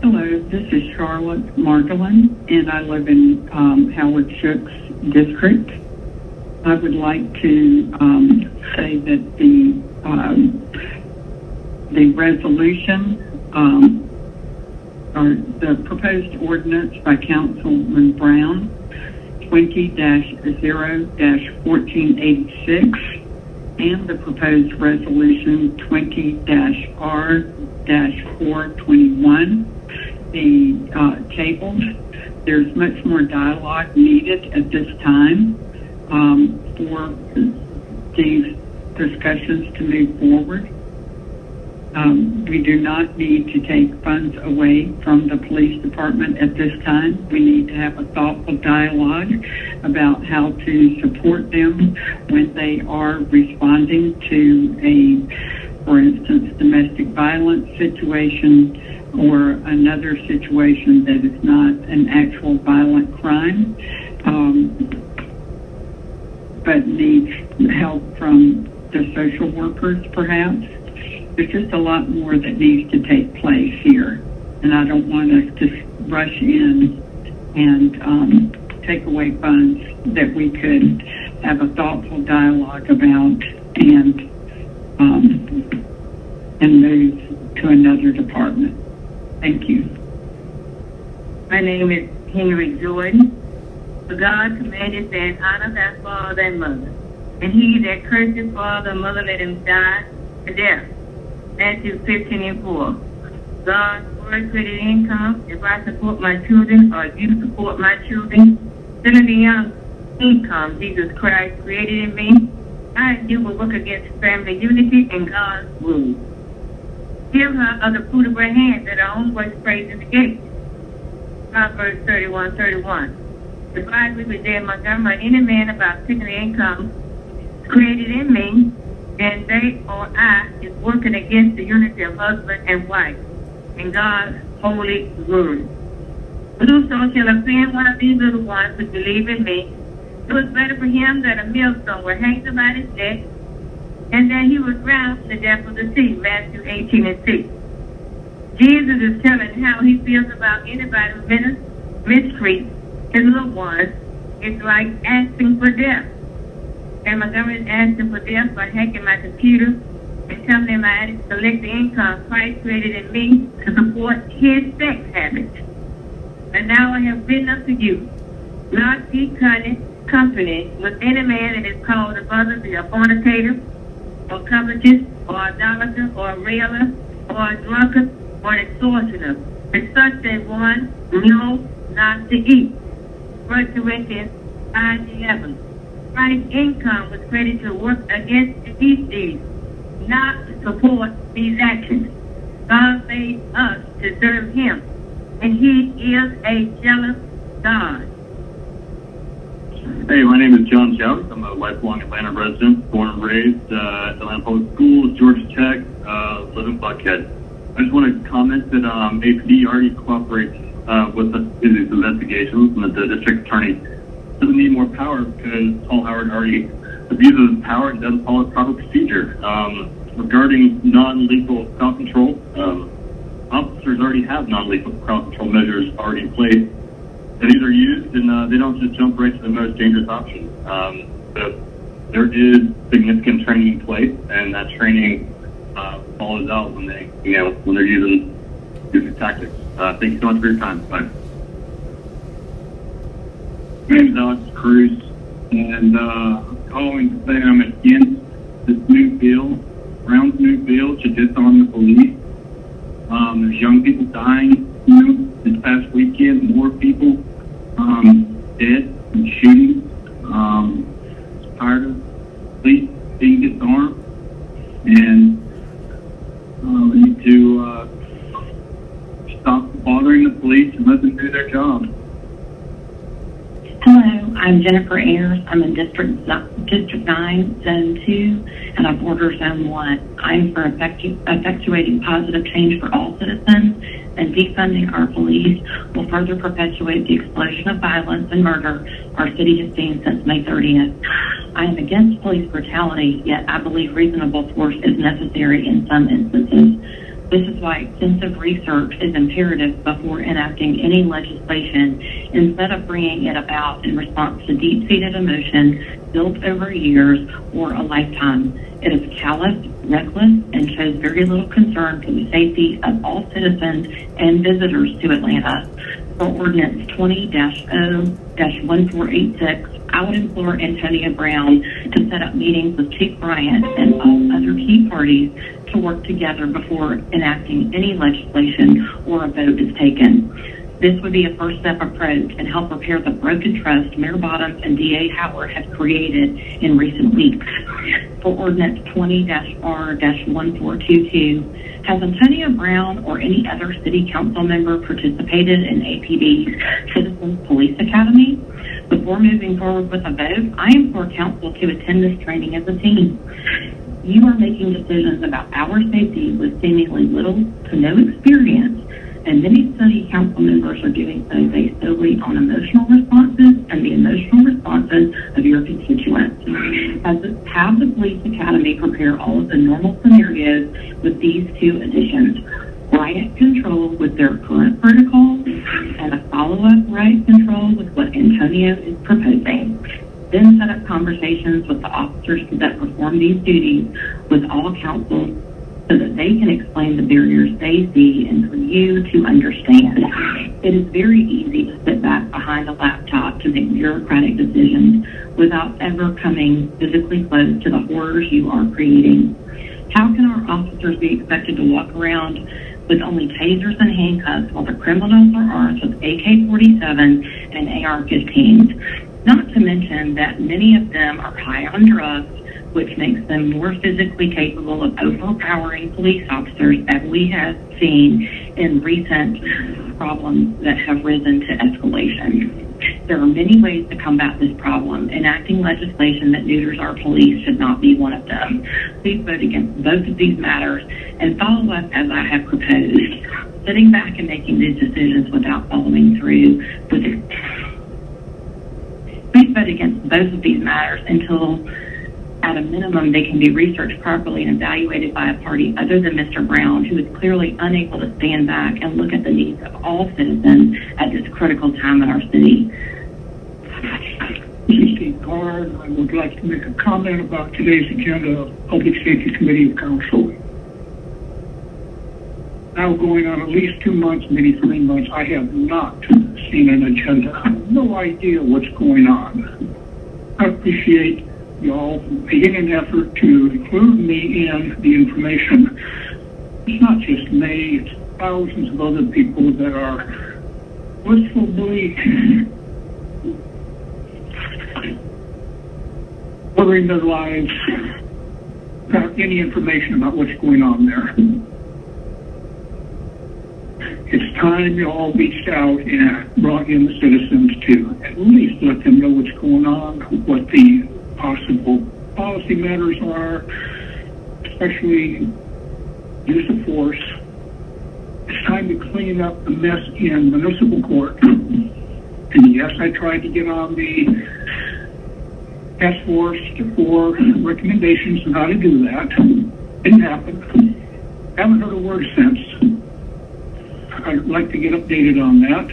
Hello, this is Charlotte Margolin, and I live in Howard Shook's district. I would like to say that the resolution or the proposed ordinance by Councilman Brown, 20-0-1486, and the proposed resolution 20-R-421 be tabled. There's much more dialogue needed at this time for these discussions to move forward. We do not need to take funds away from the police department at this time. We need to have a thoughtful dialogue about how to support them when they are responding to a, for instance, domestic violence situation or another situation that is not an actual violent crime, but needs help from the social workers, perhaps. There's just a lot more that needs to take place here, and I don't want us to rush in and take away funds that we could have a thoughtful dialogue about and move to another department. Thank you. My name is Henry Jordan. For God commanded, saying, honor thy father and mother, and he that curses father and mother, let him die to death. Matthew 15:4. God's word created income. If I support my children or you support my children, sending the young income Jesus Christ created in me, I and you will work against family unity and God's rule. Give her of the fruit of her hands that her own voice prays in the gate. Proverbs 31:31. The Bible with J. Montgomery, any man about taking the income created in me, and they or I is working against the unity of husband and wife in God's holy word. Whoso shall offend one of these little ones who believe in me, it was better for him that a millstone were hanged about his neck, and that he was drowned in the depth of the sea. Matthew 18:6. Jesus is telling how he feels about anybody who mistreats his little ones. It's like asking for death. And Montgomery is asking for death by hacking my computer and telling them I had to collect the income Christ created in me to support his sex habits. And now I have written up to you, not be company with any man that is called a brother, be a fornicator, or covetous, or idolater, or a railer, or a drunkard, or an extortioner. With such a one, know not to eat. 1 Corinthians 5:11. Christ's income was created to work against these deeds, not to support these actions. God made us to serve him, and he is a jealous God. Hey, my name is John Jones. I'm a lifelong Atlanta resident, born and raised at Atlanta Public Schools, Georgia Tech, live in Buckhead. I just want to comment that APD already cooperates with us in these investigations, and that the district attorney doesn't need more power because Paul Howard already abuses his power and doesn't follow proper procedure. Regarding non-lethal thought control, officers already have non-lethal crowd control measures already in place. And these are used, and they don't just jump right to the most dangerous option. So there is significant training in place, and that training follows out when they're using tactics. Thank you so much for your time. Bye. My name is Alex Cruz, and calling to say I'm against this new bill, Brown's new bill to disarm the police. There's young people dying. This past weekend, more people dead from shootings. Tired of police being disarmed, and we need to stop bothering the police and let them do their job. Hello, I'm Jennifer Ayers. I'm in District 9, Zone 2, and I border Zone 1. I'm for effectuating positive change for all citizens, and defunding our police will further perpetuate the explosion of violence and murder our city has seen since May 30th. I am against police brutality, yet I believe reasonable force is necessary in some instances. This is why extensive research is imperative before enacting any legislation, instead of bringing it about in response to deep-seated emotions built over years or a lifetime. It is callous, reckless, and shows very little concern for the safety of all citizens and visitors to Atlanta. For Ordinance 20-0-1486, I would implore Antonia Brown to set up meetings with Chief Bryant and all other key parties to work together before enacting any legislation or a vote is taken. This would be a first step approach and help repair the broken trust Mayor Bottoms and DA Howard have created in recent weeks. For Ordinance 20-R-1422, has Antonia Brown or any other city council member participated in APD's Citizens Police Academy? Before moving forward with a vote, I implore council to attend this training as a team. You are making decisions about our safety with seemingly little to no experience, and many city council members are doing so based solely on emotional responses and the emotional responses of your constituents. Have the police academy prepare all of the normal scenarios with these two additions: riot control with their current protocols and a follow-up riot control with what Antonio is proposing. Then set up conversations with the officers that perform these duties with all council so that they can explain the barriers they see and for you to understand. It is very easy to sit back behind a laptop to make bureaucratic decisions without ever coming physically close to the horrors you are creating. How can our officers be expected to walk around with only tasers and handcuffs while the criminals are armed with AK-47 and AR-15s? Not to mention that many of them are high on drugs, which makes them more physically capable of overpowering police officers, as we have seen in recent problems that have risen to escalation. There are many ways to combat this problem. Enacting legislation that neuters our police should not be one of them. Please vote against both of these matters and follow up as I have proposed. Sitting back and making these decisions without following through with it. Please vote against both of these matters until, at a minimum, they can be researched properly and evaluated by a party other than Mr. Brown, who is clearly unable to stand back and look at the needs of all citizens at this critical time in our city. This is Steve Carr, and I would like to make a comment about today's agenda of Public Safety Committee of Council. Now going on at least 2 months, maybe 3 months, I have not seen an agenda. I have no idea what's going on. I appreciate y'all making an effort to include me in the information. It's not just me, it's thousands of other people that are blissfully ordering their lives without any information about what's going on there. It's time you all reached out and brought in the citizens to at least let them know what's going on, what the possible policy matters are, especially use of force. It's time to clean up the mess in municipal court. And yes, I tried to get on the task force for recommendations on how to do that. Didn't happen. Haven't heard a word since. I'd like to get updated on that.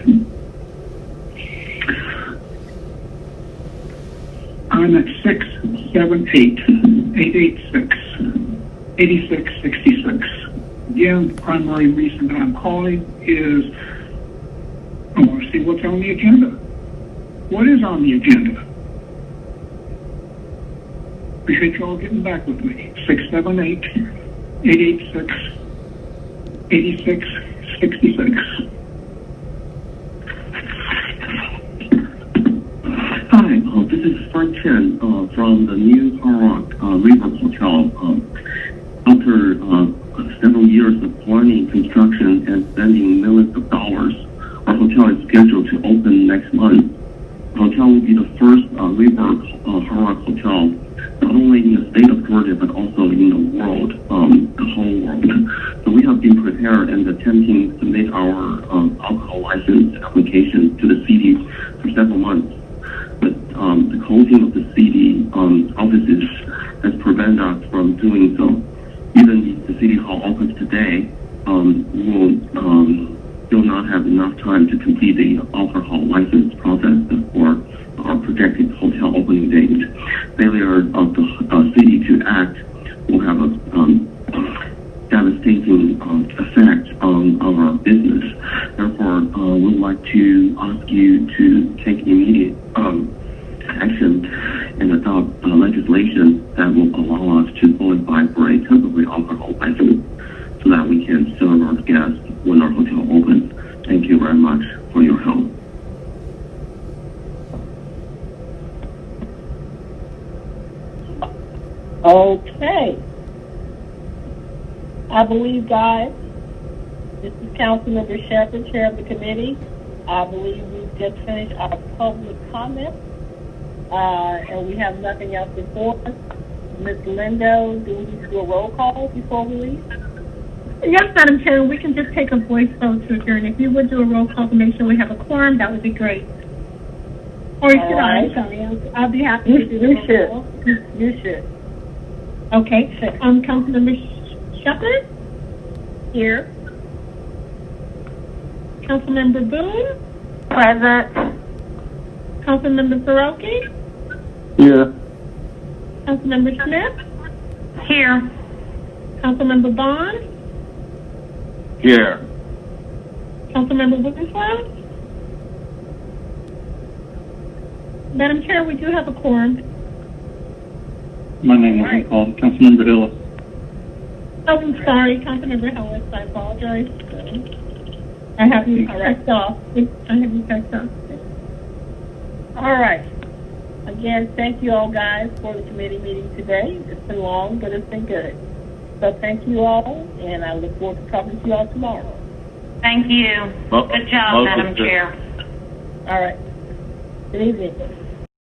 I'm at 678-886-8666. Again, the primary reason that I'm calling is I want to see what's on the agenda. What is on the agenda? Appreciate you all getting back with me. 678-886-8666. Hi, this is Frank Chen from the new Hard Rock River Hotel. After several years of planning, construction, and spending millions of dollars, our hotel is scheduled to open next month. The hotel will be the first River Hard Rock hotel, not only in the state of Georgia, but also in the world, the whole world. So we have been prepared and attempting to submit our alcohol license application to the city for several months. But the closing of the city offices has prevented us from doing so. Even if the city hall opens today, we will still not have enough time to complete the alcohol license process for our projected hotel opening date. Failure of the city to act will have a devastating effect on our business. Therefore, we would like to ask you to take immediate action and adopt legislation that will allow us to qualify for a temporary alcohol license so that we can serve our guests when our hotel opens. Thank you very much for your help. Okay. I believe, guys, this is Councilmember Shepherd, Chair of the committee. I believe we've just finished our public comment, and we have nothing else before us. Ms. Lindo, do we need to do a roll call before we leave? Yes, Madam Chair, we can just take a voice vote to adjourn. If you would do a roll call to make sure we have a quorum, that would be great. Or should I? Sorry, I'll be happy to do the roll call. You should. Okay. Councilmember Shepherd? Here. Councilmember Boone? Present. Councilmember Faroki? Here. Councilmember Smith? Here. Councilmember Bond? Here. Councilmember Winslow? Madam Chair, we do have a quorum. My name wasn't called. Councilmember Hillis. Oh, I'm sorry, Councilmember Hillis. I apologize. I have you checked off. All right. Again, thank you all, guys, for the committee meeting today. It's been long, but it's been good. So thank you all, and I look forward to talking to you all tomorrow. Thank you. Good job, Madam Chair. All right. Good evening.